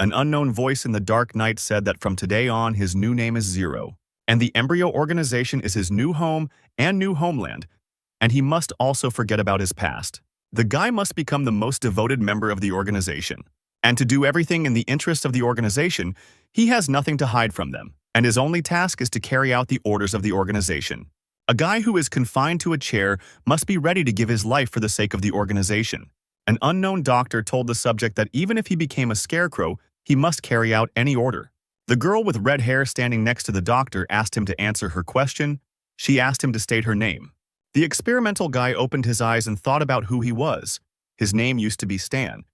An unknown voice in the dark night said that from today on his new name is Zero, and the embryo organization is his new home and new homeland, and he must also forget about his past. The guy must become the most devoted member of the organization. And to do everything in the interest of the organization, he has nothing to hide from them, and his only task is to carry out the orders of the organization. A guy who is confined to a chair must be ready to give his life for the sake of the organization. An unknown doctor told the subject that even if he became a scarecrow, he must carry out any order. The girl with red hair standing next to the doctor asked him to answer her question. She asked him to state her name. The experimental guy opened his eyes and thought about who he was. His name used to be Stan.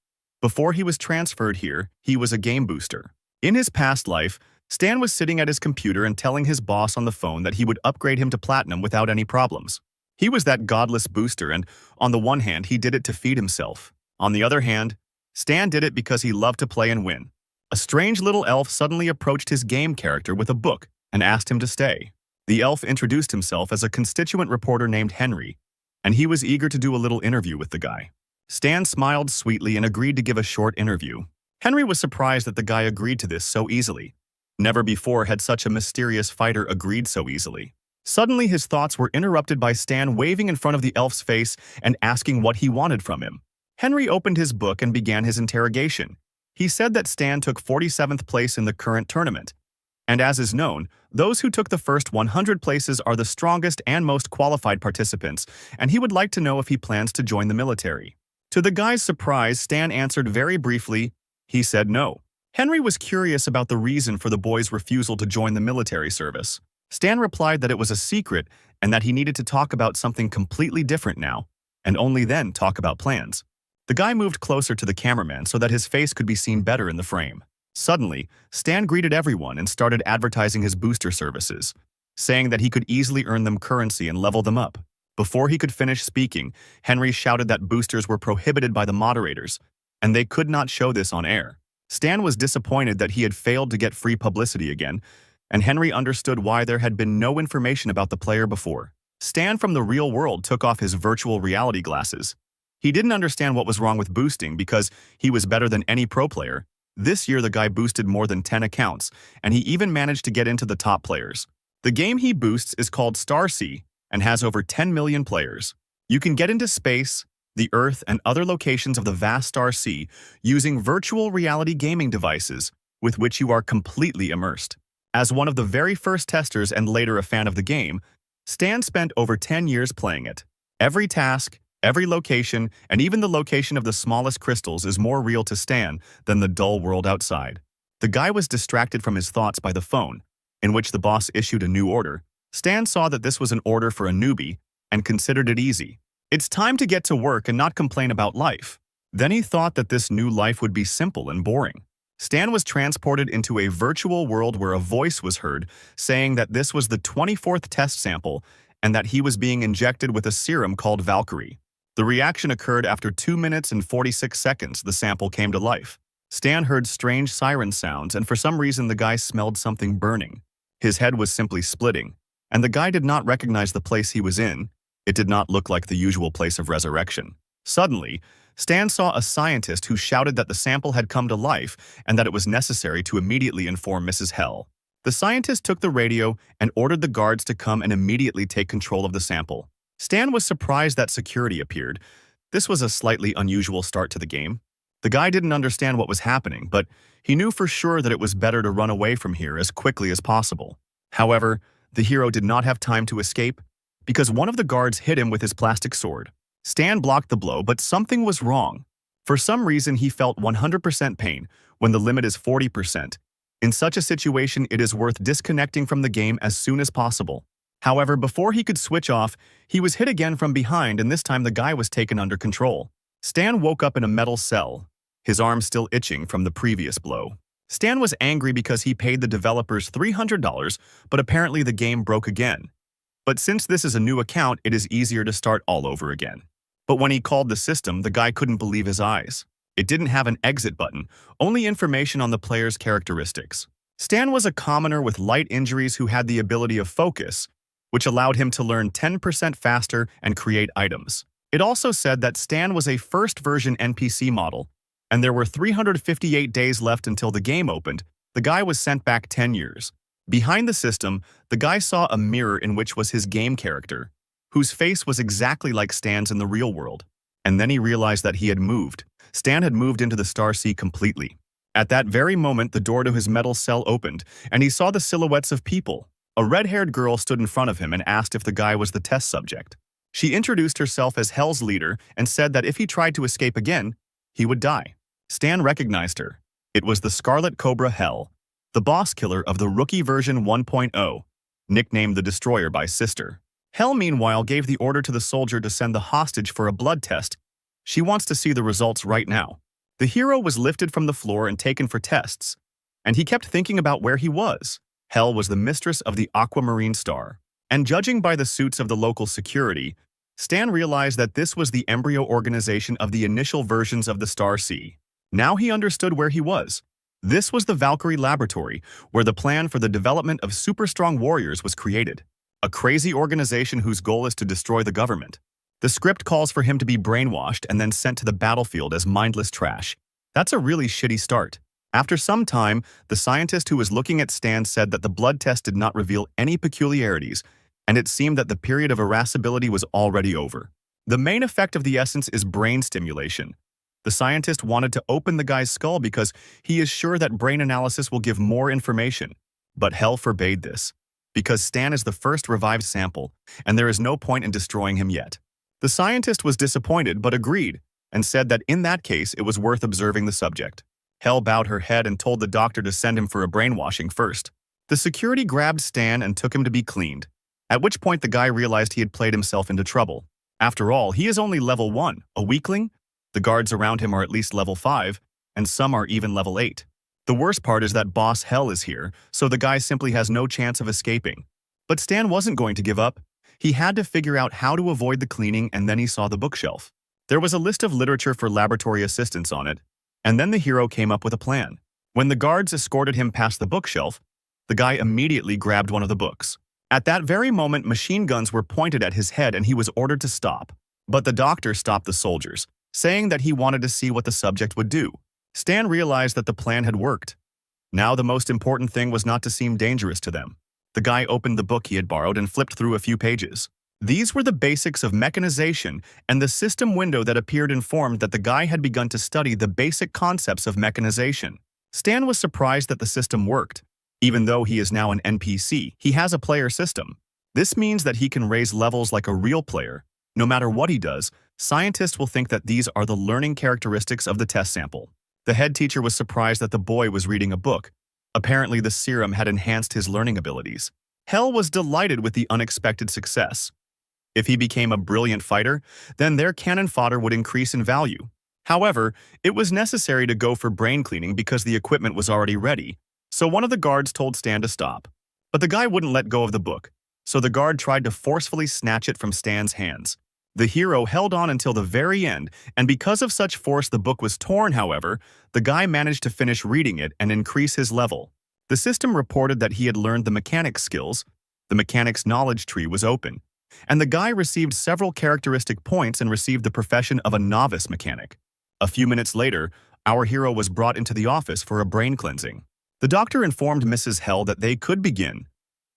Before he was transferred here, he was a game booster. In his past life, Stan was sitting at his computer and telling his boss on the phone that he would upgrade him to platinum without any problems. He was that godless booster, and on the one hand, he did it to feed himself. On the other hand, Stan did it because he loved to play and win. A strange little elf suddenly approached his game character with a book and asked him to stay. The elf introduced himself as a constituent reporter named Henry, and he was eager to do a little interview with the guy. Stan smiled sweetly and agreed to give a short interview. Henry was surprised that the guy agreed to this so easily. Never before had such a mysterious fighter agreed so easily. Suddenly, his thoughts were interrupted by Stan waving in front of the elf's face and asking what he wanted from him. Henry opened his book and began his interrogation. He said that Stan took 47th place in the current tournament. And as is known, those who took the first 100 places are the strongest and most qualified participants, and he would like to know if he plans to join the military. To the guy's surprise, Stan answered very briefly. He said no. Henry was curious about the reason for the boy's refusal to join the military service. Stan replied that it was a secret and that he needed to talk about something completely different now, and only then talk about plans. The guy moved closer to the cameraman so that his face could be seen better in the frame. Suddenly, Stan greeted everyone and started advertising his booster services, saying that he could easily earn them currency and level them up. Before he could finish speaking, Henry shouted that boosters were prohibited by the moderators, and they could not show this on air. Stan was disappointed that he had failed to get free publicity again, and Henry understood why there had been no information about the player before. Stan from the real world took off his virtual reality glasses. He didn't understand what was wrong with boosting because he was better than any pro player. This year the guy boosted more than 10 accounts, and he even managed to get into the top players. The game he boosts is called Star Sea and has over 10 million players. You can get into space, the Earth, and other locations of the vast Star Sea using virtual reality gaming devices with which you are completely immersed. As one of the very first testers and later a fan of the game, Stan spent over 10 years playing it. Every task, every location, and even the location of the smallest crystals is more real to Stan than the dull world outside. The guy was distracted from his thoughts by the phone, in which the boss issued a new order. Stan saw that this was an order for a newbie and considered it easy. It's time to get to work and not complain about life. Then he thought that this new life would be simple and boring. Stan was transported into a virtual world where a voice was heard saying that this was the 24th test sample and that he was being injected with a serum called Valkyrie. The reaction occurred after 2 minutes and 46 seconds the sample came to life. Stan heard strange siren sounds, and for some reason the guy smelled something burning. His head was simply splitting, and the guy did not recognize the place he was in. It did not look like the usual place of resurrection. Suddenly, Stan saw a scientist who shouted that the sample had come to life and that it was necessary to immediately inform Mrs. Hell. The scientist took the radio and ordered the guards to come and immediately take control of the sample. Stan was surprised that security appeared. This was a slightly unusual start to the game. The guy didn't understand what was happening, but he knew for sure that it was better to run away from here as quickly as possible. However, the hero did not have time to escape because one of the guards hit him with his plastic sword. Stan blocked the blow, but something was wrong. For some reason, he felt 100% pain when the limit is 40%. In such a situation, it is worth disconnecting from the game as soon as possible. However, before he could switch off, he was hit again from behind, and this time the guy was taken under control. Stan woke up in a metal cell, his arm still itching from the previous blow. Stan was angry because he paid the developers $300, but apparently the game broke again. But since this is a new account, it is easier to start all over again. But when he called the system, the guy couldn't believe his eyes. It didn't have an exit button, only information on the player's characteristics. Stan was a commoner with light injuries who had the ability of focus, which allowed him to learn 10% faster and create items. It also said that Stan was a first-version NPC model, and there were 358 days left until the game opened, the guy was sent back 10 years. Behind the system, the guy saw a mirror in which was his game character, whose face was exactly like Stan's in the real world. And then he realized that he had moved. Stan had moved into the Star Sea completely. At that very moment, the door to his metal cell opened, and he saw the silhouettes of people. A red-haired girl stood in front of him and asked if the guy was the test subject. She introduced herself as Hell's leader and said that if he tried to escape again, he would die. Stan recognized her. It was the Scarlet Cobra Hell, the boss killer of the rookie version 1.0, nicknamed the Destroyer by Sister. Hell, meanwhile, gave the order to the soldier to send the hostage for a blood test. She wants to see the results right now. The hero was lifted from the floor and taken for tests, and he kept thinking about where he was. Hell was the mistress of the Aquamarine Star, and judging by the suits of the local security, Stan realized that this was the embryo organization of the initial versions of the Star Sea. Now he understood where he was. This was the Valkyrie Laboratory, where the plan for the development of super-strong warriors was created. A crazy organization whose goal is to destroy the government. The script calls for him to be brainwashed and then sent to the battlefield as mindless trash. That's a really shitty start. After some time, the scientist who was looking at Stan said that the blood test did not reveal any peculiarities, and it seemed that the period of irascibility was already over. The main effect of the essence is brain stimulation. The scientist wanted to open the guy's skull because he is sure that brain analysis will give more information. But Hell forbade this, because Stan is the first revived sample, and there is no point in destroying him yet. The scientist was disappointed but agreed, and said that in that case it was worth observing the subject. Hell bowed her head and told the doctor to send him for a brainwashing first. The security grabbed Stan and took him to be cleaned, at which point the guy realized he had played himself into trouble. After all, he is only level 1, a weakling. The guards around him are at least level 5, and some are even level 8. The worst part is that Boss Hell is here, so the guy simply has no chance of escaping. But Stan wasn't going to give up. He had to figure out how to avoid the cleaning, and then he saw the bookshelf. There was a list of literature for laboratory assistants on it, and then the hero came up with a plan. When the guards escorted him past the bookshelf, the guy immediately grabbed one of the books. At that very moment, machine guns were pointed at his head and he was ordered to stop. But the doctor stopped the soldiers, saying that he wanted to see what the subject would do. Stan realized that the plan had worked. Now the most important thing was not to seem dangerous to them. The guy opened the book he had borrowed and flipped through a few pages. These were the basics of mechanization, and the system window that appeared informed that the guy had begun to study the basic concepts of mechanization. Stan was surprised that the system worked. Even though he is now an NPC, he has a player system. This means that he can raise levels like a real player. No matter what he does, scientists will think that these are the learning characteristics of the test sample. The head teacher was surprised that the boy was reading a book. Apparently, the serum had enhanced his learning abilities. Hell was delighted with the unexpected success. If he became a brilliant fighter, then their cannon fodder would increase in value. However, it was necessary to go for brain cleaning because the equipment was already ready, so one of the guards told Stan to stop. But the guy wouldn't let go of the book, so the guard tried to forcefully snatch it from Stan's hands. The hero held on until the very end, and because of such force the book was torn. However, the guy managed to finish reading it and increase his level. The system reported that he had learned the mechanics skills. The mechanics knowledge tree was open, and the guy received several characteristic points and received the profession of a novice mechanic. A few minutes later, our hero was brought into the office for a brain cleansing. The doctor informed Mrs. Hell that they could begin.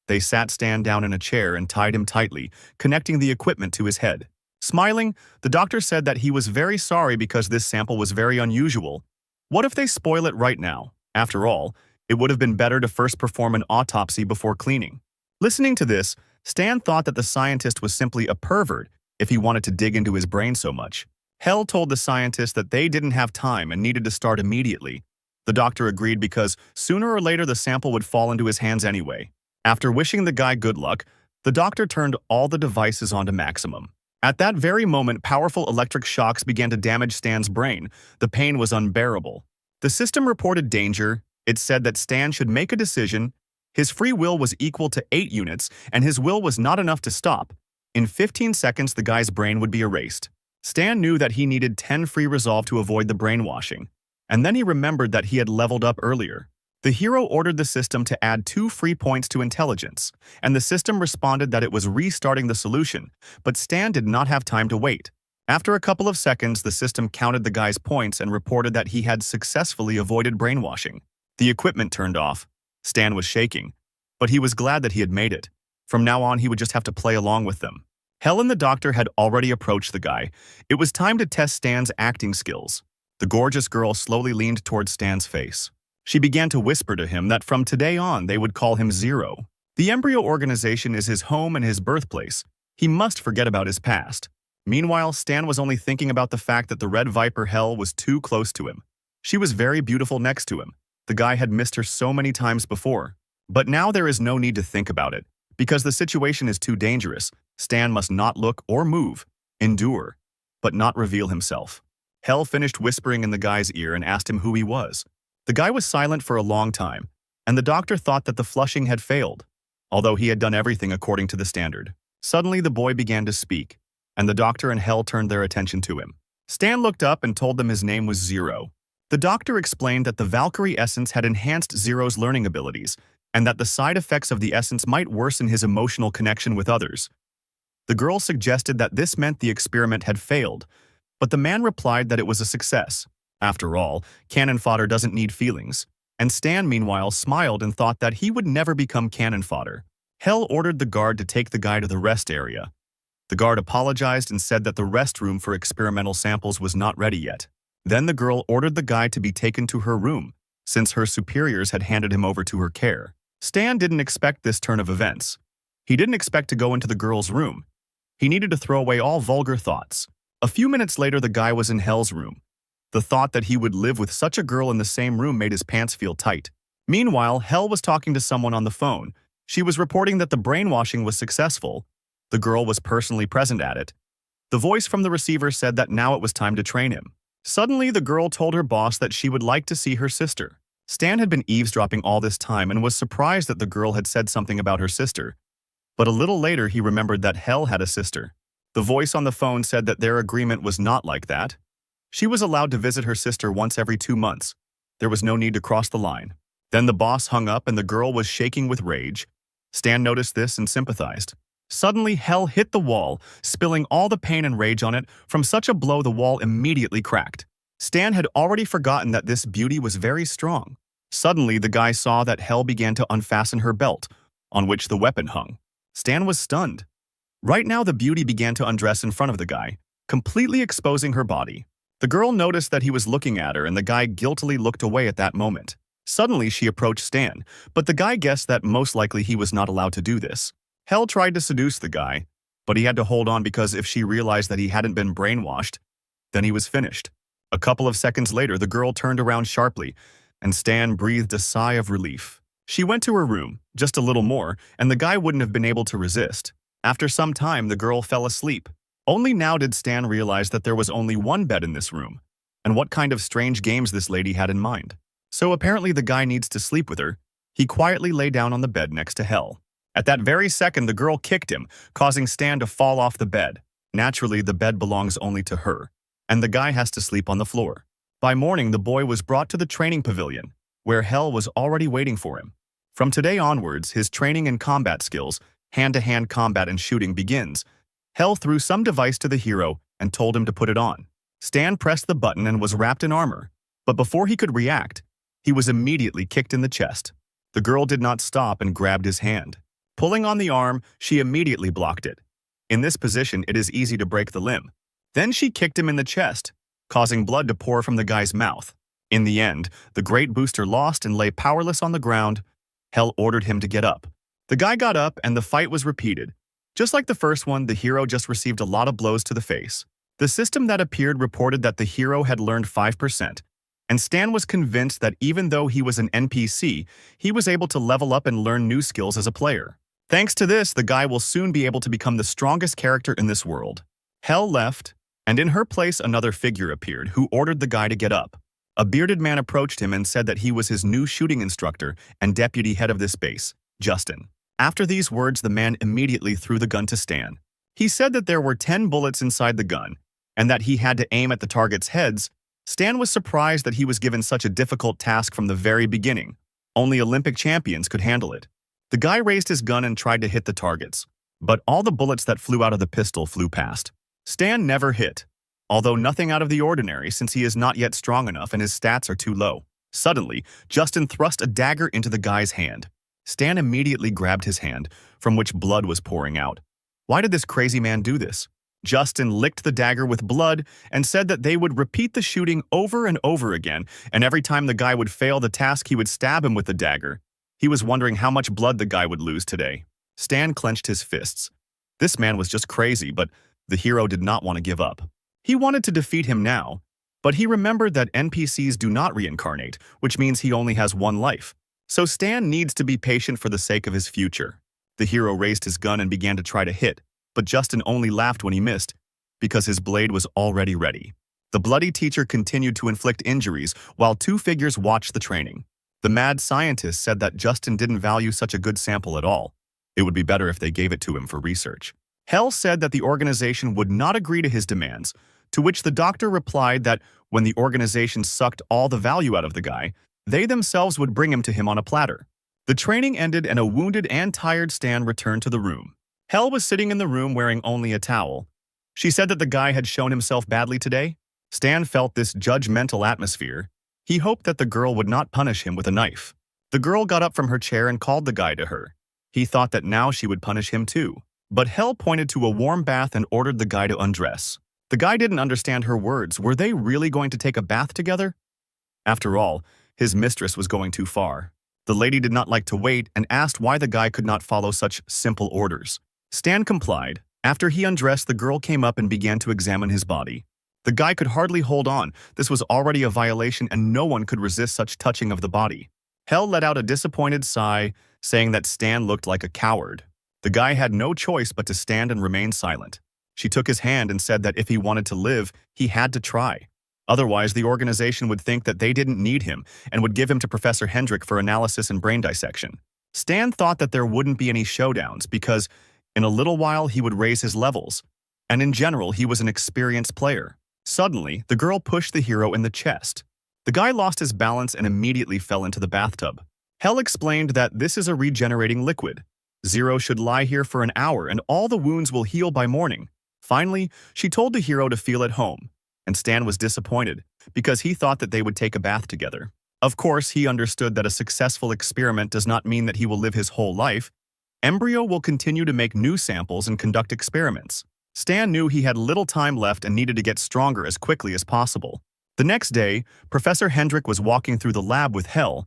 They sat Stan down in a chair and tied him tightly, connecting the equipment to his head. Smiling, the doctor said that he was very sorry because this sample was very unusual. What if they spoil it right now? After all, it would have been better to first perform an autopsy before cleaning. Listening to this, Stan thought that the scientist was simply a pervert if he wanted to dig into his brain so much. Hell told the scientist that they didn't have time and needed to start immediately. The doctor agreed because sooner or later the sample would fall into his hands anyway. After wishing the guy good luck, the doctor turned all the devices onto maximum. At that very moment, powerful electric shocks began to damage Stan's brain. The pain was unbearable. The system reported danger. It said that Stan should make a decision. His free will was equal to 8 units, and his will was not enough to stop. In 15 seconds, the guy's brain would be erased. Stan knew that he needed 10 free resolve to avoid the brainwashing, and then he remembered that he had leveled up earlier. The hero ordered the system to add 2 free points to intelligence, and the system responded that it was restarting the solution, but Stan did not have time to wait. After a couple of seconds, the system counted the guy's points and reported that he had successfully avoided brainwashing. The equipment turned off. Stan was shaking, but he was glad that he had made it. From now on, he would just have to play along with them. Hell and the doctor had already approached the guy. It was time to test Stan's acting skills. The gorgeous girl slowly leaned towards Stan's face. She began to whisper to him that from today on they would call him Zero. The embryo organization is his home and his birthplace. He must forget about his past. Meanwhile, Stan was only thinking about the fact that the Red Viper Hell was too close to him. She was very beautiful next to him. The guy had missed her so many times before. But now there is no need to think about it. Because the situation is too dangerous, Stan must not look or move, endure, but not reveal himself. Hell finished whispering in the guy's ear and asked him who he was. The guy was silent for a long time, and the doctor thought that the flushing had failed, although he had done everything according to the standard. Suddenly the boy began to speak, and the doctor and Hell turned their attention to him. Stan looked up and told them his name was Zero. The doctor explained that the Valkyrie essence had enhanced Zero's learning abilities, and that the side effects of the essence might worsen his emotional connection with others. The girl suggested that this meant the experiment had failed, but the man replied that it was a success. After all, cannon fodder doesn't need feelings, and Stan meanwhile smiled and thought that he would never become cannon fodder. Hell ordered the guard to take the guy to the rest area. The guard apologized and said that the restroom for experimental samples was not ready yet. Then the girl ordered the guy to be taken to her room, since her superiors had handed him over to her care. Stan didn't expect this turn of events. He didn't expect to go into the girl's room. He needed to throw away all vulgar thoughts. A few minutes later, the guy was in Hell's room. The thought that he would live with such a girl in the same room made his pants feel tight. Meanwhile, Hell was talking to someone on the phone. She was reporting that the brainwashing was successful. The girl was personally present at it. The voice from the receiver said that now it was time to train him. Suddenly, the girl told her boss that she would like to see her sister. Stan had been eavesdropping all this time and was surprised that the girl had said something about her sister. But a little later, he remembered that Hell had a sister. The voice on the phone said that their agreement was not like that. She was allowed to visit her sister once every 2 months. There was no need to cross the line. Then the boss hung up and the girl was shaking with rage. Stan noticed this and sympathized. Suddenly, Hell hit the wall, spilling all the pain and rage on it. From such a blow, the wall immediately cracked. Stan had already forgotten that this beauty was very strong. Suddenly, the guy saw that Hell began to unfasten her belt, on which the weapon hung. Stan was stunned. Right now, the beauty began to undress in front of the guy, completely exposing her body. The girl noticed that he was looking at her, and the guy guiltily looked away at that moment. Suddenly, she approached Stan, but the guy guessed that most likely he was not allowed to do this. Hell tried to seduce the guy, but he had to hold on because if she realized that he hadn't been brainwashed, then he was finished. A couple of seconds later, the girl turned around sharply, and Stan breathed a sigh of relief. She went to her room, just a little more, and the guy wouldn't have been able to resist. After some time, the girl fell asleep. Only now did Stan realize that there was only one bed in this room, and what kind of strange games this lady had in mind. So apparently the guy needs to sleep with her. He quietly lay down on the bed next to Hell. At that very second, the girl kicked him, causing Stan to fall off the bed. Naturally, the bed belongs only to her, and the guy has to sleep on the floor. By morning, the boy was brought to the training pavilion, where Hell was already waiting for him. From today onwards, his training in combat skills, hand-to-hand combat and shooting, begins. Hell threw some device to the hero and told him to put it on. Stan pressed the button and was wrapped in armor, but before he could react, he was immediately kicked in the chest. The girl did not stop and grabbed his hand. Pulling on the arm, she immediately blocked it. In this position, it is easy to break the limb. Then she kicked him in the chest, causing blood to pour from the guy's mouth. In the end, the great booster lost and lay powerless on the ground. Hell ordered him to get up. The guy got up and the fight was repeated. Just like the first one, the hero just received a lot of blows to the face. The system that appeared reported that the hero had learned 5%, and Stan was convinced that even though he was an NPC, he was able to level up and learn new skills as a player. Thanks to this, the guy will soon be able to become the strongest character in this world. Hell left, and in her place another figure appeared who ordered the guy to get up. A bearded man approached him and said that he was his new shooting instructor and deputy head of this base, Justin. After these words, the man immediately threw the gun to Stan. He said that there were 10 bullets inside the gun, and that he had to aim at the target's heads. Stan was surprised that he was given such a difficult task from the very beginning. Only Olympic champions could handle it. The guy raised his gun and tried to hit the targets, but all the bullets that flew out of the pistol flew past. Stan never hit. although nothing out of the ordinary since he is not yet strong enough and his stats are too low. Suddenly, Justin thrust a dagger into the guy's hand. Stan immediately grabbed his hand, from which blood was pouring out. Why did this crazy man do this? Justin licked the dagger with blood and said that they would repeat the shooting over and over again, and every time the guy would fail the task, he would stab him with the dagger. He was wondering how much blood the guy would lose today. Stan clenched his fists. This man was just crazy, but the hero did not want to give up. He wanted to defeat him now, but he remembered that NPCs do not reincarnate, which means he only has one life. So Stan needs to be patient for the sake of his future. The hero raised his gun and began to try to hit, but Justin only laughed when he missed, because his blade was already ready. The bloody teacher continued to inflict injuries while two figures watched the training. The mad scientist said that Justin didn't value such a good sample at all. It would be better if they gave it to him for research. Hell said that the organization would not agree to his demands, to which the doctor replied that when the organization sucked all the value out of the guy, they themselves would bring him to him on a platter. The training ended and a wounded and tired Stan returned to the room. Hell was sitting in the room wearing only a towel. She said that the guy had shown himself badly today. Stan felt this judgmental atmosphere. He hoped that the girl would not punish him with a knife. The girl got up from her chair and called the guy to her. He thought that now she would punish him too. But Hell pointed to a warm bath and ordered the guy to undress. The guy didn't understand her words. Were they really going to take a bath together? After all, his mistress was going too far. The lady did not like to wait and asked why the guy could not follow such simple orders. Stan complied. After he undressed, the girl came up and began to examine his body. The guy could hardly hold on. This was already a violation and no one could resist such touching of the body. Hell let out a disappointed sigh, saying that Stan looked like a coward. The guy had no choice but to stand and remain silent. She took his hand and said that if he wanted to live, he had to try. Otherwise, the organization would think that they didn't need him and would give him to Professor Hendrik for analysis and brain dissection. Stan thought that there wouldn't be any showdowns because in a little while he would raise his levels, and in general he was an experienced player. Suddenly, the girl pushed the hero in the chest. The guy lost his balance and immediately fell into the bathtub. Hell explained that this is a regenerating liquid. Zero should lie here for an hour and all the wounds will heal by morning. Finally, she told the hero to feel at home, and Stan was disappointed because he thought that they would take a bath together. Of course, he understood that a successful experiment does not mean that he will live his whole life. Embryo will continue to make new samples and conduct experiments. Stan knew he had little time left and needed to get stronger as quickly as possible. The next day, Professor Hendrik was walking through the lab with Hell.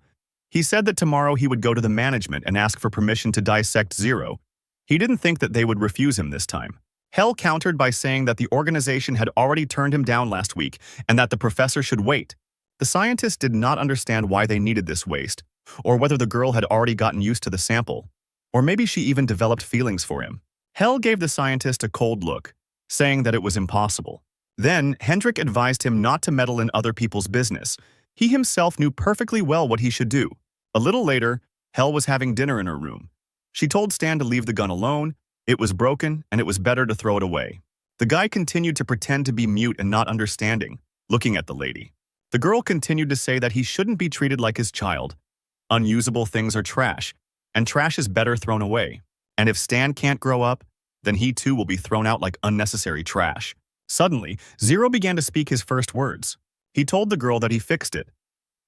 He said that tomorrow he would go to the management and ask for permission to dissect Zero. He didn't think that they would refuse him this time. Hell countered by saying that the organization had already turned him down last week and that the professor should wait. The scientist did not understand why they needed this waste, or whether the girl had already gotten used to the sample, or maybe she even developed feelings for him. Hell gave the scientist a cold look, saying that it was impossible. Then, Hendrik advised him not to meddle in other people's business. He himself knew perfectly well what he should do. A little later, Hell was having dinner in her room. She told Stan to leave the gun alone. It was broken, and it was better to throw it away. The guy continued to pretend to be mute and not understanding, looking at the lady. The girl continued to say that he shouldn't be treated like his child. Unusable things are trash, and trash is better thrown away. And if Stan can't grow up, then he too will be thrown out like unnecessary trash. Suddenly, Zero began to speak his first words. He told the girl that he fixed it.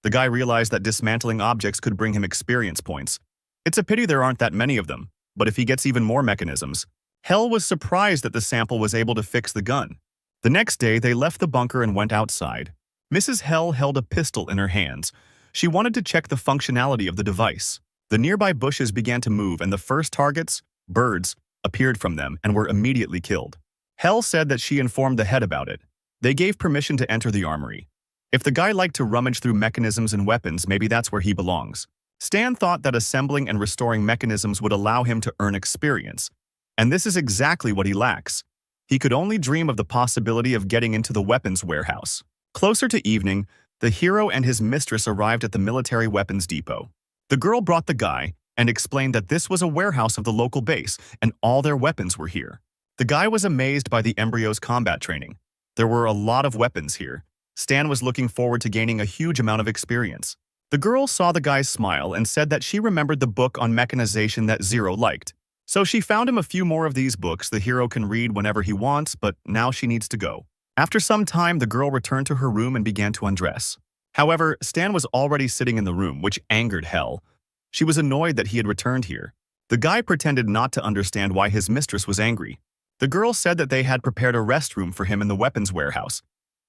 The guy realized that dismantling objects could bring him experience points. It's a pity there aren't that many of them, but if he gets even more mechanisms. Hell was surprised that the sample was able to fix the gun. The next day, they left the bunker and went outside. Mrs. Hell held a pistol in her hands. She wanted to check the functionality of the device. The nearby bushes began to move and the first targets, birds, appeared from them and were immediately killed. Hell said that she informed the head about it. They gave permission to enter the armory. If the guy liked to rummage through mechanisms and weapons, maybe that's where he belongs. Stan thought that assembling and restoring mechanisms would allow him to earn experience. And this is exactly what he lacks. He could only dream of the possibility of getting into the weapons warehouse. Closer to evening, the hero and his mistress arrived at the military weapons depot. The girl brought the guy and explained that this was a warehouse of the local base and all their weapons were here. The guy was amazed by the embryo's combat training. There were a lot of weapons here. Stan was looking forward to gaining a huge amount of experience. The girl saw the guy's smile and said that she remembered the book on mechanization that Zero liked. So she found him a few more of these books the hero can read whenever he wants, but now she needs to go. After some time, the girl returned to her room and began to undress. However, Stan was already sitting in the room, which angered Hell. She was annoyed that he had returned here. The guy pretended not to understand why his mistress was angry. The girl said that they had prepared a restroom for him in the weapons warehouse,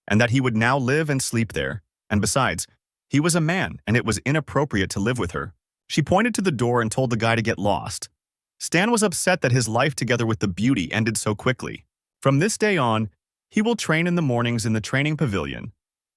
and that he would now live and sleep there. And besides, he was a man, and it was inappropriate to live with her. She pointed to the door and told the guy to get lost. Stan was upset that his life together with the beauty ended so quickly. From this day on, he will train in the mornings in the training pavilion.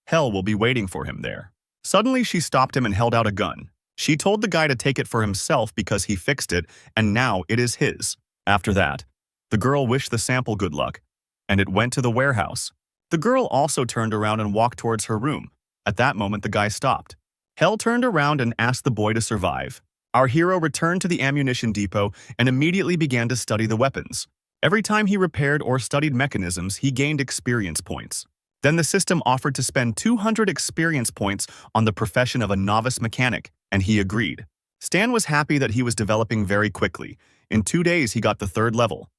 Hell will be waiting for him there. Suddenly, she stopped him and held out a gun. She told the guy to take it for himself because he fixed it, and now it is his. After that, the girl wished the sample good luck, and it went to the warehouse. The girl also turned around and walked towards her room. At that moment, the guy stopped. Hell turned around and asked the boy to survive. Our hero returned to the ammunition depot and immediately began to study the weapons. Every time he repaired or studied mechanisms, he gained experience points. Then the system offered to spend 200 experience points on the profession of a novice mechanic, and he agreed. Stan was happy that he was developing very quickly. In 2 days, he got the 3rd level.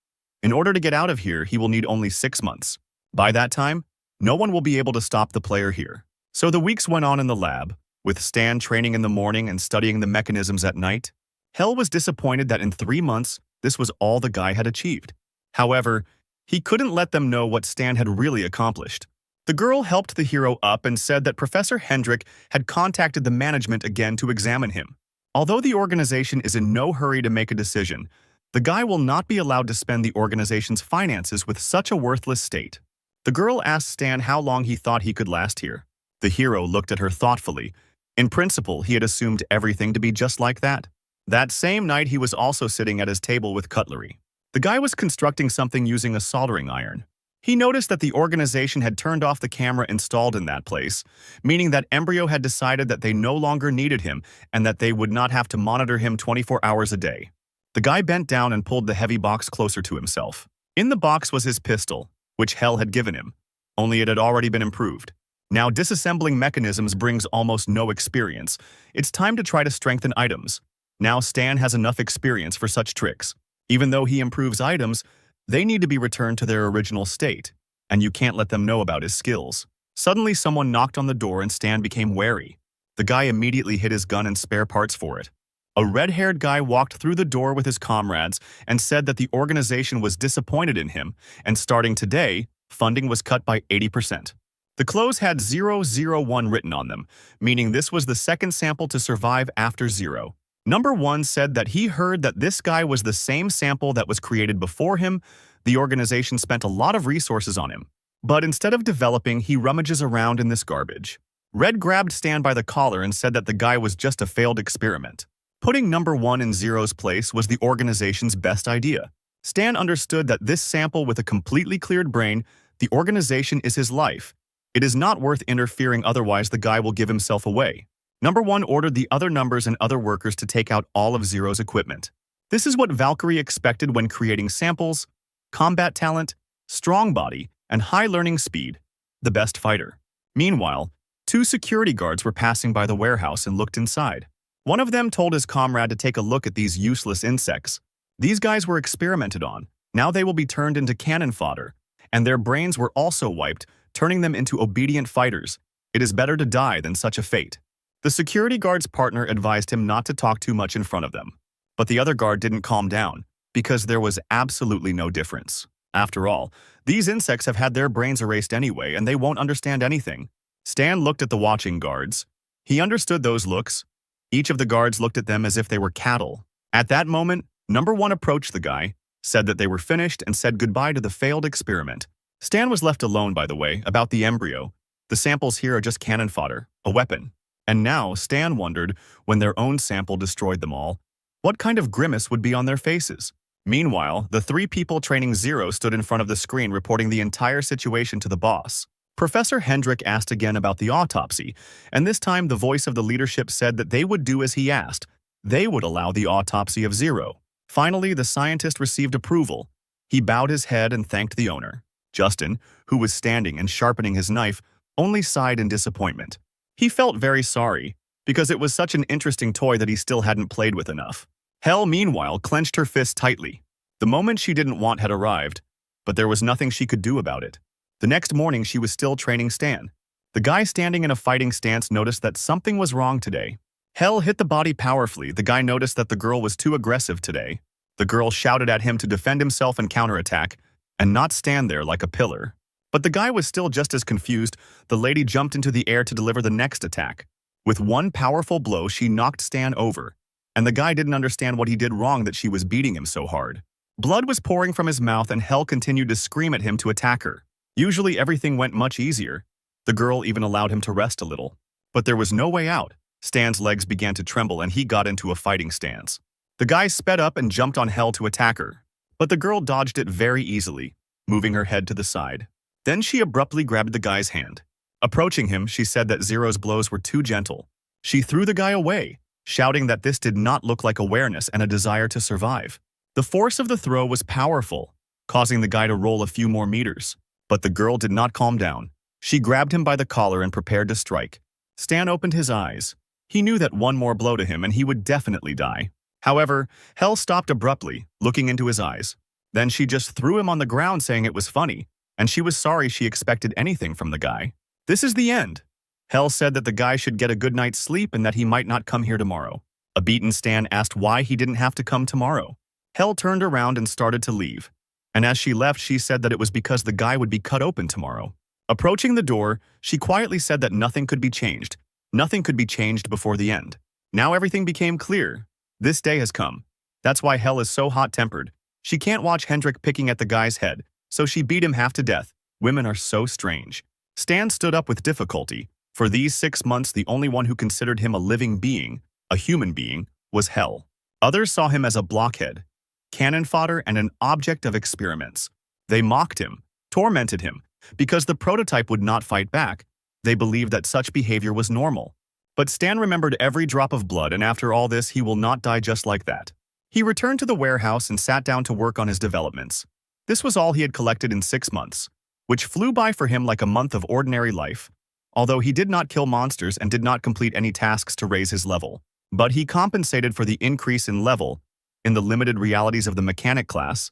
In order to get out of here, he will need only 6 months. By that time, no one will be able to stop the player here. So the weeks went on in the lab, with Stan training in the morning and studying the mechanisms at night. Hell was disappointed that in 3 months, this was all the guy had achieved. However, he couldn't let them know what Stan had really accomplished. The girl helped the hero up and said that Professor Hendrik had contacted the management again to examine him. Although the organization is in no hurry to make a decision, the guy will not be allowed to spend the organization's finances with such a worthless state. The girl asked Stan how long he thought he could last here. The hero looked at her thoughtfully. In principle, he had assumed everything to be just like that. That same night, he was also sitting at his table with cutlery. The guy was constructing something using a soldering iron. He noticed that the organization had turned off the camera installed in that place, meaning that Embryo had decided that they no longer needed him and that they would not have to monitor him 24 hours a day. The guy bent down and pulled the heavy box closer to himself. In the box was his pistol, which Hell had given him, only it had already been improved. Now disassembling mechanisms brings almost no experience. It's time to try to strengthen items. Now Stan has enough experience for such tricks. Even though he improves items, they need to be returned to their original state, and you can't let them know about his skills. Suddenly someone knocked on the door and Stan became wary. The guy immediately hid his gun and spare parts for it. A red-haired guy walked through the door with his comrades and said that the organization was disappointed in him, and starting today, funding was cut by 80%. The clothes had 001 written on them, meaning this was the second sample to survive after 0. Number 1 said that he heard that this guy was the same sample that was created before him. The organization spent a lot of resources on him. But instead of developing, he rummages around in this garbage. Red grabbed Stan by the collar and said that the guy was just a failed experiment. Putting number 1 in Zero's place was the organization's best idea. Stan understood that this sample with a completely cleared brain, the organization is his life. It is not worth interfering, otherwise the guy will give himself away. Number 1 ordered the other numbers and other workers to take out all of Zero's equipment. This is what Valkyrie expected when creating samples: combat talent, strong body, and high learning speed. The best fighter. Meanwhile, 2 security guards were passing by the warehouse and looked inside. One of them told his comrade to take a look at these useless insects. These guys were experimented on. Now they will be turned into cannon fodder, and their brains were also wiped, turning them into obedient fighters. It is better to die than such a fate. The security guard's partner advised him not to talk too much in front of them. But the other guard didn't calm down, because there was absolutely no difference. After all, these insects have had their brains erased anyway, and they won't understand anything. Stan looked at the watching guards. He understood those looks. Each of the guards looked at them as if they were cattle. At that moment, number 1 approached the guy, said that they were finished, and said goodbye to the failed experiment. Stan was left alone, by the way, about the embryo. The samples here are just cannon fodder, a weapon. And now Stan wondered, when their own sample destroyed them all, what kind of grimace would be on their faces. Meanwhile, the 3 people training Zero stood in front of the screen reporting the entire situation to the boss. Professor Hendrik asked again about the autopsy, and this time the voice of the leadership said that they would do as he asked. They would allow the autopsy of Zero. Finally, the scientist received approval. He bowed his head and thanked the owner. Justin, who was standing and sharpening his knife, only sighed in disappointment. He felt very sorry, because it was such an interesting toy that he still hadn't played with enough. Hell, meanwhile, clenched her fist tightly. The moment she didn't want had arrived, but there was nothing she could do about it. The next morning, she was still training Stan. The guy standing in a fighting stance noticed that something was wrong today. Hell hit the body powerfully. The guy noticed that the girl was too aggressive today. The girl shouted at him to defend himself and counterattack, and not stand there like a pillar. But the guy was still just as confused. The lady jumped into the air to deliver the next attack. With one powerful blow, she knocked Stan over, and the guy didn't understand what he did wrong that she was beating him so hard. Blood was pouring from his mouth, and Hell continued to scream at him to attack her. Usually everything went much easier. The girl even allowed him to rest a little. But there was no way out. Stan's legs began to tremble, and he got into a fighting stance. The guy sped up and jumped on Hell to attack her. But the girl dodged it very easily, moving her head to the side. Then she abruptly grabbed the guy's hand. Approaching him, she said that Zero's blows were too gentle. She threw the guy away, shouting that this did not look like awareness and a desire to survive. The force of the throw was powerful, causing the guy to roll a few more meters. But the girl did not calm down. She grabbed him by the collar and prepared to strike. Stan opened his eyes. He knew that one more blow to him and he would definitely die. However, Hell stopped abruptly, looking into his eyes. Then she just threw him on the ground, saying it was funny, and she was sorry she expected anything from the guy. This is the end. Hell said that the guy should get a good night's sleep and that he might not come here tomorrow. A beaten Stan asked why he didn't have to come tomorrow. Hell turned around and started to leave. And as she left, she said that it was because the guy would be cut open tomorrow. Approaching the door, she quietly said that nothing could be changed. Nothing could be changed before the end. Now everything became clear. This day has come. That's why Hell is so hot-tempered. She can't watch Hendrik picking at the guy's head, so she beat him half to death. Women are so strange. Stan stood up with difficulty. For these 6 months, the only one who considered him a living being, a human being, was Hell. Others saw him as a blockhead, cannon fodder, and an object of experiments. They mocked him, tormented him, because the prototype would not fight back. They believed that such behavior was normal. But Stan remembered every drop of blood, and after all this, he will not die just like that. He returned to the warehouse and sat down to work on his developments. This was all he had collected in 6 months, which flew by for him like a month of ordinary life. Although he did not kill monsters and did not complete any tasks to raise his level. But he compensated for the increase in level in the limited realities of the mechanic class.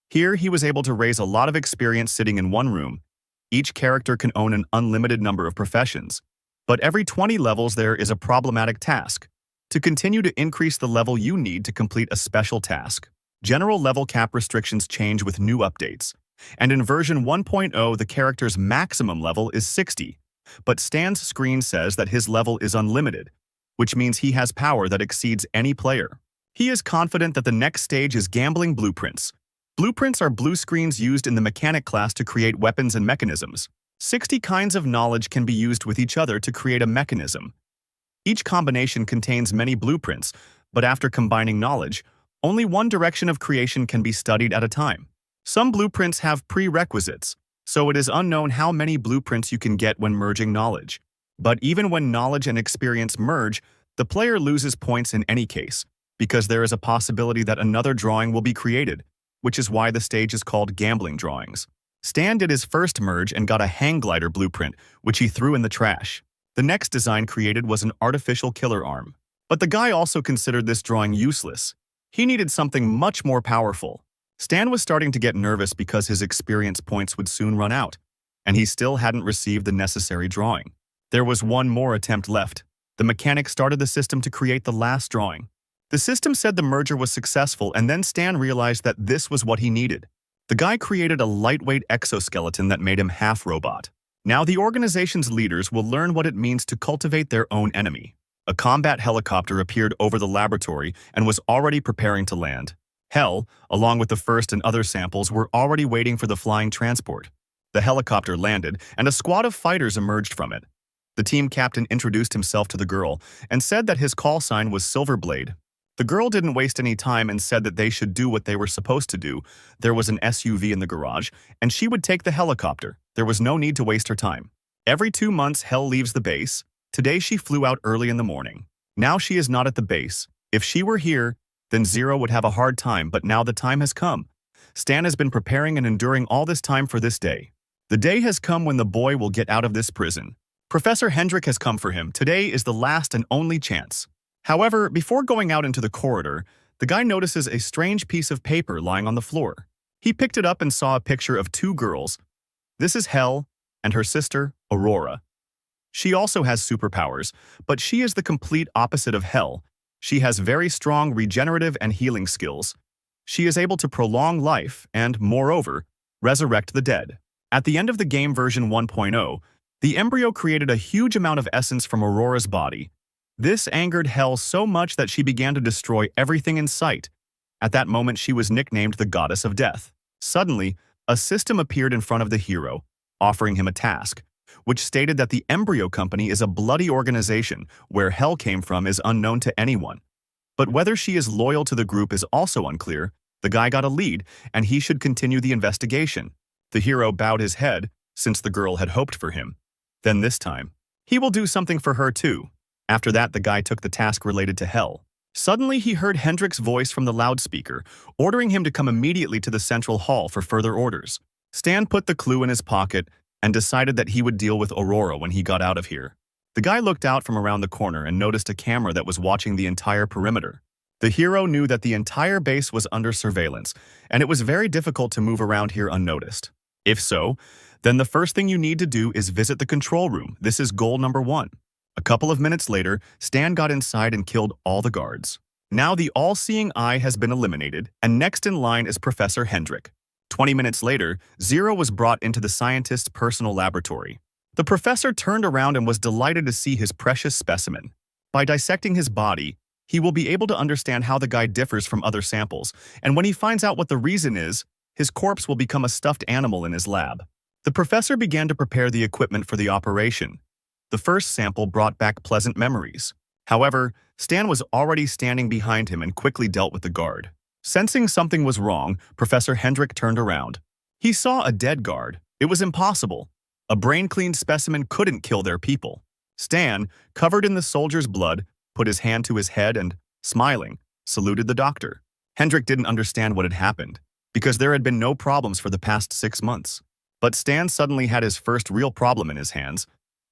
Here, he was able to raise a lot of experience sitting in one room. Each character can own an unlimited number of professions, but every 20 levels there is a problematic task. To continue to increase the level, you need to complete a special task. General level cap restrictions change with new updates, and in version 1.0, the character's maximum level is 60. But Stan's screen says that his level is unlimited, which means he has power that exceeds any player. He is confident that the next stage is gambling blueprints. Blueprints are blue screens used in the mechanic class to create weapons and mechanisms. 60 kinds of knowledge can be used with each other to create a mechanism. Each combination contains many blueprints, but after combining knowledge, only one direction of creation can be studied at a time. Some blueprints have prerequisites, so it is unknown how many blueprints you can get when merging knowledge. But even when knowledge and experience merge, the player loses points in any case, because there is a possibility that another drawing will be created, which is why the stage is called gambling drawings. Stan did his first merge and got a hang glider blueprint, which he threw in the trash. The next design created was an artificial killer arm. But the guy also considered this drawing useless. He needed something much more powerful. Stan was starting to get nervous because his experience points would soon run out, and he still hadn't received the necessary drawing. There was one more attempt left. The mechanic started the system to create the last drawing. The system said the merger was successful, and then Stan realized that this was what he needed. The guy created a lightweight exoskeleton that made him half-robot. Now the organization's leaders will learn what it means to cultivate their own enemy. A combat helicopter appeared over the laboratory and was already preparing to land. Hell, along with the first and other samples, were already waiting for the flying transport. The helicopter landed, and a squad of fighters emerged from it. The team captain introduced himself to the girl and said that his call sign was Silverblade. The girl didn't waste any time and said that they should do what they were supposed to do. There was an SUV in the garage, and she would take the helicopter. There was no need to waste her time. Every 2 months, Hell leaves the base. Today, she flew out early in the morning. Now she is not at the base. If she were here, then Zero would have a hard time, but now the time has come. Stan has been preparing and enduring all this time for this day. The day has come when the boy will get out of this prison. Professor Hendrik has come for him. Today is the last and only chance. However, before going out into the corridor, the guy notices a strange piece of paper lying on the floor. He picked it up and saw a picture of 2 girls. This is Hell and her sister, Aurora. She also has superpowers, but she is the complete opposite of Hell. She has very strong regenerative and healing skills. She is able to prolong life and, moreover, resurrect the dead. At the end of the game version 1.0, the embryo created a huge amount of essence from Aurora's body. This angered Hell so much that she began to destroy everything in sight. At that moment, she was nicknamed the Goddess of Death. Suddenly, a system appeared in front of the hero, offering him a task, which stated that the Embryo Company is a bloody organization where Hell came from is unknown to anyone. But whether she is loyal to the group is also unclear. The guy got a lead, and he should continue the investigation. The hero bowed his head, since the girl had hoped for him. Then this time, he will do something for her too. After that, the guy took the task related to Hell. Suddenly, he heard Hendrik's voice from the loudspeaker, ordering him to come immediately to the central hall for further orders. Stan put the clue in his pocket and decided that he would deal with Aurora when he got out of here. The guy looked out from around the corner and noticed a camera that was watching the entire perimeter. The hero knew that the entire base was under surveillance, and it was very difficult to move around here unnoticed. If so, then the first thing you need to do is visit the control room. This is goal number 1. A couple of minutes later, Stan got inside and killed all the guards. Now the all-seeing eye has been eliminated, and next in line is Professor Hendrik. 20 minutes later, Zero was brought into the scientist's personal laboratory. The professor turned around and was delighted to see his precious specimen. By dissecting his body, he will be able to understand how the guy differs from other samples, and when he finds out what the reason is, his corpse will become a stuffed animal in his lab. The professor began to prepare the equipment for the operation. The first sample brought back pleasant memories. However, Stan was already standing behind him and quickly dealt with the guard. Sensing something was wrong, Professor Hendrik turned around. He saw a dead guard. It was impossible. A brain-cleaned specimen couldn't kill their people. Stan, covered in the soldier's blood, put his hand to his head and, smiling, saluted the doctor. Hendrik didn't understand what had happened, because there had been no problems for the past 6 months. But Stan suddenly had his first real problem in his hands,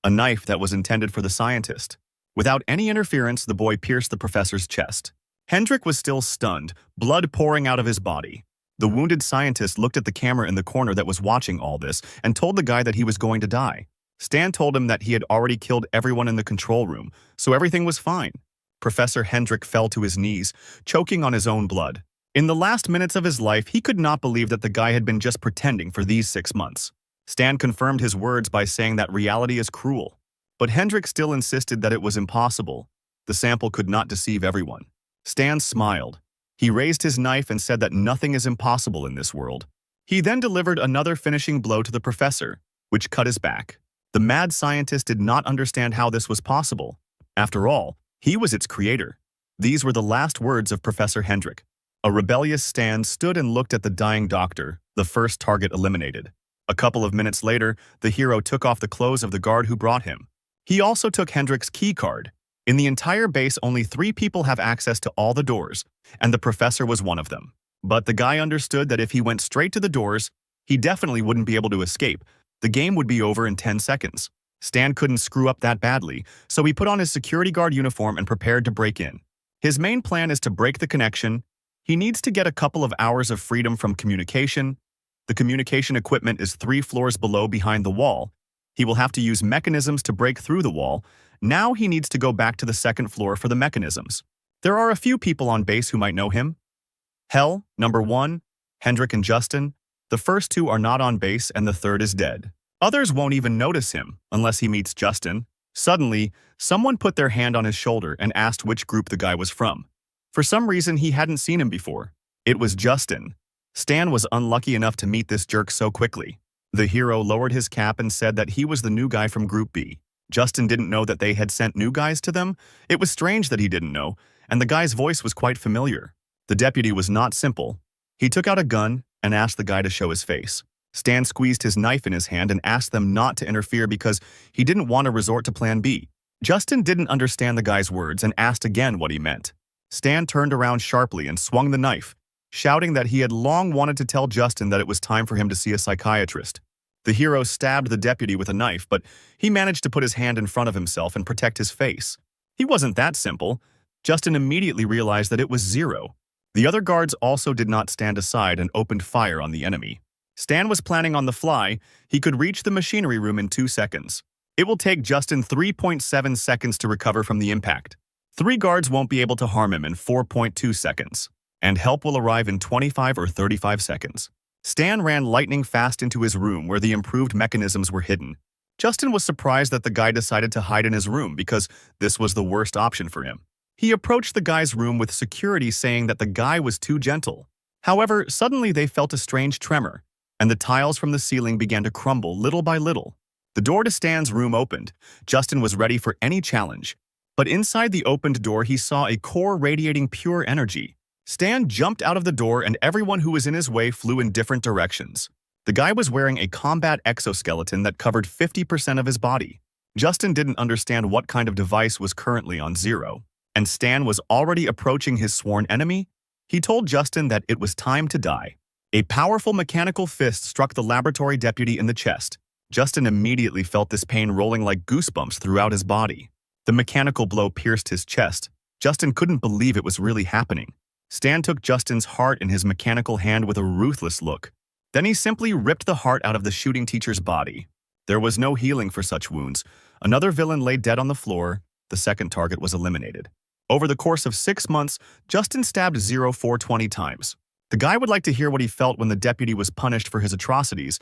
a knife that was intended for the scientist. Without any interference, the boy pierced the professor's chest. Hendrik was still stunned, blood pouring out of his body. The wounded scientist looked at the camera in the corner that was watching all this and told the guy that he was going to die. Stan told him that he had already killed everyone in the control room, so everything was fine. Professor Hendrik fell to his knees, choking on his own blood. In the last minutes of his life, he could not believe that the guy had been just pretending for these 6 months. Stan confirmed his words by saying that reality is cruel. But Hendrik still insisted that it was impossible. The sample could not deceive everyone. Stan smiled. He raised his knife and said that nothing is impossible in this world. He then delivered another finishing blow to the professor, which cut his back. The mad scientist did not understand how this was possible. After all, he was its creator. These were the last words of Professor Hendrik. A rebellious Stan stood and looked at the dying doctor, the first target eliminated. A couple of minutes later, the hero took off the clothes of the guard who brought him. He also took Hendrik's key card. In the entire base, only 3 people have access to all the doors, and the professor was one of them. But the guy understood that if he went straight to the doors, he definitely wouldn't be able to escape. The game would be over in 10 seconds. Stan couldn't screw up that badly, so he put on his security guard uniform and prepared to break in. His main plan is to break the connection. He needs to get a couple of hours of freedom from communication. The communication equipment is 3 floors below behind the wall. He will have to use mechanisms to break through the wall. Now he needs to go back to the 2nd floor for the mechanisms. There are a few people on base who might know him. Hell, number 1, Hendrik and Justin. The first 2 are not on base and the 3rd is dead. Others won't even notice him unless he meets Justin. Suddenly, someone put their hand on his shoulder and asked which group the guy was from. For some reason, he hadn't seen him before. It was Justin. Stan was unlucky enough to meet this jerk so quickly. The hero lowered his cap and said that he was the new guy from Group B. Justin didn't know that they had sent new guys to them. It was strange that he didn't know, and the guy's voice was quite familiar. The deputy was not simple. He took out a gun and asked the guy to show his face. Stan squeezed his knife in his hand and asked them not to interfere because he didn't want to resort to Plan B. Justin didn't understand the guy's words and asked again what he meant. Stan turned around sharply and swung the knife, shouting that he had long wanted to tell Justin that it was time for him to see a psychiatrist. The hero stabbed the deputy with a knife, but he managed to put his hand in front of himself and protect his face. He wasn't that simple. Justin immediately realized that it was Zero. The other guards also did not stand aside and opened fire on the enemy. Stan was planning on the fly. He could reach the machinery room in 2 seconds. It will take Justin 3.7 seconds to recover from the impact. 3 guards won't be able to harm him in 4.2 seconds, and help will arrive in 25 or 35 seconds. Stan ran lightning fast into his room where the improved mechanisms were hidden. Justin was surprised that the guy decided to hide in his room because this was the worst option for him. He approached the guy's room with security saying that the guy was too gentle. However, suddenly they felt a strange tremor, and the tiles from the ceiling began to crumble little by little. The door to Stan's room opened. Justin was ready for any challenge. But inside the opened door, he saw a core radiating pure energy. Stan jumped out of the door and everyone who was in his way flew in different directions. The guy was wearing a combat exoskeleton that covered 50% of his body. Justin didn't understand what kind of device was currently on Zero, and Stan was already approaching his sworn enemy. He told Justin that it was time to die. A powerful mechanical fist struck the laboratory deputy in the chest. Justin immediately felt this pain rolling like goosebumps throughout his body. The mechanical blow pierced his chest. Justin couldn't believe it was really happening. Stan took Justin's heart in his mechanical hand with a ruthless look. Then he simply ripped the heart out of the shooting teacher's body. There was no healing for such wounds. Another villain lay dead on the floor. The second target was eliminated. Over the course of 6 months, Justin stabbed Zero 420 times. The guy would like to hear what he felt when the deputy was punished for his atrocities,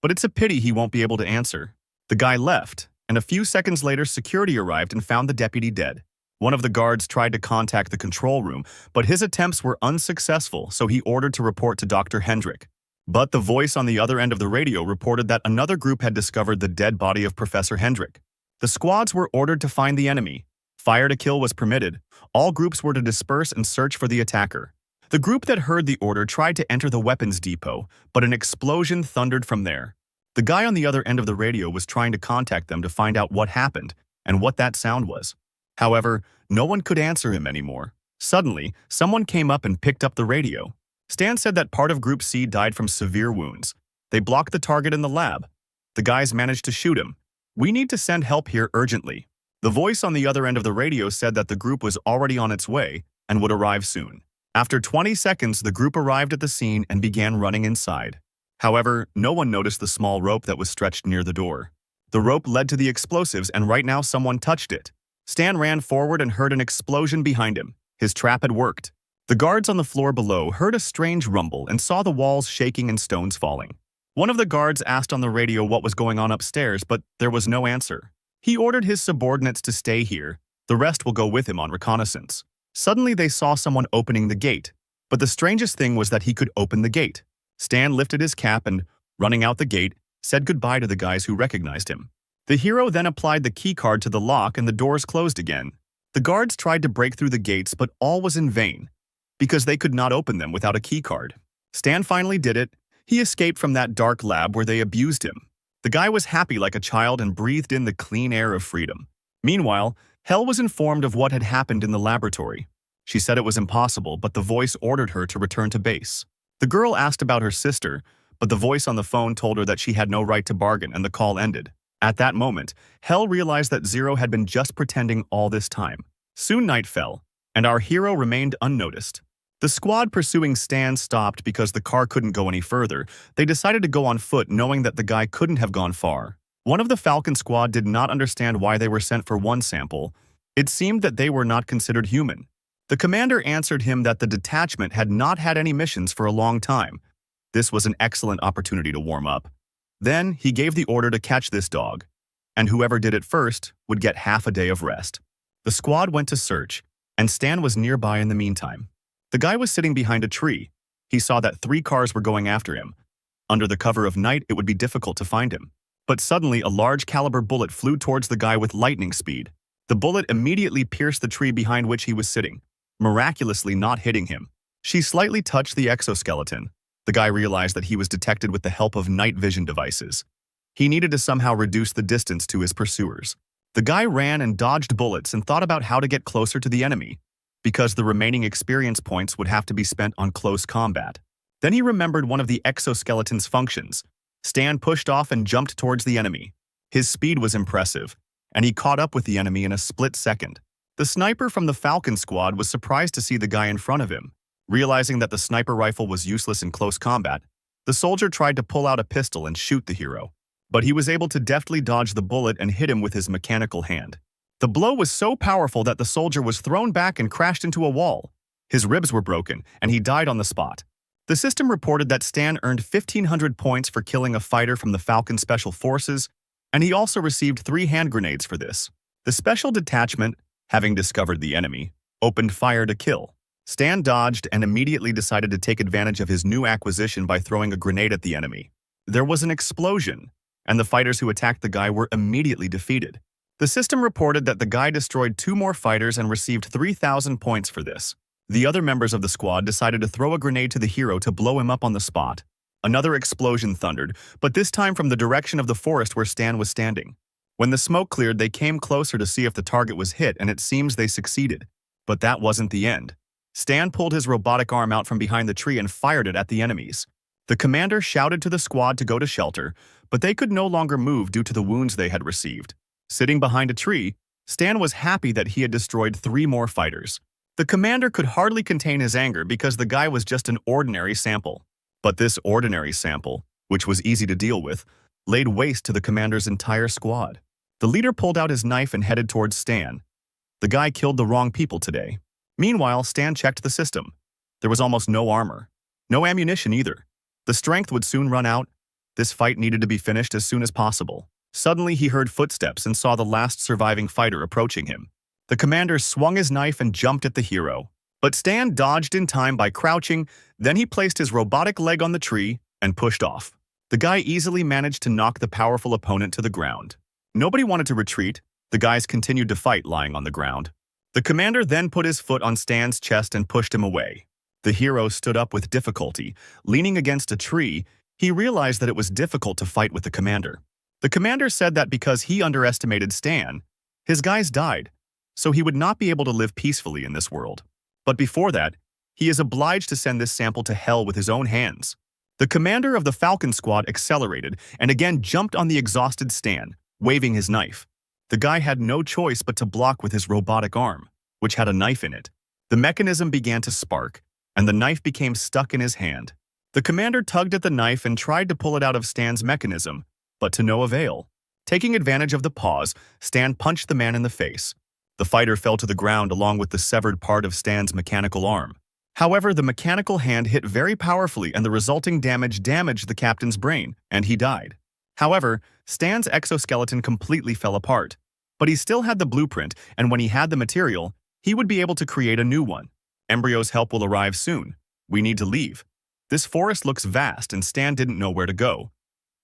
but it's a pity he won't be able to answer. The guy left, and a few seconds later security arrived and found the deputy dead. One of the guards tried to contact the control room, but his attempts were unsuccessful, so he ordered to report to Dr. Hendrik. But the voice on the other end of the radio reported that another group had discovered the dead body of Professor Hendrik. The squads were ordered to find the enemy. Fire to kill was permitted. All groups were to disperse and search for the attacker. The group that heard the order tried to enter the weapons depot, but an explosion thundered from there. The guy on the other end of the radio was trying to contact them to find out what happened and what that sound was. However, no one could answer him anymore. Suddenly, someone came up and picked up the radio. Stan said that part of Group C died from severe wounds. They blocked the target in the lab. The guys managed to shoot him. "We need to send help here urgently." The voice on the other end of the radio said that the group was already on its way and would arrive soon. After 20 seconds, the group arrived at the scene and began running inside. However, no one noticed the small rope that was stretched near the door. The rope led to the explosives, and right now someone touched it. Stan ran forward and heard an explosion behind him. His trap had worked. The guards on the floor below heard a strange rumble and saw the walls shaking and stones falling. One of the guards asked on the radio what was going on upstairs, but there was no answer. He ordered his subordinates to stay here. The rest will go with him on reconnaissance. Suddenly they saw someone opening the gate, but the strangest thing was that he could open the gate. Stan lifted his cap and, running out the gate, said goodbye to the guys who recognized him. The hero then applied the keycard to the lock and the doors closed again. The guards tried to break through the gates, but all was in vain, because they could not open them without a keycard. Stan finally did it. He escaped from that dark lab where they abused him. The guy was happy like a child and breathed in the clean air of freedom. Meanwhile, Hel was informed of what had happened in the laboratory. She said it was impossible, but the voice ordered her to return to base. The girl asked about her sister, but the voice on the phone told her that she had no right to bargain and the call ended. At that moment, Hel realized that Zero had been just pretending all this time. Soon night fell, and our hero remained unnoticed. The squad pursuing Stan stopped because the car couldn't go any further. They decided to go on foot knowing that the guy couldn't have gone far. One of the Falcon squad did not understand why they were sent for one sample. It seemed that they were not considered human. The commander answered him that the detachment had not had any missions for a long time. This was an excellent opportunity to warm up. Then he gave the order to catch this dog, and whoever did it first would get half a day of rest. The squad went to search, and Stan was nearby in the meantime. The guy was sitting behind a tree. He saw that 3 cars were going after him. Under the cover of night, it would be difficult to find him. But suddenly, a large caliber bullet flew towards the guy with lightning speed. The bullet immediately pierced the tree behind which he was sitting, miraculously not hitting him. She slightly touched the exoskeleton. The guy realized that he was detected with the help of night vision devices. He needed to somehow reduce the distance to his pursuers. The guy ran and dodged bullets and thought about how to get closer to the enemy, because the remaining experience points would have to be spent on close combat. Then he remembered one of the exoskeleton's functions. Stan pushed off and jumped towards the enemy. His speed was impressive, and he caught up with the enemy in a split second. The sniper from the Falcon squad was surprised to see the guy in front of him. Realizing that the sniper rifle was useless in close combat, The soldier tried to pull out a pistol and shoot the hero, but he was able to deftly dodge the bullet and hit him with his mechanical hand. The blow was so powerful that the soldier was thrown back and crashed into a wall. His ribs were broken, and he died on the spot. The system reported that Stan earned 1,500 points for killing a fighter from the Falcon Special Forces, and he also received 3 hand grenades for this. The special detachment, having discovered the enemy, opened fire to kill. Stan dodged and immediately decided to take advantage of his new acquisition by throwing a grenade at the enemy. There was an explosion, and the fighters who attacked the guy were immediately defeated. The system reported that the guy destroyed 2 more fighters and received 3,000 points for this. The other members of the squad decided to throw a grenade to the hero to blow him up on the spot. Another explosion thundered, but this time from the direction of the forest where Stan was standing. When the smoke cleared, they came closer to see if the target was hit, and it seems they succeeded. But that wasn't the end. Stan pulled his robotic arm out from behind the tree and fired it at the enemies. The commander shouted to the squad to go to shelter, but they could no longer move due to the wounds they had received. Sitting behind a tree, Stan was happy that he had destroyed 3 more fighters. The commander could hardly contain his anger because the guy was just an ordinary sample. But this ordinary sample, which was easy to deal with, laid waste to the commander's entire squad. The leader pulled out his knife and headed towards Stan. The guy killed the wrong people today. Meanwhile, Stan checked the system. There was almost no armor. No ammunition either. The strength would soon run out. This fight needed to be finished as soon as possible. Suddenly, he heard footsteps and saw the last surviving fighter approaching him. The commander swung his knife and jumped at the hero. But Stan dodged in time by crouching, then he placed his robotic leg on the tree and pushed off. The guy easily managed to knock the powerful opponent to the ground. Nobody wanted to retreat. The guys continued to fight lying on the ground. The commander then put his foot on Stan's chest and pushed him away. The hero stood up with difficulty. Leaning against a tree, he realized that it was difficult to fight with the commander. The commander said that because he underestimated Stan, his guys died, so he would not be able to live peacefully in this world. But before that, he is obliged to send this sample to hell with his own hands. The commander of the Falcon Squad accelerated and again jumped on the exhausted Stan, waving his knife. The guy had no choice but to block with his robotic arm, which had a knife in it. The mechanism began to spark, and the knife became stuck in his hand. The commander tugged at the knife and tried to pull it out of Stan's mechanism, but to no avail. Taking advantage of the pause, Stan punched the man in the face. The fighter fell to the ground along with the severed part of Stan's mechanical arm. However, the mechanical hand hit very powerfully and the resulting damage damaged the captain's brain, and he died. However, Stan's exoskeleton completely fell apart. But he still had the blueprint, and when he had the material, he would be able to create a new one. Embryo's help will arrive soon. We need to leave. This forest looks vast, and Stan didn't know where to go.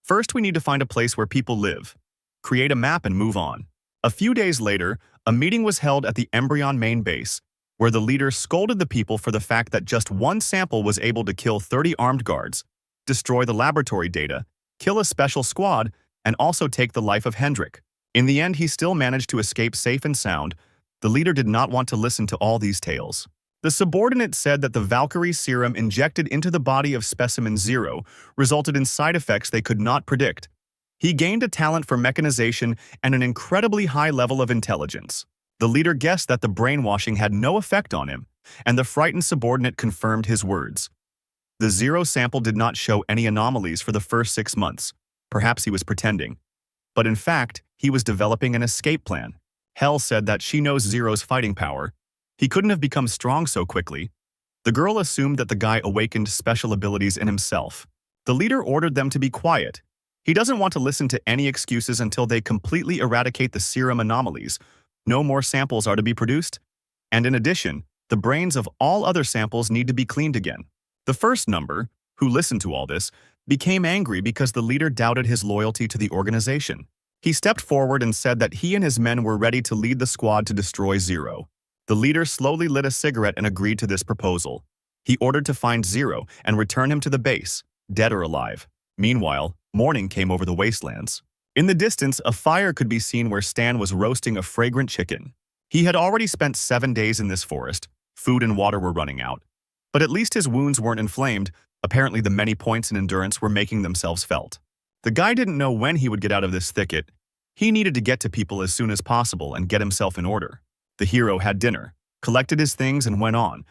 First, we need to find a place where people live. Create a map and move on. A few days later, a meeting was held at the Embryon main base, where the leader scolded the people for the fact that just one sample was able to kill 30 armed guards, destroy the laboratory data, kill a special squad, and also take the life of Hendrik. In the end, he still managed to escape safe and sound. The leader did not want to listen to all these tales. The subordinate said that the Valkyrie serum injected into the body of Specimen Zero resulted in side effects they could not predict. He gained a talent for mechanization and an incredibly high level of intelligence. The leader guessed that the brainwashing had no effect on him, and the frightened subordinate confirmed his words. The Zero sample did not show any anomalies for the first 6 months. Perhaps he was pretending. But in fact, he was developing an escape plan. Hell said that she knows Zero's fighting power. He couldn't have become strong so quickly. The girl assumed that the guy awakened special abilities in himself. The leader ordered them to be quiet. He doesn't want to listen to any excuses until they completely eradicate the serum anomalies. No more samples are to be produced. And in addition, the brains of all other samples need to be cleaned again. The first number, who listened to all this, became angry because the leader doubted his loyalty to the organization. He stepped forward and said that he and his men were ready to lead the squad to destroy Zero. The leader slowly lit a cigarette and agreed to this proposal. He ordered to find Zero and return him to the base, dead or alive. Meanwhile, morning came over the wastelands. In the distance, a fire could be seen where Stan was roasting a fragrant chicken. He had already spent 7 days in this forest. Food and water were running out. But at least his wounds weren't inflamed. Apparently the many points in endurance were making themselves felt. The guy didn't know when he would get out of this thicket. He needed to get to people as soon as possible and get himself in order. The hero had dinner, collected his things and went on.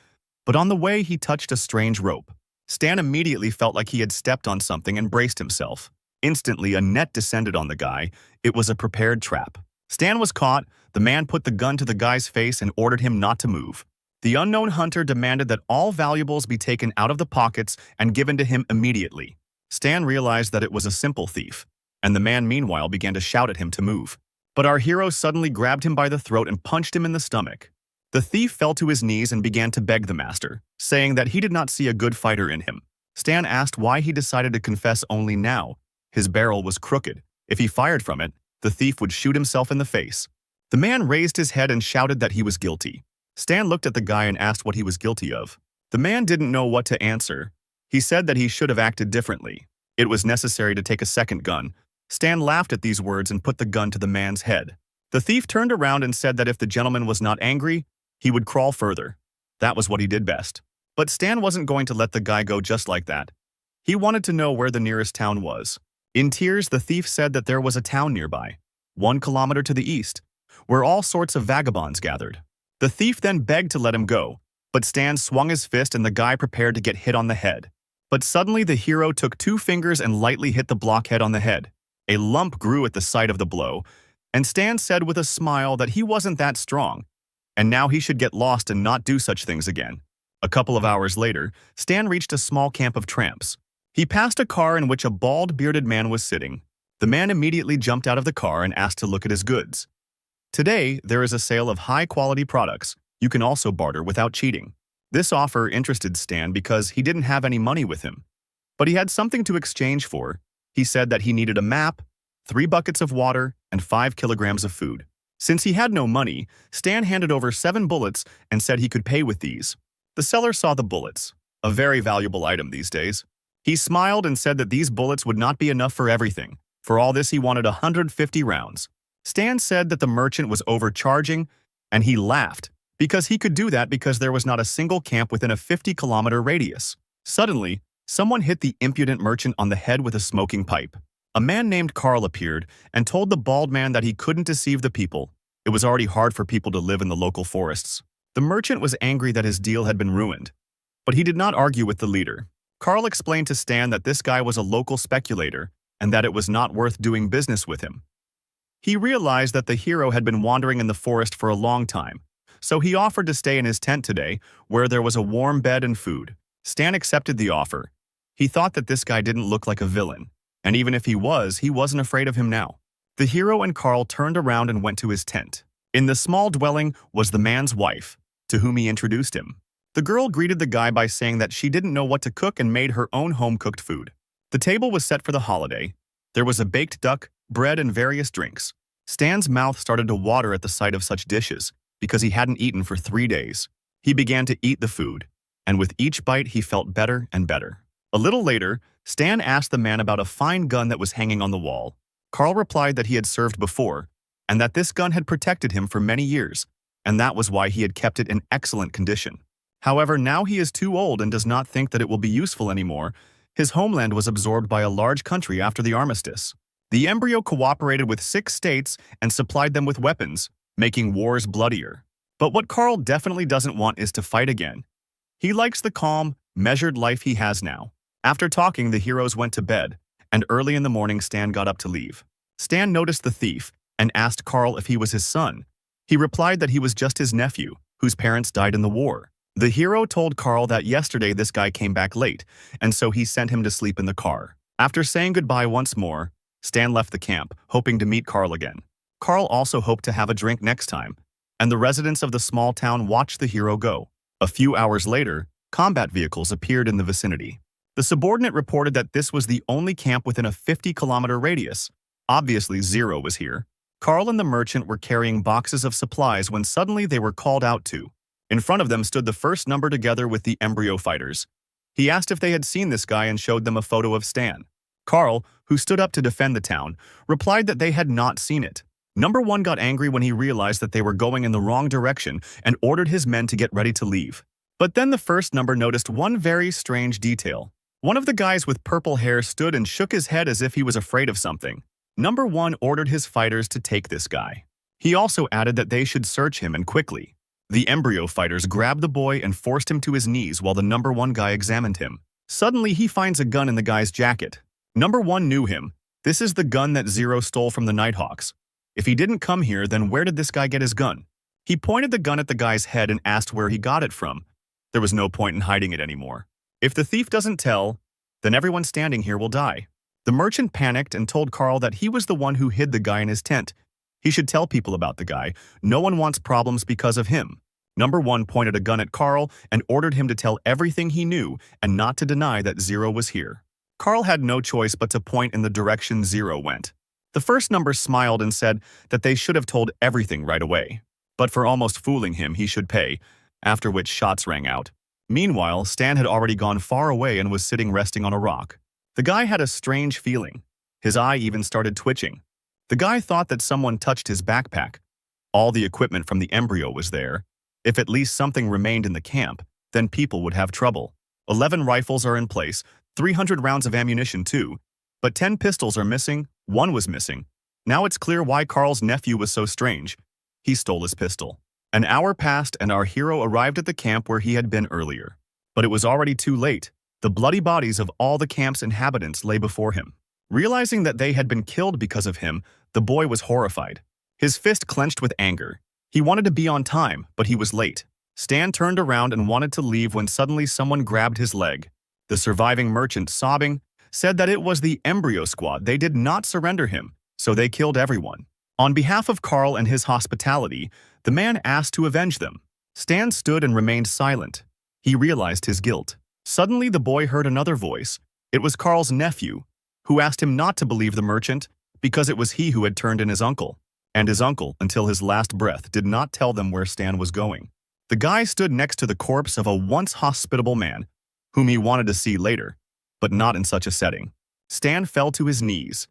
But on the way he touched a strange rope. Stan immediately felt like he had stepped on something and braced himself. Instantly, a net descended on the guy. It was a prepared trap. Stan was caught. The man put the gun to the guy's face and ordered him not to move. The unknown hunter demanded that all valuables be taken out of the pockets and given to him immediately. Stan realized that it was a simple thief, and the man meanwhile began to shout at him to move. But our hero suddenly grabbed him by the throat and punched him in the stomach. The thief fell to his knees and began to beg the master, saying that he did not see a good fighter in him. Stan asked why he decided to confess only now. His barrel was crooked. If he fired from it, the thief would shoot himself in the face. The man raised his head and shouted that he was guilty. Stan looked at the guy and asked what he was guilty of. The man didn't know what to answer. He said that he should have acted differently. It was necessary to take a second gun. Stan laughed at these words and put the gun to the man's head. The thief turned around and said that if the gentleman was not angry, he would crawl further. That was what he did best. But Stan wasn't going to let the guy go just like that. He wanted to know where the nearest town was. In tears, the thief said that there was a town nearby, 1 kilometer to the east, where all sorts of vagabonds gathered. The thief then begged to let him go, but Stan swung his fist and the guy prepared to get hit on the head. But suddenly the hero took 2 fingers and lightly hit the blockhead on the head. A lump grew at the sight of the blow, and Stan said with a smile that he wasn't that strong, and now he should get lost and not do such things again. A couple of hours later, Stan reached a small camp of tramps. He passed a car in which a bald, bearded man was sitting. The man immediately jumped out of the car and asked to look at his goods. Today, there is a sale of high-quality products. You can also barter without cheating. This offer interested Stan because he didn't have any money with him. But he had something to exchange for. He said that he needed a map, 3 buckets of water, and 5 kilograms of food. Since he had no money, Stan handed over 7 bullets and said he could pay with these. The seller saw the bullets, a very valuable item these days. He smiled and said that these bullets would not be enough for everything. For all this, he wanted 150 rounds. Stan said that the merchant was overcharging, and he laughed, because he could do that because there was not a single camp within a 50-kilometer radius. Suddenly, someone hit the impudent merchant on the head with a smoking pipe. A man named Carl appeared and told the bald man that he couldn't deceive the people. It was already hard for people to live in the local forests. The merchant was angry that his deal had been ruined, but he did not argue with the leader. Carl explained to Stan that this guy was a local speculator and that it was not worth doing business with him. He realized that the hero had been wandering in the forest for a long time, so he offered to stay in his tent today, where there was a warm bed and food. Stan accepted the offer. He thought that this guy didn't look like a villain, and even if he wasn't afraid of him now. The hero and Carl turned around and went to his tent. In the small dwelling was the man's wife, to whom he introduced him. The girl greeted the guy by saying that she didn't know what to cook and made her own home-cooked food. The table was set for the holiday. There was a baked duck, bread, and various drinks. Stan's mouth started to water at the sight of such dishes, because he hadn't eaten for 3 days. He began to eat the food, and with each bite he felt better and better. A little later, Stan asked the man about a fine gun that was hanging on the wall. Carl replied that he had served before, and that this gun had protected him for many years, and that was why he had kept it in excellent condition. However, now he is too old and does not think that it will be useful anymore. His homeland was absorbed by a large country after the armistice. The embryo cooperated with 6 states and supplied them with weapons, making wars bloodier. But what Carl definitely doesn't want is to fight again. He likes the calm, measured life he has now. After talking, the heroes went to bed, and early in the morning Stan got up to leave. Stan noticed the thief and asked Carl if he was his son. He replied that he was just his nephew, whose parents died in the war. The hero told Carl that yesterday this guy came back late, and so he sent him to sleep in the car. After saying goodbye once more, Stan left the camp, hoping to meet Carl again. Carl also hoped to have a drink next time, and the residents of the small town watched the hero go. A few hours later, combat vehicles appeared in the vicinity. The subordinate reported that this was the only camp within a 50-kilometer radius. Obviously, Zero was here. Carl and the merchant were carrying boxes of supplies when suddenly they were called out to. In front of them stood the first number together with the embryo fighters. He asked if they had seen this guy and showed them a photo of Stan. Carl, who stood up to defend the town, replied that they had not seen it. Number 1 got angry when he realized that they were going in the wrong direction and ordered his men to get ready to leave. But then the first number noticed one very strange detail. One of the guys with purple hair stood and shook his head as if he was afraid of something. Number 1 ordered his fighters to take this guy. He also added that they should search him and quickly. The embryo fighters grabbed the boy and forced him to his knees while the number 1 guy examined him. Suddenly, he finds a gun in the guy's jacket. Number 1 knew him. This is the gun that Zero stole from the Nighthawks. If he didn't come here, then where did this guy get his gun? He pointed the gun at the guy's head and asked where he got it from. There was no point in hiding it anymore. If the thief doesn't tell, then everyone standing here will die. The merchant panicked and told Carl that he was the one who hid the guy in his tent. He should tell people about the guy. No one wants problems because of him. Number 1 pointed a gun at Carl and ordered him to tell everything he knew and not to deny that Zero was here. Carl had no choice but to point in the direction Zero went. The first number smiled and said that they should have told everything right away. But for almost fooling him, he should pay, after which shots rang out. Meanwhile, Stan had already gone far away and was sitting resting on a rock. The guy had a strange feeling. His eye even started twitching. The guy thought that someone touched his backpack. All the equipment from the embryo was there. If at least something remained in the camp, then people would have trouble. 11 rifles are in place, 300 rounds of ammunition too, but 10 pistols are missing, 1 was missing. Now it's clear why Carl's nephew was so strange. He stole his pistol. An hour passed and our hero arrived at the camp where he had been earlier. But it was already too late. The bloody bodies of all the camp's inhabitants lay before him. Realizing that they had been killed because of him, the boy was horrified. His fist clenched with anger. He wanted to be on time, but he was late. Stan turned around and wanted to leave when suddenly someone grabbed his leg. The surviving merchant, sobbing, said that it was the embryo squad. They did not surrender him, so they killed everyone. On behalf of Carl and his hospitality, the man asked to avenge them. Stan stood and remained silent. He realized his guilt. Suddenly, the boy heard another voice. It was Carl's nephew, who asked him not to believe the merchant because it was he who had turned in his uncle. And his uncle, until his last breath, did not tell them where Stan was going. The guy stood next to the corpse of a once hospitable man, whom he wanted to see later, but not in such a setting. Stan fell to his knees.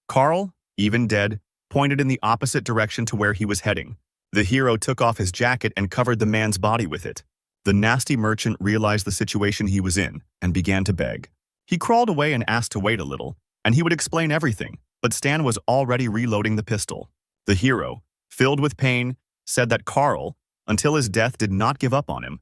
Carl, even dead, pointed in the opposite direction to where he was heading. The hero took off his jacket and covered the man's body with it. The nasty merchant realized the situation he was in and began to beg. He crawled away and asked to wait a little, and he would explain everything, but Stan was already reloading the pistol. The hero, filled with pain, said that Carl, until his death, did not give up on him,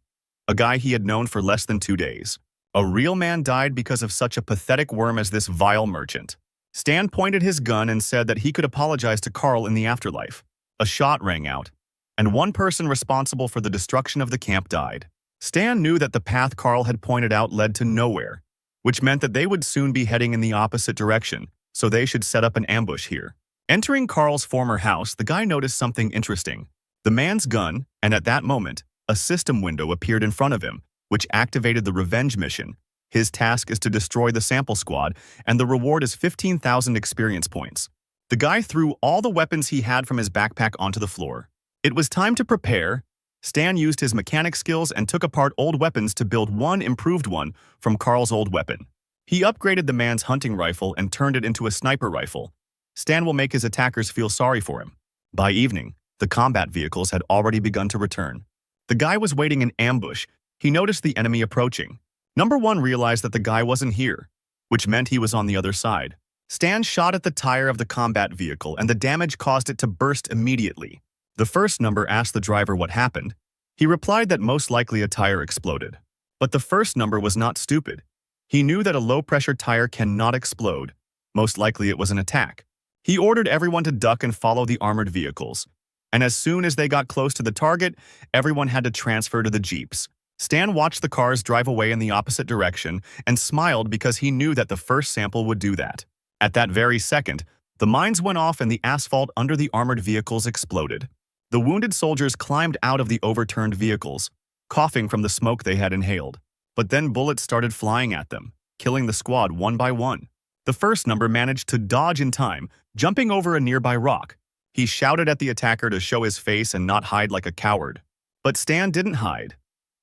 a guy he had known for less than 2 days. A real man died because of such a pathetic worm as this vile merchant. Stan pointed his gun and said that he could apologize to Carl in the afterlife. A shot rang out, and one person responsible for the destruction of the camp died. Stan knew that the path Carl had pointed out led to nowhere, which meant that they would soon be heading in the opposite direction, so they should set up an ambush here. Entering Carl's former house, the guy noticed something interesting. The man's gun, and at that moment, a system window appeared in front of him, which activated the revenge mission. His task is to destroy the sample squad, and the reward is 15,000 experience points. The guy threw all the weapons he had from his backpack onto the floor. It was time to prepare. Stan used his mechanic skills and took apart old weapons to build one improved one from Carl's old weapon. He upgraded the man's hunting rifle and turned it into a sniper rifle. Stan will make his attackers feel sorry for him. By evening, the combat vehicles had already begun to return. The guy was waiting in ambush. He noticed the enemy approaching. Number 1 realized that the guy wasn't here, which meant he was on the other side. Stan shot at the tire of the combat vehicle, and the damage caused it to burst immediately. The first number asked the driver what happened. He replied that most likely a tire exploded. But the first number was not stupid. He knew that a low-pressure tire cannot explode. Most likely it was an attack. He ordered everyone to duck and follow the armored vehicles. And as soon as they got close to the target, everyone had to transfer to the jeeps. Stan watched the cars drive away in the opposite direction and smiled because he knew that the first sample would do that. At that very second, the mines went off and the asphalt under the armored vehicles exploded. The wounded soldiers climbed out of the overturned vehicles, coughing from the smoke they had inhaled. But then bullets started flying at them, killing the squad one by one. The first number managed to dodge in time, jumping over a nearby rock. He shouted at the attacker to show his face and not hide like a coward. But Stan didn't hide.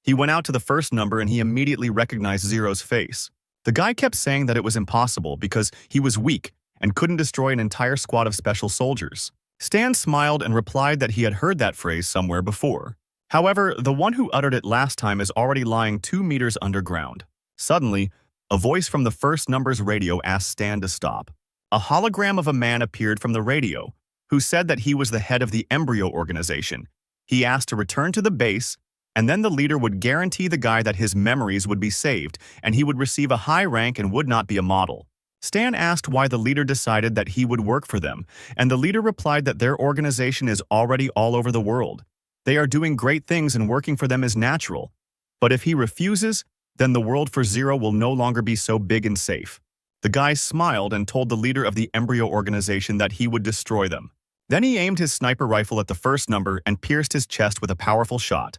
He went out to the first number and he immediately recognized Zero's face. The guy kept saying that it was impossible because he was weak and couldn't destroy an entire squad of special soldiers. Stan smiled and replied that he had heard that phrase somewhere before. However, the one who uttered it last time is already lying 2 meters underground. Suddenly, a voice from the first number's radio asked Stan to stop. A hologram of a man appeared from the radio, who said that he was the head of the embryo organization. He asked to return to the base And then the leader would guarantee the guy that his memories would be saved, and he would receive a high rank and would not be a model. Stan asked why the leader decided that he would work for them, and the leader replied that their organization is already all over the world. They are doing great things and working for them is natural. But if he refuses, then the world for Zero will no longer be so big and safe. The guy smiled and told the leader of the embryo organization that he would destroy them. Then he aimed his sniper rifle at the first number and pierced his chest with a powerful shot.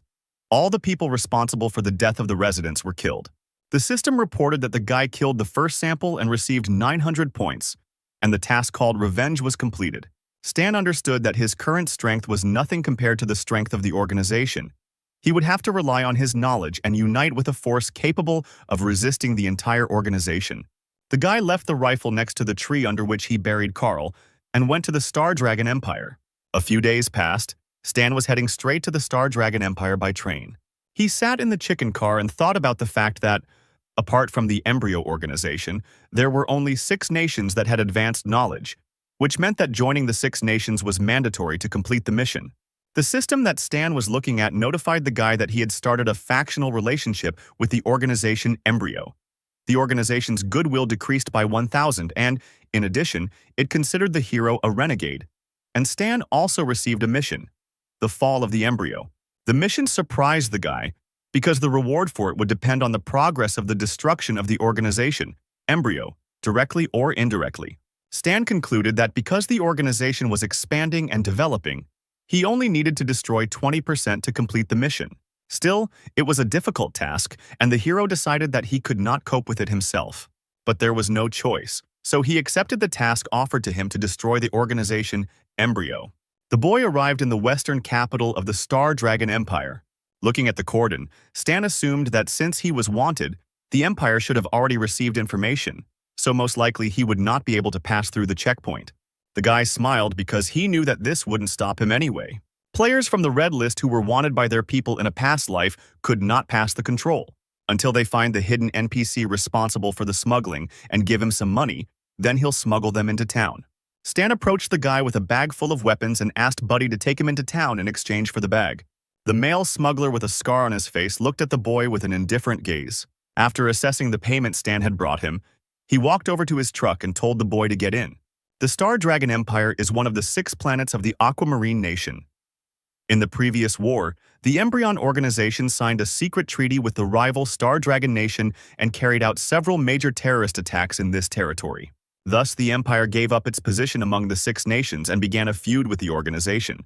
All the people responsible for the death of the residents were killed. The system reported that the guy killed the first sample and received 900 points, and the task called Revenge was completed. Stan understood that his current strength was nothing compared to the strength of the organization. He would have to rely on his knowledge and unite with a force capable of resisting the entire organization. The guy left the rifle next to the tree under which he buried Carl and went to the Star Dragon Empire. A few days passed. Stan was heading straight to the Star Dragon Empire by train. He sat in the chicken car and thought about the fact that, apart from the embryo organization, there were only 6 nations that had advanced knowledge, which meant that joining the 6 nations was mandatory to complete the mission. The system that Stan was looking at notified the guy that he had started a factional relationship with the organization Embryo. The organization's goodwill decreased by 1,000 and, in addition, it considered the hero a renegade. And Stan also received a mission, the fall of the embryo. The mission surprised the guy because the reward for it would depend on the progress of the destruction of the organization, Embryo, directly or indirectly. Stan concluded that because the organization was expanding and developing, he only needed to destroy 20% to complete the mission. Still, it was a difficult task, and the hero decided that he could not cope with it himself. But there was no choice, so he accepted the task offered to him to destroy the organization, Embryo. The boy arrived in the western capital of the Star Dragon Empire. Looking at the cordon, Stan assumed that since he was wanted, the Empire should have already received information, so most likely he would not be able to pass through the checkpoint. The guy smiled because he knew that this wouldn't stop him anyway. Players from the red list who were wanted by their people in a past life could not pass the control. Until they find the hidden NPC responsible for the smuggling and give him some money, then he'll smuggle them into town. Stan approached the guy with a bag full of weapons and asked Buddy to take him into town in exchange for the bag. The male smuggler with a scar on his face looked at the boy with an indifferent gaze. After assessing the payment Stan had brought him, he walked over to his truck and told the boy to get in. The Star Dragon Empire is one of the 6 planets of the Aquamarine Nation. In the previous war, the Embryon organization signed a secret treaty with the rival Star Dragon Nation and carried out several major terrorist attacks in this territory. Thus, the Empire gave up its position among the 6 nations and began a feud with the organization.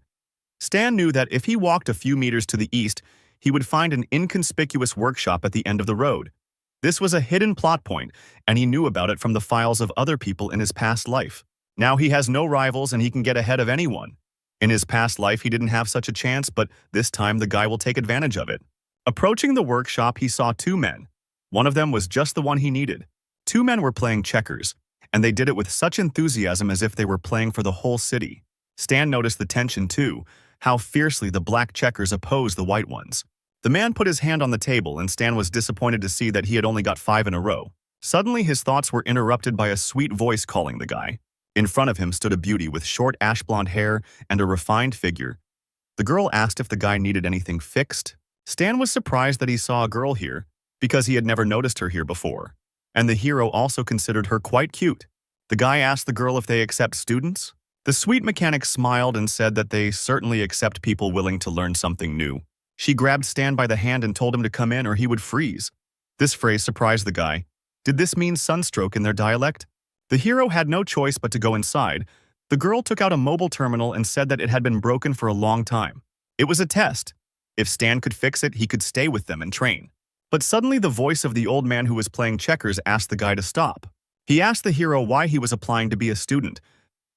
Stan knew that if he walked a few meters to the east, he would find an inconspicuous workshop at the end of the road. This was a hidden plot point, and he knew about it from the files of other people in his past life. Now he has no rivals and he can get ahead of anyone. In his past life, he didn't have such a chance, but this time the guy will take advantage of it. Approaching the workshop, he saw 2 men. One of them was just the one he needed. 2 men were playing checkers, and they did it with such enthusiasm as if they were playing for the whole city. Stan noticed the tension too, how fiercely the black checkers opposed the white ones. The man put his hand on the table, and Stan was disappointed to see that he had only got 5 in a row. Suddenly, his thoughts were interrupted by a sweet voice calling the guy. In front of him stood a beauty with short ash-blonde hair and a refined figure. The girl asked if the guy needed anything fixed. Stan was surprised that he saw a girl here, because he had never noticed her here before. And the hero also considered her quite cute. The guy asked the girl if they accept students. The sweet mechanic smiled and said that they certainly accept people willing to learn something new. She grabbed Stan by the hand and told him to come in or he would freeze. This phrase surprised the guy. Did this mean sunstroke in their dialect? The hero had no choice but to go inside. The girl took out a mobile terminal and said that it had been broken for a long time. It was a test. If Stan could fix it, he could stay with them and train. But suddenly the voice of the old man who was playing checkers asked the guy to stop. He asked the hero why he was applying to be a student.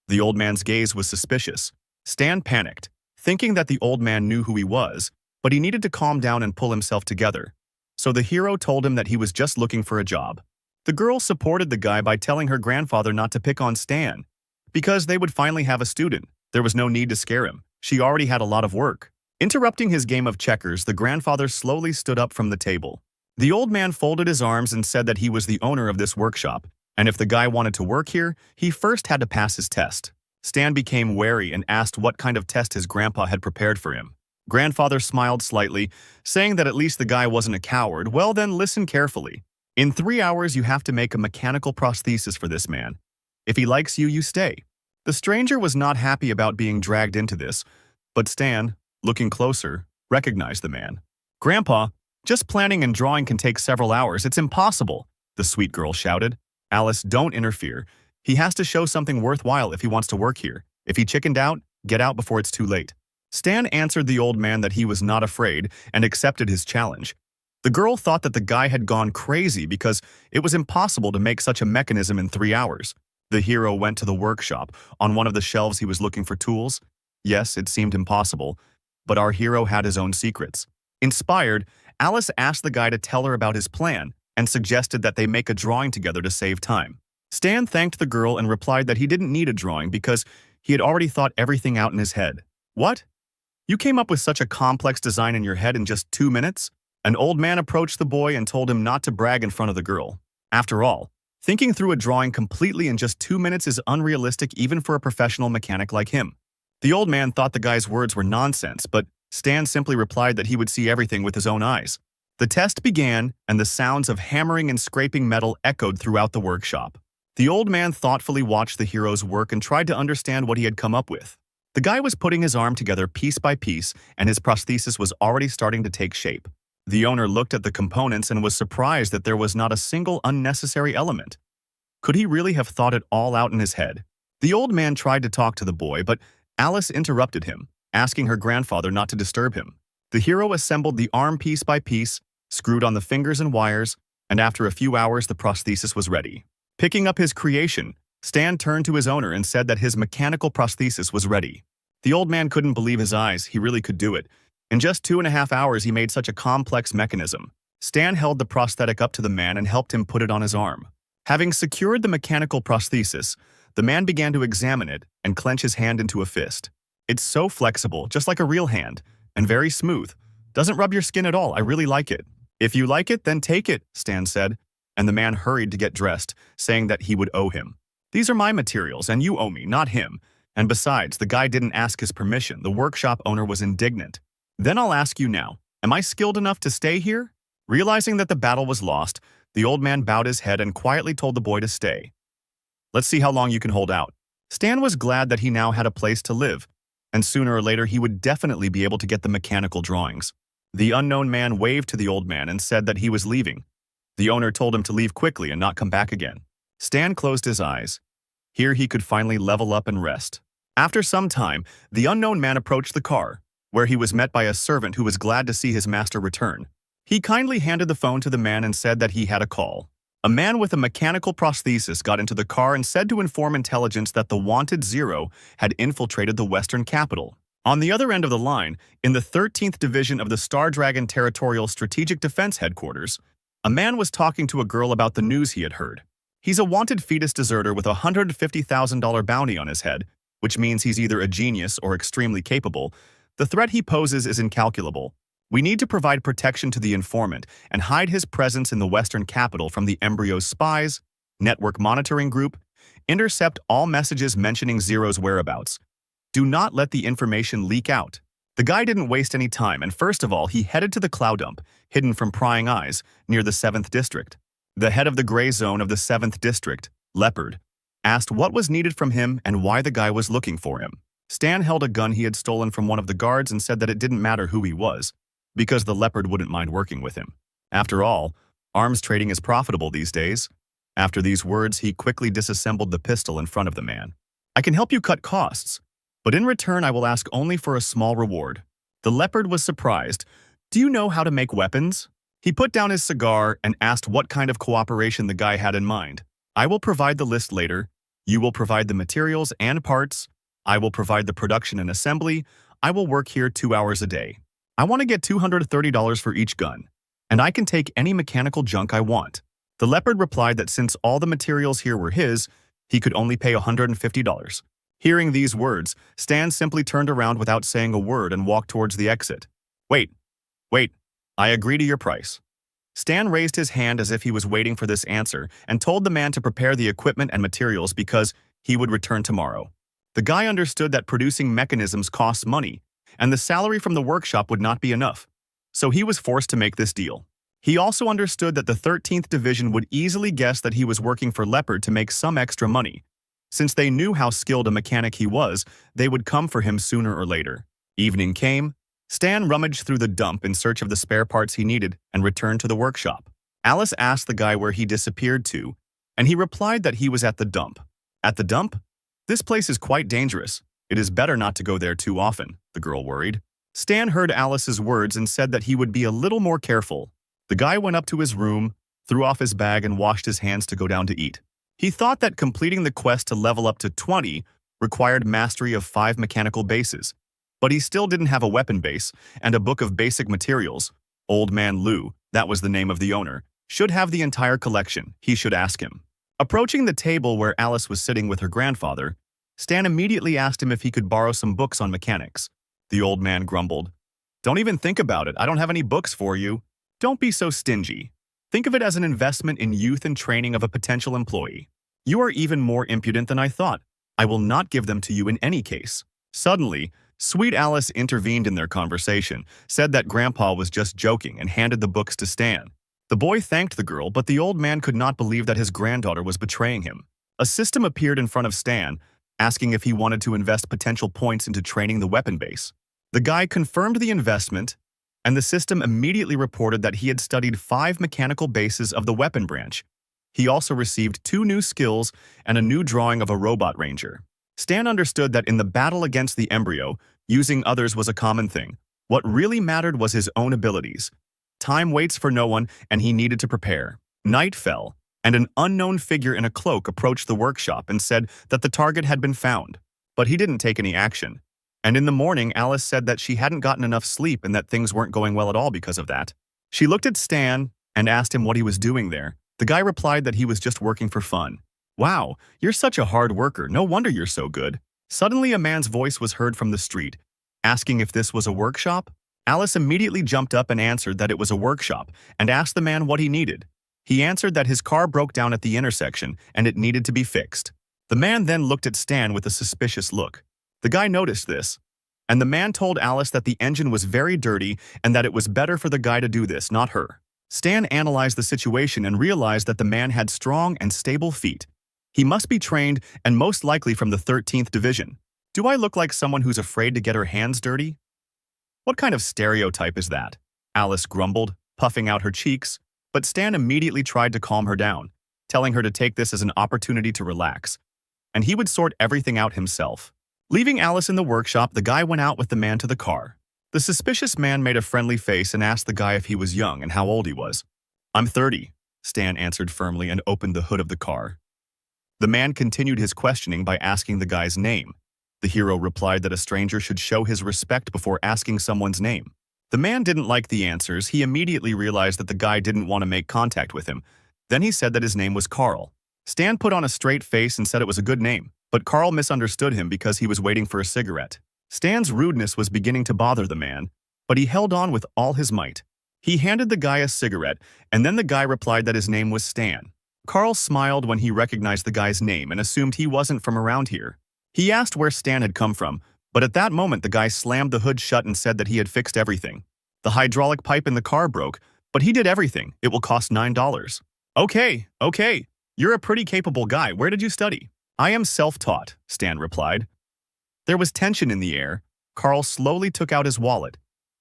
The old man's gaze was suspicious. Stan panicked, thinking that the old man knew who he was, but he needed to calm down and pull himself together. So the hero told him that he was just looking for a job. The girl supported the guy by telling her grandfather not to pick on Stan, because they would finally have a student. There was no need to scare him. She already had a lot of work. Interrupting his game of checkers, the grandfather slowly stood up from the table. The old man folded his arms and said that he was the owner of this workshop, and if the guy wanted to work here, he first had to pass his test. Stan became wary and asked what kind of test his grandpa had prepared for him. Grandfather smiled slightly, saying that at least the guy wasn't a coward. Well then, listen carefully. In 3 hours, you have to make a mechanical prosthesis for this man. If he likes you, you stay. The stranger was not happy about being dragged into this, but Stan, looking closer, recognized the man. Grandpa, just planning and drawing can take several hours. It's impossible, the sweet girl shouted. Alice, don't interfere. He has to show something worthwhile if he wants to work here. If he chickened out, get out before it's too late. Stan answered the old man that he was not afraid and accepted his challenge. The girl thought that the guy had gone crazy because it was impossible to make such a mechanism in 3 hours. The hero went to the workshop. On one of the shelves he was looking for tools. Yes, it seemed impossible, but our hero had his own secrets. Inspired, Alice asked the guy to tell her about his plan and suggested that they make a drawing together to save time. Stan thanked the girl and replied that he didn't need a drawing because he had already thought everything out in his head. What? You came up with such a complex design in your head in just 2 minutes? An old man approached the boy and told him not to brag in front of the girl. After all, thinking through a drawing completely in just 2 minutes is unrealistic even for a professional mechanic like him. The old man thought the guy's words were nonsense, but Stan simply replied that he would see everything with his own eyes. The test began, and the sounds of hammering and scraping metal echoed throughout the workshop. The old man thoughtfully watched the hero's work and tried to understand what he had come up with. The guy was putting his arm together piece by piece, and his prosthesis was already starting to take shape. The owner looked at the components and was surprised that there was not a single unnecessary element. Could he really have thought it all out in his head? The old man tried to talk to the boy, but Alice interrupted him, asking her grandfather not to disturb him. The hero assembled the arm piece by piece, screwed on the fingers and wires, and after a few hours the prosthesis was ready. Picking up his creation, Stan turned to his owner and said that his mechanical prosthesis was ready. The old man couldn't believe his eyes. He really could do it. In just 2.5 hours, he made such a complex mechanism. Stan held the prosthetic up to the man and helped him put it on his arm. Having secured the mechanical prosthesis, the man began to examine it and clench his hand into a fist. It's so flexible, just like a real hand, and very smooth. Doesn't rub your skin at all. I really like it. If you like it, then take it, Stan said, and the man hurried to get dressed, saying that he would owe him. These are my materials, and you owe me, not him. And besides, the guy didn't ask his permission. The workshop owner was indignant. Then I'll ask you now, am I skilled enough to stay here? Realizing that the battle was lost, the old man bowed his head and quietly told the boy to stay. Let's see how long you can hold out. Stan was glad that he now had a place to live, and sooner or later he would definitely be able to get the mechanical drawings. The unknown man waved to the old man and said that he was leaving. The owner told him to leave quickly and not come back again. Stan closed his eyes. Here he could finally level up and rest. After some time, the unknown man approached the car, where he was met by a servant who was glad to see his master return. He kindly handed the phone to the man and said that he had a call. A man with a mechanical prosthesis got into the car and said to inform intelligence that the wanted Zero had infiltrated the western capital. On the other end of the line, in the 13th Division of the Star Dragon Territorial Strategic Defense Headquarters, a man was talking to a girl about the news he had heard. He's a wanted fetus deserter with a $150,000 bounty on his head, which means he's either a genius or extremely capable. The threat he poses is incalculable. We need to provide protection to the informant and hide his presence in the western capital from the embryo's spies, network monitoring group, intercept all messages mentioning Zero's whereabouts. Do not let the information leak out. The guy didn't waste any time, and first of all, he headed to the cloud dump, hidden from prying eyes, near the 7th District. The head of the gray zone of the 7th District, Leopard, asked what was needed from him and why the guy was looking for him. Stan held a gun he had stolen from one of the guards and said that it didn't matter who he was, because the Leopard wouldn't mind working with him. After all, arms trading is profitable these days. After these words, he quickly disassembled the pistol in front of the man. I can help you cut costs, but in return I will ask only for a small reward. The Leopard was surprised. Do you know how to make weapons? He put down his cigar and asked what kind of cooperation the guy had in mind. I will provide the list later. You will provide the materials and parts. I will provide the production and assembly. I will work here 2 hours a day. I want to get $230 for each gun, and I can take any mechanical junk I want. The Leopard replied that since all the materials here were his, he could only pay $150. Hearing these words, Stan simply turned around without saying a word and walked towards the exit. Wait, I agree to your price. Stan raised his hand as if he was waiting for this answer and told the man to prepare the equipment and materials because he would return tomorrow. The guy understood that producing mechanisms costs money, and the salary from the workshop would not be enough. So he was forced to make this deal. He also understood that the 13th Division would easily guess that he was working for Leopard to make some extra money. Since they knew how skilled a mechanic he was, they would come for him sooner or later. Evening came. Stan rummaged through the dump in search of the spare parts he needed and returned to the workshop. Alice asked the guy where he disappeared to, and he replied that he was at the dump. At the dump? This place is quite dangerous. It is better not to go there too often, the girl worried. Stan heard Alice's words and said that he would be a little more careful. The guy went up to his room, threw off his bag, and washed his hands to go down to eat. He thought that completing the quest to level up to 20 required mastery of 5 mechanical bases, but he still didn't have a weapon base and a book of basic materials. Old Man Lou, that was the name of the owner, should have the entire collection. He should ask him. Approaching the table where Alice was sitting with her grandfather, Stan immediately asked him if he could borrow some books on mechanics. The old man grumbled. "Don't even think about it. I don't have any books for you." Don't be so stingy. Think of it as an investment in youth and training of a potential employee. You are even more impudent than I thought. I will not give them to you in any case. Suddenly, sweet Alice intervened in their conversation, said that Grandpa was just joking, and handed the books to Stan. The boy thanked the girl, but the old man could not believe that his granddaughter was betraying him. A system appeared in front of Stan, asking if he wanted to invest potential points into training the weapon base. The guy confirmed the investment, and the system immediately reported that he had studied 5 mechanical bases of the weapon branch. He also received 2 new skills and a new drawing of a robot ranger. Stan understood that in the battle against the embryo, using others was a common thing. What really mattered was his own abilities. Time waits for no one, and he needed to prepare. Night fell, and an unknown figure in a cloak approached the workshop and said that the target had been found. But he didn't take any action. And in the morning, Alice said that she hadn't gotten enough sleep and that things weren't going well at all because of that. She looked at Stan and asked him what he was doing there. The guy replied that he was just working for fun. "Wow, you're such a hard worker. No wonder you're so good." Suddenly, a man's voice was heard from the street, asking if this was a workshop. Alice immediately jumped up and answered that it was a workshop and asked the man what he needed. He answered that his car broke down at the intersection and it needed to be fixed. The man then looked at Stan with a suspicious look. The guy noticed this, and the man told Alice that the engine was very dirty and that it was better for the guy to do this, not her. Stan analyzed the situation and realized that the man had strong and stable feet. He must be trained and most likely from the 13th Division. Do I look like someone who's afraid to get her hands dirty? What kind of stereotype is that? Alice grumbled, puffing out her cheeks, but Stan immediately tried to calm her down, telling her to take this as an opportunity to relax, and he would sort everything out himself. Leaving Alice in the workshop, the guy went out with the man to the car. The suspicious man made a friendly face and asked the guy if he was young and how old he was. "I'm 30, Stan answered firmly and opened the hood of the car. The man continued his questioning by asking the guy's name. The hero replied that a stranger should show his respect before asking someone's name. The man didn't like the answers. He immediately realized that the guy didn't want to make contact with him. Then he said that his name was Carl. Stan put on a straight face and said it was a good name, but Carl misunderstood him because he was waiting for a cigarette. Stan's rudeness was beginning to bother the man, but he held on with all his might. He handed the guy a cigarette, and then the guy replied that his name was Stan. Carl smiled when he recognized the guy's name and assumed he wasn't from around here. He asked where Stan had come from, but at that moment the guy slammed the hood shut and said that he had fixed everything. The hydraulic pipe in the car broke, but he did everything. It will cost $9. Okay. You're a pretty capable guy. Where did you study? I am self-taught, Stan replied. There was tension in the air. Carl slowly took out his wallet.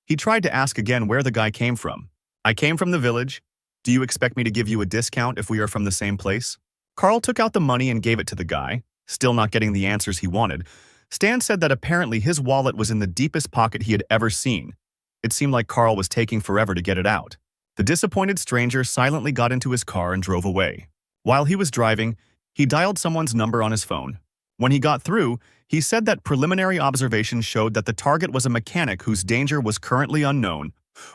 He tried to ask again where the guy came from. I came from the village. Do you expect me to give you a discount if we are from the same place? Carl took out the money and gave it to the guy, still not getting the answers he wanted. Stan said that apparently his wallet was in the deepest pocket he had ever seen. It seemed like Carl was taking forever to get it out. The disappointed stranger silently got into his car and drove away. While he was driving, he dialed someone's number on his phone. When he got through, he said that preliminary observations showed that the target was a mechanic whose danger was currently unknown,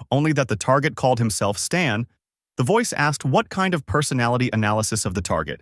only that the target called himself Stan. The voice asked what kind of personality analysis of the target.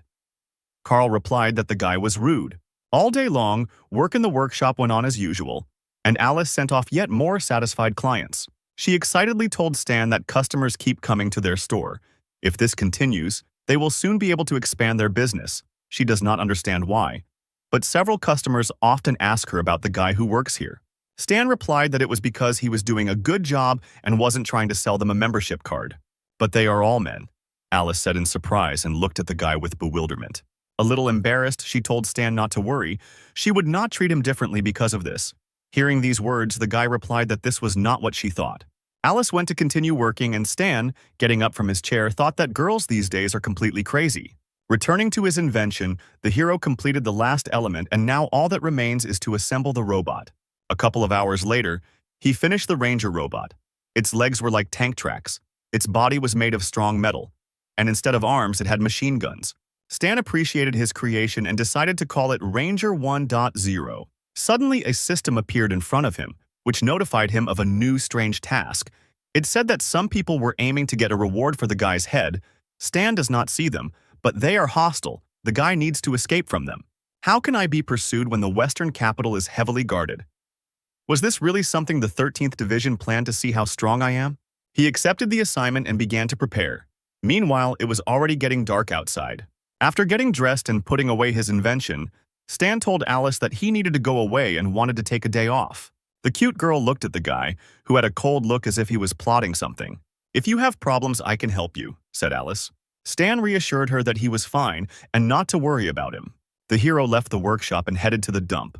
Carl replied that the guy was rude. All day long, work in the workshop went on as usual, and Alice sent off yet more satisfied clients. She excitedly told Stan that customers keep coming to their store. If this continues, they will soon be able to expand their business. She does not understand why, but several customers often ask her about the guy who works here. Stan replied that it was because he was doing a good job and wasn't trying to sell them a membership card. But they are all men, Alice said in surprise and looked at the guy with bewilderment. A little embarrassed, she told Stan not to worry. She would not treat him differently because of this. Hearing these words, the guy replied that this was not what she thought. Alice went to continue working, and Stan, getting up from his chair, thought that girls these days are completely crazy. Returning to his invention, the hero completed the last element, and now all that remains is to assemble the robot. A couple of hours later, he finished the Ranger robot. Its legs were like tank tracks. Its body was made of strong metal, and instead of arms, it had machine guns. Stan appreciated his creation and decided to call it Ranger 1.0. Suddenly, a system appeared in front of him, which notified him of a new strange task. It said that some people were aiming to get a reward for the guy's head. Stan does not see them, but they are hostile. The guy needs to escape from them. How can I be pursued when the Western capital is heavily guarded? Was this really something the 13th Division planned to see how strong I am? He accepted the assignment and began to prepare. Meanwhile, it was already getting dark outside. After getting dressed and putting away his invention, Stan told Alice that he needed to go away and wanted to take a day off. The cute girl looked at the guy, who had a cold look as if he was plotting something. "If you have problems, I can help you," said Alice. Stan reassured her that he was fine and not to worry about him. The hero left the workshop and headed to the dump.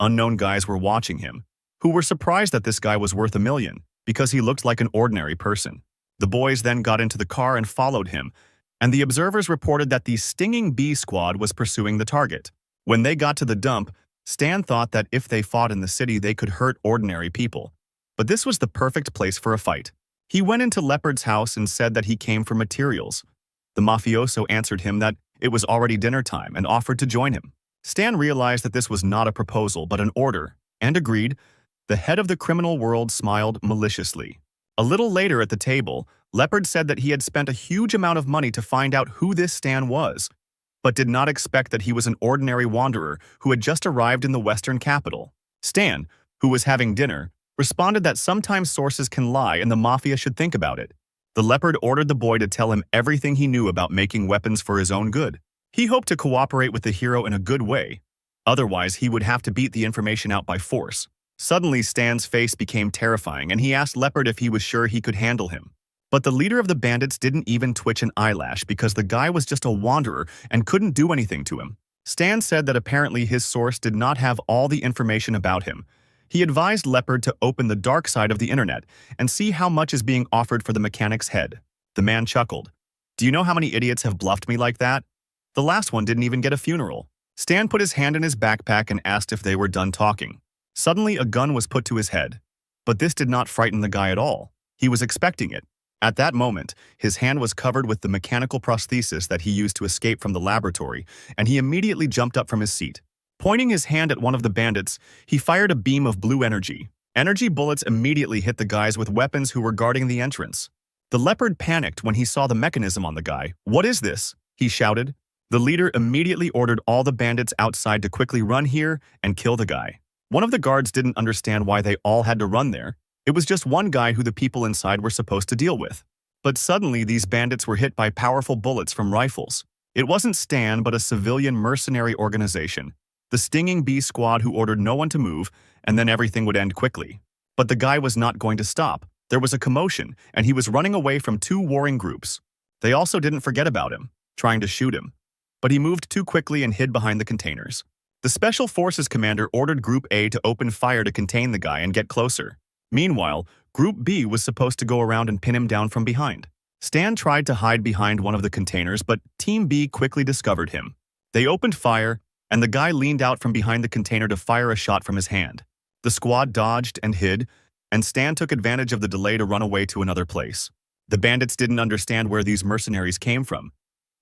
Unknown guys were watching him, who were surprised that this guy was worth $1 million because he looked like an ordinary person. The boys then got into the car and followed him, and the observers reported that the stinging bee squad was pursuing the target. When they got to the dump, Stan thought that if they fought in the city, they could hurt ordinary people. But this was the perfect place for a fight. He went into Leopard's house and said that he came for materials. The mafioso answered him that it was already dinner time and offered to join him. Stan realized that this was not a proposal but an order, and agreed. The head of the criminal world smiled maliciously. A little later at the table, Leopard said that he had spent a huge amount of money to find out who this Stan was, but did not expect that he was an ordinary wanderer who had just arrived in the Western capital. Stan, who was having dinner, responded that sometimes sources can lie and the mafia should think about it. The Leopard ordered the boy to tell him everything he knew about making weapons for his own good. He hoped to cooperate with the hero in a good way. Otherwise, he would have to beat the information out by force. Suddenly, Stan's face became terrifying, and he asked Leopard if he was sure he could handle him. But the leader of the bandits didn't even twitch an eyelash because the guy was just a wanderer and couldn't do anything to him. Stan said that apparently his source did not have all the information about him. He advised Leopard to open the dark side of the internet and see how much is being offered for the mechanic's head. The man chuckled. "Do you know how many idiots have bluffed me like that? The last one didn't even get a funeral." Stan put his hand in his backpack and asked if they were done talking. Suddenly, a gun was put to his head. But this did not frighten the guy at all. He was expecting it. At that moment, his hand was covered with the mechanical prosthesis that he used to escape from the laboratory, and he immediately jumped up from his seat. Pointing his hand at one of the bandits, he fired a beam of blue energy. Energy bullets immediately hit the guys with weapons who were guarding the entrance. The Leopard panicked when he saw the mechanism on the guy. "What is this?" he shouted. The leader immediately ordered all the bandits outside to quickly run here and kill the guy. One of the guards didn't understand why they all had to run there. It was just one guy who the people inside were supposed to deal with. But suddenly, these bandits were hit by powerful bullets from rifles. It wasn't Stan, but a civilian mercenary organization. The stinging bee squad who ordered no one to move, and then everything would end quickly. But the guy was not going to stop. There was a commotion, and he was running away from two warring groups. They also didn't forget about him, trying to shoot him. But he moved too quickly and hid behind the containers. The Special Forces commander ordered Group A to open fire to contain the guy and get closer. Meanwhile, Group B was supposed to go around and pin him down from behind. Stan tried to hide behind one of the containers, but Team B quickly discovered him. They opened fire, and the guy leaned out from behind the container to fire a shot from his hand. The squad dodged and hid, and Stan took advantage of the delay to run away to another place. The bandits didn't understand where these mercenaries came from,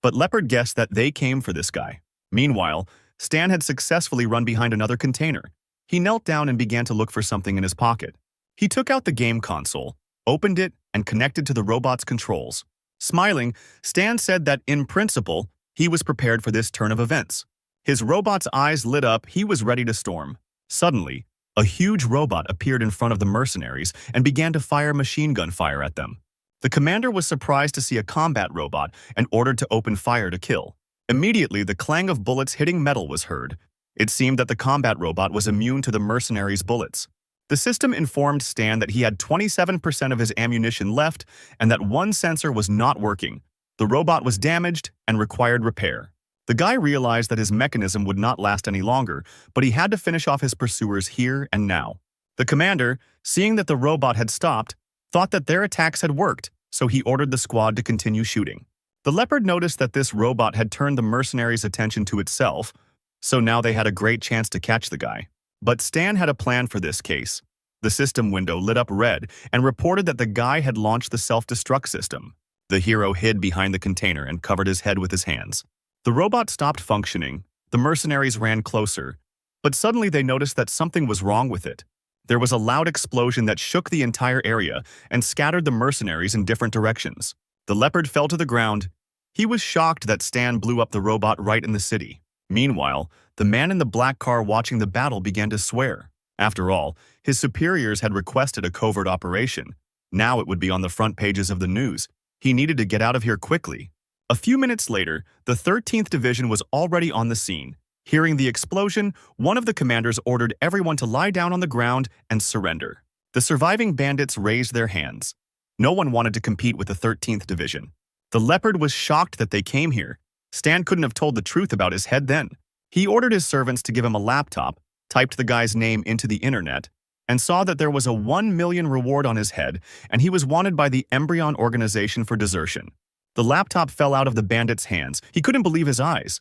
but Leopard guessed that they came for this guy. Meanwhile, Stan had successfully run behind another container. He knelt down and began to look for something in his pocket. He took out the game console, opened it, and connected to the robot's controls. Smiling, Stan said that, in principle, he was prepared for this turn of events. His robot's eyes lit up. He was ready to storm. Suddenly, a huge robot appeared in front of the mercenaries and began to fire machine gun fire at them. The commander was surprised to see a combat robot and ordered to open fire to kill. Immediately, the clang of bullets hitting metal was heard. It seemed that the combat robot was immune to the mercenaries' bullets. The system informed Stan that he had 27% of his ammunition left and that one sensor was not working. The robot was damaged and required repair. The guy realized that his mechanism would not last any longer, but he had to finish off his pursuers here and now. The commander, seeing that the robot had stopped, thought that their attacks had worked, so he ordered the squad to continue shooting. The leopard noticed that this robot had turned the mercenaries' attention to itself, so now they had a great chance to catch the guy. But Stan had a plan for this case. The system window lit up red and reported that the guy had launched the self-destruct system. The hero hid behind the container and covered his head with his hands. The robot stopped functioning. The mercenaries ran closer, but suddenly they noticed that something was wrong with it. There was a loud explosion that shook the entire area and scattered the mercenaries in different directions. The leopard fell to the ground. He was shocked that Stan blew up the robot right in the city. Meanwhile, the man in the black car watching the battle began to swear. After all, his superiors had requested a covert operation. Now it would be on the front pages of the news. He needed to get out of here quickly. A few minutes later, the 13th Division was already on the scene. Hearing the explosion, one of the commanders ordered everyone to lie down on the ground and surrender. The surviving bandits raised their hands. No one wanted to compete with the 13th Division. The leopard was shocked that they came here. Stan couldn't have told the truth about his head then. He ordered his servants to give him a laptop, typed the guy's name into the internet, and saw that there was a 1 million reward on his head, and he was wanted by the Embryon organization for desertion. The laptop fell out of the bandit's hands. He couldn't believe his eyes.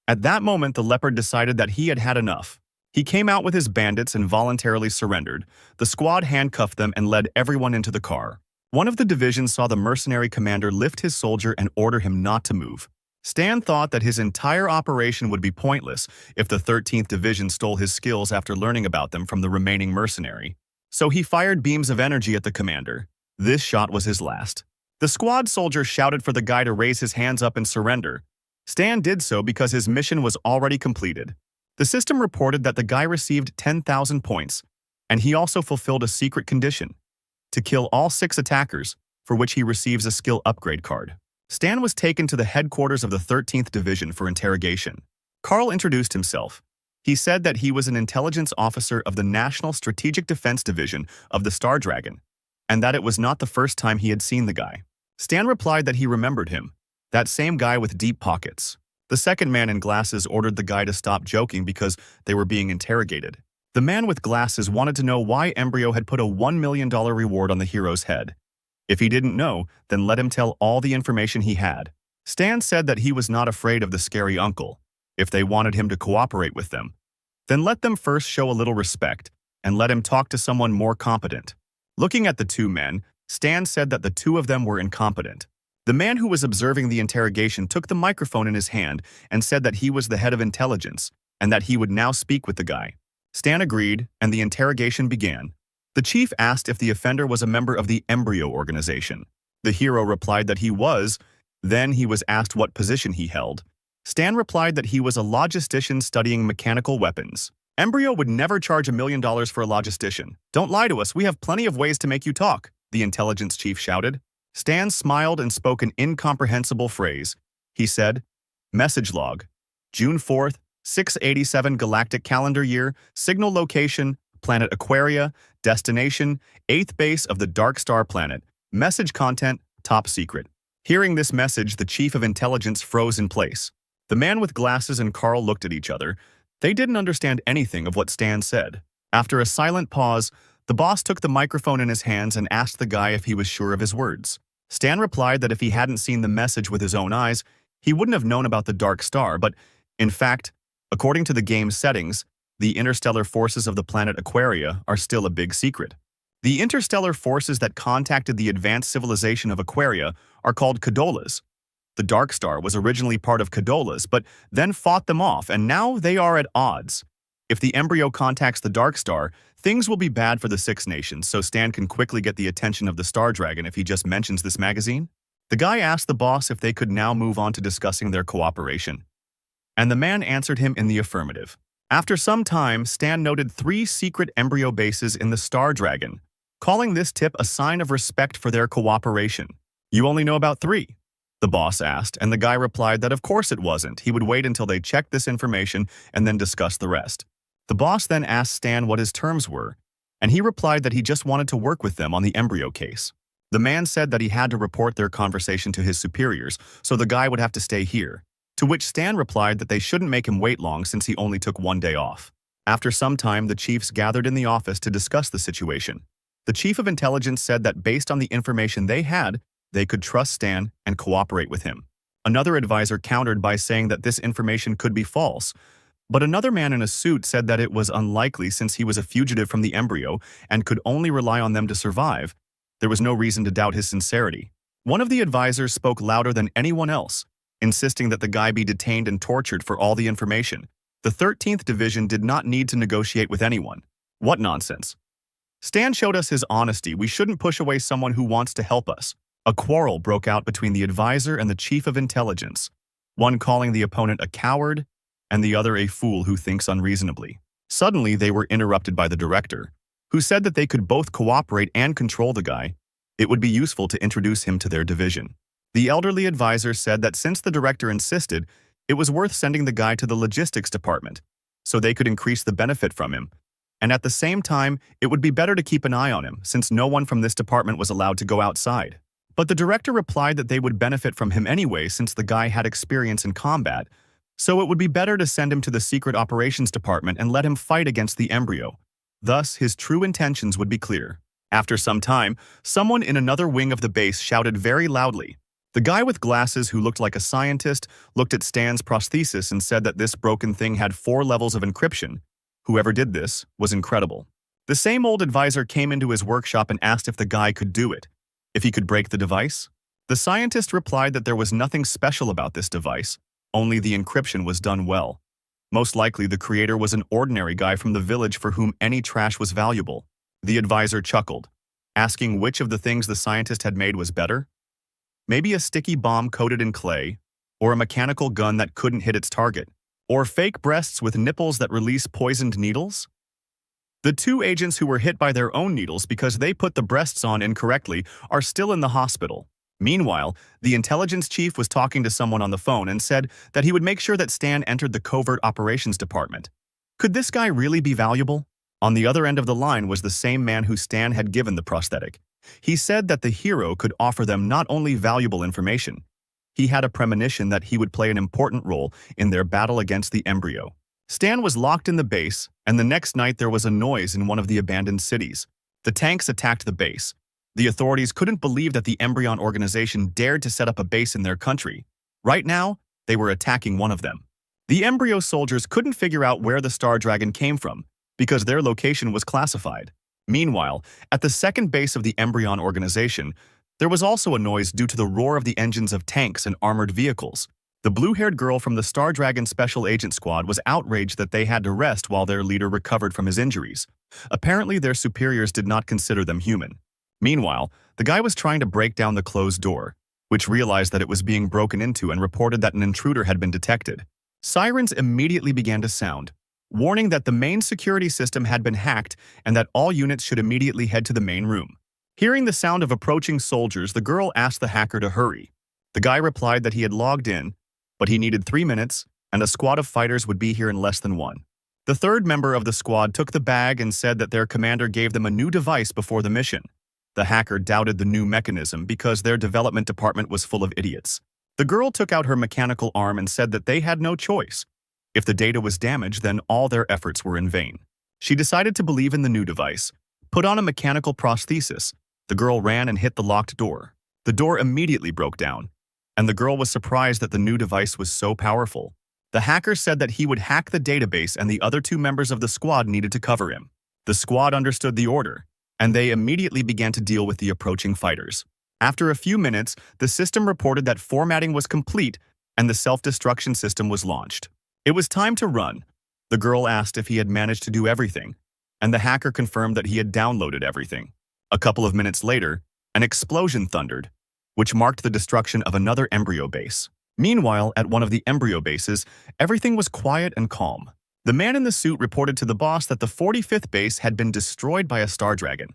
At that moment, the leopard decided that he had had enough. He came out with his bandits and voluntarily surrendered. The squad handcuffed them and led everyone into the car. One of the divisions saw the mercenary commander lift his soldier and order him not to move. Stan thought that his entire operation would be pointless if the 13th Division stole his skills after learning about them from the remaining mercenary. So he fired beams of energy at the commander. This shot was his last. The squad soldier shouted for the guy to raise his hands up and surrender. Stan did so because his mission was already completed. The system reported that the guy received 10,000 points, and he also fulfilled a secret condition: to kill all 6 attackers, for which he receives a skill upgrade card. Stan was taken to the headquarters of the 13th Division for interrogation. Carl introduced himself. He said that he was an intelligence officer of the National Strategic Defense Division of the Star Dragon, and that it was not the first time he had seen the guy. Stan replied that he remembered him, that same guy with deep pockets. The second man in glasses ordered the guy to stop joking because they were being interrogated. The man with glasses wanted to know why Embryo had put a $1 million reward on the hero's head. If he didn't know, then let him tell all the information he had. Stan said that he was not afraid of the scary uncle. If they wanted him to cooperate with them, then let them first show a little respect and let him talk to someone more competent. Looking at the two men, Stan said that the two of them were incompetent. The man who was observing the interrogation took the microphone in his hand and said that he was the head of intelligence and that he would now speak with the guy. Stan agreed, and the interrogation began. The chief asked if the offender was a member of the Embryo organization. The hero replied that he was. Then he was asked what position he held. Stan replied that he was a logistician studying mechanical weapons. Embryo would never charge $1 million for a logistician. Don't lie to us, we have plenty of ways to make you talk, the intelligence chief shouted. Stan smiled and spoke an incomprehensible phrase. He said, "Message log. June 4th, 687 Galactic Calendar Year, signal location, planet Aquaria, destination, 8th base of the Dark Star planet, message content, top secret." Hearing this message, the chief of intelligence froze in place. The man with glasses and Carl looked at each other. They didn't understand anything of what Stan said. After a silent pause, the boss took the microphone in his hands and asked the guy if he was sure of his words. Stan replied that if he hadn't seen the message with his own eyes, he wouldn't have known about the Dark Star, but, in fact, according to the game's settings, the interstellar forces of the planet Aquaria are still a big secret. The interstellar forces that contacted the advanced civilization of Aquaria are called Cadolas. The Dark Star was originally part of Cadolas, but then fought them off, and now they are at odds. If the Embryo contacts the Dark Star, things will be bad for the Six Nations, so Stan can quickly get the attention of the Star Dragon if he just mentions this magazine. The guy asked the boss if they could now move on to discussing their cooperation, and the man answered him in the affirmative. After some time, Stan noted 3 secret Embryo bases in the Star Dragon, calling this tip a sign of respect for their cooperation. "You only know about 3?" the boss asked, and the guy replied that of course it wasn't. He would wait until they checked this information and then discuss the rest. The boss then asked Stan what his terms were. and he replied that he just wanted to work with them on the embryo case. The man said that he had to report their conversation to his superiors, so the guy would have to stay here, to which Stan replied that they shouldn't make him wait long since he only took one day off. After some time, the chiefs gathered in the office to discuss the situation. The chief of intelligence said that based on the information they had, they could trust Stan and cooperate with him. Another advisor countered by saying that this information could be false, but another man in a suit said that it was unlikely since he was a fugitive from the embryo and could only rely on them to survive. There was no reason to doubt his sincerity. One of the advisors spoke louder than anyone else, insisting that the guy be detained and tortured for all the information. The 13th Division did not need to negotiate with anyone. What nonsense. Stan showed us his honesty. We shouldn't push away someone who wants to help us. A quarrel broke out between the advisor and the chief of intelligence, one calling the opponent a coward and the other a fool who thinks unreasonably. Suddenly, they were interrupted by the director, who said that they could both cooperate and control the guy. It would be useful to introduce him to their division. The elderly advisor said that since the director insisted, it was worth sending the guy to the logistics department, so they could increase the benefit from him. And at the same time, it would be better to keep an eye on him, since no one from this department was allowed to go outside. But the director replied that they would benefit from him anyway since the guy had experience in combat, so it would be better to send him to the secret operations department and let him fight against the embryo. Thus, his true intentions would be clear. After some time, someone in another wing of the base shouted very loudly. The guy with glasses who looked like a scientist looked at Stan's prosthesis and said that this broken thing had 4 levels of encryption. Whoever did this was incredible. The same old advisor came into his workshop and asked if the guy could do it, if he could break the device. The scientist replied that there was nothing special about this device, only the encryption was done well. Most likely, the creator was an ordinary guy from the village for whom any trash was valuable. The advisor chuckled, asking which of the things the scientist had made was better. Maybe a sticky bomb coated in clay, or a mechanical gun that couldn't hit its target, or fake breasts with nipples that release poisoned needles? The 2 agents who were hit by their own needles because they put the breasts on incorrectly are still in the hospital. Meanwhile, the intelligence chief was talking to someone on the phone and said that he would make sure that Stan entered the covert operations department. Could this guy really be valuable? On the other end of the line was the same man who Stan had given the prosthetic. He said that the hero could offer them not only valuable information, he had a premonition that he would play an important role in their battle against the embryo. Stan was locked in the base, and the next night there was a noise in one of the abandoned cities. The tanks attacked the base. The authorities couldn't believe that the Embryon organization dared to set up a base in their country. Right now, they were attacking one of them. The embryo soldiers couldn't figure out where the Star Dragon came from because their location was classified. Meanwhile, at the second base of the Embryon organization, there was also a noise due to the roar of the engines of tanks and armored vehicles. The blue-haired girl from the Star Dragon Special Agent Squad was outraged that they had to rest while their leader recovered from his injuries. Apparently, their superiors did not consider them human. Meanwhile, the guy was trying to break down the closed door, which realized that it was being broken into and reported that an intruder had been detected. Sirens immediately began to sound, warning that the main security system had been hacked and that all units should immediately head to the main room. Hearing the sound of approaching soldiers, the girl asked the hacker to hurry. The guy replied that he had logged in, but he needed 3 minutes, and a squad of fighters would be here in less than 1. The third member of the squad took the bag and said that their commander gave them a new device before the mission. The hacker doubted the new mechanism because their development department was full of idiots. The girl took out her mechanical arm and said that they had no choice. If the data was damaged, then all their efforts were in vain. She decided to believe in the new device, put on a mechanical prosthesis. The girl ran and hit the locked door. The door immediately broke down, and the girl was surprised that the new device was so powerful. The hacker said that he would hack the database and the other 2 members of the squad needed to cover him. The squad understood the order, and they immediately began to deal with the approaching fighters. After a few minutes, the system reported that formatting was complete and the self-destruction system was launched. It was time to run. The girl asked if he had managed to do everything, and the hacker confirmed that he had downloaded everything. A couple of minutes later, an explosion thundered, which marked the destruction of another embryo base. Meanwhile, at one of the embryo bases, everything was quiet and calm. The man in the suit reported to the boss that the 45th base had been destroyed by a star dragon.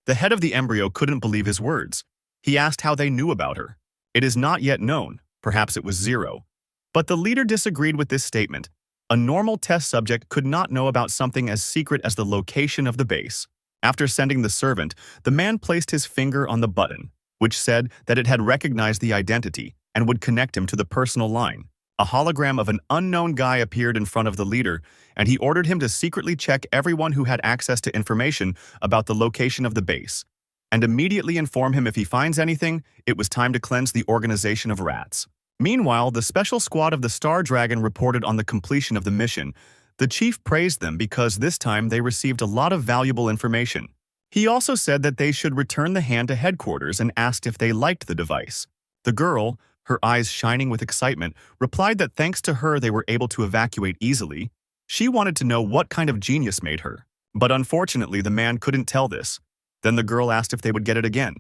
The head of the embryo couldn't believe his words. He asked how they knew about her. It is not yet known. Perhaps it was Zero. But the leader disagreed with this statement. A normal test subject could not know about something as secret as the location of the base. After sending the servant, the man placed his finger on the button, which said that it had recognized the identity and would connect him to the personal line. A hologram of an unknown guy appeared in front of the leader, and he ordered him to secretly check everyone who had access to information about the location of the base, and immediately inform him if he finds anything, it was time to cleanse the organization of rats. Meanwhile, the special squad of the Star Dragon reported on the completion of the mission. The chief praised them because this time they received a lot of valuable information. He also said that they should return the hand to headquarters and asked if they liked the device. The girl, her eyes shining with excitement, replied that thanks to her they were able to evacuate easily. She wanted to know what kind of genius made her. But unfortunately, the man couldn't tell this. Then the girl asked if they would get it again,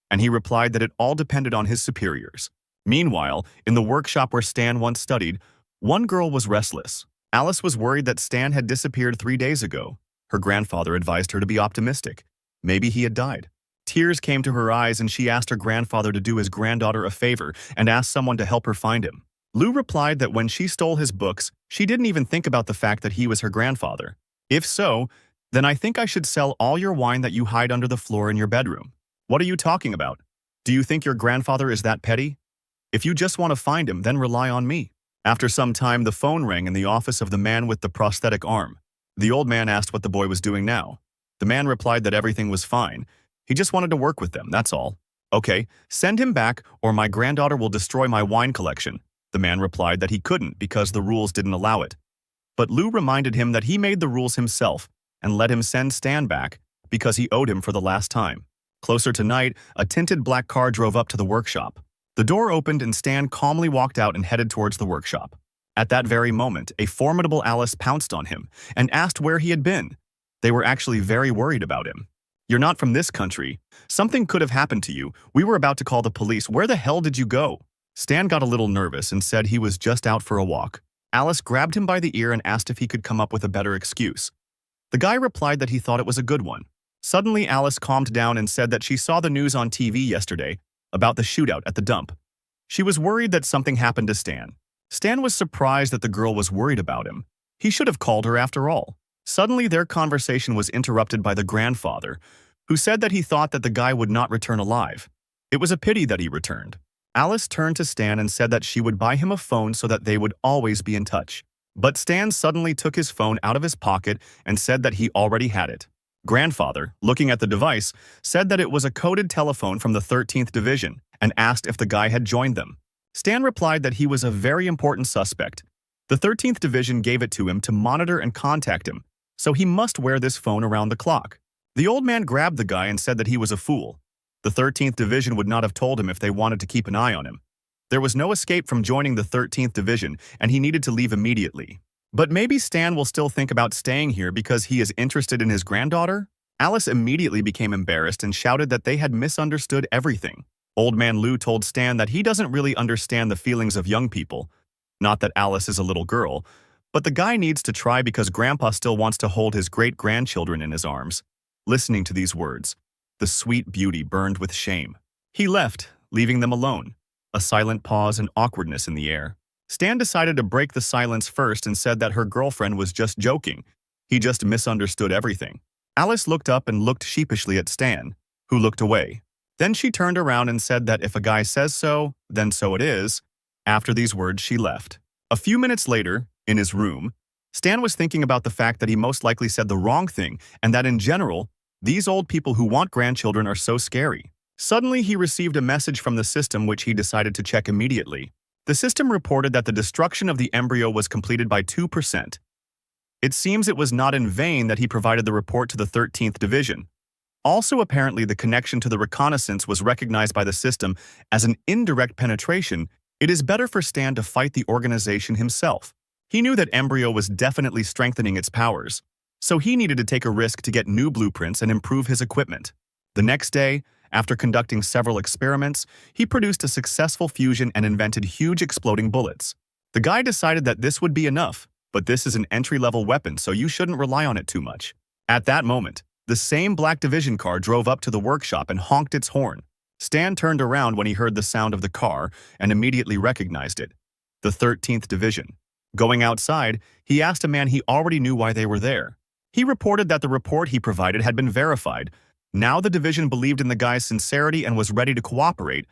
and he replied that it all depended on his superiors. Meanwhile, in the workshop where Stan once studied, one girl was restless. Alice was worried that Stan had disappeared 3 days ago. Her grandfather advised her to be optimistic. Maybe he had died. Tears came to her eyes and she asked her grandfather to do his granddaughter a favor and asked someone to help her find him. Lou replied that when she stole his books, she didn't even think about the fact that he was her grandfather. If so, then I think I should sell all your wine that you hide under the floor in your bedroom. What are you talking about? Do you think your grandfather is that petty? If you just want to find him, then rely on me. After some time, the phone rang in the office of the man with the prosthetic arm. The old man asked what the boy was doing now. The man replied that everything was fine. He just wanted to work with them, that's all. Okay, send him back or my granddaughter will destroy my wine collection. The man replied that he couldn't because the rules didn't allow it. But Lou reminded him that he made the rules himself and let him send Stan back because he owed him for the last time. Closer to night, a tinted black car drove up to the workshop. The door opened and Stan calmly walked out and headed towards the workshop. At that very moment, a formidable Alice pounced on him and asked where he had been. They were actually very worried about him. You're not from this country. Something could have happened to you. We were about to call the police. Where the hell did you go? Stan got a little nervous and said he was just out for a walk. Alice grabbed him by the ear and asked if he could come up with a better excuse. The guy replied that he thought it was a good one. Suddenly, Alice calmed down and said that she saw the news on TV yesterday about the shootout at the dump. She was worried that something happened to Stan. Stan was surprised that the girl was worried about him. He should have called her after all. Suddenly, their conversation was interrupted by the grandfather, who said that he thought that the guy would not return alive. It was a pity that he returned. Alice turned to Stan and said that she would buy him a phone so that they would always be in touch. But Stan suddenly took his phone out of his pocket and said that he already had it. Grandfather, looking at the device, said that it was a coded telephone from the 13th Division and asked if the guy had joined them. Stan replied that he was a very important suspect. The 13th Division gave it to him to monitor and contact him, so he must wear this phone around the clock. The old man grabbed the guy and said that he was a fool. The 13th Division would not have told him if they wanted to keep an eye on him. There was no escape from joining the 13th Division, and he needed to leave immediately. But maybe Stan will still think about staying here because he is interested in his granddaughter? Alice immediately became embarrassed and shouted that they had misunderstood everything. Old man Lou told Stan that he doesn't really understand the feelings of young people. Not that Alice is a little girl, but the guy needs to try because Grandpa still wants to hold his great-grandchildren in his arms. Listening to these words, the sweet beauty burned with shame. He left, leaving them alone. A silent pause and awkwardness in the air. Stan decided to break the silence first and said that her girlfriend was just joking. He just misunderstood everything. Alice looked up and looked sheepishly at Stan, who looked away. Then she turned around and said that if a guy says so, then so it is. After these words, she left. A few minutes later, in his room, Stan was thinking about the fact that he most likely said the wrong thing and that in general, these old people who want grandchildren are so scary. Suddenly, he received a message from the system which he decided to check immediately. The system reported that the destruction of the embryo was completed by 2%. It seems it was not in vain that he provided the report to the 13th Division. Also, apparently, the connection to the reconnaissance was recognized by the system as an indirect penetration. It is better for Stan to fight the organization himself. He knew that embryo was definitely strengthening its powers, so he needed to take a risk to get new blueprints and improve his equipment. The next day, after conducting several experiments, he produced a successful fusion and invented huge exploding bullets. The guy decided that this would be enough, but this is an entry-level weapon, so you shouldn't rely on it too much. At that moment, the same Black Division car drove up to the workshop and honked its horn. Stan turned around when he heard the sound of the car and immediately recognized it. The 13th Division. Going outside, he asked a man he already knew why they were there. He reported that the report he provided had been verified. Now the division believed in the guy's sincerity and was ready to cooperate.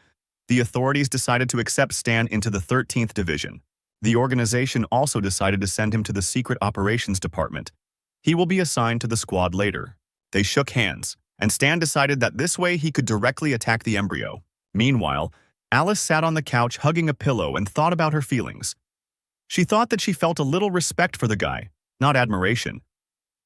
The authorities decided to accept Stan into the 13th Division. The organization also decided to send him to the Secret Operations Department. He will be assigned to the squad later. They shook hands, and Stan decided that this way he could directly attack the embryo. Meanwhile, Alice sat on the couch hugging a pillow and thought about her feelings. She thought that she felt a little respect for the guy, not admiration.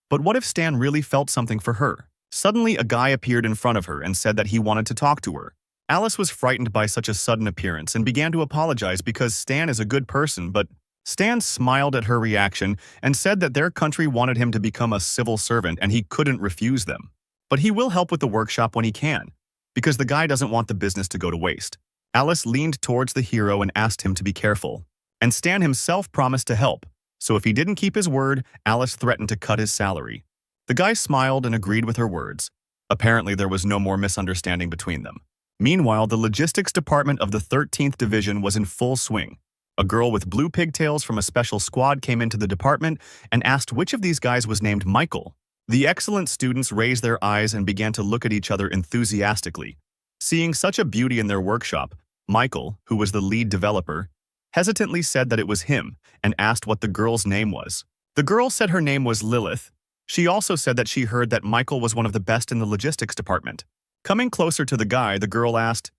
But what if Stan really felt something for her? Suddenly, a guy appeared in front of her and said that he wanted to talk to her. Alice was frightened by such a sudden appearance and began to apologize because Stan is a good person, but Stan smiled at her reaction and said that their country wanted him to become a civil servant and he couldn't refuse them. But he will help with the workshop when he can, because the guy doesn't want the business to go to waste. Alice leaned towards the hero and asked him to be careful. And Stan himself promised to help, so if he didn't keep his word, Alice threatened to cut his salary. The guy smiled and agreed with her words. Apparently, there was no more misunderstanding between them. Meanwhile, the logistics department of the 13th Division was in full swing. A girl with blue pigtails from a special squad came into the department and asked which of these guys was named Michael. The excellent students raised their eyes and began to look at each other enthusiastically. Seeing such a beauty in their workshop, Michael, who was the lead developer, hesitantly said that it was him and asked what the girl's name was. The girl said her name was Lilith. She also said that she heard that Michael was one of the best in the logistics department. Coming closer to the guy, the girl asked,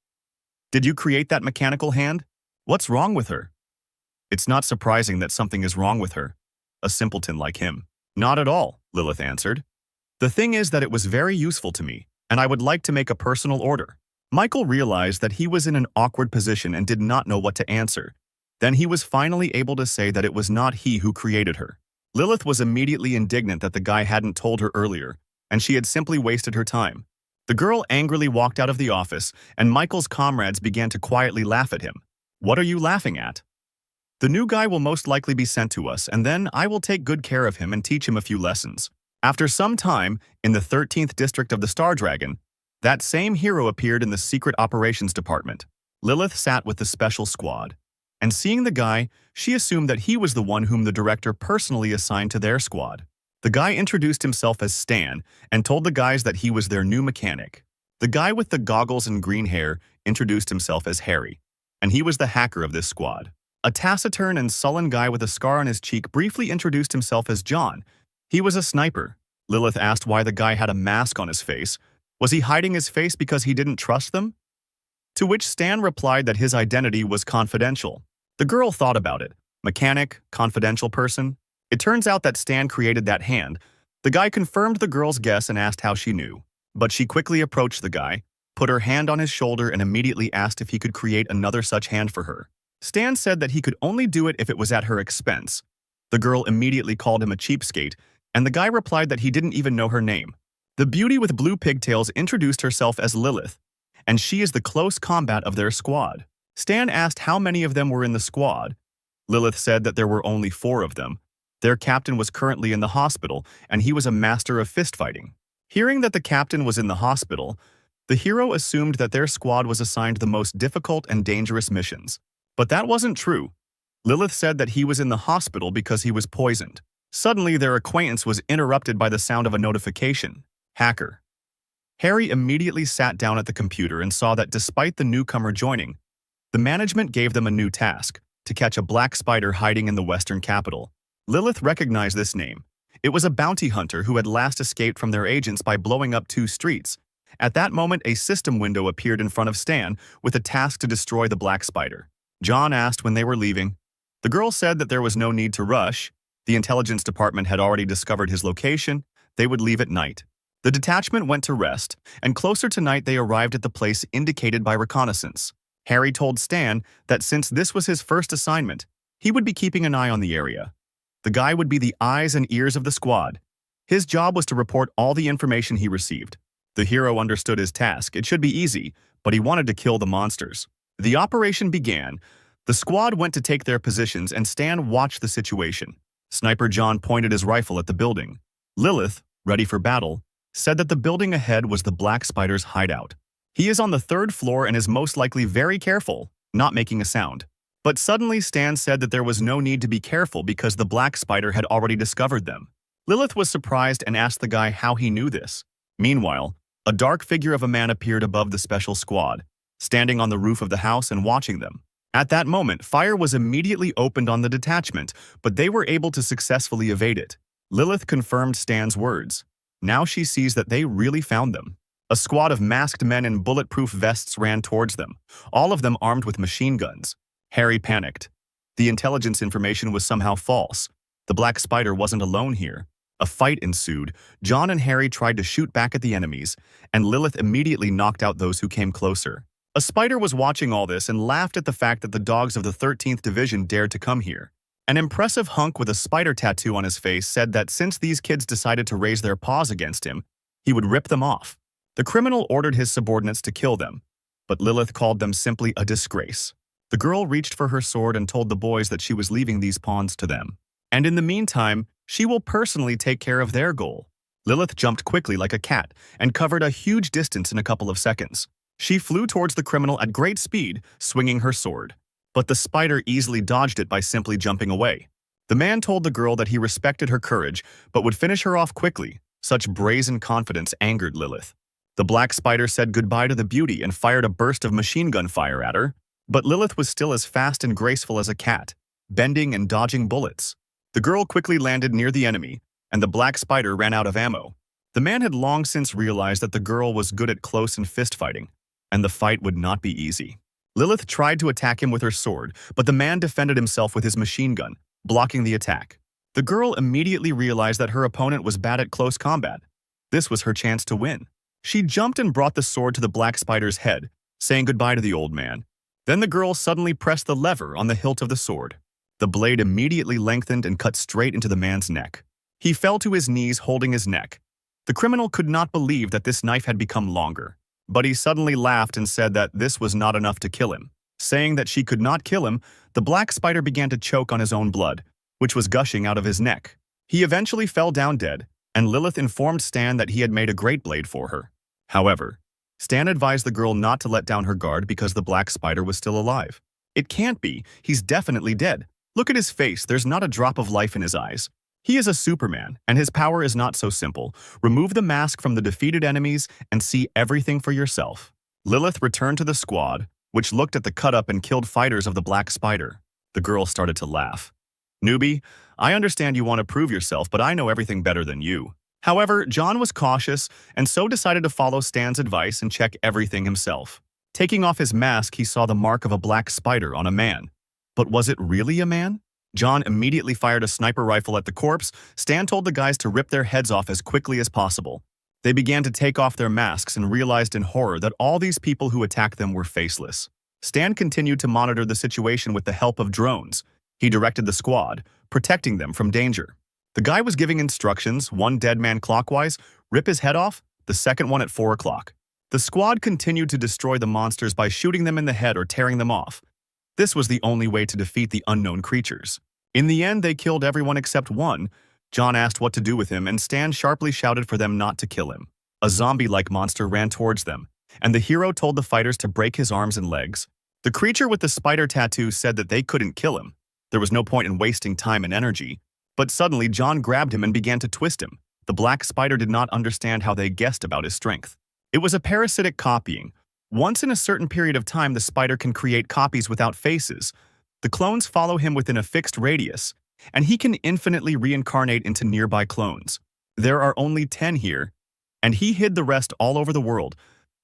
"Did you create that mechanical hand? What's wrong with her?" "It's not surprising that something is wrong with her. A simpleton like him." "Not at all," Lilith answered. "The thing is that it was very useful to me, and I would like to make a personal order." Michael realized that he was in an awkward position and did not know what to answer. Then he was finally able to say that it was not he who created her. Lilith was immediately indignant that the guy hadn't told her earlier, and she had simply wasted her time. The girl angrily walked out of the office, and Michael's comrades began to quietly laugh at him. "What are you laughing at? The new guy will most likely be sent to us, and then I will take good care of him and teach him a few lessons." After some time, in the 13th district of the Star Dragon, that same hero appeared in the Secret Operations Department. Lilith sat with the special squad, and seeing the guy, she assumed that he was the one whom the director personally assigned to their squad. The guy introduced himself as Stan and told the guys that he was their new mechanic. The guy with the goggles and green hair introduced himself as Harry, and he was the hacker of this squad. A taciturn and sullen guy with a scar on his cheek briefly introduced himself as John. He was a sniper. Lilith asked why the guy had a mask on his face. Was he hiding his face because he didn't trust them? To which Stan replied that his identity was confidential. The girl thought about it. Mechanic, confidential person. It turns out that Stan created that hand. The guy confirmed the girl's guess and asked how she knew. But she quickly approached the guy, put her hand on his shoulder and immediately asked if he could create another such hand for her. Stan said that he could only do it if it was at her expense. The girl immediately called him a cheapskate, and the guy replied that he didn't even know her name. The beauty with blue pigtails introduced herself as Lilith, and she is the close combat of their squad. Stan asked how many of them were in the squad. Lilith said that there were only 4 of them. Their captain was currently in the hospital, and he was a master of fist-fighting. Hearing that the captain was in the hospital, the hero assumed that their squad was assigned the most difficult and dangerous missions. But that wasn't true. Lilith said that he was in the hospital because he was poisoned. Suddenly, their acquaintance was interrupted by the sound of a notification. Hacker. Harry immediately sat down at the computer and saw that despite the newcomer joining, the management gave them a new task, to catch a black spider hiding in the western capital. Lilith recognized this name. It was a bounty hunter who had last escaped from their agents by blowing up 2 streets. At that moment, a system window appeared in front of Stan with a task to destroy the black spider. John asked when they were leaving. The girl said that there was no need to rush. The intelligence department had already discovered his location. They would leave at night. The detachment went to rest, and closer to night they arrived at the place indicated by reconnaissance. Harry told Stan that since this was his first assignment, he would be keeping an eye on the area. The guy would be the eyes and ears of the squad. His job was to report all the information he received. The hero understood his task. It should be easy, but he wanted to kill the monsters. The operation began. The squad went to take their positions, and Stan watched the situation. Sniper John pointed his rifle at the building. Lilith, ready for battle, said that the building ahead was the black spider's hideout. He is on the 3rd floor and is most likely very careful, not making a sound. But suddenly Stan said that there was no need to be careful because the black spider had already discovered them. Lilith was surprised and asked the guy how he knew this. Meanwhile, a dark figure of a man appeared above the special squad, standing on the roof of the house and watching them. At that moment, fire was immediately opened on the detachment, but they were able to successfully evade it. Lilith confirmed Stan's words. Now she sees that they really found them. A squad of masked men in bulletproof vests ran towards them, all of them armed with machine guns. Harry panicked. The intelligence information was somehow false. The Black Spider wasn't alone here. A fight ensued. John and Harry tried to shoot back at the enemies, and Lilith immediately knocked out those who came closer. A spider was watching all this and laughed at the fact that the dogs of the 13th Division dared to come here. An impressive hunk with a spider tattoo on his face said that since these kids decided to raise their paws against him, he would rip them off. The criminal ordered his subordinates to kill them, but Lilith called them simply a disgrace. The girl reached for her sword and told the boys that she was leaving these pawns to them. And in the meantime, she will personally take care of their goal. Lilith jumped quickly like a cat and covered a huge distance in a couple of seconds. She flew towards the criminal at great speed, swinging her sword. But the spider easily dodged it by simply jumping away. The man told the girl that he respected her courage, but would finish her off quickly. Such brazen confidence angered Lilith. The black spider said goodbye to the beauty and fired a burst of machine gun fire at her. But Lilith was still as fast and graceful as a cat, bending and dodging bullets. The girl quickly landed near the enemy, and the black spider ran out of ammo. The man had long since realized that the girl was good at close and fist fighting, and the fight would not be easy. Lilith tried to attack him with her sword, but the man defended himself with his machine gun, blocking the attack. The girl immediately realized that her opponent was bad at close combat. This was her chance to win. She jumped and brought the sword to the black spider's head, saying goodbye to the old man. Then the girl suddenly pressed the lever on the hilt of the sword. The blade immediately lengthened and cut straight into the man's neck. He fell to his knees holding his neck. The criminal could not believe that this knife had become longer. But he suddenly laughed and said that this was not enough to kill him. Saying that she could not kill him, the black spider began to choke on his own blood, which was gushing out of his neck. He eventually fell down dead, and Lilith informed Stan that he had made a great blade for her. However, Stan advised the girl not to let down her guard because the black spider was still alive. It can't be. He's definitely dead. Look at his face. There's not a drop of life in his eyes. He is a Superman, and his power is not so simple. Remove the mask from the defeated enemies and see everything for yourself. Lilith returned to the squad, which looked at the cut-up and killed fighters of the Black Spider. The girl started to laugh. Newbie, I understand you want to prove yourself, but I know everything better than you. However, John was cautious and so decided to follow Stan's advice and check everything himself. Taking off his mask, he saw the mark of a black spider on a man. But was it really a man? John immediately fired a sniper rifle at the corpse. Stan told the guys to rip their heads off as quickly as possible. They began to take off their masks and realized in horror that all these people who attacked them were faceless. Stan continued to monitor the situation with the help of drones. He directed the squad, protecting them from danger. The guy was giving instructions, one dead man clockwise, rip his head off, the second one at 4 o'clock. The squad continued to destroy the monsters by shooting them in the head or tearing them off. This was the only way to defeat the unknown creatures. In the end, they killed everyone except one. John asked what to do with him, and Stan sharply shouted for them not to kill him. A zombie-like monster ran towards them, and the hero told the fighters to break his arms and legs. The creature with the spider tattoo said that they couldn't kill him. There was no point in wasting time and energy. But suddenly, John grabbed him and began to twist him. The black spider did not understand how they guessed about his strength. It was a parasitic copying. Once in a certain period of time, the spider can create copies without faces. The clones follow him within a fixed radius, and he can infinitely reincarnate into nearby clones. There are only 10 here, and he hid the rest all over the world.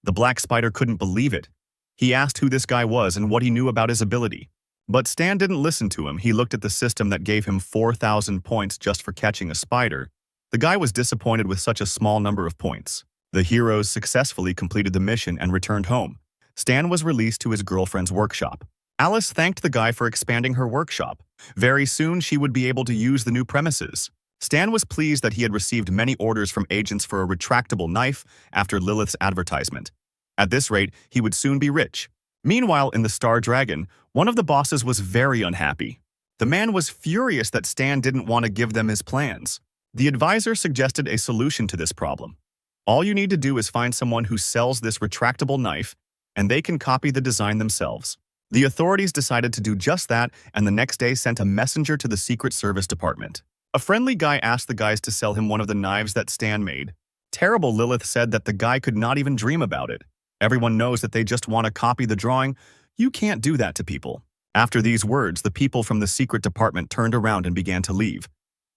The black spider couldn't believe it. He asked who this guy was and what he knew about his ability. But Stan didn't listen to him. He looked at the system that gave him 4,000 points just for catching a spider. The guy was disappointed with such a small number of points. The heroes successfully completed the mission and returned home. Stan was released to his girlfriend's workshop. Alice thanked the guy for expanding her workshop. Very soon, she would be able to use the new premises. Stan was pleased that he had received many orders from agents for a retractable knife after Lilith's advertisement. At this rate, he would soon be rich. Meanwhile, in the Star Dragon, one of the bosses was very unhappy. The man was furious that Stan didn't want to give them his plans. The advisor suggested a solution to this problem. All you need to do is find someone who sells this retractable knife, and they can copy the design themselves. The authorities decided to do just that, and the next day sent a messenger to the Secret Service Department. A friendly guy asked the guys to sell him one of the knives that Stan made. Terrible Lilith said that the guy could not even dream about it. Everyone knows that they just want to copy the drawing. You can't do that to people. After these words, the people from the secret department turned around and began to leave.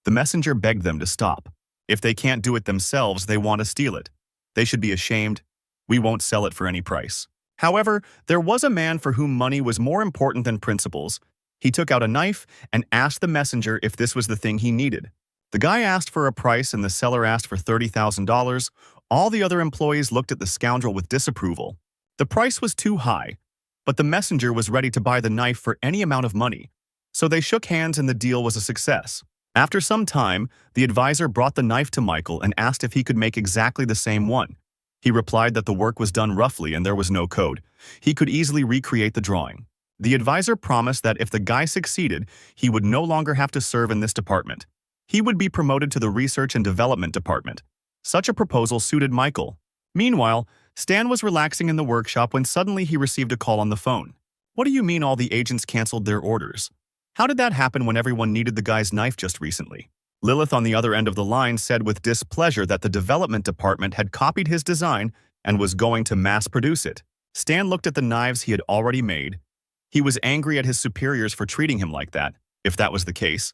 The messenger begged them to stop. If they can't do it themselves, they want to steal it. They should be ashamed. We won't sell it for any price. However, there was a man for whom money was more important than principles. He took out a knife and asked the messenger if this was the thing he needed. The guy asked for a price and the seller asked for $30,000. All the other employees looked at the scoundrel with disapproval. The price was too high, but the messenger was ready to buy the knife for any amount of money. So they shook hands and the deal was a success. After some time, the advisor brought the knife to Michael and asked if he could make exactly the same one. He replied that the work was done roughly and there was no code. He could easily recreate the drawing. The advisor promised that if the guy succeeded, he would no longer have to serve in this department. He would be promoted to the research and development department. Such a proposal suited Michael. Meanwhile, Stan was relaxing in the workshop when suddenly he received a call on the phone. What do you mean all the agents canceled their orders? How did that happen when everyone needed the guy's knife just recently? Lilith on the other end of the line said with displeasure that the development department had copied his design and was going to mass produce it. Stan looked at the knives he had already made. He was angry at his superiors for treating him like that. If that was the case,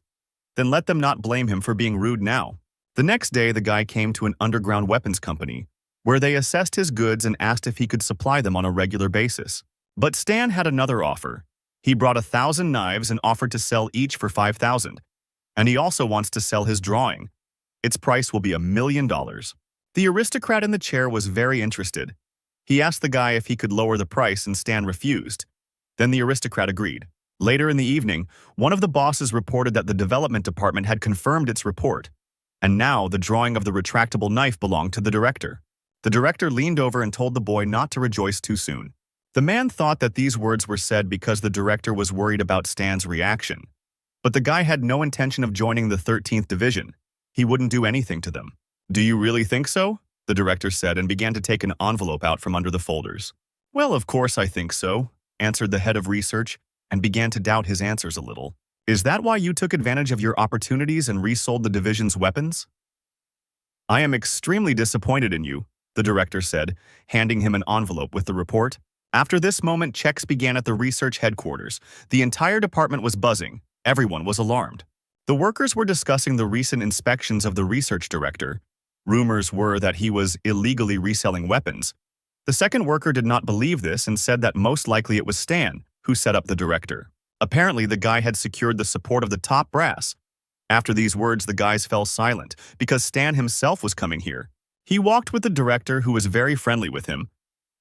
then let them not blame him for being rude now. The next day, the guy came to an underground weapons company, where they assessed his goods and asked if he could supply them on a regular basis. But Stan had another offer. He brought 1,000 knives and offered to sell each for $5,000. And he also wants to sell his drawing. Its price will be $1 million. The aristocrat in the chair was very interested. He asked the guy if he could lower the price and Stan refused. Then the aristocrat agreed. Later in the evening, one of the bosses reported that the development department had confirmed its report. And now the drawing of the retractable knife belonged to the director. The director leaned over and told the boy not to rejoice too soon. The man thought that these words were said because the director was worried about Stan's reaction. But the guy had no intention of joining the 13th Division. He wouldn't do anything to them. "Do you really think so?" the director said and began to take an envelope out from under the folders. "Well, of course I think so," answered the head of research and began to doubt his answers a little. "Is that why you took advantage of your opportunities and resold the division's weapons?" "I am extremely disappointed in you," the director said, handing him an envelope with the report. After this moment, checks began at the research headquarters. The entire department was buzzing. Everyone was alarmed. The workers were discussing the recent inspections of the research director. Rumors were that he was illegally reselling weapons. The second worker did not believe this and said that most likely it was Stan who set up the director. Apparently, the guy had secured the support of the top brass. After these words, the guys fell silent because Stan himself was coming here. He walked with the director, who was very friendly with him.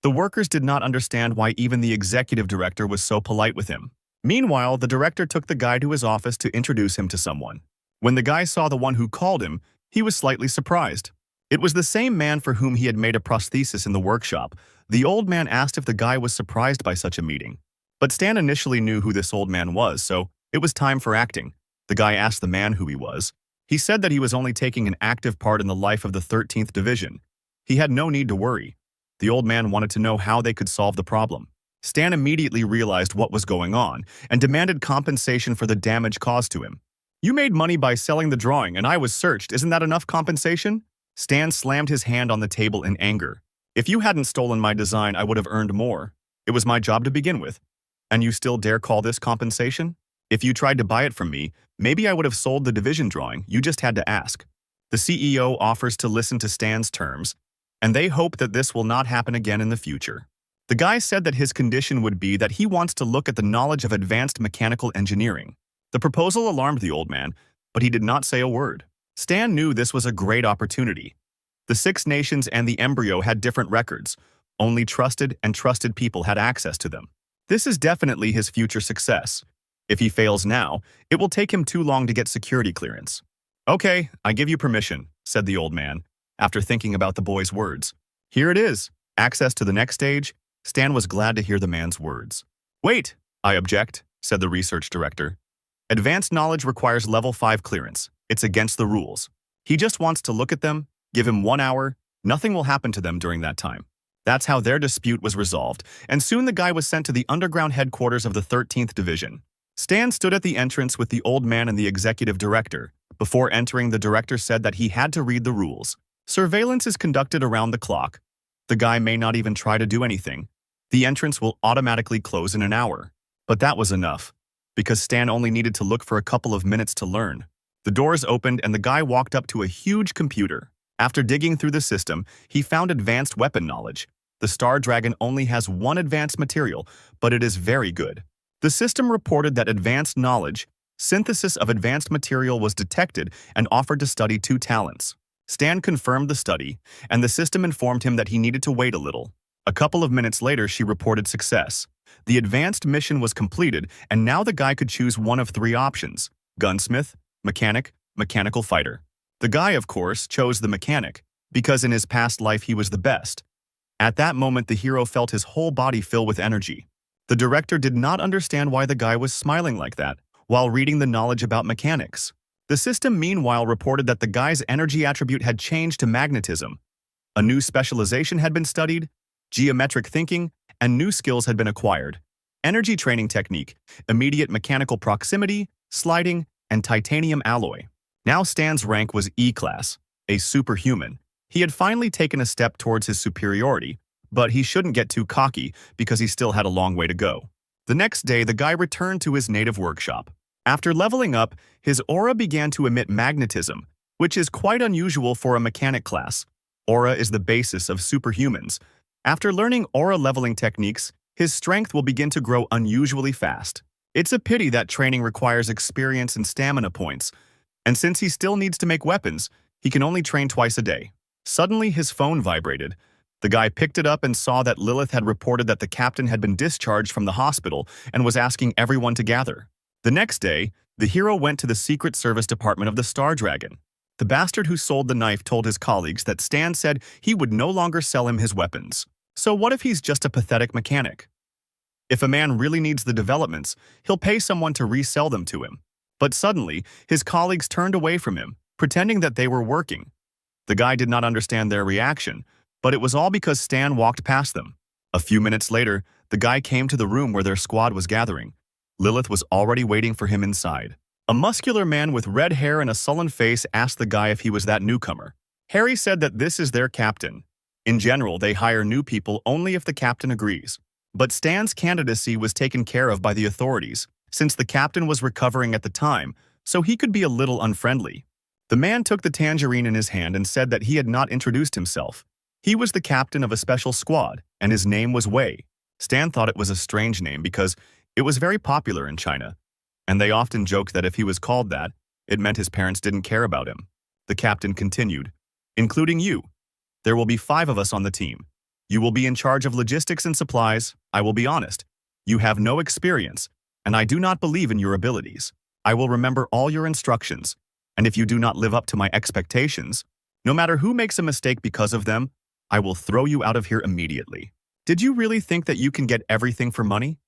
The workers did not understand why even the executive director was so polite with him. Meanwhile, the director took the guy to his office to introduce him to someone. When the guy saw the one who called him, he was slightly surprised. It was the same man for whom he had made a prosthesis in the workshop. The old man asked if the guy was surprised by such a meeting. But Stan initially knew who this old man was, so it was time for acting. The guy asked the man who he was. He said that he was only taking an active part in the life of the 13th Division. He had no need to worry. The old man wanted to know how they could solve the problem. Stan immediately realized what was going on and demanded compensation for the damage caused to him. "You made money by selling the drawing and I was searched. Isn't that enough compensation?" Stan slammed his hand on the table in anger. "If you hadn't stolen my design, I would have earned more. It was my job to begin with. And you still dare call this compensation? If you tried to buy it from me, maybe I would have sold the division drawing. You just had to ask." The CEO offers to listen to Stan's terms, and they hope that this will not happen again in the future. The guy said that his condition would be that he wants to look at the knowledge of advanced mechanical engineering. The proposal alarmed the old man, but he did not say a word. Stan knew this was a great opportunity. The 6 nations and the embryo had different records. Only trusted and trusted people had access to them. This is definitely his future success. If he fails now, it will take him too long to get security clearance. "Okay, I give you permission," said the old man, after thinking about the boy's words. "Here it is. Access to the next stage." Stan was glad to hear the man's words. "Wait, I object," said the research director. "Advanced knowledge requires level 5 clearance. It's against the rules. He just wants to look at them, give him 1 hour, nothing will happen to them during that time." That's how their dispute was resolved, and soon the guy was sent to the underground headquarters of the 13th Division. Stan stood at the entrance with the old man and the executive director. Before entering, the director said that he had to read the rules. Surveillance is conducted around the clock. The guy may not even try to do anything. The entrance will automatically close in an hour. But that was enough, because Stan only needed to look for a couple of minutes to learn. The doors opened and the guy walked up to a huge computer. After digging through the system, he found advanced weapon knowledge. The Star Dragon only has one advanced material, but it is very good. The system reported that advanced knowledge, synthesis of advanced material, was detected and offered to study 2 talents. Stan confirmed the study, and the system informed him that he needed to wait a little. A couple of minutes later, she reported success. The advanced mission was completed, and now the guy could choose one of 3 options: gunsmith, mechanic, mechanical fighter. The guy, of course, chose the mechanic, because in his past life he was the best. At that moment, the hero felt his whole body fill with energy. The director did not understand why the guy was smiling like that while reading the knowledge about mechanics. The system, meanwhile, reported that the guy's energy attribute had changed to magnetism. A new specialization had been studied, geometric thinking, and new skills had been acquired. Energy training technique, immediate mechanical proximity, sliding, and titanium alloy. Now Stan's rank was E-class, a superhuman. He had finally taken a step towards his superiority, but he shouldn't get too cocky because he still had a long way to go. The next day, the guy returned to his native workshop. After leveling up, his aura began to emit magnetism, which is quite unusual for a mechanic class. Aura is the basis of superhumans. After learning aura leveling techniques, his strength will begin to grow unusually fast. It's a pity that training requires experience and stamina points, and since he still needs to make weapons, he can only train twice a day. Suddenly, his phone vibrated. The guy picked it up and saw that Lilith had reported that the captain had been discharged from the hospital and was asking everyone to gather. The next day, the hero went to the Secret Service department of the Star Dragon. The bastard who sold the knife told his colleagues that Stan said he would no longer sell him his weapons. So what if he's just a pathetic mechanic? If a man really needs the developments, he'll pay someone to resell them to him. But suddenly, his colleagues turned away from him, pretending that they were working. The guy did not understand their reaction, but it was all because Stan walked past them. A few minutes later, the guy came to the room where their squad was gathering. Lilith was already waiting for him inside. A muscular man with red hair and a sullen face asked the guy if he was that newcomer. Harry said that this is their captain. In general, they hire new people only if the captain agrees. But Stan's candidacy was taken care of by the authorities, since the captain was recovering at the time, so he could be a little unfriendly. The man took the tangerine in his hand and said that he had not introduced himself. He was the captain of a special squad, and his name was Wei. Stan thought it was a strange name because it was very popular in China, and they often joked that if he was called that, it meant his parents didn't care about him. The captain continued, "Including you. There will be 5 of us on the team. You will be in charge of logistics and supplies. I will be honest. You have no experience, and I do not believe in your abilities. I will remember all your instructions, and if you do not live up to my expectations, no matter who makes a mistake because of them, I will throw you out of here immediately." Did you really think that you can get everything for money?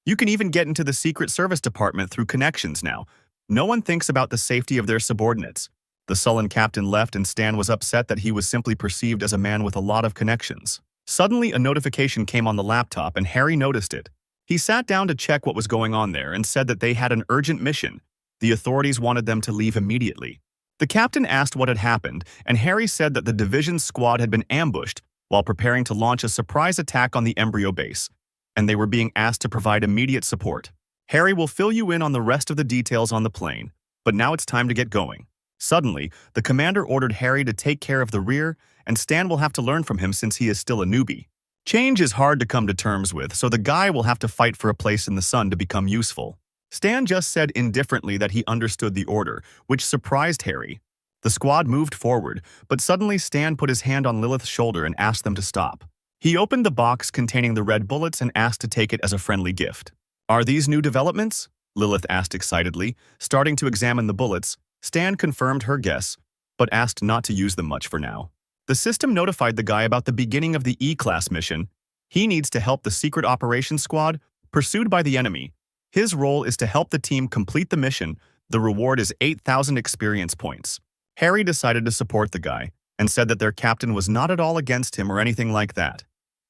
You can even get into the Secret Service department through connections now. No one thinks about the safety of their subordinates. The sullen captain left and Stan was upset that he was simply perceived as a man with a lot of connections. Suddenly, a notification came on the laptop and Harry noticed it. He sat down to check what was going on there and said that they had an urgent mission. The authorities wanted them to leave immediately. The captain asked what had happened, and Harry said that the division's squad had been ambushed while preparing to launch a surprise attack on the embryo base, and they were being asked to provide immediate support. Harry will fill you in on the rest of the details on the plane, but now it's time to get going. Suddenly, the commander ordered Harry to take care of the rear, and Stan will have to learn from him since he is still a newbie. Change is hard to come to terms with, so the guy will have to fight for a place in the sun to become useful. Stan just said indifferently that he understood the order, which surprised Harry. The squad moved forward, but suddenly Stan put his hand on Lilith's shoulder and asked them to stop. He opened the box containing the red bullets and asked to take it as a friendly gift. "Are these new developments?" Lilith asked excitedly. Starting to examine the bullets, Stan confirmed her guess, but asked not to use them much for now. The system notified the guy about the beginning of the E-class mission. He needs to help the secret operations squad, pursued by the enemy. His role is to help the team complete the mission. The reward is 8,000 experience points. Harry decided to support the guy and said that their captain was not at all against him or anything like that.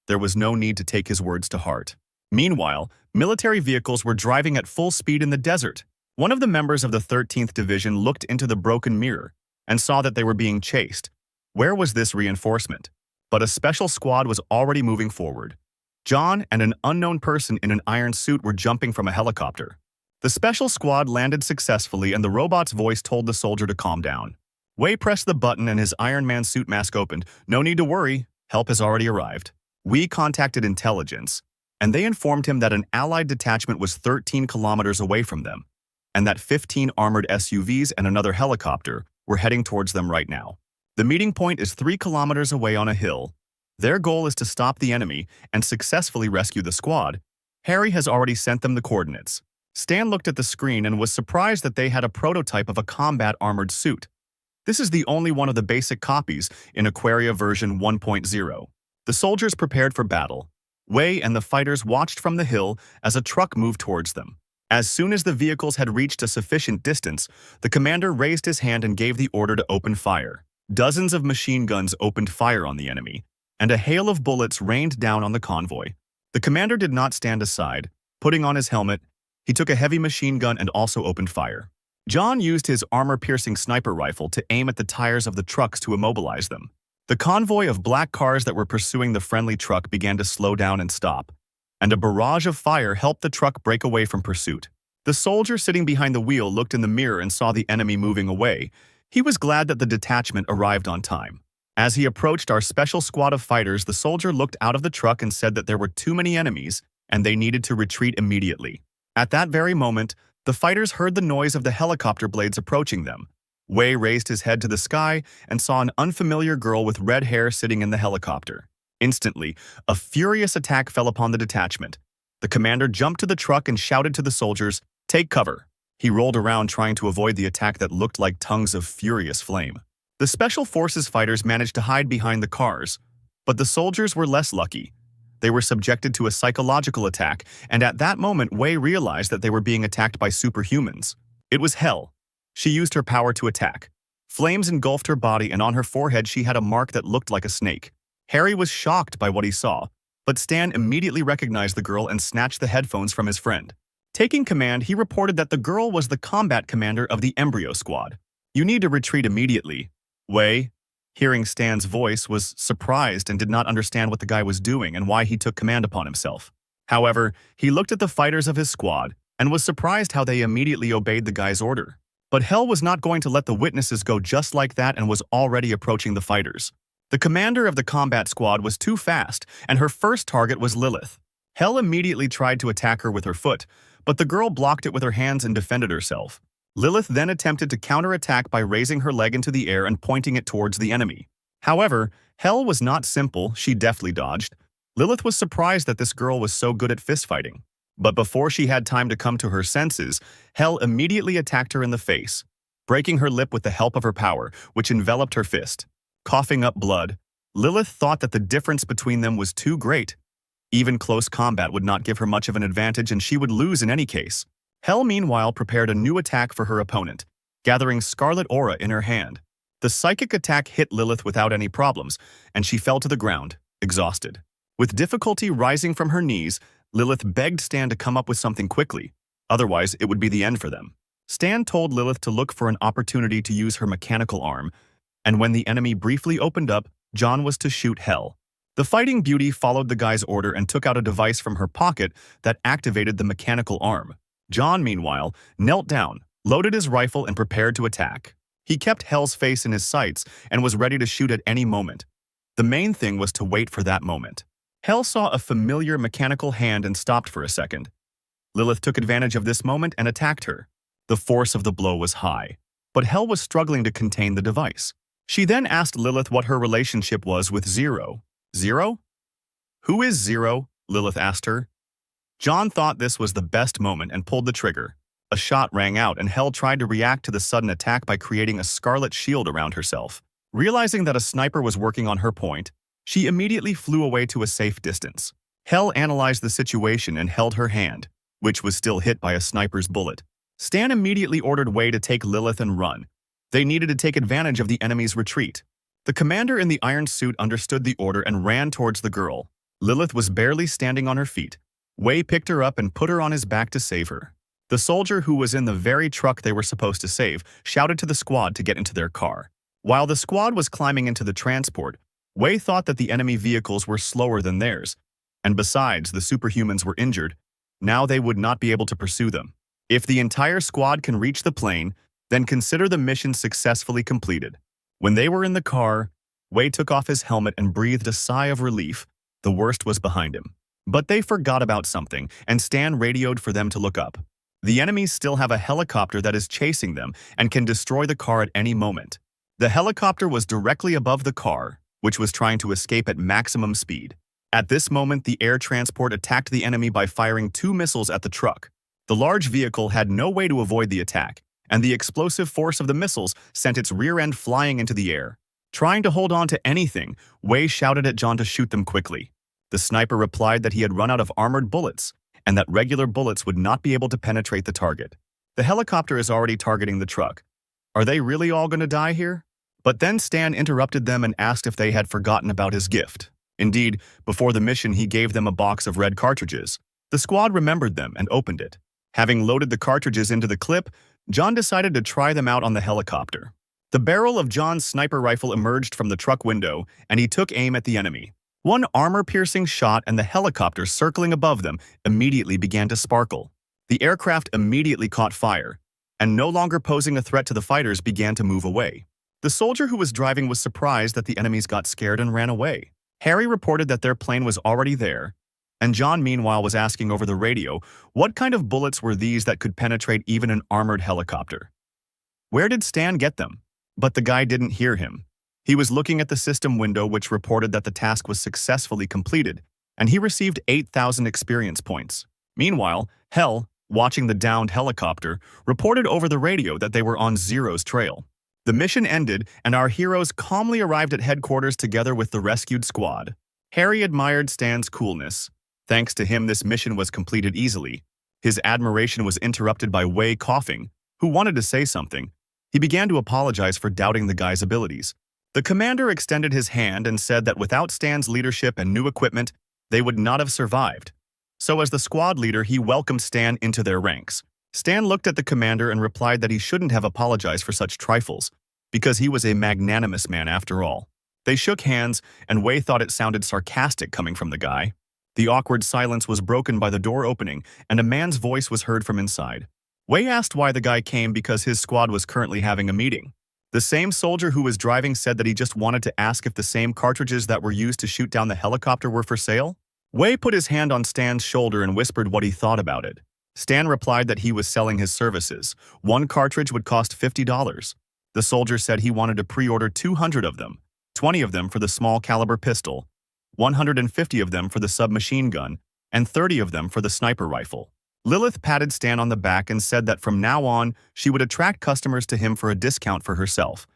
There was no need to take his words to heart. Meanwhile, military vehicles were driving at full speed in the desert. One of the members of the 13th Division looked into the broken mirror and saw that they were being chased. Where was this reinforcement? But a special squad was already moving forward. John and an unknown person in an iron suit were jumping from a helicopter. The special squad landed successfully and the robot's voice told the soldier to calm down. Wei pressed the button and his Iron Man suit mask opened. No need to worry, help has already arrived. We contacted intelligence, and they informed him that an allied detachment was 13 kilometers away from them, and that 15 armored SUVs and another helicopter were heading towards them right now. The meeting point is 3 kilometers away on a hill. Their goal is to stop the enemy and successfully rescue the squad. Harry has already sent them the coordinates. Stan looked at the screen and was surprised that they had a prototype of a combat armored suit. This is the only one of the basic copies in Aquaria version 1.0. The soldiers prepared for battle. Wei and the fighters watched from the hill as a truck moved towards them. As soon as the vehicles had reached a sufficient distance, the commander raised his hand and gave the order to open fire. Dozens of machine guns opened fire on the enemy, and a hail of bullets rained down on the convoy. The commander did not stand aside. Putting on his helmet, he took a heavy machine gun and also opened fire. John used his armor-piercing sniper rifle to aim at the tires of the trucks to immobilize them. The convoy of black cars that were pursuing the friendly truck began to slow down and stop, and a barrage of fire helped the truck break away from pursuit. The soldier sitting behind the wheel looked in the mirror and saw the enemy moving away. He was glad that the detachment arrived on time. As he approached our special squad of fighters, the soldier looked out of the truck and said that there were too many enemies and they needed to retreat immediately. At that very moment, the fighters heard the noise of the helicopter blades approaching them. Wei raised his head to the sky and saw an unfamiliar girl with red hair sitting in the helicopter. Instantly, a furious attack fell upon the detachment. The commander jumped to the truck and shouted to the soldiers, "Take cover." He rolled around trying to avoid the attack that looked like tongues of furious flame. The Special Forces fighters managed to hide behind the cars, but the soldiers were less lucky. They were subjected to a psychological attack, and at that moment Wei realized that they were being attacked by superhumans. It was hell. She used her power to attack. Flames engulfed her body, and on her forehead she had a mark that looked like a snake. Harry was shocked by what he saw, but Stan immediately recognized the girl and snatched the headphones from his friend. Taking command, he reported that the girl was the combat commander of the Embryo Squad. "You need to retreat immediately." Wei, hearing Stan's voice, was surprised and did not understand what the guy was doing and why he took command upon himself. However, he looked at the fighters of his squad and was surprised how they immediately obeyed the guy's order. But Hell was not going to let the witnesses go just like that and was already approaching the fighters. The commander of the combat squad was too fast, and her first target was Lilith. Hell immediately tried to attack her with her foot, but the girl blocked it with her hands and defended herself. Lilith then attempted to counterattack by raising her leg into the air and pointing it towards the enemy. However, Hell was not simple. She deftly dodged. Lilith was surprised that this girl was so good at fistfighting. But before she had time to come to her senses, Hell immediately attacked her in the face, breaking her lip with the help of her power, which enveloped her fist. Coughing up blood, Lilith thought that the difference between them was too great. Even close combat would not give her much of an advantage, and she would lose in any case. Hell, meanwhile, prepared a new attack for her opponent, gathering Scarlet Aura in her hand. The psychic attack hit Lilith without any problems, and she fell to the ground, exhausted. With difficulty rising from her knees, Lilith begged Stan to come up with something quickly, otherwise it would be the end for them. Stan told Lilith to look for an opportunity to use her mechanical arm, and when the enemy briefly opened up, John was to shoot Hell. The fighting beauty followed the guy's order and took out a device from her pocket that activated the mechanical arm. John, meanwhile, knelt down, loaded his rifle, and prepared to attack. He kept Hell's face in his sights and was ready to shoot at any moment. The main thing was to wait for that moment. Hell saw a familiar mechanical hand and stopped for a second. Lilith took advantage of this moment and attacked her. The force of the blow was high, but Hell was struggling to contain the device. She then asked Lilith what her relationship was with Zero. "Zero? Who is Zero?" Lilith asked her. John thought this was the best moment and pulled the trigger. A shot rang out, and Hell tried to react to the sudden attack by creating a scarlet shield around herself. Realizing that a sniper was working on her point, she immediately flew away to a safe distance. Hell analyzed the situation and held her hand, which was still hit by a sniper's bullet. Stan immediately ordered Wei to take Lilith and run. They needed to take advantage of the enemy's retreat. The commander in the iron suit understood the order and ran towards the girl. Lilith was barely standing on her feet. Wei picked her up and put her on his back to save her. The soldier who was in the very truck they were supposed to save shouted to the squad to get into their car. While the squad was climbing into the transport, Wei thought that the enemy vehicles were slower than theirs, and besides, the superhumans were injured. Now they would not be able to pursue them. If the entire squad can reach the plane, then consider the mission successfully completed. When they were in the car, Wei took off his helmet and breathed a sigh of relief. The worst was behind him. But they forgot about something, and Stan radioed for them to look up. The enemies still have a helicopter that is chasing them and can destroy the car at any moment. The helicopter was directly above the car, which was trying to escape at maximum speed. At this moment, the air transport attacked the enemy by firing 2 missiles at the truck. The large vehicle had no way to avoid the attack, and the explosive force of the missiles sent its rear end flying into the air. Trying to hold on to anything, Wei shouted at John to shoot them quickly. The sniper replied that he had run out of armored bullets, and that regular bullets would not be able to penetrate the target. The helicopter is already targeting the truck. Are they really all going to die here? But then Stan interrupted them and asked if they had forgotten about his gift. Indeed, before the mission he gave them a box of red cartridges. The squad remembered them and opened it. Having loaded the cartridges into the clip, John decided to try them out on the helicopter. The barrel of John's sniper rifle emerged from the truck window, and he took aim at the enemy. One armor-piercing shot and the helicopter circling above them immediately began to sparkle. The aircraft immediately caught fire, and no longer posing a threat to the fighters began to move away. The soldier who was driving was surprised that the enemies got scared and ran away. Harry reported that their plane was already there, and John meanwhile was asking over the radio what kind of bullets were these that could penetrate even an armored helicopter. Where did Stan get them? But the guy didn't hear him. He was looking at the system window which reported that the task was successfully completed, and he received 8,000 experience points. Meanwhile, Hell, watching the downed helicopter, reported over the radio that they were on Zero's trail. The mission ended, and our heroes calmly arrived at headquarters together with the rescued squad. Harry admired Stan's coolness. Thanks to him, this mission was completed easily. His admiration was interrupted by Wei coughing, who wanted to say something. He began to apologize for doubting the guy's abilities. The commander extended his hand and said that without Stan's leadership and new equipment, they would not have survived. So as the squad leader, he welcomed Stan into their ranks. Stan looked at the commander and replied that he shouldn't have apologized for such trifles, because he was a magnanimous man after all. They shook hands, and Wei thought it sounded sarcastic coming from the guy. The awkward silence was broken by the door opening, and a man's voice was heard from inside. Wei asked why the guy came because his squad was currently having a meeting. The same soldier who was driving said that he just wanted to ask if the same cartridges that were used to shoot down the helicopter were for sale. Wei put his hand on Stan's shoulder and whispered what he thought about it. Stan replied that he was selling his services. One cartridge would cost $50. The soldier said he wanted to pre-order 200 of them, 20 of them for the small caliber pistol, 150 of them for the submachine gun, and 30 of them for the sniper rifle. Lilith patted Stan on the back and said that from now on, she would attract customers to him for a discount for herself.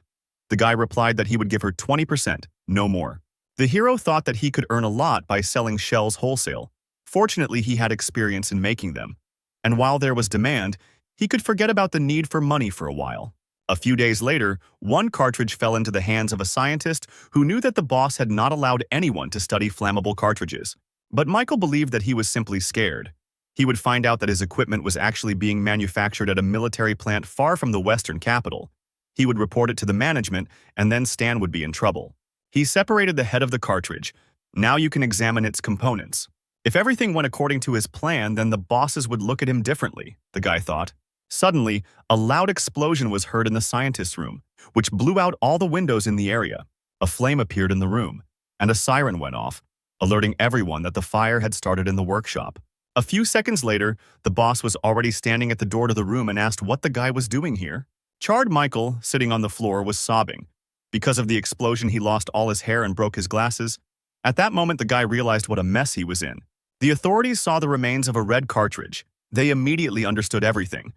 The guy replied that he would give her 20%, no more. The hero thought that he could earn a lot by selling shells wholesale. Fortunately, he had experience in making them. And while there was demand, he could forget about the need for money for a while. A few days later, one cartridge fell into the hands of a scientist who knew that the boss had not allowed anyone to study flammable cartridges. But Michael believed that he was simply scared. He would find out that his equipment was actually being manufactured at a military plant far from the western capital. He would report it to the management, and then Stan would be in trouble. He separated the head of the cartridge. Now you can examine its components. If everything went according to his plan, then the bosses would look at him differently, the guy thought. Suddenly, a loud explosion was heard in the scientist's room, which blew out all the windows in the area. A flame appeared in the room, and a siren went off, alerting everyone that the fire had started in the workshop. A few seconds later, the boss was already standing at the door to the room and asked what the guy was doing here. Charred Michael, sitting on the floor, was sobbing. Because of the explosion, he lost all his hair and broke his glasses. At that moment, the guy realized what a mess he was in. The authorities saw the remains of a red cartridge. They immediately understood everything.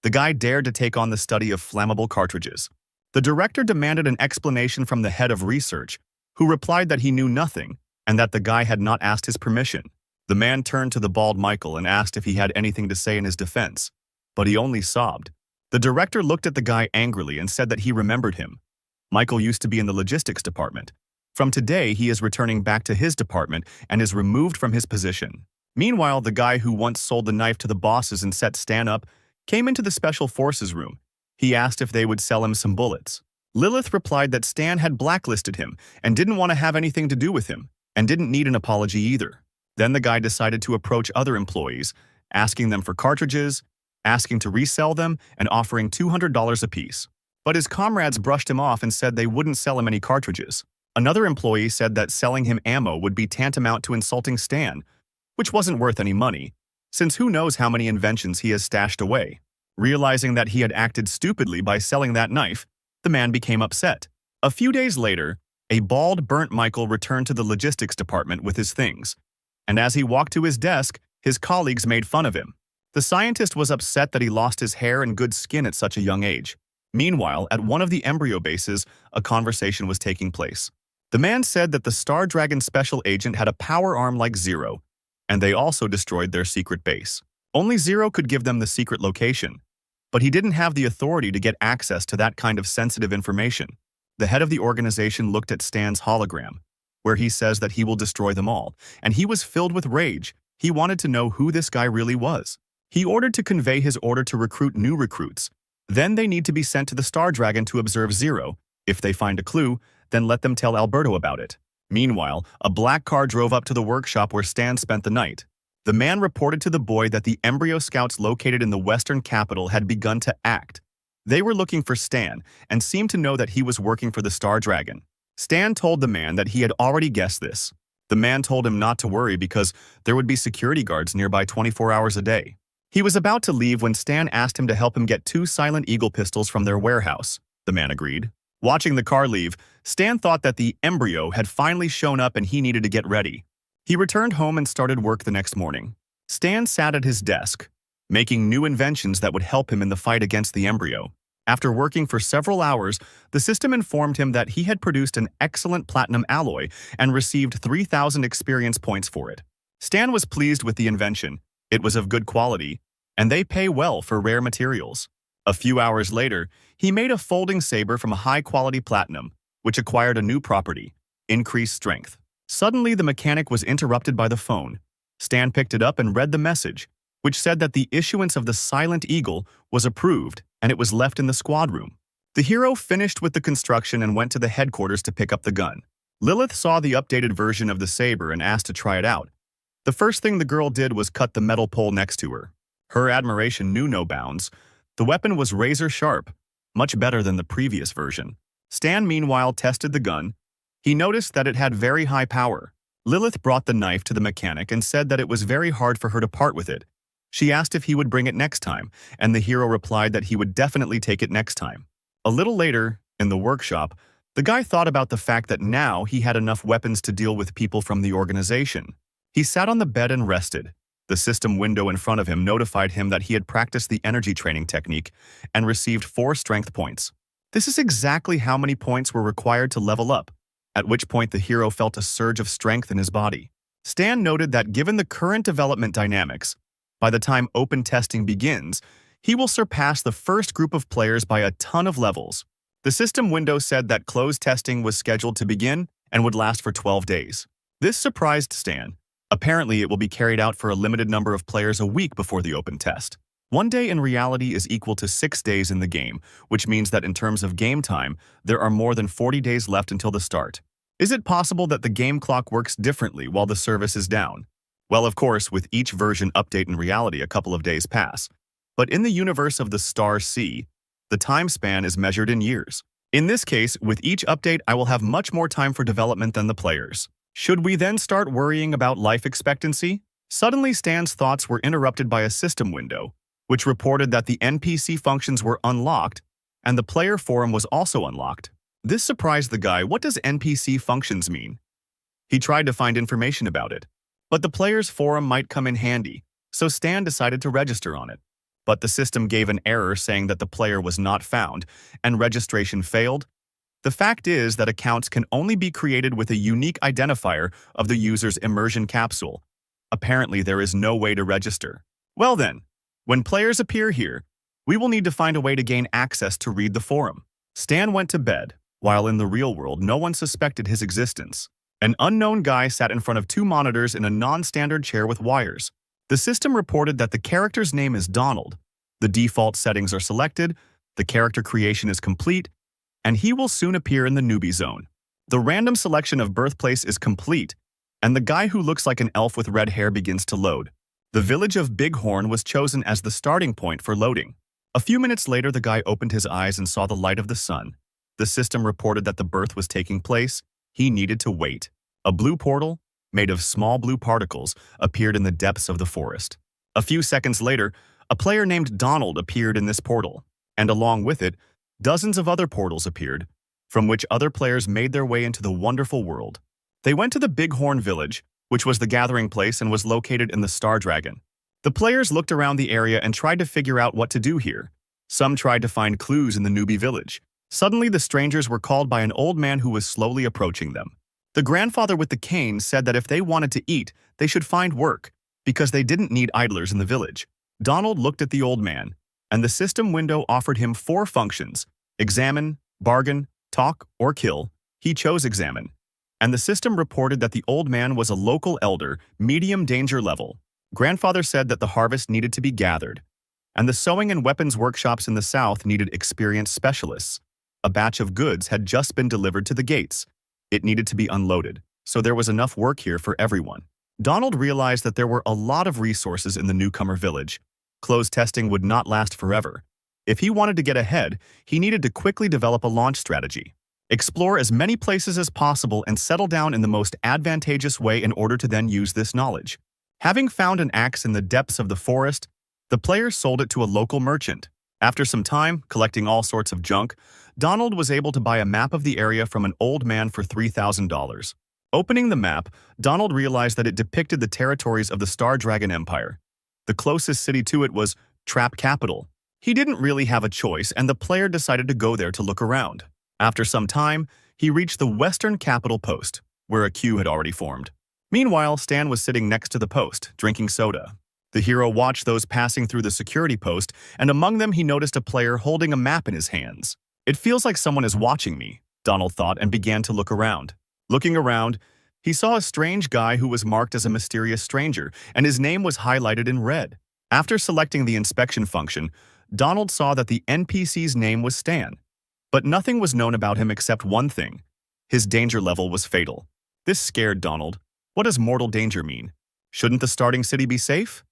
The guy dared to take on the study of flammable cartridges. The director demanded an explanation from the head of research, who replied that he knew nothing and that the guy had not asked his permission. The man turned to the bald Michael and asked if he had anything to say in his defense, but he only sobbed. The director looked at the guy angrily and said that he remembered him. Michael used to be in the logistics department. From today, he is returning back to his department and is removed from his position. Meanwhile, the guy who once sold the knife to the bosses and set Stan up came into the Special Forces room. He asked if they would sell him some bullets. Lilith replied that Stan had blacklisted him and didn't want to have anything to do with him, and didn't need an apology either. Then the guy decided to approach other employees, asking them for cartridges, asking to resell them, and offering $200 apiece. But his comrades brushed him off and said they wouldn't sell him any cartridges. Another employee said that selling him ammo would be tantamount to insulting Stan, which wasn't worth any money, since who knows how many inventions he has stashed away. Realizing that he had acted stupidly by selling that knife, the man became upset. A few days later, a bald, burnt Michael returned to the logistics department with his things, and as he walked to his desk, his colleagues made fun of him. The scientist was upset that he lost his hair and good skin at such a young age. Meanwhile, at one of the embryo bases, a conversation was taking place. The man said that the Star Dragon special agent had a power arm like Zero, and they also destroyed their secret base. Only Zero could give them the secret location, but he didn't have the authority to get access to that kind of sensitive information. The head of the organization looked at Stan's hologram, where he says that he will destroy them all, and he was filled with rage. He wanted to know who this guy really was. He ordered to convey his order to recruit new recruits. Then they need to be sent to the Star Dragon to observe Zero. If they find a clue, then let them tell Alberto about it. Meanwhile, a black car drove up to the workshop where Stan spent the night. The man reported to the boy that the embryo scouts located in the western capital had begun to act. They were looking for Stan and seemed to know that he was working for the Star Dragon. Stan told the man that he had already guessed this. The man told him not to worry because there would be security guards nearby 24 hours a day. He was about to leave when Stan asked him to help him get 2 Silent Eagle pistols from their warehouse. The man agreed. Watching the car leave, Stan thought that the embryo had finally shown up and he needed to get ready. He returned home and started work the next morning. Stan sat at his desk, making new inventions that would help him in the fight against the embryo. After working for several hours, the system informed him that he had produced an excellent platinum alloy and received 3,000 experience points for it. Stan was pleased with the invention. It was of good quality, and they pay well for rare materials. A few hours later, he made a folding saber from a high-quality platinum, which acquired a new property, increased strength. Suddenly, the mechanic was interrupted by the phone. Stan picked it up and read the message, which said that the issuance of the Silent Eagle was approved and it was left in the squad room. The hero finished with the construction and went to the headquarters to pick up the gun. Lilith saw the updated version of the saber and asked to try it out. The first thing the girl did was cut the metal pole next to her. Her admiration knew no bounds. The weapon was razor sharp, much better than the previous version. Stan meanwhile tested the gun. He noticed that it had very high power. Lilith brought the knife to the mechanic and said that it was very hard for her to part with it. She asked if he would bring it next time, and the hero replied that he would definitely take it next time. A little later, in the workshop, the guy thought about the fact that now he had enough weapons to deal with people from the organization. He sat on the bed and rested. The system window in front of him notified him that he had practiced the energy training technique and received 4 strength points. This is exactly how many points were required to level up, at which point the hero felt a surge of strength in his body. Stan noted that given the current development dynamics, by the time open testing begins, he will surpass the first group of players by a ton of levels. The system window said that closed testing was scheduled to begin and would last for 12 days. This surprised Stan. Apparently, it will be carried out for a limited number of players a week before the open test. 1 day in reality is equal to 6 days in the game, which means that in terms of game time, there are more than 40 days left until the start. Is it possible that the game clock works differently while the service is down? Well, of course, with each version update in reality, a couple of days pass. But in the universe of the Star Sea, the time span is measured in years. In this case, with each update, I will have much more time for development than the players. Should we then start worrying about life expectancy? Suddenly, Stan's thoughts were interrupted by a system window, which reported that the NPC functions were unlocked, and the player forum was also unlocked. This surprised the guy. What does NPC functions mean? He tried to find information about it, but the player's forum might come in handy, so Stan decided to register on it. But the system gave an error saying that the player was not found, and registration failed. The fact is that accounts can only be created with a unique identifier of the user's immersion capsule. Apparently, there is no way to register. Well then, when players appear here, we will need to find a way to gain access to read the forum. Stan went to bed. While in the real world, no one suspected his existence. An unknown guy sat in front of two monitors in a non-standard chair with wires. The system reported that the character's name is Donald. The default settings are selected, the character creation is complete, and he will soon appear in the newbie zone. The random selection of birthplace is complete, and the guy who looks like an elf with red hair begins to load. The village of Bighorn was chosen as the starting point for loading. A few minutes later, the guy opened his eyes and saw the light of the sun. The system reported that the birth was taking place. He needed to wait. A blue portal, made of small blue particles, appeared in the depths of the forest. A few seconds later, a player named Donald appeared in this portal, and along with it, dozens of other portals appeared, from which other players made their way into the wonderful world. They went to the Bighorn village, which was the gathering place and was located in the Star Dragon. The players looked around the area and tried to figure out what to do here. Some tried to find clues in the newbie village. Suddenly, the strangers were called by an old man who was slowly approaching them. The grandfather with the cane said that if they wanted to eat, they should find work, because they didn't need idlers in the village. Donald looked at the old man, and the system window offered him 4 functions: examine, bargain, talk, or kill. He chose examine, and the system reported that the old man was a local elder, medium danger level. Grandfather said that the harvest needed to be gathered, and the sewing and weapons workshops in the south needed experienced specialists. A batch of goods had just been delivered to the gates. It needed to be unloaded, so there was enough work here for everyone. Donald realized that there were a lot of resources in the newcomer village. Clothes testing would not last forever. If he wanted to get ahead, he needed to quickly develop a launch strategy. Explore as many places as possible and settle down in the most advantageous way in order to then use this knowledge. Having found an axe in the depths of the forest, the player sold it to a local merchant. After some time, collecting all sorts of junk, Donald was able to buy a map of the area from an old man for $3,000. Opening the map, Donald realized that it depicted the territories of the Star Dragon Empire. The closest city to it was Trap Capital. He didn't really have a choice, and the player decided to go there to look around. After some time, he reached the Western Capital Post, where a queue had already formed. Meanwhile, Stan was sitting next to the post, drinking soda. The hero watched those passing through the security post, and among them he noticed a player holding a map in his hands. It feels like someone is watching me, Donald thought, and began to look around. Looking around, he saw a strange guy who was marked as a mysterious stranger, and his name was highlighted in red. After selecting the inspection function, Donald saw that the NPC's name was Stan. But nothing was known about him except one thing: his danger level was fatal. This scared Donald. What does mortal danger mean? Shouldn't the starting city be safe?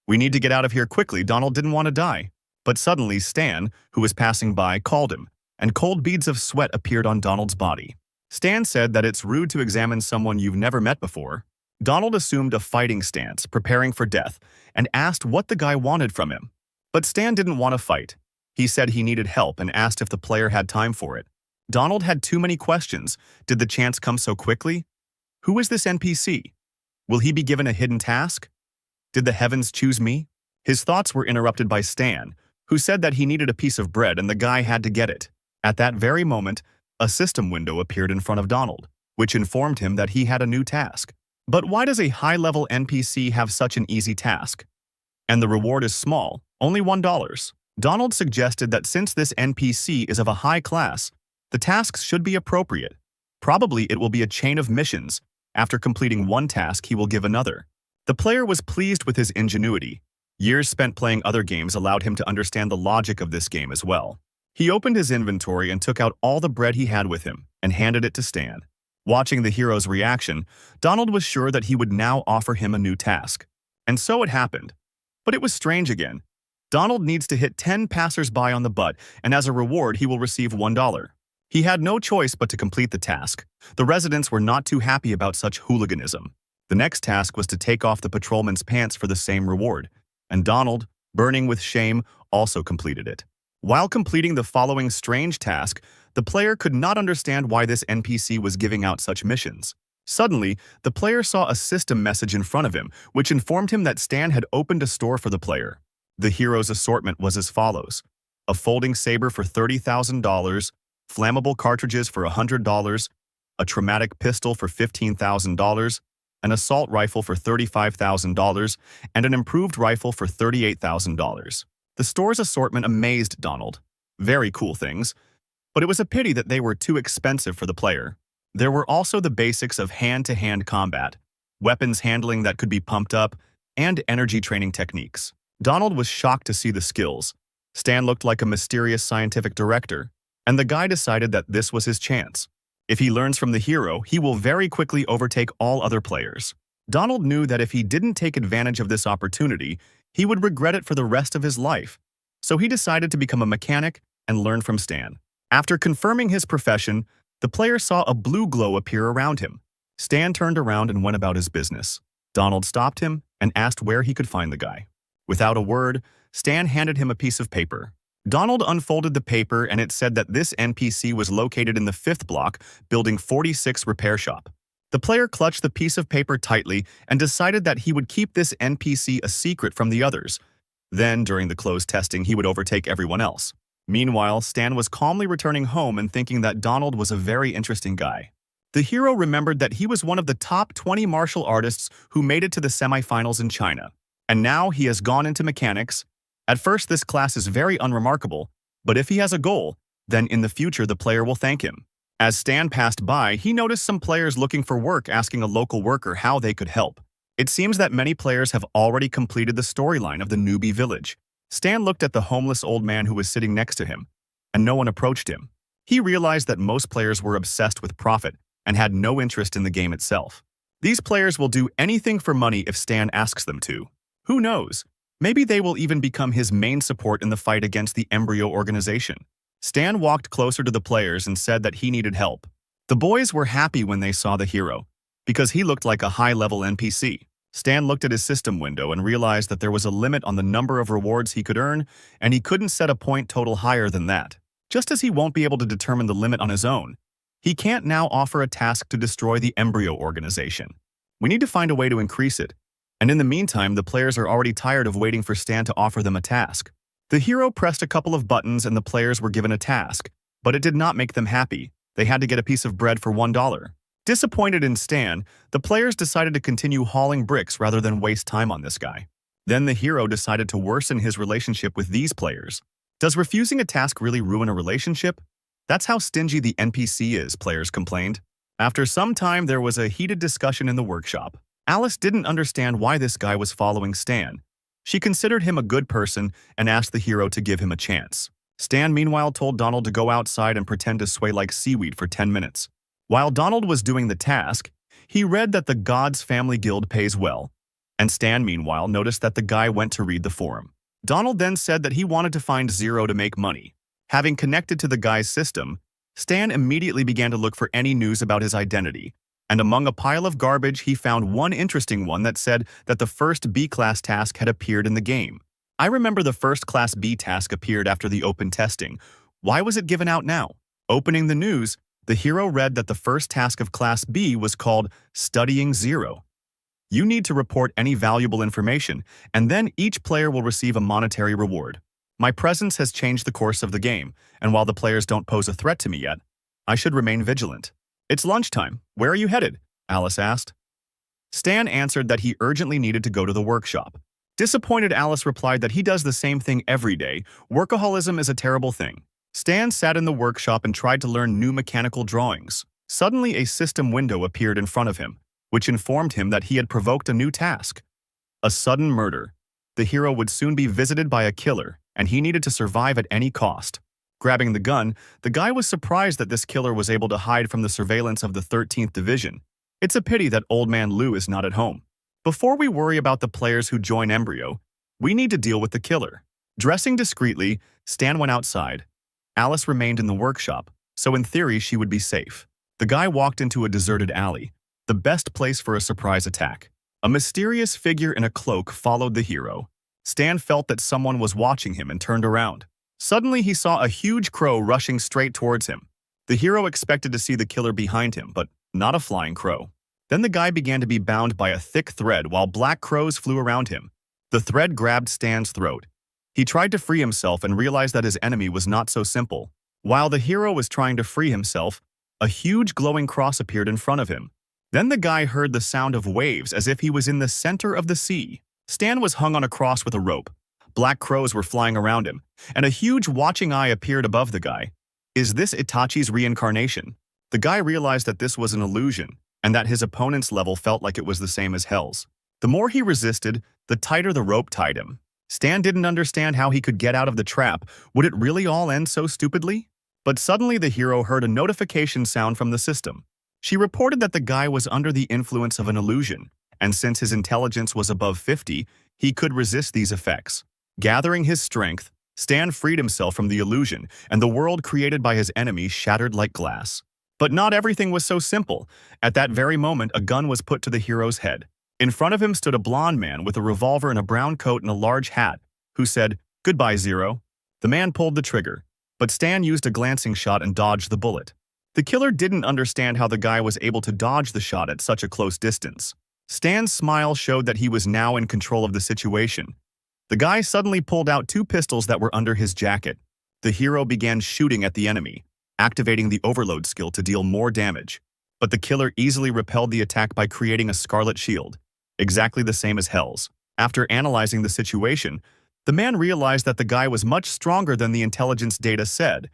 We need to get out of here quickly. Donald didn't want to die. But suddenly Stan, who was passing by, called him, and cold beads of sweat appeared on Donald's body. Stan said that it's rude to examine someone you've never met before. Donald assumed a fighting stance, preparing for death, and asked what the guy wanted from him. But Stan didn't want to fight. He said he needed help and asked if the player had time for it. Donald had too many questions. Did the chance come so quickly? Who is this NPC? Will he be given a hidden task? Did the heavens choose me? His thoughts were interrupted by Stan, who said that he needed a piece of bread and the guy had to get it. At that very moment, a system window appeared in front of Donald, which informed him that he had a new task. But why does a high-level NPC have such an easy task? And the reward is small, only $1. Donald suggested that since this NPC is of a high class, the tasks should be appropriate. Probably it will be a chain of missions. After completing one task, he will give another. The player was pleased with his ingenuity. Years spent playing other games allowed him to understand the logic of this game as well. He opened his inventory and took out all the bread he had with him and handed it to Stan. Watching the hero's reaction, Donald was sure that he would now offer him a new task. And so it happened. But it was strange again. Donald needs to hit 10 passers-by on the butt, and as a reward, he will receive $1. He had no choice but to complete the task. The residents were not too happy about such hooliganism. The next task was to take off the patrolman's pants for the same reward, and Donald, burning with shame, also completed it. While completing the following strange task, the player could not understand why this NPC was giving out such missions. Suddenly, the player saw a system message in front of him, which informed him that Stan had opened a store for the player. The hero's assortment was as follows: a folding saber for $30,000, flammable cartridges for $100, a traumatic pistol for $15,000, an assault rifle for $35,000, and an improved rifle for $38,000. The store's assortment amazed Donald. Very cool things, but it was a pity that they were too expensive for the player. There were also the basics of hand-to-hand combat, weapons handling that could be pumped up, and energy training techniques. Donald was shocked to see the skills. Stan looked like a mysterious scientific director, and the guy decided that this was his chance. If he learns from the hero, he will very quickly overtake all other players. Donald knew that if he didn't take advantage of this opportunity, he would regret it for the rest of his life. So he decided to become a mechanic and learn from Stan. After confirming his profession, the player saw a blue glow appear around him. Stan turned around and went about his business. Donald stopped him and asked where he could find the guy. Without a word, Stan handed him a piece of paper. Donald unfolded the paper and it said that this NPC was located in the 5th block, building 46 repair shop. The player clutched the piece of paper tightly and decided that he would keep this NPC a secret from the others. Then, during the closed testing, he would overtake everyone else. Meanwhile, Stan was calmly returning home and thinking that Donald was a very interesting guy. The hero remembered that he was one of the top 20 martial artists who made it to the semifinals in China. And now he has gone into mechanics. At first, this class is very unremarkable, but if he has a goal, then in the future the player will thank him. As Stan passed by, he noticed some players looking for work asking a local worker how they could help. It seems that many players have already completed the storyline of the newbie village. Stan looked at the homeless old man who was sitting next to him, and no one approached him. He realized that most players were obsessed with profit and had no interest in the game itself. These players will do anything for money if Stan asks them to. Who knows? Maybe they will even become his main support in the fight against the Embryo organization. Stan walked closer to the players and said that he needed help. The boys were happy when they saw the hero, because he looked like a high-level NPC. Stan looked at his system window and realized that there was a limit on the number of rewards he could earn, and he couldn't set a point total higher than that. Just as he won't be able to determine the limit on his own, he can't now offer a task to destroy the Embryo organization. We need to find a way to increase it, and in the meantime, the players are already tired of waiting for Stan to offer them a task. The hero pressed a couple of buttons and the players were given a task, but it did not make them happy. They had to get a piece of bread for $1. Disappointed in Stan, the players decided to continue hauling bricks rather than waste time on this guy. Then the hero decided to worsen his relationship with these players. Does refusing a task really ruin a relationship? That's how stingy the NPC is, players complained. After some time, there was a heated discussion in the workshop. Alice didn't understand why this guy was following Stan. She considered him a good person and asked the hero to give him a chance. Stan meanwhile told Donald to go outside and pretend to sway like seaweed for 10 minutes. While Donald was doing the task, he read that the God's Family Guild pays well, and Stan meanwhile noticed that the guy went to read the forum. Donald then said that he wanted to find Zero to make money. Having connected to the guy's system, Stan immediately began to look for any news about his identity, and among a pile of garbage he found one interesting one that said that the first B-class task had appeared in the game. I remember the first Class B task appeared after the open testing. Why was it given out now? Opening the news, the hero read that the first task of Class B was called Studying Zero. You need to report any valuable information, and then each player will receive a monetary reward. My presence has changed the course of the game, and while the players don't pose a threat to me yet, I should remain vigilant. It's lunchtime. Where are you headed? Alice asked. Stan answered that he urgently needed to go to the workshop. Disappointed, Alice replied that he does the same thing every day. Workaholism is a terrible thing. Stan sat in the workshop and tried to learn new mechanical drawings. Suddenly, a system window appeared in front of him, which informed him that he had provoked a new task. A sudden murder. The hero would soon be visited by a killer, and he needed to survive at any cost. Grabbing the gun, the guy was surprised that this killer was able to hide from the surveillance of the 13th Division. It's a pity that Old Man Lou is not at home. Before we worry about the players who join Embryo, we need to deal with the killer. Dressing discreetly, Stan went outside. Alice remained in the workshop, so in theory she would be safe. The guy walked into a deserted alley, the best place for a surprise attack. A mysterious figure in a cloak followed the hero. Stan felt that someone was watching him and turned around. Suddenly, he saw a huge crow rushing straight towards him. The hero expected to see the killer behind him, but not a flying crow. Then the guy began to be bound by a thick thread while black crows flew around him. The thread grabbed Stan's throat. He tried to free himself and realized that his enemy was not so simple. While the hero was trying to free himself, a huge glowing cross appeared in front of him. Then the guy heard the sound of waves as if he was in the center of the sea. Stan was hung on a cross with a rope. Black crows were flying around him, and a huge watching eye appeared above the guy. Is this Itachi's reincarnation? The guy realized that this was an illusion, and that his opponent's level felt like it was the same as Hell's. The more he resisted, the tighter the rope tied him. Stan didn't understand how he could get out of the trap. Would it really all end so stupidly? But suddenly the hero heard a notification sound from the system. She reported that the guy was under the influence of an illusion, and since his intelligence was above 50, he could resist these effects. Gathering his strength, Stan freed himself from the illusion, and the world created by his enemy shattered like glass. But not everything was so simple. At that very moment, a gun was put to the hero's head. In front of him stood a blond man with a revolver and a brown coat and a large hat, who said, "Goodbye, Zero." The man pulled the trigger, but Stan used a glancing shot and dodged the bullet. The killer didn't understand how the guy was able to dodge the shot at such a close distance. Stan's smile showed that he was now in control of the situation. The guy suddenly pulled out 2 pistols that were under his jacket. The hero began shooting at the enemy, activating the overload skill to deal more damage. But the killer easily repelled the attack by creating a scarlet shield, exactly the same as Hell's. After analyzing the situation, the man realized that the guy was much stronger than the intelligence data said,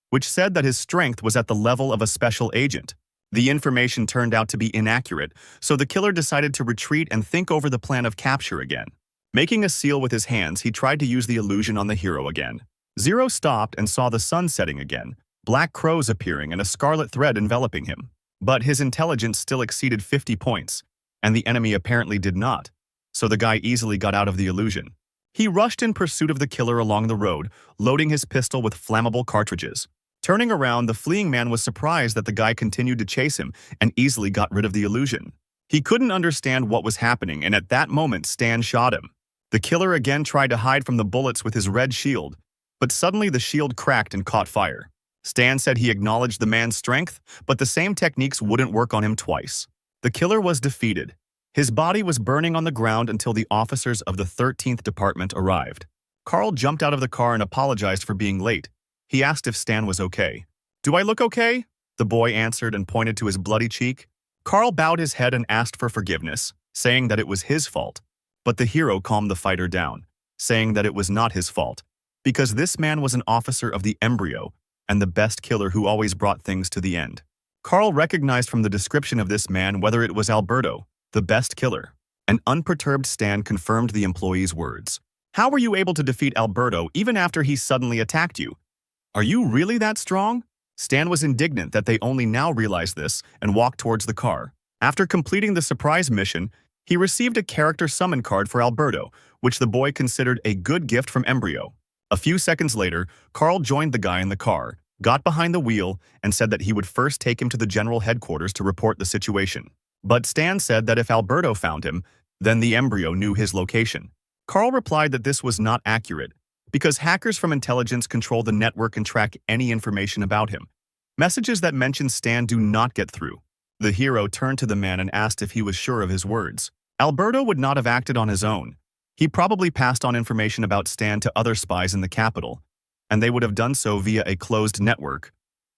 which said that his strength was at the level of a special agent. The information turned out to be inaccurate, so the killer decided to retreat and think over the plan of capture again. Making a seal with his hands, he tried to use the illusion on the hero again. Zero stopped and saw the sun setting again, black crows appearing and a scarlet thread enveloping him. But his intelligence still exceeded 50 points, and the enemy apparently did not, so the guy easily got out of the illusion. He rushed in pursuit of the killer along the road, loading his pistol with flammable cartridges. Turning around, the fleeing man was surprised that the guy continued to chase him and easily got rid of the illusion. He couldn't understand what was happening, and at that moment, Stan shot him. The killer again tried to hide from the bullets with his red shield, but suddenly the shield cracked and caught fire. Stan said he acknowledged the man's strength, but the same techniques wouldn't work on him twice. The killer was defeated. His body was burning on the ground until the officers of the 13th Department arrived. Carl jumped out of the car and apologized for being late. He asked if Stan was okay. "Do I look okay?" the boy answered and pointed to his bloody cheek. Carl bowed his head and asked for forgiveness, saying that it was his fault. But the hero calmed the fighter down, saying that it was not his fault, because this man was an officer of the Embryo and the best killer who always brought things to the end. Carl recognized from the description of this man whether it was Alberto, the best killer. An unperturbed Stan confirmed the employee's words. "How were you able to defeat Alberto even after he suddenly attacked you? Are you really that strong?" Stan was indignant that they only now realized this and walked towards the car. After completing the surprise mission, he received a character summon card for Alberto, which the boy considered a good gift from Embryo. A few seconds later, Carl joined the guy in the car, got behind the wheel, and said that he would first take him to the general headquarters to report the situation. But Stan said that if Alberto found him, then the Embryo knew his location. Carl replied that this was not accurate, because hackers from intelligence control the network and track any information about him. Messages that mention Stan do not get through. The hero turned to the man and asked if he was sure of his words. Alberto would not have acted on his own. He probably passed on information about Stan to other spies in the capital, and they would have done so via a closed network.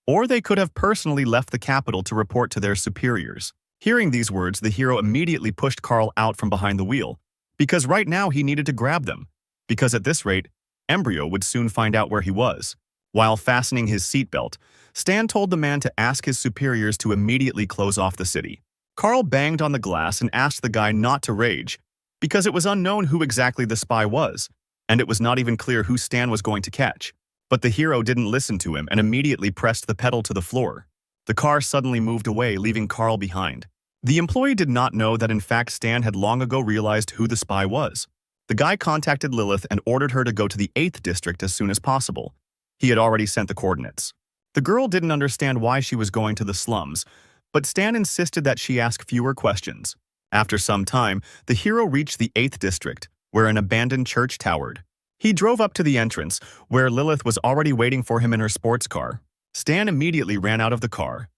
Or they could have personally left the capital to report to their superiors. Hearing these words, the hero immediately pushed Carl out from behind the wheel, because right now he needed to grab them, because at this rate, Embryo would soon find out where he was. While fastening his seatbelt, Stan told the man to ask his superiors to immediately close off the city. Carl banged on the glass and asked the guy not to rage, because it was unknown who exactly the spy was, and it was not even clear who Stan was going to catch. But the hero didn't listen to him and immediately pressed the pedal to the floor. The car suddenly moved away, leaving Carl behind. The employee did not know that in fact Stan had long ago realized who the spy was. The guy contacted Lilith and ordered her to go to the 8th district as soon as possible. He had already sent the coordinates. The girl didn't understand why she was going to the slums, but Stan insisted that she ask fewer questions. After some time, the hero reached the 8th district, where an abandoned church towered. He drove up to the entrance, where Lilith was already waiting for him in her sports car. Stan immediately ran out of the car.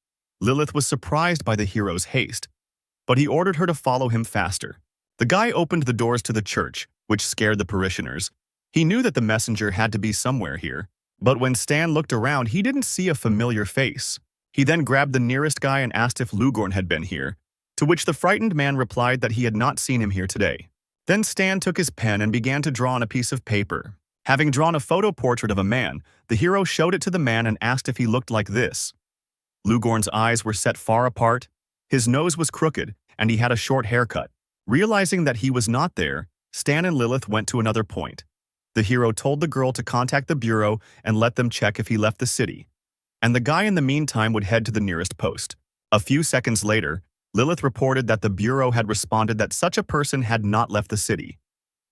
Lilith was surprised by the hero's haste, but he ordered her to follow him faster. The guy opened the doors to the church, which scared the parishioners. He knew that the messenger had to be somewhere here, but when Stan looked around, he didn't see a familiar face. He then grabbed the nearest guy and asked if Lugorn had been here, to which the frightened man replied that he had not seen him here today. Then Stan took his pen and began to draw on a piece of paper. Having drawn a photo portrait of a man, the hero showed it to the man and asked if he looked like this. Lugorn's eyes were set far apart, his nose was crooked, and he had a short haircut. Realizing that he was not there, Stan and Lilith went to another point. The hero told the girl to contact the bureau and let them check if he left the city. And the guy in the meantime would head to the nearest post. A few seconds later, Lilith reported that the bureau had responded that such a person had not left the city.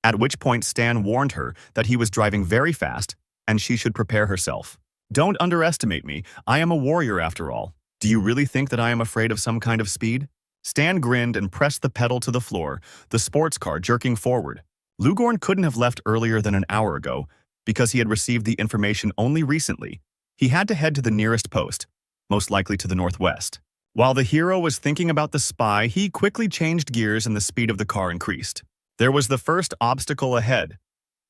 At which point Stan warned her that he was driving very fast and she should prepare herself. "Don't underestimate me, I am a warrior after all. Do you really think that I am afraid of some kind of speed?" Stan grinned and pressed the pedal to the floor, the sports car jerking forward. Lugorn couldn't have left earlier than an hour ago because he had received the information only recently. He had to head to the nearest post, most likely to the northwest. While the hero was thinking about the spy, he quickly changed gears and the speed of the car increased. There was the first obstacle ahead.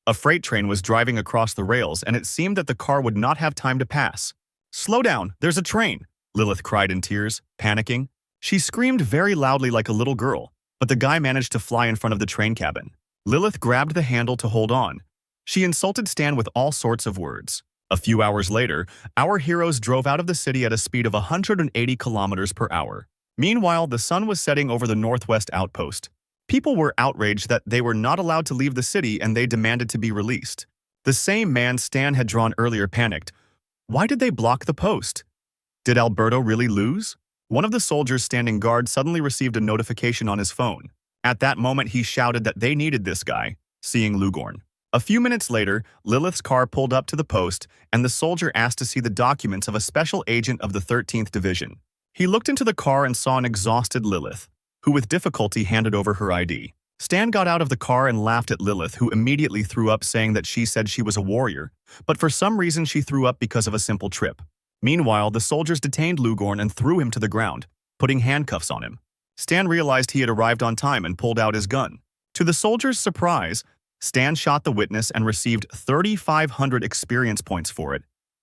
A freight train was driving across the rails and it seemed that the car would not have time to pass. "Slow down, there's a train," Lilith cried in tears, panicking. She screamed very loudly like a little girl, but the guy managed to fly in front of the train cabin. Lilith grabbed the handle to hold on. She insulted Stan with all sorts of words. A few hours later, our heroes drove out of the city at a speed of 180 kilometers per hour. Meanwhile, the sun was setting over the northwest outpost. People were outraged that they were not allowed to leave the city and they demanded to be released. The same man Stan had drawn earlier panicked. Why did they block the post? Did Alberto really lose? One of the soldiers standing guard suddenly received a notification on his phone. At that moment, he shouted that they needed this guy, seeing Lugorn. A few minutes later, Lilith's car pulled up to the post, and the soldier asked to see the documents of a special agent of the 13th Division. He looked into the car and saw an exhausted Lilith, who with difficulty handed over her ID. Stan got out of the car and laughed at Lilith, who immediately threw up, saying that she said she was a warrior, but for some reason she threw up because of a simple trip. Meanwhile, the soldiers detained Lugorn and threw him to the ground, putting handcuffs on him. Stan realized he had arrived on time and pulled out his gun. To the soldiers' surprise, Stan shot the witness and received 3,500 experience points for it.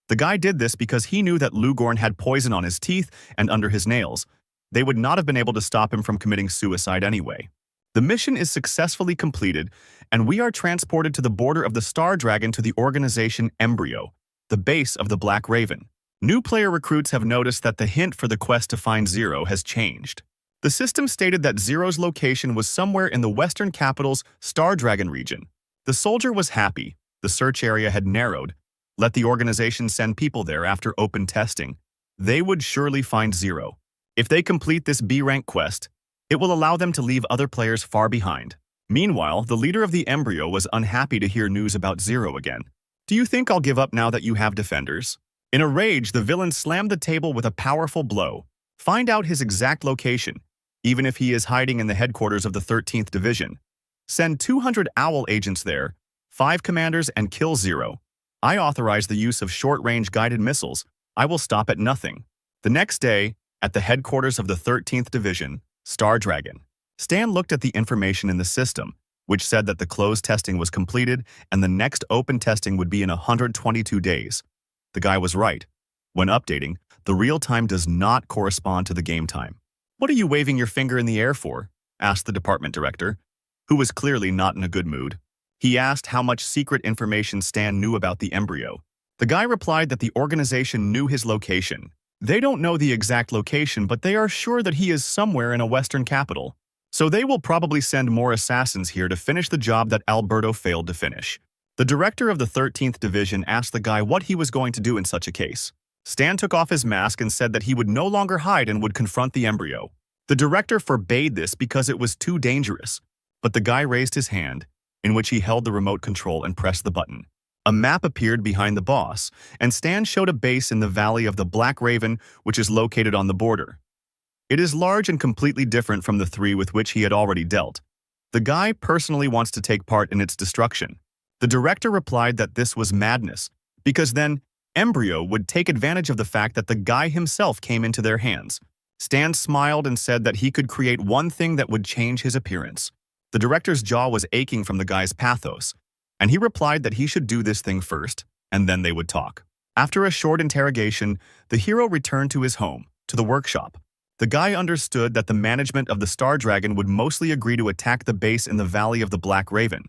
The guy did this because he knew that Lugorn had poison on his teeth and under his nails. They would not have been able to stop him from committing suicide anyway. The mission is successfully completed, and we are transported to the border of the Star Dragon to the organization Embryo, the base of the Black Raven. New player recruits have noticed that the hint for the quest to find Zero has changed. The system stated that Zero's location was somewhere in the western capital's Star Dragon region. The soldier was happy. The search area had narrowed. Let the organization send people there after open testing. They would surely find Zero. If they complete this B-rank quest, it will allow them to leave other players far behind. Meanwhile, the leader of the Embryo was unhappy to hear news about Zero again. "Do you think I'll give up now that you have defenders?" In a rage, the villain slammed the table with a powerful blow. Find out his exact location, even if he is hiding in the headquarters of the 13th Division. Send 200 Owl agents there, 5 commanders, and kill Zero. I authorize the use of short-range guided missiles. I will stop at nothing. The next day, at the headquarters of the 13th Division, Star Dragon, Stan looked at the information in the system, which said that the closed testing was completed and the next open testing would be in 122 days. The guy was right. When updating, the real time does not correspond to the game time. "What are you waving your finger in the air for?" asked the department director, who was clearly not in a good mood. He asked how much secret information Stan knew about the Embryo. The guy replied that the organization knew his location. They don't know the exact location, but they are sure that he is somewhere in a western capital. So they will probably send more assassins here to finish the job that Alberto failed to finish. The director of the 13th Division asked the guy what he was going to do in such a case. Stan took off his mask and said that he would no longer hide and would confront the Embryo. The director forbade this because it was too dangerous, but the guy raised his hand, in which he held the remote control and pressed the button. A map appeared behind the boss, and Stan showed a base in the valley of the Black Raven, which is located on the border. It is large and completely different from the 3 with which he had already dealt. The guy personally wants to take part in its destruction. The director replied that this was madness, because then Embryo would take advantage of the fact that the guy himself came into their hands. Stan smiled and said that he could create one thing that would change his appearance. The director's jaw was aching from the guy's pathos, and he replied that he should do this thing first, and then they would talk. After a short interrogation, the hero returned to his home, to the workshop. The guy understood that the management of the Star Dragon would mostly agree to attack the base in the Valley of the Black Raven.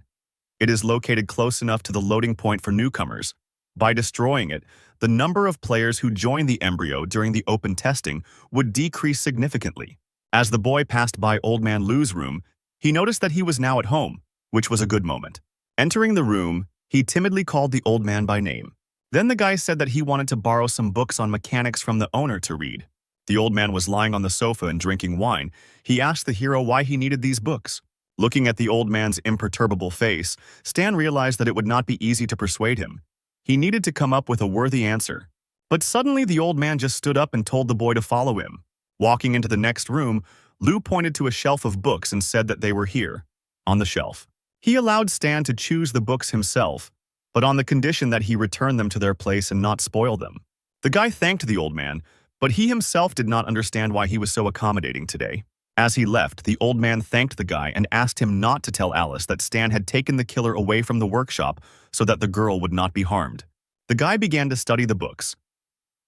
It is located close enough to the loading point for newcomers, By destroying it, the number of players who joined the embryo during the open testing would decrease significantly. As the boy passed by Old Man Lu's room, he noticed that he was now at home, which was a good moment. Entering the room, he timidly called the old man by name. Then the guy said that he wanted to borrow some books on mechanics from the owner to read. The old man was lying on the sofa and drinking wine. He asked the hero why he needed these books. Looking at the old man's imperturbable face, Stan realized that it would not be easy to persuade him. He needed to come up with a worthy answer. But suddenly the old man just stood up and told the boy to follow him. Walking into the next room, Lu pointed to a shelf of books and said that they were here, on the shelf. He allowed Stan to choose the books himself, but on the condition that he return them to their place and not spoil them. The guy thanked the old man, but he himself did not understand why he was so accommodating today. As he left, the old man thanked the guy and asked him not to tell Alice that Stan had taken the killer away from the workshop so that the girl would not be harmed. The guy began to study the books.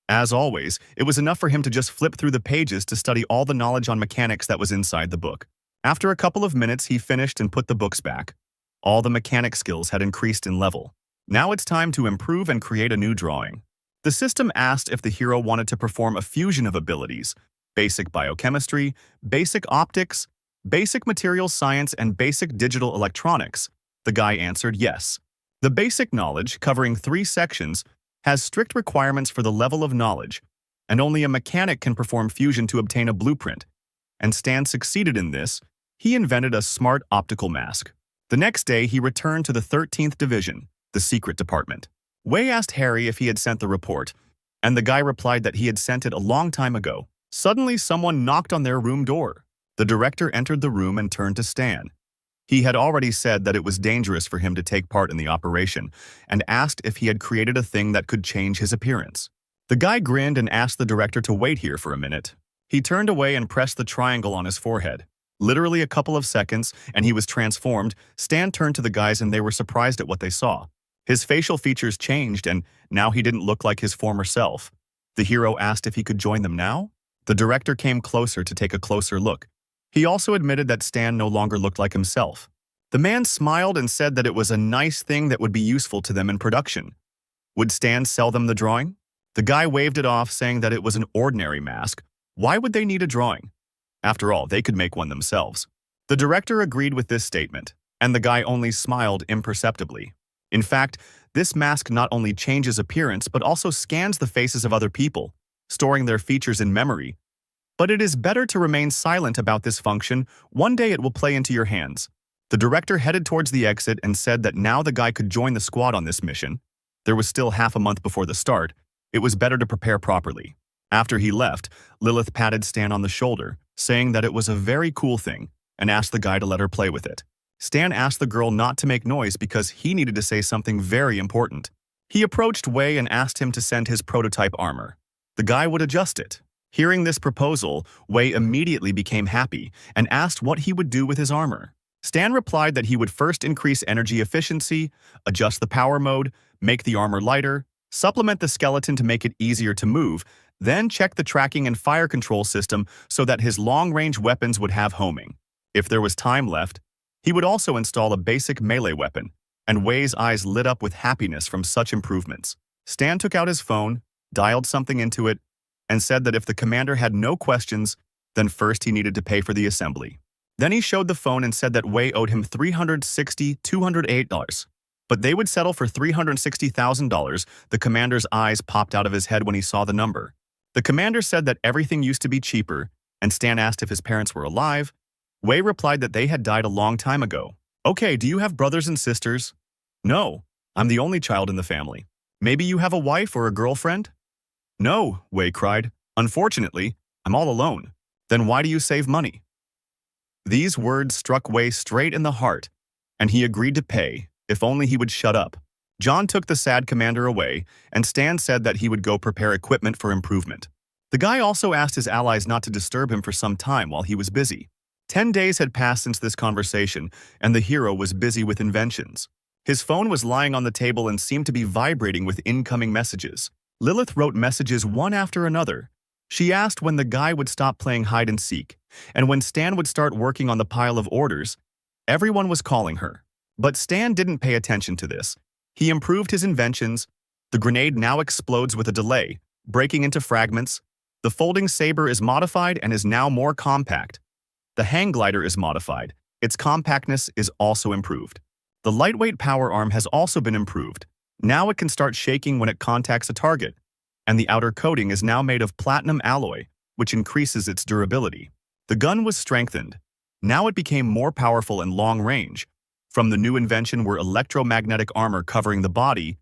As always, it was enough for him to just flip through the pages to study all the knowledge on mechanics that was inside the book. After a couple of minutes, he finished and put the books back. All the mechanic skills had increased in level. Now it's time to improve and create a new drawing. The system asked if the hero wanted to perform a fusion of abilities: basic biochemistry, basic optics, basic material science, and basic digital electronics. The guy answered yes. The basic knowledge, covering 3 sections, has strict requirements for the level of knowledge, and only a mechanic can perform fusion to obtain a blueprint. And Stan succeeded in this. He invented a smart optical mask. The next day, he returned to the 13th Division, the secret department. Wei asked Harry if he had sent the report, and the guy replied that he had sent it a long time ago. Suddenly, someone knocked on their room door. The director entered the room and turned to Stan. He had already said that it was dangerous for him to take part in the operation, and asked if he had created a thing that could change his appearance. The guy grinned and asked the director to wait here for a minute. He turned away and pressed the triangle on his forehead. Literally a couple of seconds, and he was transformed. Stan turned to the guys and they were surprised at what they saw. His facial features changed, and now he didn't look like his former self. The hero asked if he could join them now. The director came closer to take a closer look. He also admitted that Stan no longer looked like himself. The man smiled and said that it was a nice thing that would be useful to them in production. Would Stan sell them the drawing? The guy waved it off, saying that it was an ordinary mask. Why would they need a drawing? After all, they could make one themselves. The director agreed with this statement, and the guy only smiled imperceptibly. In fact, this mask not only changes appearance but also scans the faces of other people, storing their features in memory. But it is better to remain silent about this function. One day it will play into your hands. The director headed towards the exit and said that now the guy could join the squad on this mission. There was still half a month before the start. It was better to prepare properly. After he left, Lilith patted Stan on the shoulder, saying that it was a very cool thing, and asked the guy to let her play with it. Stan asked the girl not to make noise because he needed to say something very important. He approached Wei and asked him to send his prototype armor. The guy would adjust it. Hearing this proposal, Wei immediately became happy and asked what he would do with his armor. Stan replied that he would first increase energy efficiency, adjust the power mode, make the armor lighter, supplement the skeleton to make it easier to move, then check the tracking and fire control system so that his long-range weapons would have homing. If there was time left, he would also install a basic melee weapon, and Wei's eyes lit up with happiness from such improvements. Stan took out his phone, dialed something into it, and said that if the commander had no questions, then first he needed to pay for the assembly. Then he showed the phone and said that Wei owed him $208. But they would settle for $360,000. The commander's eyes popped out of his head when he saw the number. The commander said that everything used to be cheaper, and Stan asked if his parents were alive. Wei replied that they had died a long time ago. Okay, do you have brothers and sisters? No, I'm the only child in the family. Maybe you have a wife or a girlfriend? No, Wei cried. Unfortunately, I'm all alone. Then why do you save money? These words struck Wei straight in the heart, and he agreed to pay, if only he would shut up. John took the sad commander away, and Stan said that he would go prepare equipment for improvement. The guy also asked his allies not to disturb him for some time while he was busy. 10 days had passed since this conversation, and the hero was busy with inventions. His phone was lying on the table and seemed to be vibrating with incoming messages. Lilith wrote messages one after another. She asked when the guy would stop playing hide-and-seek, and when Stan would start working on the pile of orders. Everyone was calling her. But Stan didn't pay attention to this. He improved his inventions. The grenade now explodes with a delay, breaking into fragments. The folding saber is modified and is now more compact. The hang glider is modified. Its compactness is also improved. The lightweight power arm has also been improved. Now it can start shaking when it contacts a target. And the outer coating is now made of platinum alloy, which increases its durability. The gun was strengthened. Now it became more powerful and long range. From the new invention were electromagnetic armor covering the body.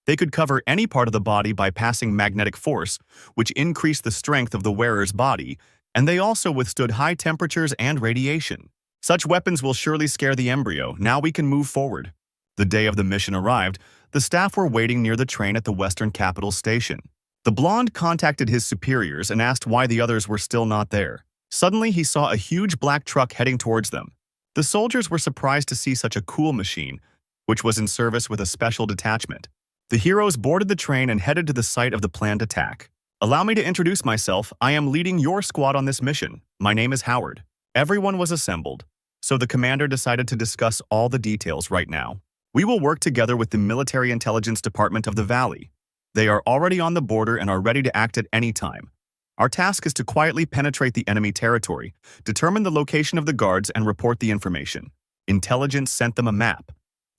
They could cover any part of the body by passing magnetic force, which increased the strength of the wearer's body, and they also withstood high temperatures and radiation. Such weapons will surely scare the embryo. Now we can move forward. The day of the mission arrived. The staff were waiting near the train at the Western Capital Station. The blonde contacted his superiors and asked why the others were still not there. Suddenly, he saw a huge black truck heading towards them. The soldiers were surprised to see such a cool machine, which was in service with a special detachment. The heroes boarded the train and headed to the site of the planned attack. Allow me to introduce myself. I am leading your squad on this mission. My name is Howard. Everyone was assembled, so the commander decided to discuss all the details right now. We will work together with the Military Intelligence Department of the Valley. They are already on the border and are ready to act at any time. Our task is to quietly penetrate the enemy territory, determine the location of the guards, and report the information. Intelligence sent them a map.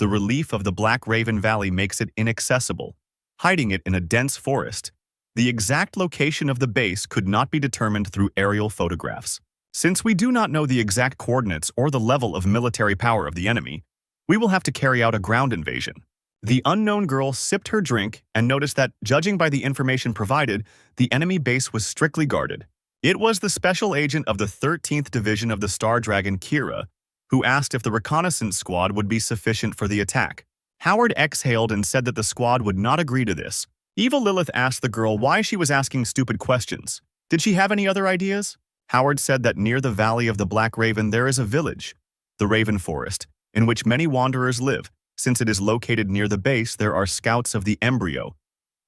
The relief of the Black Raven Valley makes it inaccessible, hiding it in a dense forest. The exact location of the base could not be determined through aerial photographs. Since we do not know the exact coordinates or the level of military power of the enemy, we will have to carry out a ground invasion. The unknown girl sipped her drink and noticed that, judging by the information provided, the enemy base was strictly guarded. It was the special agent of the 13th Division of the Star Dragon, Kira, who asked if the reconnaissance squad would be sufficient for the attack. Howard exhaled and said that the squad would not agree to this. Evil Lilith asked the girl why she was asking stupid questions. Did she have any other ideas? Howard said that near the Valley of the Black Raven there is a village, the Raven Forest, in which many wanderers live. Since it is located near the base, there are scouts of the embryo.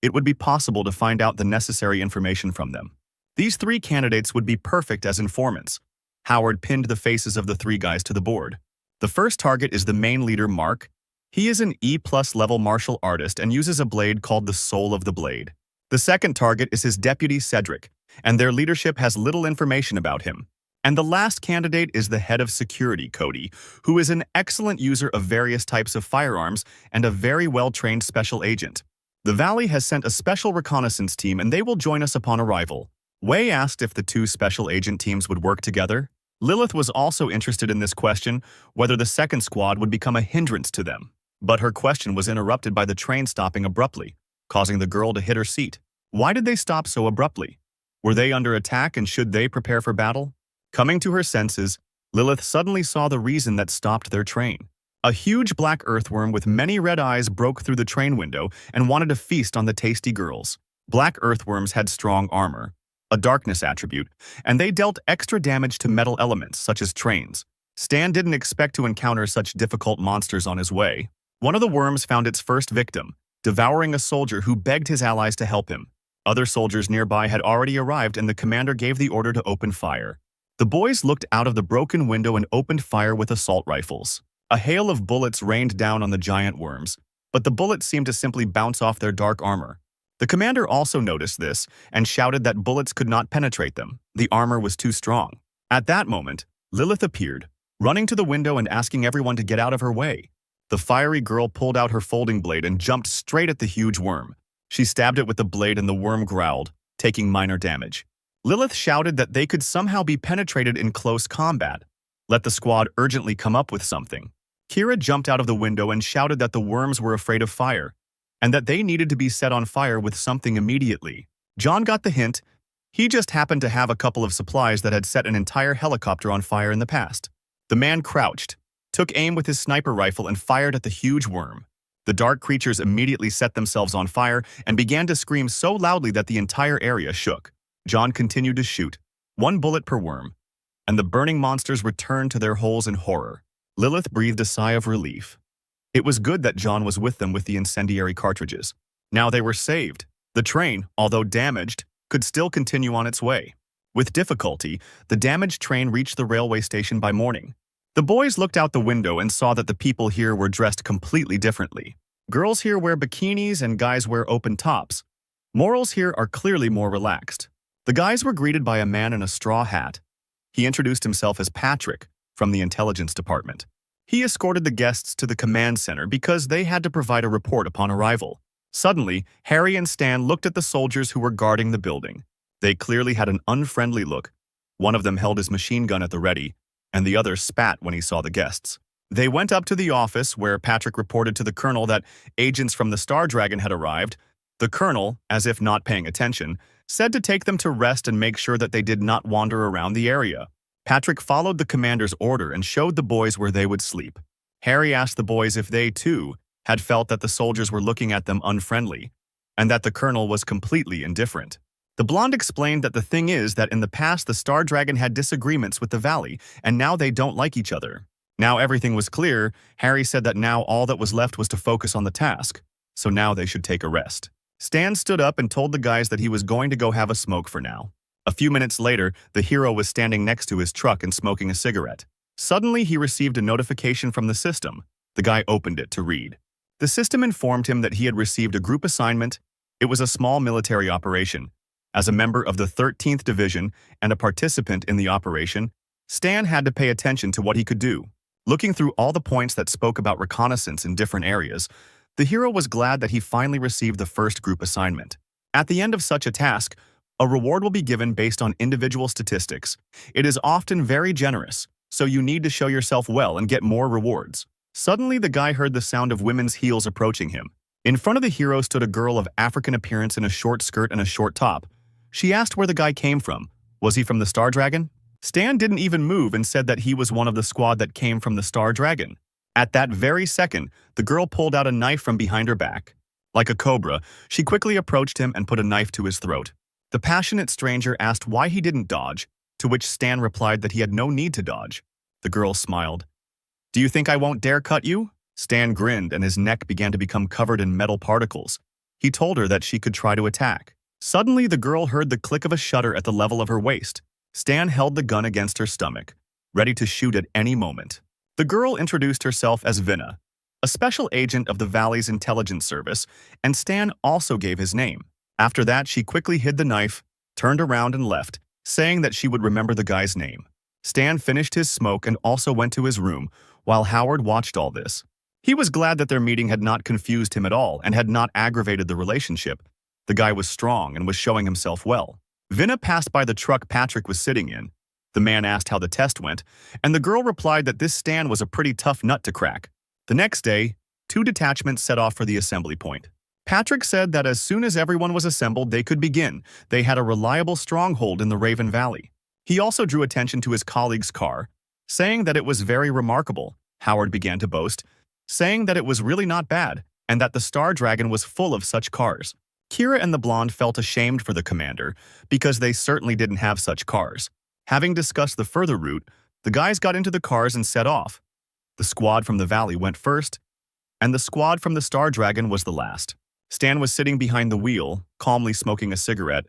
It would be possible to find out the necessary information from them. These three candidates would be perfect as informants. Howard pinned the faces of the three guys to the board. The first target is the main leader, Mark. He is an E+ level martial artist and uses a blade called the Soul of the Blade. The second target is his deputy, Cedric, and their leadership has little information about him. And the last candidate is the head of security, Cody, who is an excellent user of various types of firearms and a very well-trained special agent. The Valley has sent a special reconnaissance team and they will join us upon arrival. Wei asked if the two special agent teams would work together. Lilith was also interested in this question, whether the second squad would become a hindrance to them. But her question was interrupted by the train stopping abruptly, causing the girl to hit her seat. Why did they stop so abruptly? Were they under attack and should they prepare for battle? Coming to her senses, Lilith suddenly saw the reason that stopped their train. A huge black earthworm with many red eyes broke through the train window and wanted to feast on the tasty girls. Black earthworms had strong armor, a darkness attribute, and they dealt extra damage to metal elements such as trains. Stan didn't expect to encounter such difficult monsters on his way. One of the worms found its first victim, devouring a soldier who begged his allies to help him. Other soldiers nearby had already arrived and the commander gave the order to open fire. The boys looked out of the broken window and opened fire with assault rifles. A hail of bullets rained down on the giant worms, but the bullets seemed to simply bounce off their dark armor. The commander also noticed this and shouted that bullets could not penetrate them. The armor was too strong. At that moment, Lilith appeared, running to the window and asking everyone to get out of her way. The fiery girl pulled out her folding blade and jumped straight at the huge worm. She stabbed it with the blade and the worm growled, taking minor damage. Lilith shouted that they could somehow be penetrated in close combat. Let the squad urgently come up with something. Kira jumped out of the window and shouted that the worms were afraid of fire, and that they needed to be set on fire with something immediately. John got the hint. He just happened to have a couple of supplies that had set an entire helicopter on fire in the past. The man crouched, took aim with his sniper rifle and fired at the huge worm. The dark creatures immediately set themselves on fire and began to scream so loudly that the entire area shook. John continued to shoot, one bullet per worm, and the burning monsters returned to their holes in horror. Lilith breathed a sigh of relief. It was good that John was with them with the incendiary cartridges. Now they were saved. The train, although damaged, could still continue on its way. With difficulty, the damaged train reached the railway station by morning. The boys looked out the window and saw that the people here were dressed completely differently. Girls here wear bikinis and guys wear open tops. Morals here are clearly more relaxed. The guys were greeted by a man in a straw hat. He introduced himself as Patrick from the intelligence department. He escorted the guests to the command center because they had to provide a report upon arrival. Suddenly, Harry and Stan looked at the soldiers who were guarding the building. They clearly had an unfriendly look. One of them held his machine gun at the ready, and the other spat when he saw the guests. They went up to the office where Patrick reported to the colonel that agents from the Star Dragon had arrived. The colonel, as if not paying attention, said to take them to rest and make sure that they did not wander around the area. Patrick followed the commander's order and showed the boys where they would sleep. Harry asked the boys if they, too, had felt that the soldiers were looking at them unfriendly, and that the colonel was completely indifferent. The blonde explained that the thing is that in the past the Star Dragon had disagreements with the Valley, and now they don't like each other. Now everything was clear. Harry said that now all that was left was to focus on the task, so now they should take a rest. Stan stood up and told the guys that he was going to go have a smoke for now. A few minutes later, the hero was standing next to his truck and smoking a cigarette. Suddenly, he received a notification from the system. The guy opened it to read. The system informed him that he had received a group assignment. It was a small military operation. As a member of the 13th Division and a participant in the operation, Stan had to pay attention to what he could do. Looking through all the points that spoke about reconnaissance in different areas, the hero was glad that he finally received the first group assignment. At the end of such a task, a reward will be given based on individual statistics. It is often very generous, so you need to show yourself well and get more rewards. Suddenly, the guy heard the sound of women's heels approaching him. In front of the hero stood a girl of African appearance in a short skirt and a short top. She asked where the guy came from. Was he from the Star Dragon? Stan didn't even move and said that he was one of the squad that came from the Star Dragon. At that very second, the girl pulled out a knife from behind her back. Like a cobra, she quickly approached him and put a knife to his throat. The passionate stranger asked why he didn't dodge, to which Stan replied that he had no need to dodge. The girl smiled. "Do you think I won't dare cut you?" Stan grinned and his neck began to become covered in metal particles. He told her that she could try to attack. Suddenly, the girl heard the click of a shutter at the level of her waist. Stan held the gun against her stomach, ready to shoot at any moment. The girl introduced herself as Vinna, a special agent of the Valley's intelligence service, and Stan also gave his name. After that, she quickly hid the knife, turned around and left, saying that she would remember the guy's name. Stan finished his smoke and also went to his room, while Howard watched all this. He was glad that their meeting had not confused him at all and had not aggravated the relationship. The guy was strong and was showing himself well. Vinna passed by the truck Patrick was sitting in. The man asked how the test went, and the girl replied that this Stan was a pretty tough nut to crack. The next day, 2 detachments set off for the assembly point. Patrick said that as soon as everyone was assembled, they could begin. They had a reliable stronghold in the Raven Valley. He also drew attention to his colleague's car, saying that it was very remarkable. Howard began to boast, saying that it was really not bad, and that the Star Dragon was full of such cars. Kira and the blonde felt ashamed for the commander, because they certainly didn't have such cars. Having discussed the further route, the guys got into the cars and set off. The squad from the valley went first, and the squad from the Star Dragon was the last. Stan was sitting behind the wheel, calmly smoking a cigarette.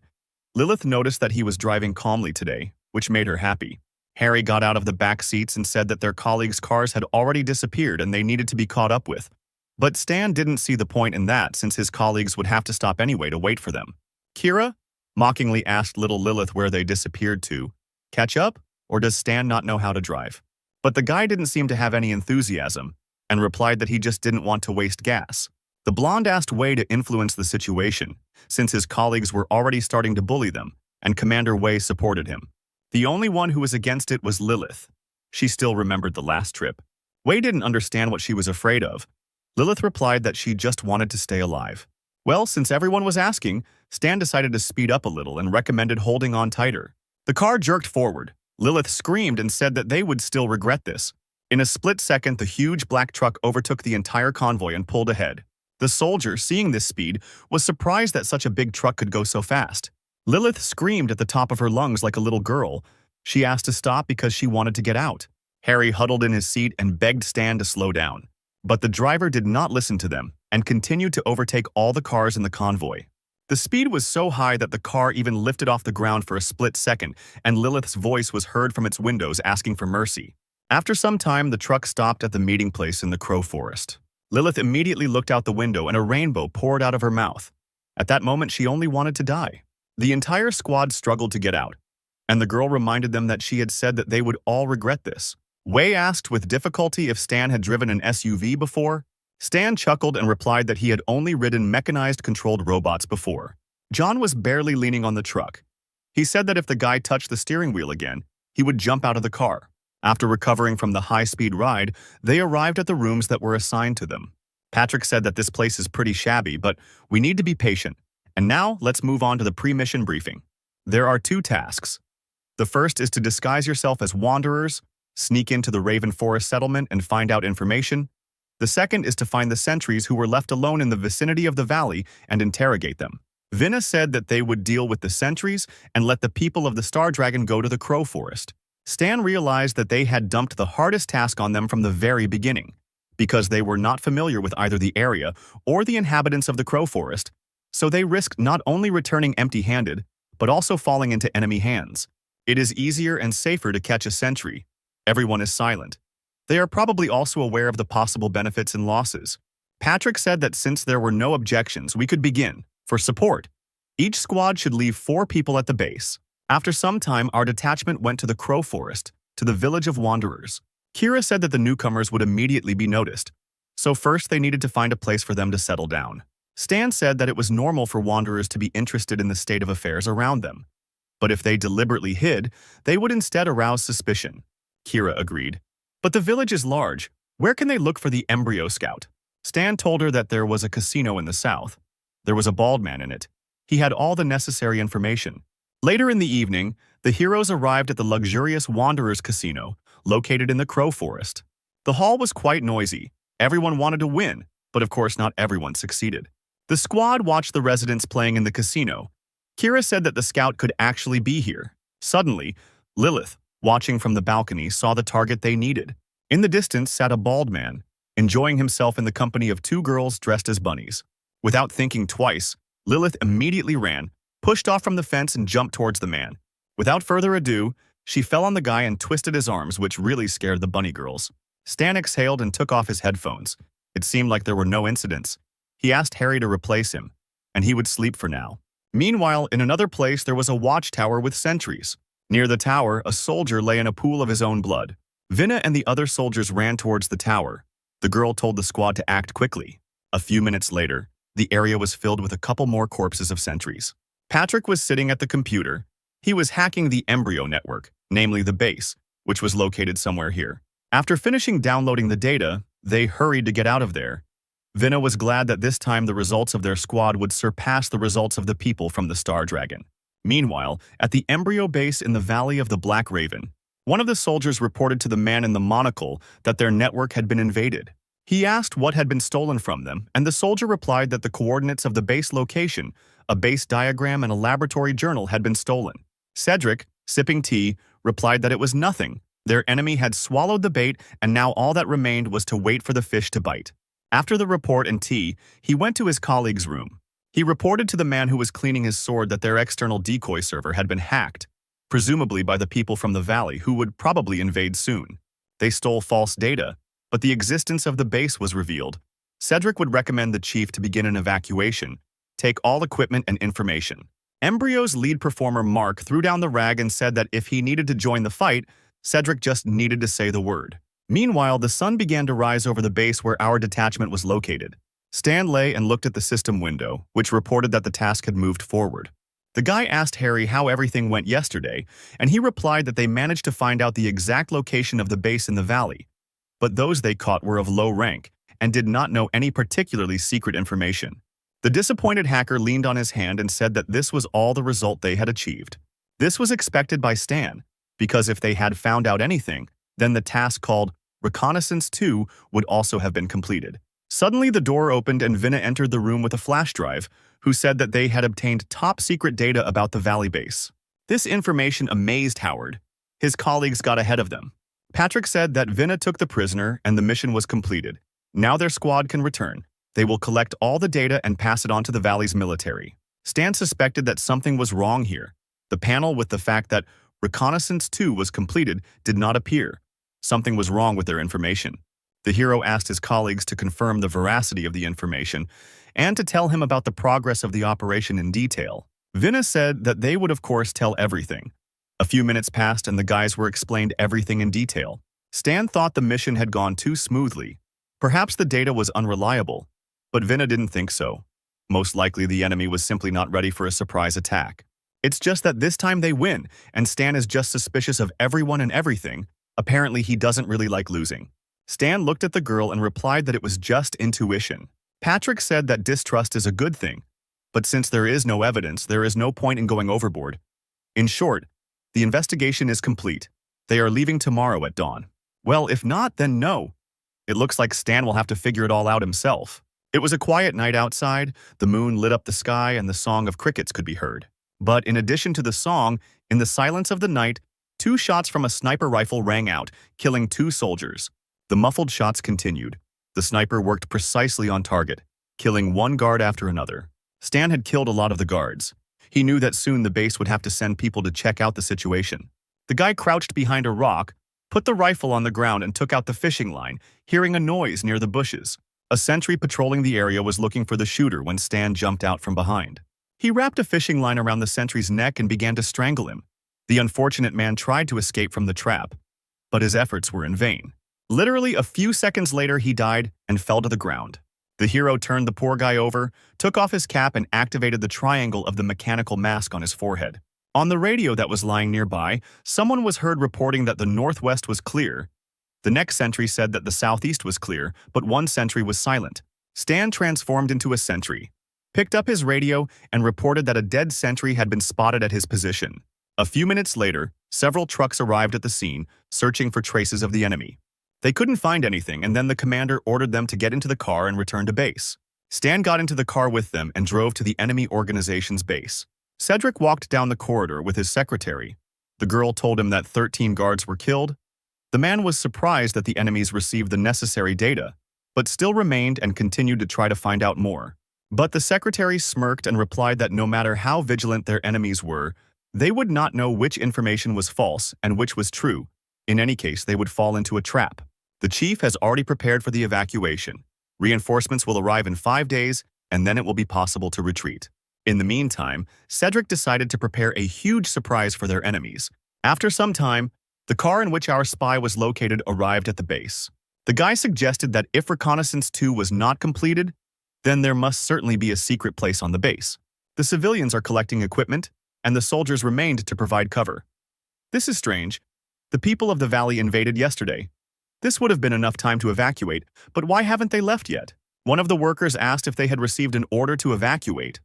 Lilith noticed that he was driving calmly today, which made her happy. Harry got out of the back seats and said that their colleagues' cars had already disappeared and they needed to be caught up with. But Stan didn't see the point in that since his colleagues would have to stop anyway to wait for them. Kira mockingly asked little Lilith where they disappeared to. Catch up? Or does Stan not know how to drive? But the guy didn't seem to have any enthusiasm and replied that he just didn't want to waste gas. The blonde asked Wei to influence the situation, since his colleagues were already starting to bully them, and Commander Wei supported him. The only one who was against it was Lilith. She still remembered the last trip. Wei didn't understand what she was afraid of. Lilith replied that she just wanted to stay alive. Well, since everyone was asking, Stan decided to speed up a little and recommended holding on tighter. The car jerked forward. Lilith screamed and said that they would still regret this. In a split second, the huge black truck overtook the entire convoy and pulled ahead. The soldier, seeing this speed, was surprised that such a big truck could go so fast. Lilith screamed at the top of her lungs like a little girl. She asked to stop because she wanted to get out. Harry huddled in his seat and begged Stan to slow down. But the driver did not listen to them and continued to overtake all the cars in the convoy. The speed was so high that the car even lifted off the ground for a split second, and Lilith's voice was heard from its windows asking for mercy. After some time, the truck stopped at the meeting place in the Crow Forest. Lilith immediately looked out the window and a rainbow poured out of her mouth. At that moment, she only wanted to die. The entire squad struggled to get out, and the girl reminded them that she had said that they would all regret this. Wei asked with difficulty if Stan had driven an SUV before. Stan chuckled and replied that he had only ridden mechanized controlled robots before. John was barely leaning on the truck. He said that if the guy touched the steering wheel again, he would jump out of the car. After recovering from the high-speed ride, they arrived at the rooms that were assigned to them. Patrick said that this place is pretty shabby, but we need to be patient. And now, let's move on to the pre-mission briefing. There are 2 tasks. The first is to disguise yourself as wanderers, sneak into the Raven Forest settlement and find out information. The second is to find the sentries who were left alone in the vicinity of the valley and interrogate them. Vinna said that they would deal with the sentries and let the people of the Star Dragon go to the Crow Forest. Stan realized that they had dumped the hardest task on them from the very beginning, because they were not familiar with either the area or the inhabitants of the Crow Forest, so they risked not only returning empty-handed, but also falling into enemy hands. It is easier and safer to catch a sentry. Everyone is silent. They are probably also aware of the possible benefits and losses. Patrick said that since there were no objections, we could begin. For support, each squad should leave 4 people at the base. After some time, our detachment went to the Crow Forest, to the village of Wanderers. Kira said that the newcomers would immediately be noticed, so first they needed to find a place for them to settle down. Stan said that it was normal for Wanderers to be interested in the state of affairs around them, but if they deliberately hid, they would instead arouse suspicion. Kira agreed. But the village is large. Where can they look for the embryo scout? Stan told her that there was a casino in the south. There was a bald man in it. He had all the necessary information. Later in the evening, the heroes arrived at the luxurious Wanderers Casino, located in the Crow Forest. The hall was quite noisy. Everyone wanted to win, but of course not everyone succeeded. The squad watched the residents playing in the casino. Kira said that the scout could actually be here. Suddenly, Lilith, watching from the balcony, saw the target they needed. In the distance sat a bald man, enjoying himself in the company of 2 girls dressed as bunnies. Without thinking twice, Lilith immediately ran, pushed off from the fence and jumped towards the man. Without further ado, she fell on the guy and twisted his arms, which really scared the bunny girls. Stan exhaled and took off his headphones. It seemed like there were no incidents. He asked Harry to replace him, and he would sleep for now. Meanwhile, in another place there was a watchtower with sentries. Near the tower, a soldier lay in a pool of his own blood. Vinna and the other soldiers ran towards the tower. The girl told the squad to act quickly. A few minutes later, the area was filled with a couple more corpses of sentries. Patrick was sitting at the computer. He was hacking the embryo network, namely the base, which was located somewhere here. After finishing downloading the data, they hurried to get out of there. Vinna was glad that this time the results of their squad would surpass the results of the people from the Star Dragon. Meanwhile, at the embryo base in the Valley of the Black Raven, one of the soldiers reported to the man in the monocle that their network had been invaded. He asked what had been stolen from them, and the soldier replied that the coordinates of the base location, a base diagram, and a laboratory journal had been stolen. Cedric, sipping tea, replied that it was nothing. Their enemy had swallowed the bait, and now all that remained was to wait for the fish to bite. After the report and tea, he went to his colleague's room. He reported to the man who was cleaning his sword that their external decoy server had been hacked, presumably by the people from the valley who would probably invade soon. They stole false data, but the existence of the base was revealed. Cedric would recommend the chief to begin an evacuation, take all equipment and information. Embryo's lead performer Mark threw down the rag and said that if he needed to join the fight, Cedric just needed to say the word. Meanwhile, the sun began to rise over the base where our detachment was located. Stan lay and looked at the system window, which reported that the task had moved forward. The guy asked Harry how everything went yesterday, and he replied that they managed to find out the exact location of the base in the valley. But those they caught were of low rank and did not know any particularly secret information. The disappointed hacker leaned on his hand and said that this was all the result they had achieved. This was expected by Stan, because if they had found out anything, then the task called Reconnaissance 2 would also have been completed. Suddenly the door opened and Vinna entered the room with a flash drive, who said that they had obtained top-secret data about the Valley base. This information amazed Howard. His colleagues got ahead of them. Patrick said that Vinna took the prisoner and the mission was completed. Now their squad can return. They will collect all the data and pass it on to the Valley's military. Stan suspected that something was wrong here. The panel with the fact that Reconnaissance 2 was completed did not appear. Something was wrong with their information. The hero asked his colleagues to confirm the veracity of the information and to tell him about the progress of the operation in detail. Vinna said that they would of course tell everything. A few minutes passed and the guys were explained everything in detail. Stan thought the mission had gone too smoothly. Perhaps the data was unreliable, but Vinna didn't think so. Most likely the enemy was simply not ready for a surprise attack. It's just that this time they win, and Stan is just suspicious of everyone and everything. Apparently he doesn't really like losing. Stan looked at the girl and replied that it was just intuition. Patrick said that distrust is a good thing, but since there is no evidence, there is no point in going overboard. In short, the investigation is complete. They are leaving tomorrow at dawn. Well, if not, then no. It looks like Stan will have to figure it all out himself. It was a quiet night outside, the moon lit up the sky and the song of crickets could be heard. But in addition to the song, in the silence of the night, 2 shots from a sniper rifle rang out, killing 2 soldiers. The muffled shots continued. The sniper worked precisely on target, killing 1 guard after another. Stan had killed a lot of the guards. He knew that soon the base would have to send people to check out the situation. The guy crouched behind a rock, put the rifle on the ground and took out the fishing line, hearing a noise near the bushes. A sentry patrolling the area was looking for the shooter when Stan jumped out from behind. He wrapped a fishing line around the sentry's neck and began to strangle him. The unfortunate man tried to escape from the trap, but his efforts were in vain. Literally a few seconds later, he died and fell to the ground. The hero turned the poor guy over, took off his cap and activated the triangle of the mechanical mask on his forehead. On the radio that was lying nearby, someone was heard reporting that the northwest was clear. The next sentry said that the southeast was clear, but one sentry was silent. Stan transformed into a sentry, picked up his radio, and reported that a dead sentry had been spotted at his position. A few minutes later, several trucks arrived at the scene, searching for traces of the enemy. They couldn't find anything, and then the commander ordered them to get into the car and return to base. Stan got into the car with them and drove to the enemy organization's base. Cedric walked down the corridor with his secretary. The girl told him that 13 guards were killed. The man was surprised that the enemies received the necessary data, but still remained and continued to try to find out more. But the secretary smirked and replied that no matter how vigilant their enemies were, they would not know which information was false and which was true. In any case, they would fall into a trap. The chief has already prepared for the evacuation. Reinforcements will arrive in 5 days, and then it will be possible to retreat. In the meantime, Cedric decided to prepare a huge surprise for their enemies. After some time, the car in which our spy was located arrived at the base. The guy suggested that if Reconnaissance 2 was not completed, then there must certainly be a secret place on the base. The civilians are collecting equipment, and the soldiers remained to provide cover. This is strange. The people of the valley invaded yesterday. This would have been enough time to evacuate, but why haven't they left yet? One of the workers asked if they had received an order to evacuate.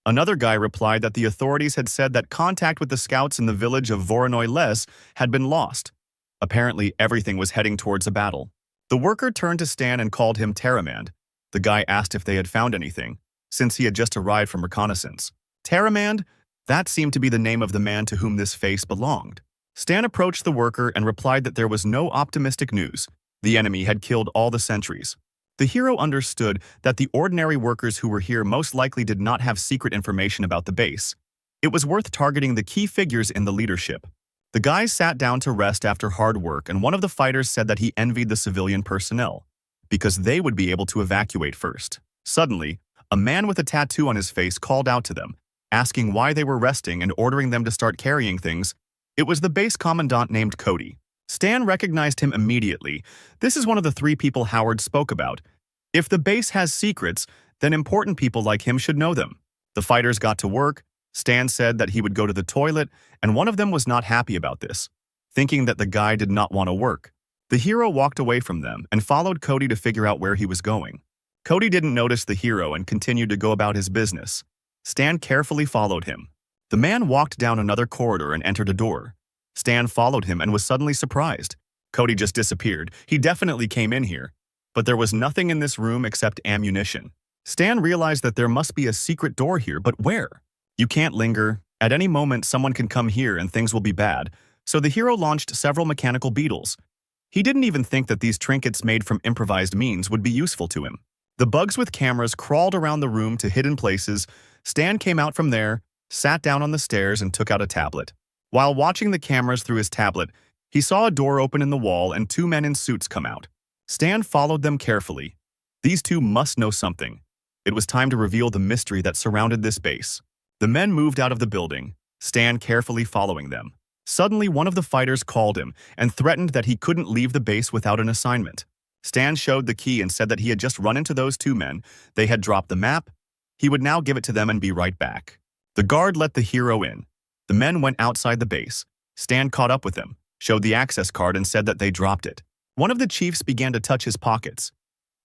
Another guy replied that the authorities had said that contact with the scouts in the village of Voronoi-les had been lost. Apparently, everything was heading towards a battle. The worker turned to Stan and called him Terramand. The guy asked if they had found anything, since he had just arrived from reconnaissance. Terramand? That seemed to be the name of the man to whom this face belonged. Stan approached the worker and replied that there was no optimistic news. The enemy had killed all the sentries. The hero understood that the ordinary workers who were here most likely did not have secret information about the base. It was worth targeting the key figures in the leadership. The guys sat down to rest after hard work, and one of the fighters said that he envied the civilian personnel, because they would be able to evacuate first. Suddenly, a man with a tattoo on his face called out to them, asking why they were resting and ordering them to start carrying things. It was the base commandant named Cody. Stan recognized him immediately. This is one of the 3 people Howard spoke about. If the base has secrets, then important people like him should know them. The fighters got to work. Stan said that he would go to the toilet, and one of them was not happy about this, thinking that the guy did not want to work. The hero walked away from them and followed Cody to figure out where he was going. Cody didn't notice the hero and continued to go about his business. Stan carefully followed him. The man walked down another corridor and entered a door. Stan followed him and was suddenly surprised. Cody just disappeared. He definitely came in here. But there was nothing in this room except ammunition. Stan realized that there must be a secret door here, but where? You can't linger. At any moment, someone can come here and things will be bad. So the hero launched several mechanical beetles. He didn't even think that these trinkets made from improvised means would be useful to him. The bugs with cameras crawled around the room to hidden places. Stan came out from there, sat down on the stairs and took out a tablet. While watching the cameras through his tablet, he saw a door open in the wall and 2 men in suits come out. Stan followed them carefully. These two must know something. It was time to reveal the mystery that surrounded this base. The men moved out of the building, Stan carefully following them. Suddenly, one of the fighters called him and threatened that he couldn't leave the base without an assignment. Stan showed the key and said that he had just run into those two men. They had dropped the map. He would now give it to them and be right back. The guard let the hero in. The men went outside the base. Stan caught up with them, showed the access card and said that they dropped it. One of the chiefs began to touch his pockets.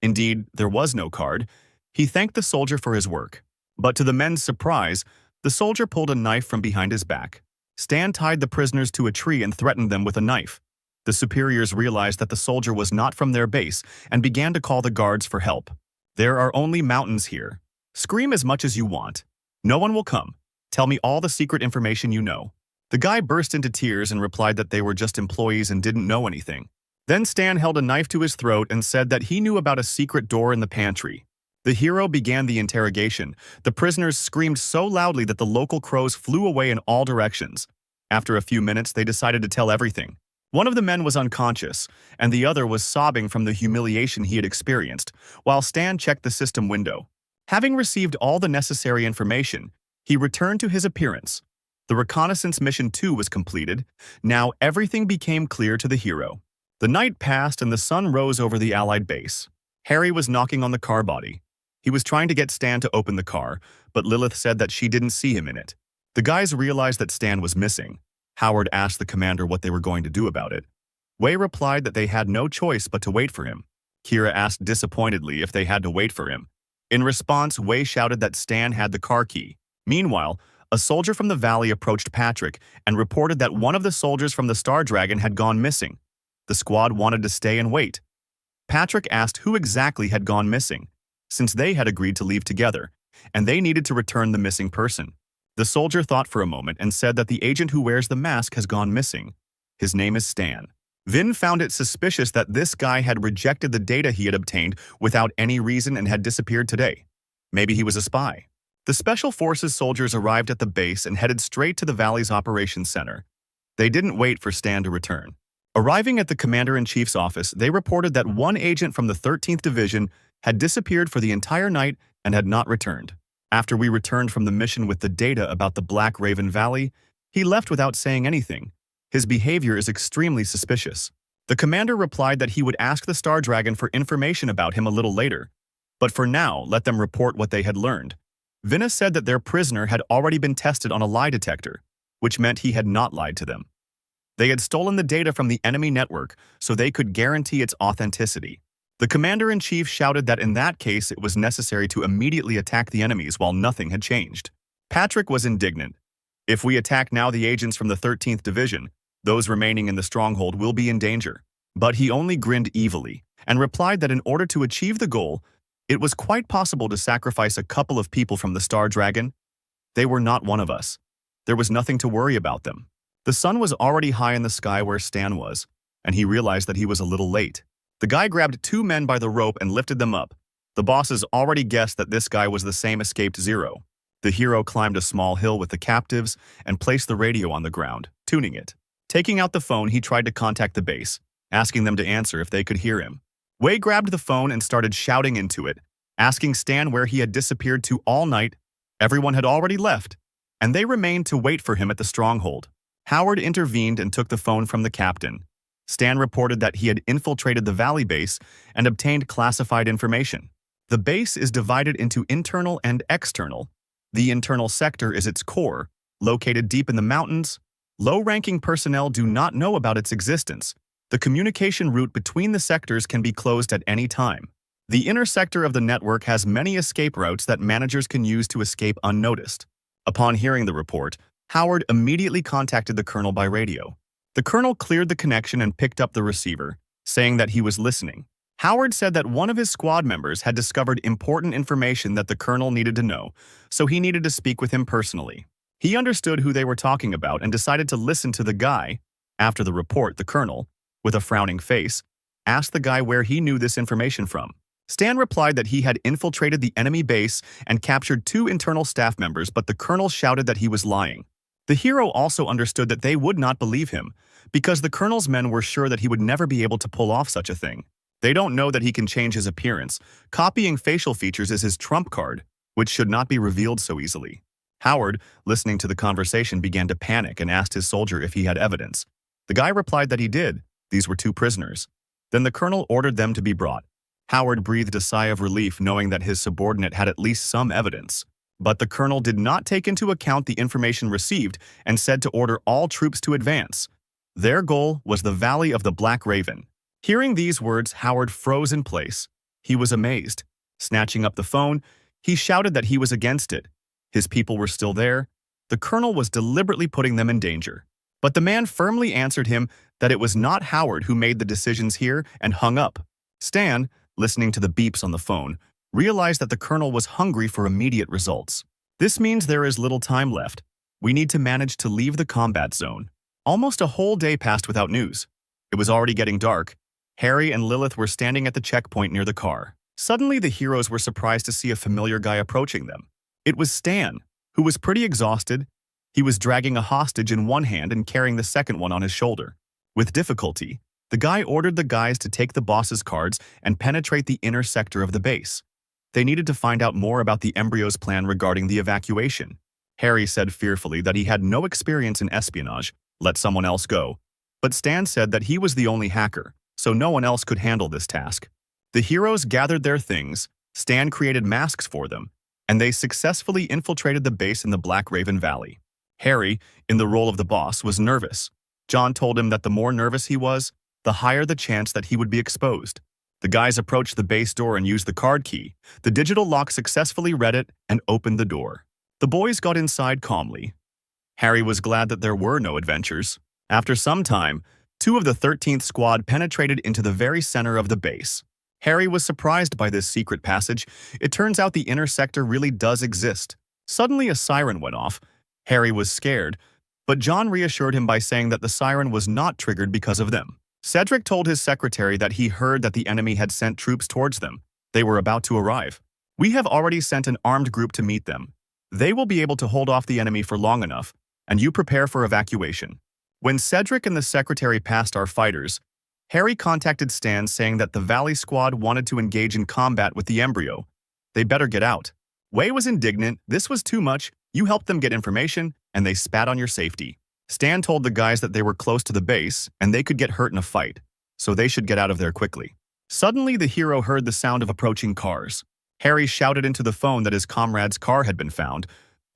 Indeed, there was no card. He thanked the soldier for his work. But to the men's surprise, the soldier pulled a knife from behind his back. Stan tied the prisoners to a tree and threatened them with a knife. The superiors realized that the soldier was not from their base and began to call the guards for help. There are only mountains here. Scream as much as you want. No one will come. Tell me all the secret information you know. The guy burst into tears and replied that they were just employees and didn't know anything. Then Stan held a knife to his throat and said that he knew about a secret door in the pantry. The hero began the interrogation. The prisoners screamed so loudly that the local crows flew away in all directions. After a few minutes, they decided to tell everything. One of the men was unconscious, and the other was sobbing from the humiliation he had experienced, while Stan checked the system window. Having received all the necessary information, he returned to his appearance. The reconnaissance mission 2 was completed. Now everything became clear to the hero. The night passed and the sun rose over the Allied base. Harry was knocking on the car body. He was trying to get Stan to open the car, but Lilith said that she didn't see him in it. The guys realized that Stan was missing. Howard asked the commander what they were going to do about it. Wei replied that they had no choice but to wait for him. Kira asked disappointedly if they had to wait for him. In response, Wei shouted that Stan had the car key. Meanwhile, a soldier from the valley approached Patrick and reported that one of the soldiers from the Star Dragon had gone missing. The squad wanted to stay and wait. Patrick asked who exactly had gone missing, since they had agreed to leave together, and they needed to return the missing person. The soldier thought for a moment and said that the agent who wears the mask has gone missing. His name is Stan. Vin found it suspicious that this guy had rejected the data he had obtained without any reason and had disappeared today. Maybe he was a spy. The Special Forces soldiers arrived at the base and headed straight to the Valley's operations center. They didn't wait for Stan to return. Arriving at the Commander-in-Chief's office, they reported that one agent from the 13th Division had disappeared for the entire night and had not returned. After we returned from the mission with the data about the Black Raven Valley, he left without saying anything. His behavior is extremely suspicious. The commander replied that he would ask the Star Dragon for information about him a little later, but for now, let them report what they had learned. Vinna said that their prisoner had already been tested on a lie detector, which meant he had not lied to them. They had stolen the data from the enemy network so they could guarantee its authenticity. The commander-in-chief shouted that in that case it was necessary to immediately attack the enemies while nothing had changed. Patrick was indignant. If we attack now the agents from the 13th Division, those remaining in the stronghold will be in danger. But he only grinned evilly and replied that in order to achieve the goal, it was quite possible to sacrifice a couple of people from the Star Dragon. They were not one of us. There was nothing to worry about them. The sun was already high in the sky where Stan was, and he realized that he was a little late. The guy grabbed two men by the rope and lifted them up. The bosses already guessed that this guy was the same escaped Zero. The hero climbed a small hill with the captives and placed the radio on the ground, tuning it. Taking out the phone, he tried to contact the base, asking them to answer if they could hear him. Wei grabbed the phone and started shouting into it, asking Stan where he had disappeared to all night. Everyone had already left, and they remained to wait for him at the stronghold. Howard intervened and took the phone from the captain. Stan reported that he had infiltrated the Valley base and obtained classified information. The base is divided into internal and external. The internal sector is its core, located deep in the mountains. Low-ranking personnel do not know about its existence. The communication route between the sectors can be closed at any time. The inner sector of the network has many escape routes that managers can use to escape unnoticed. Upon hearing the report, Howard immediately contacted the colonel by radio. The colonel cleared the connection and picked up the receiver, saying that he was listening. Howard said that one of his squad members had discovered important information that the colonel needed to know, so he needed to speak with him personally. He understood who they were talking about and decided to listen to the guy. After the report, the colonel, with a frowning face, asked the guy where he knew this information from. Stan replied that he had infiltrated the enemy base and captured 2 internal staff members, but the colonel shouted that he was lying. The hero also understood that they would not believe him, because the colonel's men were sure that he would never be able to pull off such a thing. They don't know that he can change his appearance. Copying facial features is his trump card, which should not be revealed so easily. Howard, listening to the conversation, began to panic and asked his soldier if he had evidence. The guy replied that he did. These were two prisoners. Then the colonel ordered them to be brought. Howard breathed a sigh of relief knowing that his subordinate had at least some evidence. But the colonel did not take into account the information received and said to order all troops to advance. Their goal was the Valley of the Black Raven. Hearing these words, Howard froze in place. He was amazed. Snatching up the phone, he shouted that he was against it. His people were still there. The colonel was deliberately putting them in danger. But the man firmly answered him that it was not Howard who made the decisions here and hung up. Stan, listening to the beeps on the phone, realized that the colonel was hungry for immediate results. This means there is little time left. We need to manage to leave the combat zone. Almost a whole day passed without news. It was already getting dark. Harry and Lilith were standing at the checkpoint near the car. Suddenly, the heroes were surprised to see a familiar guy approaching them. It was Stan, who was pretty exhausted. He was dragging a hostage in one hand and carrying the second one on his shoulder. With difficulty, the guy ordered the guys to take the boss's cards and penetrate the inner sector of the base. They needed to find out more about the embryo's plan regarding the evacuation. Harry said fearfully that he had no experience in espionage. Let someone else go. But Stan said that he was the only hacker, so no one else could handle this task. The heroes gathered their things, Stan created masks for them, and they successfully infiltrated the base in the Black Raven Valley. Harry, in the role of the boss, was nervous. John told him that the more nervous he was, the higher the chance that he would be exposed. The guys approached the base door and used the card key. The digital lock successfully read it and opened the door. The boys got inside calmly. Harry was glad that there were no adventures. After some time, 2 of the 13th squad penetrated into the very center of the base. Harry was surprised by this secret passage. It turns out the inner sector really does exist. Suddenly a siren went off. Harry was scared, but John reassured him by saying that the siren was not triggered because of them. Cedric told his secretary that he heard that the enemy had sent troops towards them. They were about to arrive. We have already sent an armed group to meet them. They will be able to hold off the enemy for long enough, and you prepare for evacuation. When Cedric and the secretary passed our fighters, Harry contacted Stan saying that the Valley Squad wanted to engage in combat with the embryo. They better get out. Wei was indignant. This was too much. You helped them get information, and they spat on your safety. Stan told the guys that they were close to the base, and they could get hurt in a fight, so they should get out of there quickly. Suddenly, the hero heard the sound of approaching cars. Harry shouted into the phone that his comrade's car had been found,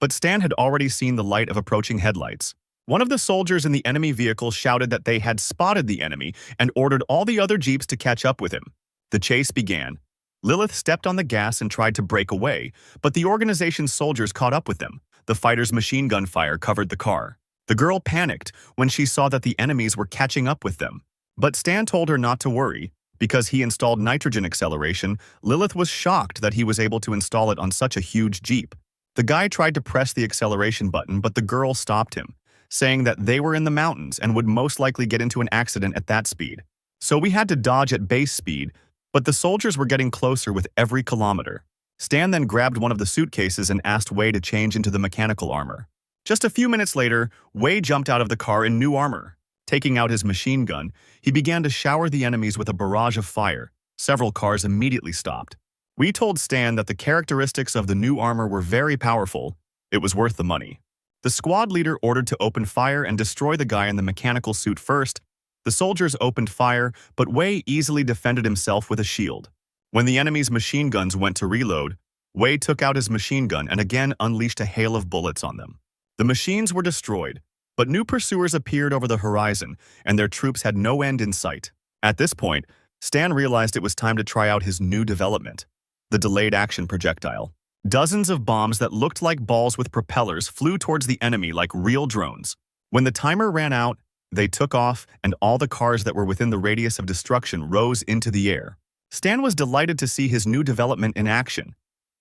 but Stan had already seen the light of approaching headlights. One of the soldiers in the enemy vehicle shouted that they had spotted the enemy and ordered all the other jeeps to catch up with him. The chase began. Lilith stepped on the gas and tried to break away, but the organization's soldiers caught up with them. The fighters' machine gun fire covered the car. The girl panicked when she saw that the enemies were catching up with them. But Stan told her not to worry. Because he installed nitrogen acceleration, Lilith was shocked that he was able to install it on such a huge jeep. The guy tried to press the acceleration button, but the girl stopped him, saying that they were in the mountains and would most likely get into an accident at that speed. So we had to dodge at base speed, but the soldiers were getting closer with every kilometer. Stan then grabbed one of the suitcases and asked Wei to change into the mechanical armor. Just a few minutes later, Wei jumped out of the car in new armor. Taking out his machine gun, he began to shower the enemies with a barrage of fire. Several cars immediately stopped. We told Stan that the characteristics of the new armor were very powerful. It was worth the money. The squad leader ordered to open fire and destroy the guy in the mechanical suit first. The soldiers opened fire, but Wei easily defended himself with a shield. When the enemy's machine guns went to reload, Wei took out his machine gun and again unleashed a hail of bullets on them. The machines were destroyed, but new pursuers appeared over the horizon, and their troops had no end in sight. At this point, Stan realized it was time to try out his new development, the delayed action projectile. Dozens of bombs that looked like balls with propellers flew towards the enemy like real drones. When the timer ran out, they took off, and all the cars that were within the radius of destruction rose into the air. Stan was delighted to see his new development in action.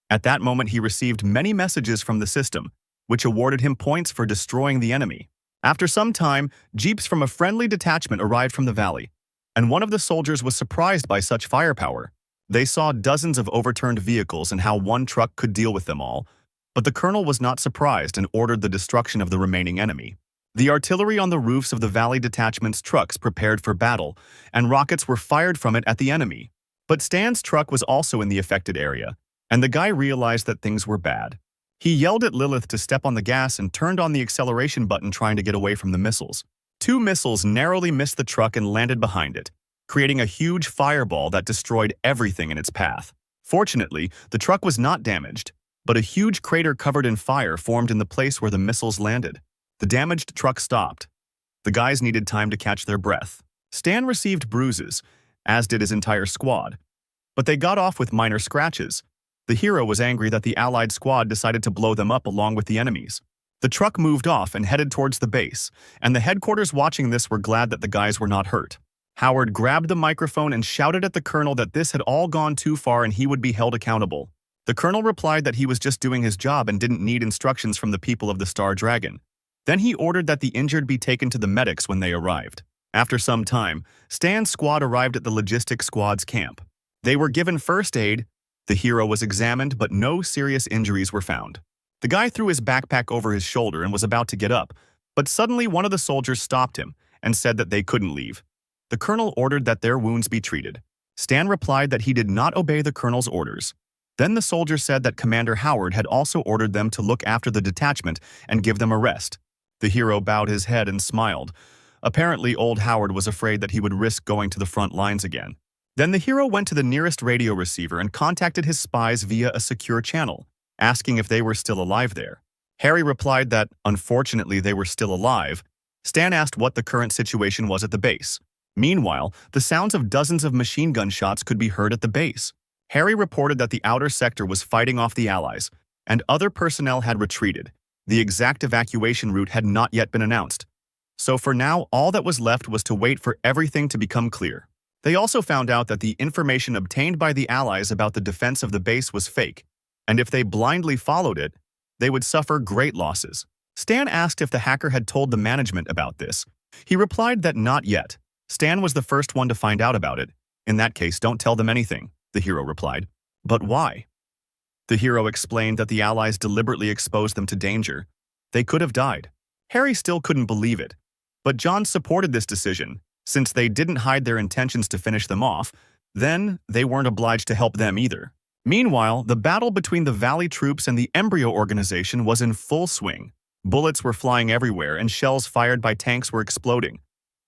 At that moment, he received many messages from the system, which awarded him points for destroying the enemy. After some time, jeeps from a friendly detachment arrived from the valley, and one of the soldiers was surprised by such firepower. They saw dozens of overturned vehicles and how one truck could deal with them all, but the colonel was not surprised and ordered the destruction of the remaining enemy. The artillery on the roofs of the Valley Detachment's trucks prepared for battle, and rockets were fired from it at the enemy. But Stan's truck was also in the affected area, and the guy realized that things were bad. He yelled at Lilith to step on the gas and turned on the acceleration button trying to get away from the missiles. Two missiles narrowly missed the truck and landed behind it, creating a huge fireball that destroyed everything in its path. Fortunately, the truck was not damaged, but a huge crater covered in fire formed in the place where the missiles landed. The damaged truck stopped. The guys needed time to catch their breath. Stan received bruises, as did his entire squad, but they got off with minor scratches. The hero was angry that the allied squad decided to blow them up along with the enemies. The truck moved off and headed towards the base, and the headquarters watching this were glad that the guys were not hurt. Howard grabbed the microphone and shouted at the colonel that this had all gone too far and he would be held accountable. The colonel replied that he was just doing his job and didn't need instructions from the people of the Star Dragon. Then he ordered that the injured be taken to the medics when they arrived. After some time, Stan's squad arrived at the logistics squad's camp. They were given first aid. The hero was examined, but no serious injuries were found. The guy threw his backpack over his shoulder and was about to get up, but suddenly one of the soldiers stopped him and said that they couldn't leave. The colonel ordered that their wounds be treated. Stan replied that he did not obey the colonel's orders. Then the soldier said that Commander Howard had also ordered them to look after the detachment and give them a rest. The hero bowed his head and smiled. Apparently, old Howard was afraid that he would risk going to the front lines again. Then the hero went to the nearest radio receiver and contacted his spies via a secure channel, asking if they were still alive there. Harry replied that, unfortunately, they were still alive. Stan asked what the current situation was at the base. Meanwhile, the sounds of dozens of machine gun shots could be heard at the base. Harry reported that the outer sector was fighting off the Allies, and other personnel had retreated. The exact evacuation route had not yet been announced. So for now, all that was left was to wait for everything to become clear. They also found out that the information obtained by the Allies about the defense of the base was fake, and if they blindly followed it, they would suffer great losses. Stan asked if the hacker had told the management about this. He replied that not yet. Stan was the first one to find out about it. In that case, don't tell them anything, the hero replied. But why? The hero explained that the Allies deliberately exposed them to danger. They could have died. Harry still couldn't believe it. But John supported this decision. Since they didn't hide their intentions to finish them off, then they weren't obliged to help them either. Meanwhile, the battle between the Valley troops and the Embryo organization was in full swing. Bullets were flying everywhere and shells fired by tanks were exploding.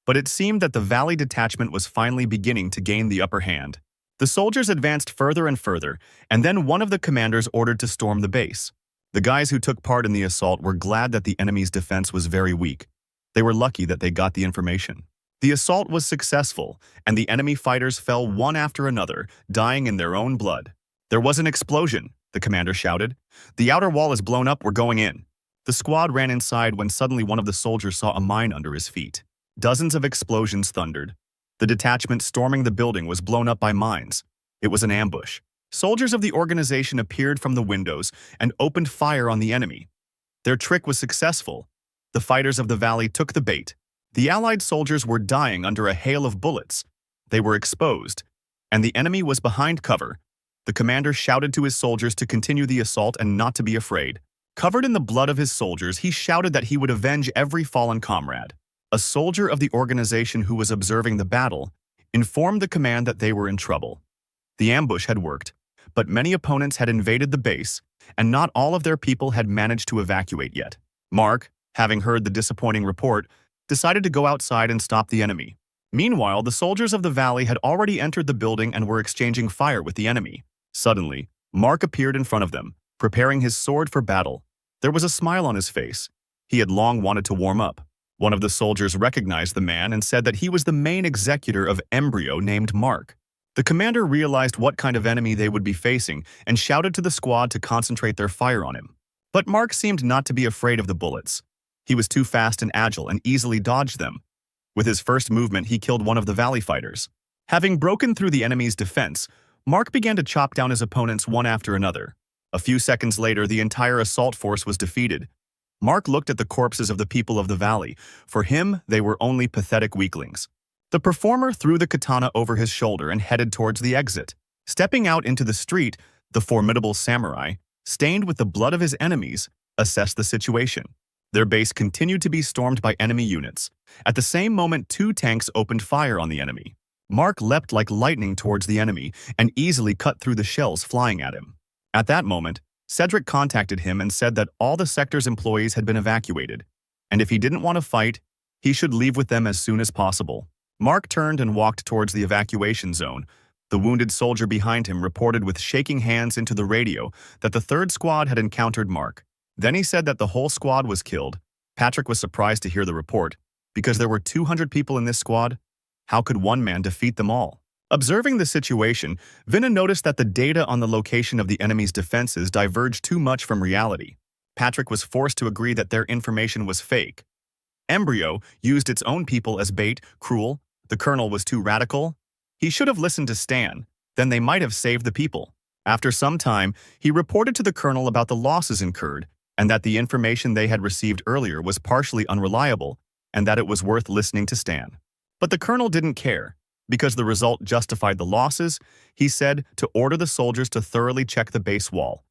But it seemed that the Valley detachment was finally beginning to gain the upper hand. The soldiers advanced further and further, and then one of the commanders ordered to storm the base. The guys who took part in the assault were glad that the enemy's defense was very weak. They were lucky that they got the information. The assault was successful, and the enemy fighters fell one after another, dying in their own blood. There was an explosion, the commander shouted. The outer wall is blown up, we're going in. The squad ran inside when suddenly one of the soldiers saw a mine under his feet. Dozens of explosions thundered. The detachment storming the building was blown up by mines. It was an ambush. Soldiers of the organization appeared from the windows and opened fire on the enemy. Their trick was successful. The fighters of the valley took the bait. The Allied soldiers were dying under a hail of bullets. They were exposed, and the enemy was behind cover. The commander shouted to his soldiers to continue the assault and not to be afraid. Covered in the blood of his soldiers, he shouted that he would avenge every fallen comrade. A soldier of the organization who was observing the battle informed the command that they were in trouble. The ambush had worked, but many opponents had invaded the base, and not all of their people had managed to evacuate yet. Mark, having heard the disappointing report, decided to go outside and stop the enemy. Meanwhile, the soldiers of the valley had already entered the building and were exchanging fire with the enemy. Suddenly, Mark appeared in front of them, preparing his sword for battle. There was a smile on his face. He had long wanted to warm up. One of the soldiers recognized the man and said that he was the main executor of Embryo named Mark. The commander realized what kind of enemy they would be facing and shouted to the squad to concentrate their fire on him. But Mark seemed not to be afraid of the bullets. He was too fast and agile and easily dodged them. With his first movement, he killed one of the valley fighters. Having broken through the enemy's defense, Mark began to chop down his opponents one after another. A few seconds later, the entire assault force was defeated. Mark looked at the corpses of the people of the valley. For him, they were only pathetic weaklings. The performer threw the katana over his shoulder and headed towards the exit. Stepping out into the street, the formidable samurai, stained with the blood of his enemies, assessed the situation. Their base continued to be stormed by enemy units. At the same moment, 2 tanks opened fire on the enemy. Mark leapt like lightning towards the enemy and easily cut through the shells flying at him. At that moment, Cedric contacted him and said that all the sector's employees had been evacuated, and if he didn't want to fight, he should leave with them as soon as possible. Mark turned and walked towards the evacuation zone. The wounded soldier behind him reported with shaking hands into the radio that the 3rd squad had encountered Mark. Then he said that the whole squad was killed. Patrick was surprised to hear the report, because there were 200 people in this squad. How could one man defeat them all? Observing the situation, Vinna noticed that the data on the location of the enemy's defenses diverged too much from reality. Patrick was forced to agree that their information was fake. Embryo used its own people as bait, cruel. The colonel was too radical. He should have listened to Stan, then they might have saved the people. After some time, he reported to the colonel about the losses incurred, and that the information they had received earlier was partially unreliable, and that it was worth listening to Stan. But the colonel didn't care. Because the result justified the losses, he said to order the soldiers to thoroughly check the base wall.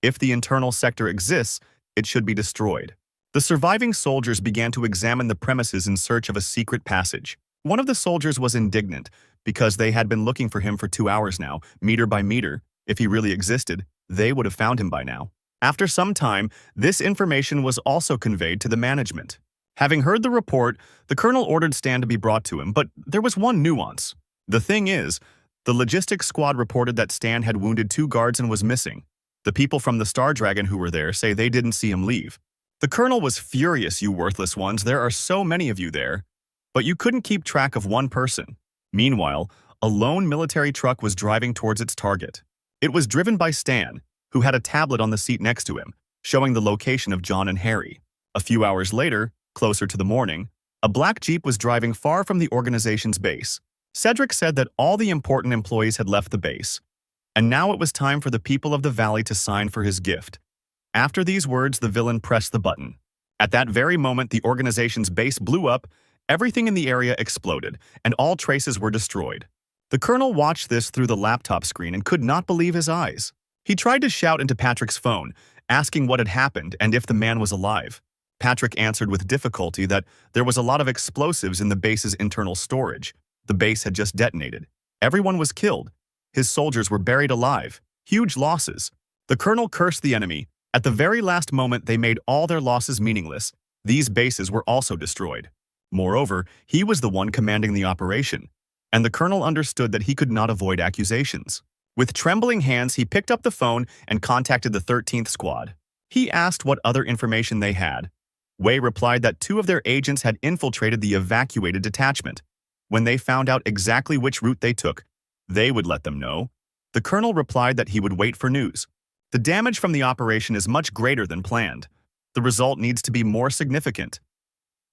If the internal sector exists, it should be destroyed. The surviving soldiers began to examine the premises in search of a secret passage. One of the soldiers was indignant, because they had been looking for him for 2 hours now, meter by meter. If he really existed, they would have found him by now. After some time, this information was also conveyed to the management. Having heard the report, the colonel ordered Stan to be brought to him, but there was one nuance. The thing is, the logistics squad reported that Stan had wounded 2 guards and was missing. The people from the Star Dragon who were there say they didn't see him leave. The colonel was furious, "You worthless ones, there are so many of you there." But you couldn't keep track of one person. Meanwhile, a lone military truck was driving towards its target. It was driven by Stan, who had a tablet on the seat next to him, showing the location of John and Harry. A few hours later, closer to the morning, a black Jeep was driving far from the organization's base. Cedric said that all the important employees had left the base, and now it was time for the people of the valley to sign for his gift. After these words, the villain pressed the button. At that very moment, the organization's base blew up, everything in the area exploded, and all traces were destroyed. The colonel watched this through the laptop screen and could not believe his eyes. He tried to shout into Patrick's phone, asking what had happened and if the man was alive. Patrick answered with difficulty that there was a lot of explosives in the base's internal storage. The base had just detonated. Everyone was killed. His soldiers were buried alive. Huge losses. The colonel cursed the enemy. At the very last moment, they made all their losses meaningless. These bases were also destroyed. Moreover, he was the one commanding the operation, and the colonel understood that he could not avoid accusations. With trembling hands, he picked up the phone and contacted the 13th Squad. He asked what other information they had. Wei replied that 2 of their agents had infiltrated the evacuated detachment. When they found out exactly which route they took, they would let them know. The colonel replied that he would wait for news. The damage from the operation is much greater than planned. The result needs to be more significant.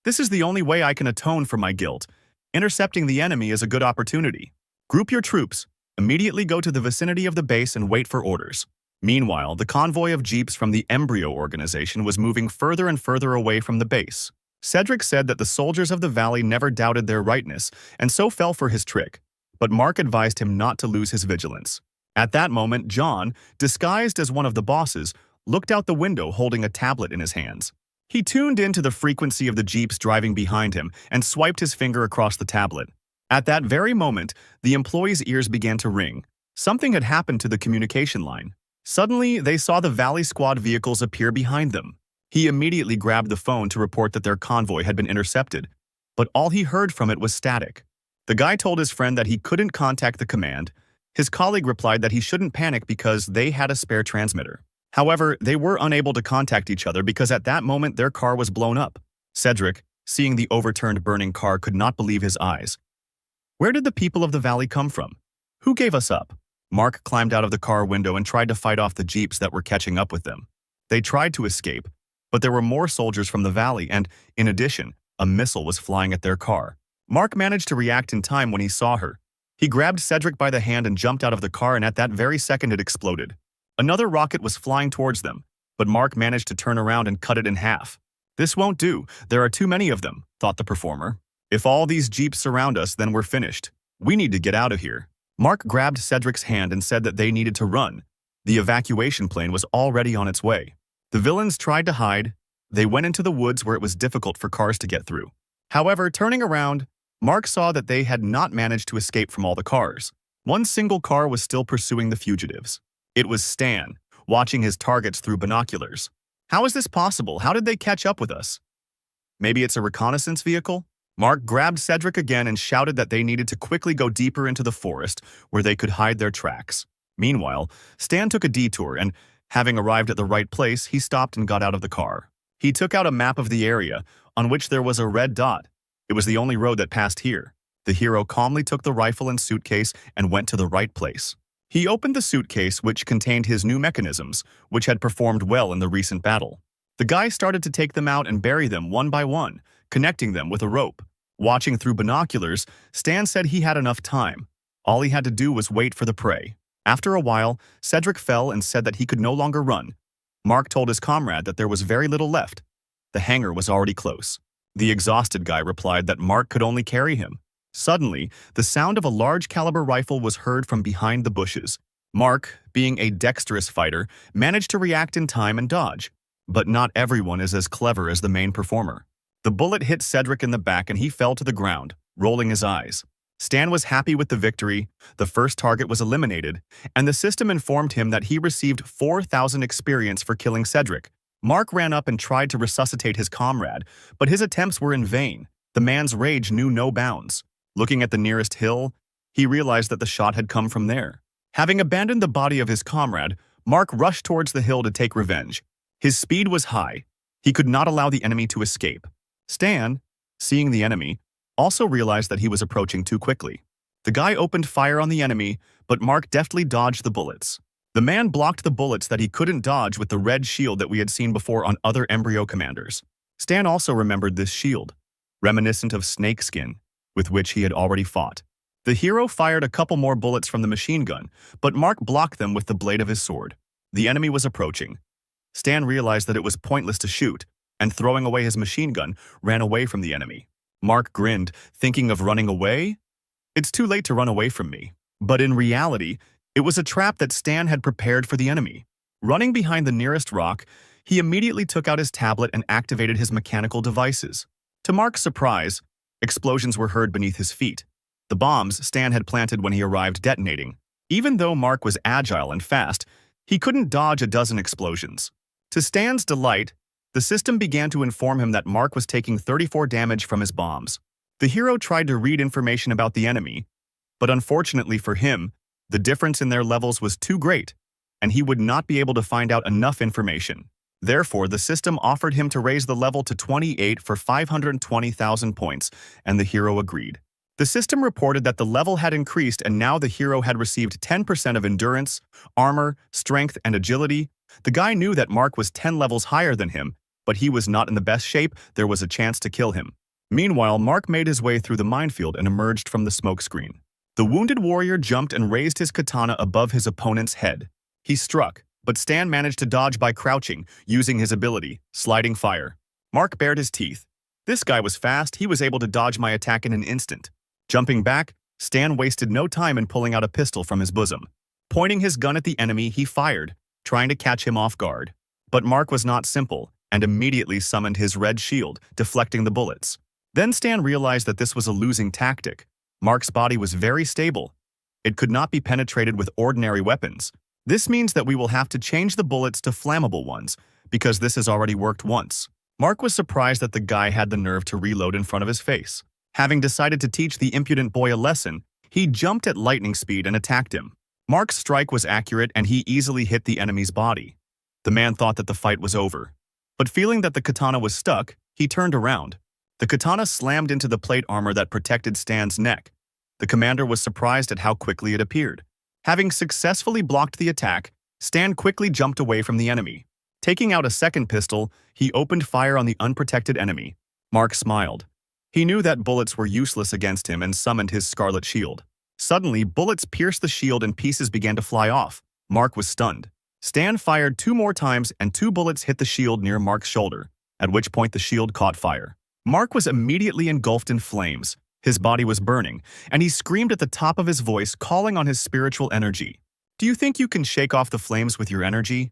This is the only way I can atone for my guilt. Intercepting the enemy is a good opportunity. Group your troops. Immediately go to the vicinity of the base and wait for orders. Meanwhile, the convoy of jeeps from the Embryo organization was moving further and further away from the base. Cedric said that the soldiers of the valley never doubted their rightness and so fell for his trick, but Mark advised him not to lose his vigilance. At that moment, John, disguised as one of the bosses, looked out the window holding a tablet in his hands. He tuned into the frequency of the jeeps driving behind him and swiped his finger across the tablet. At that very moment, the employees' ears began to ring. Something had happened to the communication line. Suddenly, they saw the Valley Squad vehicles appear behind them. He immediately grabbed the phone to report that their convoy had been intercepted, but all he heard from it was static. The guy told his friend that he couldn't contact the command. His colleague replied that he shouldn't panic because they had a spare transmitter. However, they were unable to contact each other because at that moment their car was blown up. Cedric, seeing the overturned burning car, could not believe his eyes. Where did the people of the valley come from? Who gave us up? Mark climbed out of the car window and tried to fight off the jeeps that were catching up with them. They tried to escape, but there were more soldiers from the valley and, in addition, a missile was flying at their car. Mark managed to react in time when he saw her. He grabbed Cedric by the hand and jumped out of the car, and at that very second it exploded. Another rocket was flying towards them, but Mark managed to turn around and cut it in half. This won't do. There are too many of them, thought the performer. If all these jeeps surround us, then we're finished. We need to get out of here. Mark grabbed Cedric's hand and said that they needed to run. The evacuation plane was already on its way. The villains tried to hide, They went into the woods where it was difficult for cars to get through. However, turning around, Mark saw that they had not managed to escape from all the cars. One single car was still pursuing the fugitives. It was Stan, watching his targets through binoculars. How is this possible? How did they catch up with us? Maybe it's a reconnaissance vehicle? Mark grabbed Cedric again and shouted that they needed to quickly go deeper into the forest where they could hide their tracks. Meanwhile, Stan took a detour and, having arrived at the right place, he stopped and got out of the car. He took out a map of the area, on which there was a red dot. It was the only road that passed here. The hero calmly took the rifle and suitcase and went to the right place. He opened the suitcase, which contained his new mechanisms, which had performed well in the recent battle. The guy started to take them out and bury them one by one, connecting them with a rope. Watching through binoculars, Stan said he had enough time. All he had to do was wait for the prey. After a while, Cedric fell and said that he could no longer run. Mark told his comrade that there was very little left. The hangar was already close. The exhausted guy replied that Mark could only carry him. Suddenly, the sound of a large-caliber rifle was heard from behind the bushes. Mark, being a dexterous fighter, managed to react in time and dodge. But not everyone is as clever as the main performer. The bullet hit Cedric in the back and he fell to the ground, rolling his eyes. Stan was happy with the victory, the first target was eliminated, and the system informed him that he received 4,000 experience for killing Cedric. Mark ran up and tried to resuscitate his comrade, but his attempts were in vain. The man's rage knew no bounds. Looking at the nearest hill, he realized that the shot had come from there. Having abandoned the body of his comrade, Mark rushed towards the hill to take revenge. His speed was high. He could not allow the enemy to escape. Stan, seeing the enemy, also realized that he was approaching too quickly. The guy opened fire on the enemy, but Mark deftly dodged the bullets. The man blocked the bullets that he couldn't dodge with the red shield that we had seen before on other embryo commanders. Stan also remembered this shield, reminiscent of snakeskin, with which he had already fought. The hero fired a couple more bullets from the machine gun, but Mark blocked them with the blade of his sword. The enemy was approaching. Stan realized that it was pointless to shoot, and throwing away his machine gun, ran away from the enemy. Mark grinned, thinking of running away. It's too late to run away from me. But in reality, it was a trap that Stan had prepared for the enemy. Running behind the nearest rock, he immediately took out his tablet and activated his mechanical devices. To Mark's surprise, explosions were heard beneath his feet. The bombs Stan had planted when he arrived detonating. Even though Mark was agile and fast, he couldn't dodge a dozen explosions. To Stan's delight, the system began to inform him that Mark was taking 34 damage from his bombs. The hero tried to read information about the enemy, but unfortunately for him, the difference in their levels was too great, and he would not be able to find out enough information. Therefore, the system offered him to raise the level to 28 for 520,000 points, and the hero agreed. The system reported that the level had increased and now the hero had received 10% of endurance, armor, strength, and agility. The guy knew that Mark was 10 levels higher than him, but he was not in the best shape. There was a chance to kill him. Meanwhile, Mark made his way through the minefield and emerged from the smoke screen. The wounded warrior jumped and raised his katana above his opponent's head. He struck, but Stan managed to dodge by crouching, using his ability, sliding fire. Mark bared his teeth. This guy was fast, he was able to dodge my attack in an instant. Jumping back, Stan wasted no time in pulling out a pistol from his bosom. Pointing his gun at the enemy, he fired, trying to catch him off guard. But Mark was not simple, and immediately summoned his red shield, deflecting the bullets. Then Stan realized that this was a losing tactic. Mark's body was very stable. It could not be penetrated with ordinary weapons. This means that we will have to change the bullets to flammable ones, because this has already worked once. Mark was surprised that the guy had the nerve to reload in front of his face. Having decided to teach the impudent boy a lesson, he jumped at lightning speed and attacked him. Mark's strike was accurate and he easily hit the enemy's body. The man thought that the fight was over. But feeling that the katana was stuck, he turned around. The katana slammed into the plate armor that protected Stan's neck. The commander was surprised at how quickly it appeared. Having successfully blocked the attack, Stan quickly jumped away from the enemy. Taking out a second pistol, he opened fire on the unprotected enemy. Mark smiled. He knew that bullets were useless against him and summoned his scarlet shield. Suddenly, bullets pierced the shield and pieces began to fly off. Mark was stunned. Stan fired 2 more times and 2 bullets hit the shield near Mark's shoulder, at which point the shield caught fire. Mark was immediately engulfed in flames. His body was burning, and he screamed at the top of his voice, calling on his spiritual energy. Do you think you can shake off the flames with your energy?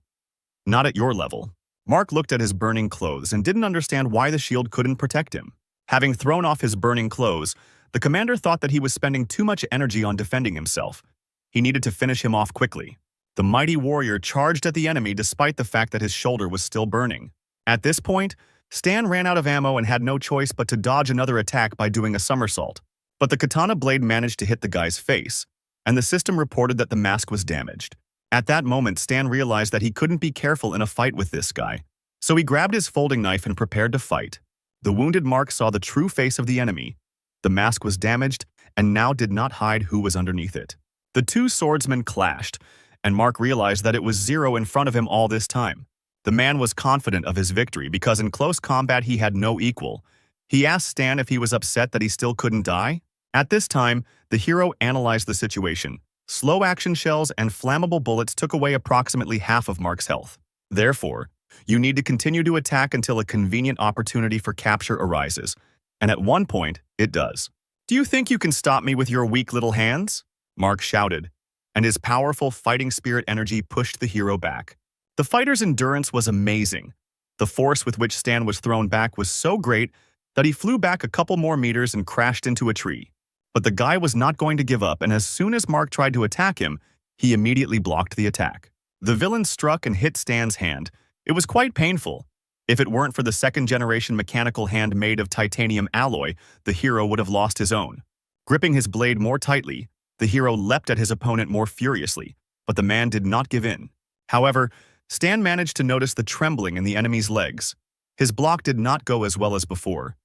Not at your level. Mark looked at his burning clothes and didn't understand why the shield couldn't protect him. Having thrown off his burning clothes, the commander thought that he was spending too much energy on defending himself. He needed to finish him off quickly. The mighty warrior charged at the enemy despite the fact that his shoulder was still burning. At this point, Stan ran out of ammo and had no choice but to dodge another attack by doing a somersault. But the katana blade managed to hit the guy's face, and the system reported that the mask was damaged. At that moment, Stan realized that he couldn't be careful in a fight with this guy. So he grabbed his folding knife and prepared to fight. The wounded Mark saw the true face of the enemy. The mask was damaged and now did not hide who was underneath it. The two swordsmen clashed, and Mark realized that it was Zero in front of him all this time. The man was confident of his victory because in close combat he had no equal. He asked Stan if he was upset that he still couldn't die. At this time, the hero analyzed the situation. Slow action shells and flammable bullets took away approximately half of Mark's health. Therefore, you need to continue to attack until a convenient opportunity for capture arises. And at one point, it does. "Do you think you can stop me with your weak little hands?" Mark shouted, and his powerful fighting spirit energy pushed the hero back. The fighter's endurance was amazing. The force with which Stan was thrown back was so great that he flew back a couple more meters and crashed into a tree. But the guy was not going to give up, and as soon as Mark tried to attack him, he immediately blocked the attack. The villain struck and hit Stan's hand. It was quite painful. If it weren't for the second-generation mechanical hand made of titanium alloy, the hero would have lost his own. Gripping his blade more tightly, the hero leapt at his opponent more furiously, but the man did not give in. However, Stan managed to notice the trembling in the enemy's legs. His block did not go as well as before.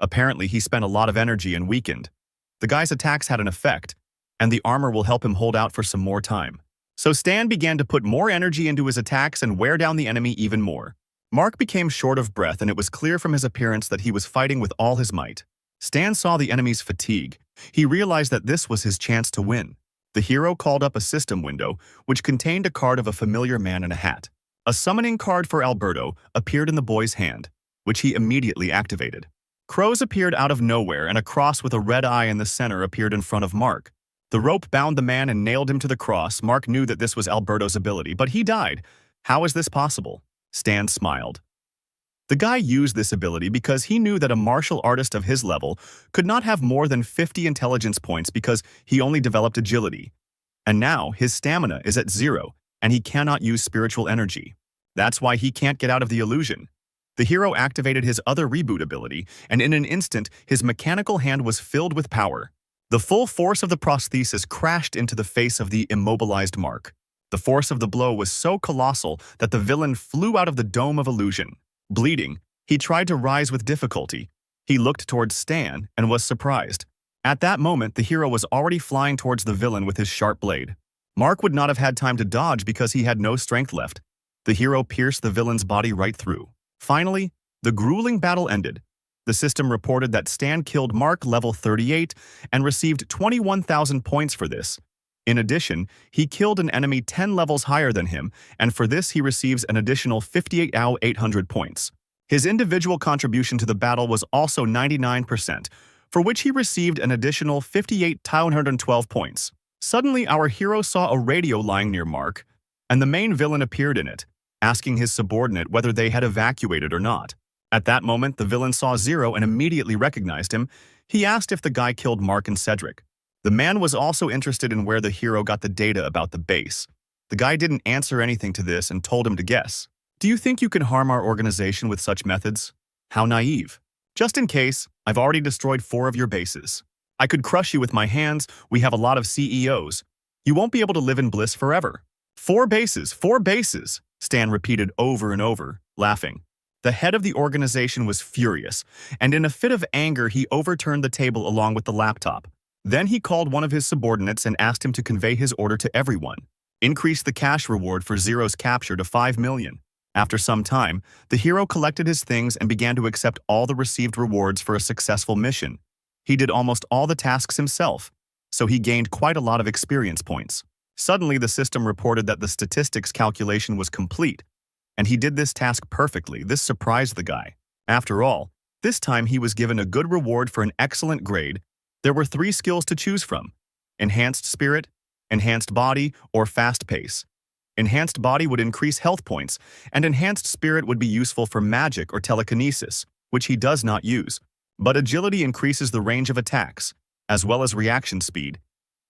Apparently, he spent a lot of energy and weakened. The guy's attacks had an effect, and the armor will help him hold out for some more time. So Stan began to put more energy into his attacks and wear down the enemy even more. Mark became short of breath, and it was clear from his appearance that he was fighting with all his might. Stan saw the enemy's fatigue. He realized that this was his chance to win. The hero called up a system window, which contained a card of a familiar man in a hat. A summoning card for Alberto appeared in the boy's hand, which he immediately activated. Crows appeared out of nowhere, and a cross with a red eye in the center appeared in front of Mark. The rope bound the man and nailed him to the cross. Mark knew that this was Alberto's ability, but he died. How is this possible? Stan smiled. The guy used this ability because he knew that a martial artist of his level could not have more than 50 intelligence points because he only developed agility. And now his stamina is at 0, and he cannot use spiritual energy. That's why he can't get out of the illusion. The hero activated his other reboot ability, and in an instant, his mechanical hand was filled with power. The full force of the prosthesis crashed into the face of the immobilized Mark. The force of the blow was so colossal that the villain flew out of the dome of illusion. Bleeding, he tried to rise with difficulty. He looked towards Stan and was surprised. At that moment, the hero was already flying towards the villain with his sharp blade. Mark would not have had time to dodge because he had no strength left. The hero pierced the villain's body right through. Finally, the grueling battle ended. The system reported that Stan killed Mark level 38 and received 21,000 points for this. In addition, he killed an enemy 10 levels higher than him, and for this he receives an additional 58,800 points. His individual contribution to the battle was also 99%, for which he received an additional 58,212 points. Suddenly, our hero saw a radio lying near Mark, and the main villain appeared in it, asking his subordinate whether they had evacuated or not. At that moment, the villain saw Zero and immediately recognized him. He asked if the guy killed Mark and Cedric. The man was also interested in where the hero got the data about the base. The guy didn't answer anything to this and told him to guess. "Do you think you can harm our organization with such methods? How naive. Just in case, I've already destroyed 4 of your bases. I could crush you with my hands. We have a lot of CEOs. You won't be able to live in bliss forever." 4 bases, 4 bases, Stan repeated over and over, laughing. The head of the organization was furious, and in a fit of anger he overturned the table along with the laptop. Then he called one of his subordinates and asked him to convey his order to everyone. Increase the cash reward for Zero's capture to 5 million. After some time, the hero collected his things and began to accept all the received rewards for a successful mission. He did almost all the tasks himself, so he gained quite a lot of experience points. Suddenly, the system reported that the statistics calculation was complete, and he did this task perfectly. This surprised the guy. After all, this time he was given a good reward for an excellent grade. There were 3 skills to choose from: enhanced spirit, enhanced body, or fast pace. Enhanced body would increase health points, and enhanced spirit would be useful for magic or telekinesis, which he does not use. But agility increases the range of attacks, as well as reaction speed.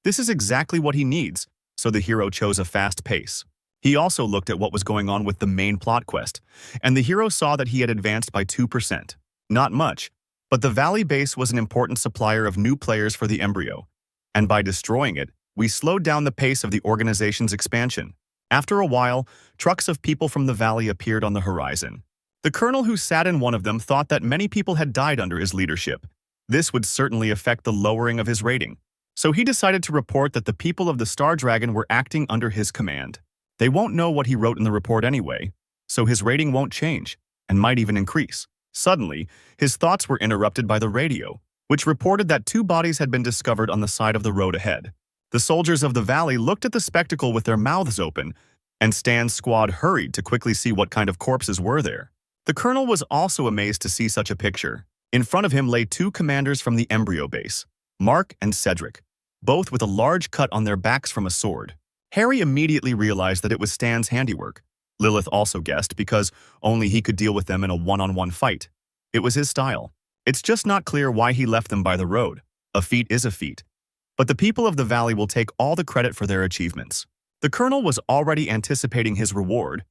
This is exactly what he needs, so the hero chose a fast pace. He also looked at what was going on with the main plot quest, and the hero saw that he had advanced by 2%. Not much, but the Valley base was an important supplier of new players for the embryo, and by destroying it, we slowed down the pace of the organization's expansion. After a while, trucks of people from the Valley appeared on the horizon. The colonel who sat in one of them thought that many people had died under his leadership. This would certainly affect the lowering of his rating, so he decided to report that the people of the Star Dragon were acting under his command. They won't know what he wrote in the report anyway, so his rating won't change, and might even increase. Suddenly, his thoughts were interrupted by the radio, which reported that 2 bodies had been discovered on the side of the road ahead. The soldiers of the Valley looked at the spectacle with their mouths open, and Stan's squad hurried to quickly see what kind of corpses were there. The colonel was also amazed to see such a picture. In front of him lay 2 commanders from the embryo base, Mark and Cedric, both with a large cut on their backs from a sword. Harry immediately realized that it was Stan's handiwork. Lilith also guessed because only he could deal with them in a one-on-one fight. It was his style. It's just not clear why he left them by the road. A feat is a feat. But the people of the Valley will take all the credit for their achievements. The colonel was already anticipating his reward.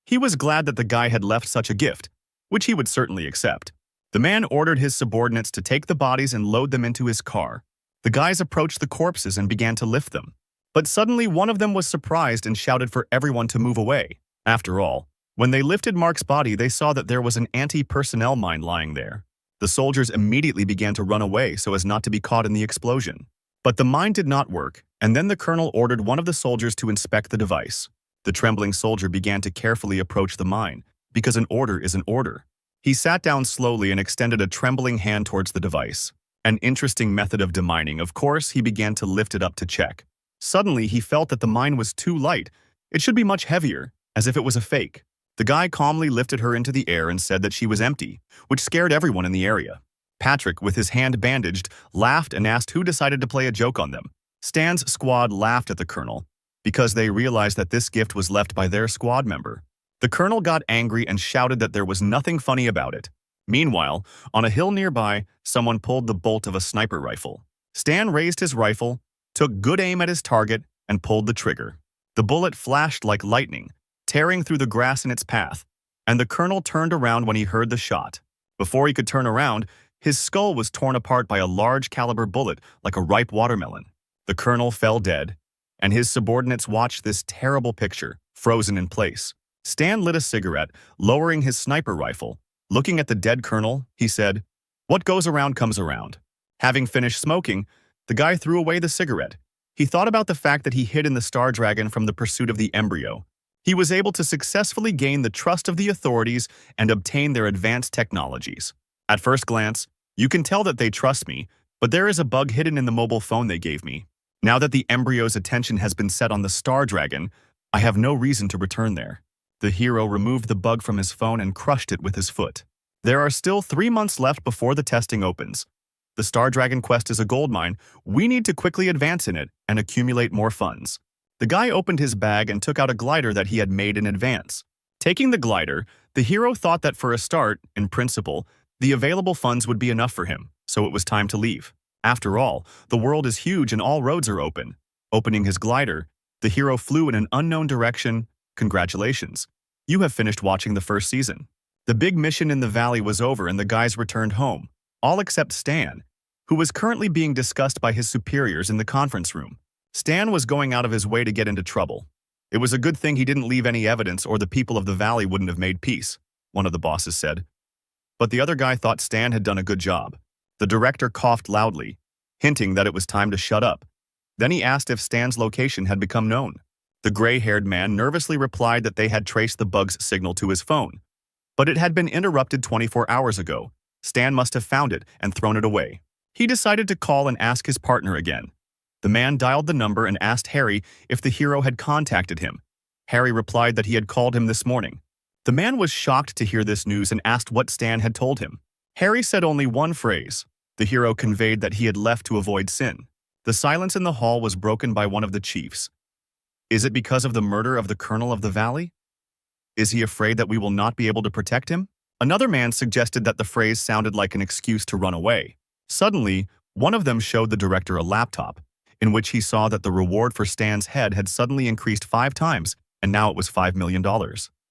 He was glad that the guy had left such a gift, which he would certainly accept. The man ordered his subordinates to take the bodies and load them into his car. The guys approached the corpses and began to lift them. But suddenly one of them was surprised and shouted for everyone to move away. After all, when they lifted Mark's body, they saw that there was an anti-personnel mine lying there. The soldiers immediately began to run away so as not to be caught in the explosion. But the mine did not work, and then the colonel ordered one of the soldiers to inspect the device. The trembling soldier began to carefully approach the mine, because an order is an order. He sat down slowly and extended a trembling hand towards the device. An interesting method of demining. Of course, he began to lift it up to check. Suddenly, he felt that the mine was too light. It should be much heavier, as if it was a fake. The guy calmly lifted her into the air and said that she was empty, which scared everyone in the area. Patrick, with his hand bandaged, laughed and asked who decided to play a joke on them. Stan's squad laughed at the colonel, because they realized that this gift was left by their squad member. The colonel got angry and shouted that there was nothing funny about it. Meanwhile, on a hill nearby, someone pulled the bolt of a sniper rifle. Stan raised his rifle, took good aim at his target, and pulled the trigger. The bullet flashed like lightning, tearing through the grass in its path, and the colonel turned around when he heard the shot. Before he could turn around, his skull was torn apart by a large caliber bullet like a ripe watermelon. The colonel fell dead, and his subordinates watched this terrible picture, frozen in place. Stan lit a cigarette, lowering his sniper rifle. Looking at the dead colonel, he said, "What goes around comes around." Having finished smoking, the guy threw away the cigarette. He thought about the fact that he hid in the Star Dragon from the pursuit of the embryo. He was able to successfully gain the trust of the authorities and obtain their advanced technologies. At first glance, you can tell that they trust me, but there is a bug hidden in the mobile phone they gave me. Now that the embryo's attention has been set on the Star Dragon, I have no reason to return there. The hero removed the bug from his phone and crushed it with his foot. There are still 3 months left before the testing opens. The Star Dragon quest is a goldmine. We need to quickly advance in it and accumulate more funds. The guy opened his bag and took out a glider that he had made in advance. Taking the glider, the hero thought that for a start, in principle, the available funds would be enough for him, so it was time to leave. After all, the world is huge and all roads are open. Opening his glider, the hero flew in an unknown direction. Congratulations. You have finished watching the first season. The big mission in the valley was over and the guys returned home, all except Stan, who was currently being discussed by his superiors in the conference room. Stan was going out of his way to get into trouble. It was a good thing he didn't leave any evidence or the people of the valley wouldn't have made peace, one of the bosses said. But the other guy thought Stan had done a good job. The director coughed loudly, hinting that it was time to shut up. Then he asked if Stan's location had become known. The gray-haired man nervously replied that they had traced the bug's signal to his phone. But it had been interrupted 24 hours ago. Stan must have found it and thrown it away. He decided to call and ask his partner again. The man dialed the number and asked Harry if the hero had contacted him. Harry replied that he had called him this morning. The man was shocked to hear this news and asked what Stan had told him. Harry said only one phrase. The hero conveyed that he had left to avoid sin. The silence in the hall was broken by one of the chiefs. Is it because of the murder of the colonel of the valley? Is he afraid that we will not be able to protect him? Another man suggested that the phrase sounded like an excuse to run away. Suddenly, one of them showed the director a laptop, in which he saw that the reward for Stan's head had suddenly increased 5 times, and now it was $5 million.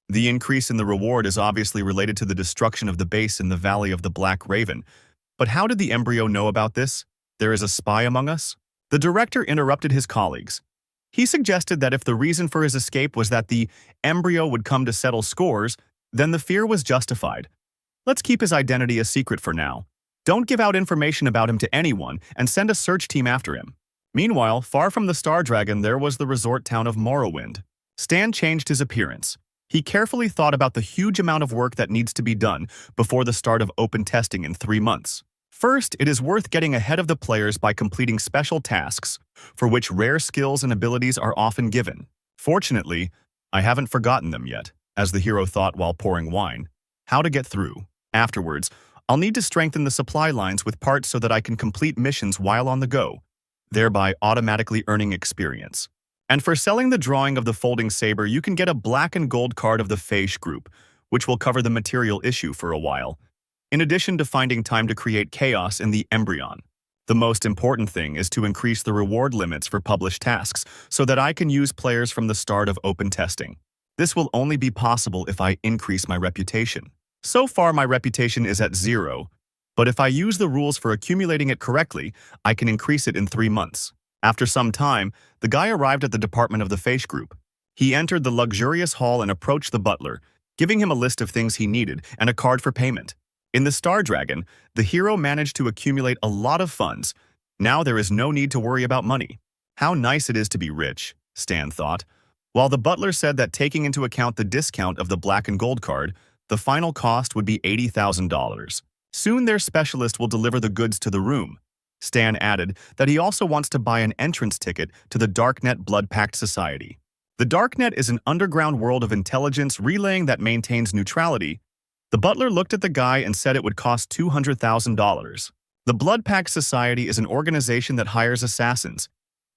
The increase in the reward is obviously related to the destruction of the base in the Valley of the Black Raven. But how did the embryo know about this? There is a spy among us? The director interrupted his colleagues. He suggested that if the reason for his escape was that the embryo would come to settle scores, then the fear was justified. Let's keep his identity a secret for now. Don't give out information about him to anyone and send a search team after him. Meanwhile, far from the Star Dragon, there was the resort town of Morrowind. Stan changed his appearance. He carefully thought about the huge amount of work that needs to be done before the start of open testing in 3 months. First, it is worth getting ahead of the players by completing special tasks, for which rare skills and abilities are often given. Fortunately, I haven't forgotten them yet, as the hero thought while pouring wine. How to get through. Afterwards, I'll need to strengthen the supply lines with parts so that I can complete missions while on the go, thereby automatically earning experience. And for selling the drawing of the folding saber, you can get a black and gold card of the Feish group, which will cover the material issue for a while, in addition to finding time to create chaos in the embryon. The most important thing is to increase the reward limits for published tasks so that I can use players from the start of open testing. This will only be possible if I increase my reputation. So far, my reputation is at 0, but if I use the rules for accumulating it correctly, I can increase it in 3 months. After some time, the guy arrived at the department of the Feish group. He entered the luxurious hall and approached the butler, giving him a list of things he needed and a card for payment. In the Star Dragon, the hero managed to accumulate a lot of funds. Now there is no need to worry about money. How nice it is to be rich, Stan thought. While the butler said that taking into account the discount of the black and gold card, the final cost would be $80,000. Soon their specialist will deliver the goods to the room. Stan added that he also wants to buy an entrance ticket to the Darknet Blood Pact Society. The Darknet is an underground world of intelligence relaying that maintains neutrality. The butler looked at the guy and said it would cost $200,000. The Blood Pact Society is an organization that hires assassins.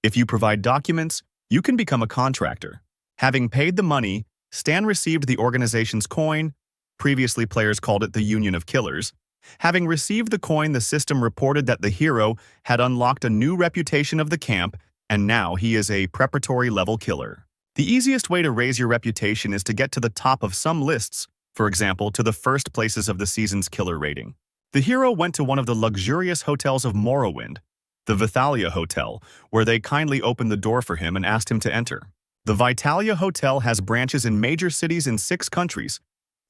If you provide documents, you can become a contractor. Having paid the money, Stan received the organization's coin. Previously, players called it the Union of Killers. Having received the coin, the system reported that the hero had unlocked a new reputation of the camp, and now he is a preparatory level killer. The easiest way to raise your reputation is to get to the top of some lists, for example, to the first places of the season's killer rating. The hero went to one of the luxurious hotels of Morrowind, the Vitalia Hotel, where they kindly opened the door for him and asked him to enter. The Vitalia Hotel has branches in major cities in 6 countries.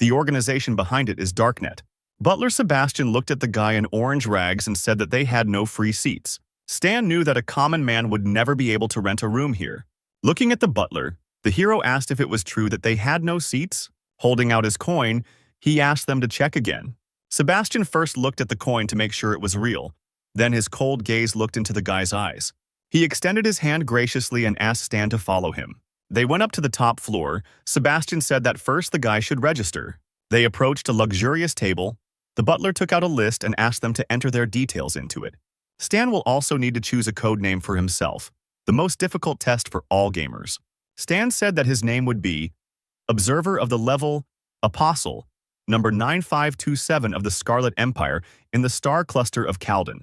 The organization behind it is Darknet. Butler Sebastian looked at the guy in orange rags and said that they had no free seats. Stan knew that a common man would never be able to rent a room here. Looking at the butler, the hero asked if it was true that they had no seats. Holding out his coin, he asked them to check again. Sebastian first looked at the coin to make sure it was real. Then his cold gaze looked into the guy's eyes. He extended his hand graciously and asked Stan to follow him. They went up to the top floor. Sebastian said that first the guy should register. They approached a luxurious table. The butler took out a list and asked them to enter their details into it. Stan will also need to choose a code name for himself, the most difficult test for all gamers. Stan said that his name would be Observer of the Level Apostle, number 9527 of the Scarlet Empire in the star cluster of Calden.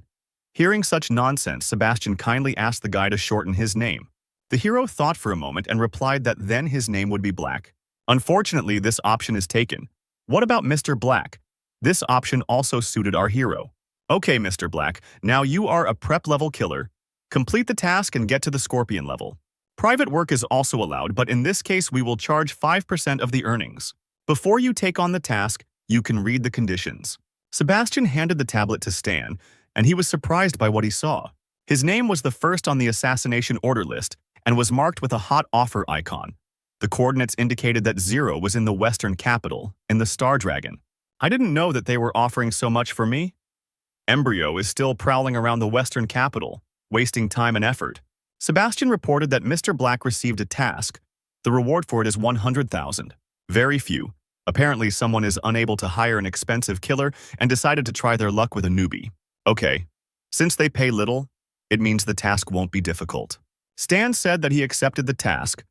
Hearing such nonsense, Sebastian kindly asked the guy to shorten his name. The hero thought for a moment and replied that then his name would be Black. Unfortunately, this option is taken. What about Mr. Black? This option also suited our hero. Okay, Mr. Black, now you are a prep level killer. Complete the task and get to the Scorpion level. Private work is also allowed, but in this case we will charge 5% of the earnings. Before you take on the task, you can read the conditions. Sebastian handed the tablet to Stan, and he was surprised by what he saw. His name was the first on the assassination order list and was marked with a hot offer icon. The coordinates indicated that 0 was in the Western capital, in the Star Dragon. I didn't know that they were offering so much for me. Embryo is still prowling around the Western capital, wasting time and effort. Sebastian reported that Mr. Black received a task. The reward for it is 100,000. Very few. Apparently someone is unable to hire an expensive killer and decided to try their luck with a newbie. Okay. Since they pay little, it means the task won't be difficult. Stan said that he accepted the task.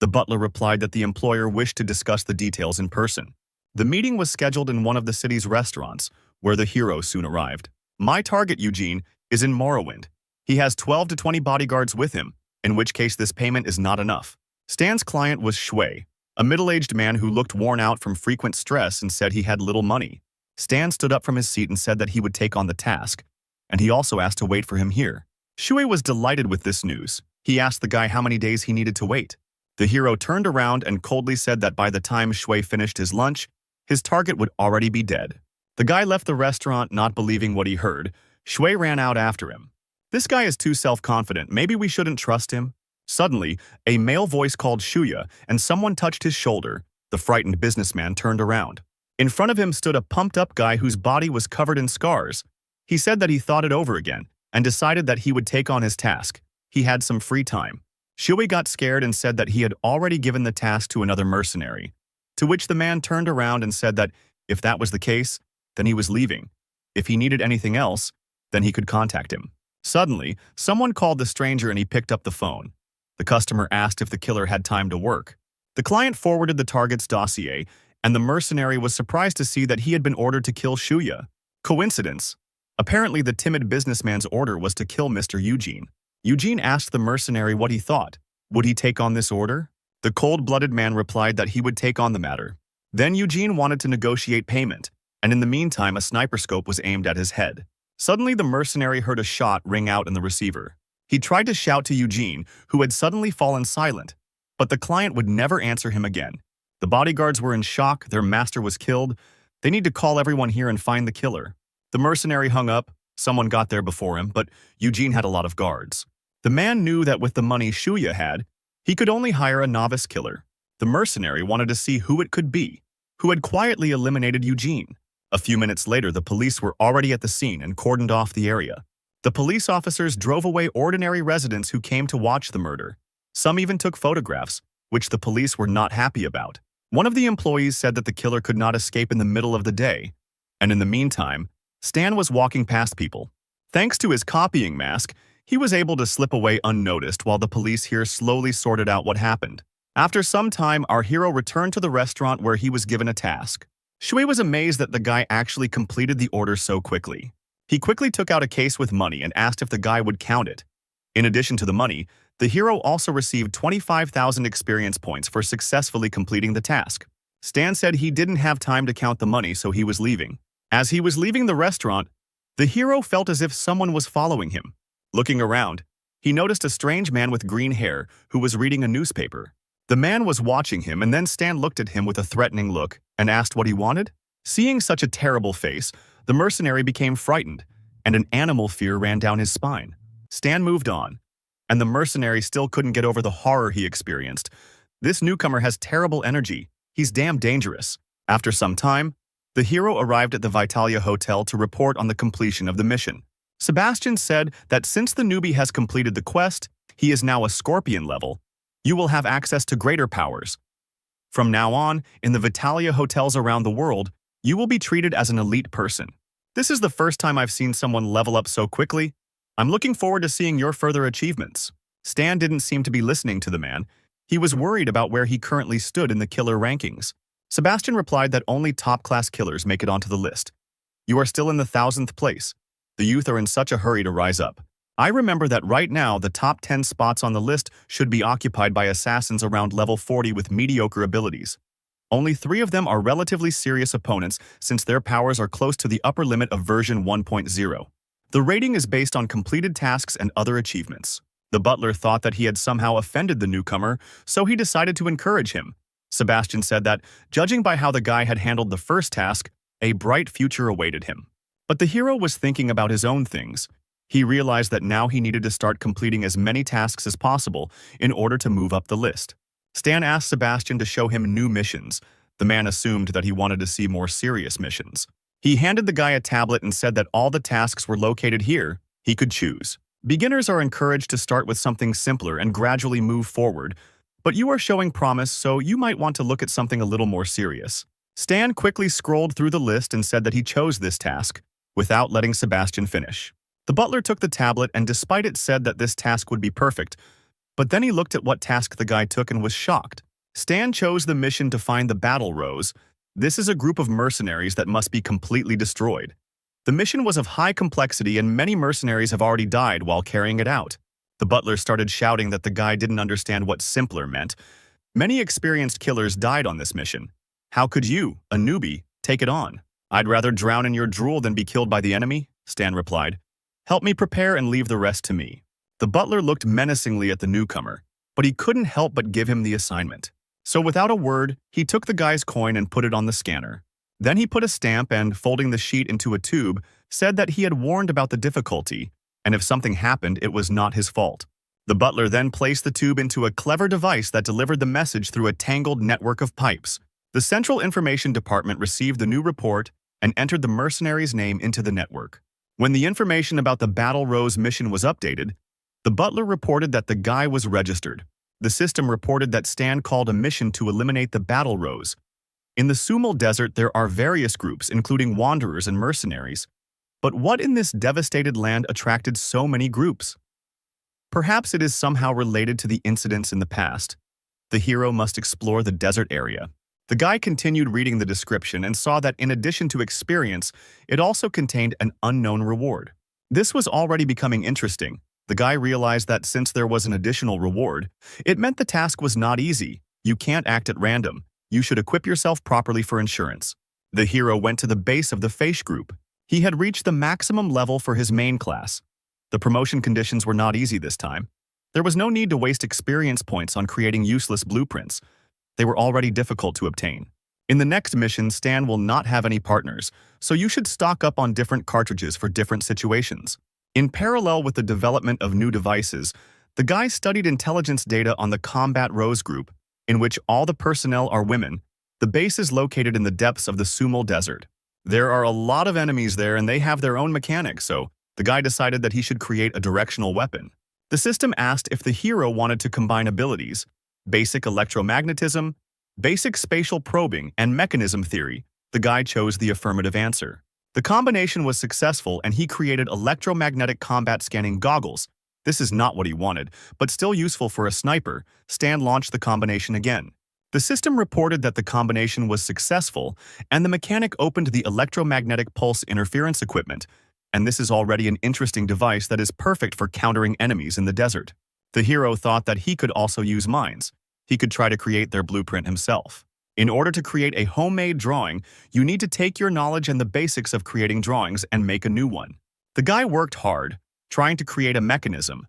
The butler replied that the employer wished to discuss the details in person. The meeting was scheduled in one of the city's restaurants, where the hero soon arrived. My target, Eugene, is in Morrowind. He has 12 to 20 bodyguards with him, in which case this payment is not enough. Stan's client was Shui, a middle-aged man who looked worn out from frequent stress and said he had little money. Stan stood up from his seat and said that he would take on the task, and he also asked to wait for him here. Shui was delighted with this news. He asked the guy how many days he needed to wait. The hero turned around and coldly said that by the time Shui finished his lunch, his target would already be dead. The guy left the restaurant not believing what he heard. Shui ran out after him. This guy is too self-confident. Maybe we shouldn't trust him. Suddenly, a male voice called Shuya, and someone touched his shoulder. The frightened businessman turned around. In front of him stood a pumped-up guy whose body was covered in scars. He said that he thought it over again and decided that he would take on his task. He had some free time. Shui got scared and said that he had already given the task to another mercenary, to which the man turned around and said that if that was the case, then he was leaving. If he needed anything else, then he could contact him. Suddenly, someone called the stranger and he picked up the phone. The customer asked if the killer had time to work. The client forwarded the target's dossier, and the mercenary was surprised to see that he had been ordered to kill Shuya. Coincidence? Apparently, the timid businessman's order was to kill Mr. Eugene. Eugene asked the mercenary what he thought. Would he take on this order? The cold-blooded man replied that he would take on the matter. Then Eugene wanted to negotiate payment, and in the meantime a sniper scope was aimed at his head. Suddenly the mercenary heard a shot ring out in the receiver. He tried to shout to Eugene, who had suddenly fallen silent, but the client would never answer him again. The bodyguards were in shock, their master was killed. They need to call everyone here and find the killer. The mercenary hung up, someone got there before him, but Eugene had a lot of guards. The man knew that with the money Shuya had, he could only hire a novice killer. The mercenary wanted to see who it could be, who had quietly eliminated Eugene. A few minutes later, the police were already at the scene and cordoned off the area. The police officers drove away ordinary residents who came to watch the murder. Some even took photographs, which the police were not happy about. One of the employees said that the killer could not escape in the middle of the day, and in the meantime, Stan was walking past people. Thanks to his copying mask, he was able to slip away unnoticed while the police here slowly sorted out what happened. After some time, our hero returned to the restaurant where he was given a task. Shui was amazed that the guy actually completed the order so quickly. He quickly took out a case with money and asked if the guy would count it. In addition to the money, the hero also received 25,000 experience points for successfully completing the task. Stan said he didn't have time to count the money, so he was leaving. As he was leaving the restaurant, the hero felt as if someone was following him. Looking around, he noticed a strange man with green hair who was reading a newspaper. The man was watching him, and then Stan looked at him with a threatening look and asked what he wanted. Seeing such a terrible face, the mercenary became frightened, and an animal fear ran down his spine. Stan moved on, and the mercenary still couldn't get over the horror he experienced. This newcomer has terrible energy. He's damn dangerous. After some time, the hero arrived at the Vitalia Hotel to report on the completion of the mission. Sebastian said that since the newbie has completed the quest, he is now a scorpion level. You will have access to greater powers. From now on, in the Vitalia hotels around the world, you will be treated as an elite person. This is the first time I've seen someone level up so quickly. I'm looking forward to seeing your further achievements. Stan didn't seem to be listening to the man. He was worried about where he currently stood in the killer rankings. Sebastian replied that only top-class killers make it onto the list. You are still in the 1,000th place. The youth are in such a hurry to rise up. I remember that right now the top 10 spots on the list should be occupied by assassins around level 40 with mediocre abilities. Only 3 of them are relatively serious opponents since their powers are close to the upper limit of version 1.0. The rating is based on completed tasks and other achievements. The butler thought that he had somehow offended the newcomer, so he decided to encourage him. Sebastian said that, judging by how the guy had handled the first task, a bright future awaited him. But the hero was thinking about his own things. He realized that now he needed to start completing as many tasks as possible in order to move up the list. Stan asked Sebastian to show him new missions. The man assumed that he wanted to see more serious missions. He handed the guy a tablet and said that all the tasks were located here. He could choose. Beginners are encouraged to start with something simpler and gradually move forward, but you are showing promise, so you might want to look at something a little more serious. Stan quickly scrolled through the list and said that he chose this task, without letting Sebastian finish. The butler took the tablet, and despite it said that this task would be perfect, But then he looked at what task the guy took and was shocked. Stan chose the mission to find the Battle Rose. This is a group of mercenaries that must be completely destroyed. The mission was of high complexity and many mercenaries have already died while carrying it out. The butler started shouting that the guy didn't understand what simpler meant. Many experienced killers died on this mission. How could you, a newbie, take it on? I'd rather drown in your drool than be killed by the enemy, Stan replied. Help me prepare and leave the rest to me. The butler looked menacingly at the newcomer, but he couldn't help but give him the assignment. So without a word, he took the guy's coin and put it on the scanner. Then he put a stamp and, folding the sheet into a tube, said that he had warned about the difficulty, and if something happened, it was not his fault. The butler then placed the tube into a clever device that delivered the message through a tangled network of pipes. The Central Information Department received the new report and entered the mercenary's name into the network. When the information about the Battle Rose mission was updated, the butler reported that the guy was registered. The system reported that Stan called a mission to eliminate the Battle Rose. In the Sumal Desert, there are various groups, including wanderers and mercenaries. But what in this devastated land attracted so many groups? Perhaps it is somehow related to the incidents in the past. The hero must explore the desert area. The guy continued reading the description and saw that in addition to experience, it also contained an unknown reward. This was already becoming interesting. The guy realized that since there was an additional reward, it meant the task was not easy. You can't act at random. You should equip yourself properly for insurance. The hero went to the base of the Feish group. He had reached the maximum level for his main class. The promotion conditions were not easy this time. There was no need to waste experience points on creating useless blueprints. They were already difficult to obtain. In the next mission, Stan will not have any partners, so you should stock up on different cartridges for different situations. In parallel with the development of new devices, the guy studied intelligence data on the Combat Rose group, in which all the personnel are women. The base is located in the depths of the Sumal Desert. There are a lot of enemies there and they have their own mechanics, so the guy decided that he should create a directional weapon. The system asked if the hero wanted to combine abilities, basic electromagnetism, basic spatial probing, and mechanism theory. The guy chose the affirmative answer. The combination was successful and he created electromagnetic combat scanning goggles. This is not what he wanted, but still useful for a sniper. Stan launched the combination again. The system reported that the combination was successful and the mechanic opened the electromagnetic pulse interference equipment. And this is already an interesting device that is perfect for countering enemies in the desert. The hero thought that he could also use mines. He could try to create their blueprint himself. In order to create a homemade drawing, you need to take your knowledge and the basics of creating drawings and make a new one. The guy worked hard, trying to create a mechanism.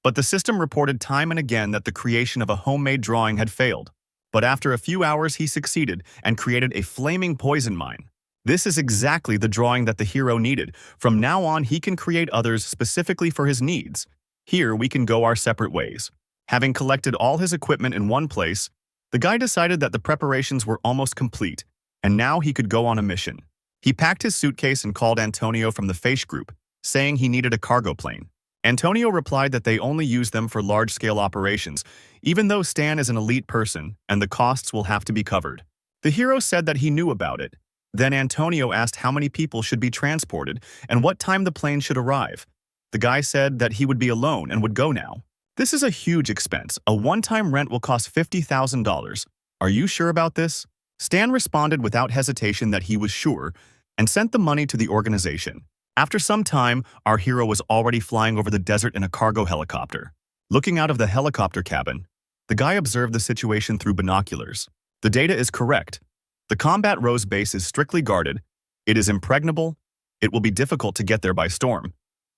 But the system reported time and again that the creation of a homemade drawing had failed. But after a few hours, he succeeded and created a flaming poison mine. This is exactly the drawing that the hero needed. From now on, he can create others specifically for his needs. Here, we can go our separate ways. Having collected all his equipment in one place, the guy decided that the preparations were almost complete, and now he could go on a mission. He packed his suitcase and called Antonio from the Feish group, saying he needed a cargo plane. Antonio replied that they only use them for large-scale operations, even though Stan is an elite person and the costs will have to be covered. The hero said that he knew about it. Then Antonio asked how many people should be transported and what time the plane should arrive. The guy said that he would be alone and would go now. This is a huge expense. A one-time rent will cost $50,000. Are you sure about this? Stan responded without hesitation that he was sure and sent the money to the organization. After some time, our hero was already flying over the desert in a cargo helicopter. Looking out of the helicopter cabin, the guy observed the situation through binoculars. The data is correct. The Combat Rose base is strictly guarded. It is impregnable. It will be difficult to get there by storm.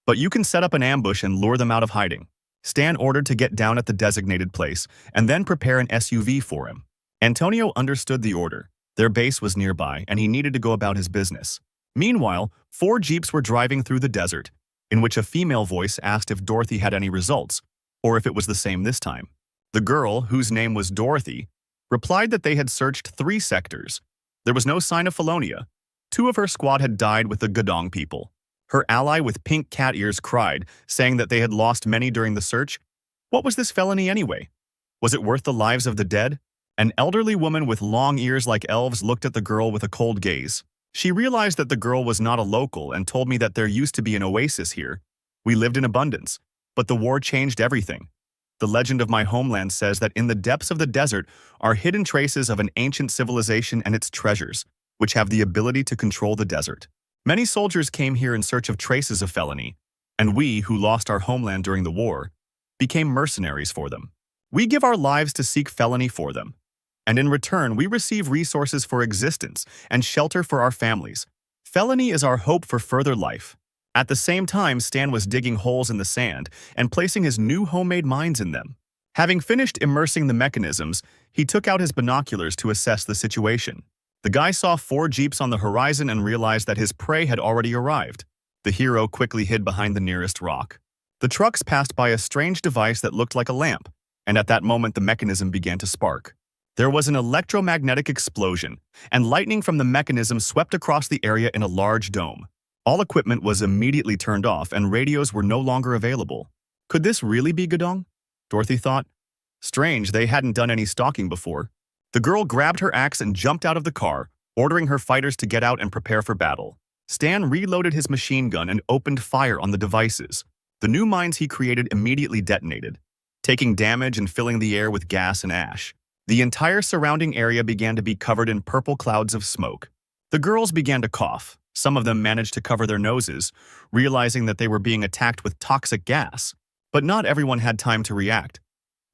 But you can set up an ambush and lure them out of hiding. Stan ordered to get down at the designated place and then prepare an SUV for him. Antonio understood the order. Their base was nearby and he needed to go about his business. Meanwhile, 4 jeeps were driving through the desert, in which a female voice asked if Dorothy had any results, or if it was the same this time. The girl, whose name was Dorothy, replied that they had searched 3 sectors. There was no sign of Felonia. 2 of her squad had died with the Gadong people. Her ally with pink cat ears cried, saying that they had lost many during the search. What was this felony anyway? Was it worth the lives of the dead? An elderly woman with long ears like elves looked at the girl with a cold gaze. She realized that the girl was not a local and told me that there used to be an oasis here. We lived in abundance, but the war changed everything. The legend of my homeland says that in the depths of the desert are hidden traces of an ancient civilization and its treasures, which have the ability to control the desert. Many soldiers came here in search of traces of felony, and we, who lost our homeland during the war, became mercenaries for them. We give our lives to seek felony for them, and in return we receive resources for existence and shelter for our families. Felony is our hope for further life. At the same time, Stan was digging holes in the sand and placing his new homemade mines in them. Having finished immersing the mechanisms, he took out his binoculars to assess the situation. The guy saw 4 jeeps on the horizon and realized that his prey had already arrived. The hero quickly hid behind the nearest rock. The trucks passed by a strange device that looked like a lamp, and at that moment the mechanism began to spark. There was an electromagnetic explosion, and lightning from the mechanism swept across the area in a large dome. All equipment was immediately turned off and radios were no longer available. Could this really be Gedong? Dorothy thought. Strange, they hadn't done any stalking before. The girl grabbed her axe and jumped out of the car, ordering her fighters to get out and prepare for battle. Stan reloaded his machine gun and opened fire on the devices. The new mines he created immediately detonated, taking damage and filling the air with gas and ash. The entire surrounding area began to be covered in purple clouds of smoke. The girls began to cough. Some of them managed to cover their noses, realizing that they were being attacked with toxic gas. But not everyone had time to react.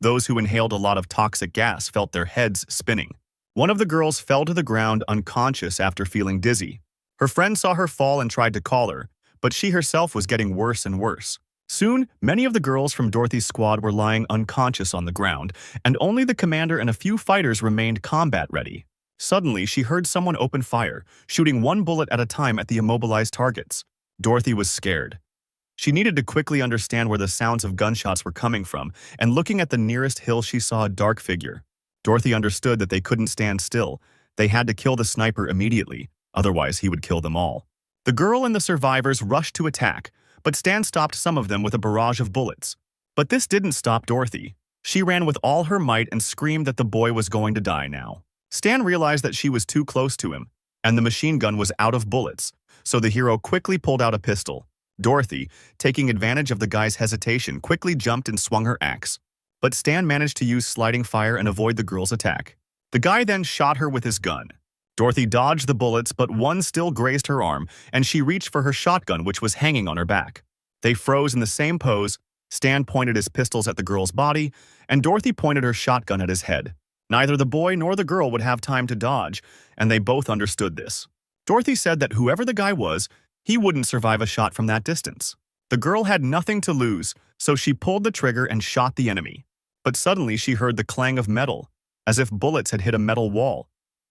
Those who inhaled a lot of toxic gas felt their heads spinning. One of the girls fell to the ground unconscious after feeling dizzy. Her friend saw her fall and tried to call her, but she herself was getting worse and worse. Soon, many of the girls from Dorothy's squad were lying unconscious on the ground, and only the commander and a few fighters remained combat-ready. Suddenly, she heard someone open fire, shooting 1 bullet at a time at the immobilized targets. Dorothy was scared. She needed to quickly understand where the sounds of gunshots were coming from, and looking at the nearest hill she saw a dark figure. Dorothy understood that they couldn't stand still. They had to kill the sniper immediately, otherwise he would kill them all. The girl and the survivors rushed to attack, but Stan stopped some of them with a barrage of bullets. But this didn't stop Dorothy. She ran with all her might and screamed that the boy was going to die now. Stan realized that she was too close to him, and the machine gun was out of bullets, so the hero quickly pulled out a pistol. Dorothy, taking advantage of the guy's hesitation, quickly jumped and swung her axe. But Stan managed to use sliding fire and avoid the girl's attack. The guy then shot her with his gun. Dorothy dodged the bullets, but one still grazed her arm, and she reached for her shotgun, which was hanging on her back. They froze in the same pose. Stan pointed his pistols at the girl's body, and Dorothy pointed her shotgun at his head. Neither the boy nor the girl would have time to dodge, and they both understood this. Dorothy said that whoever the guy was, he wouldn't survive a shot from that distance. The girl had nothing to lose, so she pulled the trigger and shot the enemy. But suddenly she heard the clang of metal, as if bullets had hit a metal wall,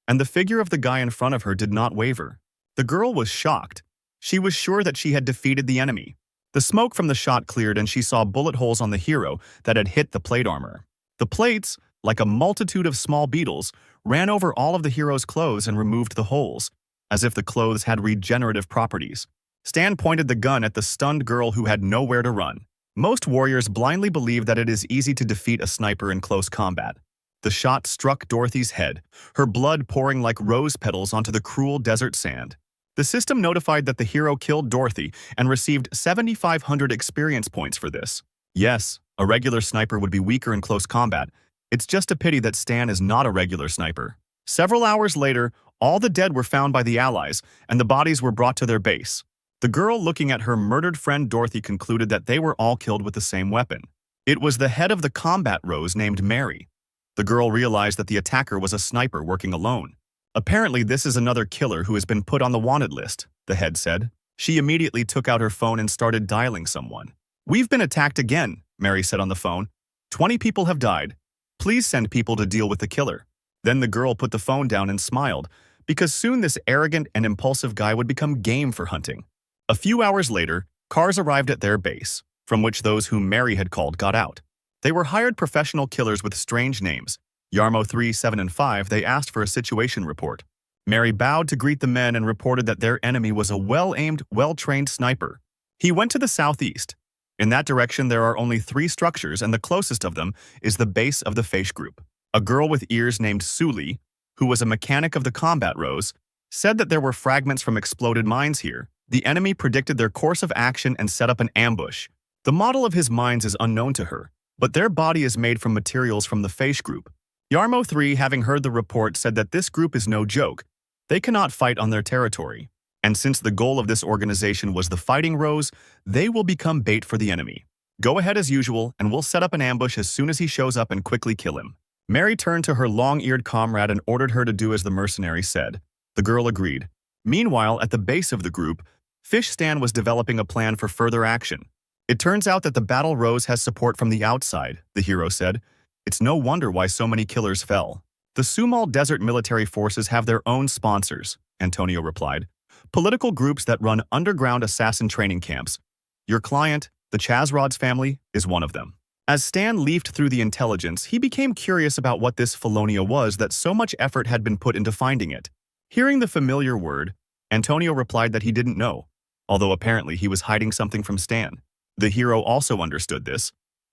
and the figure of the guy in front of her did not waver. The girl was shocked. She was sure that she had defeated the enemy. The smoke from the shot cleared and she saw bullet holes on the hero that had hit the plate armor. The plates, like a multitude of small beetles, ran over all of the hero's clothes and removed the holes, as if the clothes had regenerative properties. Stan pointed the gun at the stunned girl who had nowhere to run. Most warriors blindly believe that it is easy to defeat a sniper in close combat. The shot struck Dorothy's head, her blood pouring like rose petals onto the cruel desert sand. The system notified that the hero killed Dorothy and received 7,500 experience points for this. Yes, a regular sniper would be weaker in close combat. It's just a pity that Stan is not a regular sniper. Several hours later, all the dead were found by the Allies, and the bodies were brought to their base. The girl looking at her murdered friend Dorothy concluded that they were all killed with the same weapon. It was the head of the combat rose named Mary. The girl realized that the attacker was a sniper working alone. Apparently, this is another killer who has been put on the wanted list, the head said. She immediately took out her phone and started dialing someone. We've been attacked again, Mary said on the phone. 20 people have died. Please send people to deal with the killer. Then the girl put the phone down and smiled, because soon this arrogant and impulsive guy would become game for hunting. A few hours later, cars arrived at their base, from which those whom Mary had called got out. They were hired professional killers with strange names. Yarmo 3, 7, and 5, they asked for a situation report. Mary bowed to greet the men and reported that their enemy was a well-aimed, well-trained sniper. He went to the southeast. In that direction, there are only 3 structures, and the closest of them is the base of the Feish group. A girl with ears named Suli, who was a mechanic of the combat rose, said that there were fragments from exploded mines here. The enemy predicted their course of action and set up an ambush. The model of his mines is unknown to her. but their body is made from materials from the Face group. Yarmo 3, having heard the report, said that this group is no joke. They cannot fight on their territory. And since the goal of this organization was the Fighting Rose, they will become bait for the enemy. Go ahead as usual, and we'll set up an ambush as soon as he shows up and quickly kill him. Mary turned to her long-eared comrade and ordered her to do as the mercenary said. The girl agreed. Meanwhile, at the base of the group, Fish Stan was developing a plan for further action. It turns out that the Battle Rose has support from the outside, the hero said. It's no wonder why so many killers fell. The Sumal Desert military forces have their own sponsors, Antonio replied. Political groups that run underground assassin training camps. Your client, the Chazrod's family, is one of them. As Stan leafed through the intelligence, he became curious about what this Felonia was that so much effort had been put into finding it. Hearing the familiar word, Antonio replied that he didn't know, although apparently he was hiding something from Stan. The hero also understood this,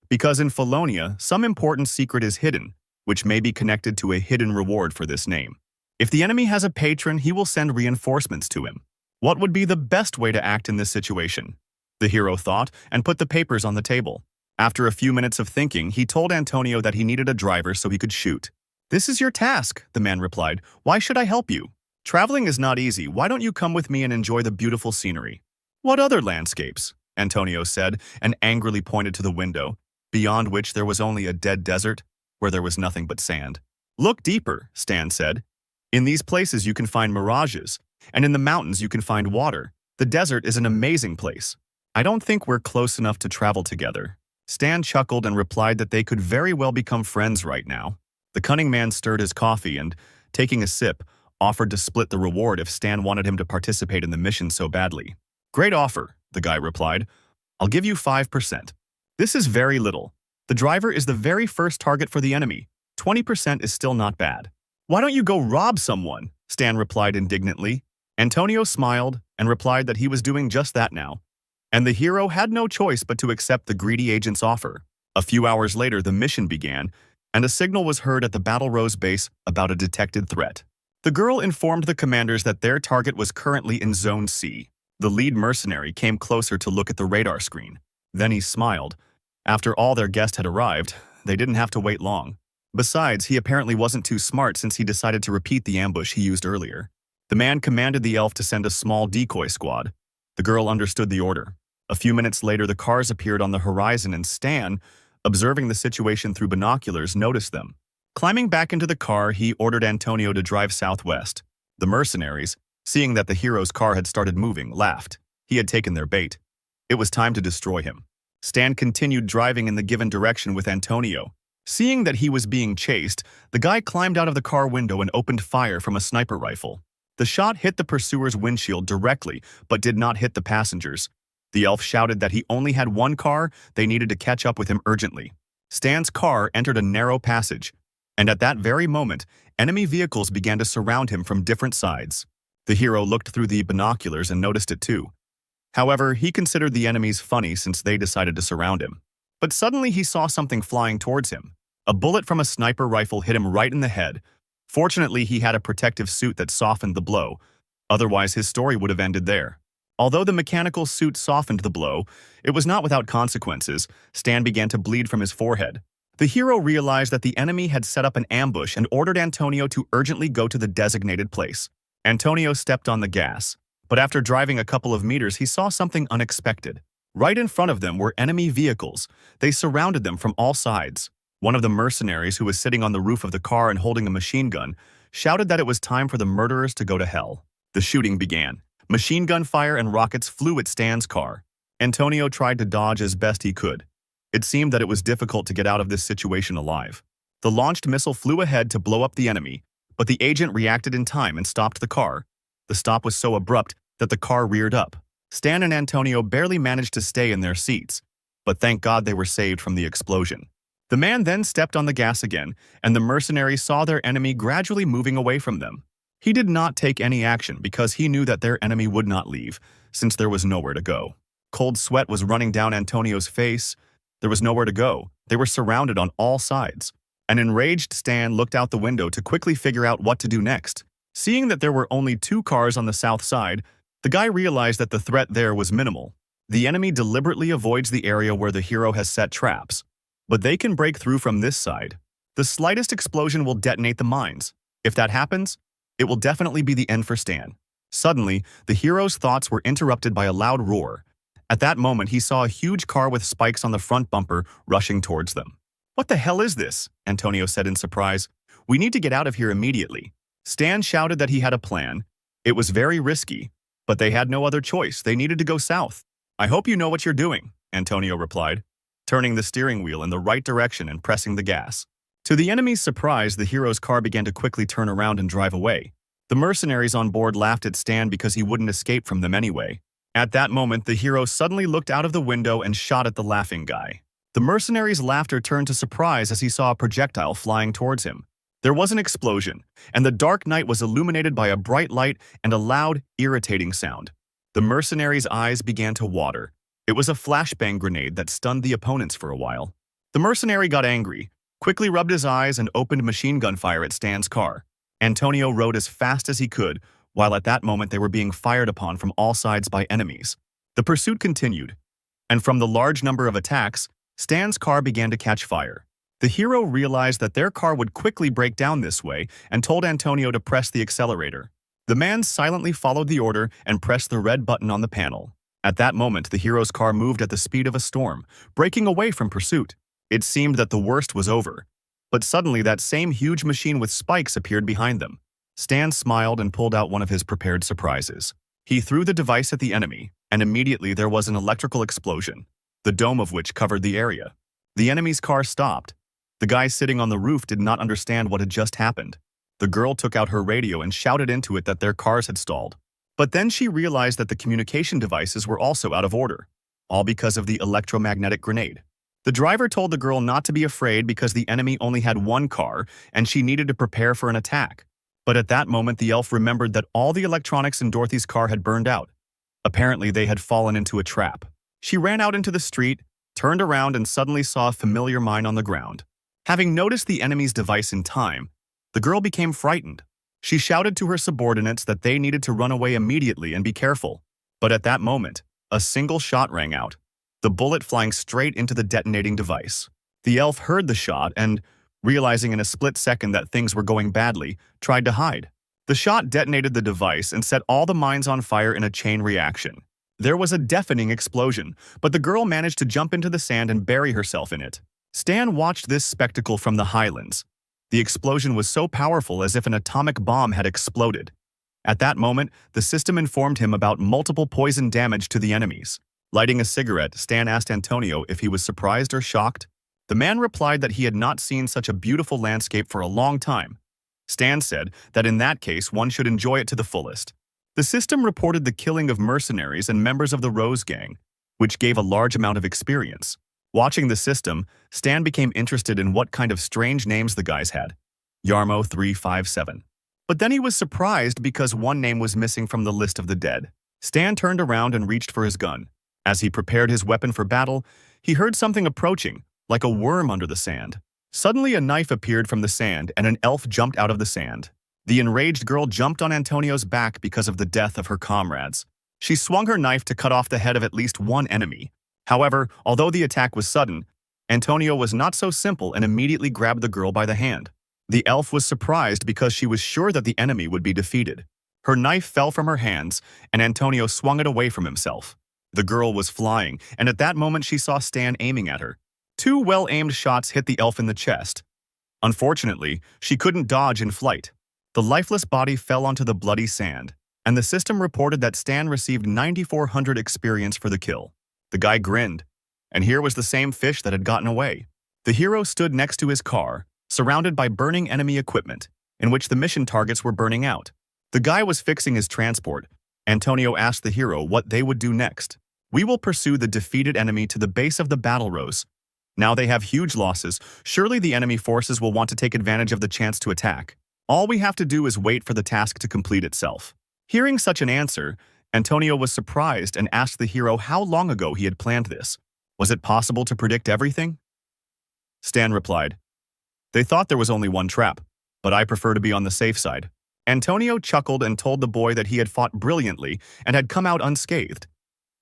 because in Felonia, some important secret is hidden, which may be connected to a hidden reward for this name. If the enemy has a patron, he will send reinforcements to him. What would be the best way to act in this situation? The hero thought and put the papers on the table. After a few minutes of thinking, he told Antonio that he needed a driver so he could shoot. This is your task, the man replied. Why should I help you? Traveling is not easy. Why don't you come with me and enjoy the beautiful scenery? What other landscapes? Antonio said and angrily pointed to the window, beyond which there was only a dead desert where there was nothing but sand. Look deeper, Stan said. In these places you can find mirages, and in the mountains you can find water. The desert is an amazing place. I don't think we're close enough to travel together. Stan chuckled and replied that they could very well become friends right now. The cunning man stirred his coffee and, taking a sip, offered to split the reward if Stan wanted him to participate in the mission so badly. Great offer, the guy replied. I'll give you 5%. This is very little. The driver is the very first target for the enemy. 20% is still not bad. Why don't you go rob someone? Stan replied indignantly. Antonio smiled and replied that he was doing just that now. And the hero had no choice but to accept the greedy agent's offer. A few hours later, the mission began, and a signal was heard at the Battle Rose base about a detected threat. The girl informed the commanders that their target was currently in Zone C. The lead mercenary came closer to look at the radar screen. Then he smiled. After all their guest had arrived, they didn't have to wait long. Besides, he apparently wasn't too smart since he decided to repeat the ambush he used earlier. The man commanded the elf to send a small decoy squad. The girl understood the order. A few minutes later, the cars appeared on the horizon and Stan, observing the situation through binoculars, noticed them. Climbing back into the car, he ordered Antonio to drive southwest. The mercenaries, seeing that the hero's car had started moving, laughed. He had taken their bait. It was time to destroy him. Stan continued driving in the given direction with Antonio. Seeing that he was being chased, the guy climbed out of the car window and opened fire from a sniper rifle. The shot hit the pursuer's windshield directly, but did not hit the passengers. The elf shouted that he only had one car, they needed to catch up with him urgently. Stan's car entered a narrow passage, and at that very moment, enemy vehicles began to surround him from different sides. The hero looked through the binoculars and noticed it too. However, he considered the enemies funny since they decided to surround him. But suddenly he saw something flying towards him. A bullet from a sniper rifle hit him right in the head. Fortunately, he had a protective suit that softened the blow. Otherwise, his story would have ended there. Although the mechanical suit softened the blow, it was not without consequences. Stan began to bleed from his forehead. The hero realized that the enemy had set up an ambush and ordered Antonio to urgently go to the designated place. Antonio stepped on the gas, but after driving a couple of meters, he saw something unexpected. Right in front of them were enemy vehicles. They surrounded them from all sides. One of the mercenaries, who was sitting on the roof of the car and holding a machine gun, shouted that it was time for the murderers to go to hell. The shooting began. Machine gun fire and rockets flew at Stan's car. Antonio tried to dodge as best he could. It seemed that it was difficult to get out of this situation alive. The launched missile flew ahead to blow up the enemy, but the agent reacted in time and stopped the car. The stop was so abrupt that the car reared up. Stan and Antonio barely managed to stay in their seats, but thank God they were saved from the explosion. The man then stepped on the gas again, and the mercenaries saw their enemy gradually moving away from them. He did not take any action because he knew that their enemy would not leave, since there was nowhere to go. Cold sweat was running down Antonio's face. There was nowhere to go. They were surrounded on all sides. An enraged Stan looked out the window to quickly figure out what to do next. Seeing that there were only 2 cars on the south side, the guy realized that the threat there was minimal. The enemy deliberately avoids the area where the hero has set traps. but they can break through from this side. The slightest explosion will detonate the mines. If that happens, it will definitely be the end for Stan. Suddenly, the hero's thoughts were interrupted by a loud roar. At that moment, he saw a huge car with spikes on the front bumper rushing towards them. "What the hell is this?" Antonio said in surprise. "We need to get out of here immediately." Stan shouted that he had a plan. It was very risky, but they had no other choice. They needed to go south. "I hope you know what you're doing," Antonio replied, turning the steering wheel in the right direction and pressing the gas. To the enemy's surprise, the hero's car began to quickly turn around and drive away. The mercenaries on board laughed at Stan because he wouldn't escape from them anyway. At that moment, the hero suddenly looked out of the window and shot at the laughing guy. The mercenary's laughter turned to surprise as he saw a projectile flying towards him. There was an explosion, and the dark night was illuminated by a bright light and a loud, irritating sound. The mercenary's eyes began to water. It was a flashbang grenade that stunned the opponents for a while. The mercenary got angry, quickly rubbed his eyes and opened machine gun fire at Stan's car. Antonio rode as fast as he could, while at that moment they were being fired upon from all sides by enemies. The pursuit continued, and from the large number of attacks, Stan's car began to catch fire. The hero realized that their car would quickly break down this way and told Antonio to press the accelerator. The man silently followed the order and pressed the red button on the panel. At that moment, the hero's car moved at the speed of a storm, breaking away from pursuit. It seemed that the worst was over. But suddenly that same huge machine with spikes appeared behind them. Stan smiled and pulled out one of his prepared surprises. He threw the device at the enemy, and immediately there was an electrical explosion, the dome of which covered the area. The enemy's car stopped. The guy sitting on the roof did not understand what had just happened. The girl took out her radio and shouted into it that their cars had stalled. But then she realized that the communication devices were also out of order, all because of the electromagnetic grenade. The driver told the girl not to be afraid because the enemy only had one car and she needed to prepare for an attack. But at that moment, the elf remembered that all the electronics in Dorothy's car had burned out. Apparently, they had fallen into a trap. She ran out into the street, turned around, and suddenly saw a familiar mine on the ground. Having noticed the enemy's device in time, the girl became frightened. She shouted to her subordinates that they needed to run away immediately and be careful. But at that moment, a single shot rang out, the bullet flying straight into the detonating device. The elf heard the shot and, realizing in a split second that things were going badly, tried to hide. The shot detonated the device and set all the mines on fire in a chain reaction. There was a deafening explosion, but the girl managed to jump into the sand and bury herself in it. Stan watched this spectacle from the highlands. The explosion was so powerful as if an atomic bomb had exploded. At that moment, the system informed him about multiple poison damage to the enemies. Lighting a cigarette, Stan asked Antonio if he was surprised or shocked. The man replied that he had not seen such a beautiful landscape for a long time. Stan said that in that case, one should enjoy it to the fullest. The system reported the killing of mercenaries and members of the Rose Gang, which gave a large amount of experience. Watching the system, Stan became interested in what kind of strange names the guys had. Yarmo 357. But then he was surprised because one name was missing from the list of the dead. Stan turned around and reached for his gun. As he prepared his weapon for battle, he heard something approaching, like a worm under the sand. Suddenly a knife appeared from the sand and an elf jumped out of the sand. The enraged girl jumped on Antonio's back because of the death of her comrades. She swung her knife to cut off the head of at least one enemy. However, although the attack was sudden, Antonio was not so simple and immediately grabbed the girl by the hand. The elf was surprised because she was sure that the enemy would be defeated. Her knife fell from her hands, and Antonio swung it away from himself. The girl was flying, and at that moment she saw Stan aiming at her. Two well-aimed shots hit the elf in the chest. Unfortunately, she couldn't dodge in flight. The lifeless body fell onto the bloody sand, and the system reported that Stan received 9,400 experience for the kill. The guy grinned, and here was the same fish that had gotten away. The hero stood next to his car, surrounded by burning enemy equipment, in which the mission targets were burning out. The guy was fixing his transport. Antonio asked the hero what they would do next. "We will pursue the defeated enemy to the base of the battle rose. Now they have huge losses. Surely the enemy forces will want to take advantage of the chance to attack. All we have to do is wait for the task to complete itself." Hearing such an answer, Antonio was surprised and asked the hero how long ago he had planned this. Was it possible to predict everything? Stan replied, "They thought there was only one trap, but I prefer to be on the safe side." Antonio chuckled and told the boy that he had fought brilliantly and had come out unscathed.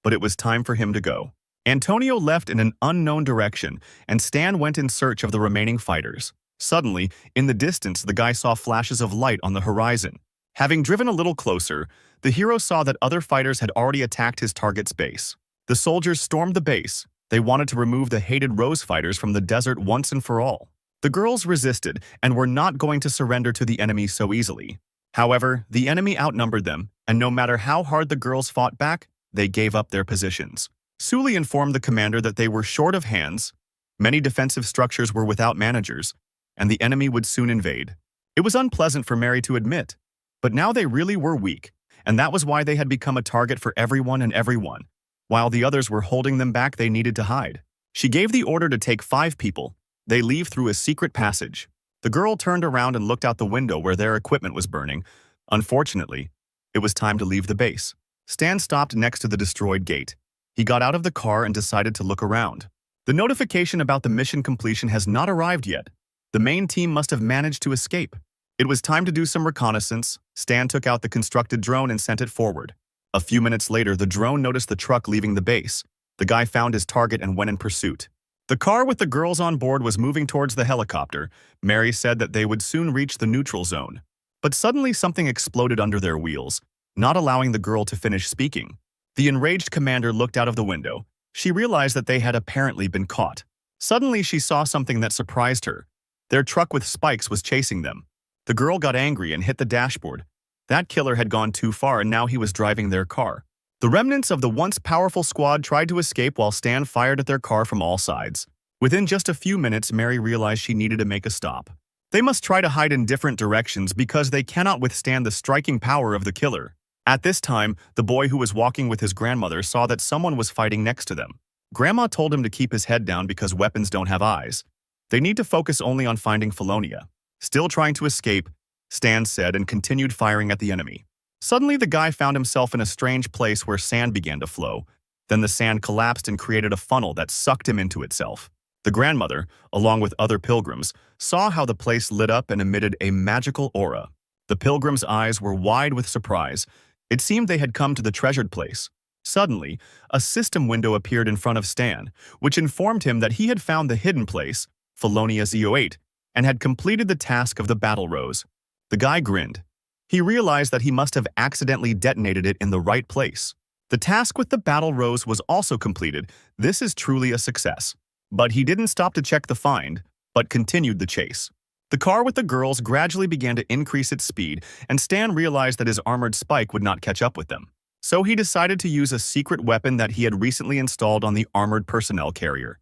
But it was time for him to go. Antonio left in an unknown direction, and Stan went in search of the remaining fighters. Suddenly, in the distance, the guy saw flashes of light on the horizon. Having driven a little closer, the hero saw that other fighters had already attacked his target's base. The soldiers stormed the base. They wanted to remove the hated Rose fighters from the desert once and for all. The girls resisted and were not going to surrender to the enemy so easily. However, the enemy outnumbered them, and no matter how hard the girls fought back, they gave up their positions. Sully informed the commander that they were short of hands, many defensive structures were without managers, and the enemy would soon invade. It was unpleasant for Mary to admit, but now they really were weak, and that was why they had become a target for everyone and everyone. While the others were holding them back, they needed to hide. She gave the order to take 5 people. They leave through a secret passage. The girl turned around and looked out the window where their equipment was burning. Unfortunately, it was time to leave the base. Stan stopped next to the destroyed gate. He got out of the car and decided to look around. The notification about the mission completion has not arrived yet. The main team must have managed to escape. It was time to do some reconnaissance. Stan took out the constructed drone and sent it forward. A few minutes later, the drone noticed the truck leaving the base. The guy found his target and went in pursuit. The car with the girls on board was moving towards the helicopter. Mary said that they would soon reach the neutral zone. But suddenly something exploded under their wheels, not allowing the girl to finish speaking. The enraged commander looked out of the window. She realized that they had apparently been caught. Suddenly she saw something that surprised her. Their truck with spikes was chasing them. The girl got angry and hit the dashboard. That killer had gone too far and now he was driving their car. The remnants of the once powerful squad tried to escape while Stan fired at their car from all sides. Within just a few minutes, Mary realized she needed to make a stop. They must try to hide in different directions because they cannot withstand the striking power of the killer. At this time, the boy who was walking with his grandmother saw that someone was fighting next to them. Grandma told him to keep his head down because weapons don't have eyes. They need to focus only on finding Felonia. Still trying to escape, Stan said and continued firing at the enemy. Suddenly, the guy found himself in a strange place where sand began to flow. Then the sand collapsed and created a funnel that sucked him into itself. The grandmother, along with other pilgrims, saw how the place lit up and emitted a magical aura. The pilgrims' eyes were wide with surprise. It seemed they had come to the treasured place. Suddenly, a system window appeared in front of Stan, which informed him that he had found the hidden place, Felonia Z08, and had completed the task of the battle rose. The guy grinned. He realized that he must have accidentally detonated it in the right place. The task with the battle rose was also completed. This is truly a success. But he didn't stop to check the find, but continued the chase. The car with the girls gradually began to increase its speed, and Stan realized that his armored spike would not catch up with them. So he decided to use a secret weapon that he had recently installed on the armored personnel carrier.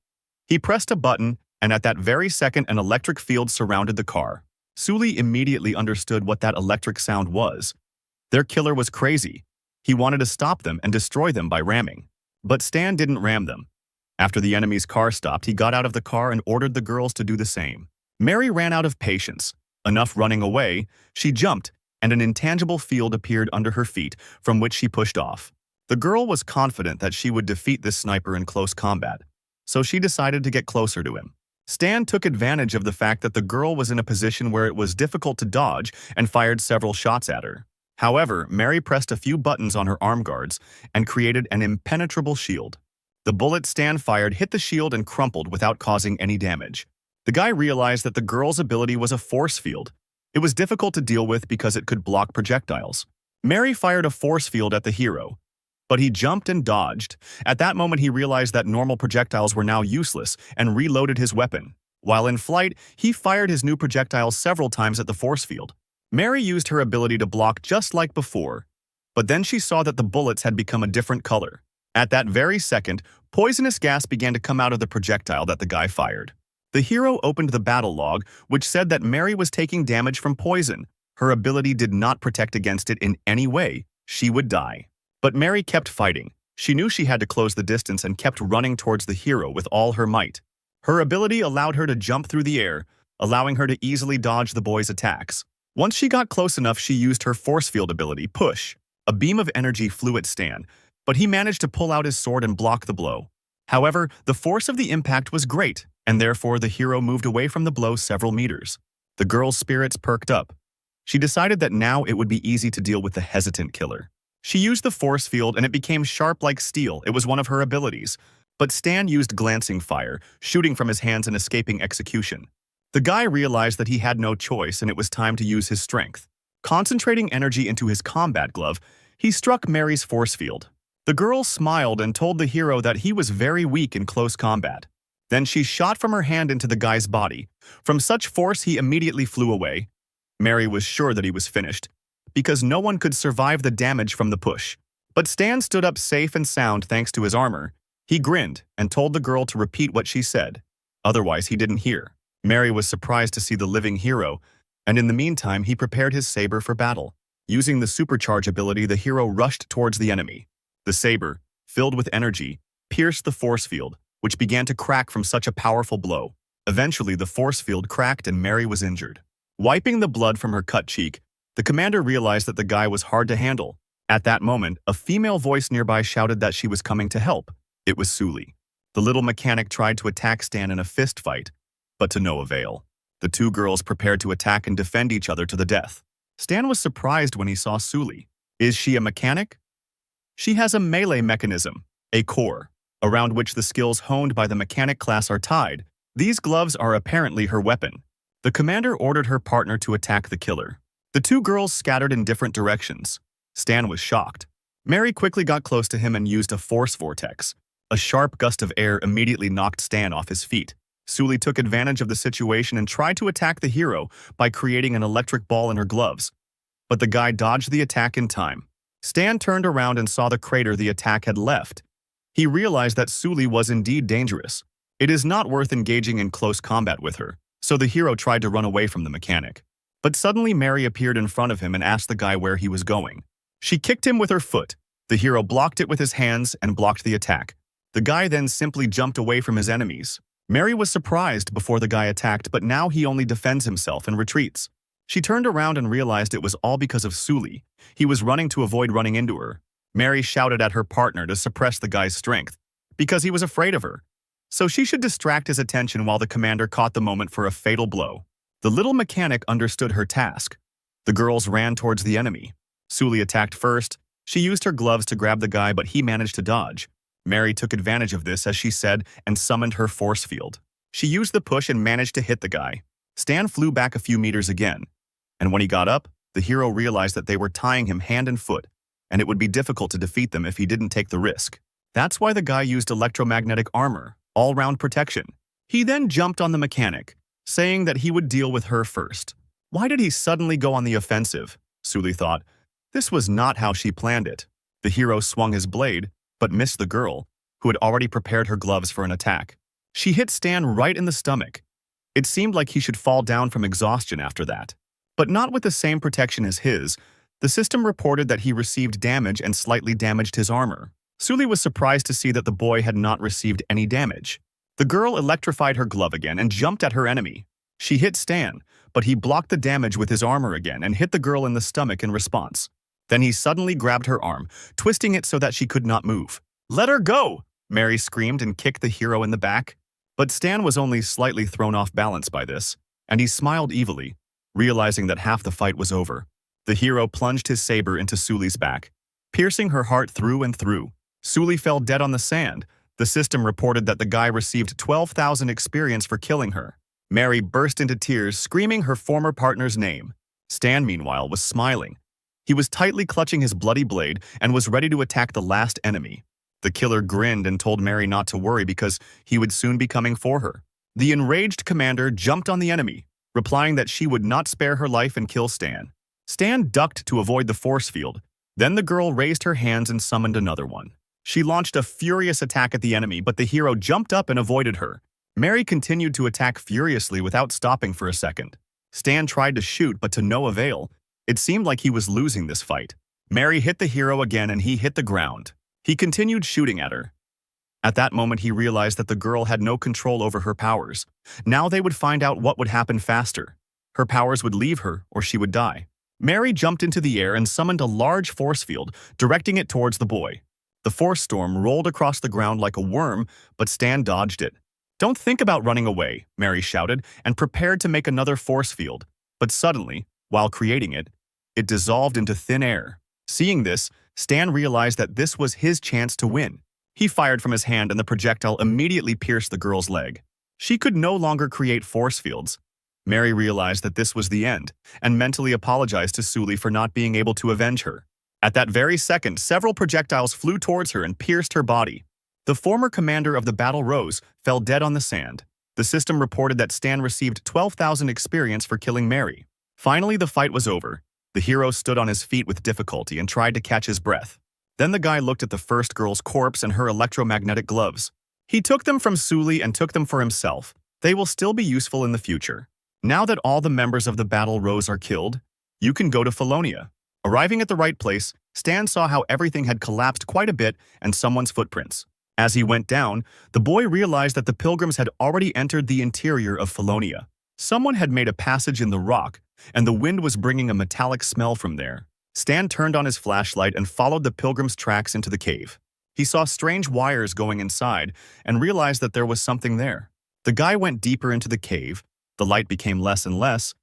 He pressed a button, and at that very second an electric field surrounded the car. Sully immediately understood what that electric sound was. Their killer was crazy. He wanted to stop them and destroy them by ramming. But Stan didn't ram them. After the enemy's car stopped, he got out of the car and ordered the girls to do the same. Mary ran out of patience. Enough running away, she jumped, and an intangible field appeared under her feet, from which she pushed off. The girl was confident that she would defeat this sniper in close combat, so she decided to get closer to him. Stan took advantage of the fact that the girl was in a position where it was difficult to dodge and fired several shots at her. However, Mary pressed a few buttons on her arm guards and created an impenetrable shield. The bullet Stan fired hit the shield and crumpled without causing any damage. The guy realized that the girl's ability was a force field. It was difficult to deal with because it could block projectiles. Mary fired a force field at the hero, but he jumped and dodged. At that moment, he realized that normal projectiles were now useless and reloaded his weapon. While in flight, he fired his new projectiles several times at the force field. Mary used her ability to block just like before, but then she saw that the bullets had become a different color. At that very second, poisonous gas began to come out of the projectile that the guy fired. The hero opened the battle log, which said that Mary was taking damage from poison. Her ability did not protect against it in any way. She would die. But Mary kept fighting. She knew she had to close the distance and kept running towards the hero with all her might. Her ability allowed her to jump through the air, allowing her to easily dodge the boy's attacks. Once she got close enough, she used her force field ability, Push. A beam of energy flew at Stan, but he managed to pull out his sword and block the blow. However, the force of the impact was great, and therefore the hero moved away from the blow several meters. The girl's spirits perked up. She decided that now it would be easy to deal with the hesitant killer. She used the force field and it became sharp like steel. It was one of her abilities. But Stan used glancing fire, shooting from his hands and escaping execution. The guy realized that he had no choice and it was time to use his strength. Concentrating energy into his combat glove, he struck Mary's force field. The girl smiled and told the hero that he was very weak in close combat. Then she shot from her hand into the guy's body. From such force, he immediately flew away. Mary was sure that he was finished, because no one could survive the damage from the push. But Stan stood up safe and sound thanks to his armor. He grinned and told the girl to repeat what she said. Otherwise, he didn't hear. Mary was surprised to see the living hero, and in the meantime, he prepared his saber for battle. Using the supercharge ability, the hero rushed towards the enemy. The saber, filled with energy, pierced the force field, which began to crack from such a powerful blow. Eventually, the force field cracked and Mary was injured. Wiping the blood from her cut cheek, the commander realized that the guy was hard to handle. At that moment, a female voice nearby shouted that she was coming to help. It was Suli. The little mechanic tried to attack Stan in a fist fight, but to no avail. The two girls prepared to attack and defend each other to the death. Stan was surprised when he saw Suli. Is she a mechanic? She has a melee mechanism, a core, around which the skills honed by the mechanic class are tied. These gloves are apparently her weapon. The commander ordered her partner to attack the killer. The two girls scattered in different directions. Stan was shocked. Mary quickly got close to him and used a force vortex. A sharp gust of air immediately knocked Stan off his feet. Suli took advantage of the situation and tried to attack the hero by creating an electric ball in her gloves. But the guy dodged the attack in time. Stan turned around and saw the crater the attack had left. He realized that Suli was indeed dangerous. It is not worth engaging in close combat with her, so the hero tried to run away from the mechanic. But suddenly Mary appeared in front of him and asked the guy where he was going. She kicked him with her foot. The hero blocked it with his hands and blocked the attack. The guy then simply jumped away from his enemies. Mary was surprised before the guy attacked, but now he only defends himself and retreats. She turned around and realized it was all because of Suli. He was running to avoid running into her. Mary shouted at her partner to suppress the guy's strength, because he was afraid of her. So she should distract his attention while the commander caught the moment for a fatal blow. The little mechanic understood her task. The girls ran towards the enemy. Suli attacked first. She used her gloves to grab the guy, but he managed to dodge. Mary took advantage of this, as she said, and summoned her force field. She used the push and managed to hit the guy. Stan flew back a few meters again, and when he got up, the hero realized that they were tying him hand and foot, and it would be difficult to defeat them if he didn't take the risk. That's why the guy used electromagnetic armor, all-round protection. He then jumped on the mechanic, saying that he would deal with her first. Why did he suddenly go on the offensive? Suli thought. This was not how she planned it. The hero swung his blade, but missed the girl, who had already prepared her gloves for an attack. She hit Stan right in the stomach. It seemed like he should fall down from exhaustion after that. But not with the same protection as his. The system reported that he received damage and slightly damaged his armor. Suli was surprised to see that the boy had not received any damage. The girl electrified her glove again and jumped at her enemy. She hit Stan, but he blocked the damage with his armor again and hit the girl in the stomach in response. Then he suddenly grabbed her arm, twisting it so that she could not move. "Let her go!" Mary screamed and kicked the hero in the back. But Stan was only slightly thrown off balance by this, and he smiled evilly, realizing that half the fight was over. The hero plunged his saber into Suli's back, piercing her heart through and through. Suli fell dead on the sand. The system reported that the guy received 12,000 experience for killing her. Mary burst into tears, screaming her former partner's name. Stan, meanwhile, was smiling. He was tightly clutching his bloody blade and was ready to attack the last enemy. The killer grinned and told Mary not to worry because he would soon be coming for her. The enraged commander jumped on the enemy, replying that she would not spare her life and kill Stan. Stan ducked to avoid the force field. Then the girl raised her hands and summoned another one. She launched a furious attack at the enemy, but the hero jumped up and avoided her. Mary continued to attack furiously without stopping for a second. Stan tried to shoot, but to no avail. It seemed like he was losing this fight. Mary hit the hero again and he hit the ground. He continued shooting at her. At that moment, he realized that the girl had no control over her powers. Now they would find out what would happen faster. Her powers would leave her or she would die. Mary jumped into the air and summoned a large force field, directing it towards the boy. The force storm rolled across the ground like a worm, but Stan dodged it. "Don't think about running away," Mary shouted, and prepared to make another force field. But suddenly, while creating it, it dissolved into thin air. Seeing this, Stan realized that this was his chance to win. He fired from his hand and the projectile immediately pierced the girl's leg. She could no longer create force fields. Mary realized that this was the end and mentally apologized to Sully for not being able to avenge her. At that very second, several projectiles flew towards her and pierced her body. The former commander of the battle Rose fell dead on the sand. The system reported that Stan received 12,000 experience for killing Mary. Finally, the fight was over. The hero stood on his feet with difficulty and tried to catch his breath. Then the guy looked at the first girl's corpse and her electromagnetic gloves. He took them from Sully and took them for himself. They will still be useful in the future. Now that all the members of the battle Rose are killed, you can go to Felonia. Arriving at the right place, Stan saw how everything had collapsed quite a bit and someone's footprints. As he went down, the boy realized that the pilgrims had already entered the interior of Felonia. Someone had made a passage in the rock, and the wind was bringing a metallic smell from there. Stan turned on his flashlight and followed the pilgrims' tracks into the cave. He saw strange wires going inside and realized that there was something there. The guy went deeper into the cave. The light became less and less,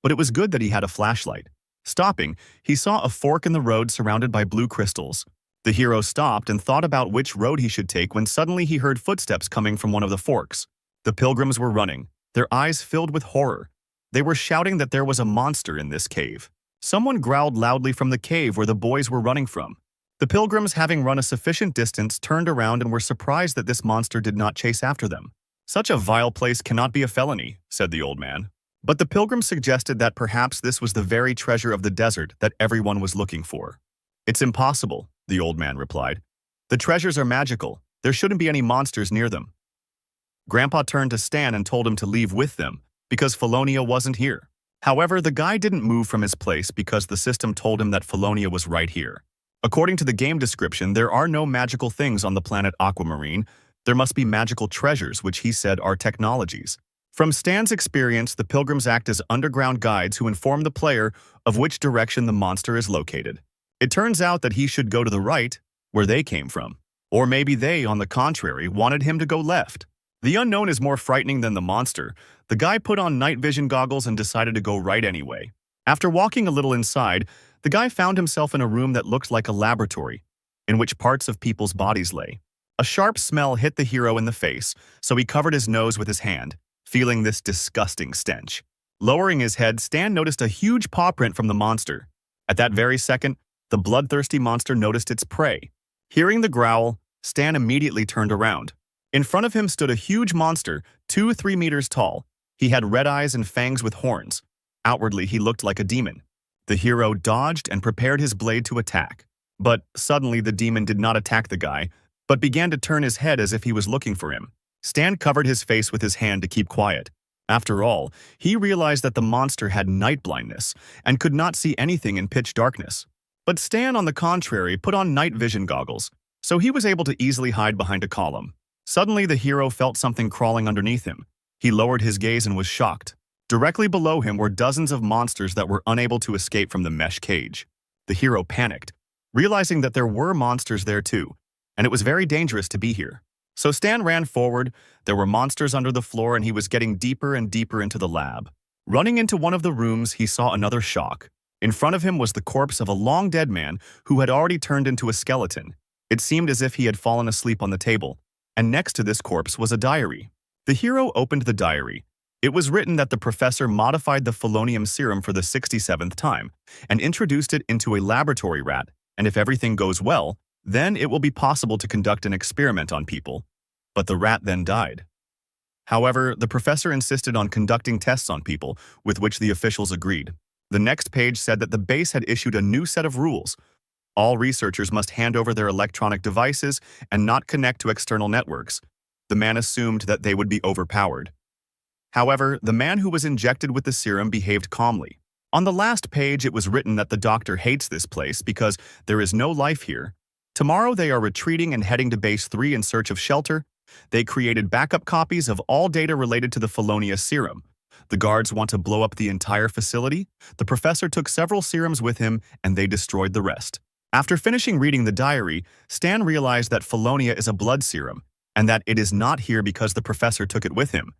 but it was good that he had a flashlight. Stopping, he saw a fork in the road surrounded by blue crystals. The hero stopped and thought about which road he should take when suddenly he heard footsteps coming from one of the forks. The pilgrims were running, their eyes filled with horror. They were shouting that there was a monster in this cave. Someone growled loudly from the cave where the boys were running from. The pilgrims, having run a sufficient distance, turned around and were surprised that this monster did not chase after them. "Such a vile place cannot be a felony," said the old man. But the pilgrims suggested that perhaps this was the very treasure of the desert that everyone was looking for. "It's impossible," the old man replied. "The treasures are magical. There shouldn't be any monsters near them." Grandpa turned to Stan and told him to leave with them, because Felonia wasn't here. However, the guy didn't move from his place because the system told him that Felonia was right here. According to the game description, there are no magical things on the planet Aquamarine. There must be magical treasures, which he said are technologies. From Stan's experience, the pilgrims act as underground guides who inform the player of which direction the monster is located. It turns out that he should go to the right, where they came from. Or maybe they, on the contrary, wanted him to go left. The unknown is more frightening than the monster. The guy put on night vision goggles and decided to go right anyway. After walking a little inside, the guy found himself in a room that looked like a laboratory, in which parts of people's bodies lay. A sharp smell hit the hero in the face, so he covered his nose with his hand, feeling this disgusting stench. Lowering his head, Stan noticed a huge paw print from the monster. At that very second, the bloodthirsty monster noticed its prey. Hearing the growl, Stan immediately turned around. In front of him stood a huge monster, 2-3 meters tall. He had red eyes and fangs with horns. Outwardly, he looked like a demon. The hero dodged and prepared his blade to attack. But suddenly, the demon did not attack the guy, but began to turn his head as if he was looking for him. Stan covered his face with his hand to keep quiet. After all, he realized that the monster had night blindness and could not see anything in pitch darkness. But Stan, on the contrary, put on night vision goggles, so he was able to easily hide behind a column. Suddenly, the hero felt something crawling underneath him. He lowered his gaze and was shocked. Directly below him were dozens of monsters that were unable to escape from the mesh cage. The hero panicked, realizing that there were monsters there too, and it was very dangerous to be here. So Stan ran forward. There were monsters under the floor and he was getting deeper and deeper into the lab. Running into one of the rooms, he saw another shock. In front of him was the corpse of a long-dead man who had already turned into a skeleton. It seemed as if he had fallen asleep on the table, and next to this corpse was a diary. The hero opened the diary. It was written that the professor modified the Felonium serum for the 67th time and introduced it into a laboratory rat, and if everything goes well, then it will be possible to conduct an experiment on people. But the rat then died. However, the professor insisted on conducting tests on people, with which the officials agreed. The next page said that the base had issued a new set of rules. All researchers must hand over their electronic devices and not connect to external networks. The man assumed that they would be overpowered. However, the man who was injected with the serum behaved calmly. On the last page, it was written that the doctor hates this place because there is no life here. Tomorrow, they are retreating and heading to Base 3 in search of shelter. They created backup copies of all data related to the Felonia serum. The guards want to blow up the entire facility. The professor took several serums with him, and they destroyed the rest. After finishing reading the diary, Stan realized that Felonia is a blood serum, and that it is not here because the professor took it with him.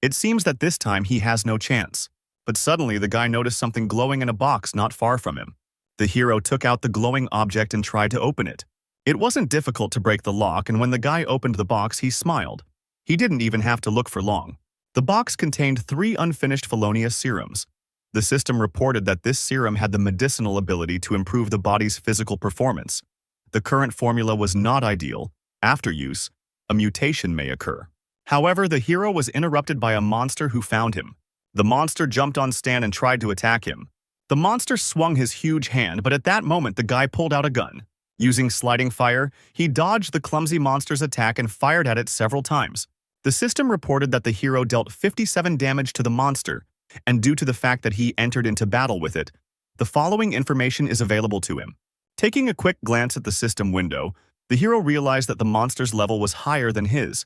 It seems that this time he has no chance. But suddenly, the guy noticed something glowing in a box not far from him. The hero took out the glowing object and tried to open it. It wasn't difficult to break the lock, and when the guy opened the box, he smiled. He didn't even have to look for long. The box contained 3 unfinished felonious serums. The system reported that this serum had the medicinal ability to improve the body's physical performance. The current formula was not ideal. After use, a mutation may occur. However, the hero was interrupted by a monster who found him. The monster jumped on Stan and tried to attack him. The monster swung his huge hand, but at that moment the guy pulled out a gun. Using sliding fire, he dodged the clumsy monster's attack and fired at it several times. The system reported that the hero dealt 57 damage to the monster, and due to the fact that he entered into battle with it, the following information is available to him. Taking a quick glance at the system window, the hero realized that the monster's level was higher than his,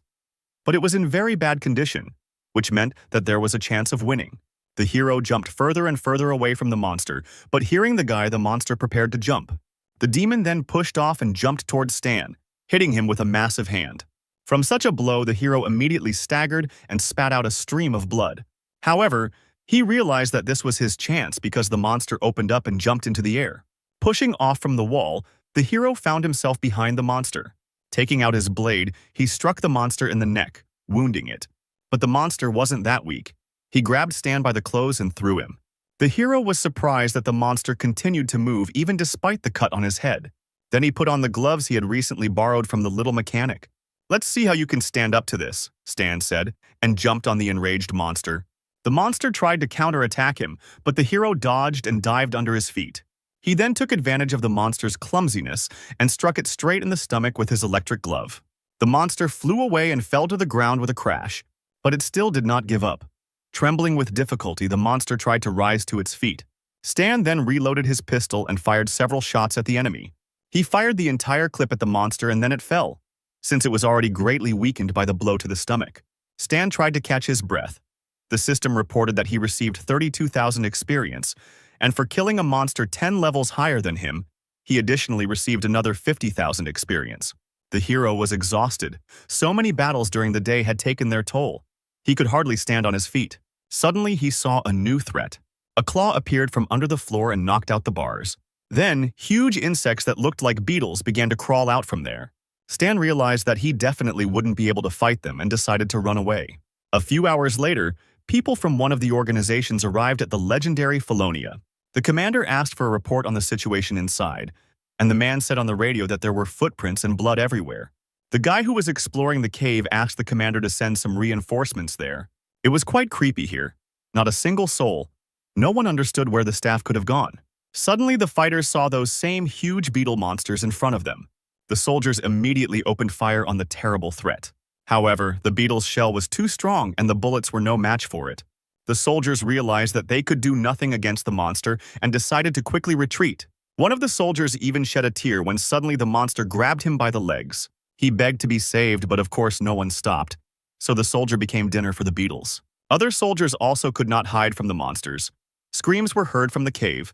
but it was in very bad condition, which meant that there was a chance of winning. The hero jumped further and further away from the monster, but hearing the guy, the monster prepared to jump. The demon then pushed off and jumped towards Stan, hitting him with a massive hand. From such a blow, the hero immediately staggered and spat out a stream of blood. However, he realized that this was his chance because the monster opened up and jumped into the air. Pushing off from the wall, the hero found himself behind the monster. Taking out his blade, he struck the monster in the neck, wounding it. But the monster wasn't that weak. He grabbed Stan by the clothes and threw him. The hero was surprised that the monster continued to move even despite the cut on his head. Then he put on the gloves he had recently borrowed from the little mechanic. "Let's see how you can stand up to this," Stan said, and jumped on the enraged monster. The monster tried to counterattack him, but the hero dodged and dived under his feet. He then took advantage of the monster's clumsiness and struck it straight in the stomach with his electric glove. The monster flew away and fell to the ground with a crash, but it still did not give up. Trembling with difficulty, the monster tried to rise to its feet. Stan then reloaded his pistol and fired several shots at the enemy. He fired the entire clip at the monster and then it fell, since it was already greatly weakened by the blow to the stomach. Stan tried to catch his breath. The system reported that he received 32,000 experience, and for killing a monster 10 levels higher than him, he additionally received another 50,000 experience. The hero was exhausted. So many battles during the day had taken their toll. He could hardly stand on his feet. Suddenly, he saw a new threat. A claw appeared from under the floor and knocked out the bars. Then, huge insects that looked like beetles began to crawl out from there. Stan realized that he definitely wouldn't be able to fight them and decided to run away. A few hours later, people from one of the organizations arrived at the legendary Felonia. The commander asked for a report on the situation inside, and the man said on the radio that there were footprints and blood everywhere. The guy who was exploring the cave asked the commander to send some reinforcements there. It was quite creepy here. Not a single soul. No one understood where the staff could have gone. Suddenly, the fighters saw those same huge beetle monsters in front of them. The soldiers immediately opened fire on the terrible threat. However, the beetle's shell was too strong and the bullets were no match for it. The soldiers realized that they could do nothing against the monster and decided to quickly retreat. One of the soldiers even shed a tear when suddenly the monster grabbed him by the legs. He begged to be saved, but of course no one stopped, so the soldier became dinner for the beetles. Other soldiers also could not hide from the monsters. Screams were heard from the cave.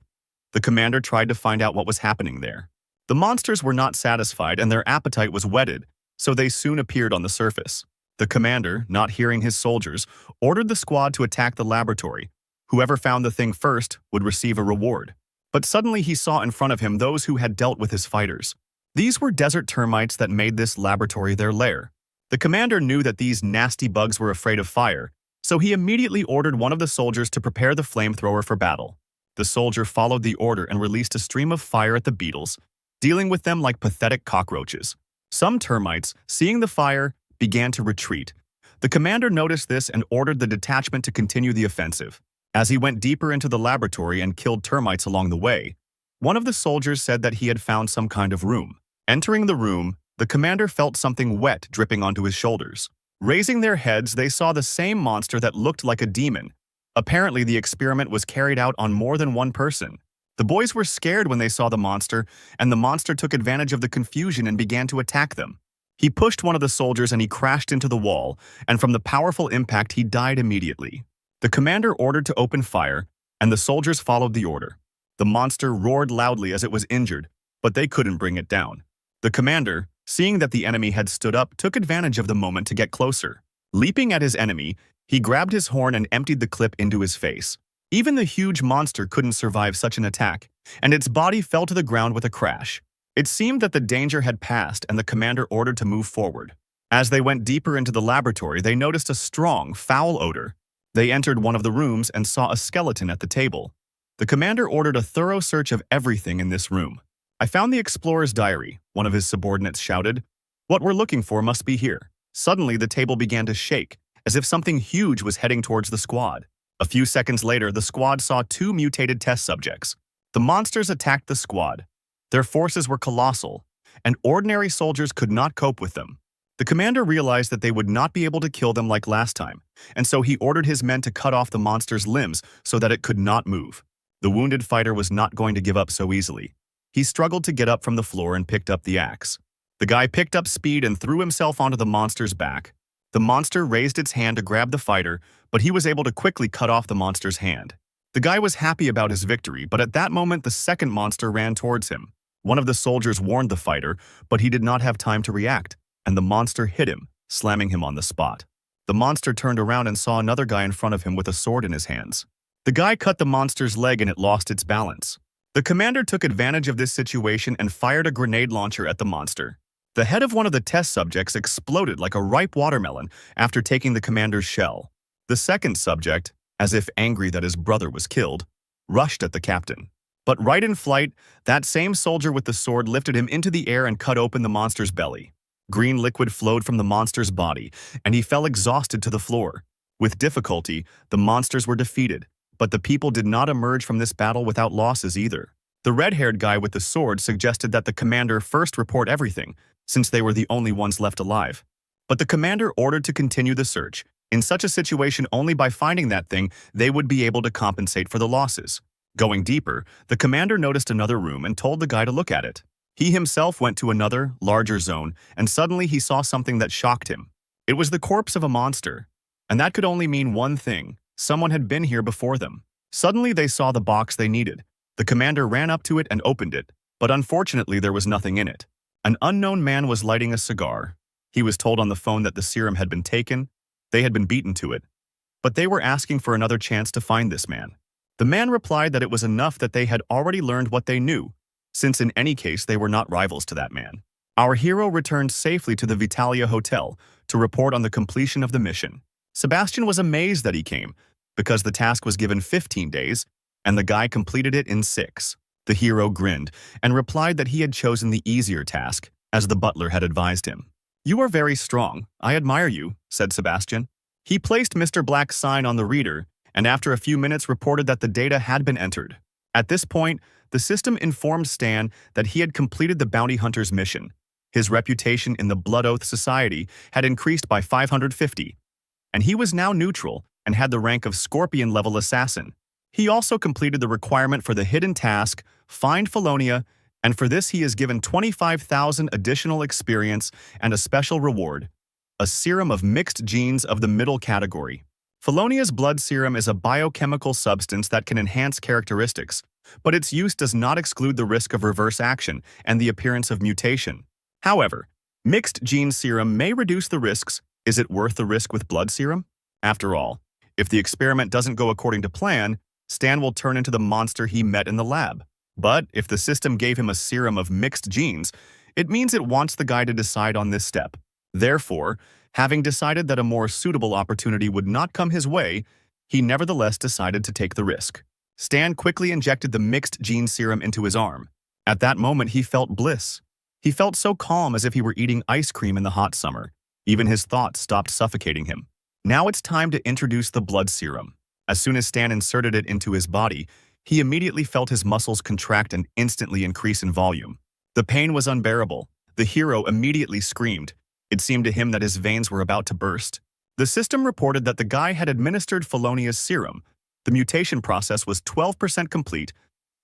The commander tried to find out what was happening there. The monsters were not satisfied and their appetite was whetted, so they soon appeared on the surface. The commander, not hearing his soldiers, ordered the squad to attack the laboratory. Whoever found the thing first would receive a reward. But suddenly he saw in front of him those who had dealt with his fighters. These were desert termites that made this laboratory their lair. The commander knew that these nasty bugs were afraid of fire, so he immediately ordered one of the soldiers to prepare the flamethrower for battle. The soldier followed the order and released a stream of fire at the beetles, dealing with them like pathetic cockroaches. Some termites, seeing the fire, began to retreat. The commander noticed this and ordered the detachment to continue the offensive. As he went deeper into the laboratory and killed termites along the way, one of the soldiers said that he had found some kind of room. Entering the room, the commander felt something wet dripping onto his shoulders. Raising their heads, they saw the same monster that looked like a demon. Apparently, the experiment was carried out on more than one person. The boys were scared when they saw the monster, and the monster took advantage of the confusion and began to attack them. He pushed one of the soldiers and he crashed into the wall, and from the powerful impact, he died immediately. The commander ordered to open fire, and the soldiers followed the order. The monster roared loudly as it was injured, but they couldn't bring it down. The commander, seeing that the enemy had stood up, took advantage of the moment to get closer. Leaping at his enemy, he grabbed his horn and emptied the clip into his face. Even the huge monster couldn't survive such an attack, and its body fell to the ground with a crash. It seemed that the danger had passed and the commander ordered to move forward. As they went deeper into the laboratory, they noticed a strong, foul odor. They entered one of the rooms and saw a skeleton at the table. The commander ordered a thorough search of everything in this room. "I found the explorer's diary," one of his subordinates shouted. "What we're looking for must be here." Suddenly, the table began to shake, as if something huge was heading towards the squad. A few seconds later, the squad saw two mutated test subjects. The monsters attacked the squad. Their forces were colossal, and ordinary soldiers could not cope with them. The commander realized that they would not be able to kill them like last time, and so he ordered his men to cut off the monster's limbs so that it could not move. The wounded fighter was not going to give up so easily. He struggled to get up from the floor and picked up the axe. The guy picked up speed and threw himself onto the monster's back. The monster raised its hand to grab the fighter, but he was able to quickly cut off the monster's hand. The guy was happy about his victory, but at that moment the second monster ran towards him. One of the soldiers warned the fighter, but he did not have time to react, and the monster hit him, slamming him on the spot. The monster turned around and saw another guy in front of him with a sword in his hands. The guy cut the monster's leg and it lost its balance. The commander took advantage of this situation and fired a grenade launcher at the monster. The head of one of the test subjects exploded like a ripe watermelon after taking the commander's shell. The second subject, as if angry that his brother was killed, rushed at the captain. But right in flight, that same soldier with the sword lifted him into the air and cut open the monster's belly. Green liquid flowed from the monster's body, and he fell exhausted to the floor. With difficulty, the monsters were defeated, but the people did not emerge from this battle without losses either. The red-haired guy with the sword suggested that the commander first report everything, since they were the only ones left alive. But the commander ordered to continue the search. In such a situation, only by finding that thing, they would be able to compensate for the losses. Going deeper, the commander noticed another room and told the guy to look at it. He himself went to another, larger zone, and suddenly he saw something that shocked him. It was the corpse of a monster, and that could only mean one thing: someone had been here before them. Suddenly they saw the box they needed. The commander ran up to it and opened it, but unfortunately there was nothing in it. An unknown man was lighting a cigar. He was told on the phone that the serum had been taken. They had been beaten to it, but they were asking for another chance to find this man. The man replied that it was enough that they had already learned what they knew, since in any case they were not rivals to that man. Our hero returned safely to the Vitalia Hotel to report on the completion of the mission. Sebastian was amazed that he came, because the task was given 15 days, and the guy completed it in 6. The hero grinned and replied that he had chosen the easier task, as the butler had advised him. "You are very strong. I admire you," said Sebastian. He placed Mr. Black's sign on the reader, and after a few minutes reported that the data had been entered. At this point, the system informed Stan that he had completed the bounty hunter's mission. His reputation in the Blood Oath Society had increased by 550, and he was now neutral and had the rank of Scorpion-level assassin. He also completed the requirement for the hidden task, Find Felonia, and for this he is given 25,000 additional experience and a special reward, a serum of mixed genes of the middle category. Felonia's blood serum is a biochemical substance that can enhance characteristics, but its use does not exclude the risk of reverse action and the appearance of mutation. However, mixed gene serum may reduce the risks. Is it worth the risk with blood serum? After all, if the experiment doesn't go according to plan, Stan will turn into the monster he met in the lab. But if the system gave him a serum of mixed genes, it means it wants the guy to decide on this step. Therefore, having decided that a more suitable opportunity would not come his way, he nevertheless decided to take the risk. Stan quickly injected the mixed gene serum into his arm. At that moment, he felt bliss. He felt so calm as if he were eating ice cream in the hot summer. Even his thoughts stopped suffocating him. Now it's time to introduce the blood serum. As soon as Stan inserted it into his body, he immediately felt his muscles contract and instantly increase in volume. The pain was unbearable. The hero immediately screamed. It seemed to him that his veins were about to burst. The system reported that the guy had administered Felonia's serum. The mutation process was 12% complete.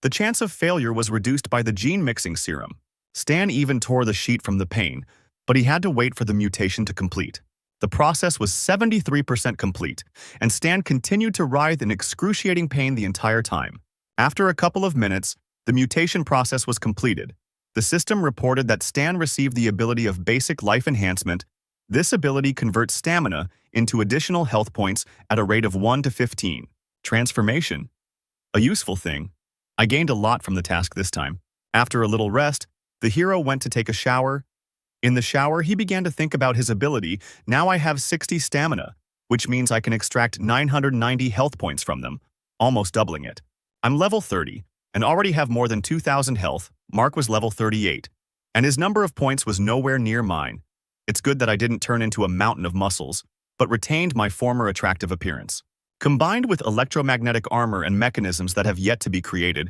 The chance of failure was reduced by the gene-mixing serum. Stan even tore the sheet from the pain, but he had to wait for the mutation to complete. The process was 73% complete, and Stan continued to writhe in excruciating pain the entire time. After a couple of minutes, the mutation process was completed. The system reported that Stan received the ability of Basic Life Enhancement. This ability converts stamina into additional health points at a rate of 1 to 15. Transformation. A useful thing. I gained a lot from the task this time. After a little rest, The hero went to take a shower. In the shower, he began to think about his ability. Now I have 60 stamina, which means I can extract 990 health points from them, almost doubling it. I'm level 30, and already have more than 2,000 health. Mark was level 38, and his number of points was nowhere near mine. It's good that I didn't turn into a mountain of muscles, but retained my former attractive appearance. Combined with electromagnetic armor and mechanisms that have yet to be created,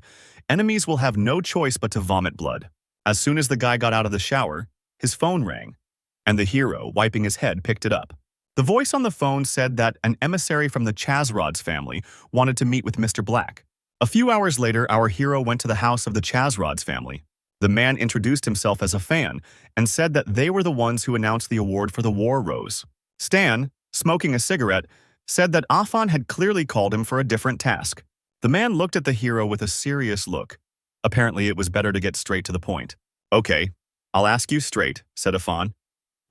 enemies will have no choice but to vomit blood. As soon as the guy got out of the shower, his phone rang, and the hero, wiping his head, picked it up. The voice on the phone said that an emissary from the Chazrod's family wanted to meet with Mr. Black. A few hours later, our hero went to the house of the Chazrod's family. The man introduced himself as a fan and said that they were the ones who announced the award for the War Rose. Stan, smoking a cigarette, said that Afan had clearly called him for a different task. The man looked at the hero with a serious look. Apparently, it was better to get straight to the point. Okay, I'll ask you straight, said Afan.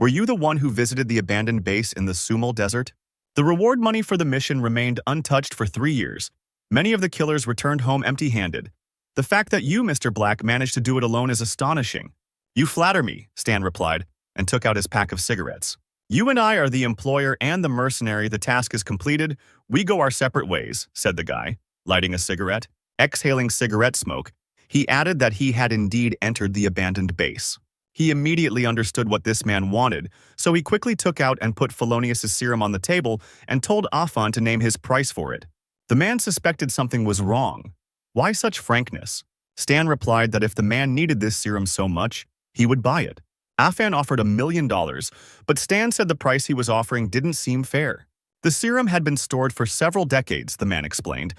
Were you the one who visited the abandoned base in the Sumal Desert? The reward money for the mission remained untouched for 3 years. Many of the killers returned home empty-handed. The fact that you, Mr. Black, managed to do it alone is astonishing. You flatter me, Stan replied, and took out his pack of cigarettes. You and I are the employer and the mercenary. The task is completed. We go our separate ways, said the guy, lighting a cigarette. Exhaling cigarette smoke, he added that he had indeed entered the abandoned base. He immediately understood what this man wanted, so he quickly took out and put Felonius' serum on the table and told Afan to name his price for it. The man suspected something was wrong. Why such frankness? Stan replied that if the man needed this serum so much, he would buy it. Afan offered $1 million, but Stan said the price he was offering didn't seem fair. The serum had been stored for several decades, the man explained,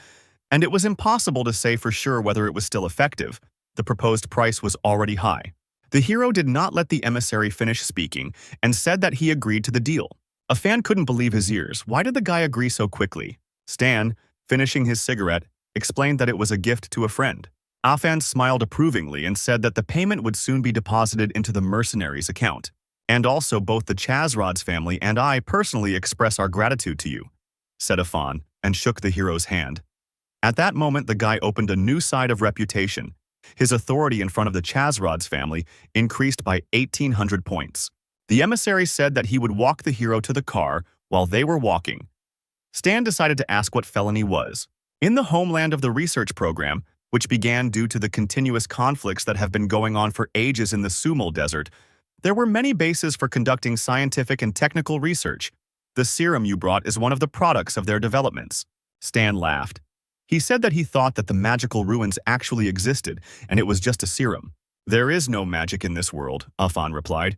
and it was impossible to say for sure whether it was still effective. The proposed price was already high. The hero did not let the emissary finish speaking and said that he agreed to the deal. A fan couldn't believe his ears. Why did the guy agree so quickly? Stan, finishing his cigarette, explained that it was a gift to a friend. Afan smiled approvingly and said that the payment would soon be deposited into the mercenary's account. And also both the Chazrod's family and I personally express our gratitude to you, said Afan, and shook the hero's hand. At that moment, the guy opened a new side of reputation. His authority in front of the Chazrod's family increased by 1,800 points. The emissary said that he would walk the hero to the car while they were walking. Stan decided to ask what felony was. In the homeland of the research program, which began due to the continuous conflicts that have been going on for ages in the Sumal Desert, there were many bases for conducting scientific and technical research. The serum you brought is one of the products of their developments. Stan laughed. He said that he thought that the magical ruins actually existed, and it was just a serum. There is no magic in this world, Afan replied.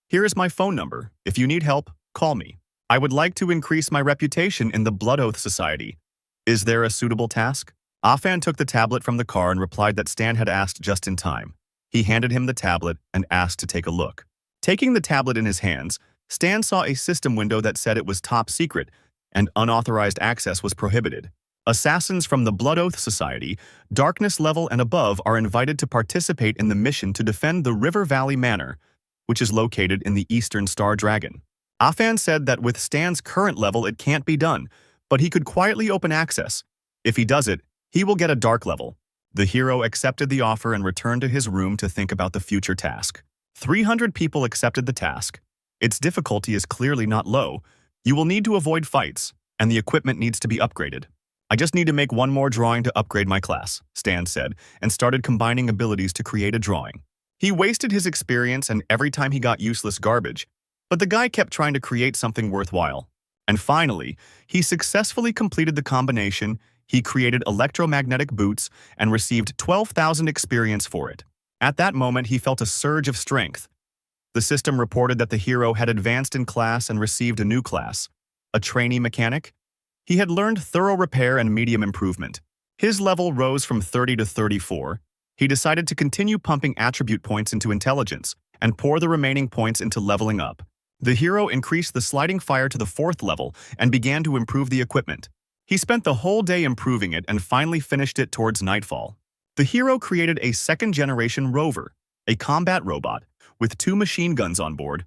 Here is my phone number. If you need help, call me. I would like to increase my reputation in the Blood Oath Society. Is there a suitable task? Afan took the tablet from the car and replied that Stan had asked just in time. He handed him the tablet and asked to take a look. Taking the tablet in his hands, Stan saw a system window that said it was top secret and unauthorized access was prohibited. Assassins from the Blood Oath Society, Darkness level and above, are invited to participate in the mission to defend the River Valley Manor, which is located in the Eastern Star Dragon. Afan said that with Stan's current level it can't be done, but he could quietly open access. If he does it, he will get a dark level. The hero accepted the offer and returned to his room to think about the future task. 300 people accepted the task. Its difficulty is clearly not low. You will need to avoid fights, and the equipment needs to be upgraded. I just need to make one more drawing to upgrade my class, Stan said, and started combining abilities to create a drawing. He wasted his experience and every time he got useless garbage, but the guy kept trying to create something worthwhile. And finally, he successfully completed the combination. He created electromagnetic boots and received 12,000 experience for it. At that moment, he felt a surge of strength. The system reported that the hero had advanced in class and received a new class, a trainee mechanic. He had learned thorough repair and medium improvement. His level rose from 30 to 34. He decided to continue pumping attribute points into intelligence and pour the remaining points into leveling up. The hero increased the sliding fire to the 4th level and began to improve the equipment. He spent the whole day improving it and finally finished it towards nightfall. The hero created a 2nd-generation rover, a combat robot with 2 machine guns on board,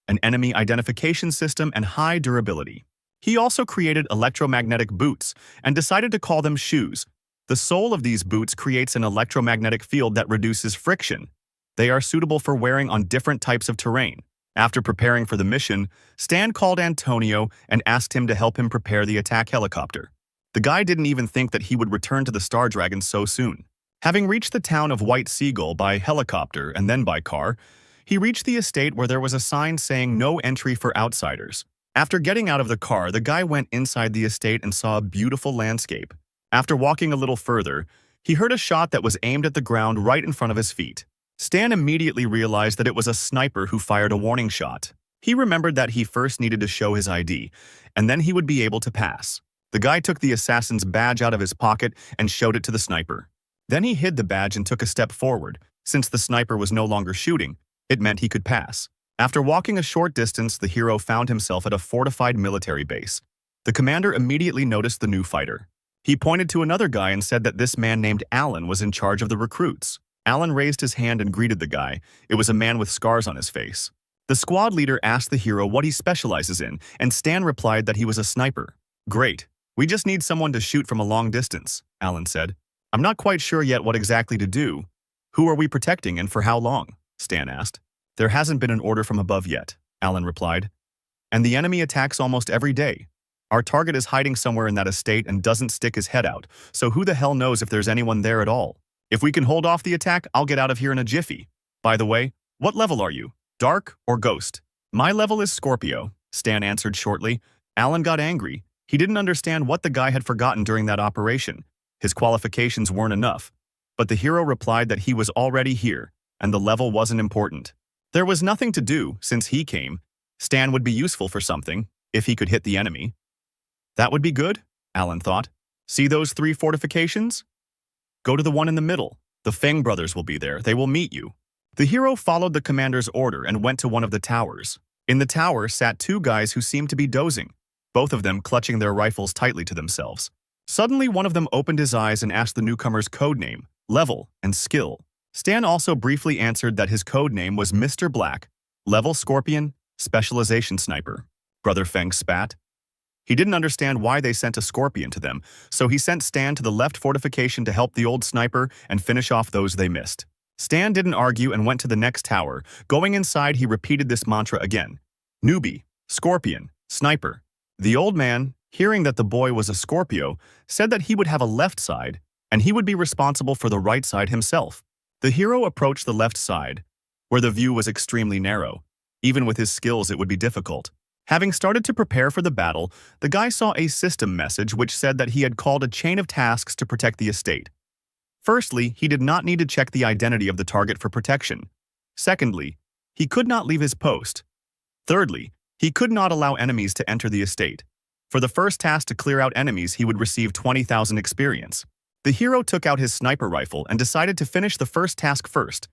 an enemy identification system, and high durability. He also created electromagnetic boots and decided to call them shoes. The sole of these boots creates an electromagnetic field that reduces friction. They are suitable for wearing on different types of terrain. After preparing for the mission, Stan called Antonio and asked him to help him prepare the attack helicopter. The guy didn't even think that he would return to the Star Dragon so soon. Having reached the town of White Seagull by helicopter and then by car, he reached the estate where there was a sign saying no entry for outsiders. After getting out of the car, the guy went inside the estate and saw a beautiful landscape. After walking a little further, he heard a shot that was aimed at the ground right in front of his feet. Stan immediately realized that it was a sniper who fired a warning shot. He remembered that he first needed to show his ID, and then he would be able to pass. The guy took the assassin's badge out of his pocket and showed it to the sniper. Then he hid the badge and took a step forward. Since the sniper was no longer shooting, it meant he could pass. After walking a short distance, the hero found himself at a fortified military base. The commander immediately noticed the new fighter. He pointed to another guy and said that this man named Alan was in charge of the recruits. Alan raised his hand and greeted the guy. It was a man with scars on his face. The squad leader asked the hero what he specializes in, and Stan replied that he was a sniper. "Great. We just need someone to shoot from a long distance," Alan said. "I'm not quite sure yet what exactly to do. Who are we protecting and for how long?" Stan asked. "There hasn't been an order from above yet," Alan replied. "And the enemy attacks almost every day. Our target is hiding somewhere in that estate and doesn't stick his head out, so who the hell knows if there's anyone there at all? If we can hold off the attack, I'll get out of here in a jiffy. By the way, what level are you? Dark or Ghost?" "My level is Scorpio," Stan answered shortly. Alan got angry. He didn't understand what the guy had forgotten during that operation. His qualifications weren't enough. But the hero replied that he was already here, and the level wasn't important. There was nothing to do since he came. Stan would be useful for something, if he could hit the enemy. That would be good, Alan thought. See those 3 fortifications? Go to the one in the middle. The Feng brothers will be there. They will meet you. The hero followed the commander's order and went to one of the towers. In the tower sat 2 guys who seemed to be dozing, both of them clutching their rifles tightly to themselves. Suddenly, one of them opened his eyes and asked the newcomer's code name, level, and skill. Stan also briefly answered that his code name was Mr. Black, level Scorpion, specialization sniper. Brother Feng spat. He didn't understand why they sent a Scorpion to them, so he sent Stan to the left fortification to help the old sniper and finish off those they missed. Stan didn't argue and went to the next tower. Going inside, he repeated this mantra again. Newbie, Scorpion, Sniper. The old man, hearing that the boy was a Scorpio, said that he would have a left side, and he would be responsible for the right side himself. The hero approached the left side, where the view was extremely narrow. Even with his skills, it would be difficult. Having started to prepare for the battle, the guy saw a system message which said that he had called a chain of tasks to protect the estate. Firstly, he did not need to check the identity of the target for protection. Secondly, he could not leave his post. Thirdly, he could not allow enemies to enter the estate. For the first task to clear out enemies, he would receive 20,000 experience. The hero took out his sniper rifle and decided to finish the first task first,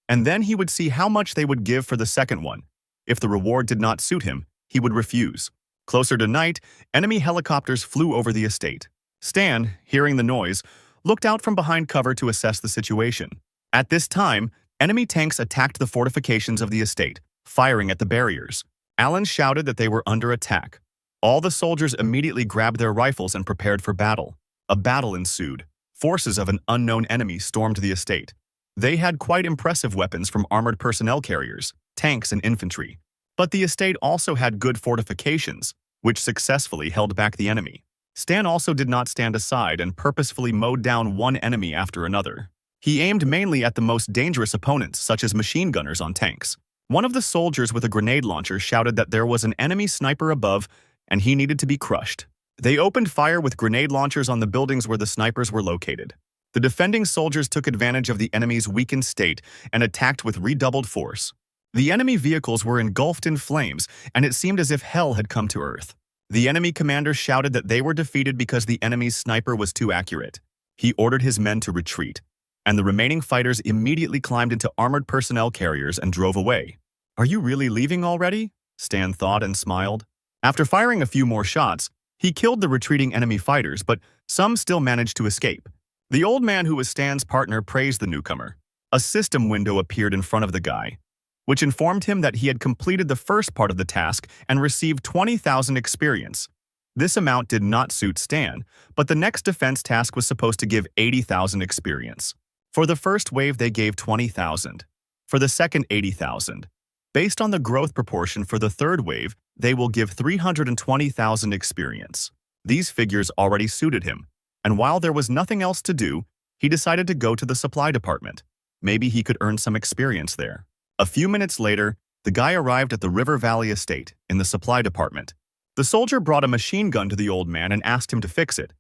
and then he would see how much they would give for the second one. If the reward did not suit him, he would refuse. Closer to night, enemy helicopters flew over the estate. Stan, hearing the noise, looked out from behind cover to assess the situation. At this time, enemy tanks attacked the fortifications of the estate, firing at the barriers. Alan shouted that they were under attack. All the soldiers immediately grabbed their rifles and prepared for battle. A battle ensued. Forces of an unknown enemy stormed the estate. They had quite impressive weapons from armored personnel carriers, tanks, and infantry. But the estate also had good fortifications, which successfully held back the enemy. Stan also did not stand aside and purposefully mowed down one enemy after another. He aimed mainly at the most dangerous opponents, such as machine gunners on tanks. One of the soldiers with a grenade launcher shouted that there was an enemy sniper above and he needed to be crushed. They opened fire with grenade launchers on the buildings where the snipers were located. The defending soldiers took advantage of the enemy's weakened state and attacked with redoubled force. The enemy vehicles were engulfed in flames, and it seemed as if hell had come to Earth. The enemy commander shouted that they were defeated because the enemy's sniper was too accurate. He ordered his men to retreat, and the remaining fighters immediately climbed into armored personnel carriers and drove away. "Are you really leaving already?" Stan thought and smiled. After firing a few more shots, he killed the retreating enemy fighters, but some still managed to escape. The old man who was Stan's partner praised the newcomer. A system window appeared in front of the guy, which informed him that he had completed the first part of the task and received 20,000 experience. This amount did not suit Stan, but the next defense task was supposed to give 80,000 experience. For the first wave, they gave 20,000. For the second 80,000. Based on the growth proportion for the third wave, they will give 320,000 experience. These figures already suited him, and while there was nothing else to do, he decided to go to the supply department. Maybe he could earn some experience there. A few minutes later, the guy arrived at the River Valley estate in the supply department. The soldier brought a machine gun to the old man and asked him to fix it,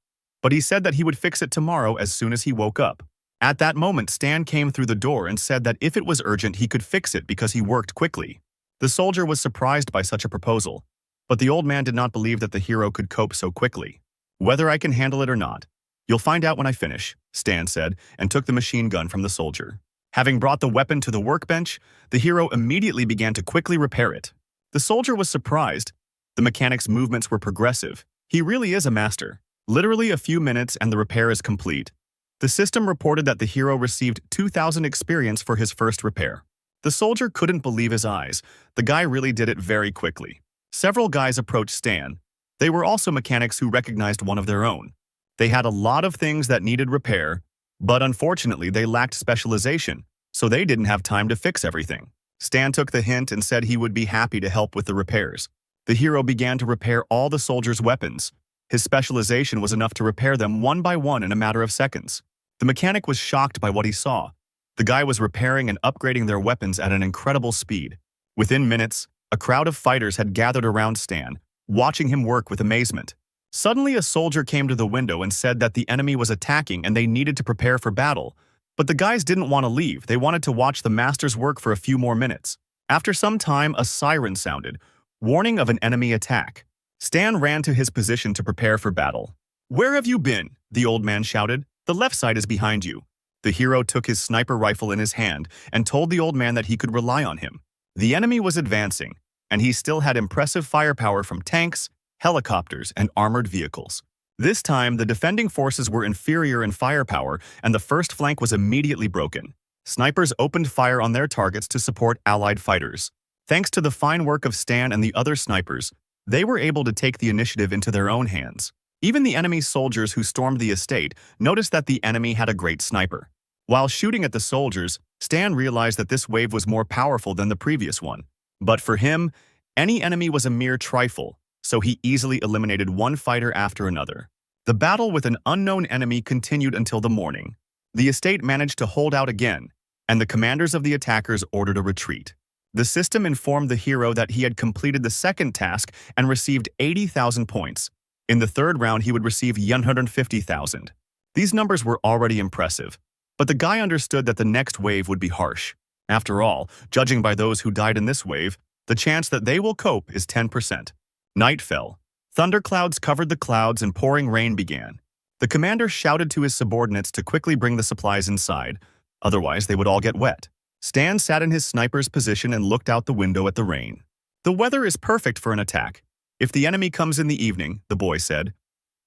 but he said that he would fix it tomorrow as soon as he woke up. At that moment, Stan came through the door and said that if it was urgent, he could fix it because he worked quickly. The soldier was surprised by such a proposal, but the old man did not believe that the hero could cope so quickly. "Whether I can handle it or not, you'll find out when I finish," Stan said, and took the machine gun from the soldier. Having brought the weapon to the workbench, the hero immediately began to quickly repair it. The soldier was surprised. The mechanic's movements were progressive. He really is a master. Literally a few minutes and the repair is complete. The system reported that the hero received 2,000 experience for his first repair. The soldier couldn't believe his eyes. The guy really did it very quickly. Several guys approached Stan. They were also mechanics who recognized one of their own. They had a lot of things that needed repair, but unfortunately they lacked specialization, so they didn't have time to fix everything. Stan took the hint and said he would be happy to help with the repairs. The hero began to repair all the soldiers' weapons. His specialization was enough to repair them one by one in a matter of seconds. The mechanic was shocked by what he saw. The guy was repairing and upgrading their weapons at an incredible speed. Within minutes, a crowd of fighters had gathered around Stan, watching him work with amazement. Suddenly, a soldier came to the window and said that the enemy was attacking and they needed to prepare for battle. But the guys didn't want to leave. They wanted to watch the master's work for a few more minutes. After some time, a siren sounded, warning of an enemy attack. Stan ran to his position to prepare for battle. "Where have you been?" the old man shouted. "The left side is behind you." The hero took his sniper rifle in his hand and told the old man that he could rely on him. The enemy was advancing, and he still had impressive firepower from tanks, helicopters, and armored vehicles. This time, the defending forces were inferior in firepower, and the first flank was immediately broken. Snipers opened fire on their targets to support allied fighters. Thanks to the fine work of Stan and the other snipers, they were able to take the initiative into their own hands. Even the enemy soldiers who stormed the estate noticed that the enemy had a great sniper. While shooting at the soldiers, Stan realized that this wave was more powerful than the previous one. But for him, any enemy was a mere trifle, so he easily eliminated one fighter after another. The battle with an unknown enemy continued until the morning. The estate managed to hold out again, and the commanders of the attackers ordered a retreat. The system informed the hero that he had completed the second task and received 80,000 points. In the third round, he would receive 150,000. These numbers were already impressive, but the guy understood that the next wave would be harsh. After all, judging by those who died in this wave, the chance that they will cope is 10%. Night fell. Thunderclouds covered the clouds and pouring rain began. The commander shouted to his subordinates to quickly bring the supplies inside, otherwise they would all get wet. Stan sat in his sniper's position and looked out the window at the rain. "The weather is perfect for an attack. If the enemy comes in the evening," the boy said.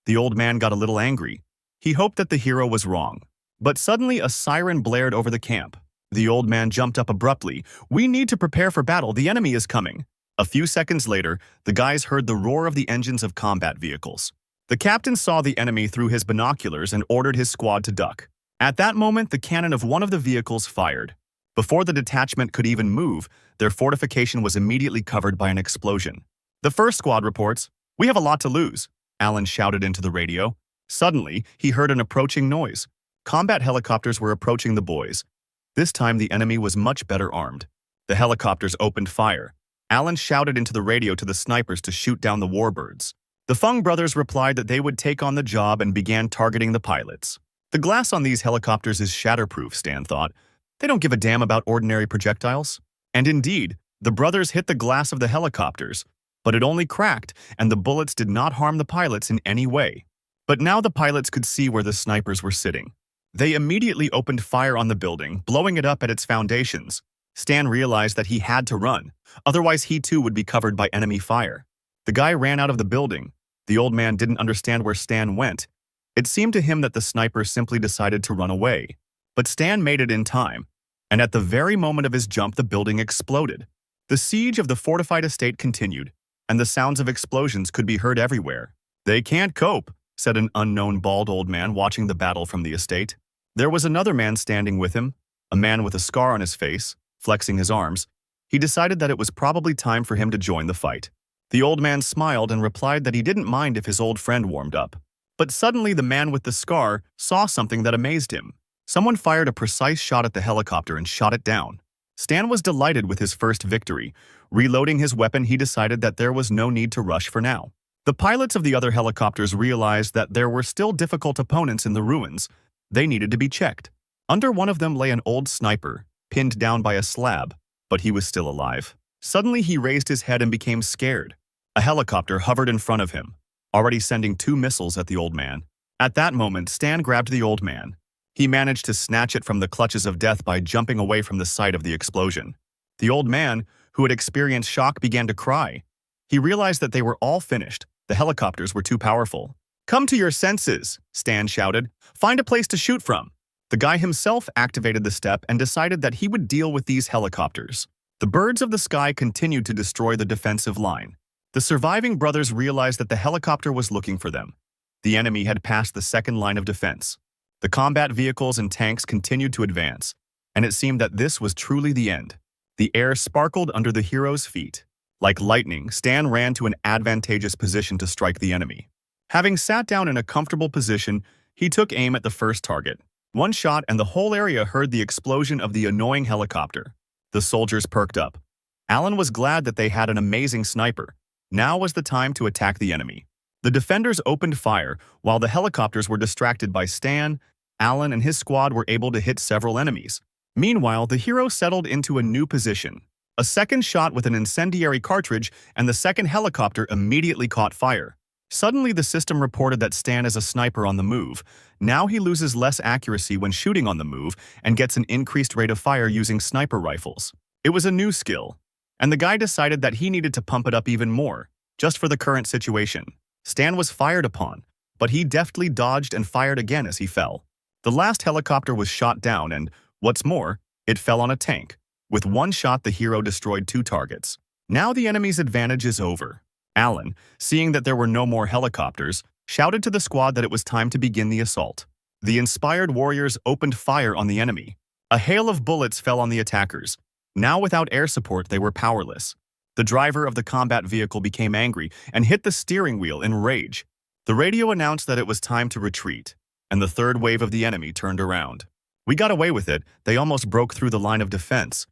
The old man got a little angry. He hoped that the hero was wrong. But suddenly a siren blared over the camp. The old man jumped up abruptly. "We need to prepare for battle. The enemy is coming." A few seconds later, the guys heard the roar of the engines of combat vehicles. The captain saw the enemy through his binoculars and ordered his squad to duck. At that moment, the cannon of one of the vehicles fired. Before the detachment could even move, their fortification was immediately covered by an explosion. "The first squad reports, 'We have a lot to lose,'" Alan shouted into the radio. Suddenly, he heard an approaching noise. Combat helicopters were approaching the boys. This time, the enemy was much better armed. The helicopters opened fire. Alan shouted into the radio to the snipers to shoot down the warbirds. The Fung brothers replied that they would take on the job and began targeting the pilots. "The glass on these helicopters is shatterproof," Stan thought. "They don't give a damn about ordinary projectiles." And indeed, the brothers hit the glass of the helicopters, but it only cracked, and the bullets did not harm the pilots in any way. But now the pilots could see where the snipers were sitting. They immediately opened fire on the building, blowing it up at its foundations. Stan realized that he had to run, otherwise he too would be covered by enemy fire. The guy ran out of the building. The old man didn't understand where Stan went. It seemed to him that the sniper simply decided to run away. But Stan made it in time, and at the very moment of his jump, the building exploded. The siege of the fortified estate continued, and the sounds of explosions could be heard everywhere. "They can't cope," said an unknown bald old man watching the battle from the estate. There was another man standing with him, a man with a scar on his face. flexing his arms. He decided that it was probably time for him to join the fight. The old man smiled and replied that he didn't mind if his old friend warmed up. But suddenly the man with the scar saw something that amazed him. Someone fired a precise shot at the helicopter and shot it down. Stan was delighted with his first victory. Reloading his weapon, he decided that there was no need to rush for now. The pilots of the other helicopters realized that there were still difficult opponents in the ruins. They needed to be checked. Under one of them lay an old sniper, pinned down by a slab, but he was still alive. Suddenly he raised his head and became scared. A helicopter hovered in front of him, already sending 2 missiles at the old man. At that moment, Stan grabbed the old man. He managed to snatch it from the clutches of death by jumping away from the site of the explosion. The old man, who had experienced shock, began to cry. He realized that they were all finished. The helicopters were too powerful. "Come to your senses," Stan shouted. "Find a place to shoot from." The guy himself activated the step and decided that he would deal with these helicopters. The birds of the sky continued to destroy the defensive line. The surviving brothers realized that the helicopter was looking for them. The enemy had passed the second line of defense. The combat vehicles and tanks continued to advance, and it seemed that this was truly the end. The air sparkled under the hero's feet. Like lightning, Stan ran to an advantageous position to strike the enemy. Having sat down in a comfortable position, he took aim at the first target. One shot and the whole area heard the explosion of the annoying helicopter. The soldiers perked up. Alan was glad that they had an amazing sniper. Now was the time to attack the enemy. The defenders opened fire, while the helicopters were distracted by Stan. Alan and his squad were able to hit several enemies. Meanwhile, the hero settled into a new position. A second shot with an incendiary cartridge, and the second helicopter immediately caught fire. Suddenly, the system reported that Stan is a sniper on the move. Now he loses less accuracy when shooting on the move and gets an increased rate of fire using sniper rifles. It was a new skill, and the guy decided that he needed to pump it up even more, just for the current situation. Stan was fired upon, but he deftly dodged and fired again as he fell. The last helicopter was shot down and, what's more, it fell on a tank. With one shot, the hero destroyed 2 targets. Now the enemy's advantage is over. Alan, seeing that there were no more helicopters, shouted to the squad that it was time to begin the assault. The inspired warriors opened fire on the enemy. A hail of bullets fell on the attackers. Now without air support, they were powerless. The driver of the combat vehicle became angry and hit the steering wheel in rage. The radio announced that it was time to retreat, and the third wave of the enemy turned around. "We got away with it. They almost broke through the line of defense."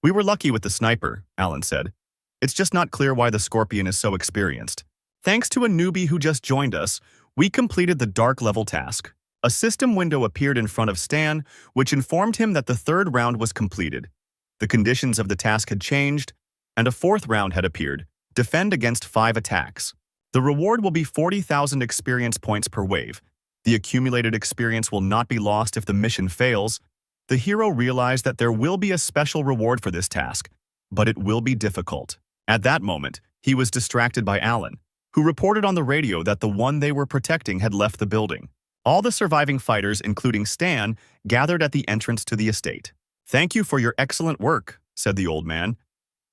"We were lucky with the sniper," Alan said. "It's just not clear why the Scorpion is so experienced." Thanks to a newbie who just joined us, we completed the dark level task. A system window appeared in front of Stan, which informed him that the 3rd round was completed. The conditions of the task had changed, and a 4th round had appeared. Defend against 5 attacks. The reward will be 40,000 experience points per wave. The accumulated experience will not be lost if the mission fails. The hero realized that there will be a special reward for this task, but it will be difficult. At that moment, he was distracted by Alan, who reported on the radio that the one they were protecting had left the building. All the surviving fighters, including Stan, gathered at the entrance to the estate. "Thank you for your excellent work," said the old man.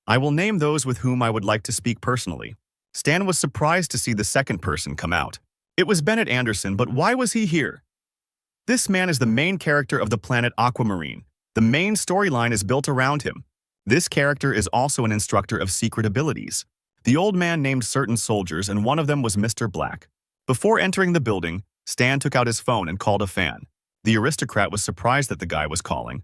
"I will name those with whom I would like to speak personally." Stan was surprised to see the second person come out. It was Bennett Anderson, but why was he here? This man is the main character of the planet Aquamarine. The main storyline is built around him. This character is also an instructor of secret abilities. The old man named certain soldiers, and one of them was Mr. Black. Before entering the building, Stan took out his phone and called a fan. The aristocrat was surprised that the guy was calling.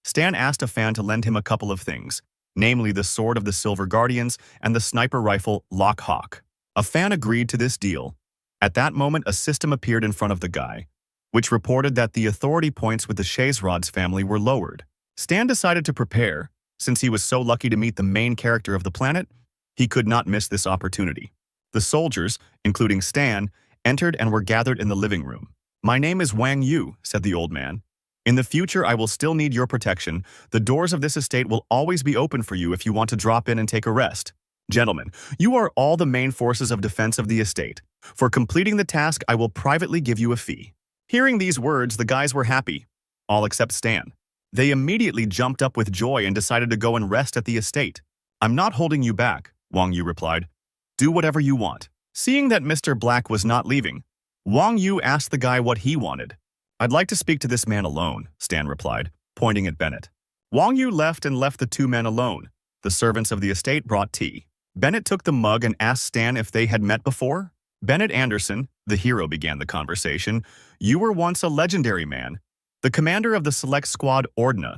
Stan asked a fan to lend him a couple of things, namely the sword of the Silver Guardians and the sniper rifle Lock Hawk. A fan agreed to this deal. At that moment, a system appeared in front of the guy, which reported that the authority points with the Shaysrod's family were lowered. Stan decided to prepare. Since he was so lucky to meet the main character of the planet, he could not miss this opportunity. The soldiers, including Stan, entered and were gathered in the living room. "My name is Wang Yu," said the old man. "In the future, I will still need your protection. The doors of this estate will always be open for you if you want to drop in and take a rest. Gentlemen, you are all the main forces of defense of the estate. For completing the task, I will privately give you a fee." Hearing these words, the guys were happy, all except Stan. They immediately jumped up with joy and decided to go and rest at the estate. "I'm not holding you back," Wang Yu replied. "Do whatever you want." Seeing that Mr. Black was not leaving, Wang Yu asked the guy what he wanted. "I'd like to speak to this man alone," Stan replied, pointing at Bennett. Wang Yu left and left the two men alone. The servants of the estate brought tea. Bennett took the mug and asked Stan if they had met before. Bennett Anderson, the hero, began the conversation. You were once a legendary man, the commander of the select squad Ordna.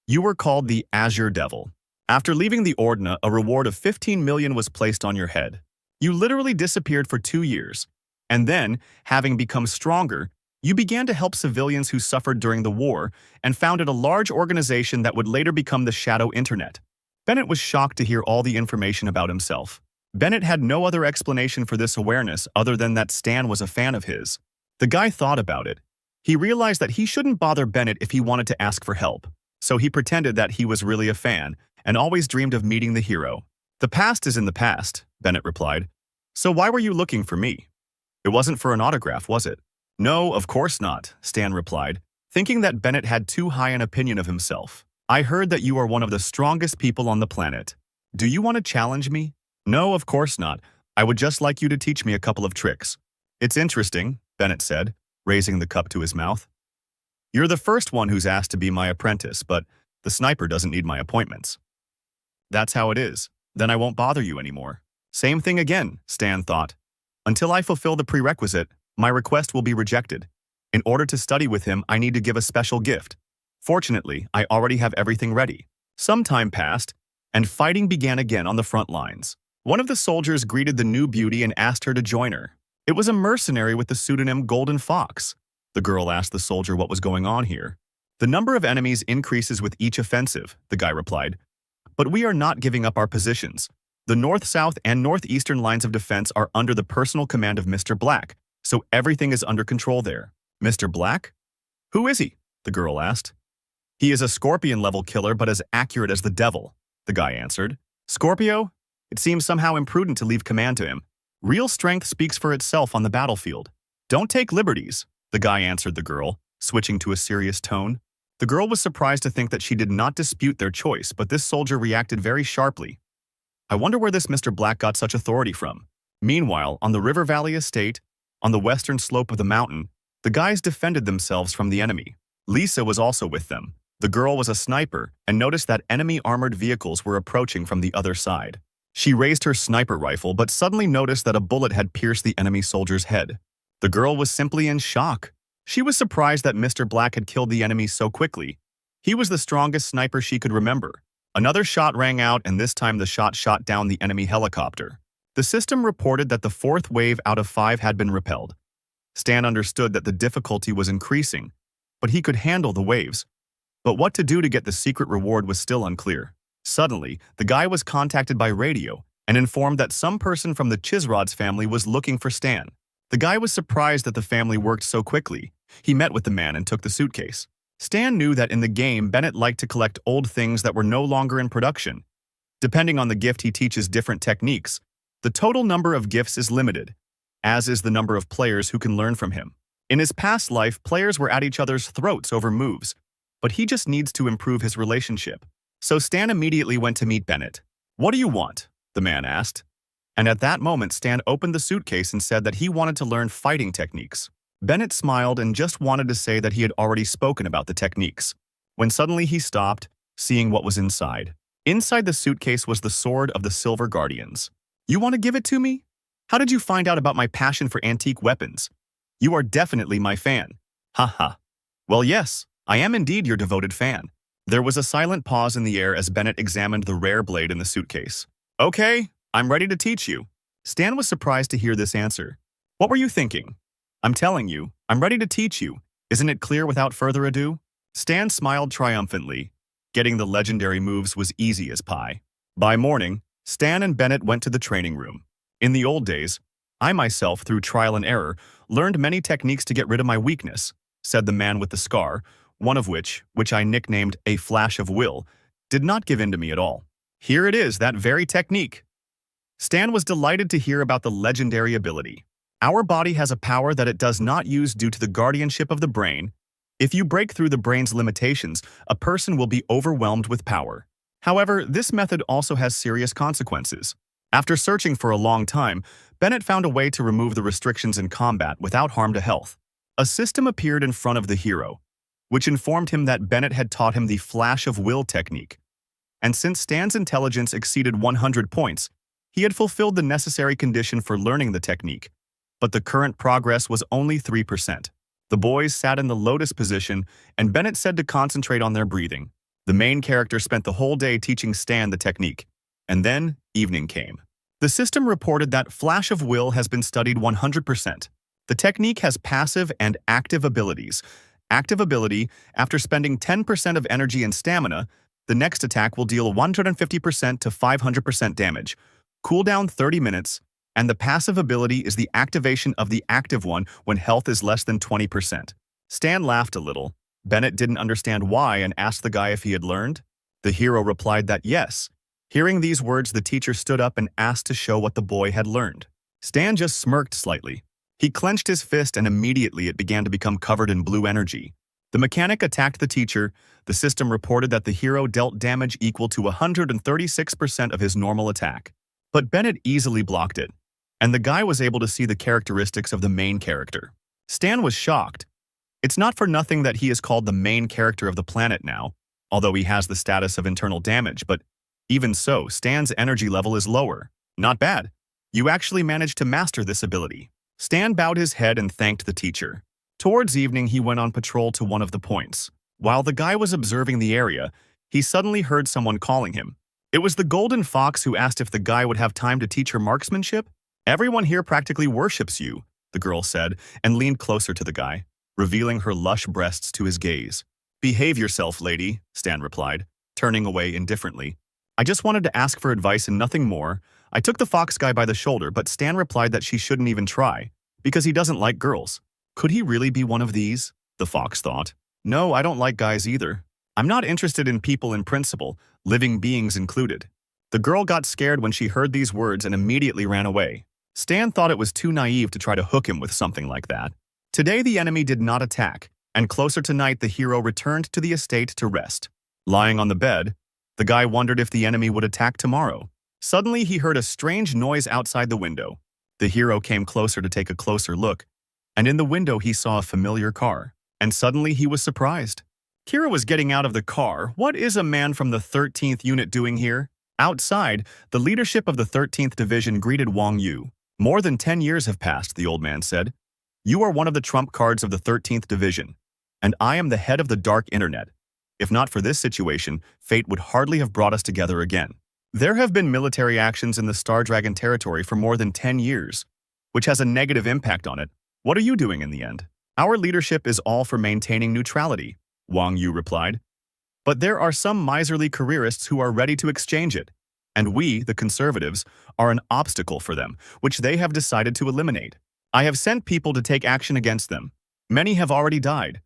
You were called the Azure Devil. After leaving the Ordna, a reward of 15 million was placed on your head. You literally disappeared for 2 years. And then, having become stronger, you began to help civilians who suffered during the war and founded a large organization that would later become the Shadow Internet. Bennett was shocked to hear all the information about himself. Bennett had no other explanation for this awareness other than that Stan was a fan of his. The guy thought about it. He realized that he shouldn't bother Bennett if he wanted to ask for help, so he pretended that he was really a fan and always dreamed of meeting the hero. The past is in the past, Bennett replied. So why were you looking for me? It wasn't for an autograph, was it? No, of course not, Stan replied, thinking that Bennett had too high an opinion of himself. I heard that you are one of the strongest people on the planet. Do you want to challenge me? No, of course not. I would just like you to teach me a couple of tricks. It's interesting, Bennett said, raising the cup to his mouth. You're the first one who's asked to be my apprentice, but the sniper doesn't need my appointments. That's how it is. Then I won't bother you anymore. Same thing again, Stan thought. Until I fulfill the prerequisite, my request will be rejected. In order to study with him, I need to give a special gift. Fortunately, I already have everything ready. Some time passed, and fighting began again on the front lines. One of the soldiers greeted the new beauty and asked her to join her. It was a mercenary with the pseudonym Golden Fox. The girl asked the soldier what was going on here. The number of enemies increases with each offensive, the guy replied. But we are not giving up our positions. The north-south and northeastern lines of defense are under the personal command of Mr. Black, so everything is under control there. Mr. Black? Who is he? The girl asked. He is a scorpion-level killer but as accurate as the devil, the guy answered. Scorpio? It seems somehow imprudent to leave command to him. Real strength speaks for itself on the battlefield. Don't take liberties, the guy answered the girl, switching to a serious tone. The girl was surprised to think that she did not dispute their choice, but this soldier reacted very sharply. I wonder where this Mr. Black got such authority from. Meanwhile, on the River Valley estate, on the western slope of the mountain, the guys defended themselves from the enemy. Lisa was also with them. The girl was a sniper and noticed that enemy armored vehicles were approaching from the other side. She raised her sniper rifle but suddenly noticed that a bullet had pierced the enemy soldier's head. The girl was simply in shock. She was surprised that Mr. Black had killed the enemy so quickly. He was the strongest sniper she could remember. Another shot rang out, and this time the shot shot down the enemy helicopter. The system reported that the 4th wave out of 5 had been repelled. Stan understood that the difficulty was increasing, but he could handle the waves. But what to do to get the secret reward was still unclear. Suddenly, the guy was contacted by radio and informed that some person from the Chisrod's family was looking for Stan. The guy was surprised that the family worked so quickly. He met with the man and took the suitcase. Stan knew that in the game, Bennett liked to collect old things that were no longer in production. Depending on the gift, he teaches different techniques. The total number of gifts is limited, as is the number of players who can learn from him. In his past life, players were at each other's throats over moves, but he just needs to improve his relationship. So Stan immediately went to meet Bennett. What do you want? The man asked. And at that moment, Stan opened the suitcase and said that he wanted to learn fighting techniques. Bennett smiled and just wanted to say that he had already spoken about the techniques, when suddenly he stopped, seeing what was inside. Inside the suitcase was the sword of the Silver Guardians. You want to give it to me? How did you find out about my passion for antique weapons? You are definitely my fan. Haha. Well, yes, I am indeed your devoted fan. There was a silent pause in the air as Bennett examined the rare blade in the suitcase. Okay, I'm ready to teach you. Stan was surprised to hear this answer. What were you thinking? I'm telling you, I'm ready to teach you. Isn't it clear without further ado? Stan smiled triumphantly. Getting the legendary moves was easy as pie. By morning, Stan and Bennett went to the training room. In the old days, I myself, through trial and error, learned many techniques to get rid of my weakness, said the man with the scar, one of which I nicknamed a flash of will, did not give in to me at all. Here it is, that very technique. Stan was delighted to hear about the legendary ability. Our body has a power that it does not use due to the guardianship of the brain. If you break through the brain's limitations, a person will be overwhelmed with power. However, this method also has serious consequences. After searching for a long time, Bennett found a way to remove the restrictions in combat without harm to health. A system appeared in front of the hero. which informed him that Bennett had taught him the flash of will technique. And since Stan's intelligence exceeded 100 points, he had fulfilled the necessary condition for learning the technique. But the current progress was only 3%. The boys sat in the lotus position, and Bennett said to concentrate on their breathing. The main character spent the whole day teaching Stan the technique. And then, evening came. The system reported that Flash of Will has been studied 100%. The technique has passive and active abilities. Active ability, after spending 10% of energy and stamina, the next attack will deal 150% to 500% damage. Cooldown 30 minutes, and the passive ability is the activation of the active one when health is less than 20%. Stan laughed a little. Bennett didn't understand why and asked the guy if he had learned. The hero replied that yes. Hearing these words, the teacher stood up and asked to show what the boy had learned. Stan just smirked slightly. He clenched his fist and immediately it began to become covered in blue energy. The mechanic attacked the teacher. The system reported that the hero dealt damage equal to 136% of his normal attack. But Bennett easily blocked it, and the guy was able to see the characteristics of the main character. Stan was shocked. It's not for nothing that he is called the main character of the planet now, although he has the status of internal damage, but even so, Stan's energy level is lower. Not bad. You actually managed to master this ability. Stan bowed his head and thanked the teacher. Towards evening, he went on patrol to one of the points. While the guy was observing the area, he suddenly heard someone calling him. It was the Golden Fox who asked if the guy would have time to teach her marksmanship. "Everyone here practically worships you," the girl said, and leaned closer to the guy, revealing her lush breasts to his gaze. "Behave yourself, lady," Stan replied, turning away indifferently. "I just wanted to ask for advice and nothing more." I took the fox guy by the shoulder, but Stan replied that she shouldn't even try, because he doesn't like girls. Could he really be one of these? The fox thought. No, I don't like guys either. I'm not interested in people in principle, living beings included. The girl got scared when she heard these words and immediately ran away. Stan thought it was too naive to try to hook him with something like that. Today the enemy did not attack, and closer to night the hero returned to the estate to rest. Lying on the bed, the guy wondered if the enemy would attack tomorrow. Suddenly he heard a strange noise outside the window. The hero came closer to take a closer look, and in the window he saw a familiar car. And suddenly he was surprised. Kira was getting out of the car. What is a man from the 13th unit doing here? Outside, the leadership of the 13th Division greeted Wang Yu. More than 10 years have passed, the old man said. You are one of the trump cards of the 13th Division, and I am the head of the dark internet. If not for this situation, fate would hardly have brought us together again. There have been military actions in the Star Dragon territory for more than 10 years, which has a negative impact on it. What are you doing in the end? Our leadership is all for maintaining neutrality, Wang Yu replied. But there are some miserly careerists who are ready to exchange it, and we, the conservatives, are an obstacle for them, which they have decided to eliminate. I have sent people to take action against them. Many have already died.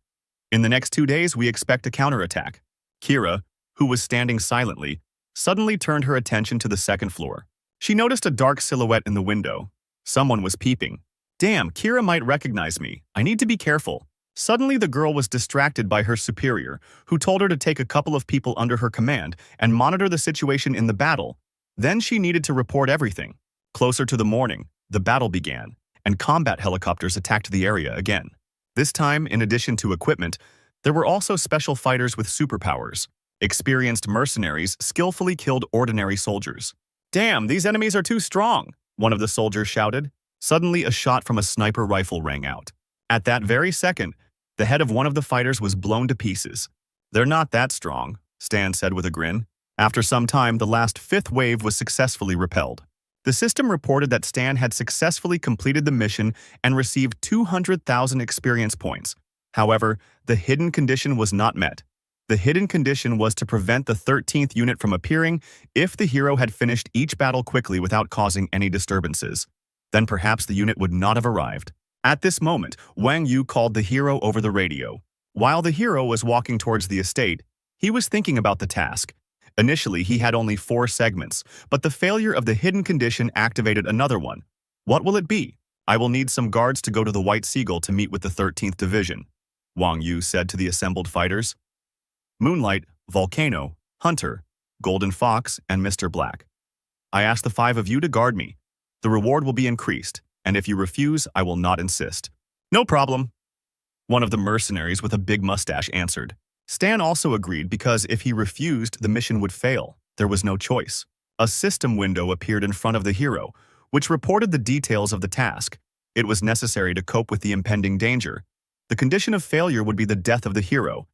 In the next 2 days, we expect a counterattack. Kira, who was standing silently, suddenly turned her attention to the second floor. She noticed a dark silhouette in the window. Someone was peeping. Damn, Kira might recognize me. I need to be careful. Suddenly, the girl was distracted by her superior, who told her to take a couple of people under her command and monitor the situation in the battle. Then she needed to report everything. Closer to the morning, the battle began, and combat helicopters attacked the area again. This time, in addition to equipment, there were also special fighters with superpowers. Experienced mercenaries skillfully killed ordinary soldiers. Damn, these enemies are too strong, one of the soldiers shouted. Suddenly, a shot from a sniper rifle rang out. At that very second, the head of one of the fighters was blown to pieces. They're not that strong, Stan said with a grin. After some time, the last fifth wave was successfully repelled. The system reported that Stan had successfully completed the mission and received 200,000 experience points. However, the hidden condition was not met. The hidden condition was to prevent the 13th unit from appearing if the hero had finished each battle quickly without causing any disturbances. Then perhaps the unit would not have arrived. At this moment, Wang Yu called the hero over the radio. While the hero was walking towards the estate, he was thinking about the task. Initially, he had only 4 segments, but the failure of the hidden condition activated another one. What will it be? I will need some guards to go to the White Seagull to meet with the 13th Division, Wang Yu said to the assembled fighters. Moonlight, Volcano, Hunter, Golden Fox, and Mr. Black. I ask the 5 of you to guard me. The reward will be increased, and if you refuse, I will not insist. No problem. One of the mercenaries with a big mustache answered. Stan also agreed because if he refused, the mission would fail. There was no choice. A system window appeared in front of the hero, which reported the details of the task. It was necessary to cope with the impending danger. The condition of failure would be the death of the hero.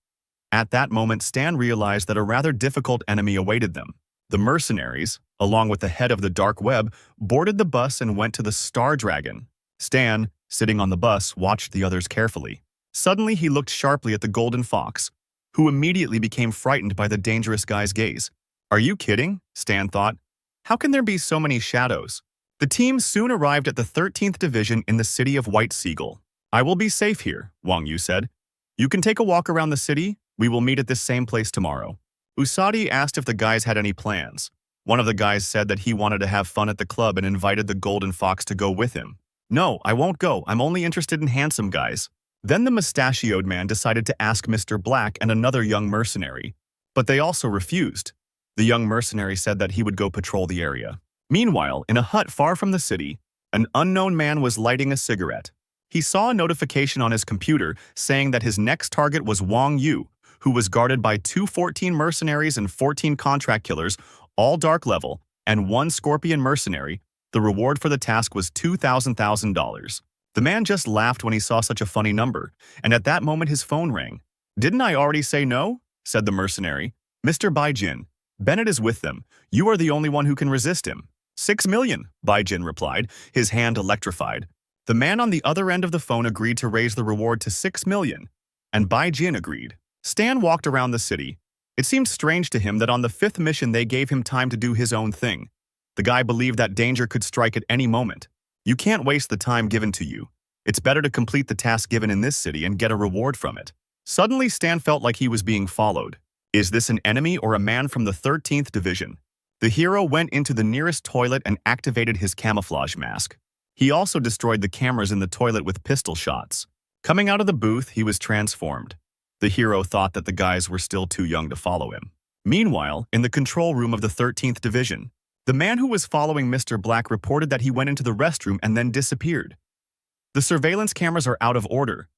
At that moment, Stan realized that a rather difficult enemy awaited them. The mercenaries, along with the head of the dark web, boarded the bus and went to the Star Dragon. Stan, sitting on the bus, watched the others carefully. Suddenly, he looked sharply at the golden fox, who immediately became frightened by the dangerous guy's gaze. Are you kidding? Stan thought. How can there be so many shadows? The team soon arrived at the 13th Division in the city of White Seagull. I will be safe here, Wang Yu said. You can take a walk around the city. We will meet at this same place tomorrow. Usagi asked if the guys had any plans. One of the guys said that he wanted to have fun at the club and invited the golden fox to go with him. No, I won't go. I'm only interested in handsome guys. Then the mustachioed man decided to ask Mr. Black and another young mercenary, but they also refused. The young mercenary said that he would go patrol the area. Meanwhile, in a hut far from the city, an unknown man was lighting a cigarette. He saw a notification on his computer saying that his next target was Wang Yu, who was guarded by 214 mercenaries and 14 contract killers, all dark level, and one scorpion mercenary. The reward for the task was $2,000. The man just laughed when he saw such a funny number, and at that moment his phone rang. Didn't I already say no? Said the mercenary. Mr. Baijin, Bennett is with them. You are the only one who can resist him. 6 million, Baijin replied, his hand electrified. The man on the other end of the phone agreed to raise the reward to 6 million, and Baijin agreed. Stan walked around the city. It seemed strange to him that on the 5th mission they gave him time to do his own thing. The guy believed that danger could strike at any moment. You can't waste the time given to you. It's better to complete the task given in this city and get a reward from it. Suddenly, Stan felt like he was being followed. Is this an enemy or a man from the 13th Division? The hero went into the nearest toilet and activated his camouflage mask. He also destroyed the cameras in the toilet with pistol shots. Coming out of the booth, he was transformed. The hero thought that the guys were still too young to follow him. Meanwhile, in the control room of the 13th Division, the man who was following Mr. Black reported that he went into the restroom and then disappeared. The surveillance cameras are out of order.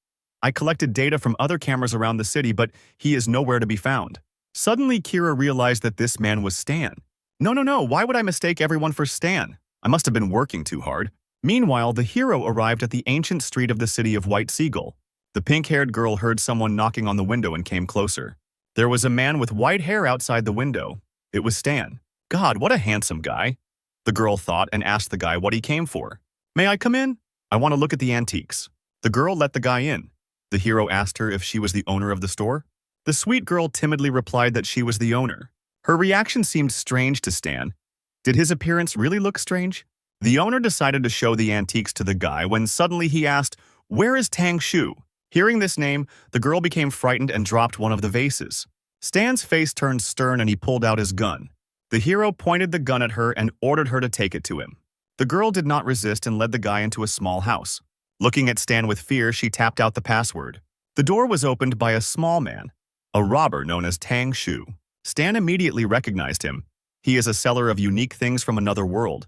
I collected data from other cameras around the city, but he is nowhere to be found. Suddenly, Kira realized that this man was Stan. No, why would I mistake everyone for Stan? I must have been working too hard. Meanwhile, the hero arrived at the ancient street of the city of White Seagull. The pink-haired girl heard someone knocking on the window and came closer. There was a man with white hair outside the window. It was Stan. God, what a handsome guy. The girl thought and asked the guy what he came for. May I come in? I want to look at the antiques. The girl let the guy in. The hero asked her if she was the owner of the store. The sweet girl timidly replied that she was the owner. Her reaction seemed strange to Stan. Did his appearance really look strange? The owner decided to show the antiques to the guy when suddenly he asked, "Where is Tang Shu?" Hearing this name, the girl became frightened and dropped one of the vases. Stan's face turned stern and he pulled out his gun. The hero pointed the gun at her and ordered her to take it to him. The girl did not resist and led the guy into a small house. Looking at Stan with fear, she tapped out the password. The door was opened by a small man, a robber known as Tang Shu. Stan immediately recognized him. He is a seller of unique things from another world.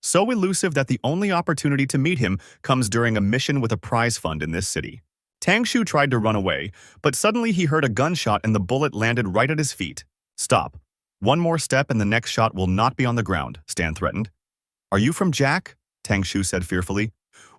So elusive that the only opportunity to meet him comes during a mission with a prize fund in this city. Tang Shu tried to run away, but suddenly he heard a gunshot and the bullet landed right at his feet. Stop. One more step and the next shot will not be on the ground, Stan threatened. Are you from Jack? Tang Shu said fearfully.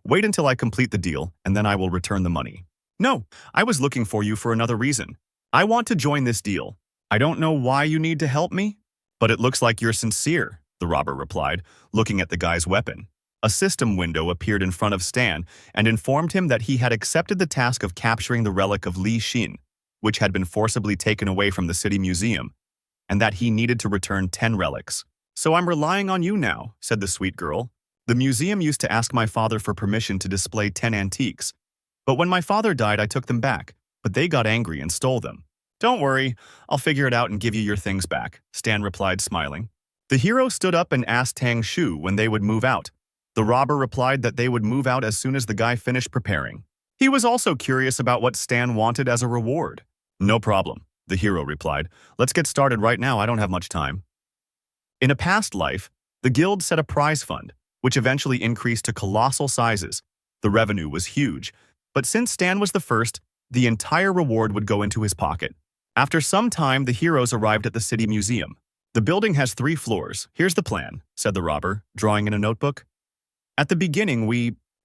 Wait until I complete the deal, and then I will return the money. No, I was looking for you for another reason. I want to join this deal. I don't know why you need to help me, but it looks like you're sincere, the robber replied, looking at the guy's weapon. A system window appeared in front of Stan and informed him that he had accepted the task of capturing the relic of Li Xin, which had been forcibly taken away from the city museum, and that he needed to return 10 relics. So I'm relying on you now, said the sweet girl. The museum used to ask my father for permission to display 10 antiques, but when my father died I took them back, but they got angry and stole them. Don't worry, I'll figure it out and give you your things back, Stan replied smiling. The hero stood up and asked Tang Shu when they would move out. The robber replied that they would move out as soon as the guy finished preparing. He was also curious about what Stan wanted as a reward. No problem, the hero replied. Let's get started right now, I don't have much time. In a past life, the guild set a prize fund, which eventually increased to colossal sizes. The revenue was huge, but since Stan was the first, the entire reward would go into his pocket. After some time, the heroes arrived at the city museum. "The building has 3 floors. Here's the plan," said the robber, drawing in a notebook. "At the beginning,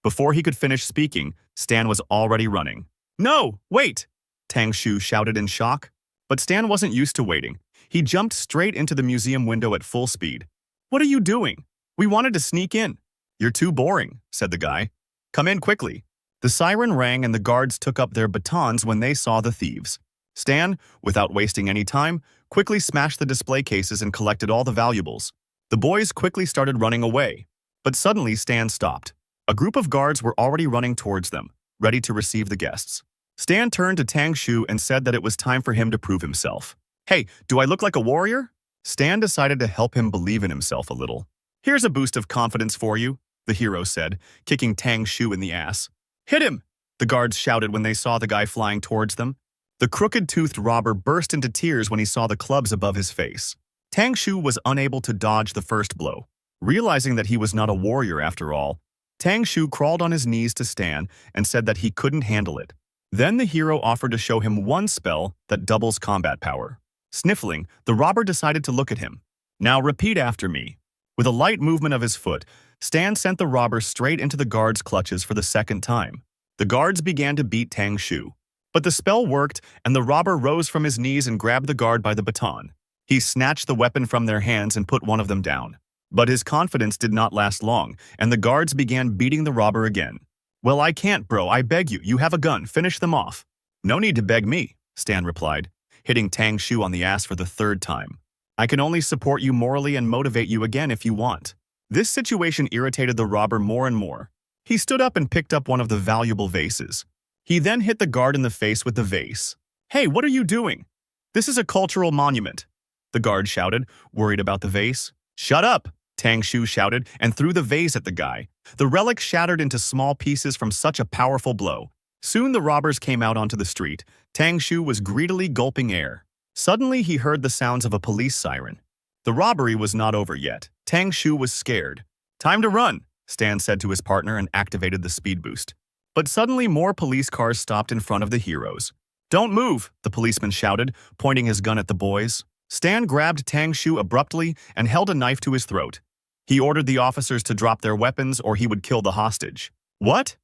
Before he could finish speaking, Stan was already running. "No, wait!" Tang Shu shouted in shock. But Stan wasn't used to waiting. He jumped straight into the museum window at full speed. "What are you doing? We wanted to sneak in." "You're too boring," said the guy. "Come in quickly." The siren rang and the guards took up their batons when they saw the thieves. Stan, without wasting any time, quickly smashed the display cases and collected all the valuables. The boys quickly started running away. But suddenly Stan stopped. A group of guards were already running towards them, ready to receive the guests. Stan turned to Tang Shu and said that it was time for him to prove himself. "Hey, do I look like a warrior?" Stan decided to help him believe in himself a little. "Here's a boost of confidence for you," the hero said, kicking Tang Shu in the ass. "Hit him!" the guards shouted when they saw the guy flying towards them. The crooked-toothed robber burst into tears when he saw the clubs above his face. Tang Shu was unable to dodge the first blow. Realizing that he was not a warrior after all, Tang Shu crawled on his knees to Stan and said that he couldn't handle it. Then the hero offered to show him one spell that doubles combat power. Sniffling, the robber decided to look at him. "Now repeat after me." With a light movement of his foot, Stan sent the robber straight into the guard's clutches for the second time. The guards began to beat Tang Shu. But the spell worked, and the robber rose from his knees and grabbed the guard by the baton. He snatched the weapon from their hands and put one of them down. But his confidence did not last long, and the guards began beating the robber again. "Well, I can't, bro. I beg you. You have a gun. Finish them off." "No need to beg me," Stan replied, hitting Tang Shu on the ass for the 3rd time. "I can only support you morally and motivate you again if you want." This situation irritated the robber more and more. He stood up and picked up one of the valuable vases. He then hit the guard in the face with the vase. "Hey, what are you doing? This is a cultural monument," the guard shouted, worried about the vase. "Shut up!" Tang Shu shouted and threw the vase at the guy. The relic shattered into small pieces from such a powerful blow. Soon the robbers came out onto the street. Tang Shu was greedily gulping air. Suddenly he heard the sounds of a police siren. The robbery was not over yet. Tang Shu was scared. "Time to run," Stan said to his partner and activated the speed boost. But suddenly more police cars stopped in front of the heroes. "Don't move," the policeman shouted, pointing his gun at the boys. Stan grabbed Tang Shu abruptly and held a knife to his throat. He ordered the officers to drop their weapons or he would kill the hostage. "What?"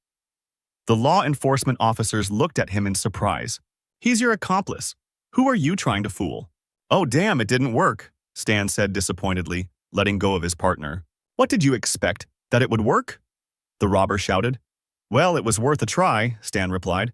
The law enforcement officers looked at him in surprise. "He's your accomplice. Who are you trying to fool?" "Oh damn, it didn't work," Stan said disappointedly, letting go of his partner. "What did you expect? That it would work?" the robber shouted. "Well, it was worth a try," Stan replied.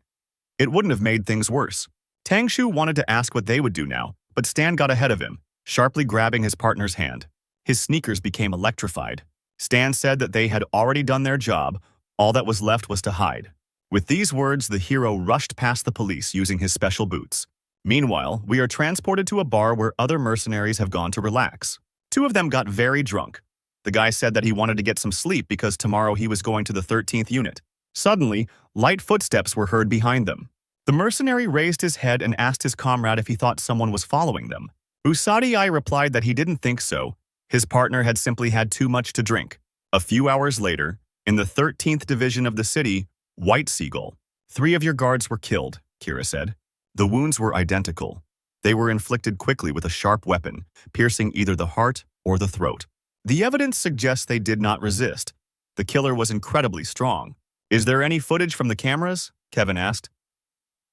"It wouldn't have made things worse." Tang Shu wanted to ask what they would do now, but Stan got ahead of him, sharply grabbing his partner's hand. His sneakers became electrified. Stan said that they had already done their job. All that was left was to hide. With these words, the hero rushed past the police using his special boots. Meanwhile, we are transported to a bar where other mercenaries have gone to relax. 2 of them got very drunk. The guy said that he wanted to get some sleep because tomorrow he was going to the 13th unit. Suddenly, light footsteps were heard behind them. The mercenary raised his head and asked his comrade if he thought someone was following them. Usadi replied that he didn't think so. His partner had simply had too much to drink. A few hours later, in the 13th division of the city, White Seagull. 3 of your guards were killed, Kira said. The wounds were identical. They were inflicted quickly with a sharp weapon, piercing either the heart or the throat. The evidence suggests they did not resist. The killer was incredibly strong. "Is there any footage from the cameras?" Kevin asked.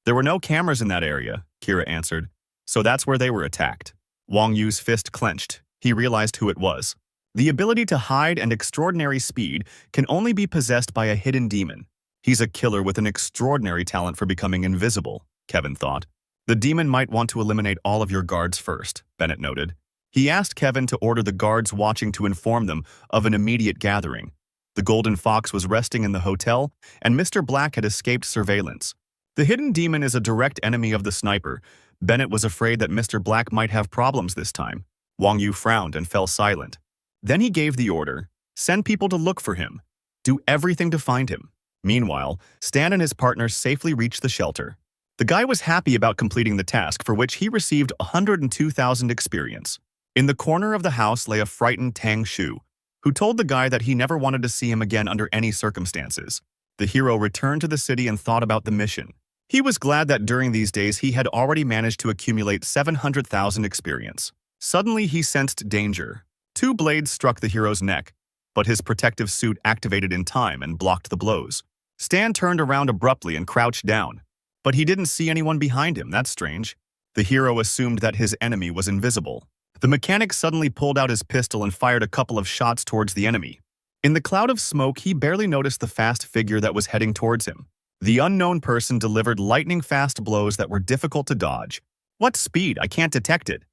"There were no cameras in that area," Kira answered. "So that's where they were attacked." Wang Yu's fist clenched. He realized who it was. The ability to hide and extraordinary speed can only be possessed by a hidden demon. He's a killer with an extraordinary talent for becoming invisible, Kevin thought. The demon might want to eliminate all of your guards first, Bennett noted. He asked Kevin to order the guards watching to inform them of an immediate gathering. The Golden Fox was resting in the hotel, and Mr. Black had escaped surveillance. The hidden demon is a direct enemy of the sniper. Bennett was afraid that Mr. Black might have problems this time. Wang Yu frowned and fell silent. Then he gave the order, "Send people to look for him. Do everything to find him." Meanwhile, Stan and his partner safely reached the shelter. The guy was happy about completing the task, for which he received 102,000 experience. In the corner of the house lay a frightened Tang Shu, who told the guy that he never wanted to see him again under any circumstances. The hero returned to the city and thought about the mission. He was glad that during these days he had already managed to accumulate 700,000 experience. Suddenly he sensed danger. Two blades struck the hero's neck, but his protective suit activated in time and blocked the blows. Stan turned around abruptly and crouched down. But he didn't see anyone behind him. That's strange. The hero assumed that his enemy was invisible. The mechanic suddenly pulled out his pistol and fired a couple of shots towards the enemy. In the cloud of smoke, he barely noticed the fast figure that was heading towards him. The unknown person delivered lightning-fast blows that were difficult to dodge. What speed? I can't detect it.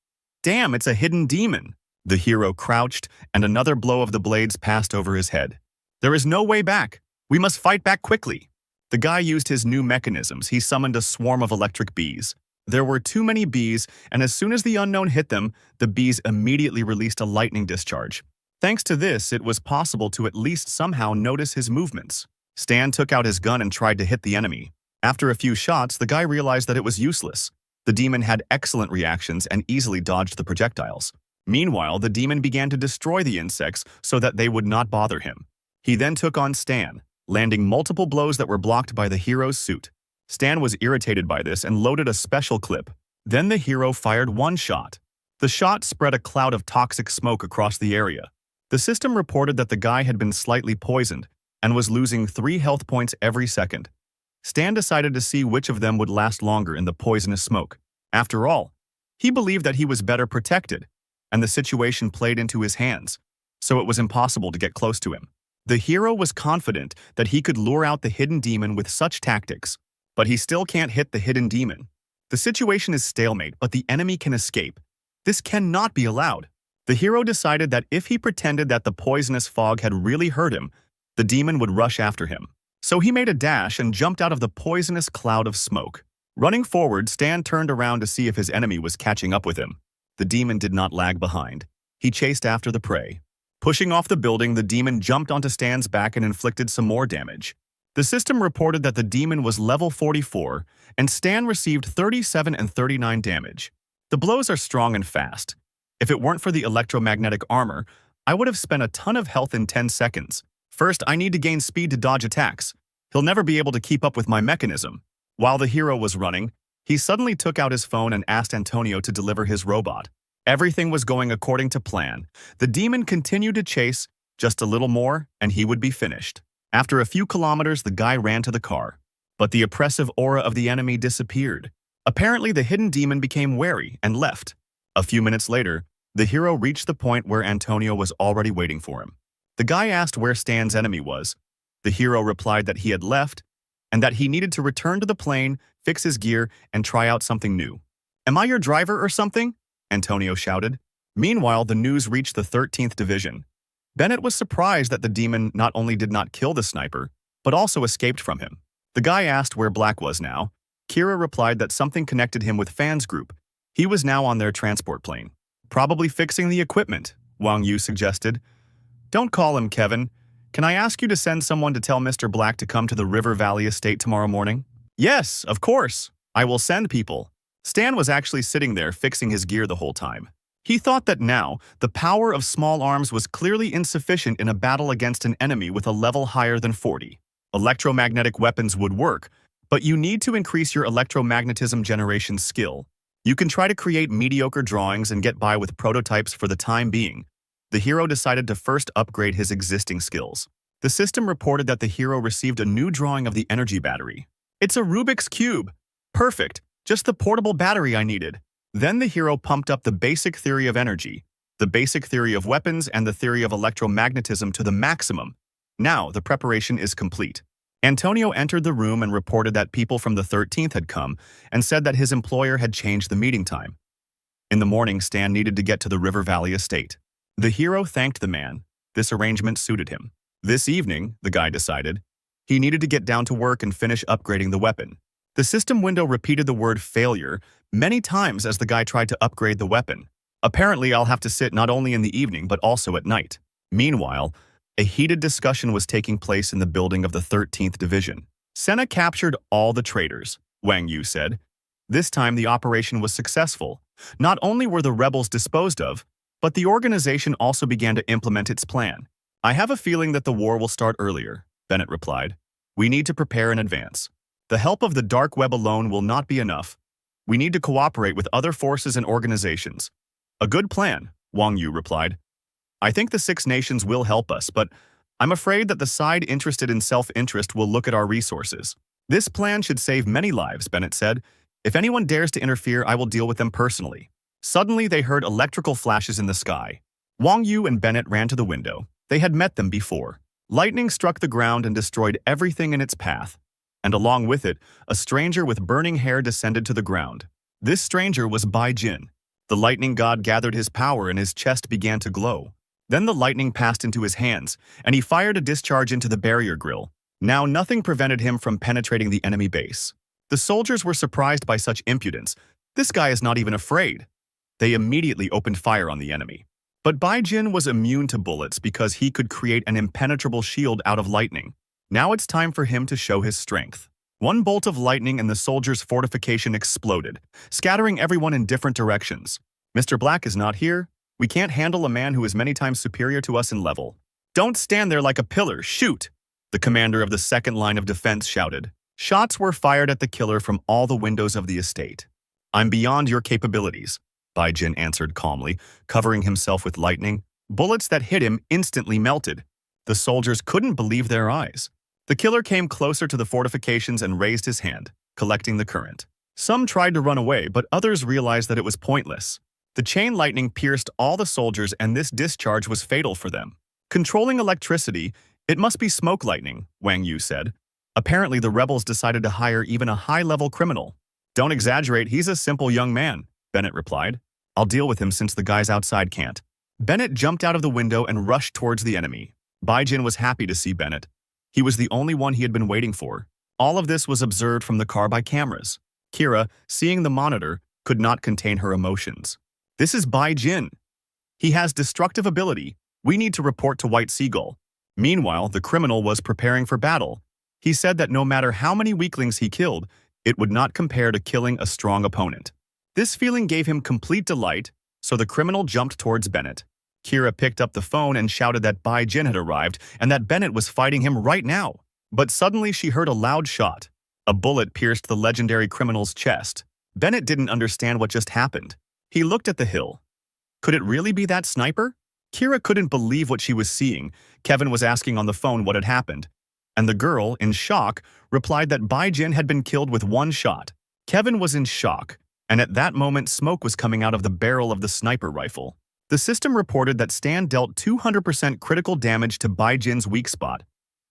Damn, it's a hidden demon. The hero crouched, and another blow of the blades passed over his head. There is no way back. We must fight back quickly. The guy used his new mechanisms. He summoned a swarm of electric bees. There were too many bees, and as soon as the unknown hit them, the bees immediately released a lightning discharge. Thanks to this, it was possible to at least somehow notice his movements. Stan took out his gun and tried to hit the enemy. After a few shots, the guy realized that it was useless. The demon had excellent reactions and easily dodged the projectiles. Meanwhile, the demon began to destroy the insects so that they would not bother him. He then took on Stan, landing multiple blows that were blocked by the hero's suit. Stan was irritated by this and loaded a special clip. Then the hero fired one shot. The shot spread a cloud of toxic smoke across the area. The system reported that the guy had been slightly poisoned and was losing 3 health points every second. Stan decided to see which of them would last longer in the poisonous smoke. After all, he believed that he was better protected, and the situation played into his hands, so it was impossible to get close to him. The hero was confident that he could lure out the hidden demon with such tactics, but he still can't hit the hidden demon. The situation is stalemate, but the enemy can escape. This cannot be allowed. The hero decided that if he pretended that the poisonous fog had really hurt him, the demon would rush after him. So he made a dash and jumped out of the poisonous cloud of smoke. Running forward, Stan turned around to see if his enemy was catching up with him. The demon did not lag behind. He chased after the prey. Pushing off the building, the demon jumped onto Stan's back and inflicted some more damage. The system reported that the demon was level 44, and Stan received 37 and 39 damage. The blows are strong and fast. If it weren't for the electromagnetic armor, I would have spent a ton of health in 10 seconds. First, I need to gain speed to dodge attacks. He'll never be able to keep up with my mechanism. While the hero was running, he suddenly took out his phone and asked Antonio to deliver his robot. Everything was going according to plan. The demon continued to chase, just a little more, and he would be finished. After a few kilometers, the guy ran to the car. But the oppressive aura of the enemy disappeared. Apparently, the hidden demon became wary and left. A few minutes later, the hero reached the point where Antonio was already waiting for him. The guy asked where Stan's enemy was. The hero replied that he had left and that he needed to return to the plane, fix his gear, and try out something new. "Am I your driver or something?" Antonio shouted. Meanwhile, the news reached the 13th Division. Bennett was surprised that the demon not only did not kill the sniper, but also escaped from him. The guy asked where Black was now. Kira replied that something connected him with Fan's group. He was now on their transport plane. "Probably fixing the equipment," Wang Yu suggested. "Don't call him, Kevin. Can I ask you to send someone to tell Mr. Black to come to the River Valley estate tomorrow morning?" "Yes, of course. I will send people." Stan was actually sitting there fixing his gear the whole time. He thought that now, the power of small arms was clearly insufficient in a battle against an enemy with a level higher than 40. Electromagnetic weapons would work, but you need to increase your electromagnetism generation skill. You can try to create mediocre drawings and get by with prototypes for the time being. The hero decided to first upgrade his existing skills. The system reported that the hero received a new drawing of the energy battery. "It's a Rubik's Cube. Perfect. Just the portable battery I needed." Then the hero pumped up the basic theory of energy, the basic theory of weapons, and the theory of electromagnetism to the maximum. Now the preparation is complete. Antonio entered the room and reported that people from the 13th had come and said that his employer had changed the meeting time. In the morning, Stan needed to get to the River Valley estate. The hero thanked the man. This arrangement suited him. This evening, the guy decided, he needed to get down to work and finish upgrading the weapon. The system window repeated the word failure many times as the guy tried to upgrade the weapon. "Apparently, I'll have to sit not only in the evening but also at night." Meanwhile, a heated discussion was taking place in the building of the 13th Division. "Senna captured all the traitors," Wang Yu said. This time the operation was successful. Not only were the rebels disposed of, but the organization also began to implement its plan. "I have a feeling that the war will start earlier," Bennett replied. "We need to prepare in advance." The help of the dark web alone will not be enough. We need to cooperate with other forces and organizations. A good plan, Wang Yu replied. I think the Six Nations will help us, but I'm afraid that the side interested in self-interest will look at our resources. This plan should save many lives, Bennett said. If anyone dares to interfere, I will deal with them personally. Suddenly, they heard electrical flashes in the sky. Wang Yu and Bennett ran to the window. They had met them before. Lightning struck the ground and destroyed everything in its path. And along with it, a stranger with burning hair descended to the ground. This stranger was Bai Jin. The lightning god gathered his power and his chest began to glow. Then the lightning passed into his hands, and he fired a discharge into the barrier grill. Now nothing prevented him from penetrating the enemy base. The soldiers were surprised by such impudence. This guy is not even afraid. They immediately opened fire on the enemy. But Bai Jin was immune to bullets because he could create an impenetrable shield out of lightning. Now it's time for him to show his strength. One bolt of lightning and the soldiers' fortification exploded, scattering everyone in different directions. Mr. Black is not here. We can't handle a man who is many times superior to us in level. Don't stand there like a pillar, shoot! The commander of the second line of defense shouted. Shots were fired at the killer from all the windows of the estate. I'm beyond your capabilities, Bai Jin answered calmly, covering himself with lightning. Bullets that hit him instantly melted. The soldiers couldn't believe their eyes. The killer came closer to the fortifications and raised his hand, collecting the current. Some tried to run away, but others realized that it was pointless. The chain lightning pierced all the soldiers and this discharge was fatal for them. Controlling electricity, it must be smoke lightning, Wang Yu said. Apparently the rebels decided to hire even a high-level criminal. Don't exaggerate, he's a simple young man, Bennett replied. I'll deal with him since the guys outside can't. Bennett jumped out of the window and rushed towards the enemy. Bai Jin was happy to see Bennett. He was the only one he had been waiting for. All of this was observed from the car by cameras. Kira, seeing the monitor, could not contain her emotions. This is Bai Jin. He has destructive ability. We need to report to White Seagull. Meanwhile, the criminal was preparing for battle. He said that no matter how many weaklings he killed, it would not compare to killing a strong opponent. This feeling gave him complete delight, so the criminal jumped towards Bennett. Kira picked up the phone and shouted that Bai Jin had arrived and that Bennett was fighting him right now. But suddenly she heard a loud shot. A bullet pierced the legendary criminal's chest. Bennett didn't understand what just happened. He looked at the hill. Could it really be that sniper? Kira couldn't believe what she was seeing. Kevin was asking on the phone what had happened. And the girl, in shock, replied that Bai Jin had been killed with one shot. Kevin was in shock, and at that moment smoke was coming out of the barrel of the sniper rifle. The system reported that Stan dealt 200% critical damage to Bai Jin's weak spot,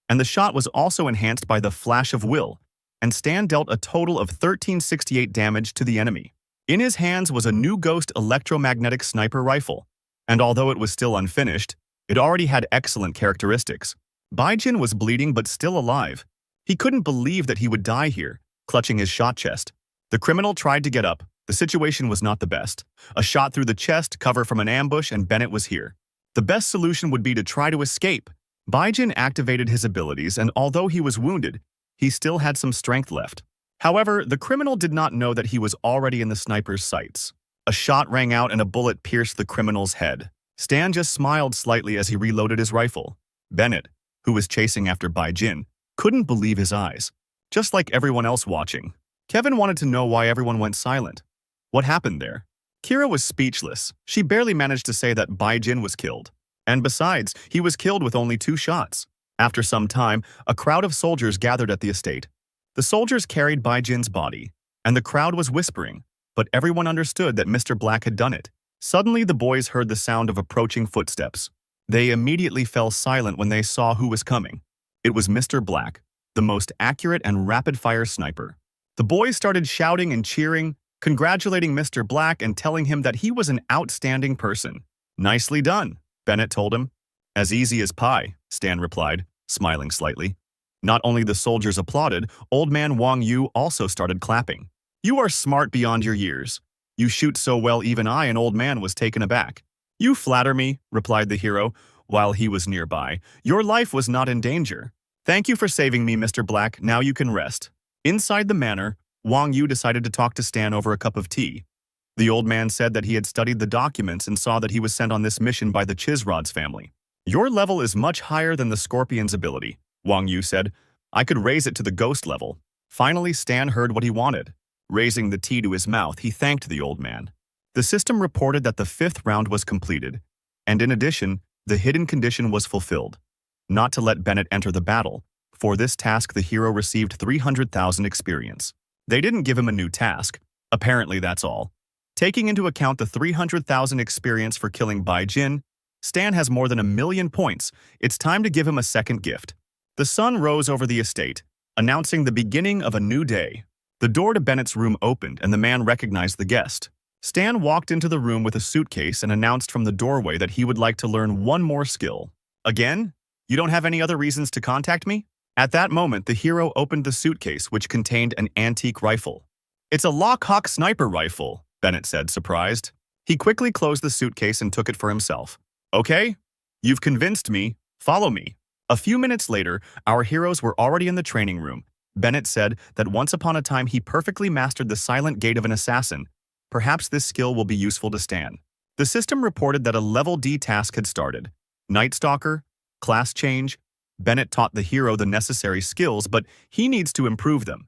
and the shot was also enhanced by the flash of will, and Stan dealt a total of 1368 damage to the enemy. In his hands was a new Ghost electromagnetic sniper rifle, and although it was still unfinished, it already had excellent characteristics. Bai Jin was bleeding but still alive. He couldn't believe that he would die here, clutching his shot chest. The criminal tried to get up. The situation was not the best. A shot through the chest, cover from an ambush, and Bennett was here. The best solution would be to try to escape. Bai Jin activated his abilities, and although he was wounded, he still had some strength left. However, the criminal did not know that he was already in the sniper's sights. A shot rang out and a bullet pierced the criminal's head. Stan just smiled slightly as he reloaded his rifle. Bennett, who was chasing after Bai Jin, couldn't believe his eyes. Just like everyone else watching, Kevin wanted to know why everyone went silent. What happened there? Kira was speechless. She barely managed to say that Bai Jin was killed. And besides, he was killed with only 2 shots. After some time, a crowd of soldiers gathered at the estate. The soldiers carried Bai Jin's body, and the crowd was whispering, but everyone understood that Mr. Black had done it. Suddenly, the boys heard the sound of approaching footsteps. They immediately fell silent when they saw who was coming. It was Mr. Black, the most accurate and rapid-fire sniper. The boys started shouting and cheering, congratulating Mr. Black and telling him that he was an outstanding person. Nicely done, Bennett told him. As easy as pie, Stan replied, smiling slightly. Not only the soldiers applauded, old man Wang Yu also started clapping. You are smart beyond your years. You shoot so well even I, an old man, was taken aback. You flatter me, replied the hero, while he was nearby. Your life was not in danger. Thank you for saving me, Mr. Black. Now you can rest. Inside the manor, Wang Yu decided to talk to Stan over a cup of tea. The old man said that he had studied the documents and saw that he was sent on this mission by the Chisrod's family. Your level is much higher than the Scorpion's ability, Wang Yu said. I could raise it to the ghost level. Finally, Stan heard what he wanted. Raising the tea to his mouth, he thanked the old man. The system reported that the 5th round was completed, and in addition, the hidden condition was fulfilled. Not to let Bennett enter the battle. For this task, the hero received 300,000 experience. They didn't give him a new task. Apparently, that's all. Taking into account the 300,000 experience for killing Bai Jin, Stan has more than 1,000,000 points. It's time to give him a second gift. The sun rose over the estate, announcing the beginning of a new day. The door to Bennett's room opened, and the man recognized the guest. Stan walked into the room with a suitcase and announced from the doorway that he would like to learn one more skill. Again? You don't have any other reasons to contact me? At that moment, the hero opened the suitcase, which contained an antique rifle. It's a Lockhawk sniper rifle, Bennett said, surprised. He quickly closed the suitcase and took it for himself. Okay, you've convinced me. Follow me. A few minutes later, our heroes were already in the training room. Bennett said that once upon a time he perfectly mastered the silent gait of an assassin. Perhaps this skill will be useful to Stan. The system reported that a level D task had started. Night Stalker, class change. Bennett taught the hero the necessary skills, but he needs to improve them.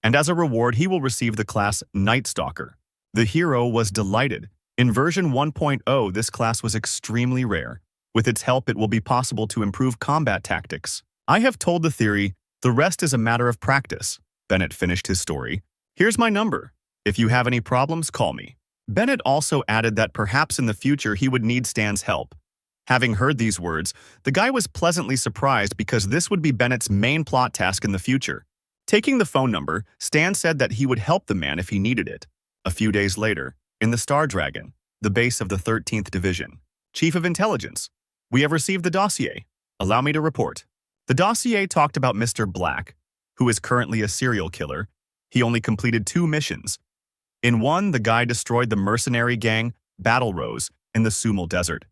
And as a reward, he will receive the class Night Stalker. The hero was delighted. In version 1.0, this class was extremely rare. With its help, it will be possible to improve combat tactics. I have told the theory, the rest is a matter of practice. Bennett finished his story. Here's my number. If you have any problems, call me. Bennett also added that perhaps in the future he would need Stan's help. Having heard these words, the guy was pleasantly surprised because this would be Bennett's main plot task in the future. Taking the phone number, Stan said that he would help the man if he needed it. A few days later, in the Star Dragon, the base of the 13th Division. Chief of Intelligence, we have received the dossier. Allow me to report. The dossier talked about Mr. Black, who is currently a serial killer. He only completed 2 missions. In one, the guy destroyed the mercenary gang, Battle Rose, in the Sumal Desert.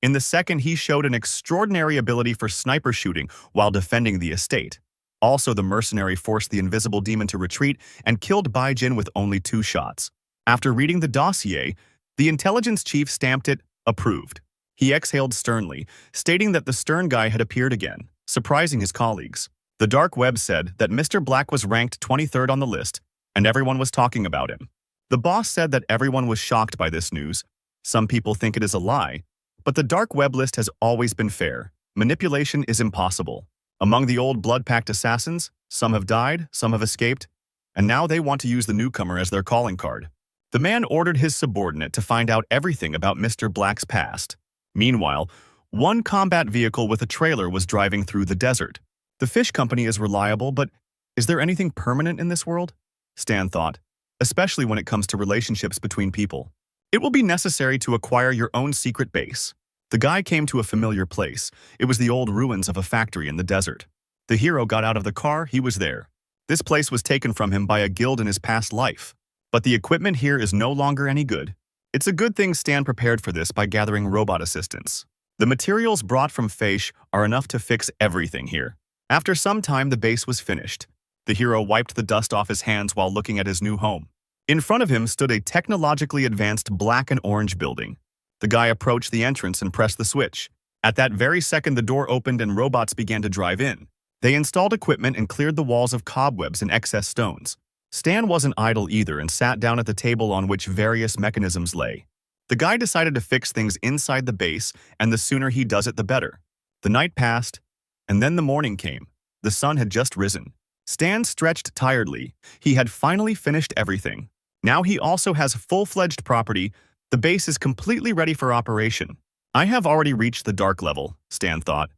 In the second, he showed an extraordinary ability for sniper shooting while defending the estate. Also, the mercenary forced the invisible demon to retreat and killed Bai Jin with only 2 shots. After reading the dossier, the intelligence chief stamped it approved. He exhaled sternly, stating that the stern guy had appeared again, surprising his colleagues. The dark web said that Mr. Black was ranked 23rd on the list, and everyone was talking about him. The boss said that everyone was shocked by this news. Some people think it is a lie, but the dark web list has always been fair. Manipulation is impossible. Among the old blood-packed assassins, some have died, some have escaped, and now they want to use the newcomer as their calling card. The man ordered his subordinate to find out everything about Mr. Black's past. Meanwhile, one combat vehicle with a trailer was driving through the desert. The fish company is reliable, but is there anything permanent in this world? Stan thought, especially when it comes to relationships between people. It will be necessary to acquire your own secret base. The guy came to a familiar place. It was the old ruins of a factory in the desert. The hero got out of the car, he was there. This place was taken from him by a guild in his past life. But the equipment here is no longer any good. It's a good thing Stan prepared for this by gathering robot assistants. The materials brought from Faish are enough to fix everything here. After some time, the base was finished. The hero wiped the dust off his hands while looking at his new home. In front of him stood a technologically advanced black and orange building. The guy approached the entrance and pressed the switch. At that very second, the door opened and robots began to drive in. They installed equipment and cleared the walls of cobwebs and excess stones. Stan wasn't idle either and sat down at the table on which various mechanisms lay. The guy decided to fix things inside the base, and the sooner he does it, the better. The night passed, and then the morning came. The sun had just risen. Stan stretched tiredly. He had finally finished everything. Now he also has full-fledged property. The base is completely ready for operation. I have already reached the dark level, Stan thought.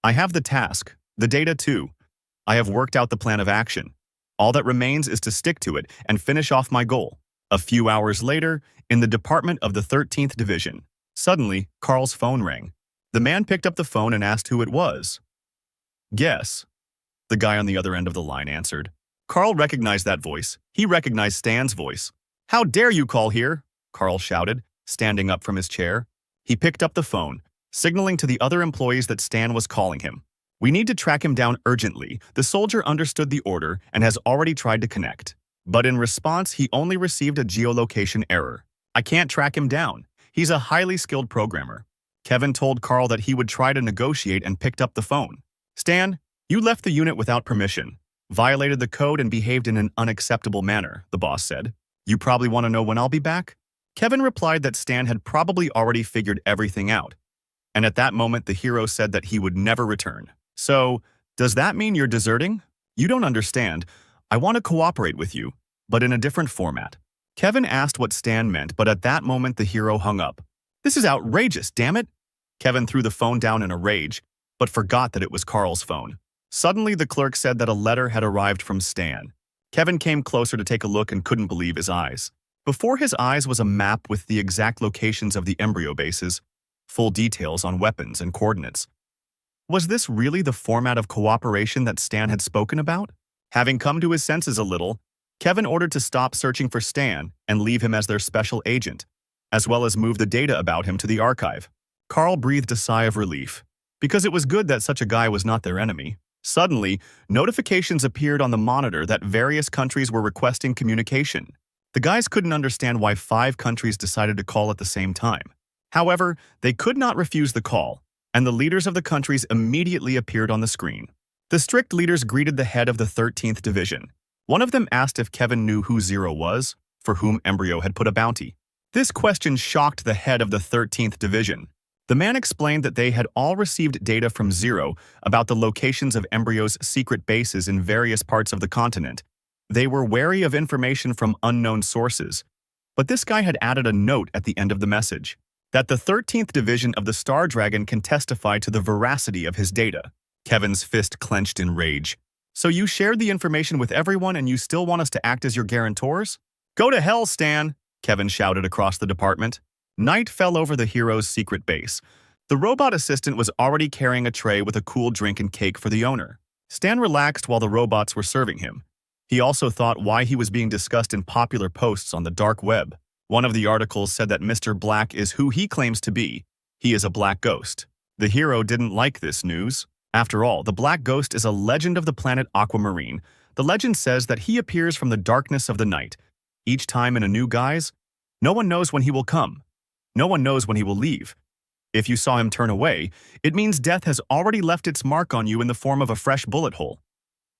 I have the task, the data too. I have worked out the plan of action. All that remains is to stick to it and finish off my goal. A few hours later, in the department of the 13th Division, suddenly, Carl's phone rang. The man picked up the phone and asked who it was. Guess. The guy on the other end of the line answered. Carl recognized that voice. He recognized Stan's voice. How dare you call here? Carl shouted, standing up from his chair. He picked up the phone, signaling to the other employees that Stan was calling him. We need to track him down urgently. The soldier understood the order and has already tried to connect. But in response, he only received a geolocation error. I can't track him down. He's a highly skilled programmer. Kevin told Carl that he would try to negotiate and picked up the phone. Stan, you left the unit without permission. violated the code and behaved in an unacceptable manner, the boss said. You probably want to know when I'll be back? Kevin replied that Stan had probably already figured everything out. And at that moment, the hero said that he would never return. So, does that mean you're deserting? You don't understand. I want to cooperate with you, but in a different format. Kevin asked what Stan meant, but at that moment, the hero hung up. This is outrageous, damn it! Kevin threw the phone down in a rage, but forgot that it was Carl's phone. Suddenly, the clerk said that a letter had arrived from Stan. Kevin came closer to take a look and couldn't believe his eyes. Before his eyes was a map with the exact locations of the embryo bases, full details on weapons and coordinates. Was this really the format of cooperation that Stan had spoken about? Having come to his senses a little, Kevin ordered to stop searching for Stan and leave him as their special agent, as well as move the data about him to the archive. Carl breathed a sigh of relief, because it was good that such a guy was not their enemy. Suddenly, notifications appeared on the monitor that various countries were requesting communication. The guys couldn't understand why 5 countries decided to call at the same time. However, they could not refuse the call, and the leaders of the countries immediately appeared on the screen. The strict leaders greeted the head of the 13th Division. One of them asked if Kevin knew who Zero was, for whom Embryo had put a bounty. This question shocked the head of the 13th Division. The man explained that they had all received data from Zero about the locations of Embryo's secret bases in various parts of the continent. They were wary of information from unknown sources. But this guy had added a note at the end of the message, that the 13th Division of the Star Dragon can testify to the veracity of his data. Kevin's fist clenched in rage. So you shared the information with everyone and you still want us to act as your guarantors? Go to hell, Stan! Kevin shouted across the department. Night fell over the hero's secret base. The robot assistant was already carrying a tray with a cool drink and cake for the owner. Stan relaxed while the robots were serving him. He also thought why he was being discussed in popular posts on the dark web. One of the articles said that Mr. Black is who he claims to be. He is a black ghost. The hero didn't like this news. After all, the Black Ghost is a legend of the planet Aquamarine. The legend says that he appears from the darkness of the night. Each time in a new guise, no one knows when he will come. No one knows when he will leave. If you saw him turn away, it means death has already left its mark on you in the form of a fresh bullet hole.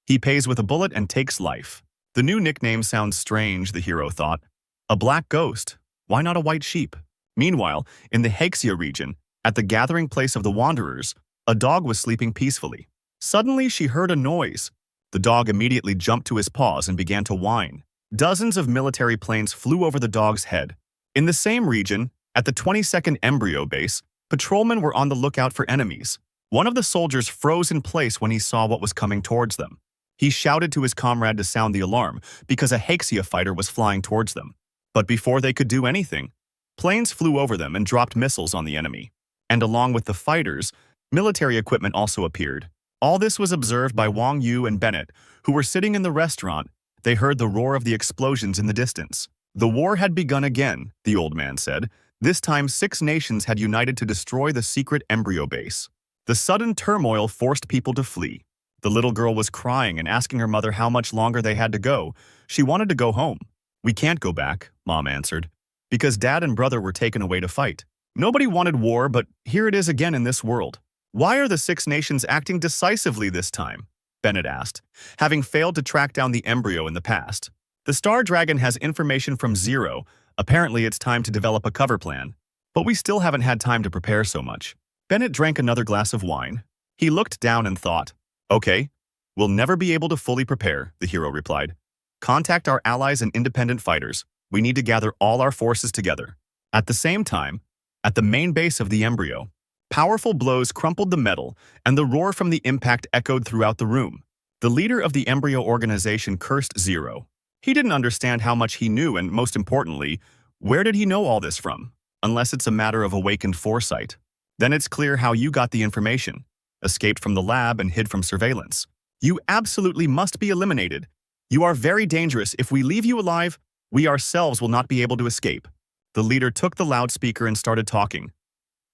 He pays with a bullet and takes life. The new nickname sounds strange, the hero thought. A black ghost. Why not a white sheep? Meanwhile, in the Hexia region, at the gathering place of the Wanderers, a dog was sleeping peacefully. Suddenly, she heard a noise. The dog immediately jumped to his paws and began to whine. Dozens of military planes flew over the dog's head. In the same region, at the 22nd Embryo Base, patrolmen were on the lookout for enemies. One of the soldiers froze in place when he saw what was coming towards them. He shouted to his comrade to sound the alarm because a Hexia fighter was flying towards them. But before they could do anything, planes flew over them and dropped missiles on the enemy. And along with the fighters, military equipment also appeared. All this was observed by Wang Yu and Bennett, who were sitting in the restaurant. They heard the roar of the explosions in the distance. The war had begun again, the old man said. This time 6 nations had united to destroy the secret embryo base. The sudden turmoil forced people to flee. The little girl was crying and asking her mother how much longer they had to go. She wanted to go home. We can't go back, Mom answered, because Dad and brother were taken away to fight. Nobody wanted war, but here it is again in this world. Why are the 6 nations acting decisively this time? Bennett asked, having failed to track down the embryo in the past. The Star Dragon has information from Zero. Apparently it's time to develop a cover plan. But we still haven't had time to prepare so much. Bennett drank another glass of wine. He looked down and thought, okay, we'll never be able to fully prepare, the hero replied. Contact our allies and independent fighters. We need to gather all our forces together. At the same time, at the main base of the embryo, powerful blows crumpled the metal, and the roar from the impact echoed throughout the room. The leader of the embryo organization cursed Zero. He didn't understand how much he knew, and most importantly, where did he know all this from? Unless it's a matter of awakened foresight. Then it's clear how you got the information. Escaped from the lab and hid from surveillance. You absolutely must be eliminated. You are very dangerous. If we leave you alive, we ourselves will not be able to escape. The leader took the loudspeaker and started talking.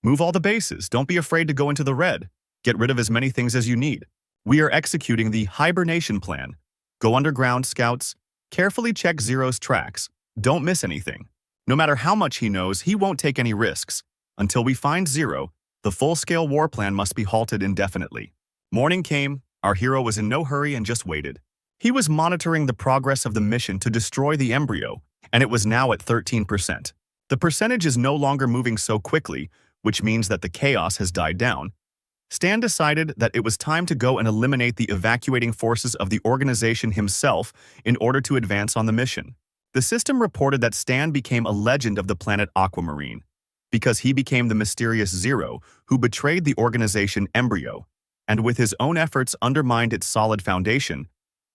Move all the bases. Don't be afraid to go into the red. Get rid of as many things as you need. We are executing the hibernation plan. Go underground, scouts. Carefully check Zero's tracks. Don't miss anything. No matter how much he knows, he won't take any risks. Until we find Zero, the full-scale war plan must be halted indefinitely. Morning came. Our hero was in no hurry and just waited. He was monitoring the progress of the mission to destroy the embryo, and it was now at 13%. The percentage is no longer moving so quickly, which means that the chaos has died down. Stan decided that it was time to go and eliminate the evacuating forces of the organization himself in order to advance on the mission. The system reported that Stan became a legend of the planet Aquamarine because he became the mysterious Zero who betrayed the organization Embryo, and with his own efforts undermined its solid foundation.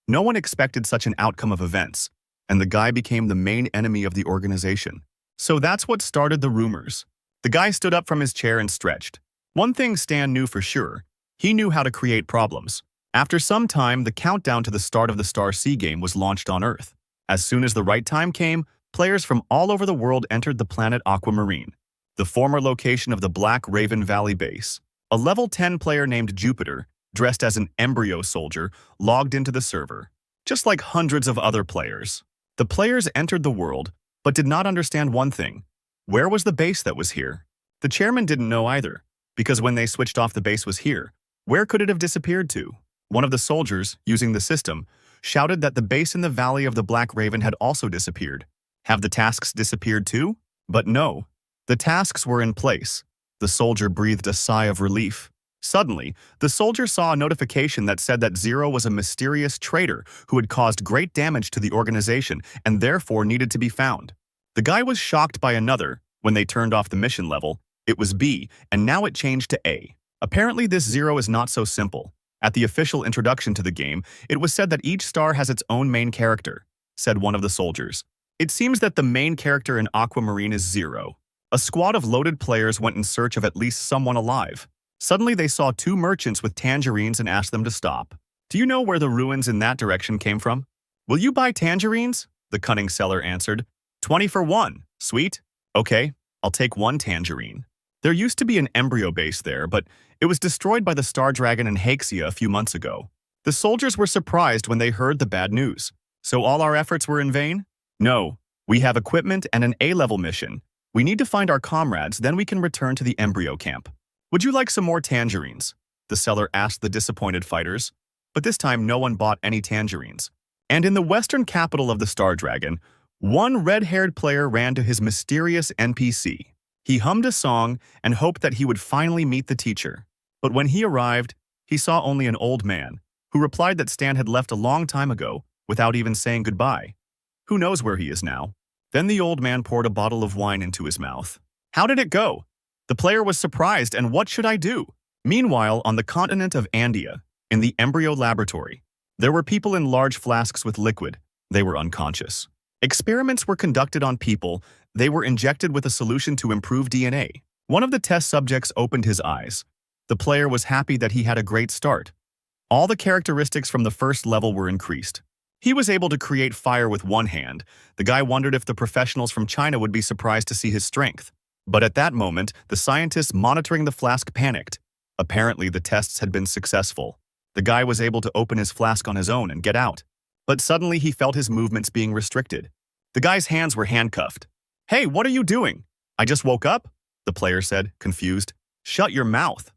No one expected such an outcome of events, and the guy became the main enemy of the organization. So that's what started the rumors. The guy stood up from his chair and stretched. One thing Stan knew for sure, he knew how to create problems. After some time, the countdown to the start of the Star Sea game was launched on Earth. As soon as the right time came, players from all over the world entered the planet Aquamarine, the former location of the Black Raven Valley base. A level 10 player named Jupiter, dressed as an embryo soldier, logged into the server, just like hundreds of other players. The players entered the world, but did not understand one thing. Where was the base that was here? The chairman didn't know either, because when they switched off the base was here, where could it have disappeared to? One of the soldiers, using the system, shouted that the base in the Valley of the Black Raven had also disappeared. Have the tasks disappeared too? But no. The tasks were in place. The soldier breathed a sigh of relief. Suddenly, the soldier saw a notification that said that Zero was a mysterious traitor who had caused great damage to the organization and therefore needed to be found. The guy was shocked by another. When they turned off the mission level, it was B, and now it changed to A. Apparently, this Zero is not so simple. At the official introduction to the game, it was said that each star has its own main character, said one of the soldiers. It seems that the main character in Aquamarine is Zero. A squad of loaded players went in search of at least someone alive. Suddenly, they saw two merchants with tangerines and asked them to stop. Do you know where the ruins in that direction came from? Will you buy tangerines? The cunning seller answered. 20 for one. Sweet. Okay, I'll take one tangerine. There used to be an embryo base there, but it was destroyed by the Star Dragon and Haxia a few months ago. The soldiers were surprised when they heard the bad news. So all our efforts were in vain? No. We have equipment and an A-level mission. We need to find our comrades, then we can return to the embryo camp. Would you like some more tangerines? The seller asked the disappointed fighters. But this time no one bought any tangerines. And in the western capital of the Star Dragon, one red-haired player ran to his mysterious NPC. He hummed a song and hoped that he would finally meet the teacher. But when he arrived, he saw only an old man, who replied that Stan had left a long time ago, without even saying goodbye. Who knows where he is now? Then the old man poured a bottle of wine into his mouth. How did it go? The player was surprised, and what should I do? Meanwhile, on the continent of Andia, in the embryo laboratory, there were people in large flasks with liquid. They were unconscious. Experiments were conducted on people. They were injected with a solution to improve DNA. One of the test subjects opened his eyes. The player was happy that he had a great start. All the characteristics from the first level were increased. He was able to create fire with one hand. The guy wondered if the professionals from China would be surprised to see his strength. But at that moment, the scientists monitoring the flask panicked. Apparently, the tests had been successful. The guy was able to open his flask on his own and get out. But suddenly he felt his movements being restricted. The guy's hands were handcuffed. Hey, what are you doing? I just woke up, the player said, confused. Shut your mouth.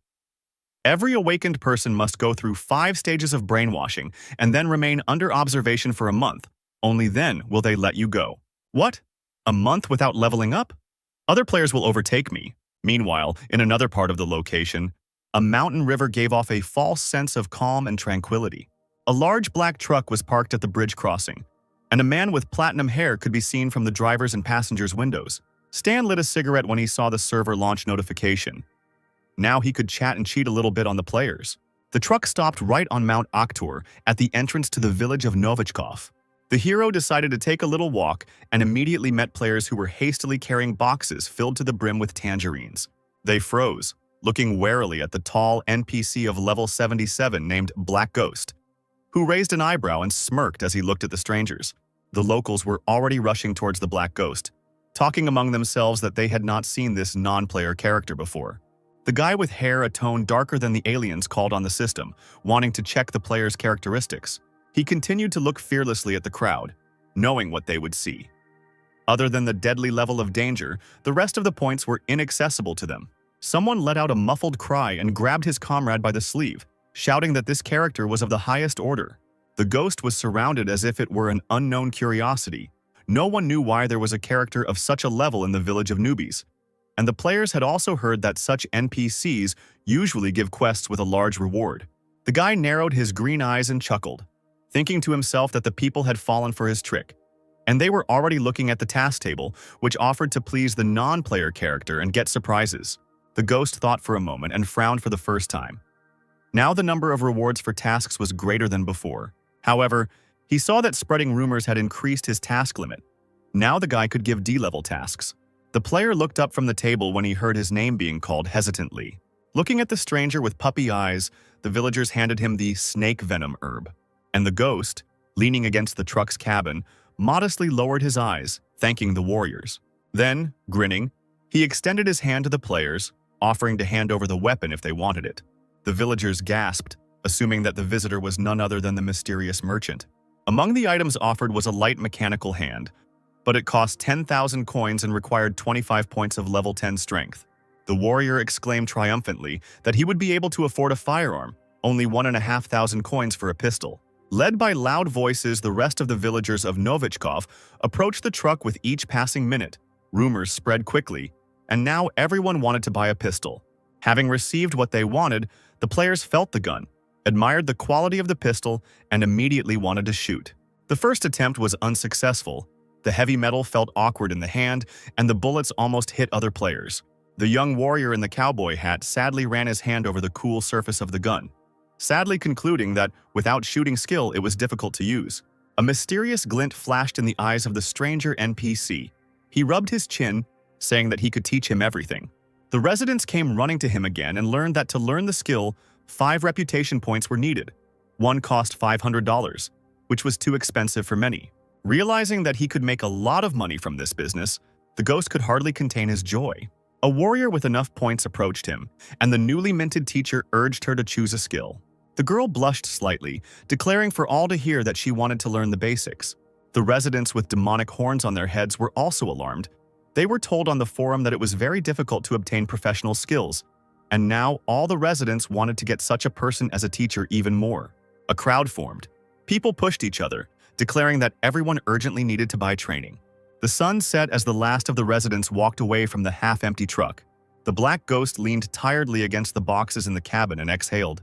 Every awakened person must go through 5 stages of brainwashing and then remain under observation for a month. Only then will they let you go. What? A month without leveling up? Other players will overtake me. Meanwhile, in another part of the location, a mountain river gave off a false sense of calm and tranquility. A large black truck was parked at the bridge crossing, and a man with platinum hair could be seen from the driver's and passenger's windows. Stan lit a cigarette when he saw the server launch notification. Now he could chat and cheat a little bit on the players. The truck stopped right on Mount Oktur at the entrance to the village of Novichkov. The hero decided to take a little walk and immediately met players who were hastily carrying boxes filled to the brim with tangerines. They froze, looking warily at the tall NPC of level 77 named Black Ghost, who raised an eyebrow and smirked as he looked at the strangers. The locals were already rushing towards the Black Ghost, talking among themselves that they had not seen this non-player character before. The guy with hair a tone darker than the aliens called on the system, wanting to check the player's characteristics. He continued to look fearlessly at the crowd, knowing what they would see. Other than the deadly level of danger, the rest of the points were inaccessible to them. Someone let out a muffled cry and grabbed his comrade by the sleeve, shouting that this character was of the highest order. The ghost was surrounded as if it were an unknown curiosity. No one knew why there was a character of such a level in the village of newbies. And the players had also heard that such NPCs usually give quests with a large reward. The guy narrowed his green eyes and chuckled, thinking to himself that the people had fallen for his trick. And they were already looking at the task table, which offered to please the non-player character and get surprises. The ghost thought for a moment and frowned for the first time. Now the number of rewards for tasks was greater than before. However, he saw that spreading rumors had increased his task limit. Now the guy could give D-level tasks. The player looked up from the table when he heard his name being called hesitantly. Looking at the stranger with puppy eyes, the villagers handed him the snake venom herb. And the ghost, leaning against the truck's cabin, modestly lowered his eyes, thanking the warriors. Then, grinning, he extended his hand to the players, offering to hand over the weapon if they wanted it. The villagers gasped, assuming that the visitor was none other than the mysterious merchant. Among the items offered was a light mechanical hand, but it cost 10,000 coins and required 25 points of level 10 strength. The warrior exclaimed triumphantly that he would be able to afford a firearm, only 1,500 coins for a pistol. Led by loud voices, the rest of the villagers of Novichkov approached the truck with each passing minute. Rumors spread quickly, and now everyone wanted to buy a pistol. Having received what they wanted, the players felt the gun, admired the quality of the pistol, and immediately wanted to shoot. The first attempt was unsuccessful. The heavy metal felt awkward in the hand, and the bullets almost hit other players. The young warrior in the cowboy hat sadly ran his hand over the cool surface of the gun, sadly concluding that without shooting skill it was difficult to use. A mysterious glint flashed in the eyes of the stranger NPC. He rubbed his chin, saying that he could teach him everything. The residents came running to him again and learned that to learn the skill, 5 reputation points were needed. One cost $500, which was too expensive for many. Realizing that he could make a lot of money from this business, the ghost could hardly contain his joy. A warrior with enough points approached him, and the newly minted teacher urged her to choose a skill. The girl blushed slightly, declaring for all to hear that she wanted to learn the basics. The residents with demonic horns on their heads were also alarmed. They were told on the forum that it was very difficult to obtain professional skills, and now all the residents wanted to get such a person as a teacher even more. A crowd formed. People pushed each other, declaring that everyone urgently needed to buy training. The sun set as the last of the residents walked away from the half-empty truck. The black ghost leaned tiredly against the boxes in the cabin and exhaled.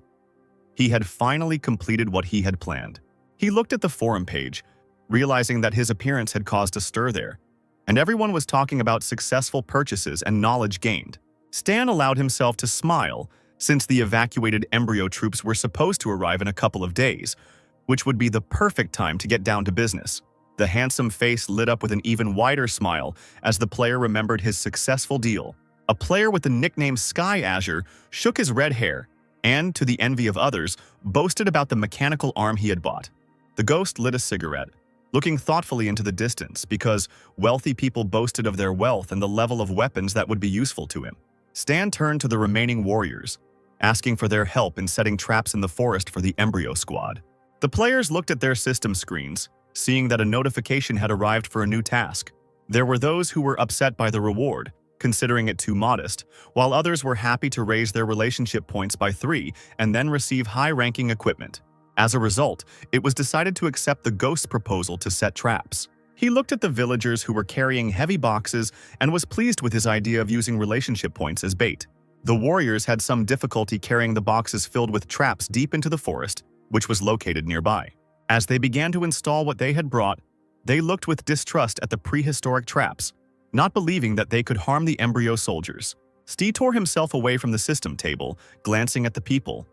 He had finally completed what he had planned. He looked at the forum page, realizing that his appearance had caused a stir there, and everyone was talking about successful purchases and knowledge gained. Stan allowed himself to smile, since the evacuated embryo troops were supposed to arrive in a couple of days, which would be the perfect time to get down to business. The handsome face lit up with an even wider smile as the player remembered his successful deal. A player with the nickname Sky Azure shook his red hair and, to the envy of others, boasted about the mechanical arm he had bought. The ghost lit a cigarette, looking thoughtfully into the distance because wealthy people boasted of their wealth and the level of weapons that would be useful to him. Stan turned to the remaining warriors, asking for their help in setting traps in the forest for the embryo squad. The players looked at their system screens, seeing that a notification had arrived for a new task. There were those who were upset by the reward, considering it too modest, while others were happy to raise their relationship points by 3 and then receive high-ranking equipment. As a result, it was decided to accept the ghost's proposal to set traps. He looked at the villagers who were carrying heavy boxes and was pleased with his idea of using relationship points as bait. The warriors had some difficulty carrying the boxes filled with traps deep into the forest, which was located nearby. As they began to install what they had brought, they looked with distrust at the prehistoric traps, not believing that they could harm the embryo soldiers. Stee tore himself away from the system table, glancing at the people.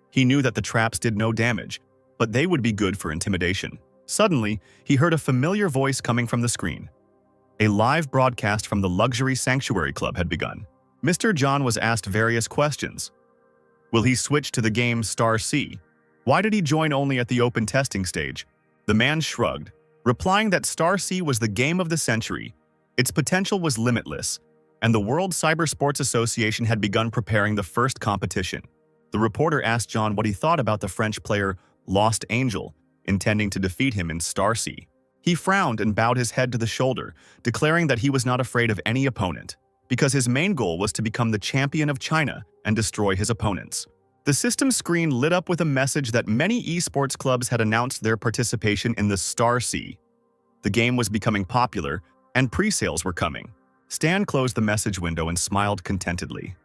He knew that the traps did no damage, but they would be good for intimidation. Suddenly, he heard a familiar voice coming from the screen. A live broadcast from the Luxury Sanctuary Club had begun. Mr. John was asked various questions. Will he switch to the game Star C? Why did he join only at the open testing stage? The man shrugged, replying that Star C was the game of the century. Its potential was limitless, and the World Cyber Sports Association had begun preparing the first competition. The reporter asked John what he thought about the French player Lost Angel, intending to defeat him in Star C. He frowned and bowed his head to the shoulder, declaring that he was not afraid of any opponent, because his main goal was to become the champion of China and destroy his opponents. The system screen lit up with a message that many esports clubs had announced their participation in the Star Sea. The game was becoming popular, and pre-sales were coming. Stan closed the message window and smiled contentedly.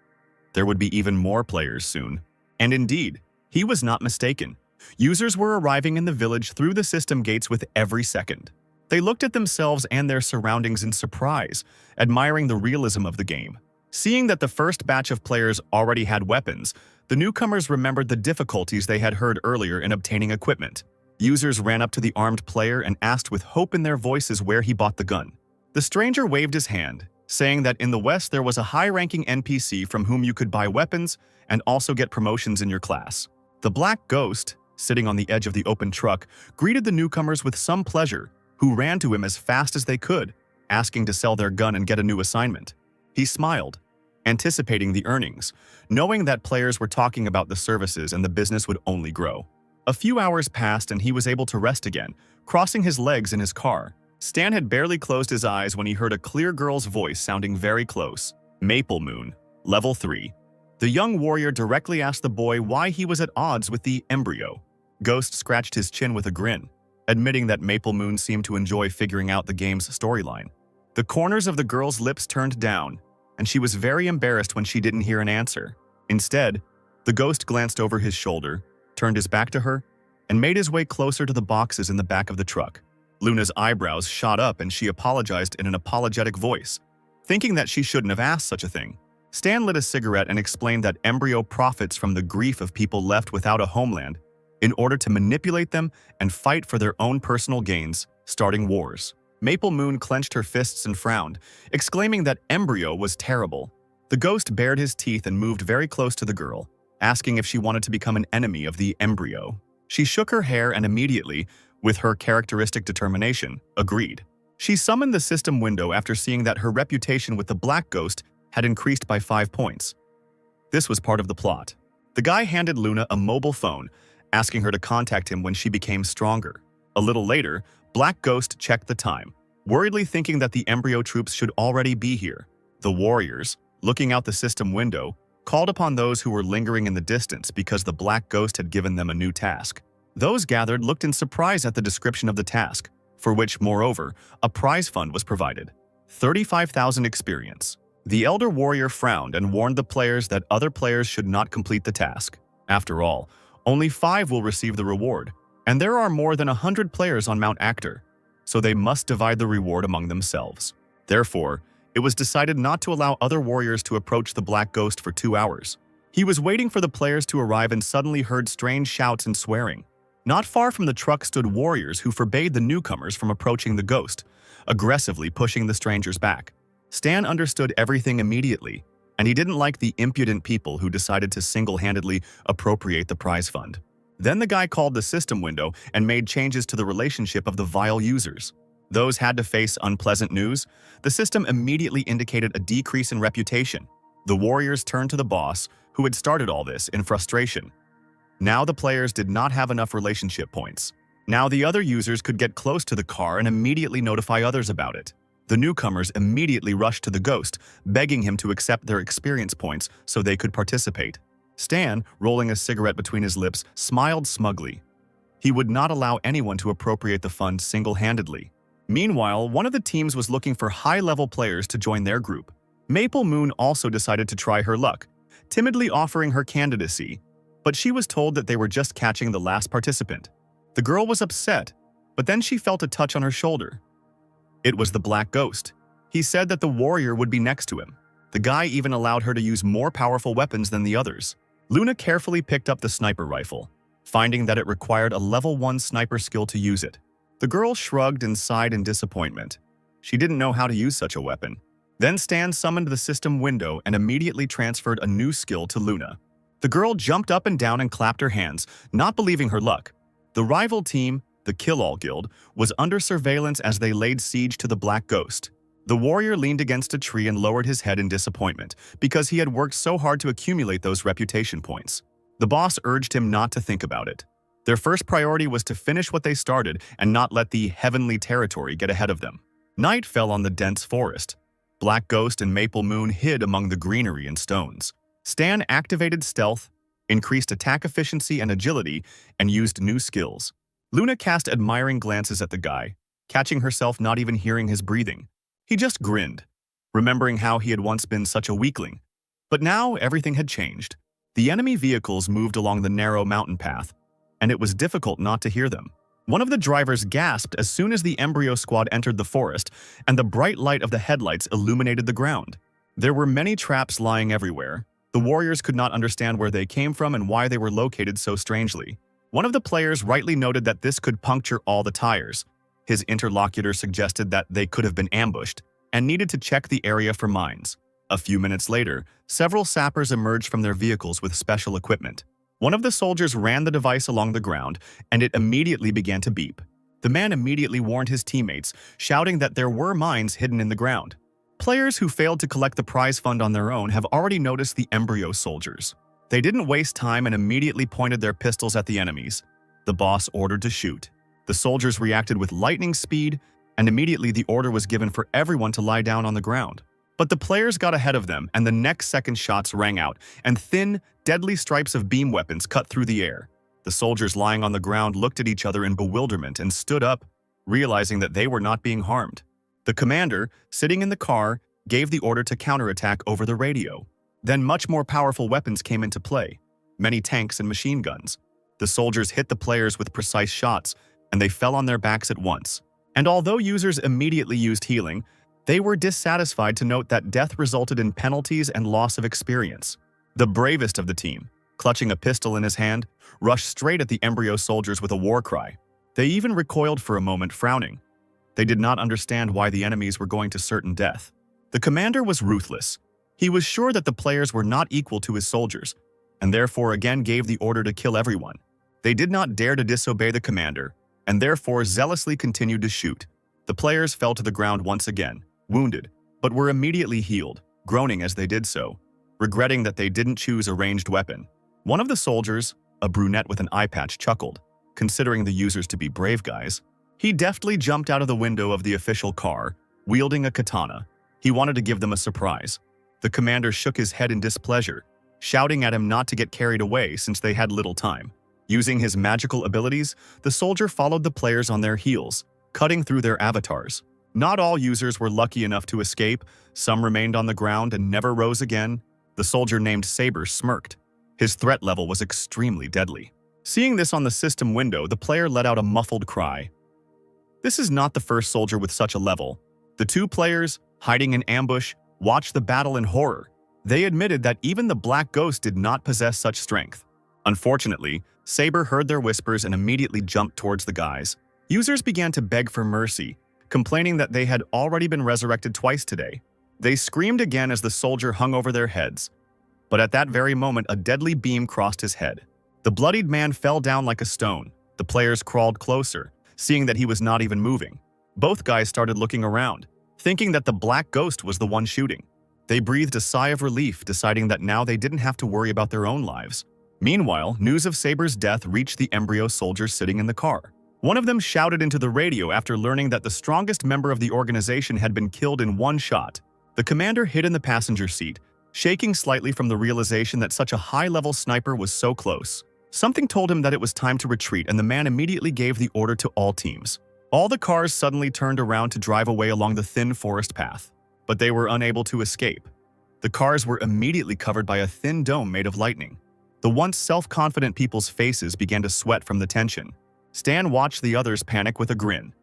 There would be even more players soon. And indeed, he was not mistaken. Users were arriving in the village through the system gates with every second. They looked at themselves and their surroundings in surprise, admiring the realism of the game. Seeing that the first batch of players already had weapons, the newcomers remembered the difficulties they had heard earlier in obtaining equipment. Users ran up to the armed player and asked with hope in their voices where he bought the gun. The stranger waved his hand, saying that in the West there was a high-ranking NPC from whom you could buy weapons and also get promotions in your class. The Black Ghost, sitting on the edge of the open truck, greeted the newcomers with some pleasure, who ran to him as fast as they could, asking to sell their gun and get a new assignment. He smiled, anticipating the earnings, knowing that players were talking about the services and the business would only grow. A few hours passed and he was able to rest again, crossing his legs in his car. Stan had barely closed his eyes when he heard a clear girl's voice sounding very close. Maple Moon, Level 3. The young warrior directly asked the boy why he was at odds with the embryo. Ghost scratched his chin with a grin, admitting that Maple Moon seemed to enjoy figuring out the game's storyline. The corners of the girl's lips turned down, and she was very embarrassed when she didn't hear an answer. Instead, the ghost glanced over his shoulder, turned his back to her, and made his way closer to the boxes in the back of the truck. Luna's eyebrows shot up and she apologized in an apologetic voice, thinking that she shouldn't have asked such a thing. Stan lit a cigarette and explained that embryo profits from the grief of people left without a homeland in order to manipulate them and fight for their own personal gains, starting wars. Maple Moon clenched her fists and frowned, exclaiming that embryo was terrible. The ghost bared his teeth and moved very close to the girl, asking if she wanted to become an enemy of the embryo. She shook her hair and immediately, with her characteristic determination, agreed. She summoned the system window after seeing that her reputation with the Black Ghost had increased by 5 points. This was part of the plot. The guy handed Luna a mobile phone, asking her to contact him when she became stronger. A little later, Black Ghost checked the time, worriedly thinking that the embryo troops should already be here. The warriors, looking out the system window, called upon those who were lingering in the distance because the Black Ghost had given them a new task. Those gathered looked in surprise at the description of the task, for which, moreover, a prize fund was provided. 35,000 experience. The elder warrior frowned and warned the players that other players should not complete the task. After all, only 5 will receive the reward, and there are more than 100 players on Mount Actor, so they must divide the reward among themselves. Therefore, it was decided not to allow other warriors to approach the Black Ghost for 2 hours. He was waiting for the players to arrive and suddenly heard strange shouts and swearing. Not far from the truck stood warriors who forbade the newcomers from approaching the ghost, aggressively pushing the strangers back. Stan understood everything immediately, and he didn't like the impudent people who decided to single-handedly appropriate the prize fund. Then the guy called the system window and made changes to the relationship of the vile users. Those had to face unpleasant news. The system immediately indicated a decrease in reputation. The warriors turned to the boss, who had started all this, in frustration. Now the players did not have enough relationship points. Now the other users could get close to the car and immediately notify others about it. The newcomers immediately rushed to the ghost, begging him to accept their experience points so they could participate. Stan, rolling a cigarette between his lips, smiled smugly. He would not allow anyone to appropriate the fund single-handedly. Meanwhile, one of the teams was looking for high-level players to join their group. Maple Moon also decided to try her luck, timidly offering her candidacy, but she was told that they were just catching the last participant. The girl was upset, but then she felt a touch on her shoulder. It was the Black Ghost. He said that the warrior would be next to him. The guy even allowed her to use more powerful weapons than the others. Luna carefully picked up the sniper rifle, finding that it required a level 1 sniper skill to use it. The girl shrugged and sighed in disappointment. She didn't know how to use such a weapon. Then Stan summoned the system window and immediately transferred a new skill to Luna. The girl jumped up and down and clapped her hands, not believing her luck. The rival team, the Kill-All Guild, was under surveillance as they laid siege to the Black Ghost. The warrior leaned against a tree and lowered his head in disappointment because he had worked so hard to accumulate those reputation points. The boss urged him not to think about it. Their first priority was to finish what they started and not let the heavenly territory get ahead of them. Night fell on the dense forest. Black Ghost and Maple Moon hid among the greenery and stones. Stan activated stealth, increased attack efficiency and agility, and used new skills. Luna cast admiring glances at the guy, catching herself not even hearing his breathing. He just grinned, remembering how he had once been such a weakling. But now everything had changed. The enemy vehicles moved along the narrow mountain path, and it was difficult not to hear them. One of the drivers gasped as soon as the embryo squad entered the forest, and the bright light of the headlights illuminated the ground. There were many traps lying everywhere. The warriors could not understand where they came from and why they were located so strangely. One of the players rightly noted that this could puncture all the tires. His interlocutor suggested that they could have been ambushed and needed to check the area for mines. A few minutes later, several sappers emerged from their vehicles with special equipment. One of the soldiers ran the device along the ground, and it immediately began to beep. The man immediately warned his teammates, shouting that there were mines hidden in the ground. Players who failed to collect the prize fund on their own have already noticed the embryo soldiers. They didn't waste time and immediately pointed their pistols at the enemies. The boss ordered to shoot. The soldiers reacted with lightning speed, and immediately the order was given for everyone to lie down on the ground. But the players got ahead of them, and the next second shots rang out, and thin, deadly stripes of beam weapons cut through the air. The soldiers lying on the ground looked at each other in bewilderment and stood up, realizing that they were not being harmed. The commander, sitting in the car, gave the order to counterattack over the radio. Then much more powerful weapons came into play, many tanks and machine guns. The soldiers hit the players with precise shots, and they fell on their backs at once. And although users immediately used healing, they were dissatisfied to note that death resulted in penalties and loss of experience. The bravest of the team, clutching a pistol in his hand, rushed straight at the embryo soldiers with a war cry. They even recoiled for a moment, frowning. They did not understand why the enemies were going to certain death. The commander was ruthless. He was sure that the players were not equal to his soldiers, and therefore again gave the order to kill everyone. They did not dare to disobey the commander, and therefore zealously continued to shoot. The players fell to the ground once again, wounded, but were immediately healed, groaning as they did so, regretting that they didn't choose a ranged weapon. One of the soldiers, a brunette with an eye patch, chuckled, considering the users to be brave guys. He deftly jumped out of the window of the official car, wielding a katana. He wanted to give them a surprise. The commander shook his head in displeasure, shouting at him not to get carried away since they had little time. Using his magical abilities, the soldier followed the players on their heels, cutting through their avatars. Not all users were lucky enough to escape. Some remained on the ground and never rose again. The soldier named Saber smirked. His threat level was extremely deadly. Seeing this on the system window, the player let out a muffled cry. This is not the first soldier with such a level. The two players, hiding in ambush, watched the battle in horror. They admitted that even the Black Ghost did not possess such strength. Unfortunately, Saber heard their whispers and immediately jumped towards the guys. Users began to beg for mercy, complaining that they had already been resurrected twice today. They screamed again as the soldier hung over their heads. But at that very moment, a deadly beam crossed his head. The bloodied man fell down like a stone. The players crawled closer, seeing that he was not even moving. Both guys started looking around, thinking that the Black Ghost was the one shooting. They breathed a sigh of relief, deciding that now they didn't have to worry about their own lives. Meanwhile, news of Saber's death reached the embryo soldiers sitting in the car. One of them shouted into the radio after learning that the strongest member of the organization had been killed in one shot. The commander hid in the passenger seat, shaking slightly from the realization that such a high-level sniper was so close. Something told him that it was time to retreat, and the man immediately gave the order to all teams. All the cars suddenly turned around to drive away along the thin forest path, but they were unable to escape. The cars were immediately covered by a thin dome made of lightning. The once self-confident people's faces began to sweat from the tension. Stan watched the others panic with a grin.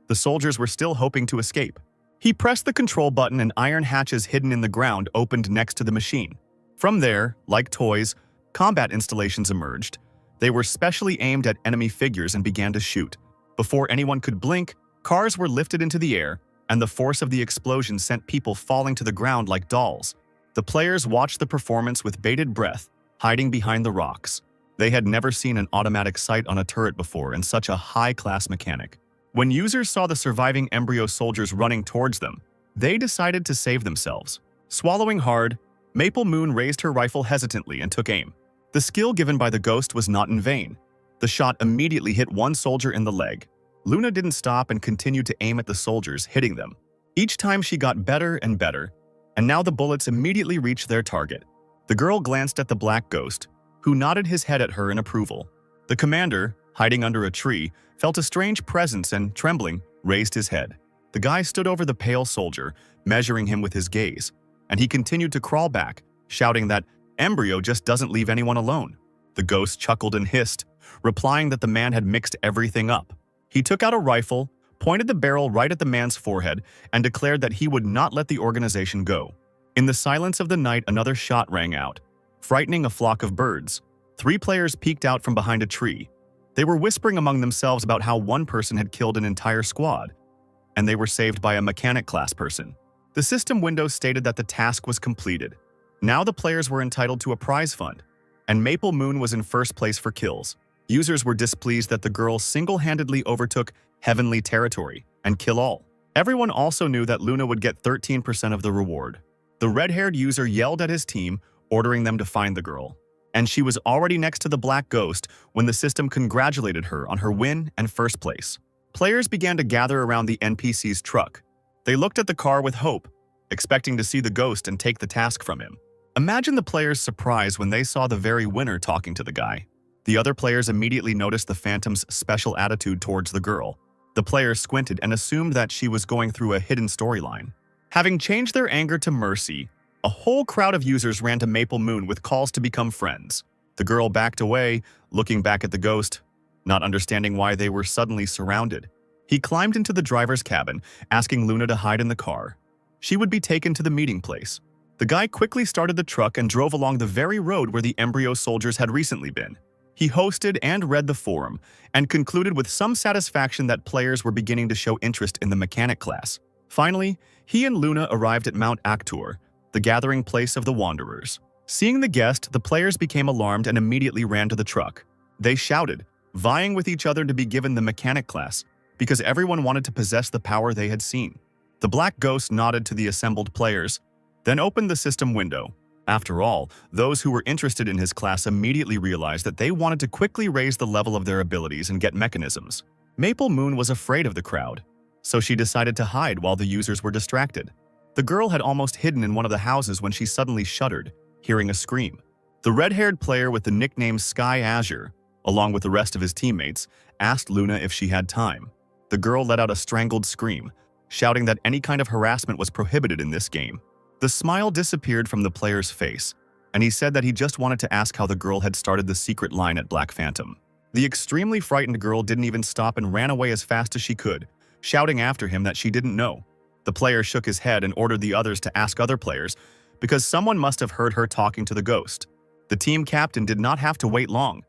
The soldiers were still hoping to escape. He pressed the control button and iron hatches hidden in the ground opened next to the machine. From there, like toys, combat installations emerged. They were specially aimed at enemy figures and began to shoot. Before anyone could blink, cars were lifted into the air, and the force of the explosion sent people falling to the ground like dolls. The players watched the performance with bated breath, hiding behind the rocks. They had never seen an automatic sight on a turret before and such a high-class mechanic. When users saw the surviving embryo soldiers running towards them, they decided to save themselves. Swallowing hard, Maple Moon raised her rifle hesitantly and took aim. The skill given by the ghost was not in vain. The shot immediately hit one soldier in the leg. Luna didn't stop and continued to aim at the soldiers, hitting them. Each time she got better and better, and now the bullets immediately reached their target. The girl glanced at the Black Ghost, who nodded his head at her in approval. The commander, hiding under a tree, felt a strange presence and, trembling, raised his head. The guy stood over the pale soldier, measuring him with his gaze, and he continued to crawl back, shouting that Embryo just doesn't leave anyone alone. The ghost chuckled and hissed, replying that the man had mixed everything up. He took out a rifle, pointed the barrel right at the man's forehead, and declared that he would not let the organization go. In the silence of the night, another shot rang out, frightening a flock of birds. 3 players peeked out from behind a tree. They were whispering among themselves about how one person had killed an entire squad, and they were saved by a mechanic class person. The system window stated that the task was completed. Now the players were entitled to a prize fund, and Maple Moon was in first place for kills. Users were displeased that the girl single-handedly overtook heavenly territory and kill all. Everyone also knew that Luna would get 13% of the reward. The red-haired user yelled at his team, ordering them to find the girl. And she was already next to the black ghost when the system congratulated her on her win and first place. Players began to gather around the NPC's truck. They looked at the car with hope, expecting to see the ghost and take the task from him. Imagine the players' surprise when they saw the very winner talking to the guy. The other players immediately noticed the Phantom's special attitude towards the girl. The players squinted and assumed that she was going through a hidden storyline. Having changed their anger to mercy, a whole crowd of users ran to Maple Moon with calls to become friends. The girl backed away, looking back at the ghost, not understanding why they were suddenly surrounded. He climbed into the driver's cabin, asking Luna to hide in the car. She would be taken to the meeting place. The guy quickly started the truck and drove along the very road where the embryo soldiers had recently been. He hosted and read the forum, and concluded with some satisfaction that players were beginning to show interest in the mechanic class. Finally, he and Luna arrived at Mount Actor, the gathering place of the Wanderers. Seeing the guest, the players became alarmed and immediately ran to the truck. They shouted, vying with each other to be given the mechanic class, because everyone wanted to possess the power they had seen. The black ghost nodded to the assembled players, then opened the system window. After all, those who were interested in his class immediately realized that they wanted to quickly raise the level of their abilities and get mechanisms. Maple Moon was afraid of the crowd, so she decided to hide while the users were distracted. The girl had almost hidden in one of the houses when she suddenly shuddered, hearing a scream. The red-haired player with the nickname Sky Azure, along with the rest of his teammates, asked Luna if she had time. The girl let out a strangled scream, shouting that any kind of harassment was prohibited in this game. The smile disappeared from the player's face, and he said that he just wanted to ask how the girl had started the secret line at Black Phantom. The extremely frightened girl didn't even stop and ran away as fast as she could, shouting after him that she didn't know. The player shook his head and ordered the others to ask other players, because someone must have heard her talking to the ghost. The team captain did not have to wait long.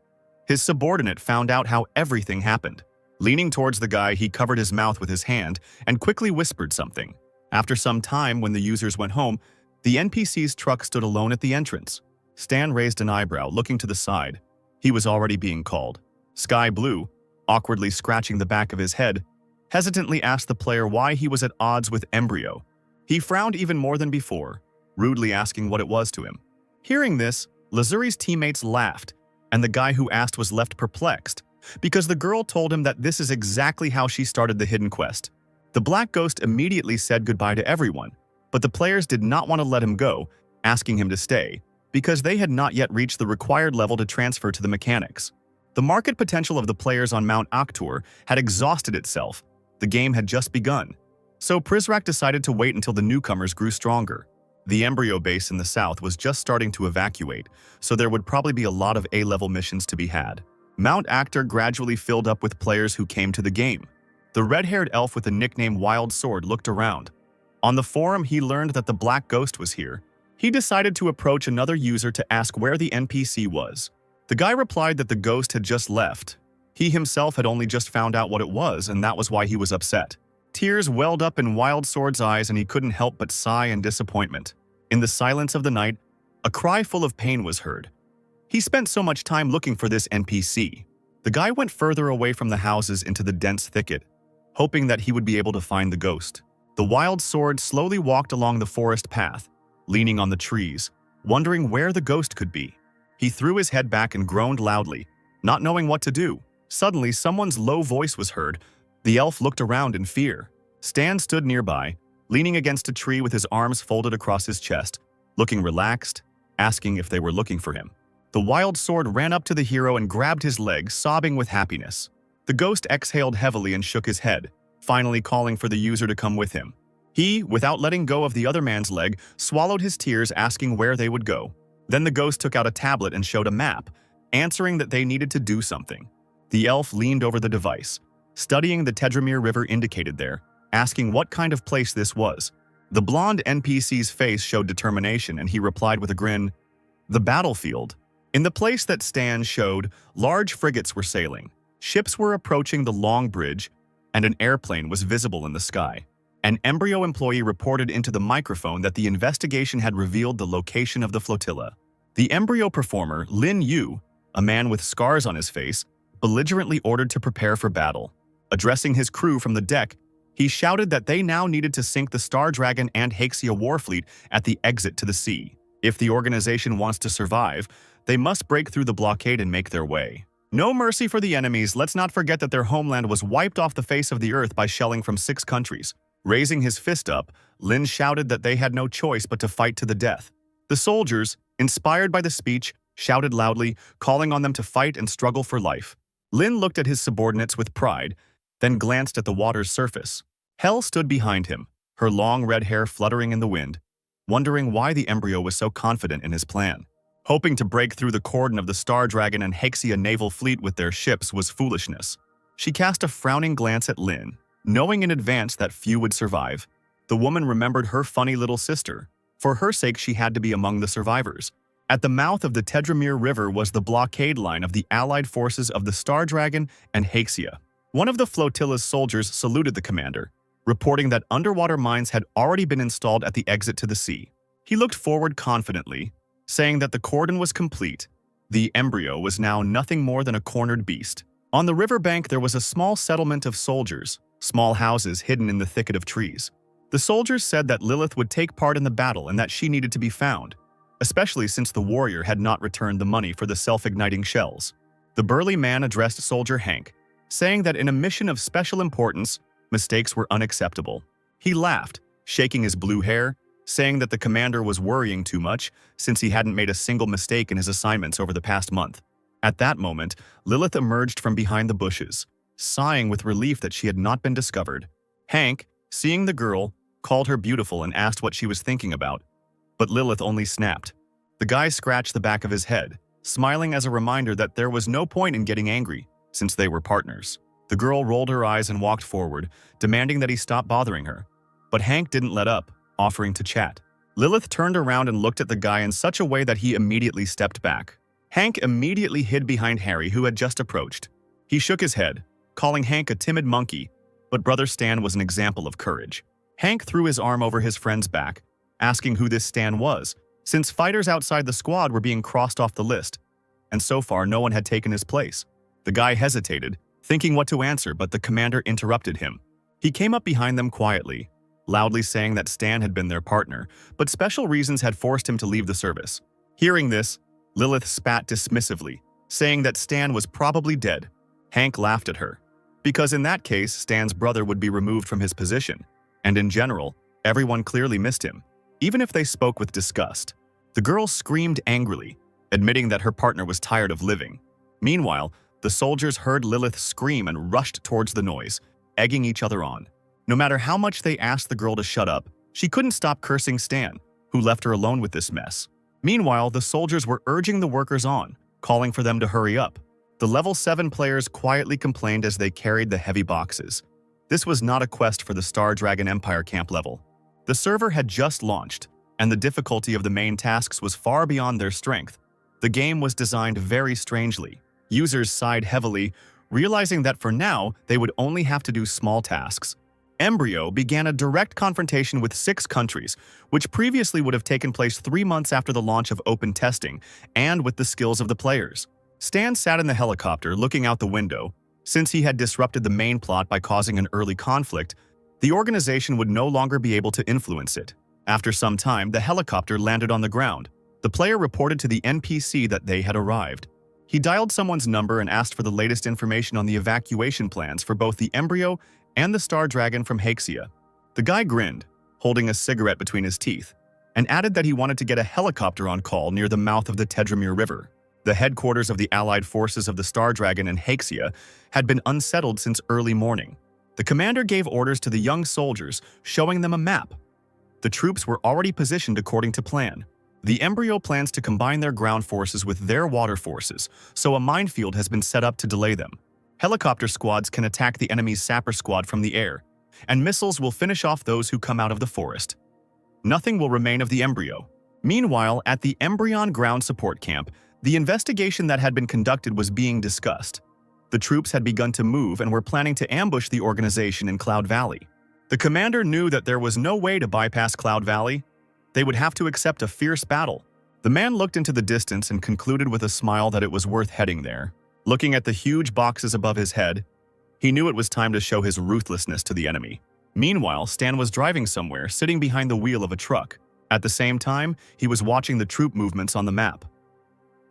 His subordinate found out how everything happened. Leaning towards the guy, he covered his mouth with his hand and quickly whispered something. After some time, when the users went home, the NPC's truck stood alone at the entrance. Stan raised an eyebrow, looking to the side. He was already being called. Sky Blue, awkwardly scratching the back of his head, hesitantly asked the player why he was at odds with Embryo. He frowned even more than before, rudely asking what it was to him. Hearing this, Lazuri's teammates laughed, and the guy who asked was left perplexed, because the girl told him that this is exactly how she started the hidden quest. The Black Ghost immediately said goodbye to everyone, but the players did not want to let him go, asking him to stay, because they had not yet reached the required level to transfer to the mechanics. The market potential of the players on Mount Actor had exhausted itself. The game had just begun. So Prizrak decided to wait until the newcomers grew stronger. The embryo base in the south was just starting to evacuate, so there would probably be a lot of A-level missions to be had. Mount Actor gradually filled up with players who came to the game. The red-haired elf with the nickname Wild Sword looked around. On the forum, he learned that the Black Ghost was here. He decided to approach another user to ask where the NPC was. The guy replied that the ghost had just left. He himself had only just found out what it was, and that was why he was upset. Tears welled up in Wild Sword's eyes, and he couldn't help but sigh in disappointment. In the silence of the night, a cry full of pain was heard. He spent so much time looking for this NPC. The guy went further away from the houses into the dense thicket, hoping that he would be able to find the ghost. The Wild Sword slowly walked along the forest path, leaning on the trees, wondering where the ghost could be. He threw his head back and groaned loudly, not knowing what to do. Suddenly, someone's low voice was heard. The elf looked around in fear. Stan stood nearby, leaning against a tree with his arms folded across his chest, looking relaxed, asking if they were looking for him. The wild sword ran up to the hero and grabbed his leg, sobbing with happiness. The ghost exhaled heavily and shook his head, finally calling for the user to come with him. He, without letting go of the other man's leg, swallowed his tears, asking where they would go. Then the ghost took out a tablet and showed a map, answering that they needed to do something. The elf leaned over the device, studying the Tedramir River indicated there, asking what kind of place this was. The blonde NPC's face showed determination, and he replied with a grin, "The battlefield." In the place that Stan showed, large frigates were sailing. Ships were approaching the long bridge, and an airplane was visible in the sky. An embryo employee reported into the microphone that the investigation had revealed the location of the flotilla. The embryo performer, Lin Yu, a man with scars on his face, belligerently ordered to prepare for battle. Addressing his crew from the deck, he shouted that they now needed to sink the Star Dragon and Haxia warfleet at the exit to the sea. If the organization wants to survive, they must break through the blockade and make their way. No mercy for the enemies. Let's not forget that their homeland was wiped off the face of the earth by shelling from 6 countries. Raising his fist up, Lin shouted that they had no choice but to fight to the death. The soldiers, inspired by the speech, shouted loudly, calling on them to fight and struggle for life. Lin looked at his subordinates with pride, then glanced at the water's surface. Hel stood behind him, her long red hair fluttering in the wind, wondering why the embryo was so confident in his plan. Hoping to break through the cordon of the Star Dragon and Haxia naval fleet with their ships was foolishness. She cast a frowning glance at Lin, knowing in advance that few would survive. The woman remembered her funny little sister. For her sake, she had to be among the survivors. At the mouth of the Tedramir River was the blockade line of the allied forces of the Star Dragon and Haxia. One of the flotilla's soldiers saluted the commander, reporting that underwater mines had already been installed at the exit to the sea. He looked forward confidently, saying that the cordon was complete. The embryo was now nothing more than a cornered beast. On the riverbank, there was a small settlement of soldiers, small houses hidden in the thicket of trees. The soldiers said that Lilith would take part in the battle and that she needed to be found, especially since the warrior had not returned the money for the self-igniting shells. The burly man addressed Soldier Hank, saying that in a mission of special importance, mistakes were unacceptable. He laughed, shaking his blue hair, saying that the commander was worrying too much since he hadn't made a single mistake in his assignments over the past month. At that moment, Lilith emerged from behind the bushes, sighing with relief that she had not been discovered. Hank, seeing the girl, called her beautiful and asked what she was thinking about, but Lilith only snapped. The guy scratched the back of his head, smiling as a reminder that there was no point in getting angry, since they were partners. The girl rolled her eyes and walked forward, demanding that he stop bothering her. But Hank didn't let up, offering to chat. Lilith turned around and looked at the guy in such a way that he immediately stepped back. Hank immediately hid behind Harry, who had just approached. He shook his head, calling Hank a timid monkey, but Brother Stan was an example of courage. Hank threw his arm over his friend's back, asking who this Stan was, since fighters outside the squad were being crossed off the list, and so far no one had taken his place. The guy hesitated, thinking what to answer, but the commander interrupted him. He came up behind them quietly, loudly saying that Stan had been their partner, but special reasons had forced him to leave the service. Hearing this, Lilith spat dismissively, saying that Stan was probably dead. Hank laughed at her, because in that case, Stan's brother would be removed from his position, and in general, everyone clearly missed him, even if they spoke with disgust. The girl screamed angrily, admitting that her partner was tired of living. Meanwhile, the soldiers heard Lilith scream and rushed towards the noise, egging each other on. No matter how much they asked the girl to shut up, she couldn't stop cursing Stan, who left her alone with this mess. Meanwhile, the soldiers were urging the workers on, calling for them to hurry up. The level 7 players quietly complained as they carried the heavy boxes. This was not a quest for the Star Dragon Empire camp level. The server had just launched, and the difficulty of the main tasks was far beyond their strength. The game was designed very strangely. Users sighed heavily, realizing that for now, they would only have to do small tasks. Embryo began a direct confrontation with 6 countries, which previously would have taken place 3 months after the launch of open testing, and with the skills of the players. Stan sat in the helicopter looking out the window. Since he had disrupted the main plot by causing an early conflict, the organization would no longer be able to influence it. After some time, the helicopter landed on the ground. The player reported to the NPC that they had arrived. He dialed someone's number and asked for the latest information on the evacuation plans for both the embryo and the Star Dragon from Haxia. The guy grinned, holding a cigarette between his teeth, and added that he wanted to get a helicopter on call near the mouth of the Tedramir River. The headquarters of the allied forces of the Star Dragon and Haxia had been unsettled since early morning. The commander gave orders to the young soldiers, showing them a map. The troops were already positioned according to plan. The embryo plans to combine their ground forces with their water forces, so a minefield has been set up to delay them. Helicopter squads can attack the enemy's sapper squad from the air, and missiles will finish off those who come out of the forest. Nothing will remain of the embryo. Meanwhile, at the Embryon Ground Support Camp, the investigation that had been conducted was being discussed. The troops had begun to move and were planning to ambush the organization in Cloud Valley. The commander knew that there was no way to bypass Cloud Valley. They would have to accept a fierce battle. The man looked into the distance and concluded with a smile that it was worth heading there. Looking at the huge boxes above his head, he knew it was time to show his ruthlessness to the enemy. Meanwhile, Stan was driving somewhere, sitting behind the wheel of a truck. At the same time, he was watching the troop movements on the map.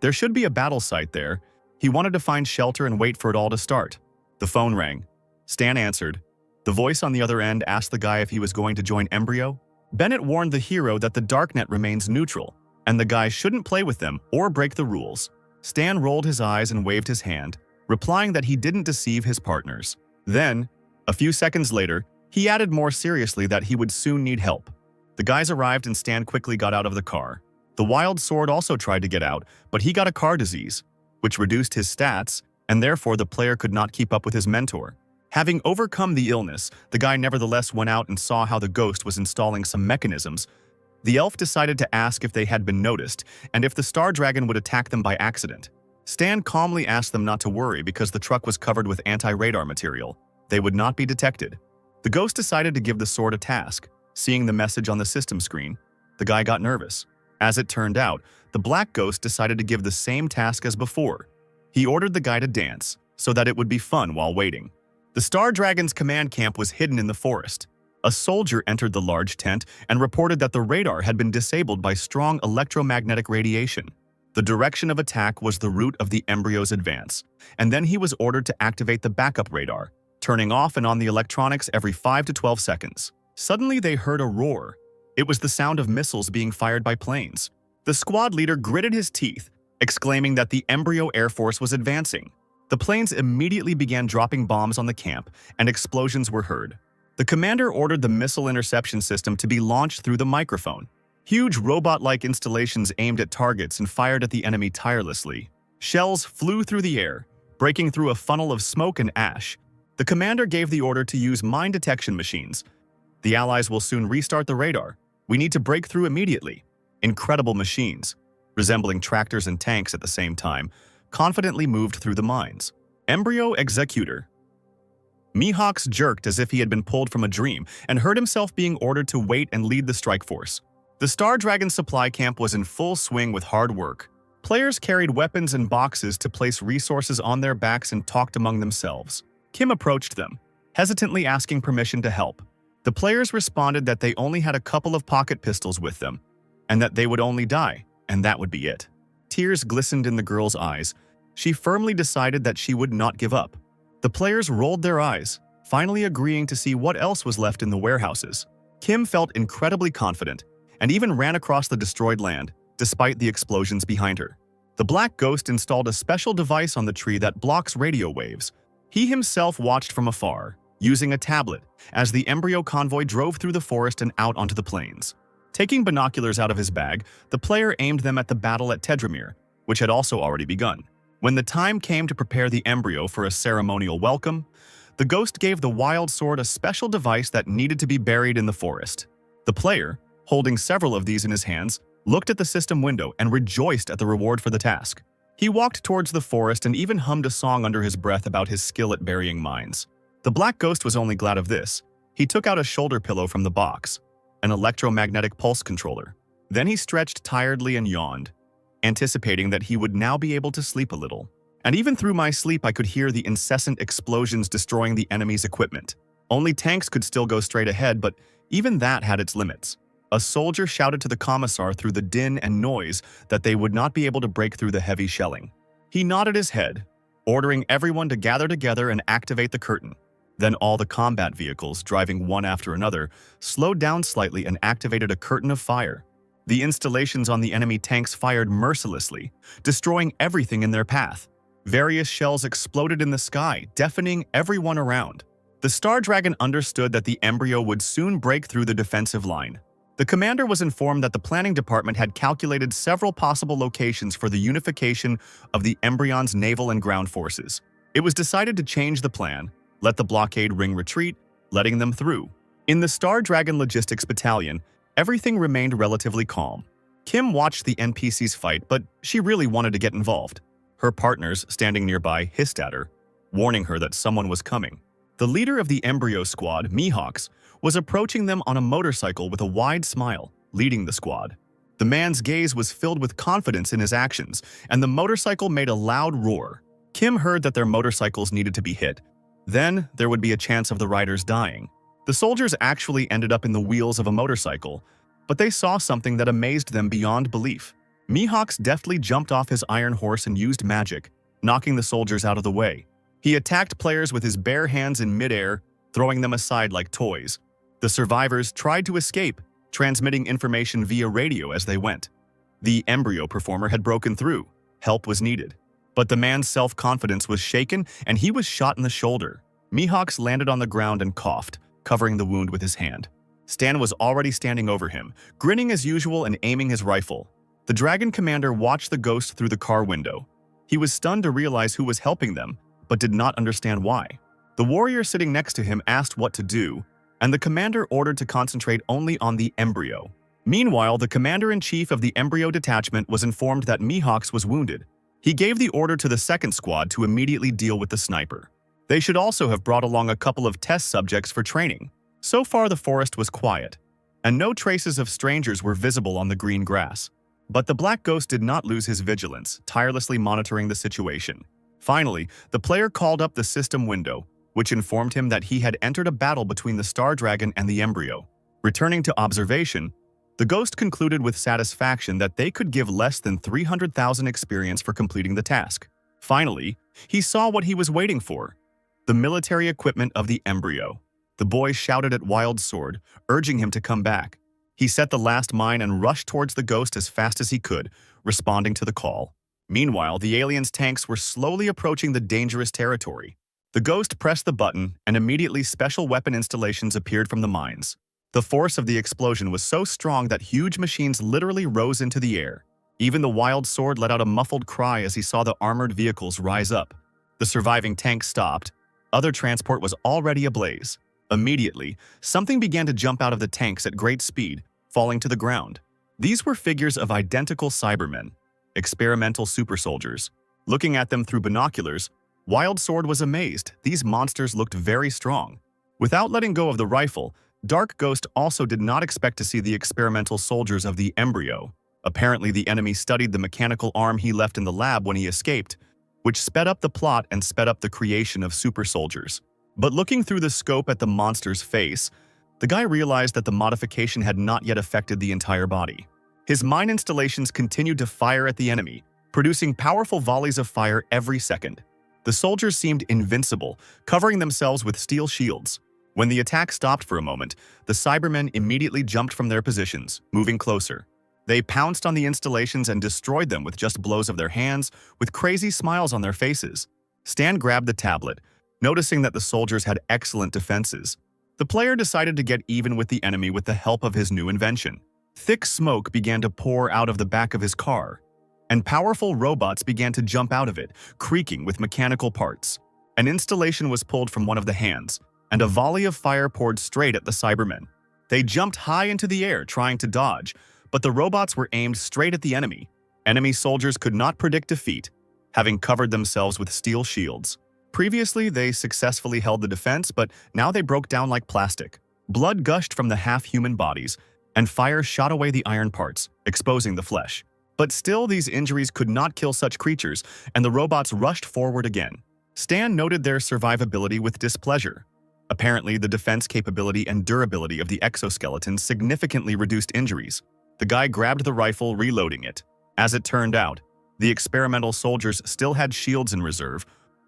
There should be a battle site there. He wanted to find shelter and wait for it all to start. The phone rang. Stan answered. The voice on the other end asked the guy if he was going to join Embryo. Bennett warned the hero that the Darknet remains neutral, and the guy shouldn't play with them or break the rules. Stan rolled his eyes and waved his hand, replying that he didn't deceive his partners. Then, a few seconds later, he added more seriously that he would soon need help. The guys arrived and Stan quickly got out of the car. The Wild Sword also tried to get out, but he got a car disease, which reduced his stats, and therefore the player could not keep up with his mentor. Having overcome the illness, the guy nevertheless went out and saw how the ghost was installing some mechanisms. The elf decided to ask if they had been noticed, and if the Star Dragon would attack them by accident. Stan calmly asked them not to worry because the truck was covered with anti-radar material. They would not be detected. The ghost decided to give the sword a task. Seeing the message on the system screen, the guy got nervous. As it turned out, the black ghost decided to give the same task as before. He ordered the guy to dance, so that it would be fun while waiting. The Star Dragon's command camp was hidden in the forest. A soldier entered the large tent and reported that the radar had been disabled by strong electromagnetic radiation. The direction of attack was the route of the embryo's advance, and then he was ordered to activate the backup radar, turning off and on the electronics every 5 to 12 seconds. Suddenly they heard a roar. It was the sound of missiles being fired by planes. The squad leader gritted his teeth, exclaiming that the embryo air force was advancing. The planes immediately began dropping bombs on the camp, and explosions were heard. The commander ordered the missile interception system to be launched through the microphone. Huge robot-like installations aimed at targets and fired at the enemy tirelessly. Shells flew through the air, breaking through a funnel of smoke and ash. The commander gave the order to use mine detection machines. The Allies will soon restart the radar. We need to break through immediately. Incredible machines, resembling tractors and tanks at the same time, confidently moved through the mines. Embryo Executor. Mihawks jerked as if he had been pulled from a dream and heard himself being ordered to wait and lead the strike force. The Star Dragon supply camp was in full swing with hard work. Players carried weapons and boxes to place resources on their backs and talked among themselves. Kim approached them, hesitantly asking permission to help. The players responded that they only had a couple of pocket pistols with them, and that they would only die, and that would be it. Tears glistened in the girl's eyes. She firmly decided that she would not give up. The players rolled their eyes, finally agreeing to see what else was left in the warehouses. Kim felt incredibly confident, and even ran across the destroyed land, despite the explosions behind her. The Black Ghost installed a special device on the tree that blocks radio waves. He himself watched from afar, using a tablet, as the embryo convoy drove through the forest and out onto the plains. Taking binoculars out of his bag, the player aimed them at the battle at Tedramir, which had also already begun. When the time came to prepare the embryo for a ceremonial welcome, the ghost gave the Wild Sword a special device that needed to be buried in the forest. The player, holding several of these in his hands, looked at the system window and rejoiced at the reward for the task. He walked towards the forest and even hummed a song under his breath about his skill at burying mines. The Black Ghost was only glad of this. He took out a shoulder pillow from the box, an electromagnetic pulse controller. Then he stretched tiredly and yawned, anticipating that he would now be able to sleep a little. And even through my sleep I could hear the incessant explosions destroying the enemy's equipment. Only tanks could still go straight ahead, but even that had its limits. A soldier shouted to the commissar through the din and noise that they would not be able to break through the heavy shelling. He nodded his head, ordering everyone to gather together and activate the curtain. Then all the combat vehicles, driving one after another, slowed down slightly and activated a curtain of fire. The installations on the enemy tanks fired mercilessly, destroying everything in their path. Various shells exploded in the sky, deafening everyone around. The Star Dragon understood that the embryo would soon break through the defensive line. The commander was informed that the planning department had calculated several possible locations for the unification of the embryon's naval and ground forces. It was decided to change the plan, let the blockade ring retreat, letting them through. In the Star Dragon Logistics Battalion, everything remained relatively calm. Kim watched the NPCs fight, but she really wanted to get involved. Her partners, standing nearby, hissed at her, warning her that someone was coming. The leader of the embryo squad, Mihawks, was approaching them on a motorcycle with a wide smile, leading the squad. The man's gaze was filled with confidence in his actions, and the motorcycle made a loud roar. Kim heard that their motorcycles needed to be hit. Then, there would be a chance of the riders dying. The soldiers actually ended up in the wheels of a motorcycle, but they saw something that amazed them beyond belief. Mihawks deftly jumped off his iron horse and used magic, knocking the soldiers out of the way. He attacked players with his bare hands in midair, throwing them aside like toys. The survivors tried to escape, transmitting information via radio as they went. The embryo performer had broken through. Help was needed. But the man's self-confidence was shaken and he was shot in the shoulder. Mihawks landed on the ground and coughed, covering the wound with his hand. Stan was already standing over him, grinning as usual and aiming his rifle. The dragon commander watched the ghost through the car window. He was stunned to realize who was helping them, but did not understand why. The warrior sitting next to him asked what to do, and the commander ordered to concentrate only on the embryo. Meanwhile, the commander-in-chief of the embryo detachment was informed that Mihawks was wounded. He gave the order to the second squad to immediately deal with the sniper. They should also have brought along a couple of test subjects for training. So far, the forest was quiet, and no traces of strangers were visible on the green grass. But the Black Ghost did not lose his vigilance, tirelessly monitoring the situation. Finally, the player called up the system window, which informed him that he had entered a battle between the Star Dragon and the embryo. Returning to observation, the Ghost concluded with satisfaction that they could give less than 300,000 experience for completing the task. Finally, he saw what he was waiting for: the military equipment of the embryo. The boy shouted at Wild Sword, urging him to come back. He set the last mine and rushed towards the Ghost as fast as he could, responding to the call. Meanwhile, the aliens' tanks were slowly approaching the dangerous territory. The Ghost pressed the button, and immediately special weapon installations appeared from the mines. The force of the explosion was so strong that huge machines literally rose into the air. Even the Wild Sword let out a muffled cry as he saw the armored vehicles rise up. The surviving tank stopped. Other transport was already ablaze. Immediately, something began to jump out of the tanks at great speed, falling to the ground. These were figures of identical Cybermen, experimental super soldiers. Looking at them through binoculars, Wild Sword was amazed. These monsters looked very strong. Without letting go of the rifle, Dark Ghost also did not expect to see the experimental soldiers of the embryo. Apparently, the enemy studied the mechanical arm he left in the lab when he escaped, which sped up the plot and sped up the creation of super soldiers. But looking through the scope at the monster's face, the guy realized that the modification had not yet affected the entire body. His mine installations continued to fire at the enemy, producing powerful volleys of fire every second. The soldiers seemed invincible, covering themselves with steel shields. When the attack stopped for a moment, the Cybermen immediately jumped from their positions, moving closer. They pounced on the installations and destroyed them with just blows of their hands, with crazy smiles on their faces. Stan grabbed the tablet, noticing that the soldiers had excellent defenses. The player decided to get even with the enemy with the help of his new invention. Thick smoke began to pour out of the back of his car, and powerful robots began to jump out of it, creaking with mechanical parts. An installation was pulled from one of the hands, and a volley of fire poured straight at the Cybermen. They jumped high into the air, trying to dodge, but the robots were aimed straight at the enemy. Enemy soldiers could not predict defeat, having covered themselves with steel shields. Previously, they successfully held the defense, but now they broke down like plastic. Blood gushed from the half-human bodies, and fire shot away the iron parts, exposing the flesh. But still, these injuries could not kill such creatures, and the robots rushed forward again. Stan noted their survivability with displeasure. Apparently, the defense capability and durability of the exoskeletons significantly reduced injuries. The guy grabbed the rifle, reloading it. As it turned out, the experimental soldiers still had shields in reserve.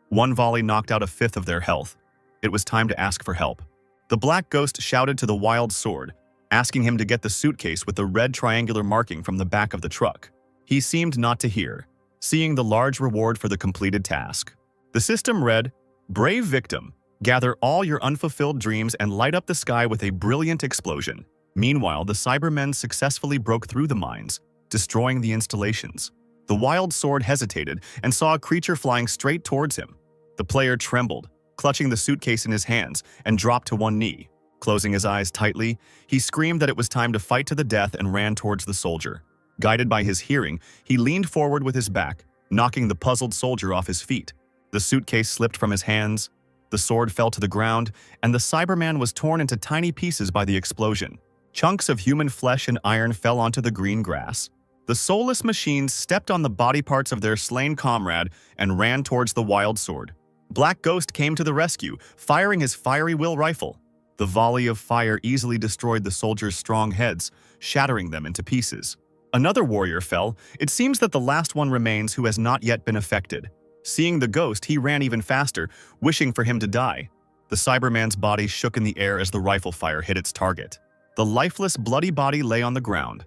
One volley knocked out a fifth of their health. It was time to ask for help. The Black Ghost shouted to the Wild Sword, asking him to get the suitcase with the red triangular marking from the back of the truck. He seemed not to hear, seeing the large reward for the completed task. The system read, "Brave victim, gather all your unfulfilled dreams and light up the sky with a brilliant explosion." Meanwhile, the Cybermen successfully broke through the mines, destroying the installations. The wild sword hesitated and saw a creature flying straight towards him. The player trembled, clutching the suitcase in his hands, and dropped to one knee. Closing his eyes tightly, he screamed that it was time to fight to the death and ran towards the soldier. Guided by his hearing, he leaned forward with his back, knocking the puzzled soldier off his feet. The suitcase slipped from his hands, the sword fell to the ground, and the Cyberman was torn into tiny pieces by the explosion. Chunks of human flesh and iron fell onto the green grass. The soulless machines stepped on the body parts of their slain comrade and ran towards the wild sword. Black Ghost came to the rescue, firing his fiery will rifle. The volley of fire easily destroyed the soldiers' strong heads, shattering them into pieces. Another warrior fell. It seems that the last one remains who has not yet been affected. Seeing the ghost, he ran even faster, wishing for him to die. The Cyberman's body shook in the air as the rifle fire hit its target. The lifeless, bloody body lay on the ground.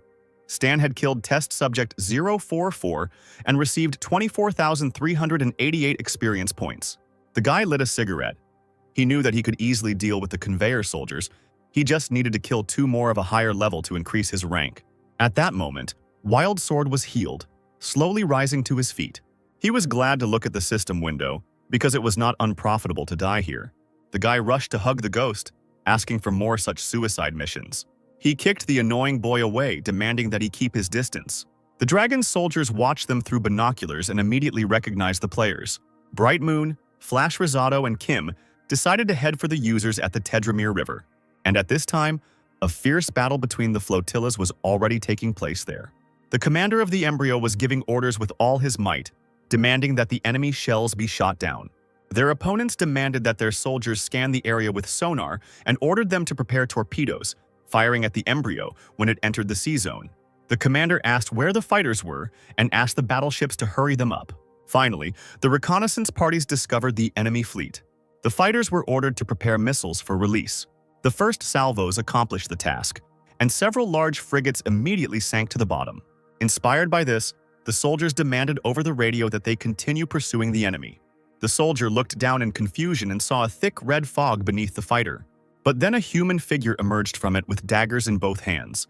Stan had killed test subject 044 and received 24,388 experience points. The guy lit a cigarette. He knew that he could easily deal with the conveyor soldiers. He just needed to kill 2 more of a higher level to increase his rank. At that moment, Wild Sword was healed, slowly rising to his feet. He was glad to look at the system window, because it was not unprofitable to die here. The guy rushed to hug the ghost, asking for more such suicide missions. He kicked the annoying boy away, demanding that he keep his distance. The dragon's soldiers watched them through binoculars and immediately recognized the players. Bright Moon, Flash Risotto, and Kim decided to head for the users at the Tedramere River. And at this time, a fierce battle between the flotillas was already taking place there. The commander of the embryo was giving orders with all his might, demanding that the enemy shells be shot down. Their opponents demanded that their soldiers scan the area with sonar and ordered them to prepare torpedoes, firing at the embryo when it entered the sea zone. The commander asked where the fighters were and asked the battleships to hurry them up. Finally, the reconnaissance parties discovered the enemy fleet. The fighters were ordered to prepare missiles for release. The first salvos accomplished the task, and several large frigates immediately sank to the bottom. Inspired by this, the soldiers demanded over the radio that they continue pursuing the enemy. The soldier looked down in confusion and saw a thick red fog beneath the fighter. But then a human figure emerged from it with daggers in both hands.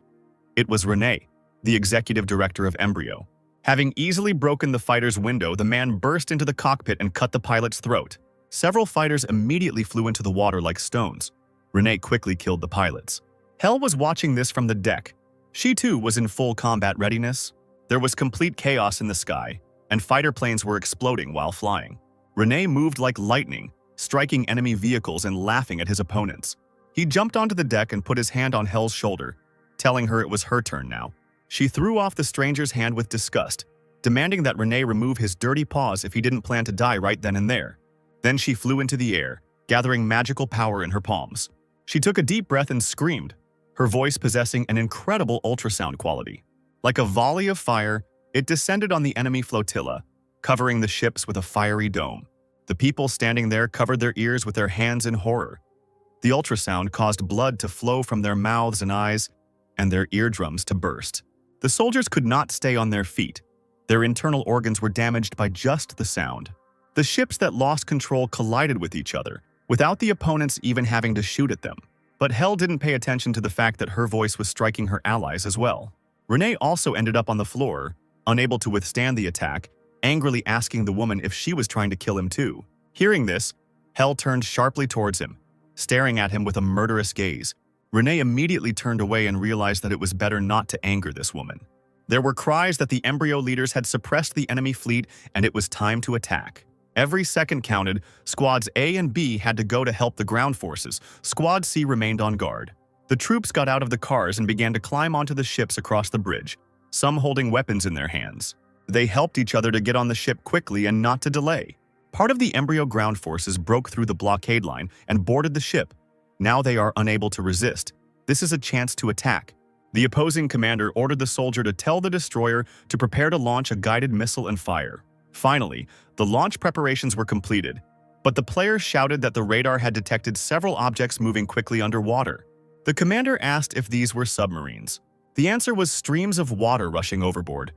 It was Renee, the executive director of Embryo. Having easily broken the fighter's window, the man burst into the cockpit and cut the pilot's throat. Several fighters immediately flew into the water like stones. Renee quickly killed the pilots. Hell was watching this from the deck. She too was in full combat readiness. There was complete chaos in the sky, and fighter planes were exploding while flying. Renee moved like lightning, striking enemy vehicles and laughing at his opponents. He jumped onto the deck and put his hand on Hell's shoulder, telling her it was her turn now. She threw off the stranger's hand with disgust, demanding that Renee remove his dirty paws if he didn't plan to die right then and there. Then she flew into the air, gathering magical power in her palms. She took a deep breath and screamed, her voice possessing an incredible ultrasound quality. Like a volley of fire, it descended on the enemy flotilla, covering the ships with a fiery dome. The people standing there covered their ears with their hands in horror. The ultrasound caused blood to flow from their mouths and eyes, and their eardrums to burst. The soldiers could not stay on their feet. Their internal organs were damaged by just the sound. The ships that lost control collided with each other, without the opponents even having to shoot at them. But Hell didn't pay attention to the fact that her voice was striking her allies as well. Renee also ended up on the floor, unable to withstand the attack, angrily asking the woman if she was trying to kill him too. Hearing this, Hell turned sharply towards him, staring at him with a murderous gaze. Renee immediately turned away and realized that it was better not to anger this woman. There were cries that the embryo leaders had suppressed the enemy fleet and it was time to attack. Every second counted. Squads A and B had to go to help the ground forces. Squad C remained on guard. The troops got out of the cars and began to climb onto the ships across the bridge, some holding weapons in their hands. They helped each other to get on the ship quickly and not to delay. Part of the embryo ground forces broke through the blockade line and boarded the ship. Now they are unable to resist. This is a chance to attack. The opposing commander ordered the soldier to tell the destroyer to prepare to launch a guided missile and fire. Finally, the launch preparations were completed, but the players shouted that the radar had detected several objects moving quickly underwater. The commander asked if these were submarines. The answer was streams of water rushing overboard.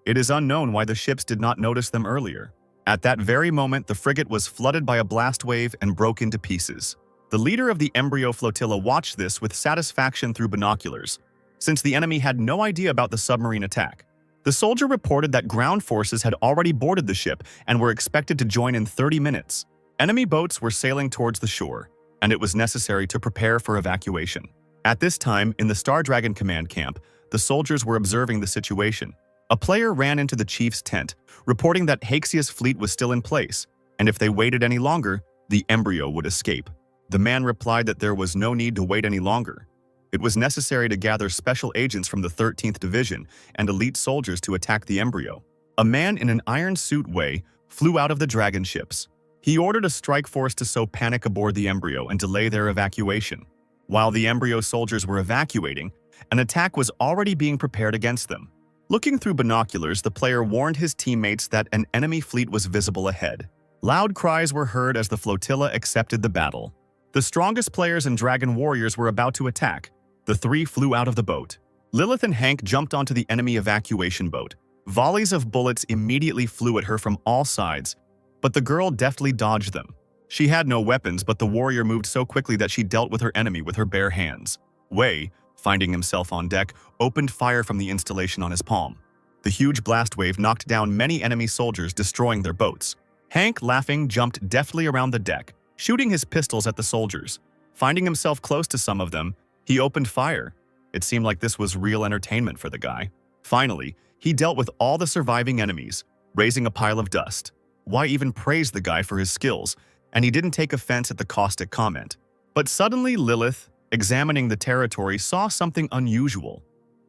It is unknown why the ships did not notice them earlier. At that very moment, the frigate was flooded by a blast wave and broke into pieces. The leader of the embryo flotilla watched this with satisfaction through binoculars, since the enemy had no idea about the submarine attack. The soldier reported that ground forces had already boarded the ship and were expected to join in 30 minutes. Enemy boats were sailing towards the shore, and it was necessary to prepare for evacuation. At this time, in the Star Dragon command camp, the soldiers were observing the situation. A player ran into the chief's tent, reporting that Haxia's fleet was still in place, and if they waited any longer, the embryo would escape. The man replied that there was no need to wait any longer. It was necessary to gather special agents from the 13th Division and elite soldiers to attack the embryo. A man in an iron suit Wei flew out of the dragon ships. He ordered a strike force to sow panic aboard the embryo and delay their evacuation. While the embryo soldiers were evacuating, an attack was already being prepared against them. Looking through binoculars, the player warned his teammates that an enemy fleet was visible ahead. Loud cries were heard as the flotilla accepted the battle. The strongest players and dragon warriors were about to attack. The three flew out of the boat. Lilith and Hank jumped onto the enemy evacuation boat. Volleys of bullets immediately flew at her from all sides, but the girl deftly dodged them. She had no weapons, but the warrior moved so quickly that she dealt with her enemy with her bare hands. Wei, finding himself on deck, opened fire from the installation on his palm. The huge blast wave knocked down many enemy soldiers, destroying their boats. Hank, laughing, jumped deftly around the deck, shooting his pistols at the soldiers. Finding himself close to some of them, he opened fire. It seemed like this was real entertainment for the guy. Finally, he dealt with all the surviving enemies, raising a pile of dust. Why even praise the guy for his skills? And he didn't take offense at the caustic comment. But suddenly Lilith, examining the territory, saw something unusual.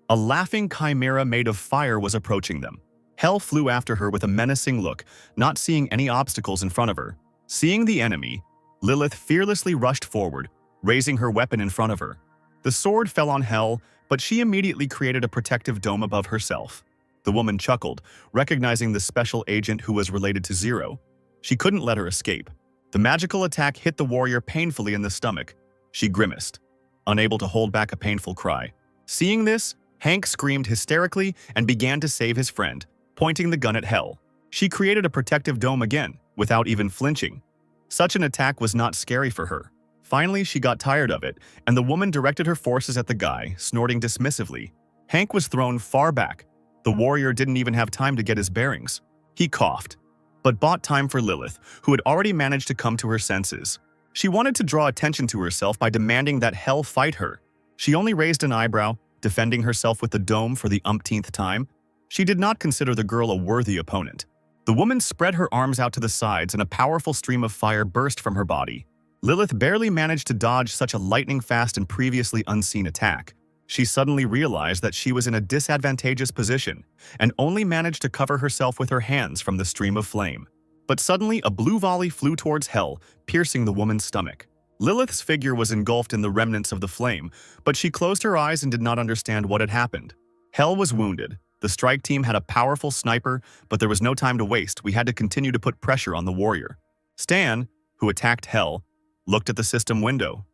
A laughing chimera made of fire was approaching them. Hell flew after her with a menacing look, not seeing any obstacles in front of her. Seeing the enemy, Lilith fearlessly rushed forward, raising her weapon in front of her. The sword fell on Hell, but she immediately created a protective dome above herself. The woman chuckled, recognizing the special agent who was related to Zero. She couldn't let her escape. The magical attack hit the warrior painfully in the stomach. She grimaced, unable to hold back a painful cry. Seeing this, Hank screamed hysterically and began to save his friend, pointing the gun at Hell. She created a protective dome again, without even flinching. Such an attack was not scary for her. Finally, she got tired of it, and the woman directed her forces at the guy, snorting dismissively. Hank was thrown far back. The warrior didn't even have time to get his bearings. He coughed, but bought time for Lilith, who had already managed to come to her senses. She wanted to draw attention to herself by demanding that Hell fight her. She only raised an eyebrow, defending herself with the dome for the umpteenth time. She did not consider the girl a worthy opponent. The woman spread her arms out to the sides and a powerful stream of fire burst from her body. Lilith barely managed to dodge such a lightning-fast and previously unseen attack. She suddenly realized that she was in a disadvantageous position and only managed to cover herself with her hands from the stream of flame. But suddenly, a blue volley flew towards Hell, piercing the woman's stomach. Lilith's figure was engulfed in the remnants of the flame, but she closed her eyes and did not understand what had happened. Hell was wounded. The strike team had a powerful sniper, but there was no time to waste. We had to continue to put pressure on the warrior. Stan, who attacked Hell, looked at the system window.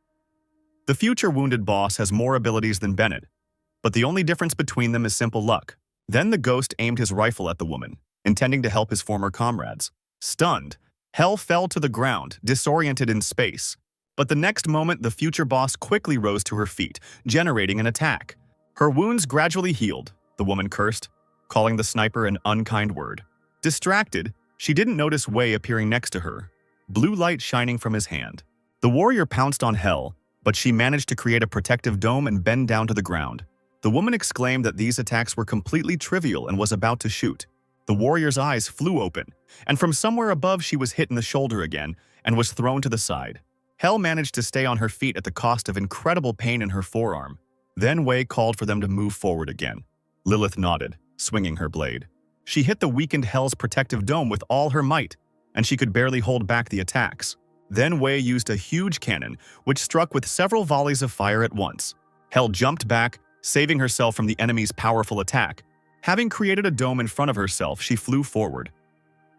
The future wounded boss has more abilities than Bennett, but the only difference between them is simple luck. Then the ghost aimed his rifle at the woman, intending to help his former comrades. Stunned, Hell fell to the ground, disoriented in space. But the next moment, the future boss quickly rose to her feet, generating an attack. Her wounds gradually healed, the woman cursed, calling the sniper an unkind word. Distracted, she didn't notice Wei appearing next to her, blue light shining from his hand. The warrior pounced on Hell, but she managed to create a protective dome and bend down to the ground. The woman exclaimed that these attacks were completely trivial and was about to shoot. The warrior's eyes flew open, and from somewhere above she was hit in the shoulder again and was thrown to the side. Hell managed to stay on her feet at the cost of incredible pain in her forearm. Then Wei called for them to move forward again. Lilith nodded, swinging her blade. She hit the weakened Hell's protective dome with all her might, and she could barely hold back the attacks. Then Wei used a huge cannon, which struck with several volleys of fire at once. Hell jumped back, saving herself from the enemy's powerful attack. Having created a dome in front of herself, she flew forward.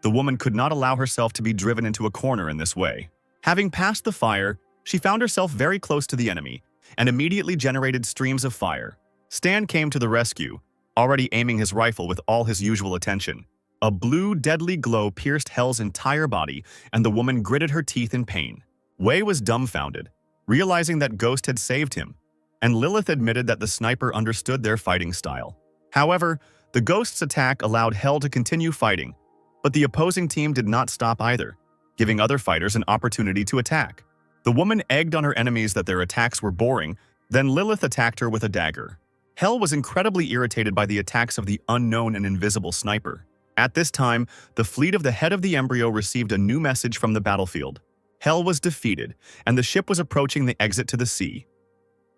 The woman could not allow herself to be driven into a corner in this way. Having passed the fire, she found herself very close to the enemy, and immediately generated streams of fire. Stan came to the rescue, already aiming his rifle with all his usual attention. A blue, deadly glow pierced Hell's entire body, and the woman gritted her teeth in pain. Wei was dumbfounded, realizing that Ghost had saved him, and Lilith admitted that the sniper understood their fighting style. However, the Ghost's attack allowed Hell to continue fighting, but the opposing team did not stop either, giving other fighters an opportunity to attack. The woman egged on her enemies that their attacks were boring, then Lilith attacked her with a dagger. Hell was incredibly irritated by the attacks of the unknown and invisible sniper. At this time, the fleet of the head of the embryo received a new message from the battlefield. Hell was defeated, and the ship was approaching the exit to the sea.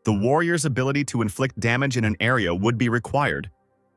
The warrior's ability to inflict damage in an area would be required.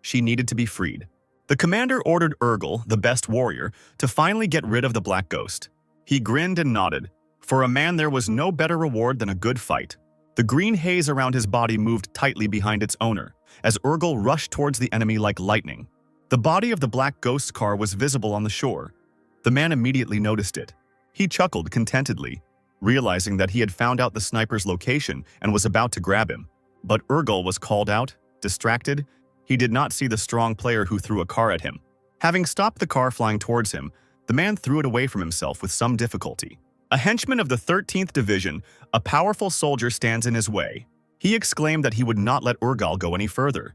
She needed to be freed. The commander ordered Urgel, the best warrior, to finally get rid of the Black Ghost. He grinned and nodded. For a man, there was no better reward than a good fight. The green haze around his body moved tightly behind its owner, as Urgel rushed towards the enemy like lightning. The body of the Black Ghost's car was visible on the shore. The man immediately noticed it. He chuckled contentedly, realizing that he had found out the sniper's location and was about to grab him. But Urgel was called out, distracted. He did not see the strong player who threw a car at him. Having stopped the car flying towards him, the man threw it away from himself with some difficulty. A henchman of the 13th Division, a powerful soldier, stands in his way. He exclaimed that he would not let Urgel go any further.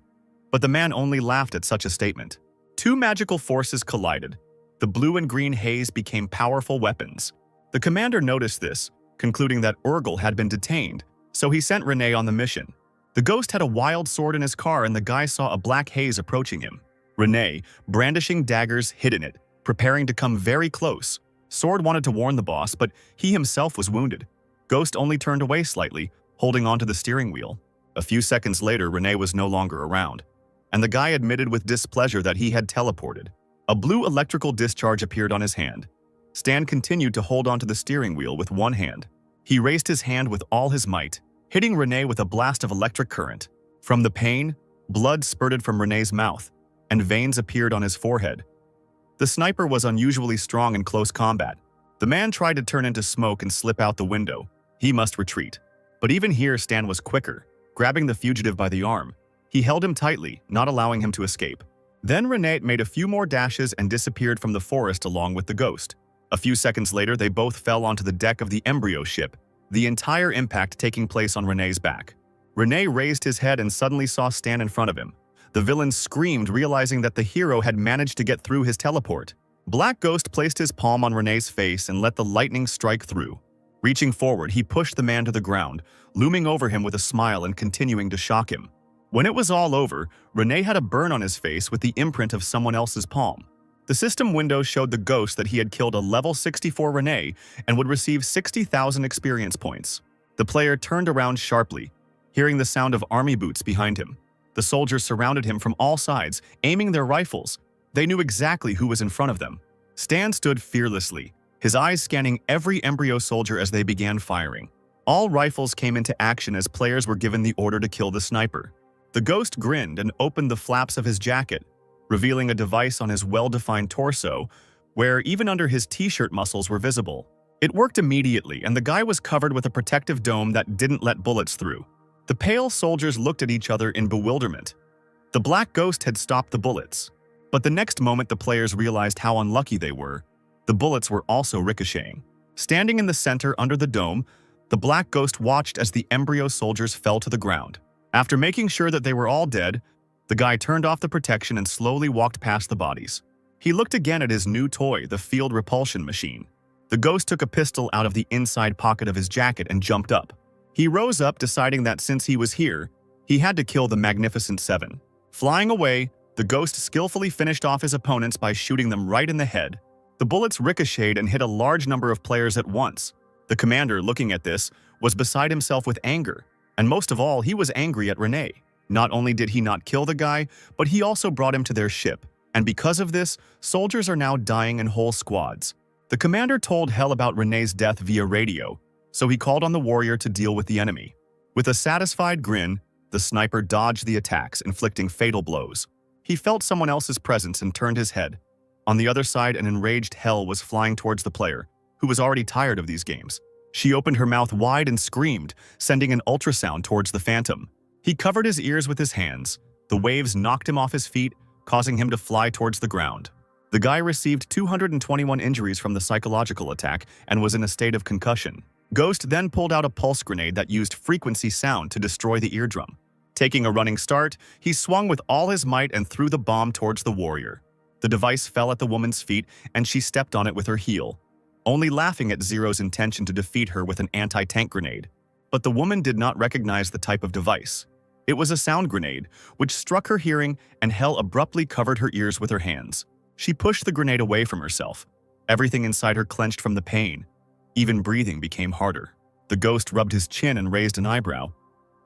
But the man only laughed at such a statement. Two magical forces collided. The blue and green haze became powerful weapons. The commander noticed this, concluding that Urgel had been detained, so he sent Renee on the mission. The ghost had a wild sword in his car, and the guy saw a black haze approaching him. Renee, brandishing daggers, hid in it, preparing to come very close. Sword wanted to warn the boss, but he himself was wounded. Ghost only turned away slightly, holding onto the steering wheel. A few seconds later, Renee was no longer around, and the guy admitted with displeasure that he had teleported. A blue electrical discharge appeared on his hand. Stan continued to hold onto the steering wheel with one hand. He raised his hand with all his might, hitting Renee with a blast of electric current. From the pain, blood spurted from Renee's mouth, and veins appeared on his forehead. The sniper was unusually strong in close combat. The man tried to turn into smoke and slip out the window. He must retreat. But even here, Stan was quicker, grabbing the fugitive by the arm. He held him tightly, not allowing him to escape. Then Renee made a few more dashes and disappeared from the forest along with the ghost. A few seconds later, they both fell onto the deck of the embryo ship, the entire impact taking place on Renee's back. Renee raised his head and suddenly saw Stan in front of him. The villain screamed, realizing that the hero had managed to get through his teleport. Black Ghost placed his palm on Renee's face and let the lightning strike through. Reaching forward, he pushed the man to the ground, looming over him with a smile and continuing to shock him. When it was all over, Renee had a burn on his face with the imprint of someone else's palm. The system window showed the ghost that he had killed a level 64 Renee and would receive 60,000 experience points. The player turned around sharply, hearing the sound of army boots behind him. The soldiers surrounded him from all sides, aiming their rifles. They knew exactly who was in front of them. Stan stood fearlessly, his eyes scanning every embryo soldier as they began firing. All rifles came into action as players were given the order to kill the sniper. The ghost grinned and opened the flaps of his jacket, revealing a device on his well-defined torso, where even under his t-shirt muscles were visible. It worked immediately, and the guy was covered with a protective dome that didn't let bullets through. The pale soldiers looked at each other in bewilderment. The Black Ghost had stopped the bullets, but the next moment the players realized how unlucky they were. The bullets were also ricocheting. Standing in the center under the dome, the Black Ghost watched as the embryo soldiers fell to the ground. After making sure that they were all dead, the guy turned off the protection and slowly walked past the bodies. He looked again at his new toy, the field repulsion machine. The ghost took a pistol out of the inside pocket of his jacket and jumped up. He rose up, deciding that since he was here, he had to kill the Magnificent Seven. Flying away, the ghost skillfully finished off his opponents by shooting them right in the head. The bullets ricocheted and hit a large number of players at once. The commander, looking at this, was beside himself with anger, and most of all, he was angry at Renee. Not only did he not kill the guy, but he also brought him to their ship, and because of this, soldiers are now dying in whole squads. The commander told Hell about Renee's death via radio, so he called on the warrior to deal with the enemy. With a satisfied grin, the sniper dodged the attacks, inflicting fatal blows. He felt someone else's presence and turned his head. On the other side, an enraged Hell was flying towards the player, who was already tired of these games. She opened her mouth wide and screamed, sending an ultrasound towards the phantom. He covered his ears with his hands. The waves knocked him off his feet, causing him to fly towards the ground. The guy received 221 injuries from the psychological attack and was in a state of concussion. Ghost then pulled out a pulse grenade that used frequency sound to destroy the eardrum. Taking a running start, he swung with all his might and threw the bomb towards the warrior. The device fell at the woman's feet and she stepped on it with her heel, only laughing at Zero's intention to defeat her with an anti-tank grenade. But the woman did not recognize the type of device. It was a sound grenade, which struck her hearing, and Hell abruptly covered her ears with her hands. She pushed the grenade away from herself. Everything inside her clenched from the pain. Even breathing became harder. The ghost rubbed his chin and raised an eyebrow.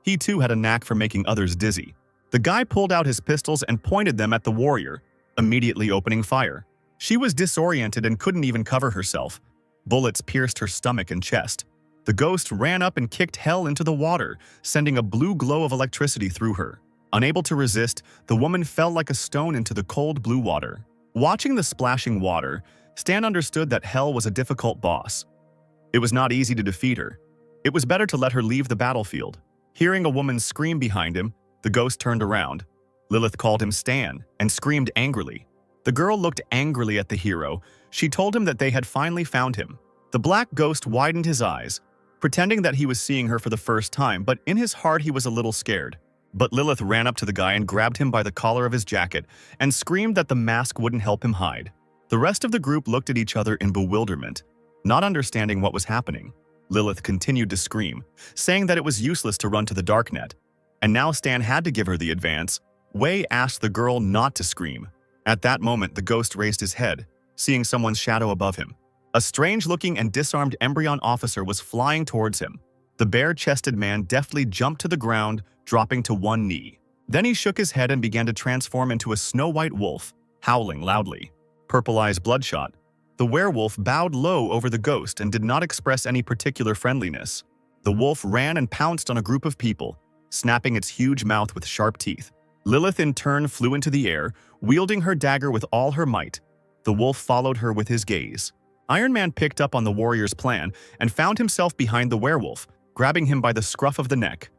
He too had a knack for making others dizzy. The guy pulled out his pistols and pointed them at the warrior, immediately opening fire. She was disoriented and couldn't even cover herself. Bullets pierced her stomach and chest. The ghost ran up and kicked Hell into the water, sending a blue glow of electricity through her. Unable to resist, the woman fell like a stone into the cold blue water. Watching the splashing water, Stan understood that Hell was a difficult boss. It was not easy to defeat her. It was better to let her leave the battlefield. Hearing a woman scream behind him, the ghost turned around. Lilith called him Stan and screamed angrily. The girl looked angrily at the hero. She told him that they had finally found him. The black ghost widened his eyes, pretending that he was seeing her for the first time, but in his heart he was a little scared. But Lilith ran up to the guy and grabbed him by the collar of his jacket and screamed that the mask wouldn't help him hide. The rest of the group looked at each other in bewilderment, not understanding what was happening. Lilith continued to scream, saying that it was useless to run to the darknet. And now Stan had to give her the advance. Wei asked the girl not to scream. At that moment, the ghost raised his head, seeing someone's shadow above him. A strange-looking and disarmed Embryon officer was flying towards him. The bare-chested man deftly jumped to the ground, dropping to one knee. Then he shook his head and began to transform into a snow-white wolf, howling loudly. Purple eyes bloodshot. The werewolf bowed low over the ghost and did not express any particular friendliness. The wolf ran and pounced on a group of people, snapping its huge mouth with sharp teeth. Lilith in turn flew into the air, wielding her dagger with all her might. The wolf followed her with his gaze. Iron Man picked up on the warrior's plan and found himself behind the werewolf, grabbing him by the scruff of the neck.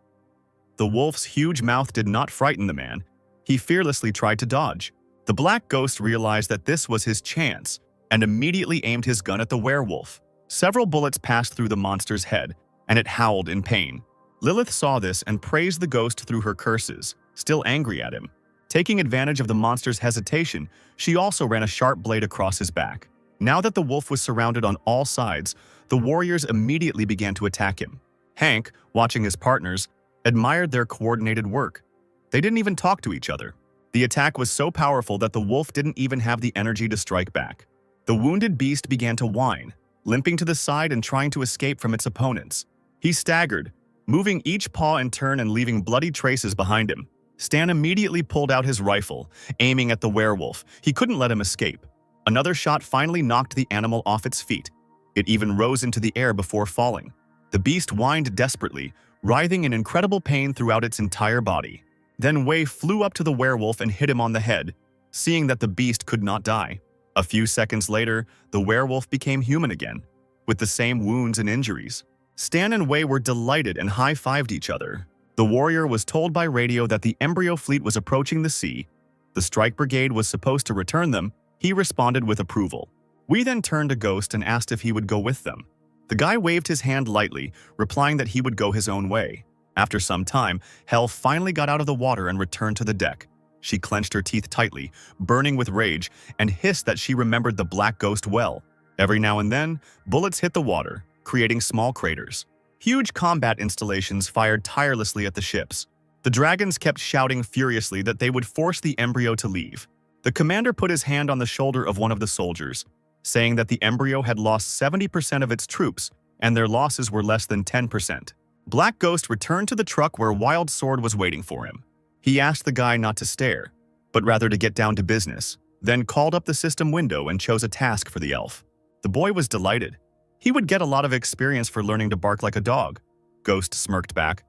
The wolf's huge mouth did not frighten the man. He fearlessly tried to dodge. The black ghost realized that this was his chance and immediately aimed his gun at the werewolf. Several bullets passed through the monster's head, and it howled in pain. Lilith saw this and praised the ghost through her curses, still angry at him. Taking advantage of the monster's hesitation, she also ran a sharp blade across his back. Now that the wolf was surrounded on all sides, the warriors immediately began to attack him. Hank, watching his partners, admired their coordinated work. They didn't even talk to each other. The attack was so powerful that the wolf didn't even have the energy to strike back. The wounded beast began to whine, limping to the side and trying to escape from its opponents. He staggered, moving each paw in turn and leaving bloody traces behind him. Stan immediately pulled out his rifle, aiming at the werewolf. He couldn't let him escape. Another shot finally knocked the animal off its feet. It even rose into the air before falling. The beast whined desperately, writhing in incredible pain throughout its entire body. Then Wei flew up to the werewolf and hit him on the head, seeing that the beast could not die. A few seconds later, the werewolf became human again, with the same wounds and injuries. Stan and Wei were delighted and high-fived each other. The warrior was told by radio that the embryo fleet was approaching the sea. The strike brigade was supposed to return them. He responded with approval. We then turned to Ghost and asked if he would go with them. The guy waved his hand lightly, replying that he would go his own way. After some time, Hell finally got out of the water and returned to the deck. She clenched her teeth tightly, burning with rage, and hissed that she remembered the black ghost well. Every now and then, bullets hit the water, creating small craters. Huge combat installations fired tirelessly at the ships. The dragons kept shouting furiously that they would force the embryo to leave. The commander put his hand on the shoulder of one of the soldiers, saying that the embryo had lost 70% of its troops, and their losses were less than 10%. Black Ghost returned to the truck where Wild Sword was waiting for him. He asked the guy not to stare, but rather to get down to business, then called up the system window and chose a task for the elf. The boy was delighted. He would get a lot of experience for learning to bark like a dog. Ghost smirked back,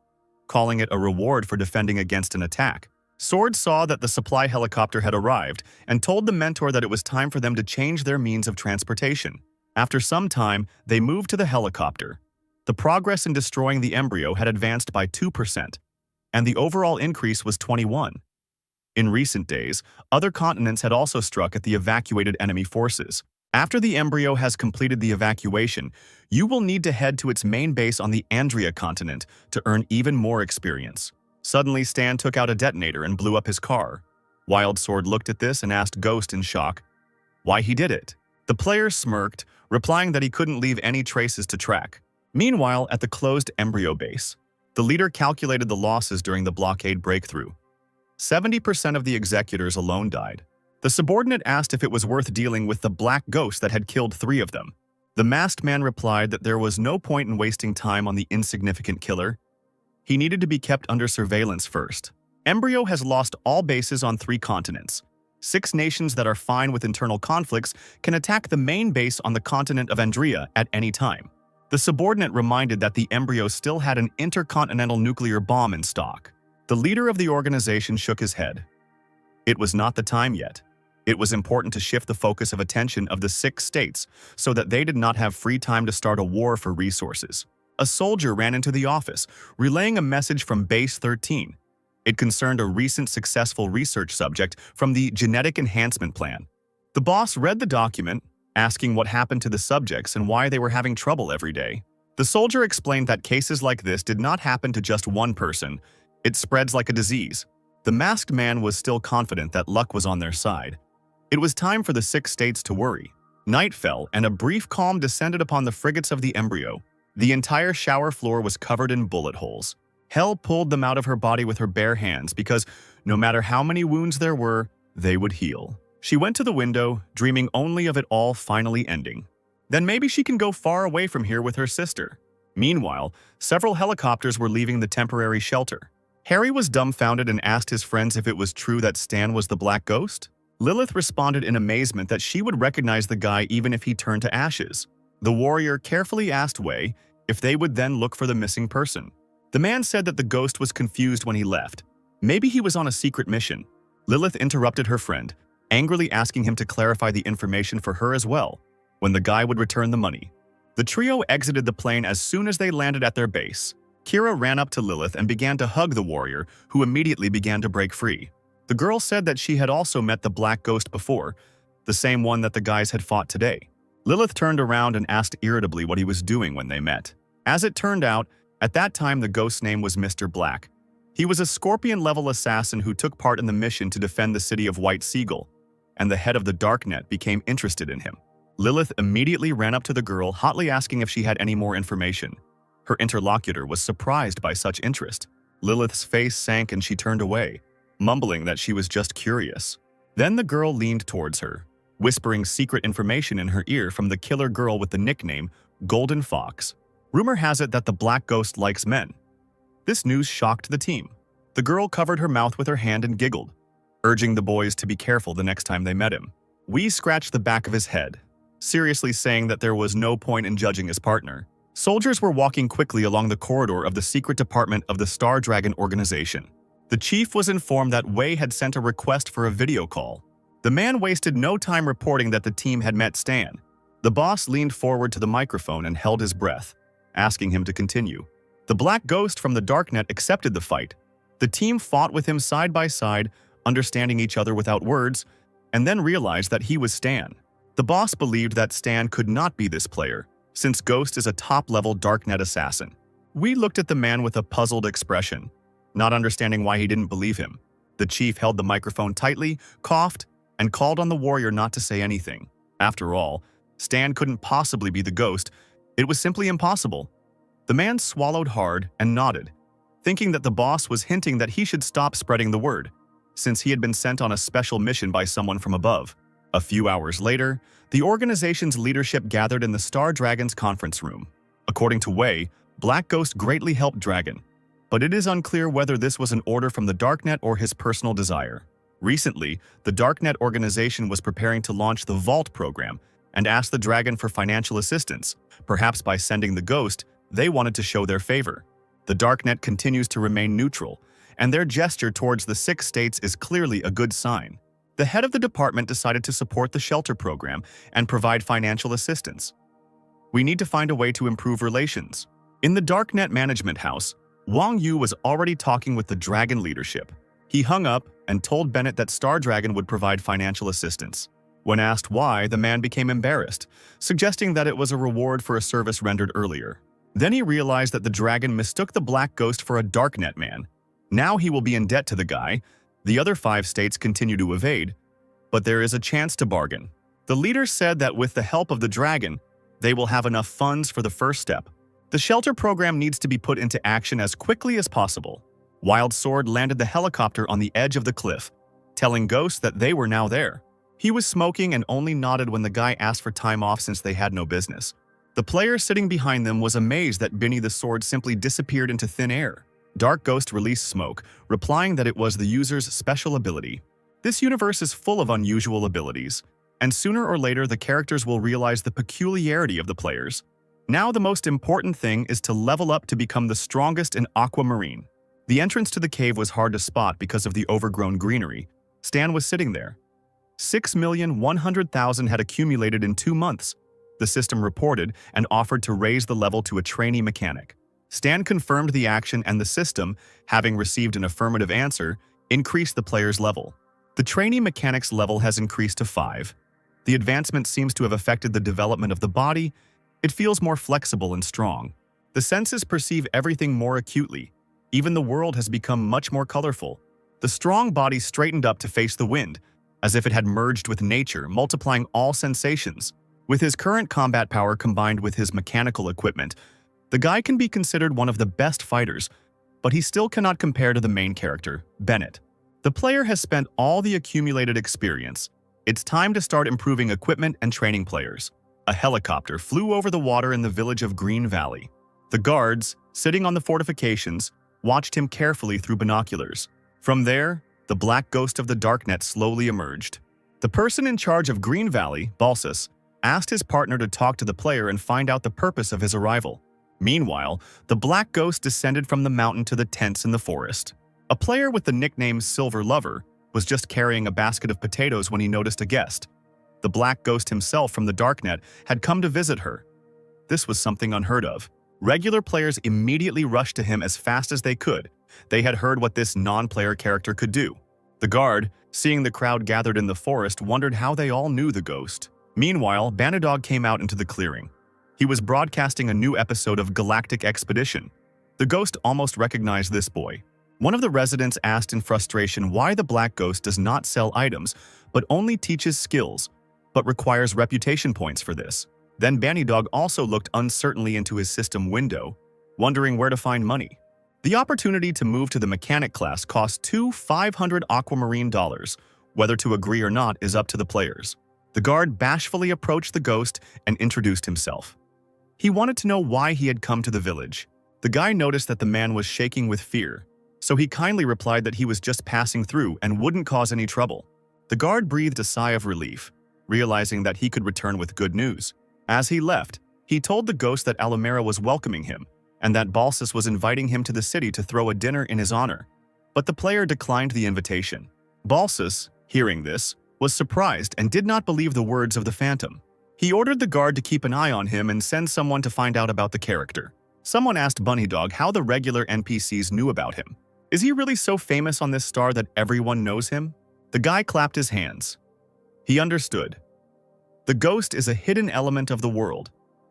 calling it a reward for defending against an attack. Sword saw that the supply helicopter had arrived and told the mentor that it was time for them to change their means of transportation. After some time, they moved to the helicopter. The progress in destroying the embryo had advanced by 2%, and the overall increase was 21. In recent days, other continents had also struck at the evacuated enemy forces. After the embryo has completed the evacuation, you will need to head to its main base on the Andrea continent to earn even more experience. Suddenly, Stan took out a detonator and blew up his car. Wild Sword looked at this and asked Ghost in shock why he did it. The player smirked, replying that he couldn't leave any traces to track. Meanwhile, at the closed embryo base, the leader calculated the losses during the blockade breakthrough. 70% of the executors alone died. The subordinate asked if it was worth dealing with the black ghost that had killed 3 of them. The masked man replied that there was no point in wasting time on the insignificant killer. He needed to be kept under surveillance first. Embryo has lost all bases on 3 continents. 6 nations that are fine with internal conflicts can attack the main base on the continent of Andrea at any time. The subordinate reminded that the embryo still had an intercontinental nuclear bomb in stock. The leader of the organization shook his head. It was not the time yet. It was important to shift the focus of attention of the 6 states so that they did not have free time to start a war for resources. A soldier ran into the office, relaying a message from Base 13. It concerned a recent successful research subject from the Genetic Enhancement Plan. The boss read the document, asking what happened to the subjects and why they were having trouble every day. The soldier explained that cases like this did not happen to just one person. It spreads like a disease. The masked man was still confident that luck was on their side. It was time for the 6 states to worry. Night fell, and a brief calm descended upon the frigates of the embryo. The entire shower floor was covered in bullet holes. Hell pulled them out of her body with her bare hands because, no matter how many wounds there were, they would heal. She went to the window, dreaming only of it all finally ending. Then maybe she can go far away from here with her sister. Meanwhile, several helicopters were leaving the temporary shelter. Harry was dumbfounded and asked his friends if it was true that Stan was the Black Ghost. Lilith responded in amazement that she would recognize the guy even if he turned to ashes. The warrior carefully asked Wei if they would then look for the missing person. The man said that the ghost was confused when he left. Maybe he was on a secret mission. Lilith interrupted her friend, angrily asking him to clarify the information for her as well, when the guy would return the money. The trio exited the plane as soon as they landed at their base. Kira ran up to Lilith and began to hug the warrior, who immediately began to break free. The girl said that she had also met the Black Ghost before, the same one that the guys had fought today. Lilith turned around and asked irritably what he was doing when they met. As it turned out, at that time the ghost's name was Mr. Black. He was a Scorpion-level assassin who took part in the mission to defend the city of White Seagull, and the head of the Darknet became interested in him. Lilith immediately ran up to the girl, hotly asking if she had any more information. Her interlocutor was surprised by such interest. Lilith's face sank and she turned away, mumbling that she was just curious. Then the girl leaned towards her, whispering secret information in her ear from the killer girl with the nickname Golden Fox. Rumor has it that the Black Ghost likes men. This news shocked the team. The girl covered her mouth with her hand and giggled, urging the boys to be careful the next time they met him. Wee scratched the back of his head, seriously saying that there was no point in judging his partner. Soldiers were walking quickly along the corridor of the secret department of the Star Dragon organization. The chief was informed that Wei had sent a request for a video call. The man wasted no time reporting that the team had met Stan. The boss leaned forward to the microphone and held his breath, asking him to continue. The Black Ghost from the Darknet accepted the fight. The team fought with him side by side, understanding each other without words, and then realized that he was Stan. The boss believed that Stan could not be this player, since Ghost is a top-level Darknet assassin. We looked at the man with a puzzled expression, not understanding why he didn't believe him. The chief held the microphone tightly, coughed, and called on the warrior not to say anything. After all, Stan couldn't possibly be the ghost. It was simply impossible. The man swallowed hard and nodded, thinking that the boss was hinting that he should stop spreading the word, since he had been sent on a special mission by someone from above. A few hours later, the organization's leadership gathered in the Star Dragon's conference room. According to Wei, Black Ghost greatly helped Dragon, but it is unclear whether this was an order from the Darknet or his personal desire. Recently, the Darknet organization was preparing to launch the Vault program and asked the Dragon for financial assistance. Perhaps by sending the Ghost, they wanted to show their favor. The Darknet continues to remain neutral, and their gesture towards the 6 states is clearly a good sign. The head of the department decided to support the shelter program and provide financial assistance. We need to find a way to improve relations. In the Darknet Management House, Wang Yu was already talking with the Dragon leadership. He hung up and told Bennett that Star Dragon would provide financial assistance. When asked why, the man became embarrassed, suggesting that it was a reward for a service rendered earlier. Then he realized that the dragon mistook the Black Ghost for a Darknet man. Now he will be in debt to the guy. The other 5 states continue to evade, but there is a chance to bargain. The leader said that with the help of the dragon, they will have enough funds for the first step. The shelter program needs to be put into action as quickly as possible. Wild Sword landed the helicopter on the edge of the cliff, telling Ghost that they were now there. He was smoking and only nodded when the guy asked for time off since they had no business. The player sitting behind them was amazed that Benny the Sword simply disappeared into thin air. Dark Ghost released smoke, replying that it was the user's special ability. This universe is full of unusual abilities, and sooner or later the characters will realize the peculiarity of the players. Now the most important thing is to level up to become the strongest in Aquamarine. The entrance to the cave was hard to spot because of the overgrown greenery. Stan was sitting there. 6,100,000 had accumulated in 2 months. The system reported and offered to raise the level to a trainee mechanic. Stan confirmed the action and the system, having received an affirmative answer, increased the player's level. The trainee mechanic's level has increased to 5. The advancement seems to have affected the development of the body. It feels more flexible and strong. The senses perceive everything more acutely. Even the world has become much more colorful. The strong body straightened up to face the wind, as if it had merged with nature, multiplying all sensations. With his current combat power combined with his mechanical equipment, the guy can be considered one of the best fighters, but he still cannot compare to the main character, Bennett. The player has spent all the accumulated experience. It's time to start improving equipment and training players. A helicopter flew over the water in the village of Green Valley. The guards, sitting on the fortifications, watched him carefully through binoculars. From there, the Black Ghost of the Darknet slowly emerged. The person in charge of Green Valley, Balsas, asked his partner to talk to the player and find out the purpose of his arrival. Meanwhile, the Black Ghost descended from the mountain to the tents in the forest. A player with the nickname Silver Lover was just carrying a basket of potatoes when he noticed a guest. The Black Ghost himself from the Darknet had come to visit her. This was something unheard of. Regular players immediately rushed to him as fast as they could. They had heard what this non-player character could do. The guard, seeing the crowd gathered in the forest, wondered how they all knew the ghost. Meanwhile, Banadog came out into the clearing. He was broadcasting a new episode of Galactic Expedition. The ghost almost recognized this boy. One of the residents asked in frustration why the Black Ghost does not sell items, but only teaches skills, but requires reputation points for this. Then Banadog also looked uncertainly into his system window, wondering where to find money. The opportunity to move to the mechanic class costs 500 aquamarine dollars. Whether to agree or not is up to the players. The guard bashfully approached the ghost and introduced himself. He wanted to know why he had come to the village. The guy noticed that the man was shaking with fear, so he kindly replied that he was just passing through and wouldn't cause any trouble. The guard breathed a sigh of relief, realizing that he could return with good news. As he left, he told the ghost that Alamera was welcoming him and that Balsas was inviting him to the city to throw a dinner in his honor. But the player declined the invitation. Balsas, hearing this, was surprised and did not believe the words of the phantom. He ordered the guard to keep an eye on him and send someone to find out about the character. Someone asked Bunnydog how the regular NPCs knew about him. Is he really so famous on this star that everyone knows him? The guy clapped his hands. He understood. The ghost is a hidden element of the world.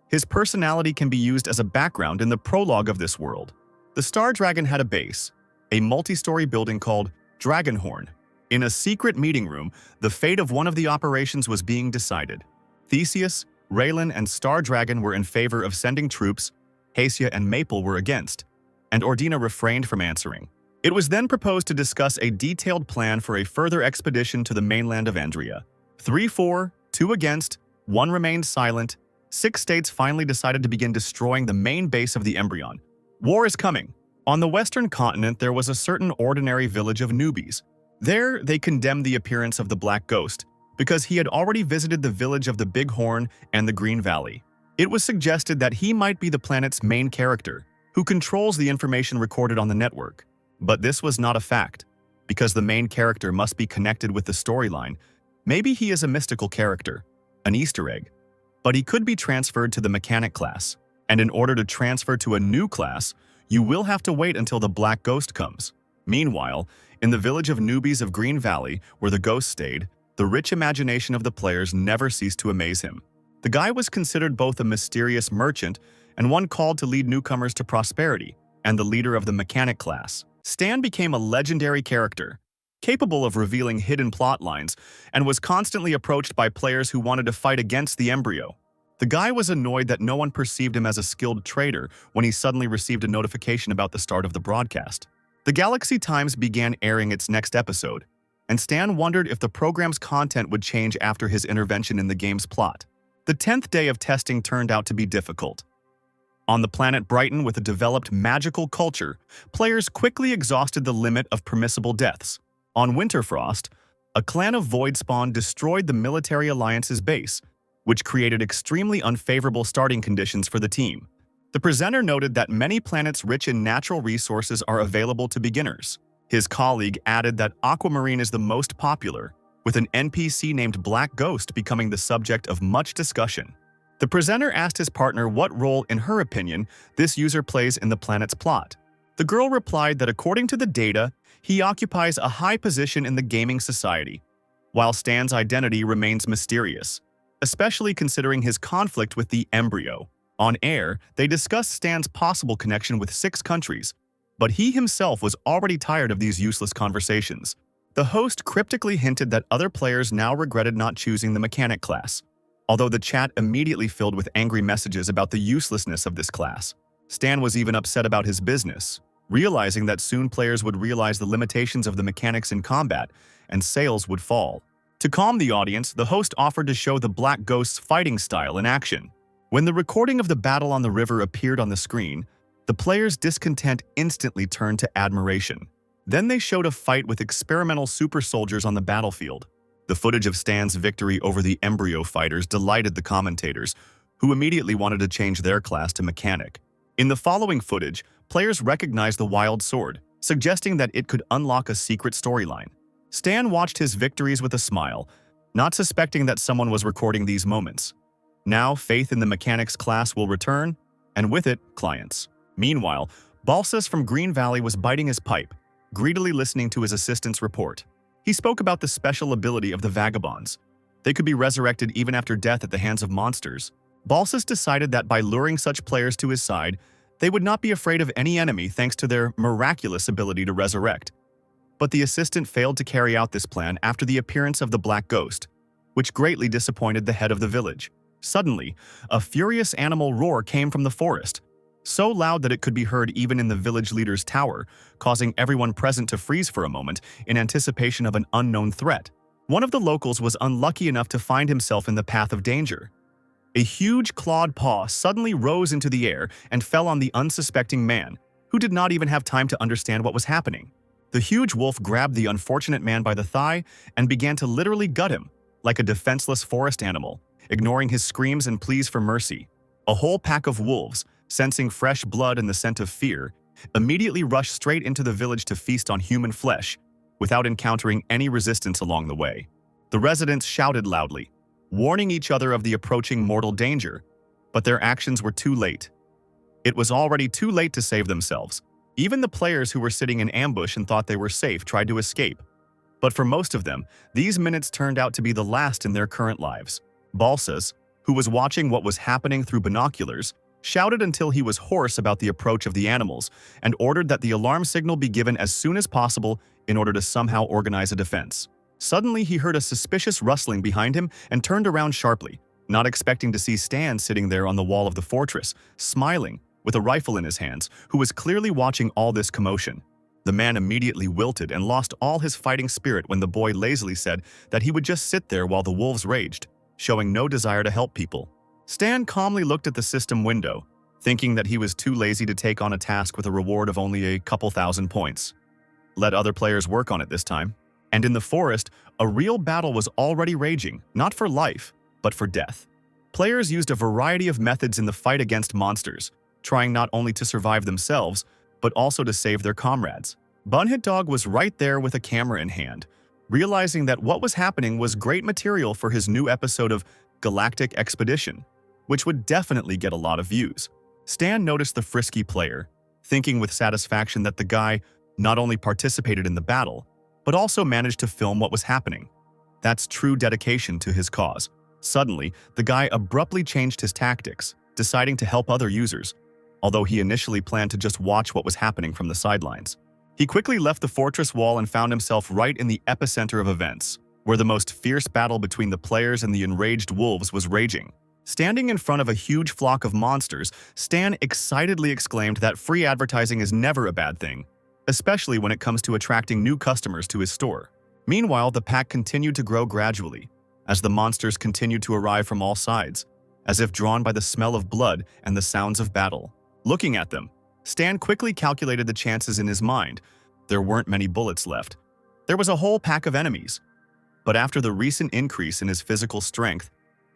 His personality can be used as a background in the prologue of this world. The Star Dragon had a base, a multi-story building called Dragonhorn. In a secret meeting room, the fate of one of the operations was being decided. Theseus, Raylan, and Star Dragon were in favor of sending troops, Hacia and Maple were against, and Ordina refrained from answering. It was then proposed to discuss a detailed plan for a further expedition to the mainland of Andria. 3-4, 2 against, 1 remained silent. 6 states finally decided to begin destroying the main base of the Embryon. War is coming. On the western continent, there was a certain ordinary village of newbies. There, they condemned the appearance of the Black Ghost because he had already visited the village of the Big Horn and the Green Valley. It was suggested that he might be the planet's main character, who controls the information recorded on the network. But this was not a fact, because the main character must be connected with the storyline. Maybe he is a mystical character, an Easter egg, but he could be transferred to the mechanic class. And in order to transfer to a new class, you will have to wait until the Black Ghost comes. Meanwhile, in the village of newbies of Green Valley, where the ghost stayed, the rich imagination of the players never ceased to amaze him. The guy was considered both a mysterious merchant and one called to lead newcomers to prosperity, and the leader of the mechanic class. Stan became a legendary character, capable of revealing hidden plot lines, and was constantly approached by players who wanted to fight against the embryo. The guy was annoyed that no one perceived him as a skilled trader when he suddenly received a notification about the start of the broadcast. The Galaxy Times began airing its next episode, and Stan wondered if the program's content would change after his intervention in the game's plot. The 10th day of testing turned out to be difficult. On the planet Brighton with a developed magical culture, players quickly exhausted the limit of permissible deaths. On Winterfrost, a clan of Voidspawn destroyed the military alliance's base, which created extremely unfavorable starting conditions for the team. The presenter noted that many planets rich in natural resources are available to beginners. His colleague added that Aquamarine is the most popular, with an NPC named Black Ghost becoming the subject of much discussion. The presenter asked his partner what role, in her opinion, this user plays in the planet's plot. The girl replied that according to the data, he occupies a high position in the gaming society, while Stan's identity remains mysterious, especially considering his conflict with the embryo. On air, they discussed Stan's possible connection with 6 countries, but he himself was already tired of these useless conversations. The host cryptically hinted that other players now regretted not choosing the mechanic class, although the chat immediately filled with angry messages about the uselessness of this class. Stan was even upset about his business, realizing that soon players would realize the limitations of the mechanics in combat and sales would fall. To calm the audience, the host offered to show the Black Ghost's fighting style in action. When the recording of the battle on the river appeared on the screen, the players' discontent instantly turned to admiration. Then they showed a fight with experimental super soldiers on the battlefield. The footage of Stan's victory over the embryo fighters delighted the commentators, who immediately wanted to change their class to mechanic. In the following footage, players recognized the wild sword, suggesting that it could unlock a secret storyline. Stan watched his victories with a smile, not suspecting that someone was recording these moments. Now, faith in the mechanics class will return, and with it, clients. Meanwhile, Balsas from Green Valley was biting his pipe, greedily listening to his assistant's report. He spoke about the special ability of the vagabonds. They could be resurrected even after death at the hands of monsters. Balsas decided that by luring such players to his side, they would not be afraid of any enemy thanks to their miraculous ability to resurrect. But the assistant failed to carry out this plan after the appearance of the Black Ghost, which greatly disappointed the head of the village. Suddenly, a furious animal roar came from the forest, so loud that it could be heard even in the village leader's tower, causing everyone present to freeze for a moment in anticipation of an unknown threat. One of the locals was unlucky enough to find himself in the path of danger. A huge clawed paw suddenly rose into the air and fell on the unsuspecting man, who did not even have time to understand what was happening. The huge wolf grabbed the unfortunate man by the thigh and began to literally gut him, like a defenseless forest animal, ignoring his screams and pleas for mercy. A whole pack of wolves, sensing fresh blood and the scent of fear, immediately rushed straight into the village to feast on human flesh, without encountering any resistance along the way. The residents shouted loudly, warning each other of the approaching mortal danger, but their actions were too late. It was already too late to save themselves. Even the players who were sitting in ambush and thought they were safe tried to escape. But for most of them, these minutes turned out to be the last in their current lives. Balsas, who was watching what was happening through binoculars, shouted until he was hoarse about the approach of the animals and ordered that the alarm signal be given as soon as possible in order to somehow organize a defense. Suddenly, he heard a suspicious rustling behind him and turned around sharply, not expecting to see Stan sitting there on the wall of the fortress, smiling, with a rifle in his hands, who was clearly watching all this commotion. The man immediately wilted and lost all his fighting spirit when the boy lazily said that he would just sit there while the wolves raged, showing no desire to help people. Stan calmly looked at the system window, thinking that he was too lazy to take on a task with a reward of only a couple thousand points. Let other players work on it this time. And in the forest, a real battle was already raging, not for life, but for death. Players used a variety of methods in the fight against monsters, trying not only to survive themselves, but also to save their comrades. Bunhead Dog was right there with a camera in hand, realizing that what was happening was great material for his new episode of Galactic Expedition, which would definitely get a lot of views. Stan noticed the frisky player, thinking with satisfaction that the guy not only participated in the battle, but also managed to film what was happening. That's true dedication to his cause. Suddenly, the guy abruptly changed his tactics, deciding to help other users, although he initially planned to just watch what was happening from the sidelines. He quickly left the fortress wall and found himself right in the epicenter of events, where the most fierce battle between the players and the enraged wolves was raging. Standing in front of a huge flock of monsters, Stan excitedly exclaimed that free advertising is never a bad thing, especially when it comes to attracting new customers to his store. Meanwhile, the pack continued to grow gradually, as the monsters continued to arrive from all sides, as if drawn by the smell of blood and the sounds of battle. Looking at them, Stan quickly calculated the chances in his mind. There weren't many bullets left. There was a whole pack of enemies. But after the recent increase in his physical strength,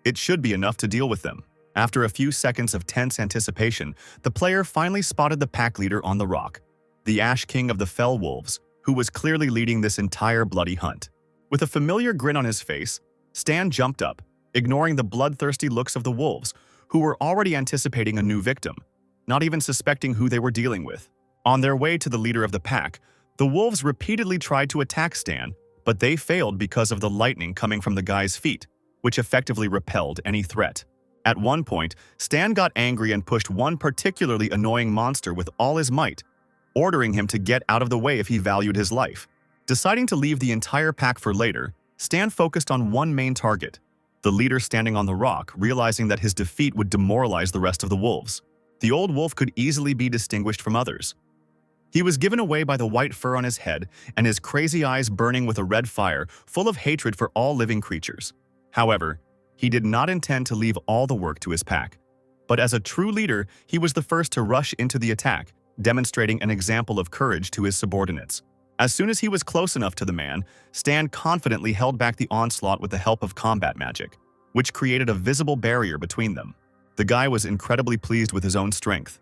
it should be enough to deal with them. After a few seconds of tense anticipation, the player finally spotted the pack leader on the rock, the Ash King of the Fell Wolves, who was clearly leading this entire bloody hunt. With a familiar grin on his face, Stan jumped up, ignoring the bloodthirsty looks of the wolves, who were already anticipating a new victim, not even suspecting who they were dealing with. On their way to the leader of the pack, the wolves repeatedly tried to attack Stan, but they failed because of the lightning coming from the guy's feet, which effectively repelled any threat. At one point, Stan got angry and pushed one particularly annoying monster with all his might, ordering him to get out of the way if he valued his life. Deciding to leave the entire pack for later, Stan focused on one main target, the leader standing on the rock, realizing that his defeat would demoralize the rest of the wolves. The old wolf could easily be distinguished from others. He was given away by the white fur on his head and his crazy eyes burning with a red fire, full of hatred for all living creatures. However, he did not intend to leave all the work to his pack. But as a true leader, he was the first to rush into the attack, demonstrating an example of courage to his subordinates. As soon as he was close enough to the man, Stan confidently held back the onslaught with the help of combat magic, which created a visible barrier between them. The guy was incredibly pleased with his own strength.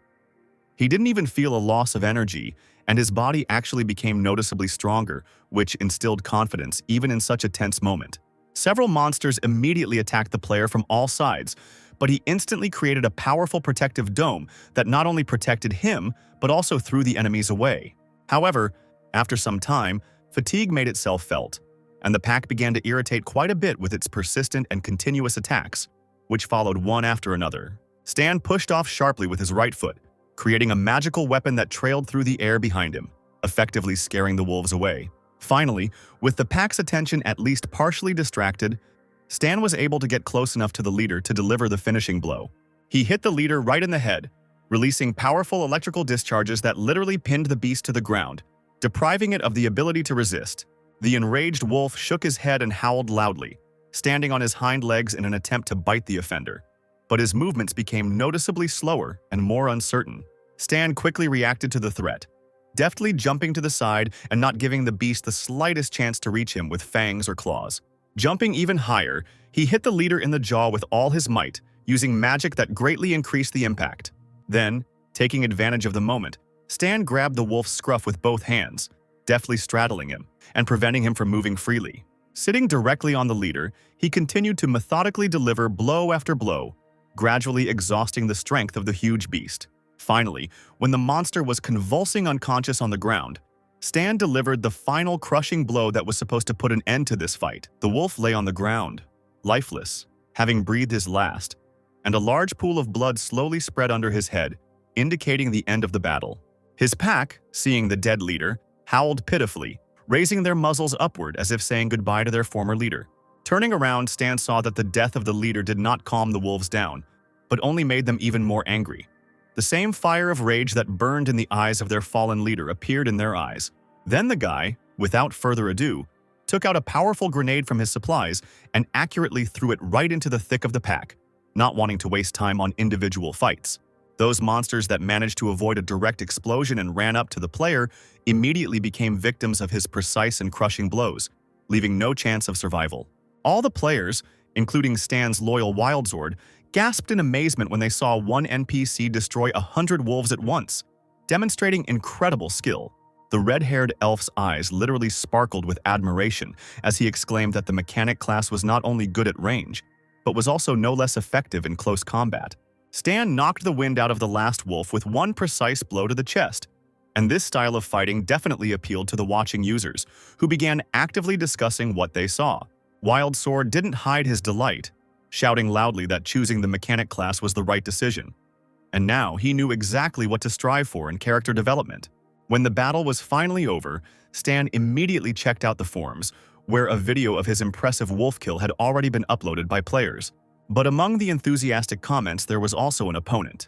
He didn't even feel a loss of energy, and his body actually became noticeably stronger, which instilled confidence even in such a tense moment. Several monsters immediately attacked the player from all sides, but he instantly created a powerful protective dome that not only protected him, but also threw the enemies away. However, after some time, fatigue made itself felt, and the pack began to irritate quite a bit with its persistent and continuous attacks, which followed one after another. Stan pushed off sharply with his right foot, creating a magical weapon that trailed through the air behind him, effectively scaring the wolves away. Finally, with the pack's attention at least partially distracted, Stan was able to get close enough to the leader to deliver the finishing blow. He hit the leader right in the head, releasing powerful electrical discharges that literally pinned the beast to the ground, depriving it of the ability to resist. The enraged wolf shook his head and howled loudly, standing on his hind legs in an attempt to bite the offender. But his movements became noticeably slower and more uncertain. Stan quickly reacted to the threat, deftly jumping to the side and not giving the beast the slightest chance to reach him with fangs or claws. Jumping even higher, he hit the leader in the jaw with all his might, using magic that greatly increased the impact. Then, taking advantage of the moment, Stan grabbed the wolf's scruff with both hands, deftly straddling him and preventing him from moving freely. Sitting directly on the leader, he continued to methodically deliver blow after blow, gradually exhausting the strength of the huge beast. Finally, when the monster was convulsing unconscious on the ground, Stan delivered the final crushing blow that was supposed to put an end to this fight. The wolf lay on the ground, lifeless, having breathed his last, and a large pool of blood slowly spread under his head, indicating the end of the battle. His pack, seeing the dead leader, howled pitifully, raising their muzzles upward as if saying goodbye to their former leader. Turning around, Stan saw that the death of the leader did not calm the wolves down, but only made them even more angry. The same fire of rage that burned in the eyes of their fallen leader appeared in their eyes. Then the guy, without further ado, took out a powerful grenade from his supplies and accurately threw it right into the thick of the pack, not wanting to waste time on individual fights. Those monsters that managed to avoid a direct explosion and ran up to the player immediately became victims of his precise and crushing blows, leaving no chance of survival. All the players, including Stan's loyal Wildzord, gasped in amazement when they saw one NPC destroy 100 wolves at once, demonstrating incredible skill. The red-haired elf's eyes literally sparkled with admiration as he exclaimed that the mechanic class was not only good at range, but was also no less effective in close combat. Stan knocked the wind out of the last wolf with one precise blow to the chest, and this style of fighting definitely appealed to the watching users, who began actively discussing what they saw. Wild Sword didn't hide his delight, shouting loudly that choosing the mechanic class was the right decision. And now he knew exactly what to strive for in character development. When the battle was finally over, Stan immediately checked out the forums, where a video of his impressive wolf kill had already been uploaded by players. But among the enthusiastic comments there was also an opponent,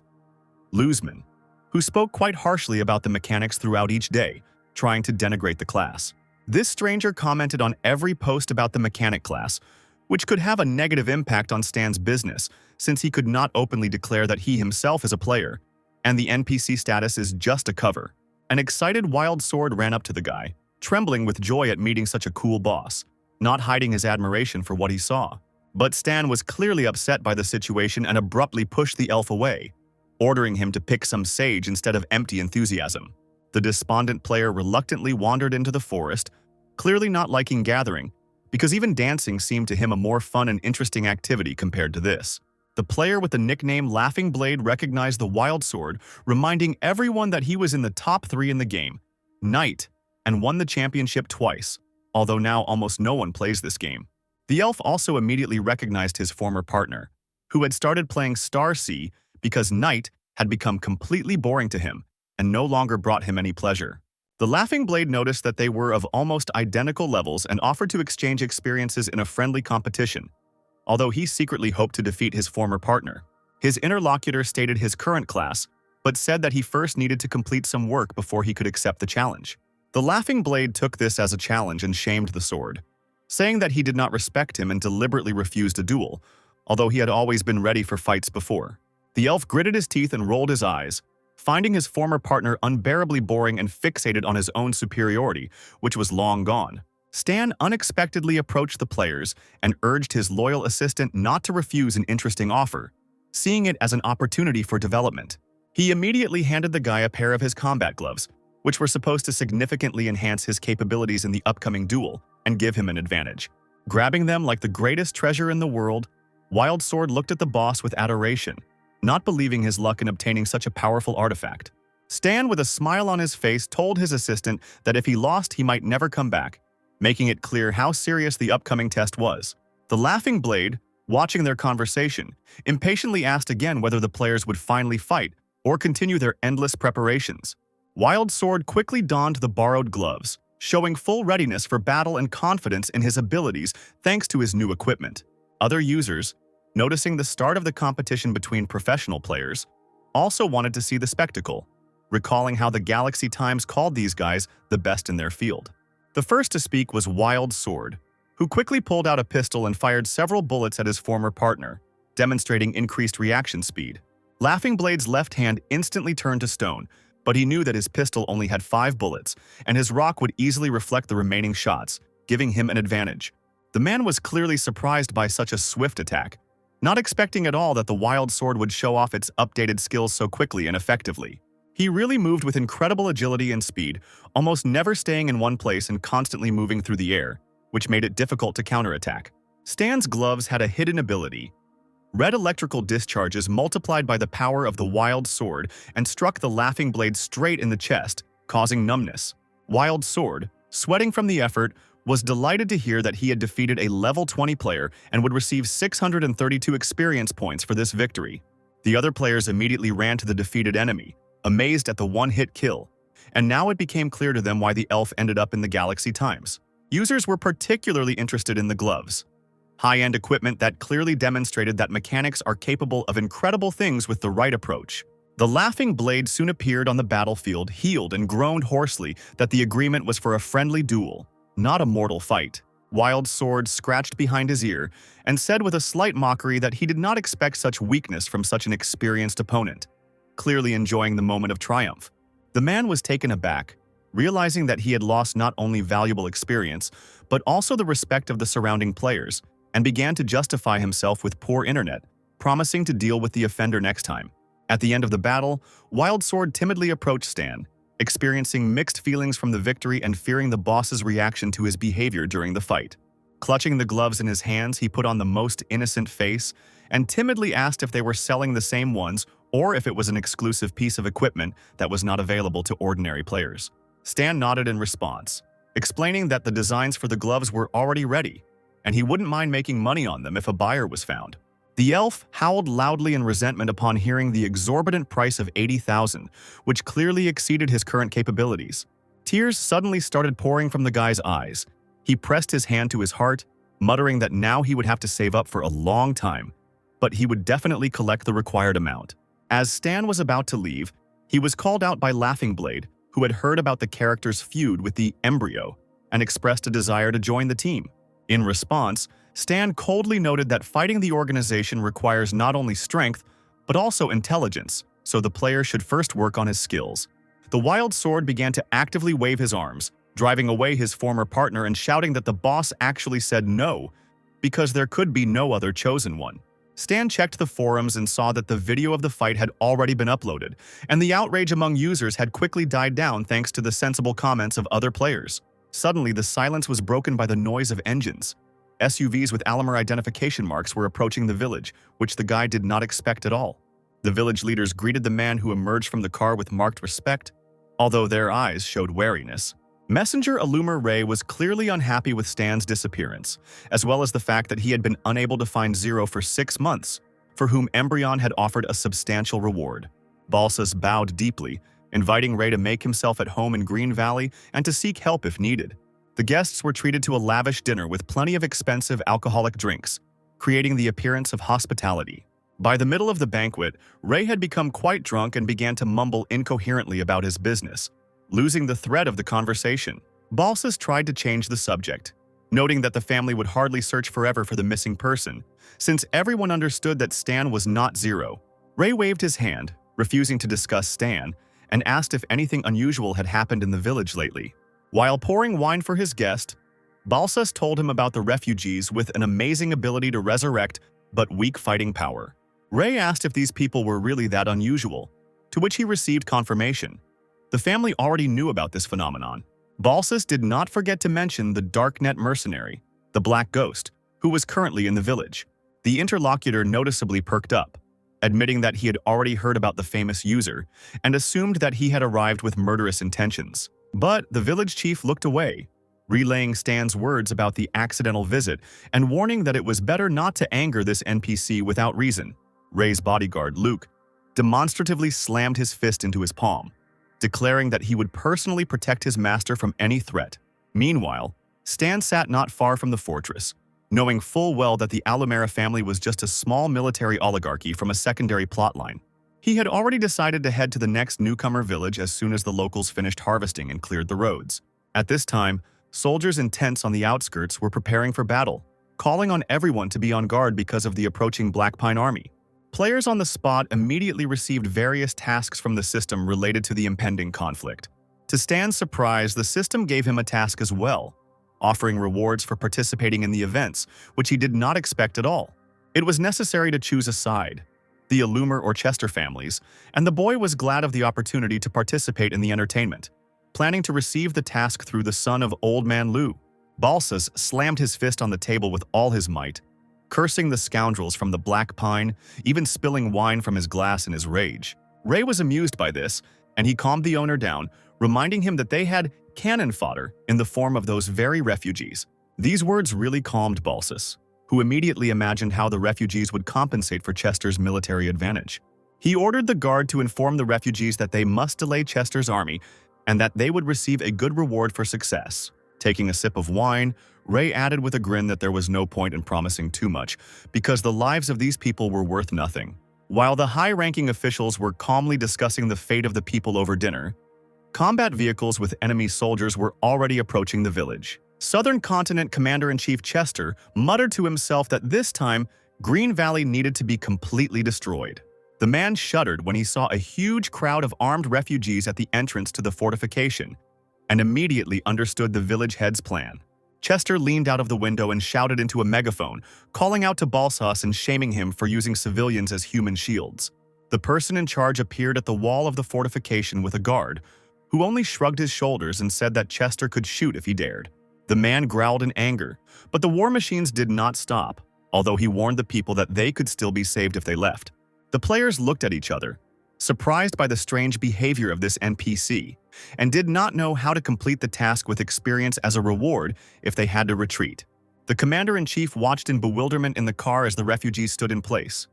Luzman, who spoke quite harshly about the mechanics throughout each day, trying to denigrate the class. This stranger commented on every post about the mechanic class, which could have a negative impact on Stan's business, since he could not openly declare that he himself is a player, and the NPC status is just a cover. An excited Wild Sword ran up to the guy, trembling with joy at meeting such a cool boss, not hiding his admiration for what he saw. But Stan was clearly upset by the situation and abruptly pushed the elf away, ordering him to pick some sage instead of empty enthusiasm. The despondent player reluctantly wandered into the forest, clearly not liking gathering, because even dancing seemed to him a more fun and interesting activity compared to this. The player with the nickname Laughing Blade recognized the Wild Sword, reminding everyone that he was in the top 3 in the game, Knight, and won the championship twice, although now almost no one plays this game. The elf also immediately recognized his former partner, who had started playing Star Sea because Knight had become completely boring to him and no longer brought him any pleasure. The Laughing Blade noticed that they were of almost identical levels and offered to exchange experiences in a friendly competition, although he secretly hoped to defeat his former partner. His interlocutor stated his current class, but said that he first needed to complete some work before he could accept the challenge. The Laughing Blade took this as a challenge and shamed the sword, saying that he did not respect him and deliberately refused a duel, although he had always been ready for fights before. The elf gritted his teeth and rolled his eyes, finding his former partner unbearably boring and fixated on his own superiority, which was long gone. Stan unexpectedly approached the players and urged his loyal assistant not to refuse an interesting offer, seeing it as an opportunity for development. He immediately handed the guy a pair of his combat gloves, which were supposed to significantly enhance his capabilities in the upcoming duel and give him an advantage. Grabbing them like the greatest treasure in the world, Wild Sword looked at the boss with adoration, not believing his luck in obtaining such a powerful artifact. Stan, with a smile on his face, told his assistant that if he lost, he might never come back, making it clear how serious the upcoming test was. The Laughing Blade, watching their conversation, impatiently asked again whether the players would finally fight or continue their endless preparations. Wild Sword quickly donned the borrowed gloves, showing full readiness for battle and confidence in his abilities thanks to his new equipment. Other users, noticing the start of the competition between professional players, also wanted to see the spectacle, recalling how the Galaxy Times called these guys the best in their field. The first to speak was Wild Sword, who quickly pulled out a pistol and fired several bullets at his former partner, demonstrating increased reaction speed. Laughing Blade's left hand instantly turned to stone, but he knew that his pistol only had 5 bullets, and his rock would easily reflect the remaining shots, giving him an advantage. The man was clearly surprised by such a swift attack, not expecting at all that the Wild Sword would show off its updated skills so quickly and effectively. He really moved with incredible agility and speed, almost never staying in one place and constantly moving through the air, which made it difficult to counterattack. Stan's gloves had a hidden ability. Red electrical discharges multiplied by the power of the Wild Sword and struck the Laughing Blade straight in the chest, causing numbness. Wild Sword, sweating from the effort, was delighted to hear that he had defeated a level 20 player and would receive 632 experience points for this victory. The other players immediately ran to the defeated enemy, amazed at the one-hit kill, and now it became clear to them why the elf ended up in the Galaxy Times. Users were particularly interested in the gloves, high-end equipment that clearly demonstrated that mechanics are capable of incredible things with the right approach. The Laughing Blade soon appeared on the battlefield, healed and groaned hoarsely that the agreement was for a friendly duel, not a mortal fight. Wild Sword scratched behind his ear and said with a slight mockery that he did not expect such weakness from such an experienced opponent, clearly enjoying the moment of triumph. The man was taken aback, realizing that he had lost not only valuable experience, but also the respect of the surrounding players, and began to justify himself with poor internet, promising to deal with the offender next time. At the end of the battle, Wild Sword timidly approached Stan, experiencing mixed feelings from the victory and fearing the boss's reaction to his behavior during the fight. Clutching the gloves in his hands, he put on the most innocent face and timidly asked if they were selling the same ones or if it was an exclusive piece of equipment that was not available to ordinary players. Stan nodded in response, explaining that the designs for the gloves were already ready, and he wouldn't mind making money on them if a buyer was found. The elf howled loudly in resentment upon hearing the exorbitant price of 80,000, which clearly exceeded his current capabilities. Tears suddenly started pouring from the guy's eyes. He pressed his hand to his heart, muttering that now he would have to save up for a long time, but he would definitely collect the required amount. As Stan was about to leave, he was called out by Laughing Blade, who had heard about the character's feud with the embryo and expressed a desire to join the team. In response, Stan coldly noted that fighting the organization requires not only strength, but also intelligence, so the player should first work on his skills. The wild sword began to actively wave his arms, driving away his former partner and shouting that the boss actually said no, because there could be no other chosen one. Stan checked the forums and saw that the video of the fight had already been uploaded, and the outrage among users had quickly died down thanks to the sensible comments of other players. Suddenly, the silence was broken by the noise of engines. SUVs with Alamer identification marks were approaching the village, which the guy did not expect at all. The village leaders greeted the man who emerged from the car with marked respect, although their eyes showed wariness. Messenger Illumer Ray was clearly unhappy with Stan's disappearance, as well as the fact that he had been unable to find Zero for 6 months, for whom Embryon had offered a substantial reward. Balsas bowed deeply, inviting Ray to make himself at home in Green Valley and to seek help if needed. The guests were treated to a lavish dinner with plenty of expensive alcoholic drinks, creating the appearance of hospitality. By the middle of the banquet, Ray had become quite drunk and began to mumble incoherently about his business, losing the thread of the conversation. Balsas tried to change the subject, noting that the family would hardly search forever for the missing person, since everyone understood that Stan was not Zero. Ray waved his hand, refusing to discuss Stan, and asked if anything unusual had happened in the village lately. While pouring wine for his guest, Balsas told him about the refugees with an amazing ability to resurrect but weak fighting power. Ray asked if these people were really that unusual, to which he received confirmation. The family already knew about this phenomenon. Balsas did not forget to mention the Darknet mercenary, the Black Ghost, who was currently in the village. The interlocutor noticeably perked up, admitting that he had already heard about the famous user and assumed that he had arrived with murderous intentions. But the village chief looked away, relaying Stan's words about the accidental visit and warning that it was better not to anger this NPC without reason. Ray's bodyguard, Luke, demonstratively slammed his fist into his palm, declaring that he would personally protect his master from any threat. Meanwhile, Stan sat not far from the fortress, knowing full well that the Alumera family was just a small military oligarchy from a secondary plotline. He had already decided to head to the next newcomer village as soon as the locals finished harvesting and cleared the roads. At this time, soldiers in tents on the outskirts were preparing for battle, calling on everyone to be on guard because of the approaching Black Pine army. Players on the spot immediately received various tasks from the system related to the impending conflict. To Stan's surprise, the system gave him a task as well, offering rewards for participating in the events, which he did not expect at all. It was necessary to choose a side, the Illumer or Chester families, and the boy was glad of the opportunity to participate in the entertainment, planning to receive the task through the son of Old Man Lou. Balsas slammed his fist on the table with all his might, cursing the scoundrels from the Black Pine, even spilling wine from his glass in his rage. Ray was amused by this, and he calmed the owner down, reminding him that they had cannon fodder in the form of those very refugees. These words really calmed Balsas, who immediately imagined how the refugees would compensate for Chester's military advantage. He ordered the guard to inform the refugees that they must delay Chester's army and that they would receive a good reward for success. Taking a sip of wine, Ray added with a grin that there was no point in promising too much, because the lives of these people were worth nothing. While the high-ranking officials were calmly discussing the fate of the people over dinner, combat vehicles with enemy soldiers were already approaching the village. Southern Continent Commander-in-Chief Chester muttered to himself that this time, Green Valley needed to be completely destroyed. The man shuddered when he saw a huge crowd of armed refugees at the entrance to the fortification, and immediately understood the village head's plan. Chester leaned out of the window and shouted into a megaphone, calling out to Balsas and shaming him for using civilians as human shields. The person in charge appeared at the wall of the fortification with a guard, who only shrugged his shoulders and said that Chester could shoot if he dared. The man growled in anger, but the war machines did not stop, although he warned the people that they could still be saved if they left. The players looked at each other, surprised by the strange behavior of this NPC, and did not know how to complete the task with experience as a reward if they had to retreat. The commander-in-chief watched in bewilderment in the car as the refugees stood in place.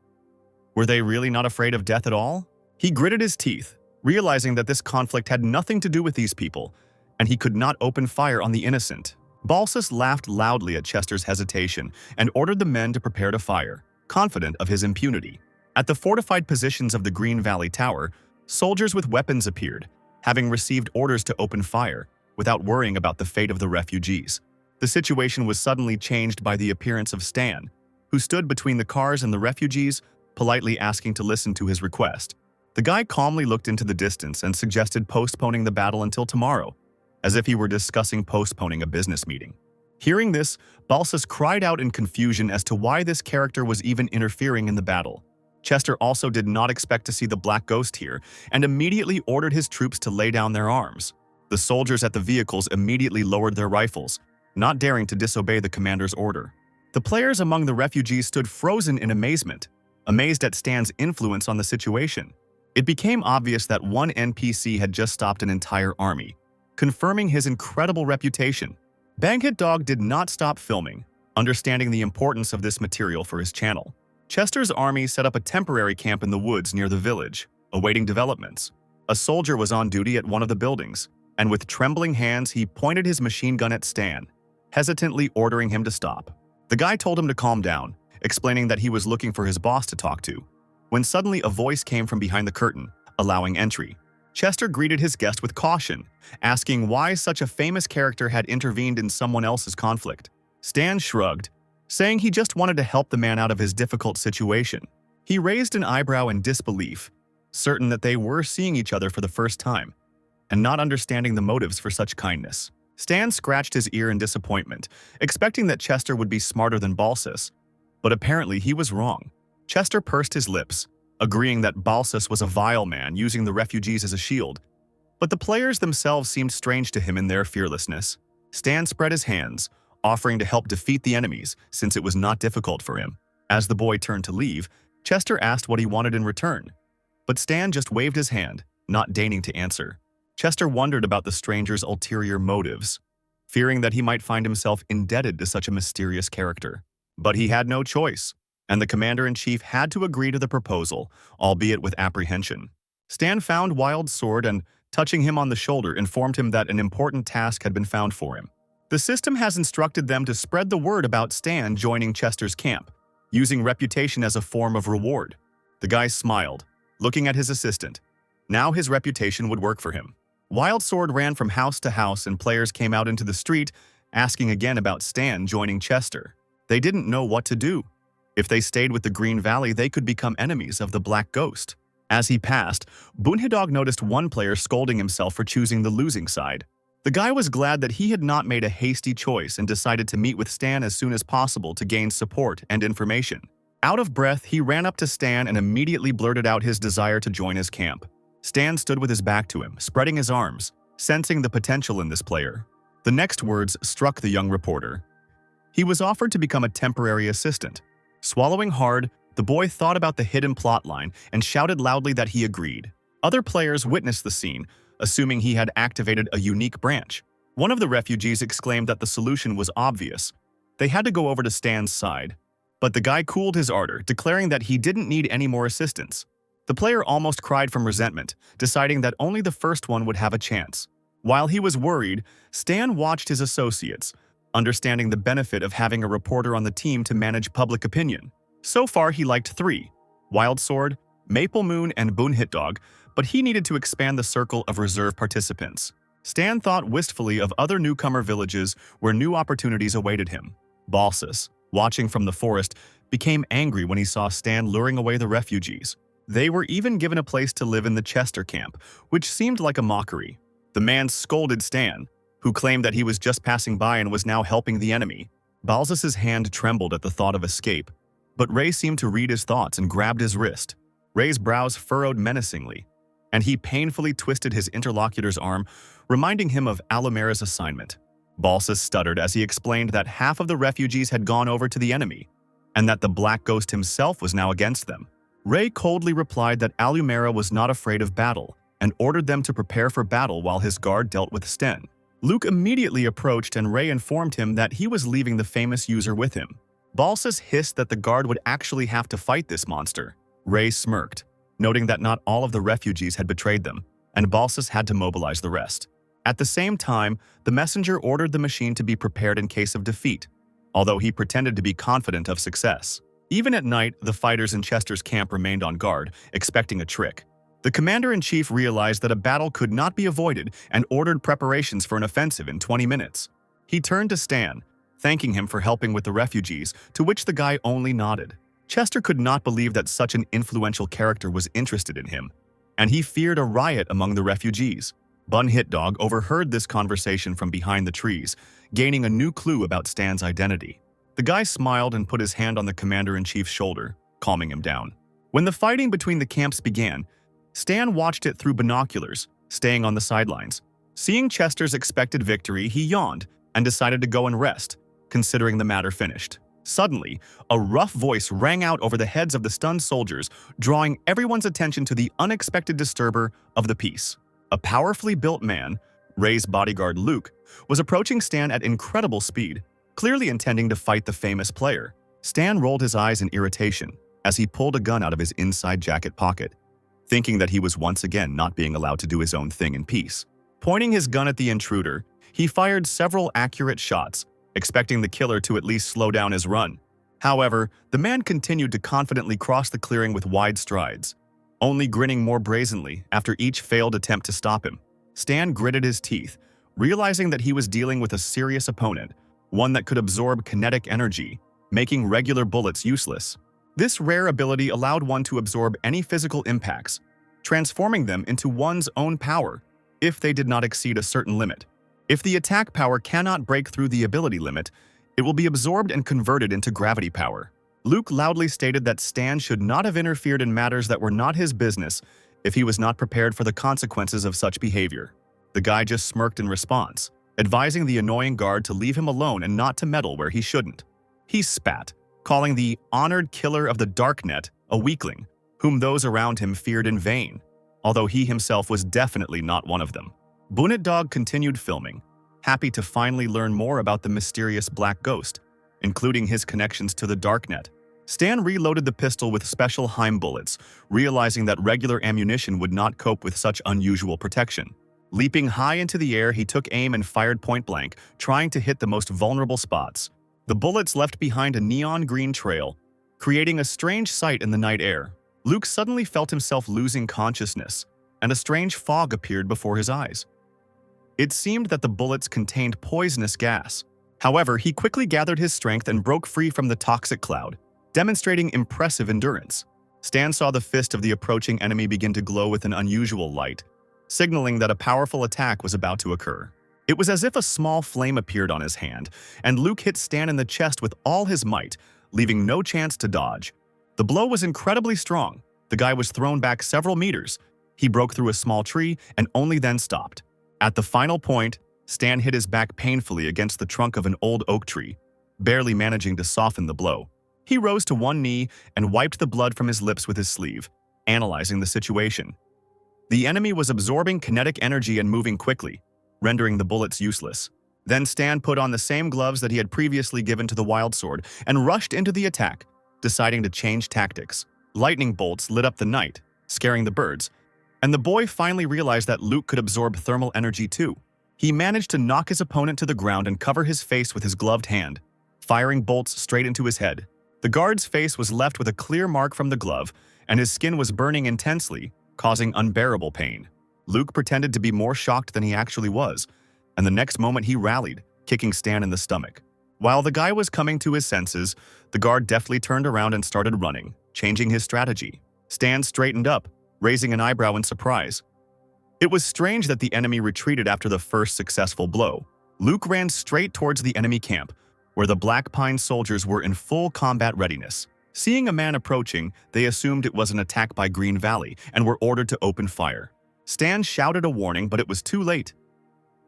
Were they really not afraid of death at all? He gritted his teeth, realizing that this conflict had nothing to do with these people, and he could not open fire on the innocent. Balsus laughed loudly at Chester's hesitation and ordered the men to prepare to fire, confident of his impunity. At the fortified positions of the Green Valley Tower, soldiers with weapons appeared, having received orders to open fire, without worrying about the fate of the refugees. The situation was suddenly changed by the appearance of Stan, who stood between the cars and the refugees, politely asking to listen to his request. The guy calmly looked into the distance and suggested postponing the battle until tomorrow, as if he were discussing postponing a business meeting. Hearing this, Balsus cried out in confusion as to why this character was even interfering in the battle. Chester also did not expect to see the Black Ghost here and immediately ordered his troops to lay down their arms. The soldiers at the vehicles immediately lowered their rifles, not daring to disobey the commander's order. The players among the refugees stood frozen in amazement, amazed at Stan's influence on the situation. It became obvious that one NPC had just stopped an entire army, confirming his incredible reputation. Banghit Dog did not stop filming, understanding the importance of this material for his channel. Chester's army set up a temporary camp in the woods near the village, awaiting developments. A soldier was on duty at one of the buildings, and with trembling hands he pointed his machine gun at Stan, hesitantly ordering him to stop. The guy told him to calm down, explaining that he was looking for his boss to talk to, when suddenly a voice came from behind the curtain, allowing entry. Chester greeted his guest with caution, asking why such a famous character had intervened in someone else's conflict. Stan shrugged, saying he just wanted to help the man out of his difficult situation. He raised an eyebrow in disbelief, certain that they were seeing each other for the first time, and not understanding the motives for such kindness. Stan scratched his ear in disappointment, expecting that Chester would be smarter than Balsus, but apparently he was wrong. Chester pursed his lips, agreeing that Balsus was a vile man using the refugees as a shield, but the players themselves seemed strange to him in their fearlessness. Stan spread his hands, offering to help defeat the enemies since it was not difficult for him. As the boy turned to leave, Chester asked what he wanted in return, but Stan just waved his hand, not deigning to answer. Chester wondered about the stranger's ulterior motives, fearing that he might find himself indebted to such a mysterious character. But he had no choice, and the commander-in-chief had to agree to the proposal, albeit with apprehension. Stan found Wild Sword and, touching him on the shoulder, informed him that an important task had been found for him. The system has instructed them to spread the word about Stan joining Chester's camp, using reputation as a form of reward. The guy smiled, looking at his assistant. Now his reputation would work for him. Wild Sword ran from house to house and players came out into the street, asking again about Stan joining Chester. They didn't know what to do. If they stayed with the Green Valley, they could become enemies of the Black Ghost. As he passed, Bunhidog noticed one player scolding himself for choosing the losing side. The guy was glad that he had not made a hasty choice and decided to meet with Stan as soon as possible to gain support and information. Out of breath, he ran up to Stan and immediately blurted out his desire to join his camp. Stan stood with his back to him, spreading his arms, sensing the potential in this player. The next words struck the young reporter. He was offered to become a temporary assistant. Swallowing hard, the boy thought about the hidden plotline and shouted loudly that he agreed. Other players witnessed the scene, assuming he had activated a unique branch. One of the refugees exclaimed that the solution was obvious. They had to go over to Stan's side. But the guy cooled his ardor, declaring that he didn't need any more assistance. The player almost cried from resentment, deciding that only the first one would have a chance. While he was worried, Stan watched his associates, understanding the benefit of having a reporter on the team to manage public opinion. So far, he liked 3, Wild Sword, Maple Moon, and Bunhit Dog, but he needed to expand the circle of reserve participants. Stan thought wistfully of other newcomer villages where new opportunities awaited him. Balsus, watching from the forest, became angry when he saw Stan luring away the refugees. They were even given a place to live in the Chester camp, which seemed like a mockery. The man scolded Stan, who claimed that he was just passing by and was now helping the enemy. Balsus's hand trembled at the thought of escape, but Ray seemed to read his thoughts and grabbed his wrist. Ray's brows furrowed menacingly, and he painfully twisted his interlocutor's arm, reminding him of Alumera's assignment. Balsas stuttered as he explained that half of the refugees had gone over to the enemy, and that the Black Ghost himself was now against them. Ray coldly replied that Alumera was not afraid of battle, and ordered them to prepare for battle while his guard dealt with Sten. Luke immediately approached and Ray informed him that he was leaving the famous user with him. Balsas hissed that the guard would actually have to fight this monster. Ray smirked, noting that not all of the refugees had betrayed them, and Balsas had to mobilize the rest. At the same time, the messenger ordered the machine to be prepared in case of defeat, although he pretended to be confident of success. Even at night, the fighters in Chester's camp remained on guard, expecting a trick. The commander-in-chief realized that a battle could not be avoided and ordered preparations for an offensive in 20 minutes. He turned to Stan, thanking him for helping with the refugees, to which the guy only nodded. Chester could not believe that such an influential character was interested in him, and he feared a riot among the refugees. Bun Hitdog overheard this conversation from behind the trees, gaining a new clue about Stan's identity. The guy smiled and put his hand on the commander-in-chief's shoulder, calming him down. When the fighting between the camps began, Stan watched it through binoculars, staying on the sidelines. Seeing Chester's expected victory, he yawned and decided to go and rest, considering the matter finished. Suddenly, a rough voice rang out over the heads of the stunned soldiers, drawing everyone's attention to the unexpected disturber of the peace. A powerfully built man, Ray's bodyguard Luke, was approaching Stan at incredible speed, clearly intending to fight the famous player. Stan rolled his eyes in irritation as he pulled a gun out of his inside jacket pocket, thinking that he was once again not being allowed to do his own thing in peace. Pointing his gun at the intruder, he fired several accurate shots, expecting the killer to at least slow down his run. However, the man continued to confidently cross the clearing with wide strides, only grinning more brazenly after each failed attempt to stop him. Stan gritted his teeth, realizing that he was dealing with a serious opponent, one that could absorb kinetic energy, making regular bullets useless. This rare ability allowed one to absorb any physical impacts, transforming them into one's own power if they did not exceed a certain limit. If the attack power cannot break through the ability limit, it will be absorbed and converted into gravity power. Luke loudly stated that Stan should not have interfered in matters that were not his business if he was not prepared for the consequences of such behavior. The guy just smirked in response, advising the annoying guard to leave him alone and not to meddle where he shouldn't. He spat, calling the honored killer of the Darknet a weakling, whom those around him feared in vain, although he himself was definitely not one of them. Bunit Dog continued filming, happy to finally learn more about the mysterious Black Ghost, including his connections to the Darknet. Stan reloaded the pistol with special Heim bullets, realizing that regular ammunition would not cope with such unusual protection. Leaping high into the air, he took aim and fired point blank, trying to hit the most vulnerable spots. The bullets left behind a neon green trail, creating a strange sight in the night air. Luke suddenly felt himself losing consciousness, and a strange fog appeared before his eyes. It seemed that the bullets contained poisonous gas. However, he quickly gathered his strength and broke free from the toxic cloud, demonstrating impressive endurance. Stan saw the fist of the approaching enemy begin to glow with an unusual light, signaling that a powerful attack was about to occur. It was as if a small flame appeared on his hand, and Luke hit Stan in the chest with all his might, leaving no chance to dodge. The blow was incredibly strong. The guy was thrown back several meters. He broke through a small tree and only then stopped. At the final point, Stan hit his back painfully against the trunk of an old oak tree, barely managing to soften the blow. He rose to one knee and wiped the blood from his lips with his sleeve, analyzing the situation. The enemy was absorbing kinetic energy and moving quickly, rendering the bullets useless. Then Stan put on the same gloves that he had previously given to the wild sword and rushed into the attack, deciding to change tactics. Lightning bolts lit up the night, scaring the birds, and the boy finally realized that Luke could absorb thermal energy too. He managed to knock his opponent to the ground and cover his face with his gloved hand, firing bolts straight into his head. The guard's face was left with a clear mark from the glove, and his skin was burning intensely, causing unbearable pain. Luke pretended to be more shocked than he actually was, and the next moment he rallied, kicking Stan in the stomach. While the guy was coming to his senses, the guard deftly turned around and started running, changing his strategy. Stan straightened up, raising an eyebrow in surprise. It was strange that the enemy retreated after the first successful blow. Luke ran straight towards the enemy camp, where the Black Pine soldiers were in full combat readiness. Seeing a man approaching, they assumed it was an attack by Green Valley and were ordered to open fire. Stan shouted a warning, but it was too late.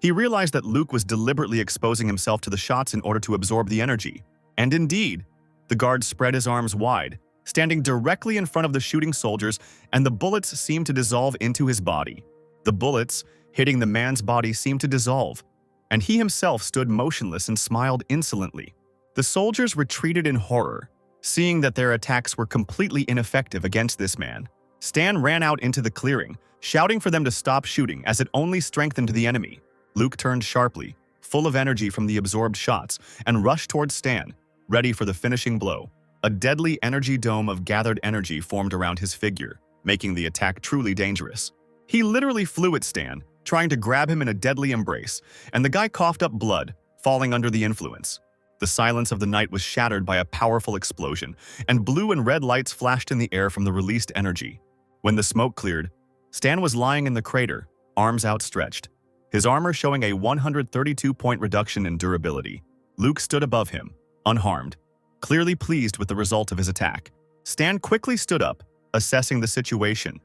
He realized that Luke was deliberately exposing himself to the shots in order to absorb the energy. And indeed, the guard spread his arms wide, standing directly in front of the shooting soldiers, and the bullets seemed to dissolve into his body. The bullets, hitting the man's body, seemed to dissolve, and he himself stood motionless and smiled insolently. The soldiers retreated in horror, seeing that their attacks were completely ineffective against this man. Stan ran out into the clearing, shouting for them to stop shooting as it only strengthened the enemy. Luke turned sharply, full of energy from the absorbed shots, and rushed towards Stan, ready for the finishing blow. A deadly energy dome of gathered energy formed around his figure, making the attack truly dangerous. He literally flew at Stan, trying to grab him in a deadly embrace, and the guy coughed up blood, falling under the influence. The silence of the night was shattered by a powerful explosion, and blue and red lights flashed in the air from the released energy. When the smoke cleared, Stan was lying in the crater, arms outstretched, his armor showing a 132-point reduction in durability. Luke stood above him, unharmed, clearly pleased with the result of his attack. Stan quickly stood up, assessing the situation.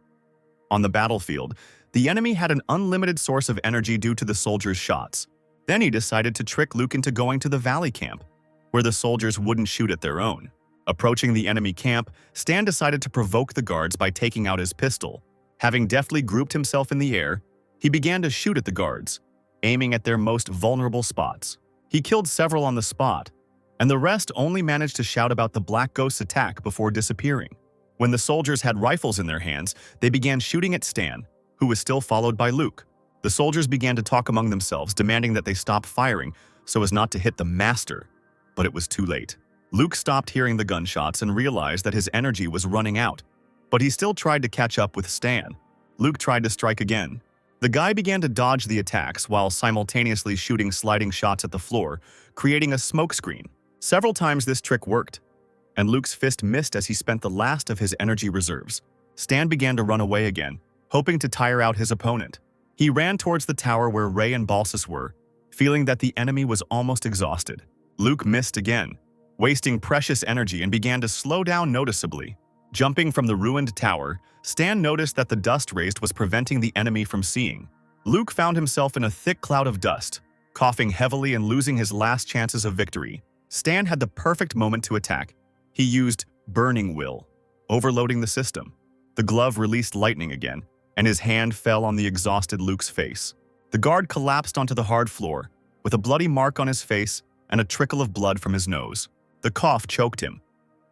On the battlefield, the enemy had an unlimited source of energy due to the soldiers' shots. Then he decided to trick Luke into going to the valley camp, where the soldiers wouldn't shoot at their own. Approaching the enemy camp, Stan decided to provoke the guards by taking out his pistol. Having deftly grouped himself in the air, he began to shoot at the guards, aiming at their most vulnerable spots. He killed several on the spot, and the rest only managed to shout about the Black Ghost's attack before disappearing. When the soldiers had rifles in their hands, they began shooting at Stan, who was still followed by Luke. The soldiers began to talk among themselves, demanding that they stop firing so as not to hit the master. But it was too late. Luke stopped hearing the gunshots and realized that his energy was running out, but he still tried to catch up with Stan. Luke tried to strike again. The guy began to dodge the attacks while simultaneously shooting sliding shots at the floor, creating a smokescreen. Several times this trick worked, and Luke's fist missed as he spent the last of his energy reserves. Stan began to run away again, hoping to tire out his opponent. He ran towards the tower where Ray and Balsus were, feeling that the enemy was almost exhausted. Luke missed again, wasting precious energy, and began to slow down noticeably. Jumping from the ruined tower, Stan noticed that the dust raised was preventing the enemy from seeing. Luke found himself in a thick cloud of dust, coughing heavily and losing his last chances of victory. Stan had the perfect moment to attack. He used Burning Will, overloading the system. The glove released lightning again, and his hand fell on the exhausted Luke's face. The guard collapsed onto the hard floor, with a bloody mark on his face and a trickle of blood from his nose. The cough choked him,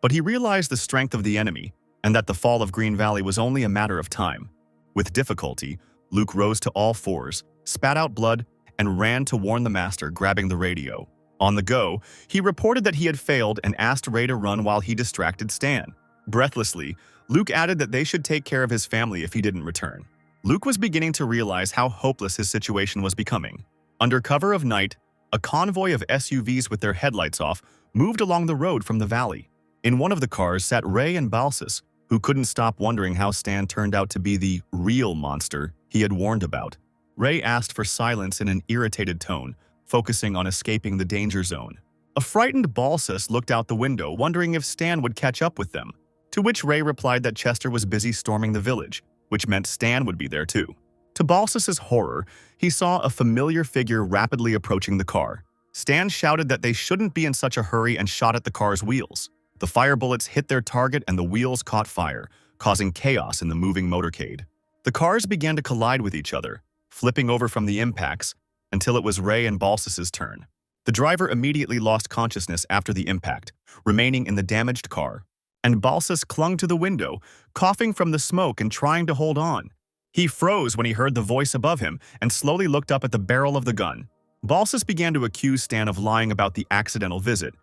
but he realized the strength of the enemy and that the fall of Green Valley was only a matter of time. With difficulty, Luke rose to all fours, spat out blood, and ran to warn the master, grabbing the radio. On the go, he reported that he had failed and asked Ray to run while he distracted Stan. Breathlessly, Luke added that they should take care of his family if he didn't return. Luke was beginning to realize how hopeless his situation was becoming. Under cover of night, a convoy of SUVs with their headlights off moved along the road from the valley. In one of the cars sat Ray and Balsus, who couldn't stop wondering how Stan turned out to be the real monster he had warned about. Ray asked for silence in an irritated tone, focusing on escaping the danger zone. A frightened Balsus looked out the window, wondering if Stan would catch up with them, to which Ray replied that Chester was busy storming the village, which meant Stan would be there too. To Balsus's horror, he saw a familiar figure rapidly approaching the car. Stan shouted that they shouldn't be in such a hurry and shot at the car's wheels. The fire bullets hit their target and the wheels caught fire, causing chaos in the moving motorcade. The cars began to collide with each other, flipping over from the impacts until it was Ray and Balsus's turn. The driver immediately lost consciousness after the impact, remaining in the damaged car, and Balsus clung to the window, coughing from the smoke and trying to hold on. He froze when he heard the voice above him and slowly looked up at the barrel of the gun. Balsus began to accuse Stan of lying about the accidental visit,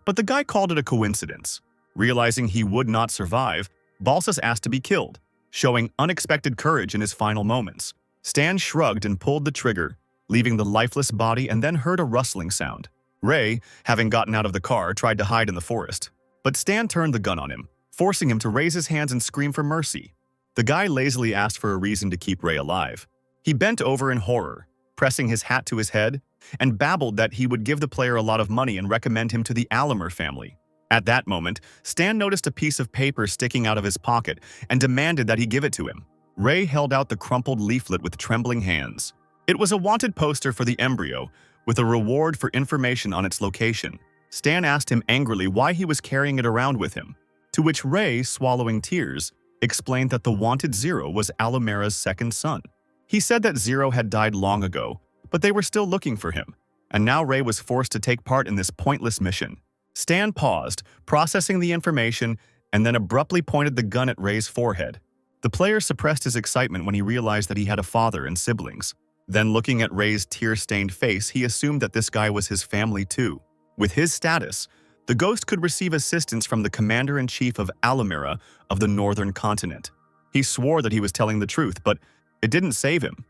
but the guy called it a coincidence. Realizing he would not survive, Balsus asked to be killed, showing unexpected courage in his final moments. Stan shrugged and pulled the trigger, leaving the lifeless body, and then heard a rustling sound. Ray, having gotten out of the car, tried to hide in the forest, but Stan turned the gun on him, forcing him to raise his hands and scream for mercy. The guy lazily asked for a reason to keep Ray alive. He bent over in horror, pressing his hat to his head, and babbled that he would give the player a lot of money and recommend him to the Allimer family. At that moment, Stan noticed a piece of paper sticking out of his pocket and demanded that he give it to him. Ray held out the crumpled leaflet with trembling hands. It was a wanted poster for the embryo, with a reward for information on its location. Stan asked him angrily why he was carrying it around with him, to which Ray, swallowing tears, explained that the wanted Zero was Alumera's second son. He said that Zero had died long ago, but they were still looking for him, and now Ray was forced to take part in this pointless mission. Stan paused, processing the information, and then abruptly pointed the gun at Ray's forehead. The player suppressed his excitement when he realized that he had a father and siblings. Then, looking at Ray's tear-stained face, he assumed that this guy was his family too. With his status, the ghost could receive assistance from the commander-in-chief of Alumera of the northern continent. He swore that he was telling the truth, but it didn't save him.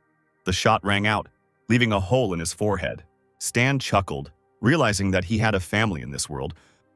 The shot rang out, leaving a hole in his forehead. Stan chuckled, realizing that he had a family in this world,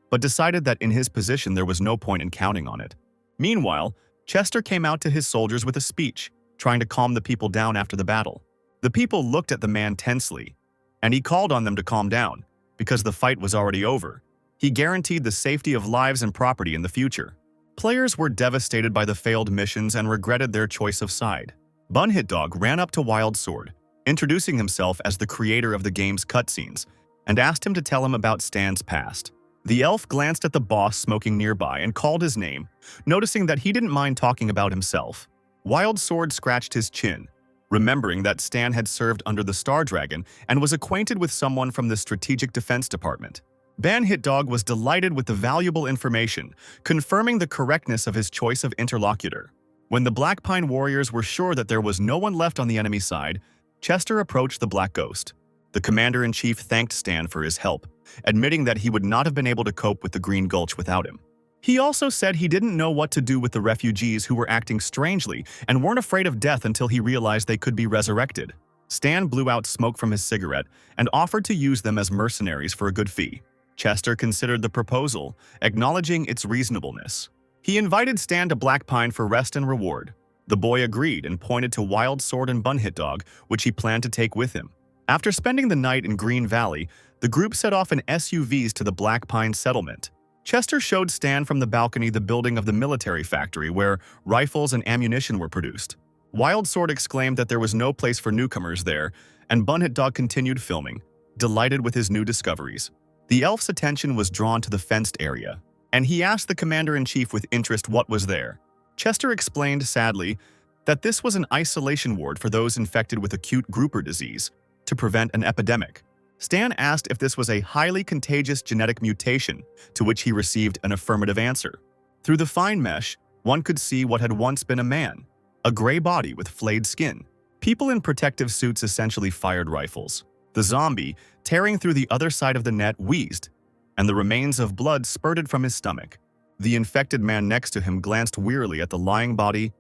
but decided that in his position there was no point in counting on it. Meanwhile, Chester came out to his soldiers with a speech, trying to calm the people down after the battle. The people looked at the man tensely, and he called on them to calm down, because the fight was already over. He guaranteed the safety of lives and property in the future. Players were devastated by the failed missions and regretted their choice of side. Bunhitdog ran up to Wild Sword, introducing himself as the creator of the game's cutscenes, and asked him to tell him about Stan's past. The elf glanced at the boss smoking nearby and called his name, noticing that he didn't mind talking about himself. Wild Sword scratched his chin, remembering that Stan had served under the Star Dragon and was acquainted with someone from the Strategic Defense Department. Banhitdog was delighted with the valuable information, confirming the correctness of his choice of interlocutor. When the Black Pine warriors were sure that there was no one left on the enemy side, Chester approached the Black Ghost. The commander-in-chief thanked Stan for his help, admitting that he would not have been able to cope with the Green Gulch without him. He also said he didn't know what to do with the refugees who were acting strangely and weren't afraid of death until he realized they could be resurrected. Stan blew out smoke from his cigarette and offered to use them as mercenaries for a good fee. Chester considered the proposal, acknowledging its reasonableness. He invited Stan to Black Pine for rest and reward. The boy agreed and pointed to Wild Sword and Bunhitdog, which he planned to take with him. After spending the night in Green Valley, the group set off in SUVs to the Black Pine settlement. Chester showed Stan from the balcony the building of the military factory where rifles and ammunition were produced. Wild Sword exclaimed that there was no place for newcomers there, and Bunhitdog continued filming, delighted with his new discoveries. The elf's attention was drawn to the fenced area, and he asked the commander-in-chief with interest what was there. Chester explained sadly that this was an isolation ward for those infected with acute grouper disease to prevent an epidemic. Stan asked if this was a highly contagious genetic mutation, to which he received an affirmative answer. Through the fine mesh, one could see what had once been a man, a gray body with flayed skin. People in protective suits essentially fired rifles. The zombie, tearing through the other side of the net, wheezed, and the remains of blood spurted from his stomach. The infected man next to him glanced wearily at the lying body.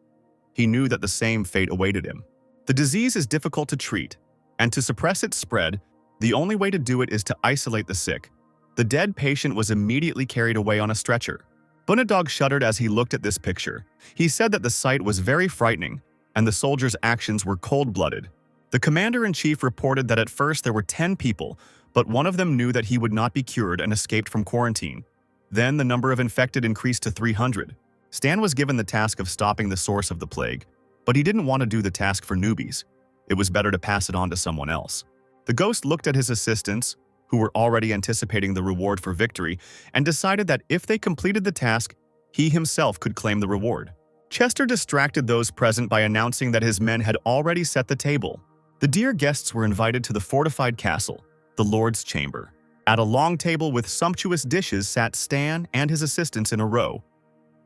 He knew that the same fate awaited him. The disease is difficult to treat, and to suppress its spread, the only way to do it is to isolate the sick. The dead patient was immediately carried away on a stretcher. Bunhitdog shuddered as he looked at this picture. He said that the sight was very frightening, and the soldiers' actions were cold-blooded. The commander-in-chief reported that at first there were 10 people, but one of them knew that he would not be cured and escaped from quarantine. Then the number of infected increased to 300. Stan was given the task of stopping the source of the plague, but he didn't want to do the task for newbies. It was better to pass it on to someone else. The ghost looked at his assistants, who were already anticipating the reward for victory, and decided that if they completed the task, he himself could claim the reward. Chester distracted those present by announcing that his men had already set the table. The dear guests were invited to the fortified castle, the Lord's Chamber. At a long table with sumptuous dishes sat Stan and his assistants in a row.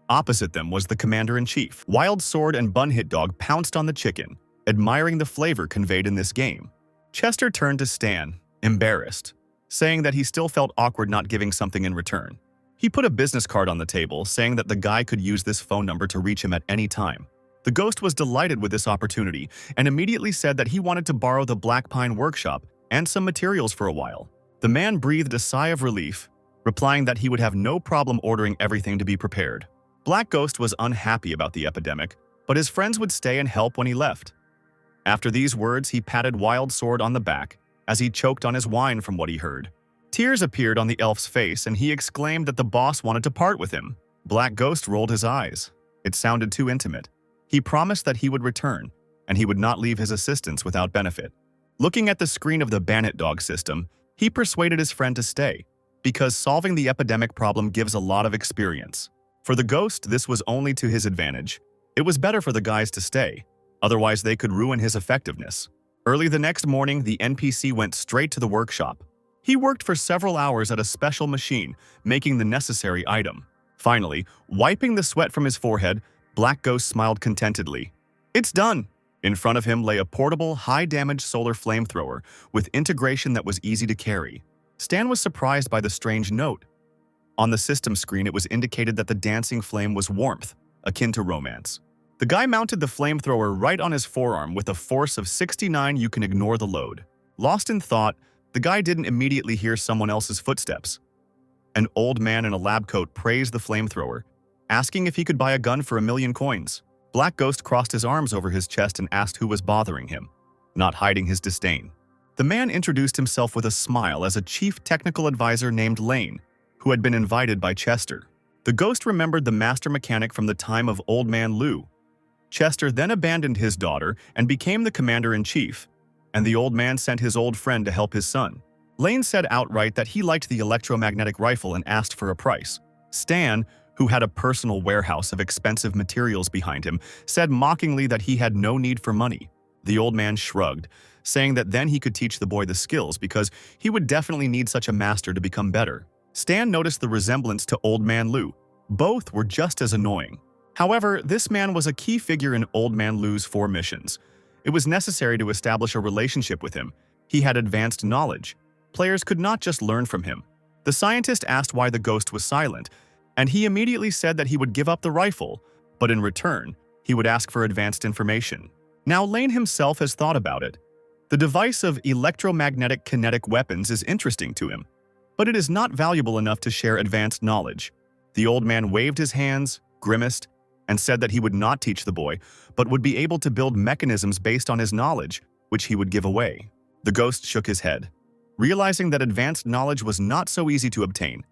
Opposite them was the commander-in-chief. Wild Sword and Bunhitdog pounced on the chicken, admiring the flavor conveyed in this game. Chester turned to Stan, embarrassed, saying that he still felt awkward not giving something in return. He put a business card on the table, saying that the guy could use this phone number to reach him at any time. The ghost was delighted with this opportunity and immediately said that he wanted to borrow the Black Pine workshop and some materials for a while. The man breathed a sigh of relief, replying that he would have no problem ordering everything to be prepared. Black Ghost was unhappy about the epidemic, but his friends would stay and help when he left. After these words, he patted Wild Sword on the back as he choked on his wine from what he heard. Tears appeared on the elf's face, and he exclaimed that the boss wanted to part with him. Black Ghost rolled his eyes. It sounded too intimate. He promised that he would return, and he would not leave his assistants without benefit. Looking at the screen of the Bandit Dog system, he persuaded his friend to stay, because solving the epidemic problem gives a lot of experience. For the ghost, this was only to his advantage. It was better for the guys to stay, otherwise they could ruin his effectiveness. Early the next morning, the NPC went straight to the workshop. He worked for several hours at a special machine, making the necessary item. Finally, wiping the sweat from his forehead, Black Ghost smiled contentedly. "It's done!" In front of him lay a portable, high-damage solar flamethrower with integration that was easy to carry. Stan was surprised by the strange note. On the system screen, it was indicated that the dancing flame was warmth, akin to romance. The guy mounted the flamethrower right on his forearm with a force of 69. You can ignore the load. Lost in thought, the guy didn't immediately hear someone else's footsteps. An old man in a lab coat praised the flamethrower, asking if he could buy a gun for 1,000,000 coins. Black Ghost crossed his arms over his chest and asked who was bothering him, not hiding his disdain. The man introduced himself with a smile as a chief technical advisor named Lane, who had been invited by Chester. The ghost remembered the master mechanic from the time of Old Man Lou. Chester then abandoned his daughter and became the commander-in-chief, and the old man sent his old friend to help his son. Lane said outright that he liked the electromagnetic rifle and asked for a price. Stan, who had a personal warehouse of expensive materials behind him, said mockingly that he had no need for money. The old man shrugged, saying that then he could teach the boy the skills because he would definitely need such a master to become better. Stan noticed the resemblance to Old Man Lou. Both were just as annoying. However, this man was a key figure in Old Man Lou's 4 missions. It was necessary to establish a relationship with him. He had advanced knowledge. Players could not just learn from him. The scientist asked why the ghost was silent, and he immediately said that he would give up the rifle, but in return, he would ask for advanced information. Now Lane himself has thought about it. The device of electromagnetic kinetic weapons is interesting to him, but it is not valuable enough to share advanced knowledge. The old man waved his hands, grimaced, and said that he would not teach the boy, but would be able to build mechanisms based on his knowledge, which he would give away. The ghost shook his head, realizing that advanced knowledge was not so easy to obtain,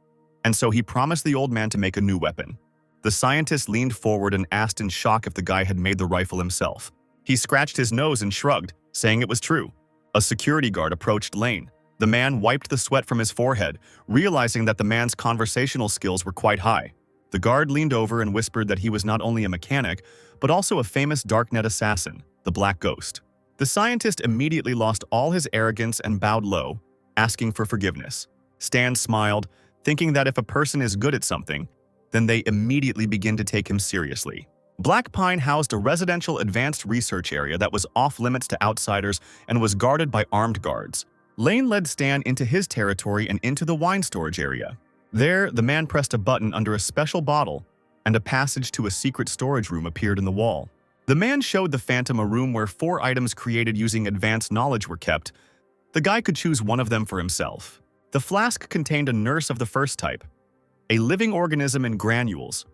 and so he promised the old man to make a new weapon. The scientist leaned forward and asked in shock if the guy had made the rifle himself. He scratched his nose and shrugged, saying it was true. A security guard approached Lane. The man wiped the sweat from his forehead, realizing that the man's conversational skills were quite high. The guard leaned over and whispered that he was not only a mechanic, but also a famous darknet assassin, the Black Ghost. The scientist immediately lost all his arrogance and bowed low, asking for forgiveness. Stan smiled, thinking that if a person is good at something, then they immediately begin to take him seriously. Black Pine housed a residential advanced research area that was off-limits to outsiders and was guarded by armed guards. Lane led Stan into his territory and into the wine storage area. There, the man pressed a button under a special bottle, and a passage to a secret storage room appeared in the wall. The man showed the Phantom a room where 4 items created using advanced knowledge were kept. The guy could choose one of them for himself. The flask contained a nurse of the first type, a living organism in granules.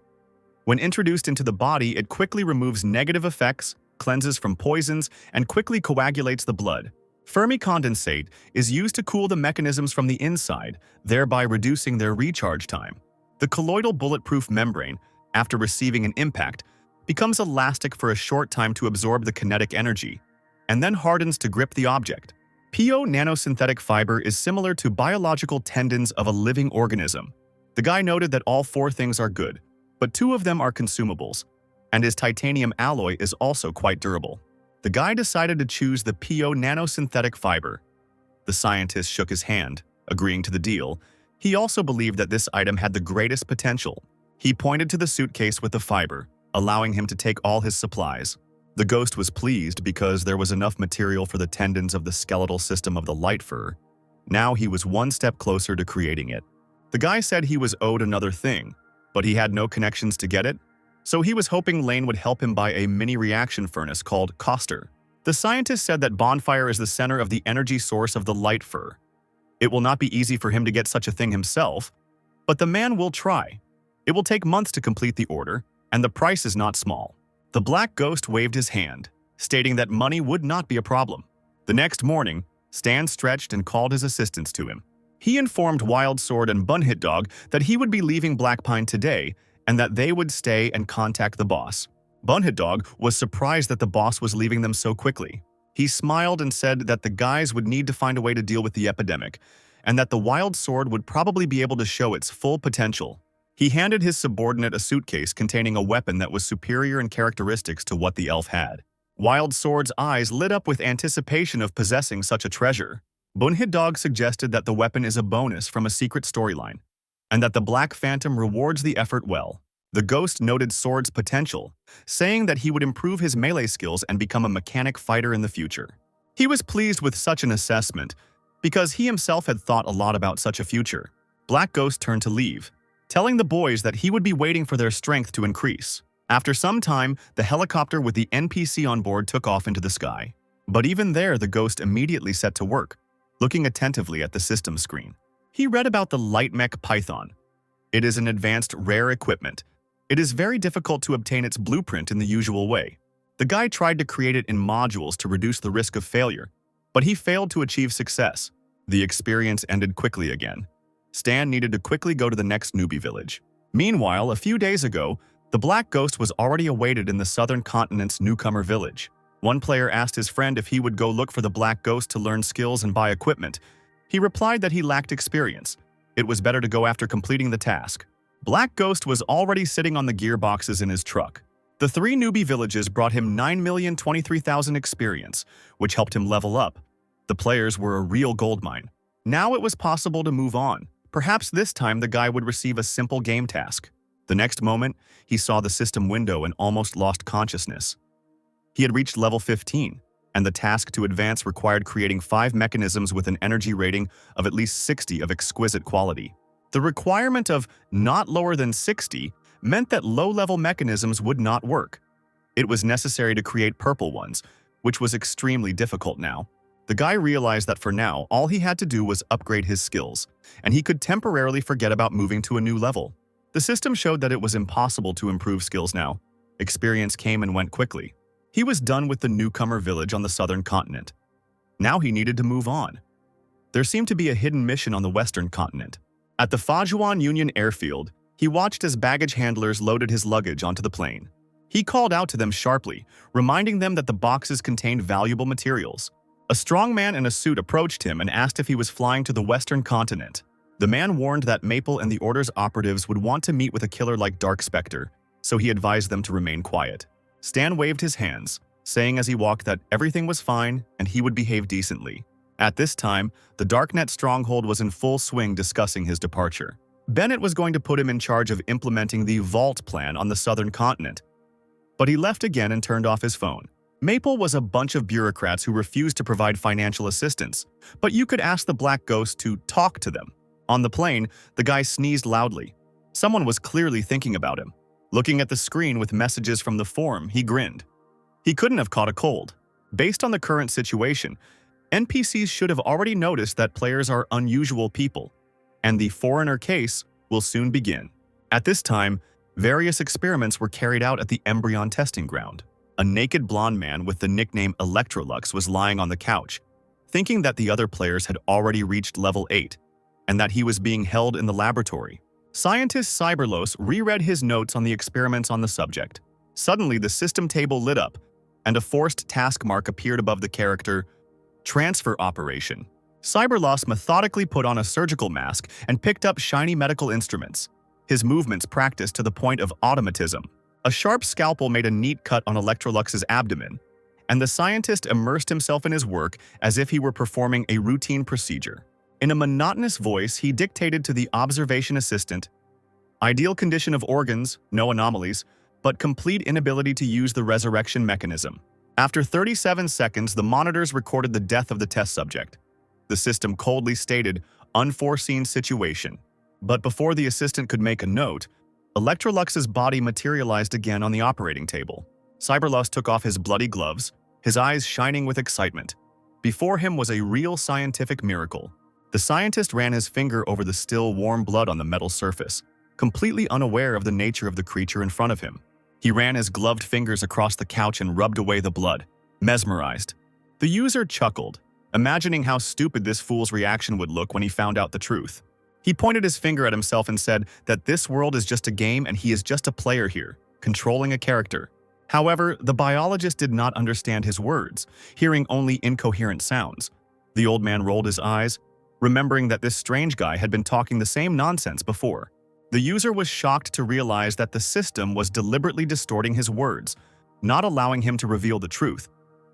When introduced into the body, it quickly removes negative effects, cleanses from poisons, and quickly coagulates the blood. Fermi-condensate is used to cool the mechanisms from the inside, thereby reducing their recharge time. The colloidal bulletproof membrane, after receiving an impact, becomes elastic for a short time to absorb the kinetic energy, and then hardens to grip the object. PO nanosynthetic fiber is similar to biological tendons of a living organism. The guy noted that all 4 things are good, but 2 of them are consumables, and his titanium alloy is also quite durable. The guy decided to choose the PO nanosynthetic fiber. The scientist shook his hand, agreeing to the deal. He also believed that this item had the greatest potential. He pointed to the suitcase with the fiber, allowing him to take all his supplies. The ghost was pleased because there was enough material for the tendons of the skeletal system of the light fur. Now he was one step closer to creating it. The guy said he was owed another thing, but he had no connections to get it, so he was hoping Lane would help him buy a mini reaction furnace called Coster. The scientist said that Bonfire is the center of the energy source of the light fur. It will not be easy for him to get such a thing himself, but the man will try. It will take months to complete the order, and the price is not small. The Black Ghost waved his hand, stating that money would not be a problem. The next morning, Stan stretched and called his assistants to him. He informed Wild Sword and Bunhit Dog that he would be leaving Black Pine today and that they would stay and contact the boss. Bunhit Dog was surprised that the boss was leaving them so quickly. He smiled and said that the guys would need to find a way to deal with the epidemic, and that the wild sword would probably be able to show its full potential. He handed his subordinate a suitcase containing a weapon that was superior in characteristics to what the elf had. Wild Sword's eyes lit up with anticipation of possessing such a treasure. Bunhid Dog suggested that the weapon is a bonus from a secret storyline, and that the Black Phantom rewards the effort well. The ghost noted Sword's potential, saying that he would improve his melee skills and become a mechanic fighter in the future. He was pleased with such an assessment, because he himself had thought a lot about such a future. Black Ghost turned to leave, telling the boys that he would be waiting for their strength to increase. After some time, the helicopter with the NPC on board took off into the sky. But even there, the ghost immediately set to work, looking attentively at the system screen. He read about the light mech Python. It is an advanced, rare equipment. It is very difficult to obtain its blueprint in the usual way. The guy tried to create it in modules to reduce the risk of failure, but he failed to achieve success. The experience ended quickly again. Stan needed to quickly go to the next newbie village. Meanwhile, a few days ago, the Black Ghost was already awaited in the southern continent's newcomer village. One player asked his friend if he would go look for the Black Ghost to learn skills and buy equipment. He replied that he lacked experience. It was better to go after completing the task. Black Ghost was already sitting on the gearboxes in his truck. The 3 newbie villages brought him 9,023,000 experience, which helped him level up. The players were a real goldmine. Now it was possible to move on. Perhaps this time the guy would receive a simple game task. The next moment, he saw the system window and almost lost consciousness. He had reached level 15, and the task to advance required creating 5 mechanisms with an energy rating of at least 60 of exquisite quality. The requirement of not lower than 60 meant that low-level mechanisms would not work. It was necessary to create purple ones, which was extremely difficult now. The guy realized that for now, all he had to do was upgrade his skills, and he could temporarily forget about moving to a new level. The system showed that it was impossible to improve skills now. Experience came and went quickly. He was done with the newcomer village on the southern continent. Now he needed to move on. There seemed to be a hidden mission on the western continent. At the Fajuan Union airfield, he watched as baggage handlers loaded his luggage onto the plane. He called out to them sharply, reminding them that the boxes contained valuable materials. A strong man in a suit approached him and asked if he was flying to the western continent. The man warned that Maple and the Order's operatives would want to meet with a killer like Dark Spectre, so he advised them to remain quiet. Stan waved his hands, saying as he walked that everything was fine and he would behave decently. At this time, the Darknet stronghold was in full swing discussing his departure. Bennett was going to put him in charge of implementing the Vault plan on the southern continent. But he left again and turned off his phone. Maple was a bunch of bureaucrats who refused to provide financial assistance, but you could ask the Black Ghost to talk to them. On the plane, the guy sneezed loudly. Someone was clearly thinking about him. Looking at the screen with messages from the forum, he grinned. He couldn't have caught a cold. Based on the current situation, NPCs should have already noticed that players are unusual people, and the foreigner case will soon begin. At this time, various experiments were carried out at the Embryon testing ground. A naked blonde man with the nickname Electrolux was lying on the couch, thinking that the other players had already reached level 8, and that he was being held in the laboratory. Scientist Cyberlos reread his notes on the experiments on the subject. Suddenly, the system table lit up, and a forced task mark appeared above the character, Transfer Operation. Cyberlos methodically put on a surgical mask and picked up shiny medical instruments. His movements practiced to the point of automatism. A sharp scalpel made a neat cut on Electrolux's abdomen, and the scientist immersed himself in his work as if he were performing a routine procedure. In a monotonous voice, he dictated to the observation assistant, "Ideal condition of organs, no anomalies, but complete inability to use the resurrection mechanism." After 37 seconds, the monitors recorded the death of the test subject. The system coldly stated, "Unforeseen situation." But before the assistant could make a note, Electrolux's body materialized again on the operating table. Cyberlos took off his bloody gloves, his eyes shining with excitement. Before him was a real scientific miracle. The scientist ran his finger over the still warm blood on the metal surface, completely unaware of the nature of the creature in front of him. He ran his gloved fingers across the couch and rubbed away the blood, mesmerized. The user chuckled, imagining how stupid this fool's reaction would look when he found out the truth. He pointed his finger at himself and said that this world is just a game and he is just a player here, controlling a character. However, the biologist did not understand his words, hearing only incoherent sounds. The old man rolled his eyes, remembering that this strange guy had been talking the same nonsense before. The user was shocked to realize that the system was deliberately distorting his words, not allowing him to reveal the truth.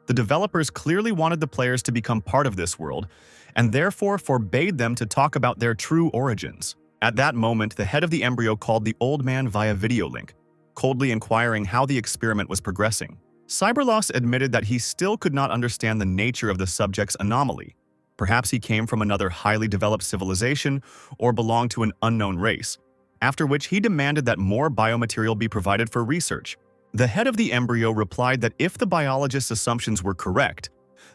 The developers clearly wanted the players to become part of this world, and therefore forbade them to talk about their true origins. At that moment, the head of the embryo called the old man via video link, coldly inquiring how the experiment was progressing. Cyberloss admitted that he still could not understand the nature of the subject's anomaly. Perhaps he came from another highly developed civilization or belonged to an unknown race, after which he demanded that more biomaterial be provided for research. The head of the embryo replied that if the biologist's assumptions were correct,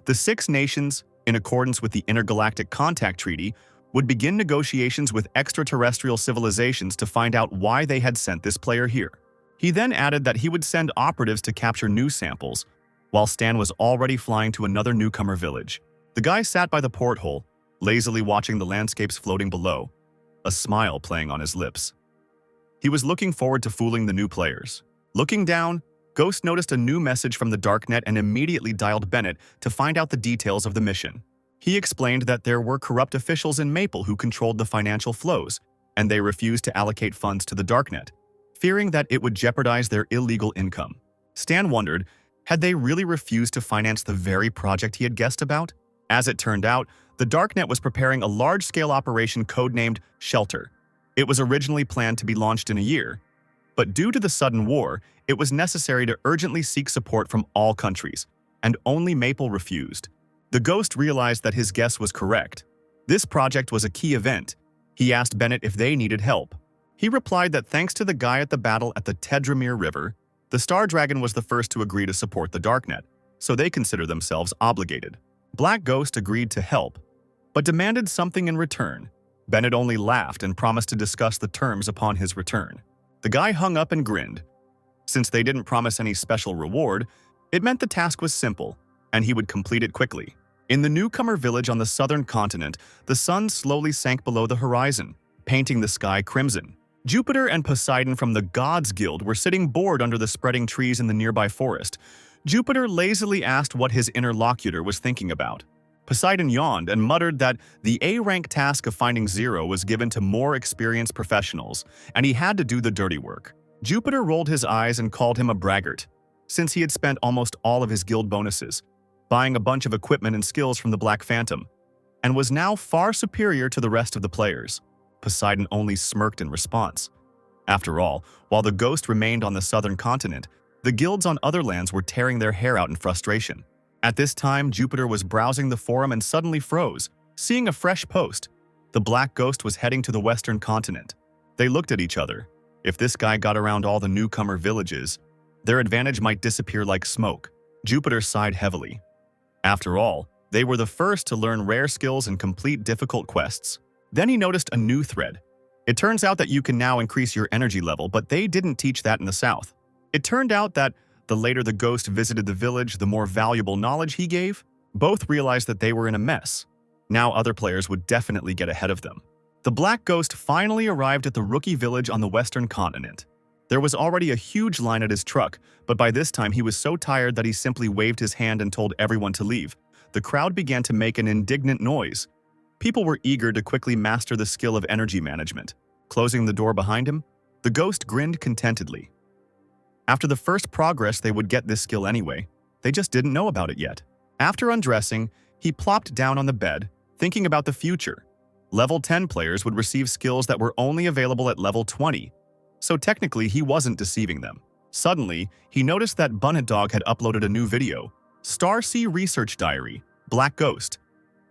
the 6 nations, in accordance with the Intergalactic Contact Treaty, would begin negotiations with extraterrestrial civilizations to find out why they had sent this player here. He then added that he would send operatives to capture new samples, while Stan was already flying to another newcomer village. The guy sat by the porthole, lazily watching the landscapes floating below, a smile playing on his lips. He was looking forward to fooling the new players. Looking down, Ghost noticed a new message from the darknet and immediately dialed Bennett to find out the details of the mission. He explained that there were corrupt officials in Maple who controlled the financial flows, and they refused to allocate funds to the darknet, fearing that it would jeopardize their illegal income. Stan wondered, had they really refused to finance the very project he had guessed about? As it turned out, the darknet was preparing a large-scale operation codenamed Shelter. It was originally planned to be launched in a year, but due to the sudden war, it was necessary to urgently seek support from all countries, and only Maple refused. The Ghost realized that his guess was correct. This project was a key event. He asked Bennett if they needed help. He replied that thanks to the guy at the battle at the Tedramir River, the Star Dragon was the first to agree to support the darknet, so they consider themselves obligated. Black Ghost agreed to help, but demanded something in return. Bennett only laughed and promised to discuss the terms upon his return. The guy hung up and grinned. Since they didn't promise any special reward, it meant the task was simple, and he would complete it quickly. In the newcomer village on the southern continent, the sun slowly sank below the horizon, painting the sky crimson. Jupiter and Poseidon from the Gods Guild were sitting bored under the spreading trees in the nearby forest. Jupiter lazily asked what his interlocutor was thinking about. Poseidon yawned and muttered that the A-rank task of finding Zero was given to more experienced professionals, and he had to do the dirty work. Jupiter rolled his eyes and called him a braggart, since he had spent almost all of his guild bonuses, buying a bunch of equipment and skills from the Black Phantom, and was now far superior to the rest of the players. Poseidon only smirked in response. After all, while the Ghost remained on the southern continent, the guilds on other lands were tearing their hair out in frustration. At this time, Jupiter was browsing the forum and suddenly froze, seeing a fresh post. The Black Ghost was heading to the western continent. They looked at each other. If this guy got around all the newcomer villages, their advantage might disappear like smoke. Jupiter sighed heavily. After all, they were the first to learn rare skills and complete difficult quests. Then he noticed a new thread. It turns out that you can now increase your energy level, but they didn't teach that in the south. It turned out that the later the Ghost visited the village, the more valuable knowledge he gave. Both realized that they were in a mess. Now other players would definitely get ahead of them. The Black Ghost finally arrived at the rookie village on the western continent. There was already a huge line at his truck, but by this time he was so tired that he simply waved his hand and told everyone to leave. The crowd began to make an indignant noise. People were eager to quickly master the skill of energy management. Closing the door behind him, the Ghost grinned contentedly. After the first progress, they would get this skill anyway. They just didn't know about it yet. After undressing, he plopped down on the bed, thinking about the future. Level 10 players would receive skills that were only available at level 20, so technically he wasn't deceiving them. Suddenly, he noticed that Bunnet Dog had uploaded a new video, Star Sea Research Diary, Black Ghost,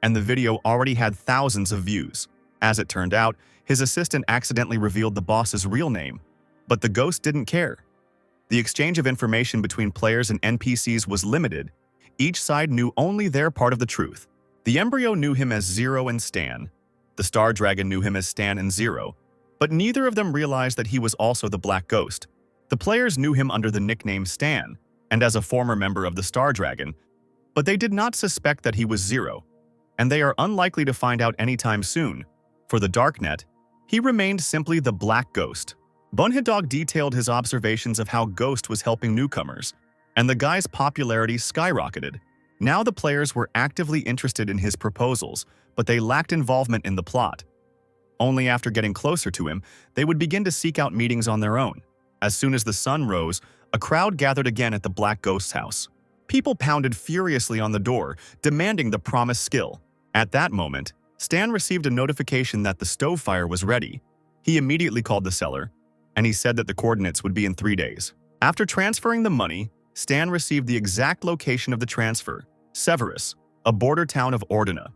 and the video already had thousands of views. As it turned out, his assistant accidentally revealed the boss's real name, but the Ghost didn't care. The exchange of information between players and NPCs was limited. Each side knew only their part of the truth. The embryo knew him as Zero and Stan. The Star Dragon knew him as Stan and Zero, but neither of them realized that he was also the Black Ghost. The players knew him under the nickname Stan, and as a former member of the Star Dragon, but they did not suspect that he was Zero, and they are unlikely to find out anytime soon. For the Darknet, he remained simply the Black Ghost. Bunhidog detailed his observations of how Ghost was helping newcomers, and the guy's popularity skyrocketed. Now the players were actively interested in his proposals, but they lacked involvement in the plot. Only after getting closer to him, they would begin to seek out meetings on their own. As soon as the sun rose, a crowd gathered again at the Black Ghost's house. People pounded furiously on the door, demanding the promised skill. At that moment, Stan received a notification that the stove fire was ready. He immediately called the seller, and he said that the coordinates would be in 3 days. After transferring the money, Stan received the exact location of the transfer, Severus, a border town of Ordina.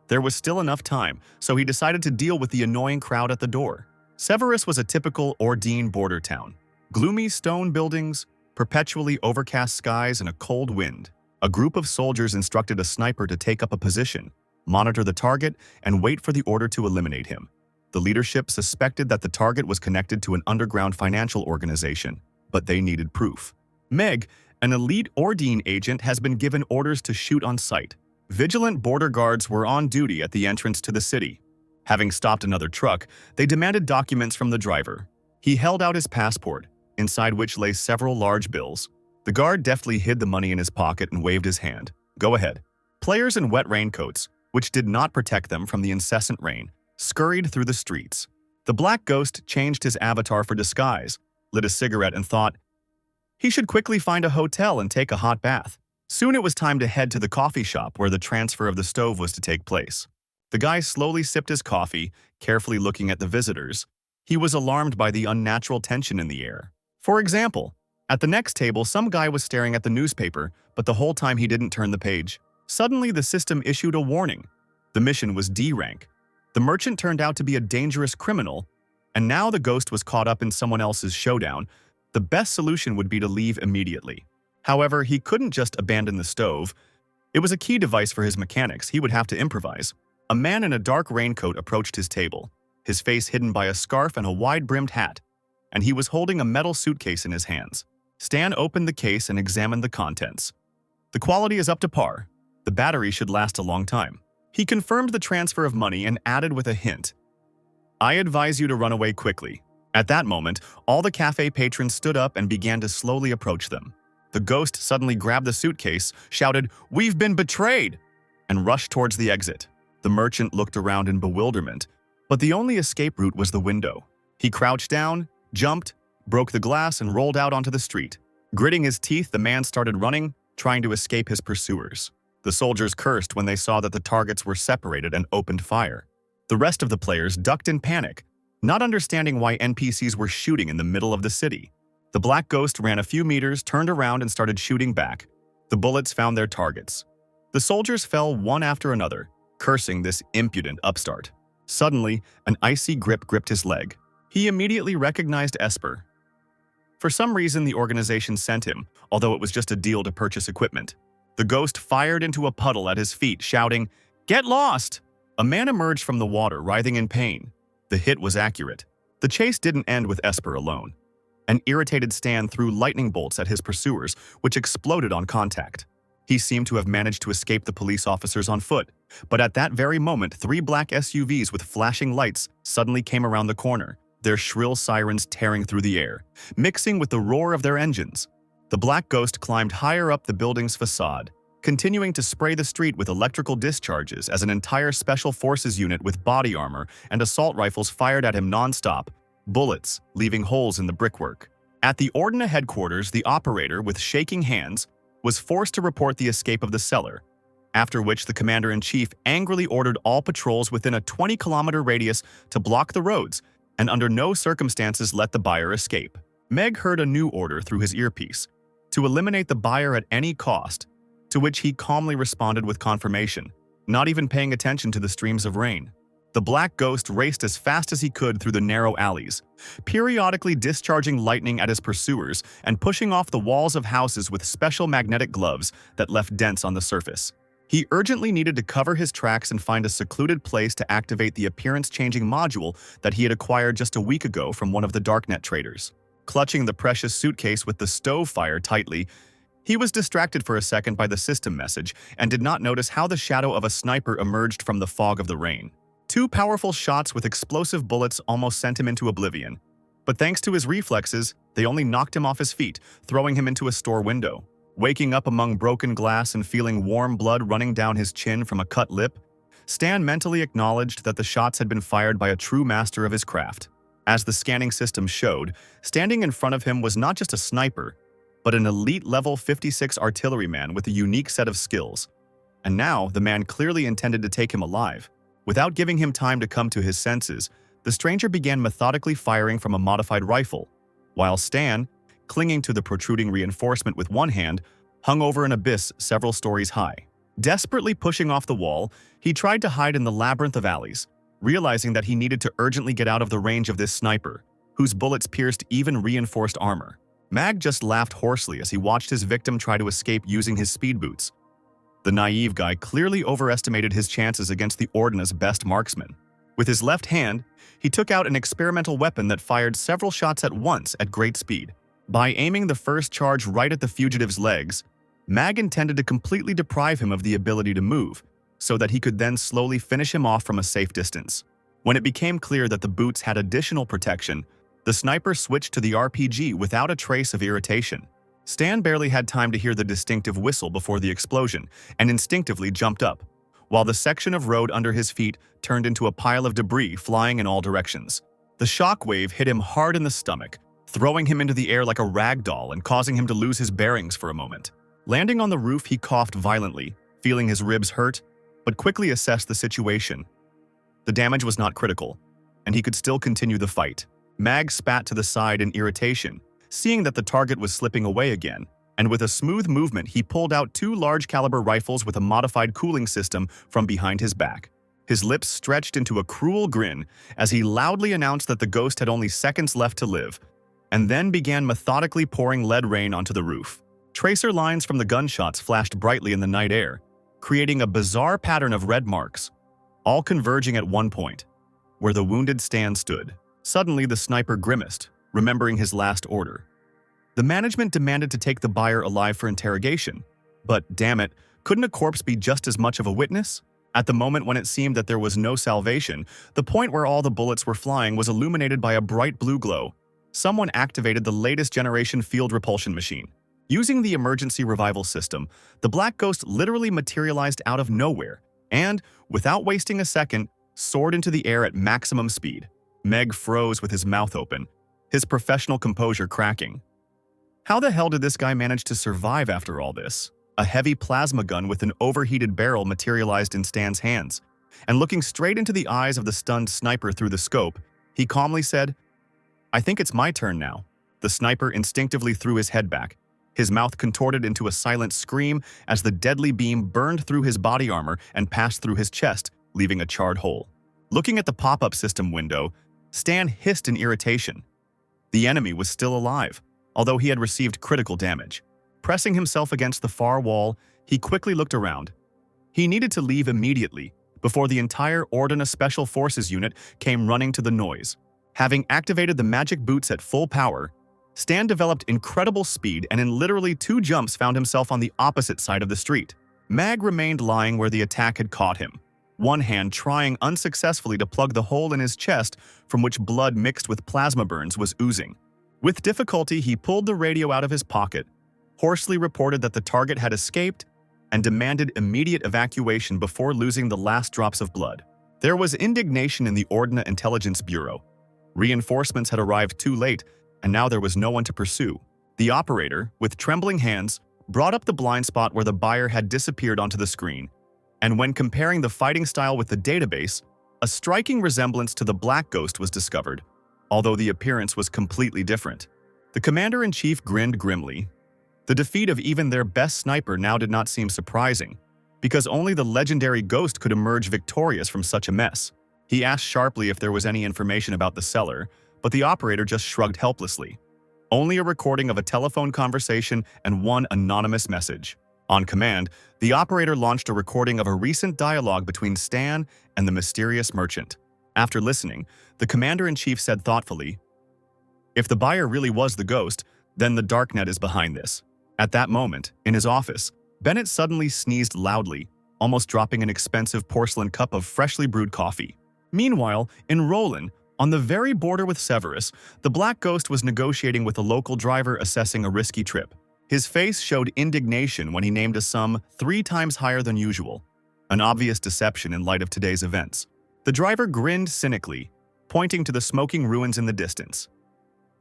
There was still enough time, so he decided to deal with the annoying crowd at the door. Severus was a typical Ordine border town. Gloomy stone buildings, perpetually overcast skies, and a cold wind. A group of soldiers instructed a sniper to take up a position, monitor the target, and wait for the order to eliminate him. The leadership suspected that the target was connected to an underground financial organization, but they needed proof. Meg, an elite Ordine agent, has been given orders to shoot on sight. Vigilant border guards were on duty at the entrance to the city. Having stopped another truck, they demanded documents from the driver. He held out his passport, inside which lay several large bills. The guard deftly hid the money in his pocket and waved his hand. "Go ahead." Players in wet raincoats, which did not protect them from the incessant rain, scurried through the streets. The Black Ghost changed his avatar for disguise, lit a cigarette, and thought he should quickly find a hotel and take a hot bath. Soon it was time to head to the coffee shop where the transfer of the stove was to take place. The guy slowly sipped his coffee, carefully looking at the visitors. He was alarmed by the unnatural tension in the air. For example, at the next table, some guy was staring at the newspaper, but the whole time he didn't turn the page. Suddenly, the system issued a warning. The mission was D rank. The merchant turned out to be a dangerous criminal, and now the ghost was caught up in someone else's showdown. The best solution would be to leave immediately. However, he couldn't just abandon the stove. It was a key device for his mechanics. He would have to improvise. A man in a dark raincoat approached his table, his face hidden by a scarf and a wide-brimmed hat, and he was holding a metal suitcase in his hands. Stan opened the case and examined the contents. The quality is up to par. The battery should last a long time. He confirmed the transfer of money and added with a hint, "I advise you to run away quickly." At that moment, all the cafe patrons stood up and began to slowly approach them. The ghost suddenly grabbed the suitcase, shouted, "We've been betrayed!" and rushed towards the exit. The merchant looked around in bewilderment, but the only escape route was the window. He crouched down, jumped, broke the glass, and rolled out onto the street. Gritting his teeth, the man started running, trying to escape his pursuers. The soldiers cursed when they saw that the targets were separated and opened fire. The rest of the players ducked in panic, not understanding why NPCs were shooting in the middle of the city. The Black Ghost ran a few meters, turned around, and started shooting back. The bullets found their targets. The soldiers fell one after another, cursing this impudent upstart. Suddenly, an icy grip gripped his leg. He immediately recognized Esper. For some reason, the organization sent him, although it was just a deal to purchase equipment. The ghost fired into a puddle at his feet, shouting, "Get lost!" A man emerged from the water, writhing in pain. The hit was accurate. The chase didn't end with Esper alone. An irritated Stan threw lightning bolts at his pursuers, which exploded on contact. He seemed to have managed to escape the police officers on foot, but at that very moment, 3 black SUVs with flashing lights suddenly came around the corner, their shrill sirens tearing through the air, mixing with the roar of their engines. The Black Ghost climbed higher up the building's facade, continuing to spray the street with electrical discharges as an entire Special Forces unit with body armor and assault rifles fired at him non-stop, bullets leaving holes in the brickwork. At the Ordina headquarters, the operator, with shaking hands, was forced to report the escape of the seller, after which the commander-in-chief angrily ordered all patrols within a 20-kilometer radius to block the roads and under no circumstances let the buyer escape. Meg heard a new order through his earpiece, to eliminate the buyer at any cost, to which he calmly responded with confirmation, not even paying attention to the streams of rain. The Black Ghost raced as fast as he could through the narrow alleys, periodically discharging lightning at his pursuers and pushing off the walls of houses with special magnetic gloves that left dents on the surface. He urgently needed to cover his tracks and find a secluded place to activate the appearance-changing module that he had acquired just a week ago from one of the darknet traders. Clutching the precious suitcase with the stove fire tightly, he was distracted for a second by the system message and did not notice how the shadow of a sniper emerged from the fog of the rain. 2 powerful shots with explosive bullets almost sent him into oblivion. But thanks to his reflexes, they only knocked him off his feet, throwing him into a store window. Waking up among broken glass and feeling warm blood running down his chin from a cut lip, Stan mentally acknowledged that the shots had been fired by a true master of his craft. As the scanning system showed, standing in front of him was not just a sniper, but an elite-level 56 artilleryman with a unique set of skills. And now, the man clearly intended to take him alive. Without giving him time to come to his senses, the stranger began methodically firing from a modified rifle, while Stan, clinging to the protruding reinforcement with one hand, hung over an abyss several stories high. Desperately pushing off the wall, he tried to hide in the labyrinth of alleys, realizing that he needed to urgently get out of the range of this sniper, whose bullets pierced even reinforced armor. Mag just laughed hoarsely as he watched his victim try to escape using his speed boots. The naive guy clearly overestimated his chances against the Ordina's best marksman. With his left hand, he took out an experimental weapon that fired several shots at once at great speed. By aiming the first charge right at the fugitive's legs, Mag intended to completely deprive him of the ability to move, so that he could then slowly finish him off from a safe distance. When it became clear that the boots had additional protection, the sniper switched to the RPG without a trace of irritation. Stan barely had time to hear the distinctive whistle before the explosion, and instinctively jumped up, while the section of road under his feet turned into a pile of debris flying in all directions. The shockwave hit him hard in the stomach, throwing him into the air like a rag doll and causing him to lose his bearings for a moment. Landing on the roof, he coughed violently, feeling his ribs hurt, but quickly assessed the situation. The damage was not critical, and he could still continue the fight. Mag spat to the side in irritation, seeing that the target was slipping away again, and with a smooth movement he pulled out two large-caliber rifles with a modified cooling system from behind his back. His lips stretched into a cruel grin as he loudly announced that the ghost had only seconds left to live, and then began methodically pouring lead rain onto the roof. Tracer lines from the gunshots flashed brightly in the night air, creating a bizarre pattern of red marks, all converging at one point, where the wounded Stan stood. Suddenly, the sniper grimaced, remembering his last order. The management demanded to take the buyer alive for interrogation, but damn it, couldn't a corpse be just as much of a witness? At the moment when it seemed that there was no salvation, the point where all the bullets were flying was illuminated by a bright blue glow. Someone activated the latest generation field repulsion machine. Using the emergency revival system, the Black Ghost literally materialized out of nowhere and, without wasting a second, soared into the air at maximum speed. Meg froze with his mouth open, his professional composure cracking. How the hell did this guy manage to survive after all this? A heavy plasma gun with an overheated barrel materialized in Stan's hands, and looking straight into the eyes of the stunned sniper through the scope, he calmly said, "I think it's my turn now." The sniper instinctively threw his head back, his mouth contorted into a silent scream as the deadly beam burned through his body armor and passed through his chest, leaving a charred hole. Looking at the pop-up system window, Stan hissed in irritation. The enemy was still alive, although he had received critical damage. Pressing himself against the far wall, he quickly looked around. He needed to leave immediately, before the entire Ordina Special Forces unit came running to the noise. Having activated the magic boots at full power, Stan developed incredible speed and in literally 2 jumps found himself on the opposite side of the street. Mag remained lying where the attack had caught him, one hand trying unsuccessfully to plug the hole in his chest from which blood mixed with plasma burns was oozing. With difficulty, he pulled the radio out of his pocket, hoarsely reported that the target had escaped, and demanded immediate evacuation before losing the last drops of blood. There was indignation in the Ordina Intelligence Bureau. Reinforcements had arrived too late, and now there was no one to pursue. The operator, with trembling hands, brought up the blind spot where the buyer had disappeared onto the screen, and when comparing the fighting style with the database, a striking resemblance to the Black Ghost was discovered, although the appearance was completely different. The commander-in-chief grinned grimly. The defeat of even their best sniper now did not seem surprising, because only the legendary Ghost could emerge victorious from such a mess. He asked sharply if there was any information about the seller, but the operator just shrugged helplessly. Only a recording of a telephone conversation and one anonymous message. On command, the operator launched a recording of a recent dialogue between Stan and the mysterious merchant. After listening, the commander-in-chief said thoughtfully, "If the buyer really was the Ghost, then the Darknet is behind this." At that moment, in his office, Bennett suddenly sneezed loudly, almost dropping an expensive porcelain cup of freshly brewed coffee. Meanwhile, Enrollment, On the very border with Severus, the Black Ghost was negotiating with a local driver assessing a risky trip. His face showed indignation when he named a sum 3 times higher than usual, an obvious deception in light of today's events. The driver grinned cynically, pointing to the smoking ruins in the distance.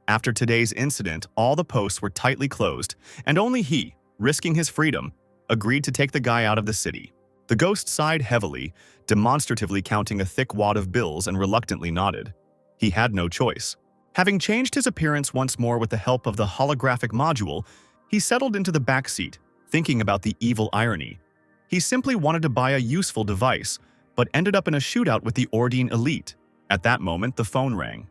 After today's incident, all the posts were tightly closed, and only he, risking his freedom, agreed to take the guy out of the city. The ghost sighed heavily, demonstratively counting a thick wad of bills, and reluctantly nodded. He had no choice. Having changed his appearance once more with the help of the holographic module, he settled into the back seat, thinking about the evil irony. He simply wanted to buy a useful device, but ended up in a shootout with the Ordine elite. At that moment, the phone rang.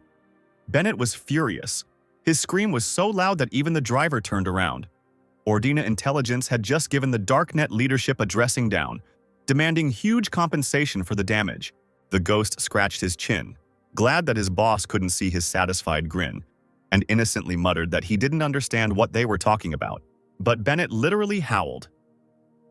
Bennett was furious. His scream was so loud that even the driver turned around. Ordina Intelligence had just given the Darknet leadership a dressing down, demanding huge compensation for the damage. The ghost scratched his chin, glad that his boss couldn't see his satisfied grin, and innocently muttered that he didn't understand what they were talking about. But Bennett literally howled.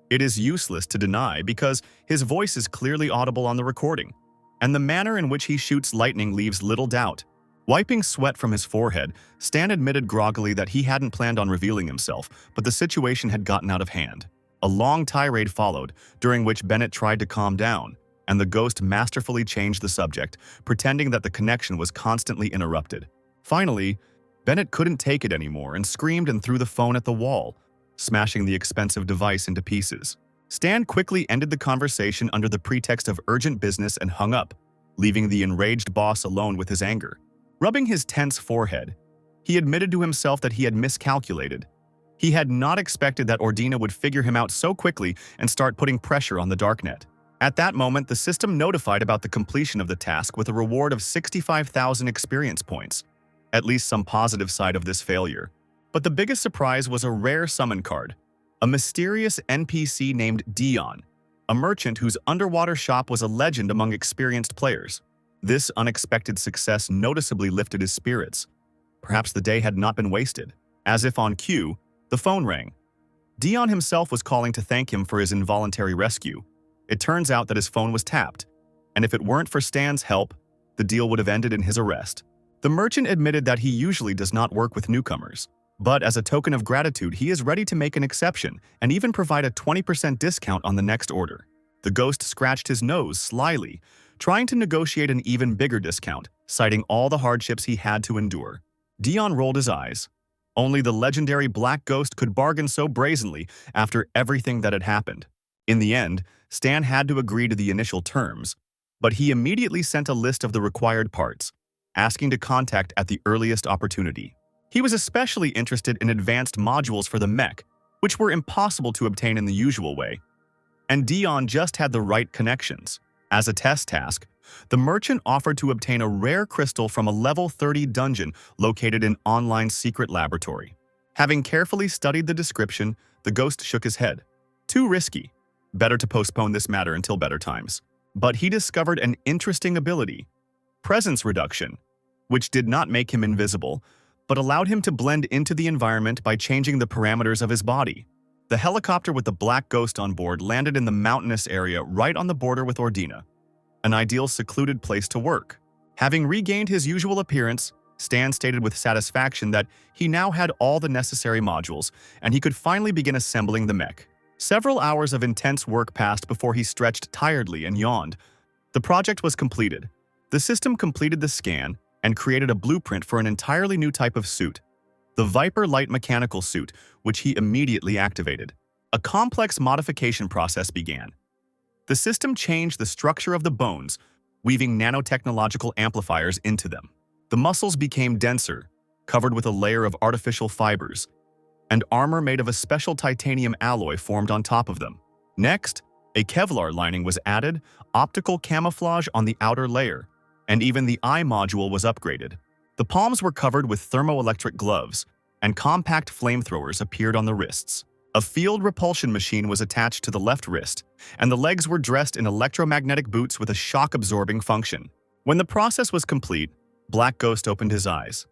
It is useless to deny because his voice is clearly audible on the recording, and the manner in which he shoots lightning leaves little doubt. Wiping sweat from his forehead, Stan admitted groggily that he hadn't planned on revealing himself, but the situation had gotten out of hand. A long tirade followed, during which Bennett tried to calm down, and the ghost masterfully changed the subject, pretending that the connection was constantly interrupted. Finally, Bennett couldn't take it anymore and screamed and threw the phone at the wall, smashing the expensive device into pieces. Stan quickly ended the conversation under the pretext of urgent business and hung up, leaving the enraged boss alone with his anger. Rubbing his tense forehead, he admitted to himself that he had miscalculated. He had not expected that Ordina would figure him out so quickly and start putting pressure on the Darknet. At that moment, the system notified about the completion of the task with a reward of 65,000 experience points. At least some positive side of this failure. But the biggest surprise was a rare summon card, a mysterious NPC named Dion, a merchant whose underwater shop was a legend among experienced players. This unexpected success noticeably lifted his spirits. Perhaps the day had not been wasted. As if on cue, the phone rang. Dion himself was calling to thank him for his involuntary rescue. It turns out that his phone was tapped, and if it weren't for Stan's help, the deal would have ended in his arrest. The merchant admitted that he usually does not work with newcomers, but as a token of gratitude, he is ready to make an exception and even provide a 20% discount on the next order. The ghost scratched his nose slyly, trying to negotiate an even bigger discount, citing all the hardships he had to endure. Dion rolled his eyes. Only the legendary Black Ghost could bargain so brazenly after everything that had happened. In the end, Stan had to agree to the initial terms, but he immediately sent a list of the required parts, asking to contact at the earliest opportunity. He was especially interested in advanced modules for the mech, which were impossible to obtain in the usual way. And Dion just had the right connections. As a test task, the merchant offered to obtain a rare crystal from a level 30 dungeon located in online secret laboratory. Having carefully studied the description, the ghost shook his head. Too risky. Better to postpone this matter until better times. But he discovered an interesting ability, presence reduction, which did not make him invisible, but allowed him to blend into the environment by changing the parameters of his body. The helicopter with the Black Ghost on board landed in the mountainous area right on the border with Ordina, an ideal secluded place to work. Having regained his usual appearance, Stan stated with satisfaction that he now had all the necessary modules, and he could finally begin assembling the mech. Several hours of intense work passed before he stretched tiredly and yawned. The project was completed. The system completed the scan and created a blueprint for an entirely new type of suit, the Viper Light Mechanical Suit, which he immediately activated. A complex modification process began. The system changed the structure of the bones, weaving nanotechnological amplifiers into them. The muscles became denser, covered with a layer of artificial fibers, and armor made of a special titanium alloy formed on top of them. Next, a Kevlar lining was added, optical camouflage on the outer layer, and even the eye module was upgraded. The palms were covered with thermoelectric gloves, and compact flamethrowers appeared on the wrists. A field repulsion machine was attached to the left wrist, and the legs were dressed in electromagnetic boots with a shock-absorbing function. When the process was complete, Black Ghost opened his eyes.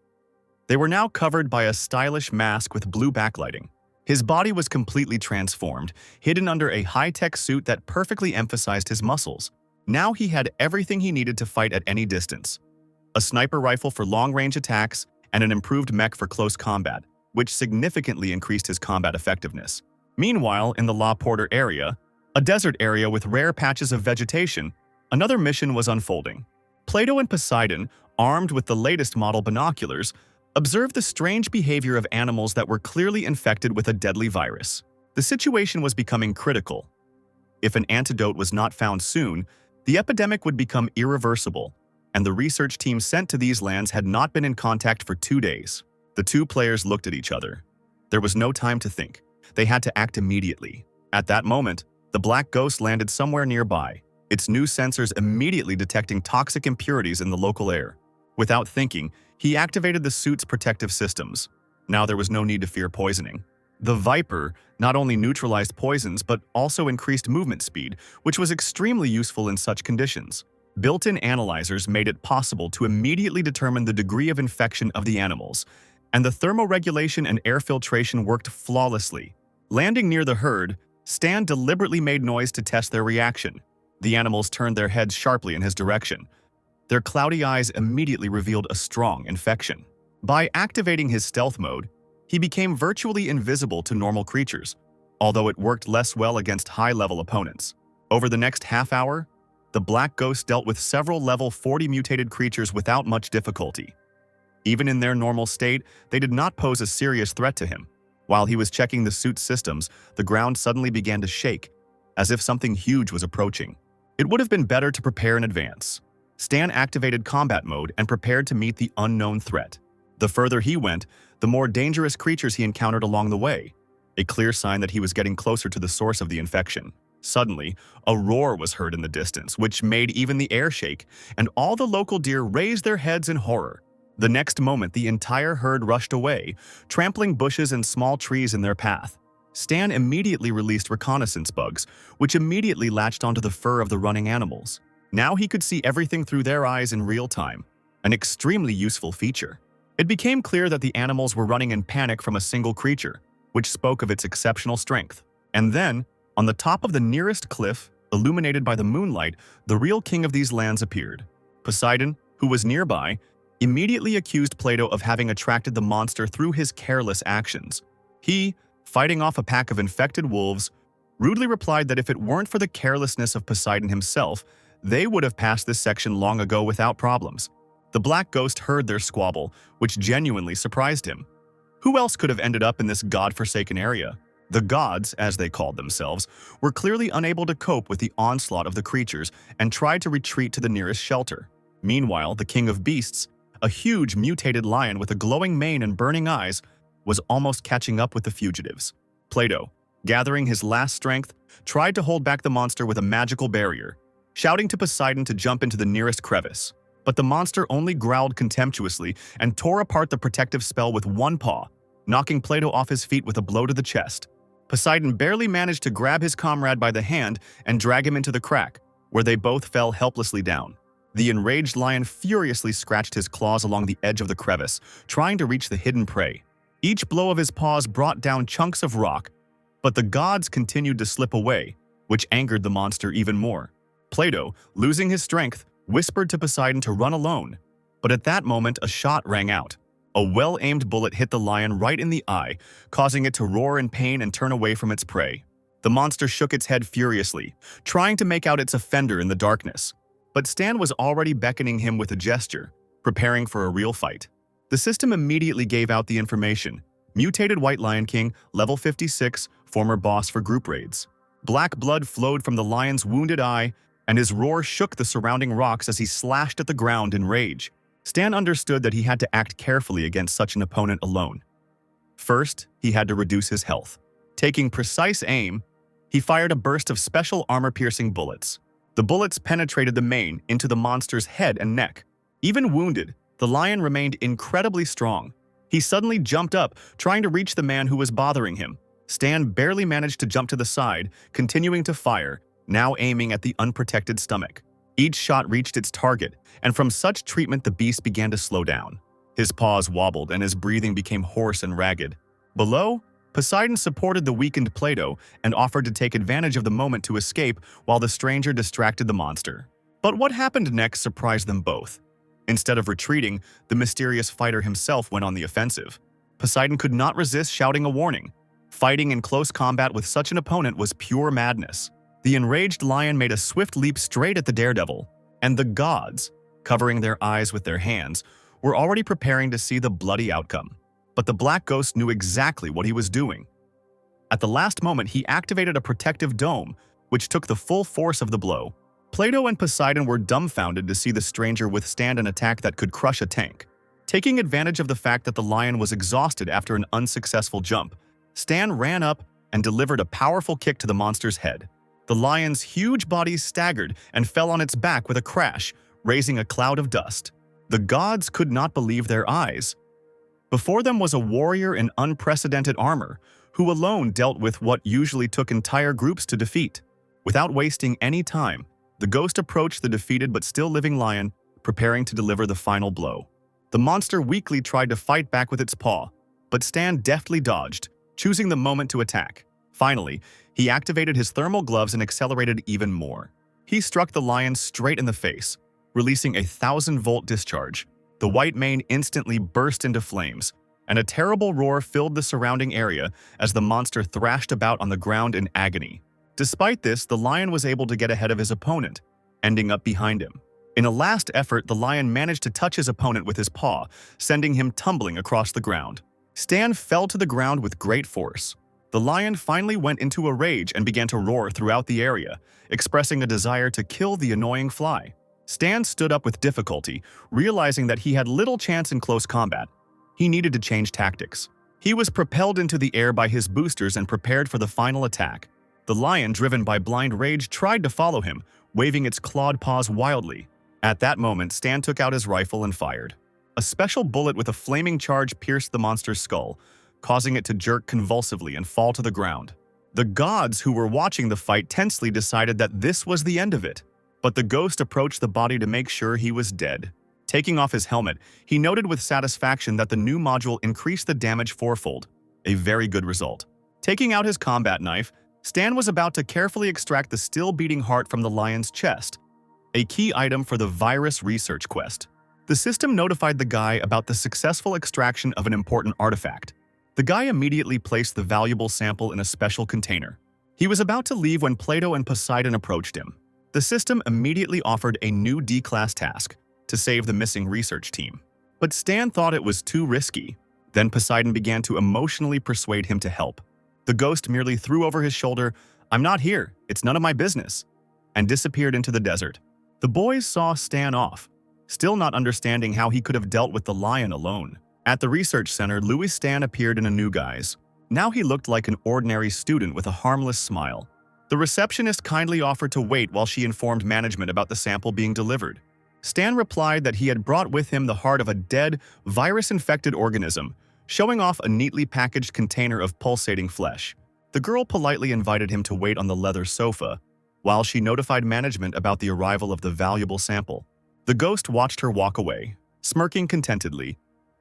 They were now covered by a stylish mask with blue backlighting. His body was completely transformed, hidden under a high-tech suit that perfectly emphasized his muscles. Now he had everything he needed to fight at any distance. a sniper rifle for long-range attacks, and an improved mech for close combat, which significantly increased his combat effectiveness. Meanwhile, in the La Porter area, a desert area with rare patches of vegetation, another mission was unfolding. Plato and Poseidon, armed with the latest model binoculars, observed the strange behavior of animals that were clearly infected with a deadly virus. The situation was becoming critical. If an antidote was not found soon, the epidemic would become irreversible, and the research team sent to these lands had not been in contact for 2 days. The two players looked at each other. There was no time to think. They had to act immediately. At that moment, the black ghost landed somewhere nearby, its new sensors immediately detecting toxic impurities in the local air. Without thinking, he activated the suit's protective systems. Now there was no need to fear poisoning. The Viper not only neutralized poisons but also increased movement speed, which was extremely useful in such conditions. Built-in analyzers made it possible to immediately determine the degree of infection of the animals, and the thermoregulation and air filtration worked flawlessly. Landing near the herd, Stan deliberately made noise to test their reaction. The animals turned their heads sharply in his direction. Their cloudy eyes immediately revealed a strong infection. By activating his stealth mode, he became virtually invisible to normal creatures, although it worked less well against high-level opponents. Over the next half hour, the Black Ghost dealt with several level 40 mutated creatures without much difficulty. Even in their normal state, they did not pose a serious threat to him. While he was checking the suit's systems, the ground suddenly began to shake, as if something huge was approaching. It would have been better to prepare in advance. Stan activated combat mode and prepared to meet the unknown threat. The further he went, the more dangerous creatures he encountered along the way, a clear sign that he was getting closer to the source of the infection. Suddenly, a roar was heard in the distance, which made even the air shake, and all the local deer raised their heads in horror. The next moment, the entire herd rushed away, trampling bushes and small trees in their path. Stan immediately released reconnaissance bugs, which immediately latched onto the fur of the running animals. Now he could see everything through their eyes in real time, an extremely useful feature. It became clear that the animals were running in panic from a single creature, which spoke of its exceptional strength. And then, on the top of the nearest cliff, illuminated by the moonlight, the real king of these lands appeared. Poseidon, who was nearby, immediately accused Plato of having attracted the monster through his careless actions. He, fighting off a pack of infected wolves, rudely replied that if it weren't for the carelessness of Poseidon himself, they would have passed this section long ago without problems. The Black Ghost heard their squabble, which genuinely surprised him. Who else could have ended up in this god-forsaken area? The gods, as they called themselves, were clearly unable to cope with the onslaught of the creatures and tried to retreat to the nearest shelter. Meanwhile, the King of Beasts, a huge mutated lion with a glowing mane and burning eyes, was almost catching up with the fugitives. Plato, gathering his last strength, tried to hold back the monster with a magical barrier, shouting to Poseidon to jump into the nearest crevice. But the monster only growled contemptuously and tore apart the protective spell with one paw, knocking Plato off his feet with a blow to the chest. Poseidon barely managed to grab his comrade by the hand and drag him into the crack, where they both fell helplessly down. The enraged lion furiously scratched his claws along the edge of the crevice, trying to reach the hidden prey. Each blow of his paws brought down chunks of rock, but the gods continued to slip away, which angered the monster even more. Plato, losing his strength, whispered to Poseidon to run alone, but at that moment a shot rang out. A well-aimed bullet hit the lion right in the eye, causing it to roar in pain and turn away from its prey. The monster shook its head furiously, trying to make out its offender in the darkness. But Stan was already beckoning him with a gesture, preparing for a real fight. The system immediately gave out the information. Mutated White Lion King, level 56, former boss for group raids. Black blood flowed from the lion's wounded eye, and his roar shook the surrounding rocks as he slashed at the ground in rage. Stan understood that he had to act carefully against such an opponent alone. First, he had to reduce his health. Taking precise aim, he fired a burst of special armor-piercing bullets. The bullets penetrated the mane into the monster's head and neck. Even wounded, the lion remained incredibly strong. He suddenly jumped up, trying to reach the man who was bothering him. Stan barely managed to jump to the side, continuing to fire, now aiming at the unprotected stomach. Each shot reached its target, and from such treatment the beast began to slow down. His paws wobbled and his breathing became hoarse and ragged. Below, Poseidon supported the weakened Plato and offered to take advantage of the moment to escape while the stranger distracted the monster. But what happened next surprised them both. Instead of retreating, the mysterious fighter himself went on the offensive. Poseidon could not resist shouting a warning. Fighting in close combat with such an opponent was pure madness. The enraged lion made a swift leap straight at the daredevil, and the gods, covering their eyes with their hands, were already preparing to see the bloody outcome. But the black ghost knew exactly what he was doing. At the last moment, he activated a protective dome, which took the full force of the blow. Plato and Poseidon were dumbfounded to see the stranger withstand an attack that could crush a tank. Taking advantage of the fact that the lion was exhausted after an unsuccessful jump, Stan ran up and delivered a powerful kick to the monster's head. The lion's huge body staggered and fell on its back with a crash, raising a cloud of dust. The gods could not believe their eyes. Before them was a warrior in unprecedented armor, who alone dealt with what usually took entire groups to defeat. Without wasting any time, the ghost approached the defeated but still living lion, preparing to deliver the final blow. The monster weakly tried to fight back with its paw, but Stan deftly dodged, choosing the moment to attack. Finally, he activated his thermal gloves and accelerated even more. He struck the lion straight in the face, releasing a 1,000-volt discharge. The white mane instantly burst into flames, and a terrible roar filled the surrounding area as the monster thrashed about on the ground in agony. Despite this, the lion was able to get ahead of his opponent, ending up behind him. In a last effort, the lion managed to touch his opponent with his paw, sending him tumbling across the ground. Stan fell to the ground with great force. The lion finally went into a rage and began to roar throughout the area, expressing a desire to kill the annoying fly. Stan stood up with difficulty, realizing that he had little chance in close combat. He needed to change tactics. He was propelled into the air by his boosters and prepared for the final attack. The lion, driven by blind rage, tried to follow him, waving its clawed paws wildly. At that moment, Stan took out his rifle and fired. A special bullet with a flaming charge pierced the monster's skull, causing it to jerk convulsively and fall to the ground. The gods who were watching the fight tensely decided that this was the end of it. But the ghost approached the body to make sure he was dead. Taking off his helmet, he noted with satisfaction that the new module increased the damage fourfold. A very good result. Taking out his combat knife, Stan was about to carefully extract the still-beating heart from the lion's chest, a key item for the virus research quest. The system notified the guy about the successful extraction of an important artifact. The guy immediately placed the valuable sample in a special container. He was about to leave when Plato and Poseidon approached him. The system immediately offered a new D-class task to save the missing research team. But Stan thought it was too risky. Then Poseidon began to emotionally persuade him to help. The ghost merely threw over his shoulder, "I'm not here, it's none of my business," and disappeared into the desert. The boys saw Stan off, still not understanding how he could have dealt with the lion alone. At the research center, Louis Stan appeared in a new guise. Now he looked like an ordinary student with a harmless smile. The receptionist kindly offered to wait while she informed management about the sample being delivered. Stan replied that he had brought with him the heart of a dead, virus-infected organism, showing off a neatly packaged container of pulsating flesh. The girl politely invited him to wait on the leather sofa, while she notified management about the arrival of the valuable sample. The ghost watched her walk away, smirking contentedly,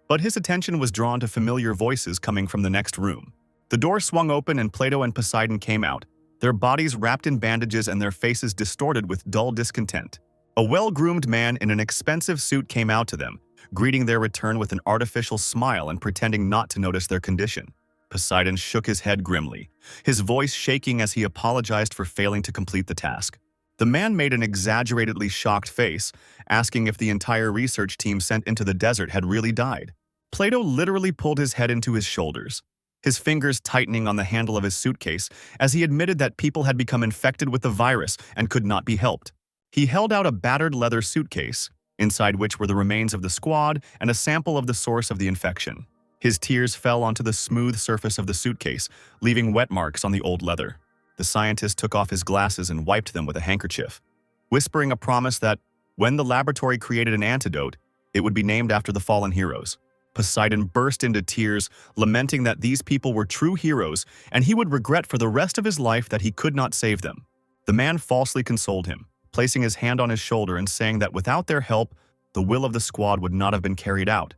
but his attention was drawn to familiar voices coming from the next room. The door swung open and Plato and Poseidon came out, their bodies wrapped in bandages and their faces distorted with dull discontent. A well-groomed man in an expensive suit came out to them, greeting their return with an artificial smile and pretending not to notice their condition. Poseidon shook his head grimly, his voice shaking as he apologized for failing to complete the task. The man made an exaggeratedly shocked face, asking if the entire research team sent into the desert had really died. Plato literally pulled his head into his shoulders, his fingers tightening on the handle of his suitcase as he admitted that people had become infected with the virus and could not be helped. He held out a battered leather suitcase, inside which were the remains of the squad and a sample of the source of the infection. His tears fell onto the smooth surface of the suitcase, leaving wet marks on the old leather. The scientist took off his glasses and wiped them with a handkerchief, whispering a promise that, when the laboratory created an antidote, it would be named after the fallen heroes. Poseidon burst into tears, lamenting that these people were true heroes and he would regret for the rest of his life that he could not save them. The man falsely consoled him, placing his hand on his shoulder and saying that without their help, the will of the squad would not have been carried out,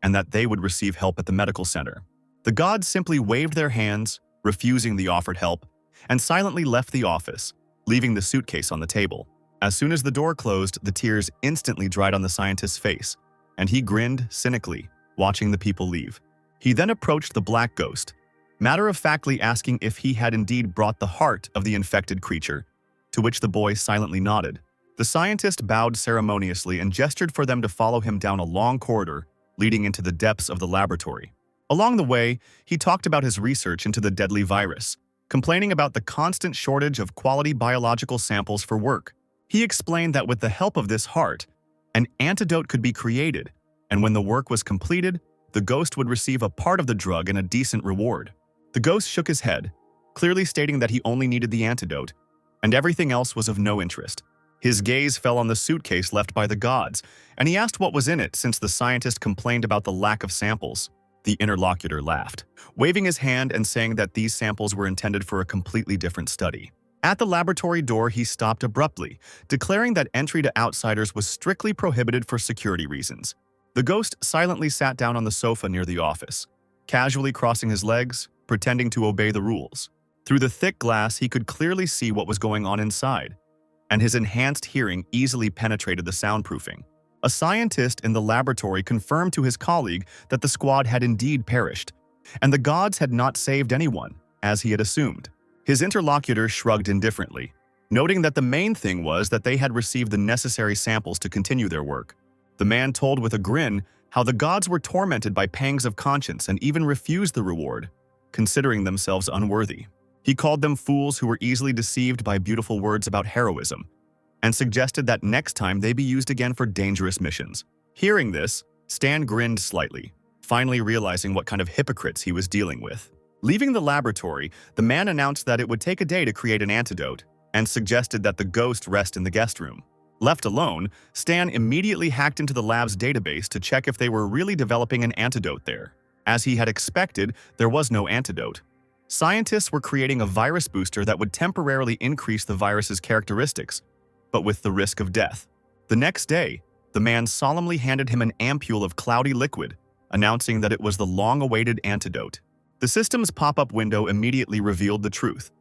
and that they would receive help at the medical center. The gods simply waved their hands, refusing the offered help, and silently left the office, leaving the suitcase on the table. As soon as the door closed, the tears instantly dried on the scientist's face, and he grinned cynically, watching the people leave. He then approached the black ghost, matter-of-factly asking if he had indeed brought the heart of the infected creature, to which the boy silently nodded. The scientist bowed ceremoniously and gestured for them to follow him down a long corridor leading into the depths of the laboratory. Along the way, he talked about his research into the deadly virus, complaining about the constant shortage of quality biological samples for work. He explained that with the help of this heart, an antidote could be created, and when the work was completed, the ghost would receive a part of the drug and a decent reward. The ghost shook his head, clearly stating that he only needed the antidote, and everything else was of no interest. His gaze fell on the suitcase left by the gods, and he asked what was in it since the scientist complained about the lack of samples. The interlocutor laughed, waving his hand and saying that these samples were intended for a completely different study. At the laboratory door, he stopped abruptly, declaring that entry to outsiders was strictly prohibited for security reasons. The ghost silently sat down on the sofa near the office, casually crossing his legs, pretending to obey the rules. Through the thick glass, he could clearly see what was going on inside, and his enhanced hearing easily penetrated the soundproofing. A scientist in the laboratory confirmed to his colleague that the squad had indeed perished, and the gods had not saved anyone, as he had assumed. His interlocutor shrugged indifferently, noting that the main thing was that they had received the necessary samples to continue their work. The man told with a grin how the gods were tormented by pangs of conscience and even refused the reward, considering themselves unworthy. He called them fools who were easily deceived by beautiful words about heroism, and suggested that next time they be used again for dangerous missions. Hearing this, Stan grinned slightly, finally realizing what kind of hypocrites he was dealing with. Leaving the laboratory, the man announced that it would take a day to create an antidote, and suggested that the ghost rest in the guest room. Left alone, Stan immediately hacked into the lab's database to check if they were really developing an antidote there. As he had expected, there was no antidote. Scientists were creating a virus booster that would temporarily increase the virus's characteristics, but with the risk of death. The next day, the man solemnly handed him an ampule of cloudy liquid, announcing that it was the long-awaited antidote. The system's pop-up window immediately revealed the truth.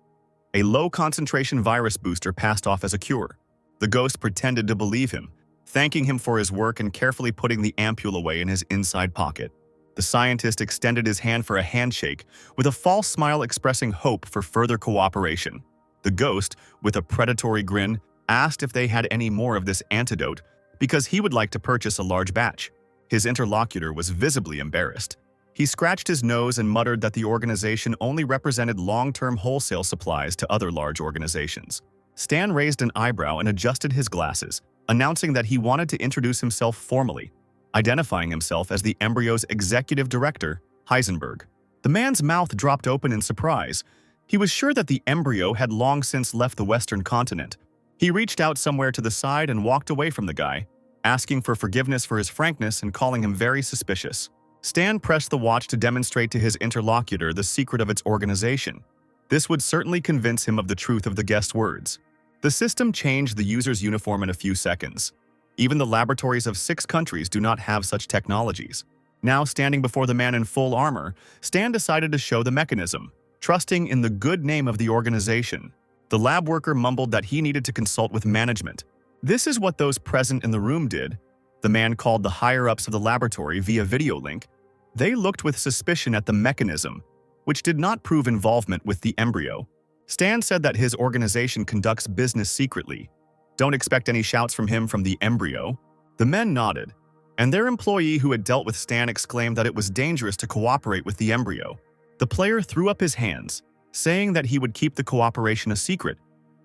A low-concentration virus booster passed off as a cure. The ghost pretended to believe him, thanking him for his work and carefully putting the ampule away in his inside pocket. The scientist extended his hand for a handshake, with a false smile expressing hope for further cooperation. The ghost, with a predatory grin, asked if they had any more of this antidote because he would like to purchase a large batch. His interlocutor was visibly embarrassed. He scratched his nose and muttered that the organization only represented long-term wholesale supplies to other large organizations. Stan raised an eyebrow and adjusted his glasses, announcing that he wanted to introduce himself formally, identifying himself as the embryo's executive director, Heisenberg. The man's mouth dropped open in surprise. He was sure that the embryo had long since left the Western continent. He reached out somewhere to the side and walked away from the guy, asking for forgiveness for his frankness and calling him very suspicious. Stan pressed the watch to demonstrate to his interlocutor the secret of its organization. This would certainly convince him of the truth of the guest's words. The system changed the user's uniform in a few seconds. Even the laboratories of 6 countries do not have such technologies. Now standing before the man in full armor, Stan decided to show the mechanism, trusting in the good name of the organization. The lab worker mumbled that he needed to consult with management. This is what those present in the room did. The man called the higher-ups of the laboratory via video link. They looked with suspicion at the mechanism, which did not prove involvement with the embryo. Stan said that his organization conducts business secretly. Don't expect any shouts from him from the embryo. The men nodded, and their employee who had dealt with Stan exclaimed that it was dangerous to cooperate with the embryo. The player threw up his hands, saying that he would keep the cooperation a secret,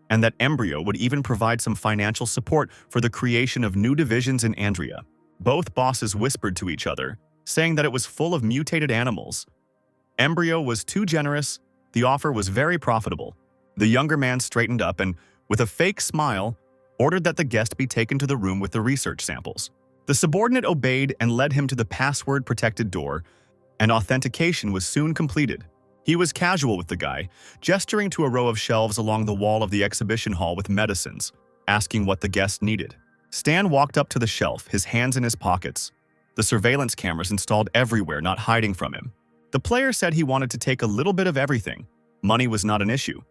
and that embryo would even provide some financial support for the creation of new divisions in Andrea. Both bosses whispered to each other, saying that it was full of mutated animals. Embryo was too generous, the offer was very profitable. The younger man straightened up and, with a fake smile, ordered that the guest be taken to the room with the research samples. The subordinate obeyed and led him to the password-protected door, and authentication was soon completed. He was casual with the guy, gesturing to a row of shelves along the wall of the exhibition hall with medicines, asking what the guest needed. Stan walked up to the shelf, his hands in his pockets, the surveillance cameras installed everywhere, not hiding from him. The player said he wanted to take a little bit of everything. Money was not an issue,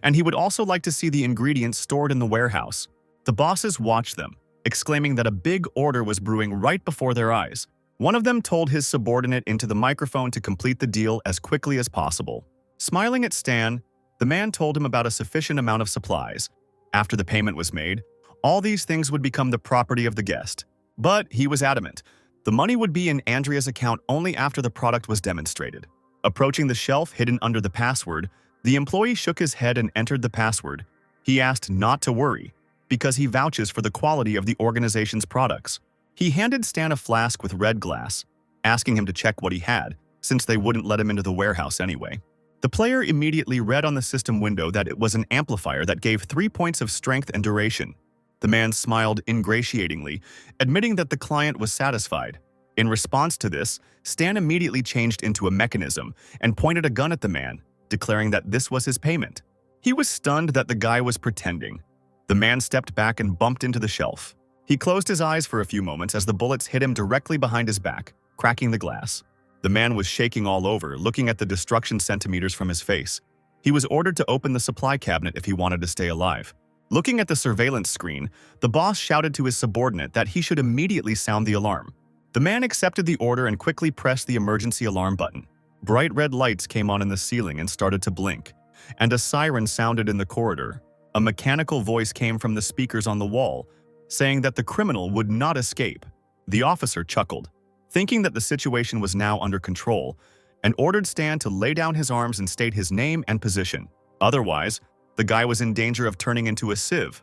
and he would also like to see the ingredients stored in the warehouse. The bosses watched them, exclaiming that a big order was brewing right before their eyes. One of them told his subordinate into the microphone to complete the deal as quickly as possible. Smiling at Stan, the man told him about a sufficient amount of supplies. After the payment was made, all these things would become the property of the guest. But he was adamant. The money would be in Andrea's account only after the product was demonstrated. Approaching the shelf hidden under the password, the employee shook his head and entered the password. He asked not to worry, because he vouches for the quality of the organization's products. He handed Stan a flask with red glass, asking him to check what he had, since they wouldn't let him into the warehouse anyway. The player immediately read on the system window that it was an amplifier that gave 3 points of strength and duration. The man smiled ingratiatingly, admitting that the client was satisfied. In response to this, Stan immediately changed into a mechanism and pointed a gun at the man, declaring that this was his payment. He was stunned that the guy was pretending. The man stepped back and bumped into the shelf. He closed his eyes for a few moments as the bullets hit him directly behind his back, cracking the glass. The man was shaking all over, looking at the destruction centimeters from his face. He was ordered to open the supply cabinet if he wanted to stay alive. Looking at the surveillance screen, the boss shouted to his subordinate that he should immediately sound the alarm. The man accepted the order and quickly pressed the emergency alarm button. Bright red lights came on in the ceiling and started to blink, and a siren sounded in the corridor. A mechanical voice came from the speakers on the wall, saying that the criminal would not escape. The officer chuckled, thinking that the situation was now under control, and ordered Stan to lay down his arms and state his name and position. Otherwise, the guy was in danger of turning into a sieve.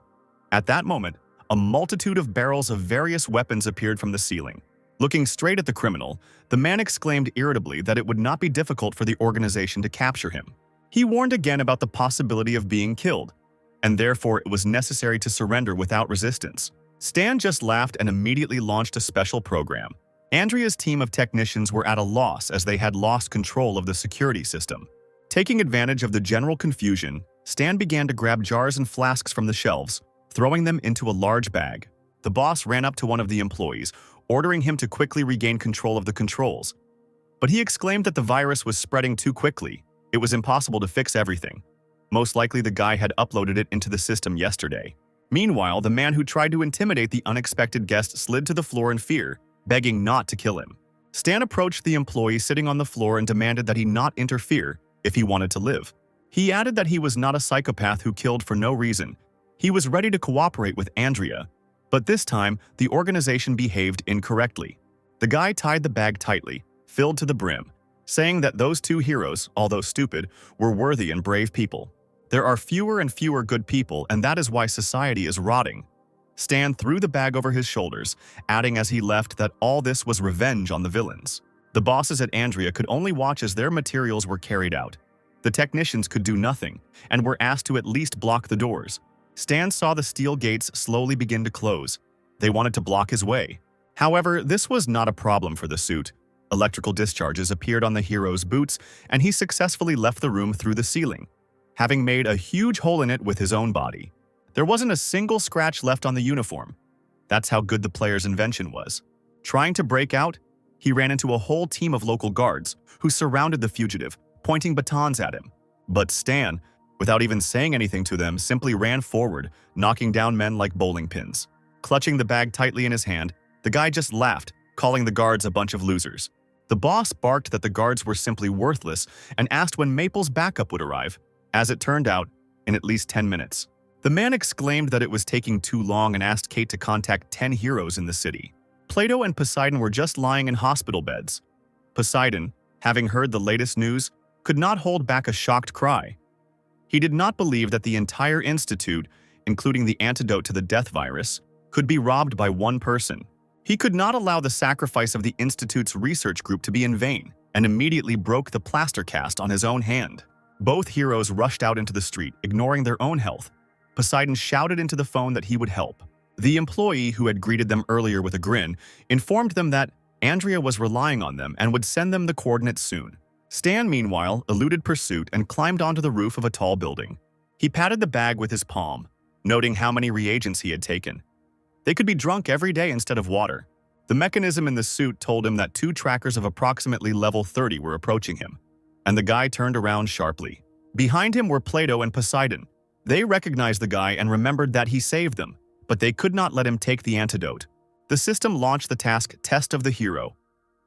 At that moment, a multitude of barrels of various weapons appeared from the ceiling. Looking straight at the criminal, the man exclaimed irritably that it would not be difficult for the organization to capture him. He warned again about the possibility of being killed, and therefore it was necessary to surrender without resistance. Stan just laughed and immediately launched a special program. Andrea's team of technicians were at a loss as they had lost control of the security system. Taking advantage of the general confusion, Stan began to grab jars and flasks from the shelves, throwing them into a large bag. The boss ran up to one of the employees, ordering him to quickly regain control of the controls. But he exclaimed that the virus was spreading too quickly. It was impossible to fix everything. Most likely the guy had uploaded it into the system yesterday. Meanwhile, the man who tried to intimidate the unexpected guest slid to the floor in fear, begging not to kill him. Stan approached the employee sitting on the floor and demanded that he not interfere if he wanted to live. He added that he was not a psychopath who killed for no reason. He was ready to cooperate with Andrea, but this time the organization behaved incorrectly. The guy tied the bag tightly, filled to the brim, saying that those two heroes, although stupid, were worthy and brave people. There are fewer and fewer good people, and that is why society is rotting. Stan threw the bag over his shoulders, adding as he left that all this was revenge on the villains. The bosses at Andrea could only watch as their materials were carried out. The technicians could do nothing, and were asked to at least block the doors. Stan saw the steel gates slowly begin to close. They wanted to block his way. However, this was not a problem for the suit. Electrical discharges appeared on the hero's boots, and he successfully left the room through the ceiling, having made a huge hole in it with his own body. There wasn't a single scratch left on the uniform. That's how good the player's invention was. Trying to break out, he ran into a whole team of local guards who surrounded the fugitive, pointing batons at him. But Stan, without even saying anything to them, simply ran forward, knocking down men like bowling pins. Clutching the bag tightly in his hand, the guy just laughed, calling the guards a bunch of losers. The boss barked that the guards were simply worthless and asked when Maple's backup would arrive. As it turned out, in at least 10 minutes. The man exclaimed that it was taking too long and asked Kate to contact 10 heroes in the city. Plato and Poseidon were just lying in hospital beds. Poseidon, having heard the latest news, could not hold back a shocked cry. He did not believe that the entire institute, including the antidote to the death virus, could be robbed by one person. He could not allow the sacrifice of the institute's research group to be in vain, and immediately broke the plaster cast on his own hand. Both heroes rushed out into the street, ignoring their own health. Poseidon shouted into the phone that he would help. The employee, who had greeted them earlier with a grin, informed them that Andrea was relying on them and would send them the coordinates soon. Stan, meanwhile, eluded pursuit and climbed onto the roof of a tall building. He patted the bag with his palm, noting how many reagents he had taken. They could be drunk every day instead of water. The mechanism in the suit told him that 2 trackers of approximately level 30 were approaching him, and the guy turned around sharply. Behind him were Plato and Poseidon. They recognized the guy and remembered that he saved them, but they could not let him take the antidote. The system launched the task Test of the Hero,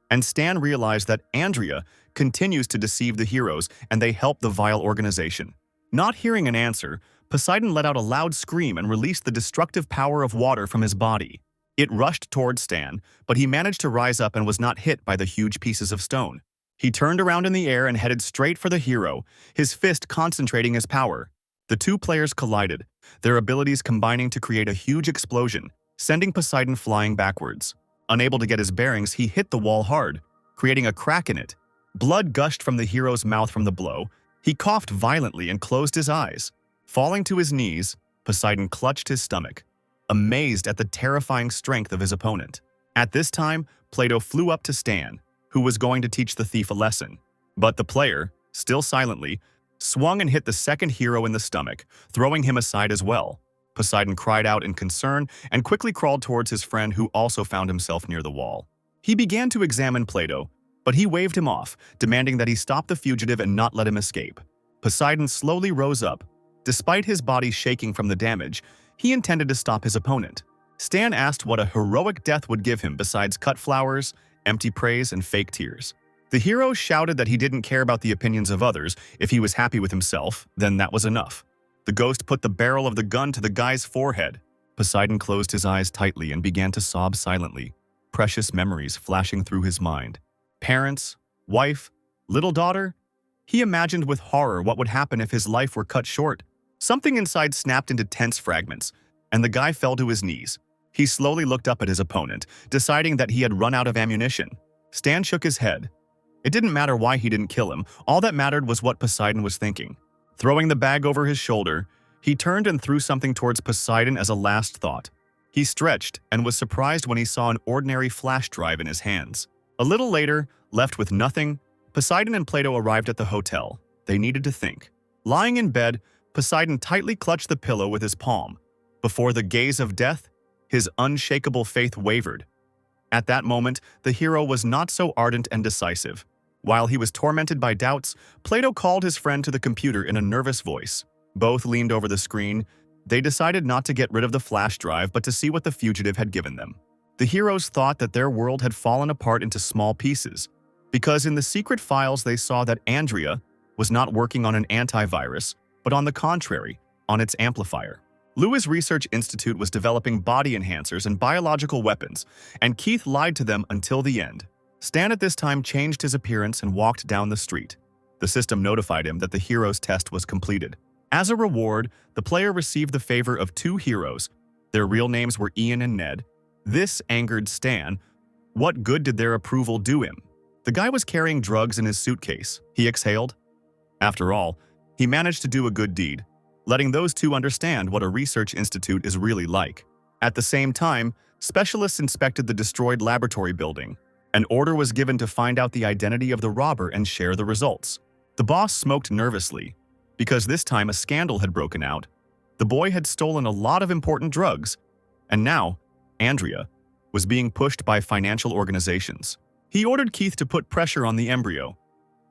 and Stan realized that Andrea continues to deceive the heroes and they help the vile organization. Not hearing an answer, Poseidon let out a loud scream and released the destructive power of water from his body. It rushed towards Stan, but he managed to rise up and was not hit by the huge pieces of stone. He turned around in the air and headed straight for the hero, his fist concentrating his power. The two players collided, their abilities combining to create a huge explosion, sending Poseidon flying backwards. Unable to get his bearings, he hit the wall hard, creating a crack in it. Blood gushed from the hero's mouth from the blow. He coughed violently and closed his eyes. Falling to his knees, Poseidon clutched his stomach, amazed at the terrifying strength of his opponent. At this time, Plato flew up to Stan, who was going to teach the thief a lesson. But the player, still silently, swung and hit the second hero in the stomach, throwing him aside as well. Poseidon cried out in concern and quickly crawled towards his friend who also found himself near the wall. He began to examine Plato, but he waved him off, demanding that he stop the fugitive and not let him escape. Poseidon slowly rose up. Despite his body shaking from the damage, he intended to stop his opponent. Stan asked what a heroic death would give him besides cut flowers, empty praise, and fake tears. The hero shouted that he didn't care about the opinions of others. If he was happy with himself, then that was enough. The ghost put the barrel of the gun to the guy's forehead. Poseidon closed his eyes tightly and began to sob silently, precious memories flashing through his mind. Parents, wife, little daughter. He imagined with horror what would happen if his life were cut short. Something inside snapped into tense fragments, and the guy fell to his knees. He slowly looked up at his opponent, deciding that he had run out of ammunition. Stan shook his head. It didn't matter why he didn't kill him. All that mattered was what Poseidon was thinking. Throwing the bag over his shoulder, he turned and threw something towards Poseidon as a last thought. He stretched and was surprised when he saw an ordinary flash drive in his hands. A little later, left with nothing, Poseidon and Plato arrived at the hotel. They needed to think. Lying in bed, Poseidon tightly clutched the pillow with his palm. Before the gaze of death, his unshakable faith wavered. At that moment, the hero was not so ardent and decisive. While he was tormented by doubts, Plato called his friend to the computer in a nervous voice. Both leaned over the screen. They decided not to get rid of the flash drive but to see what the fugitive had given them. The heroes thought that their world had fallen apart into small pieces, because in the secret files they saw that Andrea was not working on an antivirus, but on the contrary, on its amplifier. Lewis Research Institute was developing body enhancers and biological weapons, and Keith lied to them until the end. Stan at this time changed his appearance and walked down the street. The system notified him that the hero's test was completed. As a reward, the player received the favor of two heroes. Their real names were Ian and Ned. This angered Stan. What good did their approval do him? The guy was carrying drugs in his suitcase. He exhaled. After all, he managed to do a good deed, letting those two understand what a research institute is really like. At the same time, specialists inspected the destroyed laboratory building. An order was given to find out the identity of the robber and share the results. The boss smoked nervously, because this time a scandal had broken out. The boy had stolen a lot of important drugs, and now, Andrea was being pushed by financial organizations. He ordered Keith to put pressure on the embryo.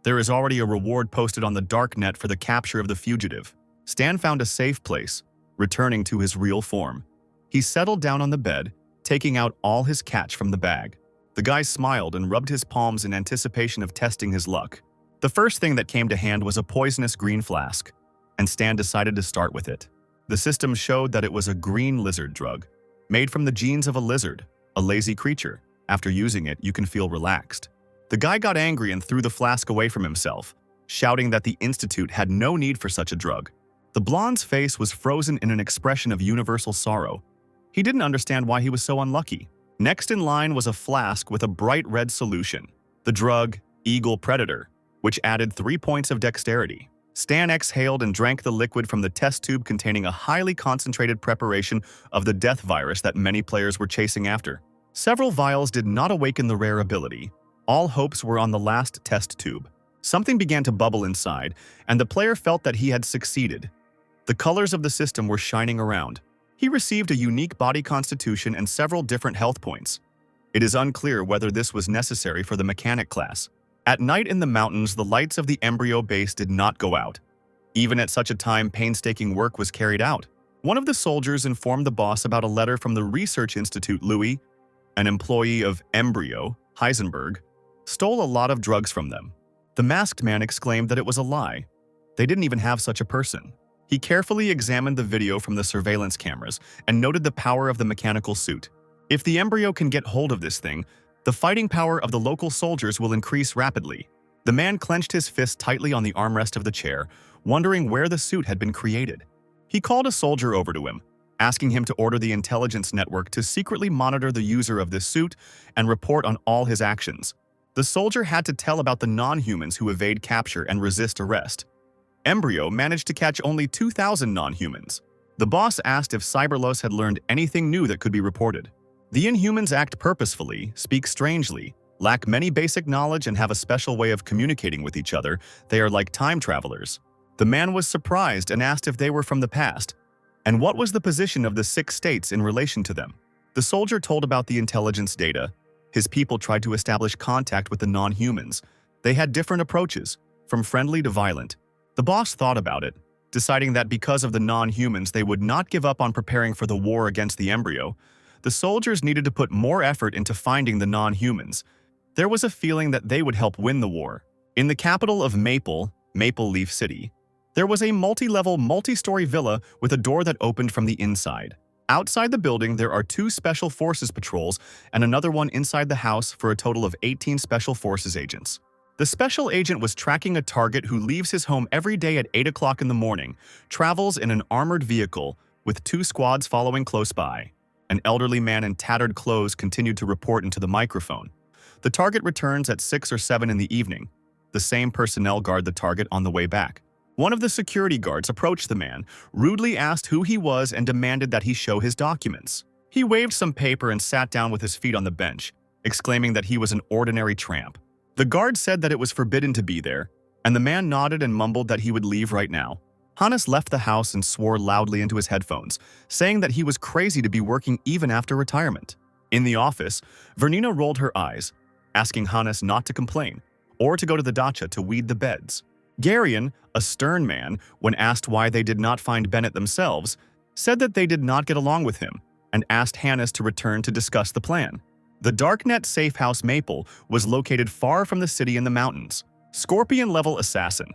There is already a reward posted on the dark net for the capture of the fugitive. Stan found a safe place, returning to his real form. He settled down on the bed, taking out all his catch from the bag. The guy smiled and rubbed his palms in anticipation of testing his luck. The first thing that came to hand was a poisonous green flask, and Stan decided to start with it. The system showed that it was a green lizard drug, made from the genes of a lizard, a lazy creature. After using it, you can feel relaxed. The guy got angry and threw the flask away from himself, shouting that the Institute had no need for such a drug. The blonde's face was frozen in an expression of universal sorrow. He didn't understand why he was so unlucky. Next in line was a flask with a bright red solution, the drug Eagle Predator, which added 3 points of dexterity. Stan exhaled and drank the liquid from the test tube containing a highly concentrated preparation of the death virus that many players were chasing after. Several vials did not awaken the rare ability. All hopes were on the last test tube. Something began to bubble inside, and the player felt that he had succeeded. The colors of the system were shining around. He received a unique body constitution and several different health points. It is unclear whether this was necessary for the mechanic class. At night in the mountains, the lights of the embryo base did not go out. Even at such a time, painstaking work was carried out. One of the soldiers informed the boss about a letter from the research institute. Louis, an employee of Embryo, Heisenberg, stole a lot of drugs from them. The masked man exclaimed that it was a lie. They didn't even have such a person. He carefully examined the video from the surveillance cameras and noted the power of the mechanical suit. If the Embryo can get hold of this thing, the fighting power of the local soldiers will increase rapidly. The man clenched his fist tightly on the armrest of the chair, wondering where the suit had been created. He called a soldier over to him, asking him to order the intelligence network to secretly monitor the user of this suit and report on all his actions. The soldier had to tell about the non-humans who evade capture and resist arrest. Embryo managed to catch only 2,000 non-humans. The boss asked if Cyberlos had learned anything new that could be reported. The Inhumans act purposefully, speak strangely, lack many basic knowledge, and have a special way of communicating with each other. They are like time travelers. The man was surprised and asked if they were from the past, and what was the position of the 6 states in relation to them. The soldier told about the intelligence data. His people tried to establish contact with the non-humans. They had different approaches, from friendly to violent. The boss thought about it, deciding that because of the non-humans they would not give up on preparing for the war against the Embryo. The soldiers needed to put more effort into finding the non-humans. There was a feeling that they would help win the war. In the capital of Maple Leaf City, there was a multi-level, multi-story villa with a door that opened from the inside. Outside the building, there are 2 Special Forces patrols and another one inside the house for a total of 18 Special Forces agents. The special agent was tracking a target who leaves his home every day at 8 o'clock in the morning, travels in an armored vehicle, with 2 squads following close by. An elderly man in tattered clothes continued to report into the microphone. The target returns at 6 or 7 in the evening. The same personnel guard the target on the way back. One of the security guards approached the man, rudely asked who he was, and demanded that he show his documents. He waved some paper and sat down with his feet on the bench, exclaiming that he was an ordinary tramp. The guard said that it was forbidden to be there, and the man nodded and mumbled that he would leave right now. Hannes left the house and swore loudly into his headphones, saying that he was crazy to be working even after retirement. In the office, Vernina rolled her eyes, asking Hannes not to complain, or to go to the dacha to weed the beds. Garion, a stern man, when asked why they did not find Bennett themselves, said that they did not get along with him, and asked Hannes to return to discuss the plan. The Darknet safe house Maple was located far from the city in the mountains. Scorpion-level assassin.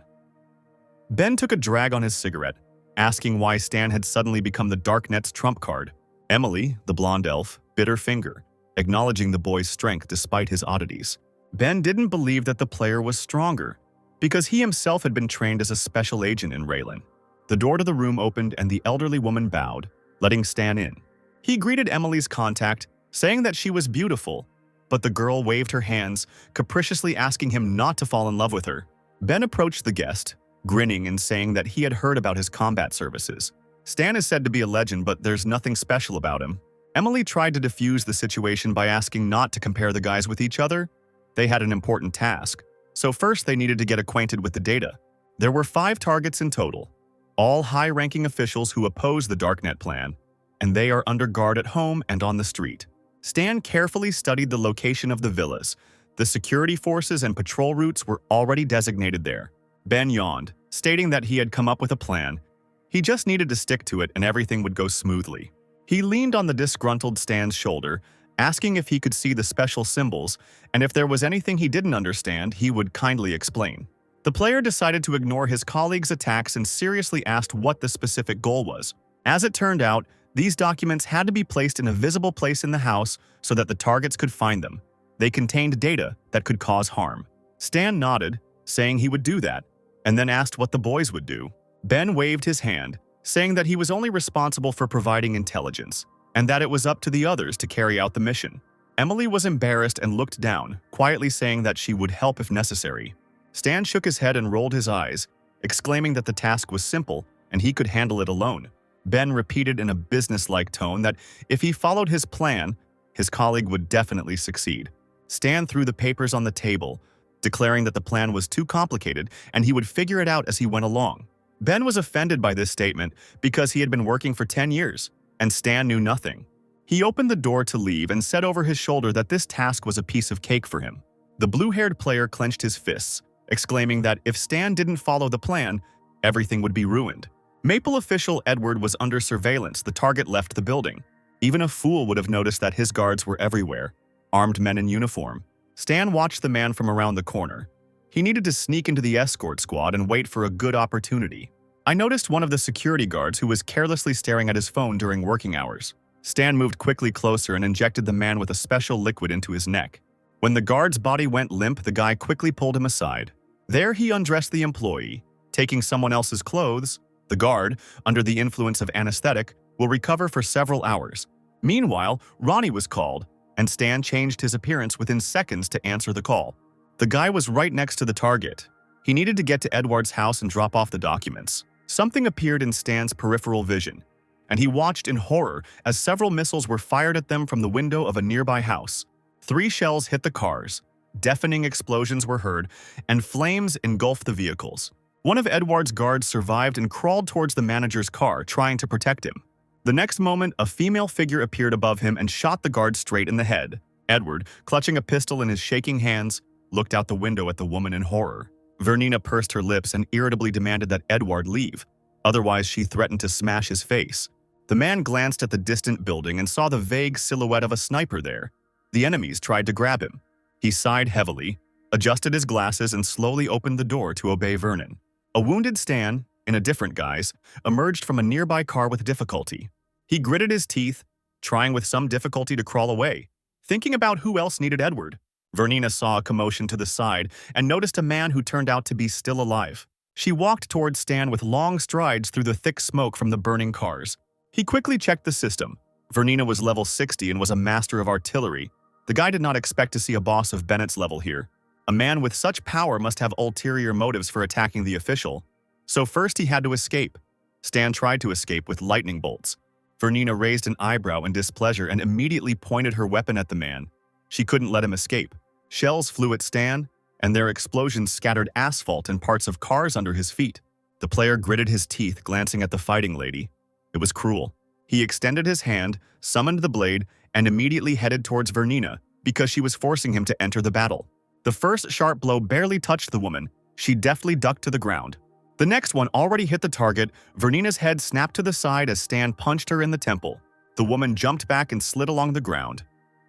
Ben took a drag on his cigarette, asking why Stan had suddenly become the Darknet's trump card. Emily, the blonde elf, bit her finger, acknowledging the boy's strength despite his oddities. Ben didn't believe that the player was stronger, because he himself had been trained as a special agent in Raylan. The door to the room opened and the elderly woman bowed, letting Stan in. He greeted Emily's contact, saying that she was beautiful, but the girl waved her hands, capriciously asking him not to fall in love with her. Ben approached the guest, grinning and saying that he had heard about his combat services. Stan is said to be a legend, but there's nothing special about him. Emily tried to defuse the situation by asking not to compare the guys with each other. They had an important task. So first they needed to get acquainted with the data. There were 5 targets in total, all high-ranking officials who oppose the Darknet plan, and they are under guard at home and on the street. Stan carefully studied the location of the villas. The security forces and patrol routes were already designated there. Ben yawned, stating that he had come up with a plan. He just needed to stick to it and everything would go smoothly. He leaned on the disgruntled Stan's shoulder, asking if he could see the special symbols, and if there was anything he didn't understand, he would kindly explain. The player decided to ignore his colleagues' attacks and seriously asked what the specific goal was. As it turned out, these documents had to be placed in a visible place in the house so that the targets could find them. They contained data that could cause harm. Stan nodded, saying he would do that, and then asked what the boys would do. Ben waved his hand, saying that he was only responsible for providing intelligence, and that it was up to the others to carry out the mission. Emily was embarrassed and looked down, quietly saying that she would help if necessary. Stan shook his head and rolled his eyes, exclaiming that the task was simple and he could handle it alone. Ben repeated in a businesslike tone that if he followed his plan, his colleague would definitely succeed. Stan threw the papers on the table, declaring that the plan was too complicated and he would figure it out as he went along. Ben was offended by this statement because he had been working for 10 years, and Stan knew nothing. He opened the door to leave and said over his shoulder that this task was a piece of cake for him. The blue-haired player clenched his fists, exclaiming that if Stan didn't follow the plan, everything would be ruined. Maple official Edward was under surveillance. The target left the building. Even a fool would have noticed that his guards were everywhere, armed men in uniform. Stan watched the man from around the corner. He needed to sneak into the escort squad and wait for a good opportunity. I noticed one of the security guards who was carelessly staring at his phone during working hours. Stan moved quickly closer and injected the man with a special liquid into his neck. When the guard's body went limp, the guy quickly pulled him aside. There he undressed the employee, taking someone else's clothes. The guard, under the influence of anesthetic, will recover for several hours. Meanwhile, Ronnie was called, and Stan changed his appearance within seconds to answer the call. The guy was right next to the target. He needed to get to Edward's house and drop off the documents. Something appeared in Stan's peripheral vision, and he watched in horror as several missiles were fired at them from the window of a nearby house. 3 shells hit the cars, deafening explosions were heard, and flames engulfed the vehicles. One of Edward's guards survived and crawled towards the manager's car, trying to protect him. The next moment, a female figure appeared above him and shot the guard straight in the head. Edward, clutching a pistol in his shaking hands, looked out the window at the woman in horror. Vernina pursed her lips and irritably demanded that Edward leave. Otherwise, she threatened to smash his face. The man glanced at the distant building and saw the vague silhouette of a sniper there. The enemies tried to grab him. He sighed heavily, adjusted his glasses, and slowly opened the door to obey Vernon. A wounded Stan, in a different guise, emerged from a nearby car with difficulty. He gritted his teeth, trying with some difficulty to crawl away, thinking about who else needed Edward. Vernina saw a commotion to the side and noticed a man who turned out to be still alive. She walked towards Stan with long strides through the thick smoke from the burning cars. He quickly checked the system. Vernina was level 60 and was a master of artillery. The guy did not expect to see a boss of Bennett's level here. A man with such power must have ulterior motives for attacking the official. So first he had to escape. Stan tried to escape with lightning bolts. Vernina raised an eyebrow in displeasure and immediately pointed her weapon at the man. She couldn't let him escape. Shells flew at Stan, and their explosions scattered asphalt and parts of cars under his feet. The player gritted his teeth, glancing at the fighting lady. It was cruel. He extended his hand, summoned the blade, and immediately headed towards Vernina because she was forcing him to enter the battle. The first sharp blow barely touched the woman. She deftly ducked to the ground. The next one already hit the target. Vernina's head snapped to the side as Stan punched her in the temple. The woman jumped back and slid along the ground,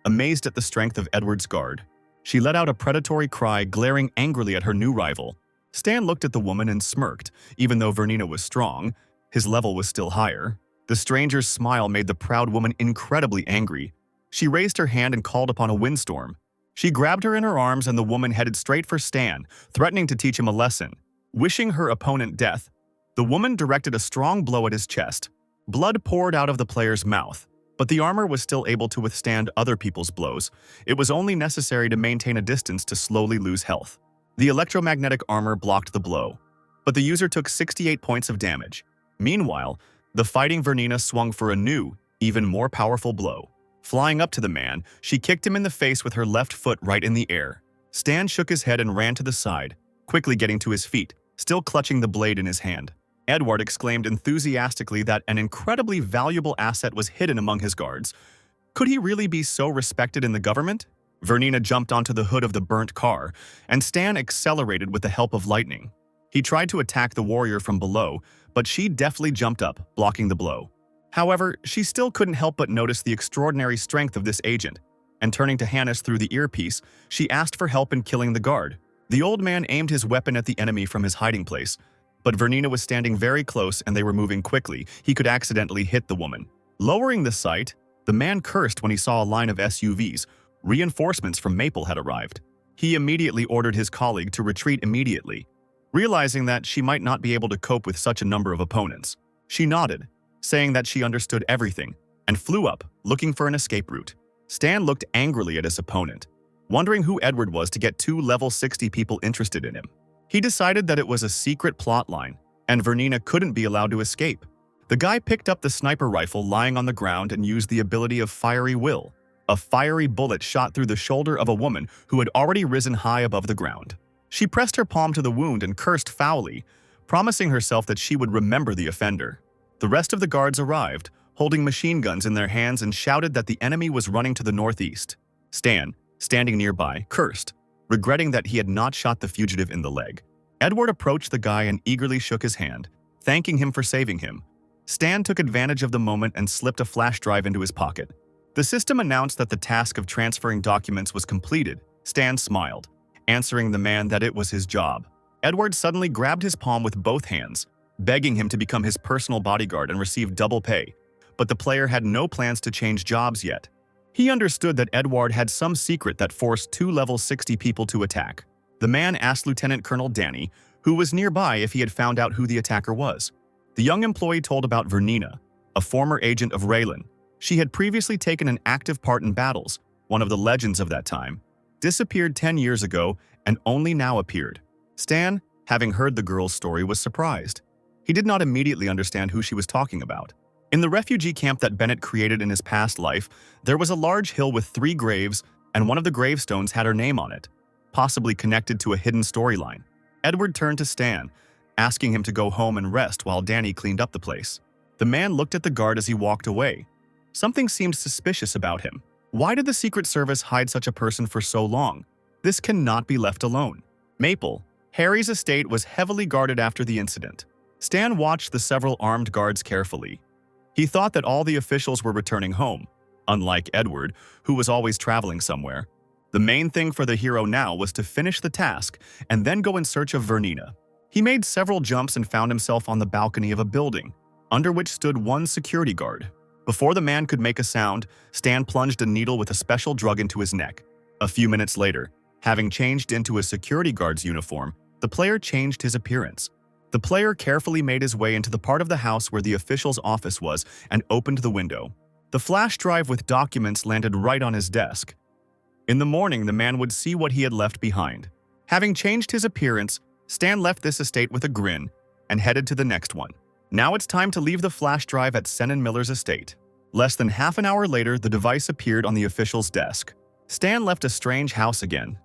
amazed at the strength of Edward's guard. She let out a predatory cry, glaring angrily at her new rival. Stan looked at the woman and smirked. Even though Vernina was strong, his level was still higher. The stranger's smile made the proud woman incredibly angry. She raised her hand and called upon a windstorm. She grabbed her in her arms and the woman headed straight for Stan, threatening to teach him a lesson. Wishing her opponent death, the woman directed a strong blow at his chest. Blood poured out of the player's mouth, but the armor was still able to withstand other people's blows. It was only necessary to maintain a distance to slowly lose health. The electromagnetic armor blocked the blow, but the user took 68 points of damage. Meanwhile, the fighting Vernina swung for a new, even more powerful blow. Flying up to the man, she kicked him in the face with her left foot right in the air. Stan shook his head and ran to the side, quickly getting to his feet, still clutching the blade in his hand. Edward exclaimed enthusiastically that an incredibly valuable asset was hidden among his guards. Could he really be so respected in the government? Vernina jumped onto the hood of the burnt car, and Stan accelerated with the help of lightning. He tried to attack the warrior from below, but she deftly jumped up, blocking the blow. However, she still couldn't help but notice the extraordinary strength of this agent, and turning to Hannes through the earpiece, she asked for help in killing the guard. The old man aimed his weapon at the enemy from his hiding place, but Vernina was standing very close and they were moving quickly. He could accidentally hit the woman. Lowering the sight, the man cursed when he saw a line of SUVs. Reinforcements from Maple had arrived. He immediately ordered his colleague to retreat immediately, realizing that she might not be able to cope with such a number of opponents. She nodded, saying that she understood everything, and flew up, looking for an escape route. Stan looked angrily at his opponent, wondering who Edward was to get 2 level 60 people interested in him. He decided that it was a secret plotline, and Vernina couldn't be allowed to escape. The guy picked up the sniper rifle lying on the ground and used the ability of Fiery Will. A fiery bullet shot through the shoulder of a woman who had already risen high above the ground. She pressed her palm to the wound and cursed foully, promising herself that she would remember the offender. The rest of the guards arrived, holding machine guns in their hands, and shouted that the enemy was running to the northeast. Stan, standing nearby, cursed, regretting that he had not shot the fugitive in the leg. Edward approached the guy and eagerly shook his hand, thanking him for saving him. Stan took advantage of the moment and slipped a flash drive into his pocket. The system announced that the task of transferring documents was completed. Stan smiled, answering the man that it was his job. Edward suddenly grabbed his palm with both hands, begging him to become his personal bodyguard and receive double pay, but the player had no plans to change jobs yet. He understood that Edward had some secret that forced 2 level 60 people to attack. The man asked Lieutenant Colonel Danny, who was nearby, if he had found out who the attacker was. The young employee told about Vernina, a former agent of Raylan. She had previously taken an active part in battles, one of the legends of that time, disappeared 10 years ago and only now appeared. Stan, having heard the girl's story, was surprised. He did not immediately understand who she was talking about. In the refugee camp that Bennett created in his past life, there was a large hill with 3 graves, and one of the gravestones had her name on it, possibly connected to a hidden storyline. Edward turned to Stan, asking him to go home and rest while Danny cleaned up the place. The man looked at the guard as he walked away. Something seemed suspicious about him. Why did the Secret Service hide such a person for so long? This cannot be left alone. Maple, Harry's estate, was heavily guarded after the incident. Stan watched the several armed guards carefully. He thought that all the officials were returning home, unlike Edward, who was always traveling somewhere. The main thing for the hero now was to finish the task and then go in search of Vernina. He made several jumps and found himself on the balcony of a building, under which stood one security guard. Before the man could make a sound, Stan plunged a needle with a special drug into his neck. A few minutes later, having changed into a security guard's uniform, the player changed his appearance. The player carefully made his way into the part of the house where the official's office was and opened the window. The flash drive with documents landed right on his desk. In the morning, the man would see what he had left behind. Having changed his appearance, Stan left this estate with a grin and headed to the next one. Now it's time to leave the flash drive at Sen and Miller's estate. Less than half an hour later, the device appeared on the official's desk. Stan left a strange house again.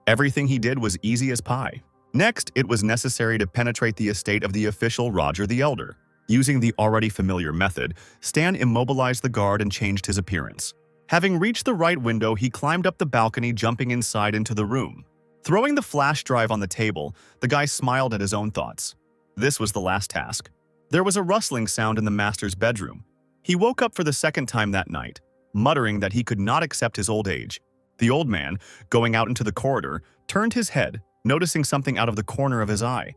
Everything he did was easy as pie. Next, it was necessary to penetrate the estate of the official Roger the Elder. Using the already familiar method, Stan immobilized the guard and changed his appearance. Having reached the right window, he climbed up the balcony, jumping inside into the room. Throwing the flash drive on the table, the guy smiled at his own thoughts. This was the last task. There was a rustling sound in the master's bedroom. He woke up for the second time that night, muttering that he could not accept his old age. The old man, going out into the corridor, turned his head, noticing something out of the corner of his eye.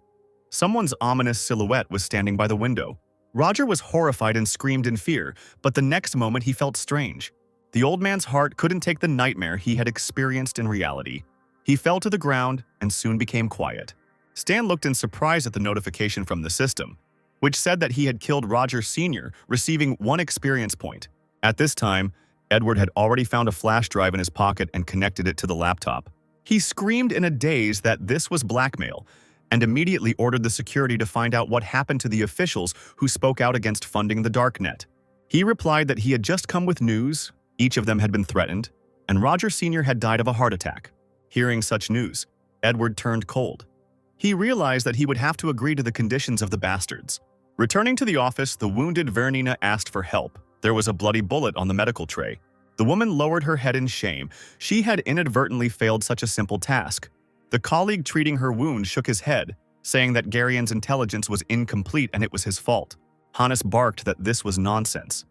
Someone's ominous silhouette was standing by the window. Roger was horrified and screamed in fear, but the next moment he felt strange. The old man's heart couldn't take the nightmare he had experienced in reality. He fell to the ground and soon became quiet. Stan looked in surprise at the notification from the system, which said that he had killed Roger Sr., receiving 1 experience point. At this time, Edward had already found a flash drive in his pocket and connected it to the laptop. He screamed in a daze that this was blackmail and immediately ordered the security to find out what happened to the officials who spoke out against funding the darknet. He replied that he had just come with news, each of them had been threatened, and Roger Sr. had died of a heart attack. Hearing such news, Edward turned cold. He realized that he would have to agree to the conditions of the bastards. Returning to the office, the wounded Vernina asked for help. There was a bloody bullet on the medical tray. The woman lowered her head in shame. She had inadvertently failed such a simple task. The colleague treating her wound shook his head, saying that Garion's intelligence was incomplete and it was his fault. Hannes barked that this was nonsense.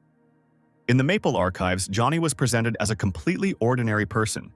In the Maple archives, Johnny was presented as a completely ordinary person,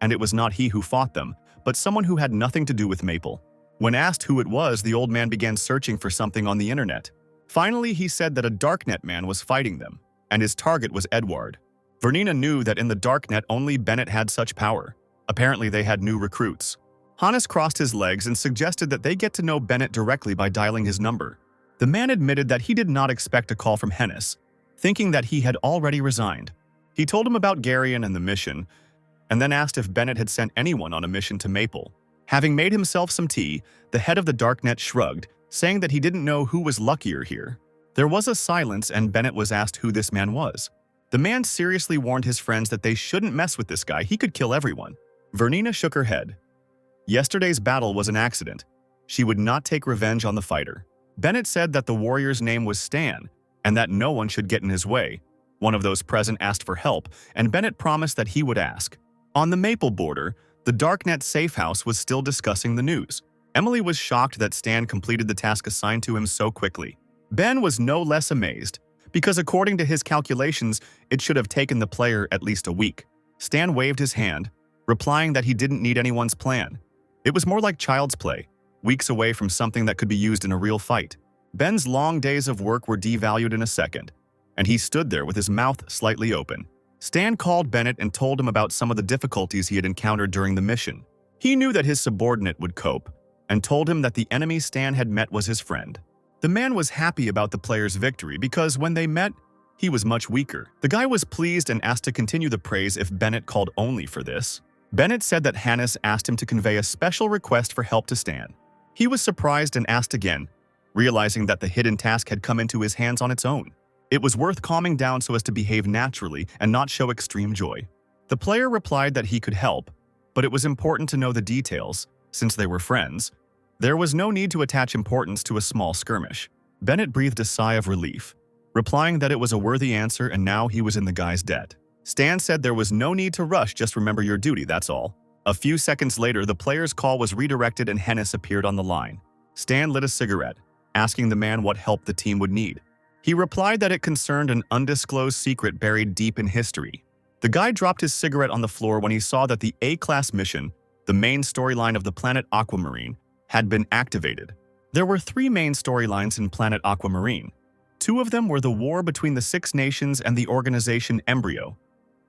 and it was not he who fought them, but someone who had nothing to do with Maple. When asked who it was, the old man began searching for something on the internet. Finally, he said that a Darknet man was fighting them, and his target was Edward. Vernina knew that in the Darknet only Bennett had such power. Apparently they had new recruits. Hannes crossed his legs and suggested that they get to know Bennett directly by dialing his number. The man admitted that he did not expect a call from Hannes, thinking that he had already resigned. He told him about Garion and the mission, and then asked if Bennett had sent anyone on a mission to Maple. Having made himself some tea, the head of the Darknet shrugged, saying that he didn't know who was luckier here. There was a silence, and Bennett was asked who this man was. The man seriously warned his friends that they shouldn't mess with this guy, he could kill everyone. Vernina shook her head. Yesterday's battle was an accident. She would not take revenge on the fighter. Bennett said that the warrior's name was Stan, and that no one should get in his way. One of those present asked for help, and Bennett promised that he would ask. On the Maple border, the Darknet safe house was still discussing the news. Emily was shocked that Stan completed the task assigned to him so quickly. Ben was no less amazed, because according to his calculations, it should have taken the player at least a week. Stan waved his hand, replying that he didn't need anyone's plan. It was more like child's play, weeks away from something that could be used in a real fight. Ben's long days of work were devalued in a second, and he stood there with his mouth slightly open. Stan called Bennett and told him about some of the difficulties he had encountered during the mission. He knew that his subordinate would cope, and told him that the enemy Stan had met was his friend. The man was happy about the player's victory because when they met, he was much weaker. The guy was pleased and asked to continue the praise if Bennett called only for this. Bennett said that Hannes asked him to convey a special request for help to Stan. He was surprised and asked again, realizing that the hidden task had come into his hands on its own. It was worth calming down so as to behave naturally and not show extreme joy. The player replied that he could help, but it was important to know the details, since they were friends. There was no need to attach importance to a small skirmish. Bennett breathed a sigh of relief, replying that it was a worthy answer and now he was in the guy's debt. Stan said there was no need to rush, just remember your duty, that's all. A few seconds later, the player's call was redirected and Hannes appeared on the line. Stan lit a cigarette, asking the man what help the team would need. He replied that it concerned an undisclosed secret buried deep in history. The guy dropped his cigarette on the floor when he saw that the A-class mission, the main storyline of the planet Aquamarine, had been activated. There were 3 main storylines in planet Aquamarine. 2 of them were the war between the 6 nations and the organization Embryo,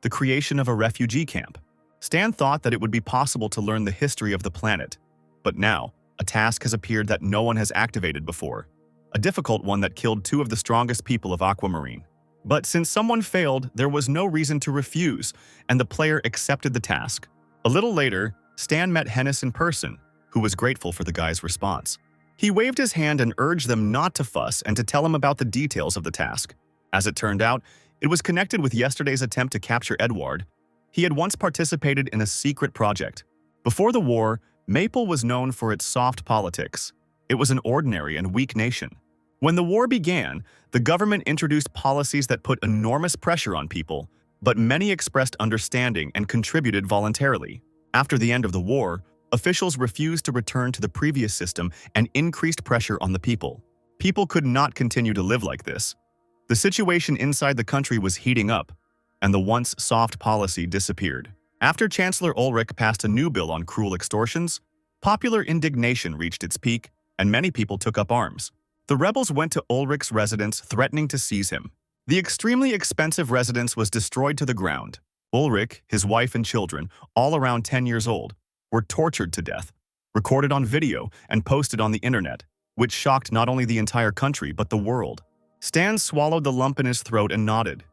the creation of a refugee camp. Stan thought that it would be possible to learn the history of the planet, but now, a task has appeared that no one has activated before. A difficult one that killed 2 of the strongest people of Aquamarine. But since someone failed, there was no reason to refuse, and the player accepted the task. A little later, Stan met Hannes in person, who was grateful for the guy's response. He waved his hand and urged them not to fuss and to tell him about the details of the task. As it turned out, it was connected with yesterday's attempt to capture Edward. He had once participated in a secret project. Before the war, Maple was known for its soft politics. It was an ordinary and weak nation. When the war began, the government introduced policies that put enormous pressure on people, but many expressed understanding and contributed voluntarily. After the end of the war, officials refused to return to the previous system and increased pressure on the people. People could not continue to live like this. The situation inside the country was heating up, and the once soft policy disappeared. After Chancellor Ulrich passed a new bill on cruel extortions, popular indignation reached its peak, and many people took up arms. The rebels went to Ulrich's residence, threatening to seize him. The extremely expensive residence was destroyed to the ground. Ulrich, his wife and children, all around 10 years old, were tortured to death, recorded on video, and posted on the internet, which shocked not only the entire country but the world. Stan swallowed the lump in his throat and nodded.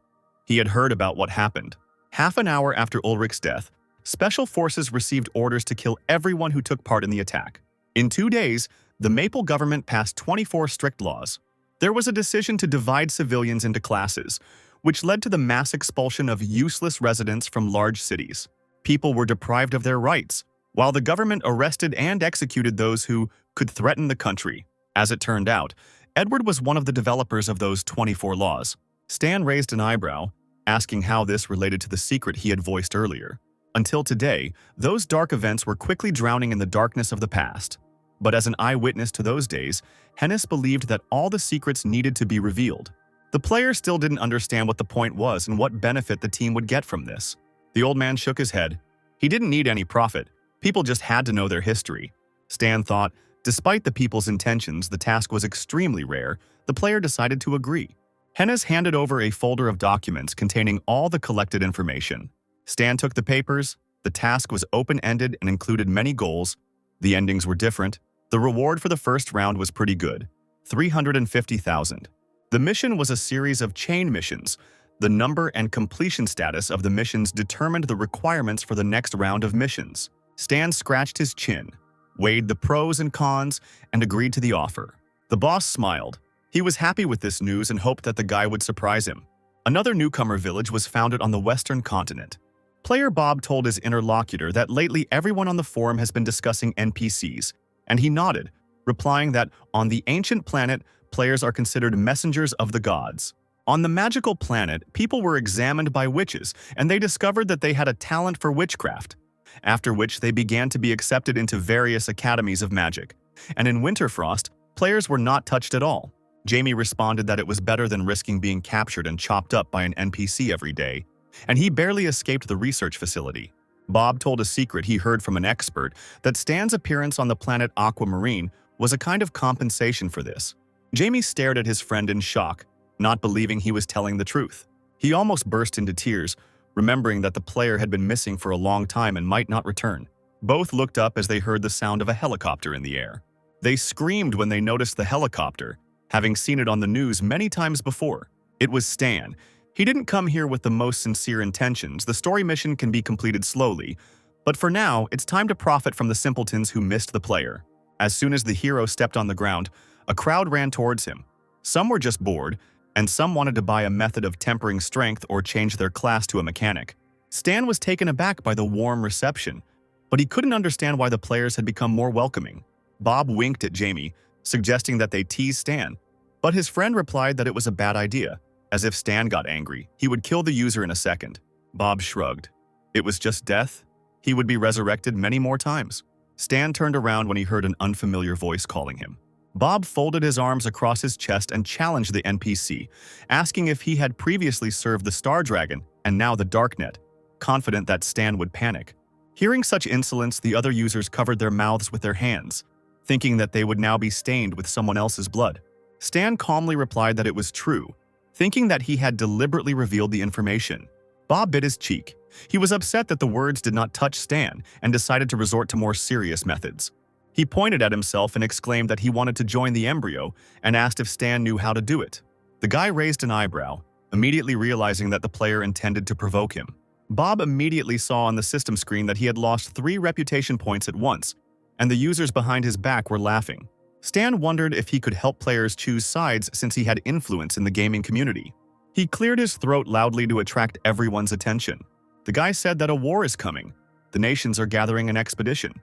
He had heard about what happened. Half an hour after Ulrich's death, special forces received orders to kill everyone who took part in the attack. In 2 days, the Maple government passed 24 strict laws. There was a decision to divide civilians into classes, which led to the mass expulsion of useless residents from large cities. People were deprived of their rights, while the government arrested and executed those who could threaten the country. As it turned out, Edward was one of the developers of those 24 laws. Stan raised an eyebrow, asking how this related to the secret he had voiced earlier. Until today, those dark events were quickly drowning in the darkness of the past. But as an eyewitness to those days, Hannes believed that all the secrets needed to be revealed. The player still didn't understand what the point was and what benefit the team would get from this. The old man shook his head. He didn't need any profit. People just had to know their history. Stan thought, despite the people's intentions, the task was extremely rare. The player decided to agree. Hannes handed over a folder of documents containing all the collected information. Stan took the papers. The task was open-ended and included many goals. The endings were different. The reward for the first round was pretty good, 350,000. The mission was a series of chain missions. The number and completion status of the missions determined the requirements for the next round of missions. Stan scratched his chin, weighed the pros and cons, and agreed to the offer. The boss smiled. He was happy with this news and hoped that the guy would surprise him. Another newcomer village was founded on the western continent. Player Bob told his interlocutor that lately everyone on the forum has been discussing NPCs, and he nodded, replying that on the ancient planet, players are considered messengers of the gods. On the magical planet, people were examined by witches, and they discovered that they had a talent for witchcraft, after which they began to be accepted into various academies of magic. And in Winterfrost, players were not touched at all. Jamie responded that it was better than risking being captured and chopped up by an NPC every day, and he barely escaped the research facility. Bob told a secret he heard from an expert that Stan's appearance on the planet Aquamarine was a kind of compensation for this. Jamie stared at his friend in shock, not believing he was telling the truth. He almost burst into tears, remembering that the player had been missing for a long time and might not return. Both looked up as they heard the sound of a helicopter in the air. They screamed when they noticed the helicopter, having seen it on the news many times before. It was Stan. He didn't come here with the most sincere intentions. The story mission can be completed slowly, but for now, it's time to profit from the simpletons who missed the player. As soon as the hero stepped on the ground, a crowd ran towards him. Some were just bored, and some wanted to buy a method of tempering strength or change their class to a mechanic. Stan was taken aback by the warm reception, but he couldn't understand why the players had become more welcoming. Bob winked at Jamie, suggesting that they tease Stan, but his friend replied that it was a bad idea. As if Stan got angry, he would kill the user in a second. Bob shrugged. It was just death. He would be resurrected many more times. Stan turned around when he heard an unfamiliar voice calling him. Bob folded his arms across his chest and challenged the NPC, asking if he had previously served the Star Dragon and now the Darknet, confident that Stan would panic. Hearing such insolence, the other users covered their mouths with their hands, thinking that they would now be stained with someone else's blood. Stan calmly replied that it was true, thinking that he had deliberately revealed the information. Bob bit his cheek. He was upset that the words did not touch Stan and decided to resort to more serious methods. He pointed at himself and exclaimed that he wanted to join the embryo and asked if Stan knew how to do it. The guy raised an eyebrow, immediately realizing that the player intended to provoke him. Bob immediately saw on the system screen that he had lost 3 reputation points at once, and the users behind his back were laughing. Stan wondered if he could help players choose sides since he had influence in the gaming community. He cleared his throat loudly to attract everyone's attention. The guy said that a war is coming. The nations are gathering an expedition.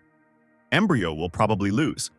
Embryo will probably lose.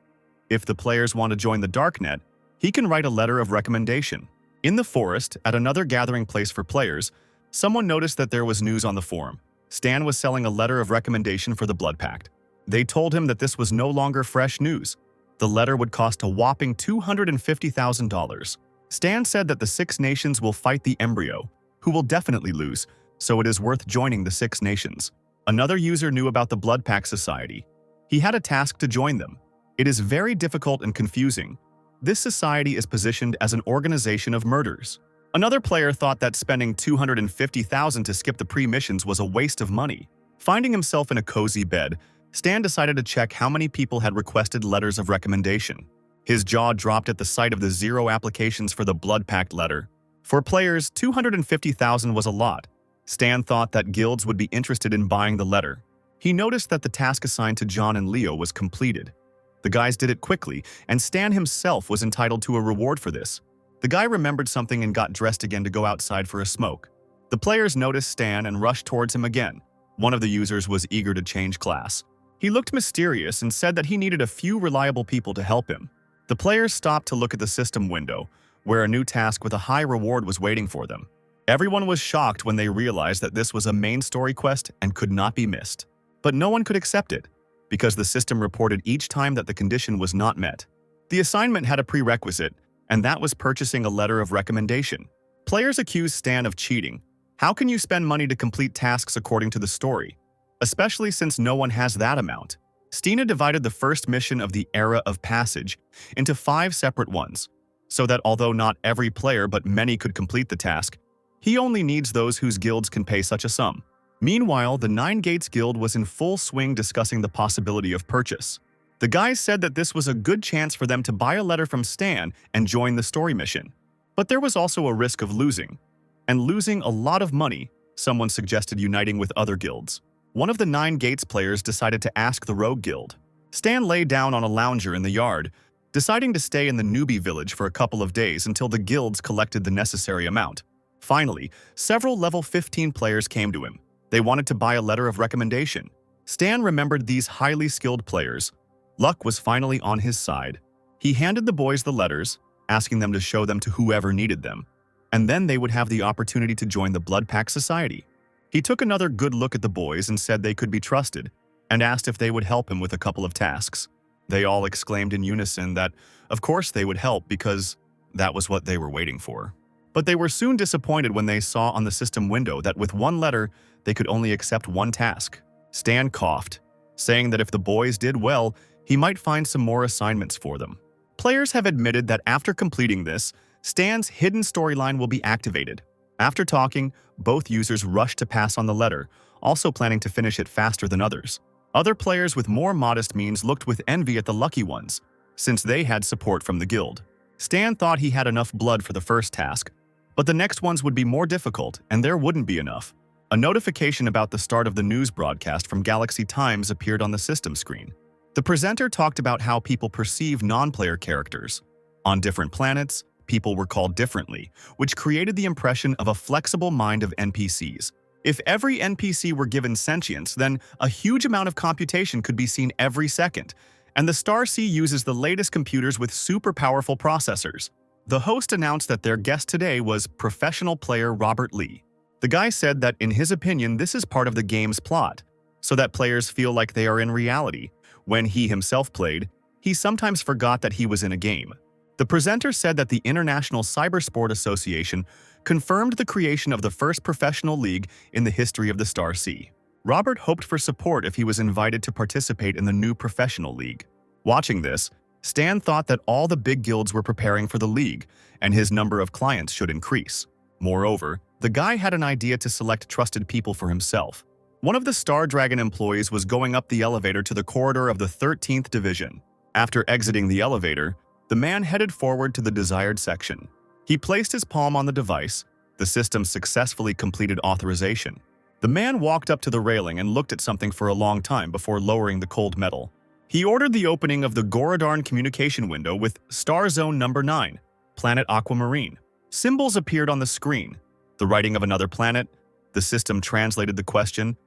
If the players want to join the Darknet, he can write a letter of recommendation. In the forest, at another gathering place for players, someone noticed that there was news on the forum. Stan was selling a letter of recommendation for the Blood Pact. They told him that this was no longer fresh news. The letter would cost a whopping $250,000. Stan said that the 6 nations will fight the embryo, who will definitely lose, so it is worth joining the 6 nations. Another user knew about the Blood Pact Society. He had a task to join them. It is very difficult and confusing. This society is positioned as an organization of murders. Another player thought that spending $250,000 to skip the pre-missions was a waste of money. Finding himself in a cozy bed, Stan decided to check how many people had requested letters of recommendation. His jaw dropped at the sight of the 0 applications for the Blood Pact letter. For players, $250,000 was a lot. Stan thought that guilds would be interested in buying the letter. He noticed that the task assigned to John and Leo was completed. The guys did it quickly, and Stan himself was entitled to a reward for this. The guy remembered something and got dressed again to go outside for a smoke. The players noticed Stan and rushed towards him again. One of the users was eager to change class. He looked mysterious and said that he needed a few reliable people to help him. The players stopped to look at the system window, where a new task with a high reward was waiting for them. Everyone was shocked when they realized that this was a main story quest and could not be missed. But no one could accept it, because the system reported each time that the condition was not met. The assignment had a prerequisite, and that was purchasing a letter of recommendation. Players accused Stan of cheating. How can you spend money to complete tasks according to the story? Especially since no one has that amount. Stina divided the first mission of the Era of Passage into 5 separate ones, so that although not every player but many could complete the task, he only needs those whose guilds can pay such a sum. Meanwhile, the 9 Gates Guild was in full swing discussing the possibility of purchase. The guys said that this was a good chance for them to buy a letter from Stan and join the story mission. But there was also a risk of losing. And losing a lot of money, someone suggested uniting with other guilds. One of the 9 Gates players decided to ask the Rogue Guild. Stan lay down on a lounger in the yard, deciding to stay in the newbie village for a couple of days until the guilds collected the necessary amount. Finally, several level 15 players came to him. They wanted to buy a letter of recommendation. Stan remembered these highly skilled players. Luck was finally on his side. He handed the boys the letters, asking them to show them to whoever needed them, and then they would have the opportunity to join the Blood Pact Society. He took another good look at the boys and said they could be trusted, and asked if they would help him with a couple of tasks. They all exclaimed in unison that, of course they would help because that was what they were waiting for. But they were soon disappointed when they saw on the system window that with one letter, they could only accept one task. Stan coughed, saying that if the boys did well, he might find some more assignments for them. Players have admitted that after completing this, Stan's hidden storyline will be activated. After talking, both users rushed to pass on the letter, also planning to finish it faster than others. Other players with more modest means looked with envy at the lucky ones, since they had support from the guild. Stan thought he had enough blood for the first task, but the next ones would be more difficult and there wouldn't be enough. A notification about the start of the news broadcast from Galaxy Times appeared on the system screen. The presenter talked about how people perceive non-player characters. On different planets, people were called differently, which created the impression of a flexible mind of NPCs. If every NPC were given sentience, then a huge amount of computation could be seen every second, and the Star Sea uses the latest computers with super powerful processors. The host announced that their guest today was professional player Robert Lee. The guy said that in his opinion this is part of the game's plot, so that players feel like they are in reality. When he himself played, he sometimes forgot that he was in a game. The presenter said that the International Cybersport Association confirmed the creation of the first professional league in the history of the Star Sea. Robert hoped for support if he was invited to participate in the new professional league. Watching this, Stan thought that all the big guilds were preparing for the league, and his number of clients should increase. Moreover, the guy had an idea to select trusted people for himself. One of the Star Dragon employees was going up the elevator to the corridor of the 13th Division. After exiting the elevator, the man headed forward to the desired section. He placed his palm on the device. The system successfully completed authorization. The man walked up to the railing and looked at something for a long time before lowering the cold metal. He ordered the opening of the Goradarn communication window with Star Zone Number 9, Planet Aquamarine. Symbols appeared on the screen. The writing of another planet. The system translated the question.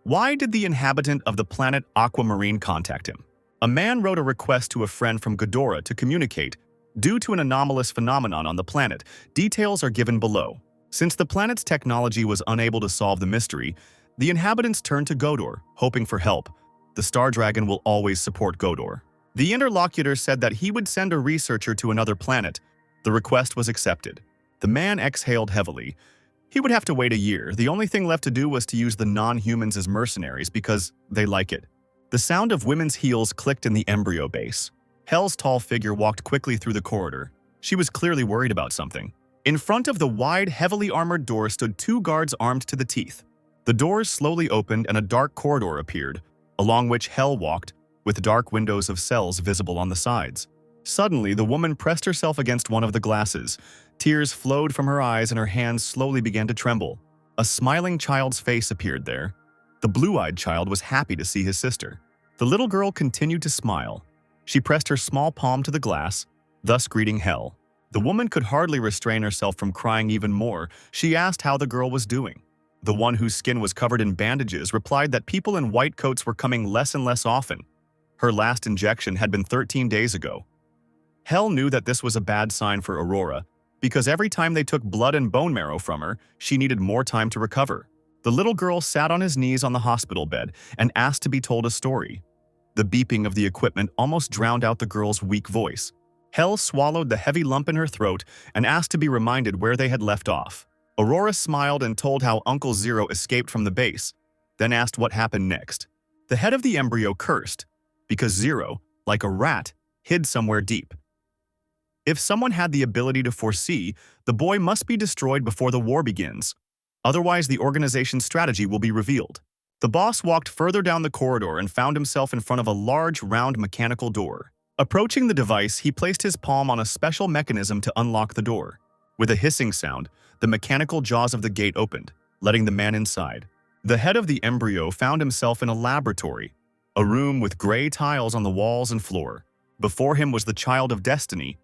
Why did the inhabitant of the planet Aquamarine contact him? A man wrote a request to a friend from Ghidorah to communicate. Due to an anomalous phenomenon on the planet, details are given below. Since the planet's technology was unable to solve the mystery, the inhabitants turned to Godor, hoping for help. The Star Dragon will always support Godor. The interlocutor said that he would send a researcher to another planet. The request was accepted. The man exhaled heavily. He would have to wait a year. The only thing left to do was to use the non-humans as mercenaries because they like it. The sound of women's heels clicked in the embryo base. Hell's tall figure walked quickly through the corridor. She was clearly worried about something. In front of the wide, heavily armored door stood two guards armed to the teeth. The doors slowly opened and a dark corridor appeared, along which Hell walked, with dark windows of cells visible on the sides. Suddenly, the woman pressed herself against one of the glasses. Tears flowed from her eyes and her hands slowly began to tremble. A smiling child's face appeared there. The blue-eyed child was happy to see his sister. The little girl continued to smile. She pressed her small palm to the glass, thus greeting Hell. The woman could hardly restrain herself from crying even more. She asked how the girl was doing. The one whose skin was covered in bandages replied that people in white coats were coming less and less often. Her last injection had been 13 days ago. Hell knew that this was a bad sign for Aurora, because every time they took blood and bone marrow from her, she needed more time to recover. The little girl sat on his knees on the hospital bed and asked to be told a story. The beeping of the equipment almost drowned out the girl's weak voice. Hell swallowed the heavy lump in her throat and asked to be reminded where they had left off. Aurora smiled and told how Uncle Zero escaped from the base, then asked what happened next. The head of the embryo cursed, because Zero, like a rat, hid somewhere deep. If someone had the ability to foresee, the boy must be destroyed before the war begins. Otherwise, the organization's strategy will be revealed. The boss walked further down the corridor and found himself in front of a large, round mechanical door. Approaching the device, he placed his palm on a special mechanism to unlock the door. With a hissing sound, the mechanical jaws of the gate opened, letting the man inside. The head of the embryo found himself in a laboratory, a room with gray tiles on the walls and floor. Before him was the child of destiny.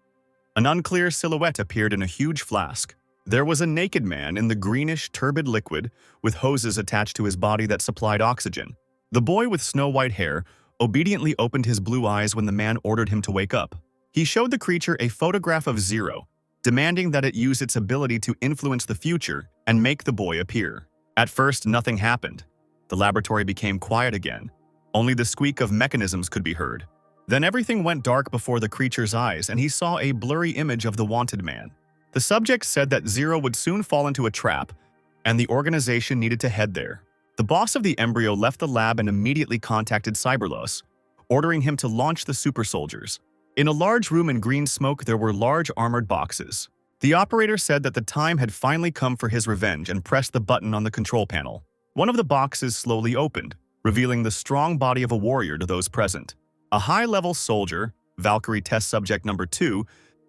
An unclear silhouette appeared in a huge flask. There was a naked man in the greenish, turbid liquid, with hoses attached to his body that supplied oxygen. The boy with snow-white hair obediently opened his blue eyes when the man ordered him to wake up. He showed the creature a photograph of Zero, demanding that it use its ability to influence the future and make the boy appear. At first, nothing happened. The laboratory became quiet again. Only the squeak of mechanisms could be heard. Then everything went dark before the creature's eyes and he saw a blurry image of the wanted man. The subject said that Zero would soon fall into a trap and the organization needed to head there. The boss of the embryo left the lab and immediately contacted Cyberlos, ordering him to launch the super soldiers. In a large room in green smoke, there were large armored boxes. The operator said that the time had finally come for his revenge and pressed the button on the control panel. One of the boxes slowly opened, revealing the strong body of a warrior to those present. A high-level soldier, Valkyrie test subject number 2,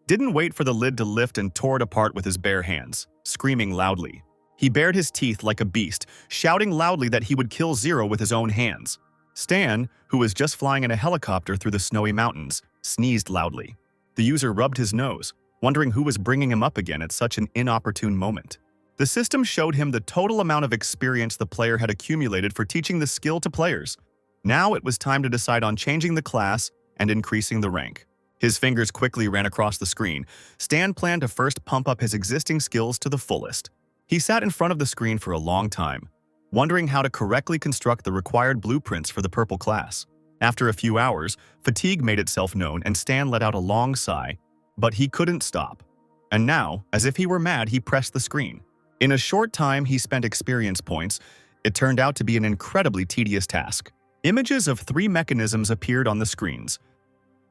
didn't wait for the lid to lift and tore it apart with his bare hands, screaming loudly. He bared his teeth like a beast, shouting loudly that he would kill Zero with his own hands. Stan, who was just flying in a helicopter through the snowy mountains, sneezed loudly. The user rubbed his nose, wondering who was bringing him up again at such an inopportune moment. The system showed him the total amount of experience the player had accumulated for teaching the skill to players. Now it was time to decide on changing the class and increasing the rank. His fingers quickly ran across the screen. Stan planned to first pump up his existing skills to the fullest. He sat in front of the screen for a long time, wondering how to correctly construct the required blueprints for the purple class. After a few hours, fatigue made itself known and Stan let out a long sigh, but he couldn't stop. And now, as if he were mad, he pressed the screen. In a short time, he spent experience points. It turned out to be an incredibly tedious task. Images of 3 mechanisms appeared on the screens.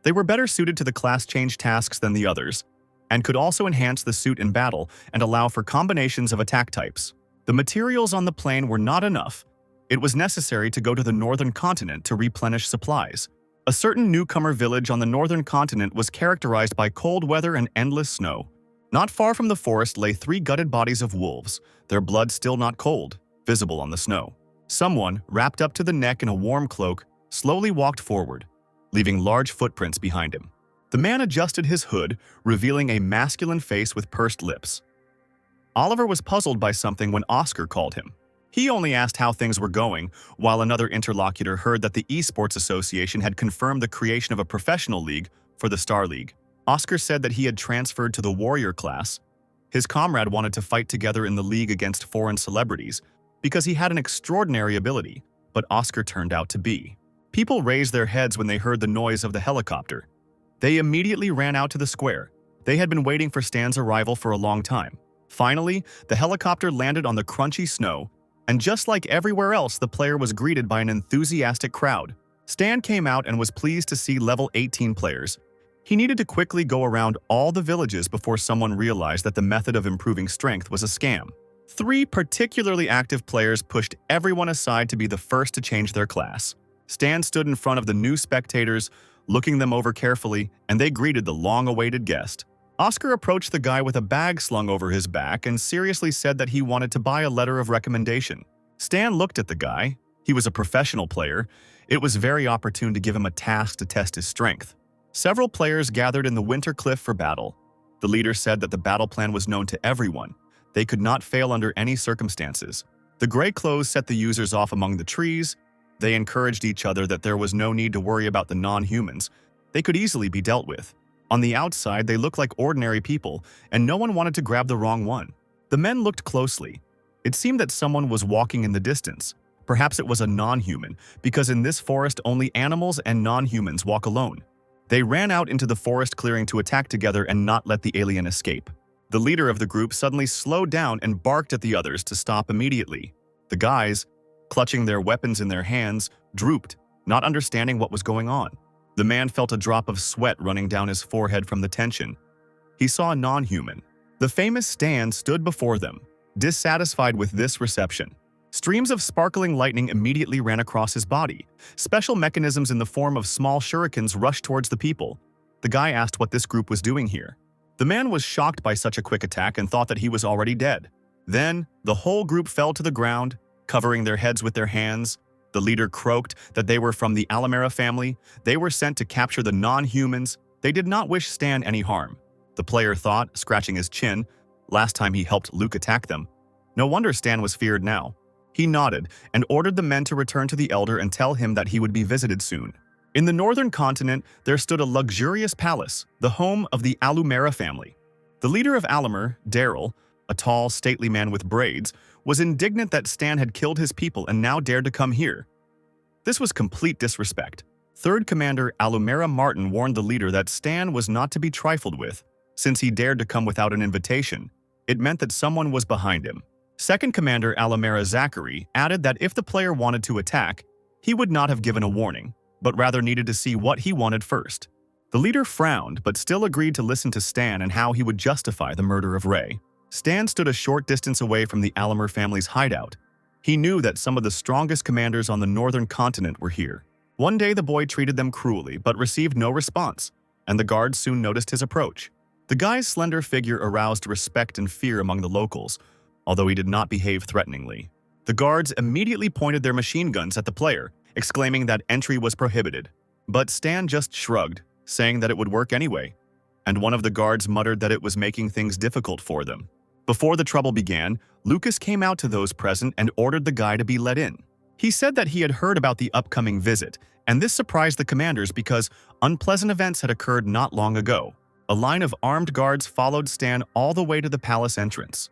They were better suited to the class change tasks than the others, and could also enhance the suit in battle and allow for combinations of attack types. The materials on the plane were not enough. It was necessary to go to the northern continent to replenish supplies. A certain newcomer village on the northern continent was characterized by cold weather and endless snow. Not far from the forest lay 3 gutted bodies of wolves, their blood still not cold, visible on the snow. Someone, wrapped up to the neck in a warm cloak, slowly walked forward, leaving large footprints behind him. The man adjusted his hood, revealing a masculine face with pursed lips. Oliver was puzzled by something when Oscar called him. He only asked how things were going, while another interlocutor heard that the Esports Association had confirmed the creation of a professional league for the Star League. Oscar said that he had transferred to the warrior class. His comrade wanted to fight together in the league against foreign celebrities because he had an extraordinary ability, but Oscar turned out to be. People raised their heads when they heard the noise of the helicopter. They immediately ran out to the square. They had been waiting for Stan's arrival for a long time. Finally, the helicopter landed on the crunchy snow, and just like everywhere else, the player was greeted by an enthusiastic crowd. Stan came out and was pleased to see level 18 players. He needed to quickly go around all the villages before someone realized that the method of improving strength was a scam. 3 particularly active players pushed everyone aside to be the first to change their class. Stan stood in front of the new spectators, looking them over carefully, and they greeted the long-awaited guest. Oscar approached the guy with a bag slung over his back and seriously said that he wanted to buy a letter of recommendation. Stan looked at the guy. He was a professional player. It was very opportune to give him a task to test his strength. Several players gathered in the winter cliff for battle. The leader said that the battle plan was known to everyone. They could not fail under any circumstances. The gray clothes set the users off among the trees. They encouraged each other that there was no need to worry about the non-humans. They could easily be dealt with. On the outside, they looked like ordinary people, and no one wanted to grab the wrong one. The men looked closely. It seemed that someone was walking in the distance. Perhaps it was a non-human, because in this forest only animals and non-humans walk alone. They ran out into the forest clearing to attack together and not let the alien escape. The leader of the group suddenly slowed down and barked at the others to stop immediately. The guys, clutching their weapons in their hands, drooped, not understanding what was going on. The man felt a drop of sweat running down his forehead from the tension. He saw a non-human. The famous Stan stood before them, dissatisfied with this reception. Streams of sparkling lightning immediately ran across his body. Special mechanisms in the form of small shurikens rushed towards the people. The guy asked what this group was doing here. The man was shocked by such a quick attack and thought that he was already dead. Then, the whole group fell to the ground, covering their heads with their hands. The leader croaked that they were from the Alamera family. They were sent to capture the non-humans. They did not wish Stan any harm. The player thought, scratching his chin, last time he helped Luke attack them. No wonder Stan was feared now. He nodded and ordered the men to return to the elder and tell him that he would be visited soon. In the northern continent, there stood a luxurious palace, the home of the Alumera family. The leader of Alamer, Daryl, a tall, stately man with braids, was indignant that Stan had killed his people and now dared to come here. This was complete disrespect. Third Commander Alumera Martin warned the leader that Stan was not to be trifled with, since he dared to come without an invitation. It meant that someone was behind him. Second Commander Alumera Zachary added that if the player wanted to attack, he would not have given a warning, but rather needed to see what he wanted first. The leader frowned, but still agreed to listen to Stan and how he would justify the murder of Ray. Stan stood a short distance away from the Alumer family's hideout. He knew that some of the strongest commanders on the northern continent were here. One day the boy treated them cruelly, but received no response, and the guards soon noticed his approach. The guy's slender figure aroused respect and fear among the locals, although he did not behave threateningly. The guards immediately pointed their machine guns at the player, exclaiming that entry was prohibited. But Stan just shrugged, saying that it would work anyway, and one of the guards muttered that it was making things difficult for them. Before the trouble began, Lucas came out to those present and ordered the guy to be let in. He said that he had heard about the upcoming visit, and this surprised the commanders because unpleasant events had occurred not long ago. A line of armed guards followed Stan all the way to the palace entrance.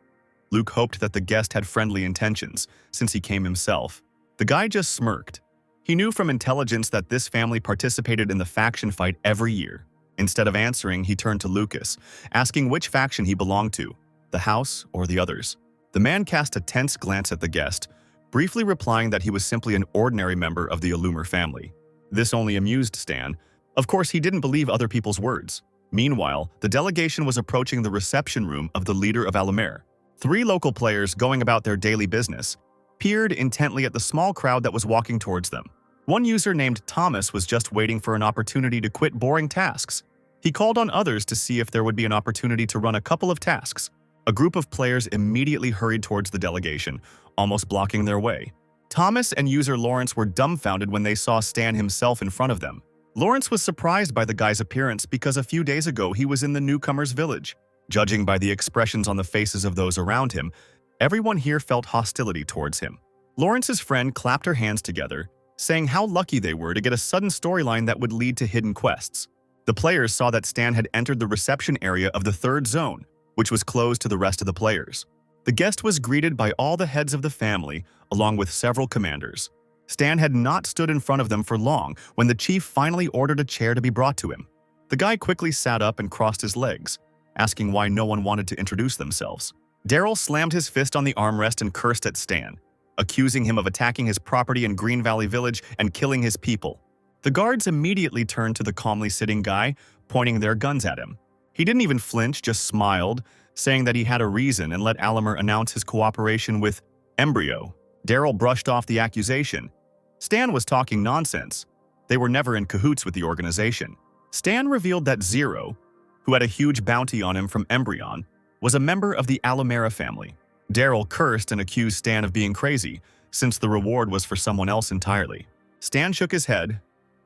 Luke hoped that the guest had friendly intentions, since he came himself. The guy just smirked. He knew from intelligence that this family participated in the faction fight every year. Instead of answering, he turned to Lucas, asking which faction he belonged to, the house or the others. The man cast a tense glance at the guest, briefly replying that he was simply an ordinary member of the Alumer family. This only amused Stan. Of course, he didn't believe other people's words. Meanwhile, the delegation was approaching the reception room of the leader of Alumer. 3 local players, going about their daily business, peered intently at the small crowd that was walking towards them. One user named Thomas was just waiting for an opportunity to quit boring tasks. He called on others to see if there would be an opportunity to run a couple of tasks. A group of players immediately hurried towards the delegation, almost blocking their way. Thomas and user Lawrence were dumbfounded when they saw Stan himself in front of them. Lawrence was surprised by the guy's appearance because a few days ago he was in the newcomer's village. Judging by the expressions on the faces of those around him, everyone here felt hostility towards him. Lawrence's friend clapped her hands together, saying how lucky they were to get a sudden storyline that would lead to hidden quests. The players saw that Stan had entered the reception area of the 3rd zone, which was closed to the rest of the players. The guest was greeted by all the heads of the family, along with several commanders. Stan had not stood in front of them for long when the chief finally ordered a chair to be brought to him. The guy quickly sat up and crossed his legs, asking why no one wanted to introduce themselves. Daryl slammed his fist on the armrest and cursed at Stan, accusing him of attacking his property in Green Valley Village and killing his people. The guards immediately turned to the calmly sitting guy, pointing their guns at him. He didn't even flinch, just smiled, saying that he had a reason and let Alumer announce his cooperation with Embryo. Daryl brushed off the accusation. Stan was talking nonsense. They were never in cahoots with the organization. Stan revealed that Zero, who had a huge bounty on him from Embryon, was a member of the Alumera family. Daryl cursed and accused Stan of being crazy, since the reward was for someone else entirely. Stan shook his head.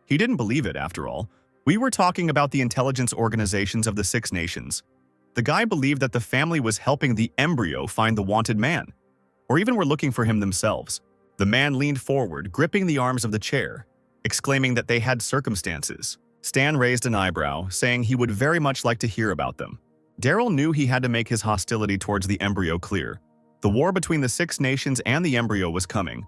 He didn't believe it, after all. We were talking about the intelligence organizations of the 6 nations. The guy believed that the family was helping the Embryo find the wanted man, or even were looking for him themselves. The man leaned forward, gripping the arms of the chair, exclaiming that they had circumstances. Stan raised an eyebrow, saying he would very much like to hear about them. Daryl knew he had to make his hostility towards the Embryo clear. The war between the 6 nations and the Embryo was coming.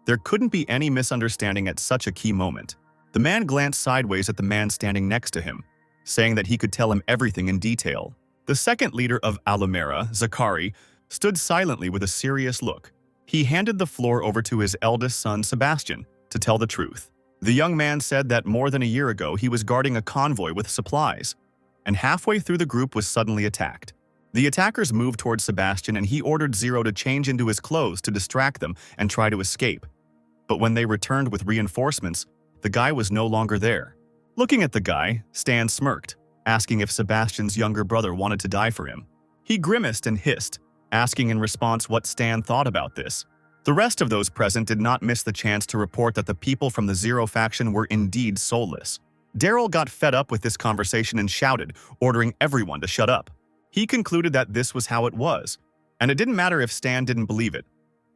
There couldn't be any misunderstanding at such a key moment. The man glanced sideways at the man standing next to him, saying that he could tell him everything in detail. The second leader of Alumera, Zachary, stood silently with a serious look. He handed the floor over to his eldest son, Sebastian, to tell the truth. The young man said that more than a year ago he was guarding a convoy with supplies, and halfway through the group was suddenly attacked. The attackers moved towards Sebastian and he ordered Zero to change into his clothes to distract them and try to escape. But when they returned with reinforcements, the guy was no longer there. Looking at the guy, Stan smirked, asking if Sebastian's younger brother wanted to die for him. He grimaced and hissed, asking in response what Stan thought about this. The rest of those present did not miss the chance to report that the people from the Zero faction were indeed soulless. Daryl got fed up with this conversation and shouted, ordering everyone to shut up. He concluded that this was how it was, and it didn't matter if Stan didn't believe it.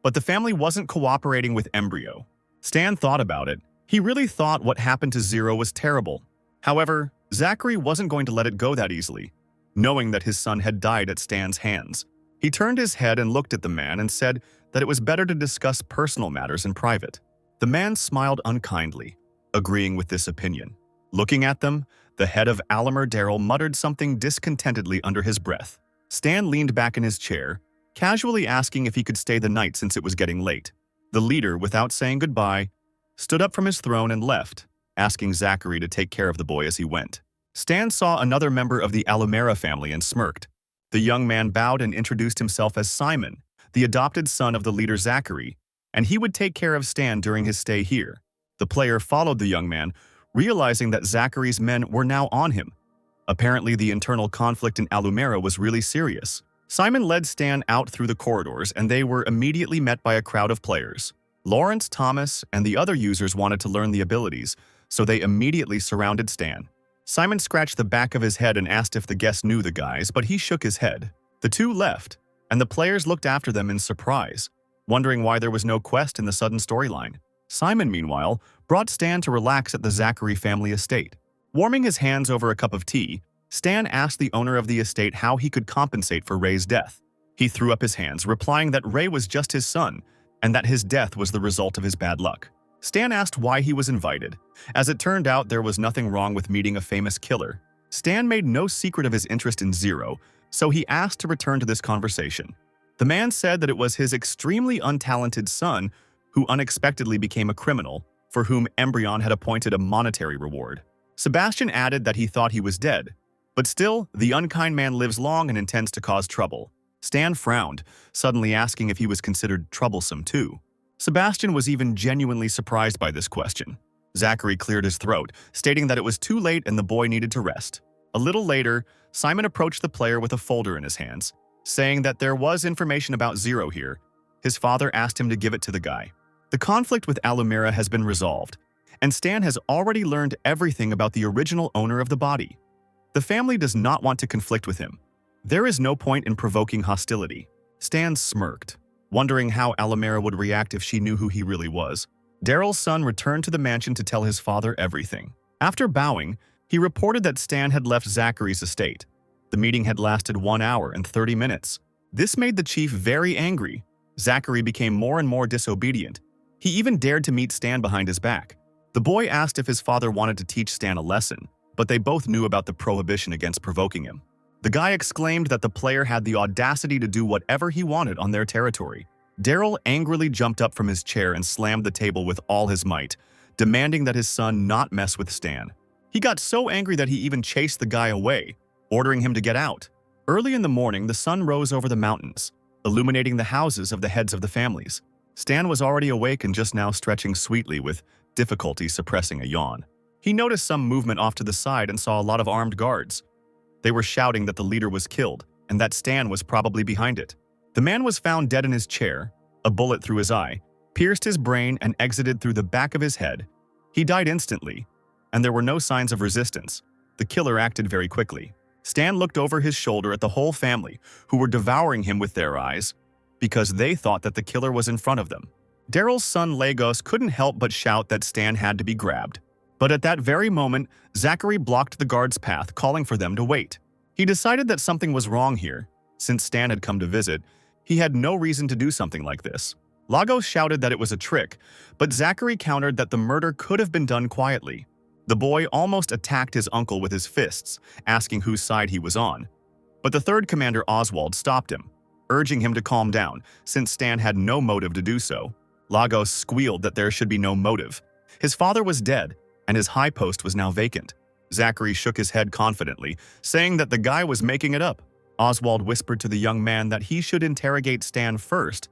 But the family wasn't cooperating with Embryo. Stan thought about it. He really thought what happened to Zero was terrible. However, Zachary wasn't going to let it go that easily, knowing that his son had died at Stan's hands. He turned his head and looked at the man and said that it was better to discuss personal matters in private. The man smiled unkindly, agreeing with this opinion. Looking at them, the head of Alamer Daryl muttered something discontentedly under his breath. Stan leaned back in his chair, casually asking if he could stay the night since it was getting late. The leader, without saying goodbye, stood up from his throne and left, asking Zachary to take care of the boy as he went. Stan saw another member of the Alumera family and smirked. The young man bowed and introduced himself as Simon, the adopted son of the leader Zachary, and he would take care of Stan during his stay here. The player followed the young man, realizing that Zachary's men were now on him. Apparently, the internal conflict in Alumera was really serious. Simon led Stan out through the corridors, and they were immediately met by a crowd of players. Lawrence, Thomas, and the other users wanted to learn the abilities, so they immediately surrounded Stan. Simon scratched the back of his head and asked if the guests knew the guys, but he shook his head. The two left, and the players looked after them in surprise, wondering why there was no quest in the sudden storyline. Simon, meanwhile, brought Stan to relax at the Zachary family estate. Warming his hands over a cup of tea, Stan asked the owner of the estate how he could compensate for Ray's death. He threw up his hands, replying that Ray was just his son, and that his death was the result of his bad luck. Stan asked why he was invited. As it turned out, there was nothing wrong with meeting a famous killer. Stan made no secret of his interest in Zero, so he asked to return to this conversation. The man said that it was his extremely untalented son who unexpectedly became a criminal, for whom Embryon had appointed a monetary reward. Sebastian added that he thought he was dead, but still, the unkind man lives long and intends to cause trouble. Stan frowned, suddenly asking if he was considered troublesome too. Sebastian was even genuinely surprised by this question. Zachary cleared his throat, stating that it was too late and the boy needed to rest. A little later, Simon approached the player with a folder in his hands, saying that there was information about Zero here. His father asked him to give it to the guy. The conflict with Alumera has been resolved, and Stan has already learned everything about the original owner of the body. The family does not want to conflict with him. There is no point in provoking hostility. Stan smirked, wondering how Alumera would react if she knew who he really was. Daryl's son returned to the mansion to tell his father everything. After bowing, he reported that Stan had left Zachary's estate. The meeting had lasted 1 hour and 30 minutes. This made the chief very angry. Zachary became more and more disobedient. He even dared to meet Stan behind his back. The boy asked if his father wanted to teach Stan a lesson, but they both knew about the prohibition against provoking him. The guy exclaimed that the player had the audacity to do whatever he wanted on their territory. Daryl angrily jumped up from his chair and slammed the table with all his might, demanding that his son not mess with Stan. He got so angry that he even chased the guy away, ordering him to get out. Early in the morning, the sun rose over the mountains, illuminating the houses of the heads of the families. Stan was already awake and just now stretching sweetly, with difficulty suppressing a yawn. He noticed some movement off to the side and saw a lot of armed guards. They were shouting that the leader was killed and that Stan was probably behind it. The man was found dead in his chair. A bullet through his eye pierced his brain and exited through the back of his head. He died instantly, and there were no signs of resistance. The killer acted very quickly. Stan looked over his shoulder at the whole family, who were devouring him with their eyes, because they thought that the killer was in front of them. Daryl's son Lagos couldn't help but shout that Stan had to be grabbed. But at that very moment, Zachary blocked the guard's path, calling for them to wait. He decided that something was wrong here. Since Stan had come to visit, he had no reason to do something like this. Lagos shouted that it was a trick, but Zachary countered that the murder could have been done quietly. The boy almost attacked his uncle with his fists, asking whose side he was on. But the third commander, Oswald, stopped him, urging him to calm down, since Stan had no motive to do so. Lagos squealed that there should be no motive. His father was dead, and his high post was now vacant. Zachary shook his head confidently, saying that the guy was making it up. Oswald whispered to the young man that he should interrogate Stan first,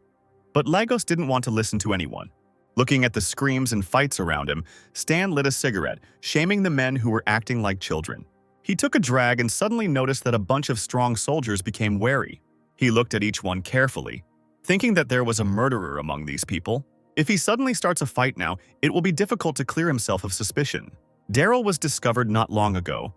but Lagos didn't want to listen to anyone. Looking at the screams and fights around him, Stan lit a cigarette, shaming the men who were acting like children. He took a drag and suddenly noticed that a bunch of strong soldiers became wary. He looked at each one carefully, thinking that there was a murderer among these people. If he suddenly starts a fight now, it will be difficult to clear himself of suspicion. Daryl was discovered not long ago.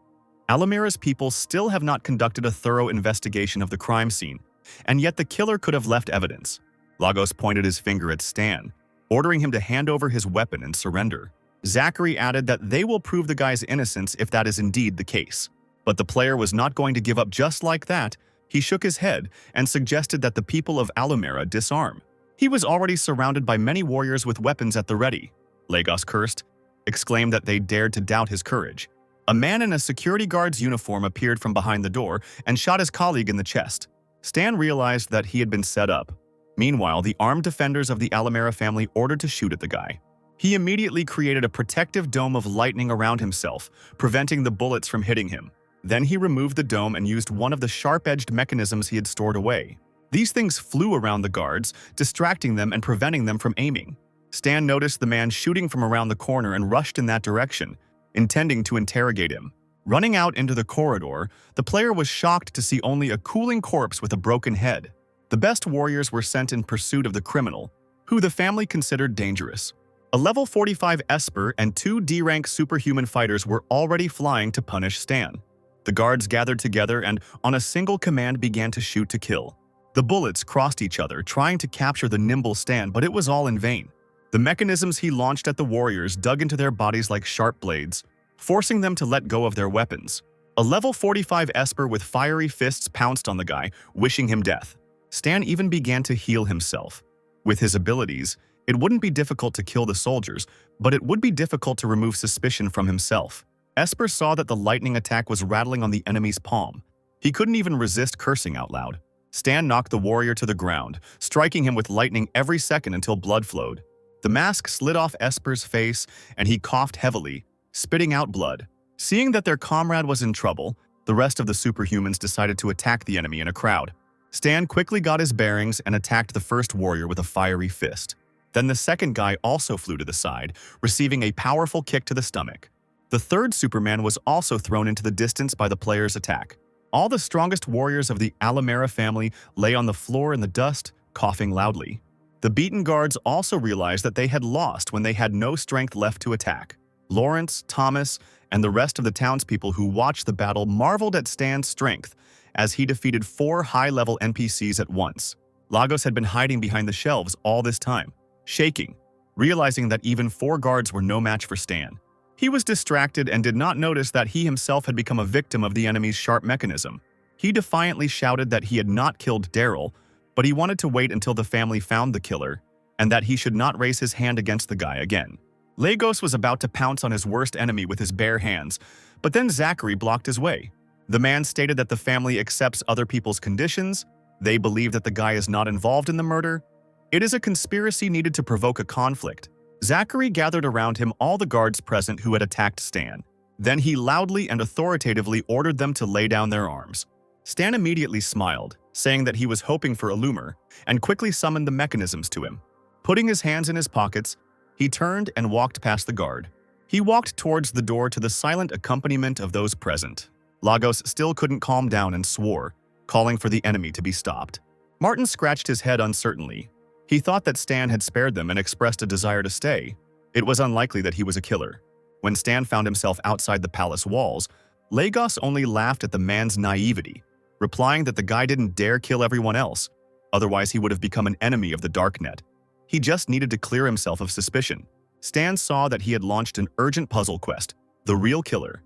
Alumera's people still have not conducted a thorough investigation of the crime scene, and yet the killer could have left evidence. Lagos pointed his finger at Stan, ordering him to hand over his weapon and surrender. Zachary added that they will prove the guy's innocence if that is indeed the case. But the player was not going to give up just like that. He shook his head and suggested that the people of Alumera disarm. He was already surrounded by many warriors with weapons at the ready. Lagos cursed, exclaimed that they dared to doubt his courage. A man in a security guard's uniform appeared from behind the door and shot his colleague in the chest. Stan realized that he had been set up. Meanwhile, the armed defenders of the Alamera family ordered to shoot at the guy. He immediately created a protective dome of lightning around himself, preventing the bullets from hitting him. Then he removed the dome and used one of the sharp-edged mechanisms he had stored away. These things flew around the guards, distracting them and preventing them from aiming. Stan noticed the man shooting from around the corner and rushed in that direction, intending to interrogate him. Running out into the corridor, the player was shocked to see only a cooling corpse with a broken head. The best warriors were sent in pursuit of the criminal, who the family considered dangerous. A level 45 Esper and 2 D-rank superhuman fighters were already flying to punish Stan. The guards gathered together and, on a single command, began to shoot to kill. The bullets crossed each other, trying to capture the nimble Stan, but it was all in vain. The mechanisms he launched at the warriors dug into their bodies like sharp blades, forcing them to let go of their weapons. A level 45 Esper with fiery fists pounced on the guy, wishing him death. Stan even began to heal himself. With his abilities, it wouldn't be difficult to kill the soldiers, but it would be difficult to remove suspicion from himself. Esper saw that the lightning attack was rattling on the enemy's palm. He couldn't even resist cursing out loud. Stan knocked the warrior to the ground, striking him with lightning every second until blood flowed. The mask slid off Esper's face, and he coughed heavily, spitting out blood. Seeing that their comrade was in trouble, the rest of the superhumans decided to attack the enemy in a crowd. Stan quickly got his bearings and attacked the first warrior with a fiery fist. Then the second guy also flew to the side, receiving a powerful kick to the stomach. The third Superman was also thrown into the distance by the player's attack. All the strongest warriors of the Alamera family lay on the floor in the dust, coughing loudly. The beaten guards also realized that they had lost when they had no strength left to attack. Lawrence, Thomas, and the rest of the townspeople who watched the battle marveled at Stan's strength as he defeated 4 high-level NPCs at once. Lagos had been hiding behind the shelves all this time, shaking, realizing that even 4 guards were no match for Stan. He was distracted and did not notice that he himself had become a victim of the enemy's sharp mechanism. He defiantly shouted that he had not killed Daryl, but he wanted to wait until the family found the killer, and that he should not raise his hand against the guy again. Lagos was about to pounce on his worst enemy with his bare hands, but then Zachary blocked his way. The man stated that the family accepts other people's conditions, they believe that the guy is not involved in the murder. It is a conspiracy needed to provoke a conflict. Zachary gathered around him all the guards present who had attacked Stan. Then he loudly and authoritatively ordered them to lay down their arms. Stan immediately smiled, saying that he was hoping for a loomer, and quickly summoned the mechanisms to him. Putting his hands in his pockets, he turned and walked past the guard. He walked towards the door to the silent accompaniment of those present. Lagos still couldn't calm down and swore, calling for the enemy to be stopped. Martin scratched his head uncertainly. He thought that Stan had spared them and expressed a desire to stay. It was unlikely that he was a killer. When Stan found himself outside the palace walls, Lagos only laughed at the man's naivety, replying that the guy didn't dare kill everyone else, otherwise he would have become an enemy of the Darknet. He just needed to clear himself of suspicion. Stan saw that he had launched an urgent puzzle quest, the real killer.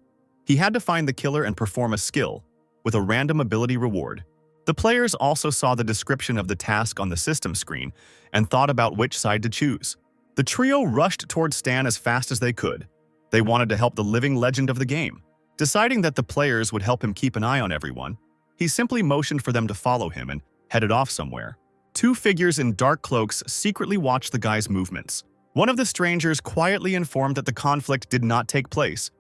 He had to find the killer and perform a skill, with a random ability reward. The players also saw the description of the task on the system screen and thought about which side to choose. The trio rushed towards Stan as fast as they could. They wanted to help the living legend of the game. Deciding that the players would help him keep an eye on everyone, he simply motioned for them to follow him and headed off somewhere. 2 figures in dark cloaks secretly watched the guy's movements. One of the strangers quietly informed that the conflict did not take place.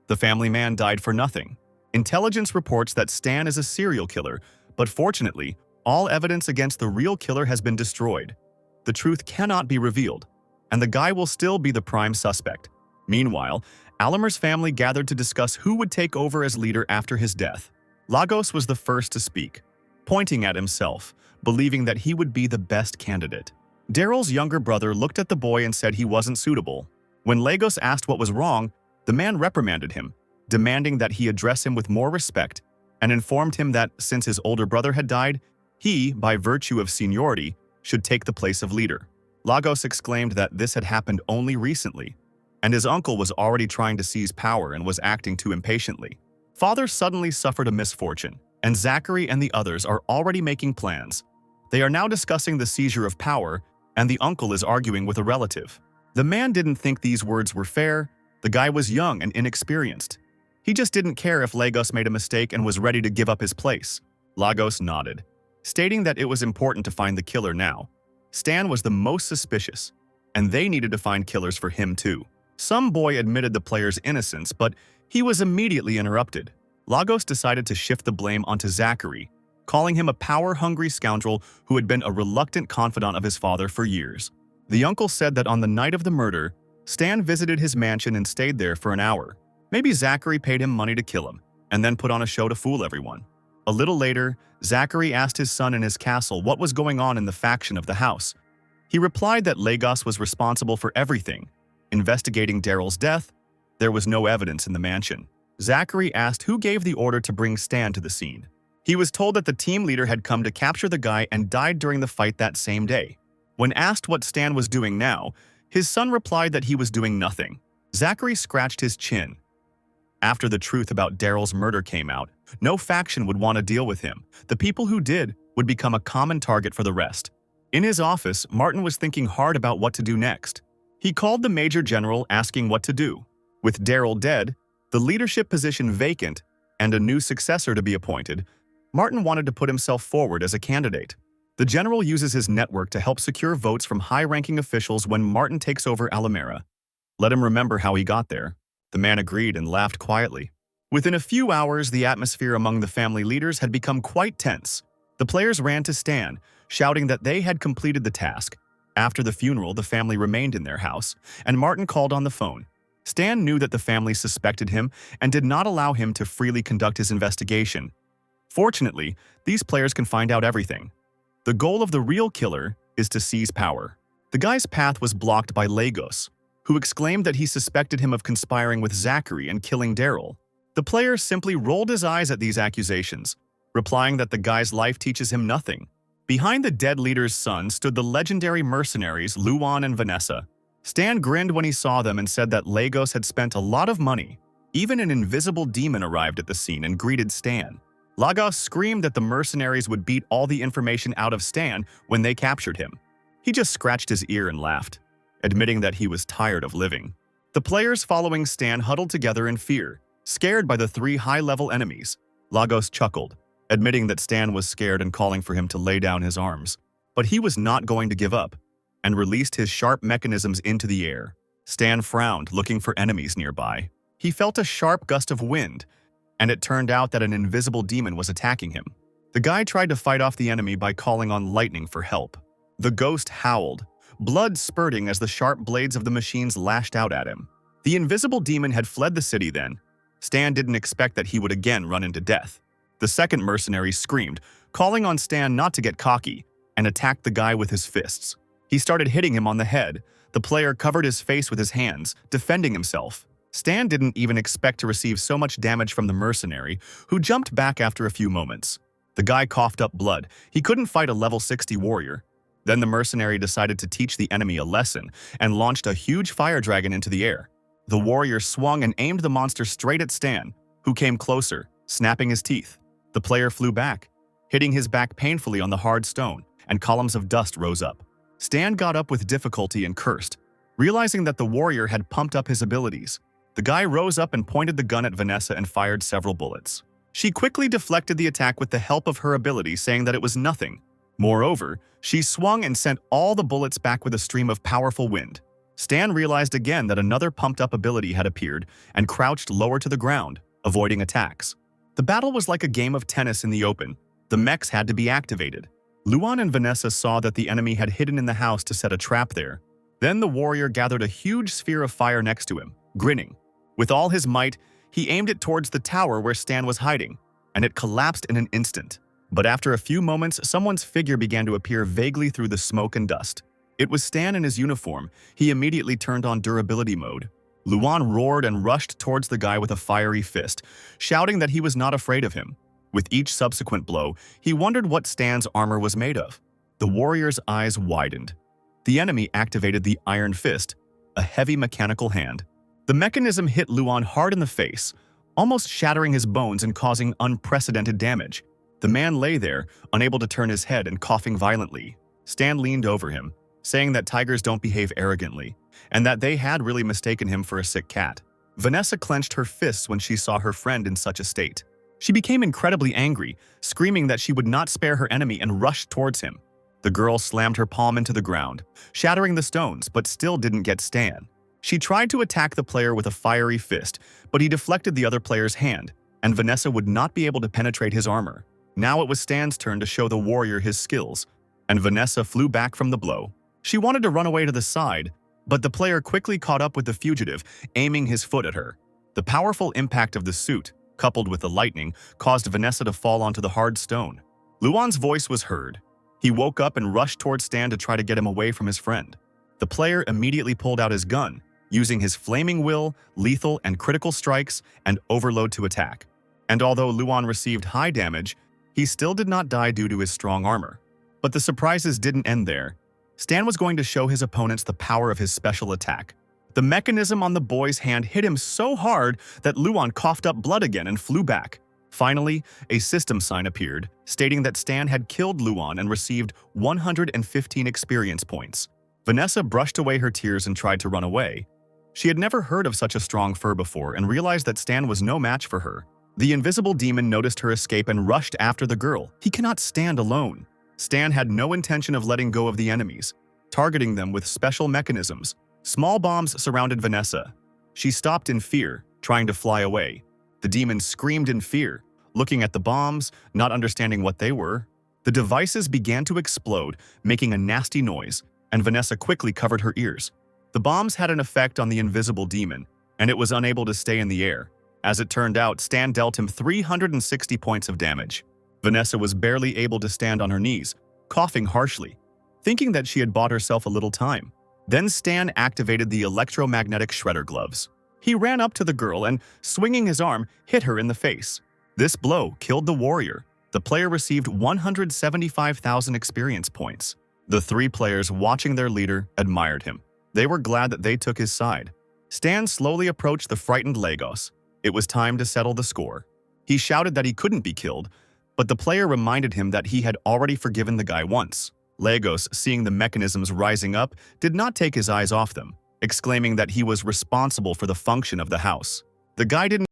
The family man died for nothing. Intelligence reports that Stan is a serial killer, but fortunately, all evidence against the real killer has been destroyed. The truth cannot be revealed, and the guy will still be the prime suspect. Meanwhile, Alamer's family gathered to discuss who would take over as leader after his death. Lagos was the first to speak, pointing at himself, believing that he would be the best candidate. Daryl's younger brother looked at the boy and said he wasn't suitable. When Lagos asked what was wrong, the man reprimanded him, demanding that he address him with more respect, and informed him that since his older brother had died, he, by virtue of seniority, should take the place of leader. Lagos exclaimed that this had happened only recently, and his uncle was already trying to seize power and was acting too impatiently. Father suddenly suffered a misfortune, and Zachary and the others are already making plans. They are now discussing the seizure of power, and the uncle is arguing with a relative. The man didn't think these words were fair. The guy was young and inexperienced. He just didn't care if Lagos made a mistake and was ready to give up his place. Lagos nodded, stating that it was important to find the killer now. Stan was the most suspicious, and they needed to find killers for him too. Some boy admitted the player's innocence, but he was immediately interrupted. Lagos decided to shift the blame onto Zachary, calling him a power-hungry scoundrel who had been a reluctant confidant of his father for years. The uncle said that on the night of the murder, Stan visited his mansion and stayed there for an hour. Maybe Zachary paid him money to kill him, and then put on a show to fool everyone. A little later, Zachary asked his son in his castle what was going on in the faction of the house. He replied that Lagos was responsible for everything. Investigating Daryl's death, there was no evidence in the mansion. Zachary asked who gave the order to bring Stan to the scene. He was told that the team leader had come to capture the guy and died during the fight that same day. When asked what Stan was doing now, his son replied that he was doing nothing. Zachary scratched his chin. After the truth about Daryl's murder came out, no faction would want to deal with him. The people who did would become a common target for the rest. In his office, Martin was thinking hard about what to do next. He called the Major General asking what to do. With Daryl dead, the leadership position vacant, and a new successor to be appointed, Martin wanted to put himself forward as a candidate. The general uses his network to help secure votes from high-ranking officials when Martin takes over Alamera. Let him remember how he got there. The man agreed and laughed quietly. Within a few hours, the atmosphere among the family leaders had become quite tense. The players ran to Stan, shouting that they had completed the task. After the funeral, the family remained in their house, and Martin called on the phone. Stan knew that the family suspected him and did not allow him to freely conduct his investigation. Fortunately, these players can find out everything. The goal of the real killer is to seize power. The guy's path was blocked by Lagos, who exclaimed that he suspected him of conspiring with Zachary and killing Daryl. The player simply rolled his eyes at these accusations, replying that the guy's life teaches him nothing. Behind the dead leader's son stood the legendary mercenaries Luan and Vanessa. Stan grinned when he saw them and said that Lagos had spent a lot of money. Even an invisible demon arrived at the scene and greeted Stan. Lagos screamed that the mercenaries would beat all the information out of Stan when they captured him. He just scratched his ear and laughed, admitting that he was tired of living. The players following Stan huddled together in fear, scared by the three high-level enemies. Lagos chuckled, admitting that Stan was scared and calling for him to lay down his arms. But he was not going to give up, and released his sharp mechanisms into the air. Stan frowned, looking for enemies nearby. He felt a sharp gust of wind, and it turned out that an invisible demon was attacking him. The guy tried to fight off the enemy by calling on lightning for help. The ghost howled, blood spurting as the sharp blades of the machines lashed out at him. The invisible demon had fled the city then. Stan didn't expect that he would again run into death. The second mercenary screamed, calling on Stan not to get cocky, and attacked the guy with his fists. He started hitting him on the head. The player covered his face with his hands, defending himself. Stan didn't even expect to receive so much damage from the mercenary, who jumped back after a few moments. The guy coughed up blood. He couldn't fight a level 60 warrior. Then the mercenary decided to teach the enemy a lesson and launched a huge fire dragon into the air. The warrior swung and aimed the monster straight at Stan, who came closer, snapping his teeth. The player flew back, hitting his back painfully on the hard stone, and columns of dust rose up. Stan got up with difficulty and cursed, realizing that the warrior had pumped up his abilities. The guy rose up and pointed the gun at Vanessa and fired several bullets. She quickly deflected the attack with the help of her ability, saying that it was nothing. Moreover, she swung and sent all the bullets back with a stream of powerful wind. Stan realized again that another pumped-up ability had appeared and crouched lower to the ground, avoiding attacks. The battle was like a game of tennis in the open. The mechs had to be activated. Luan and Vanessa saw that the enemy had hidden in the house to set a trap there. Then the warrior gathered a huge sphere of fire next to him, grinning. With all his might, he aimed it towards the tower where Stan was hiding, and it collapsed in an instant. But after a few moments, someone's figure began to appear vaguely through the smoke and dust. It was Stan in his uniform. He immediately turned on durability mode. Luan roared and rushed towards the guy with a fiery fist, shouting that he was not afraid of him. With each subsequent blow, he wondered what Stan's armor was made of. The warrior's eyes widened. The enemy activated the Iron Fist, a heavy mechanical hand. The mechanism hit Luan hard in the face, almost shattering his bones and causing unprecedented damage. The man lay there, unable to turn his head and coughing violently. Stan leaned over him, saying that tigers don't behave arrogantly, and that they had really mistaken him for a sick cat. Vanessa clenched her fists when she saw her friend in such a state. She became incredibly angry, screaming that she would not spare her enemy and rushed towards him. The girl slammed her palm into the ground, shattering the stones, but still didn't get Stan. She tried to attack the player with a fiery fist, but he deflected the other player's hand, and Vanessa would not be able to penetrate his armor. Now it was Stan's turn to show the warrior his skills, and Vanessa flew back from the blow. She wanted to run away to the side, but the player quickly caught up with the fugitive, aiming his foot at her. The powerful impact of the suit, coupled with the lightning, caused Vanessa to fall onto the hard stone. Luan's voice was heard. He woke up and rushed towards Stan to try to get him away from his friend. The player immediately pulled out his gun, using his flaming will, lethal and critical strikes, and overload to attack. And although Luan received high damage, he still did not die due to his strong armor. But the surprises didn't end there. Stan was going to show his opponents the power of his special attack. The mechanism on the boy's hand hit him so hard that Luan coughed up blood again and flew back. Finally, a system sign appeared, stating that Stan had killed Luan and received 115 experience points. Vanessa brushed away her tears and tried to run away. She had never heard of such a strong fur before and realized that Stan was no match for her. The invisible demon noticed her escape and rushed after the girl. He cannot stand alone. Stan had no intention of letting go of the enemies, targeting them with special mechanisms. Small bombs surrounded Vanessa. She stopped in fear, trying to fly away. The demon screamed in fear, looking at the bombs, not understanding what they were. The devices began to explode, making a nasty noise, and Vanessa quickly covered her ears. The bombs had an effect on the invisible demon, and it was unable to stay in the air. As it turned out, Stan dealt him 360 points of damage. Vanessa was barely able to stand on her knees, coughing harshly, thinking that she had bought herself a little time. Then Stan activated the electromagnetic shredder gloves. He ran up to the girl and, swinging his arm, hit her in the face. This blow killed the warrior. The player received 175,000 experience points. The three players watching their leader admired him. They were glad that they took his side. Stan slowly approached the frightened Lagos. It was time to settle the score. He shouted that he couldn't be killed, but the player reminded him that he had already forgiven the guy once. Lagos, seeing the mechanisms rising up, did not take his eyes off them, exclaiming that he was responsible for the function of the house. The guy didn't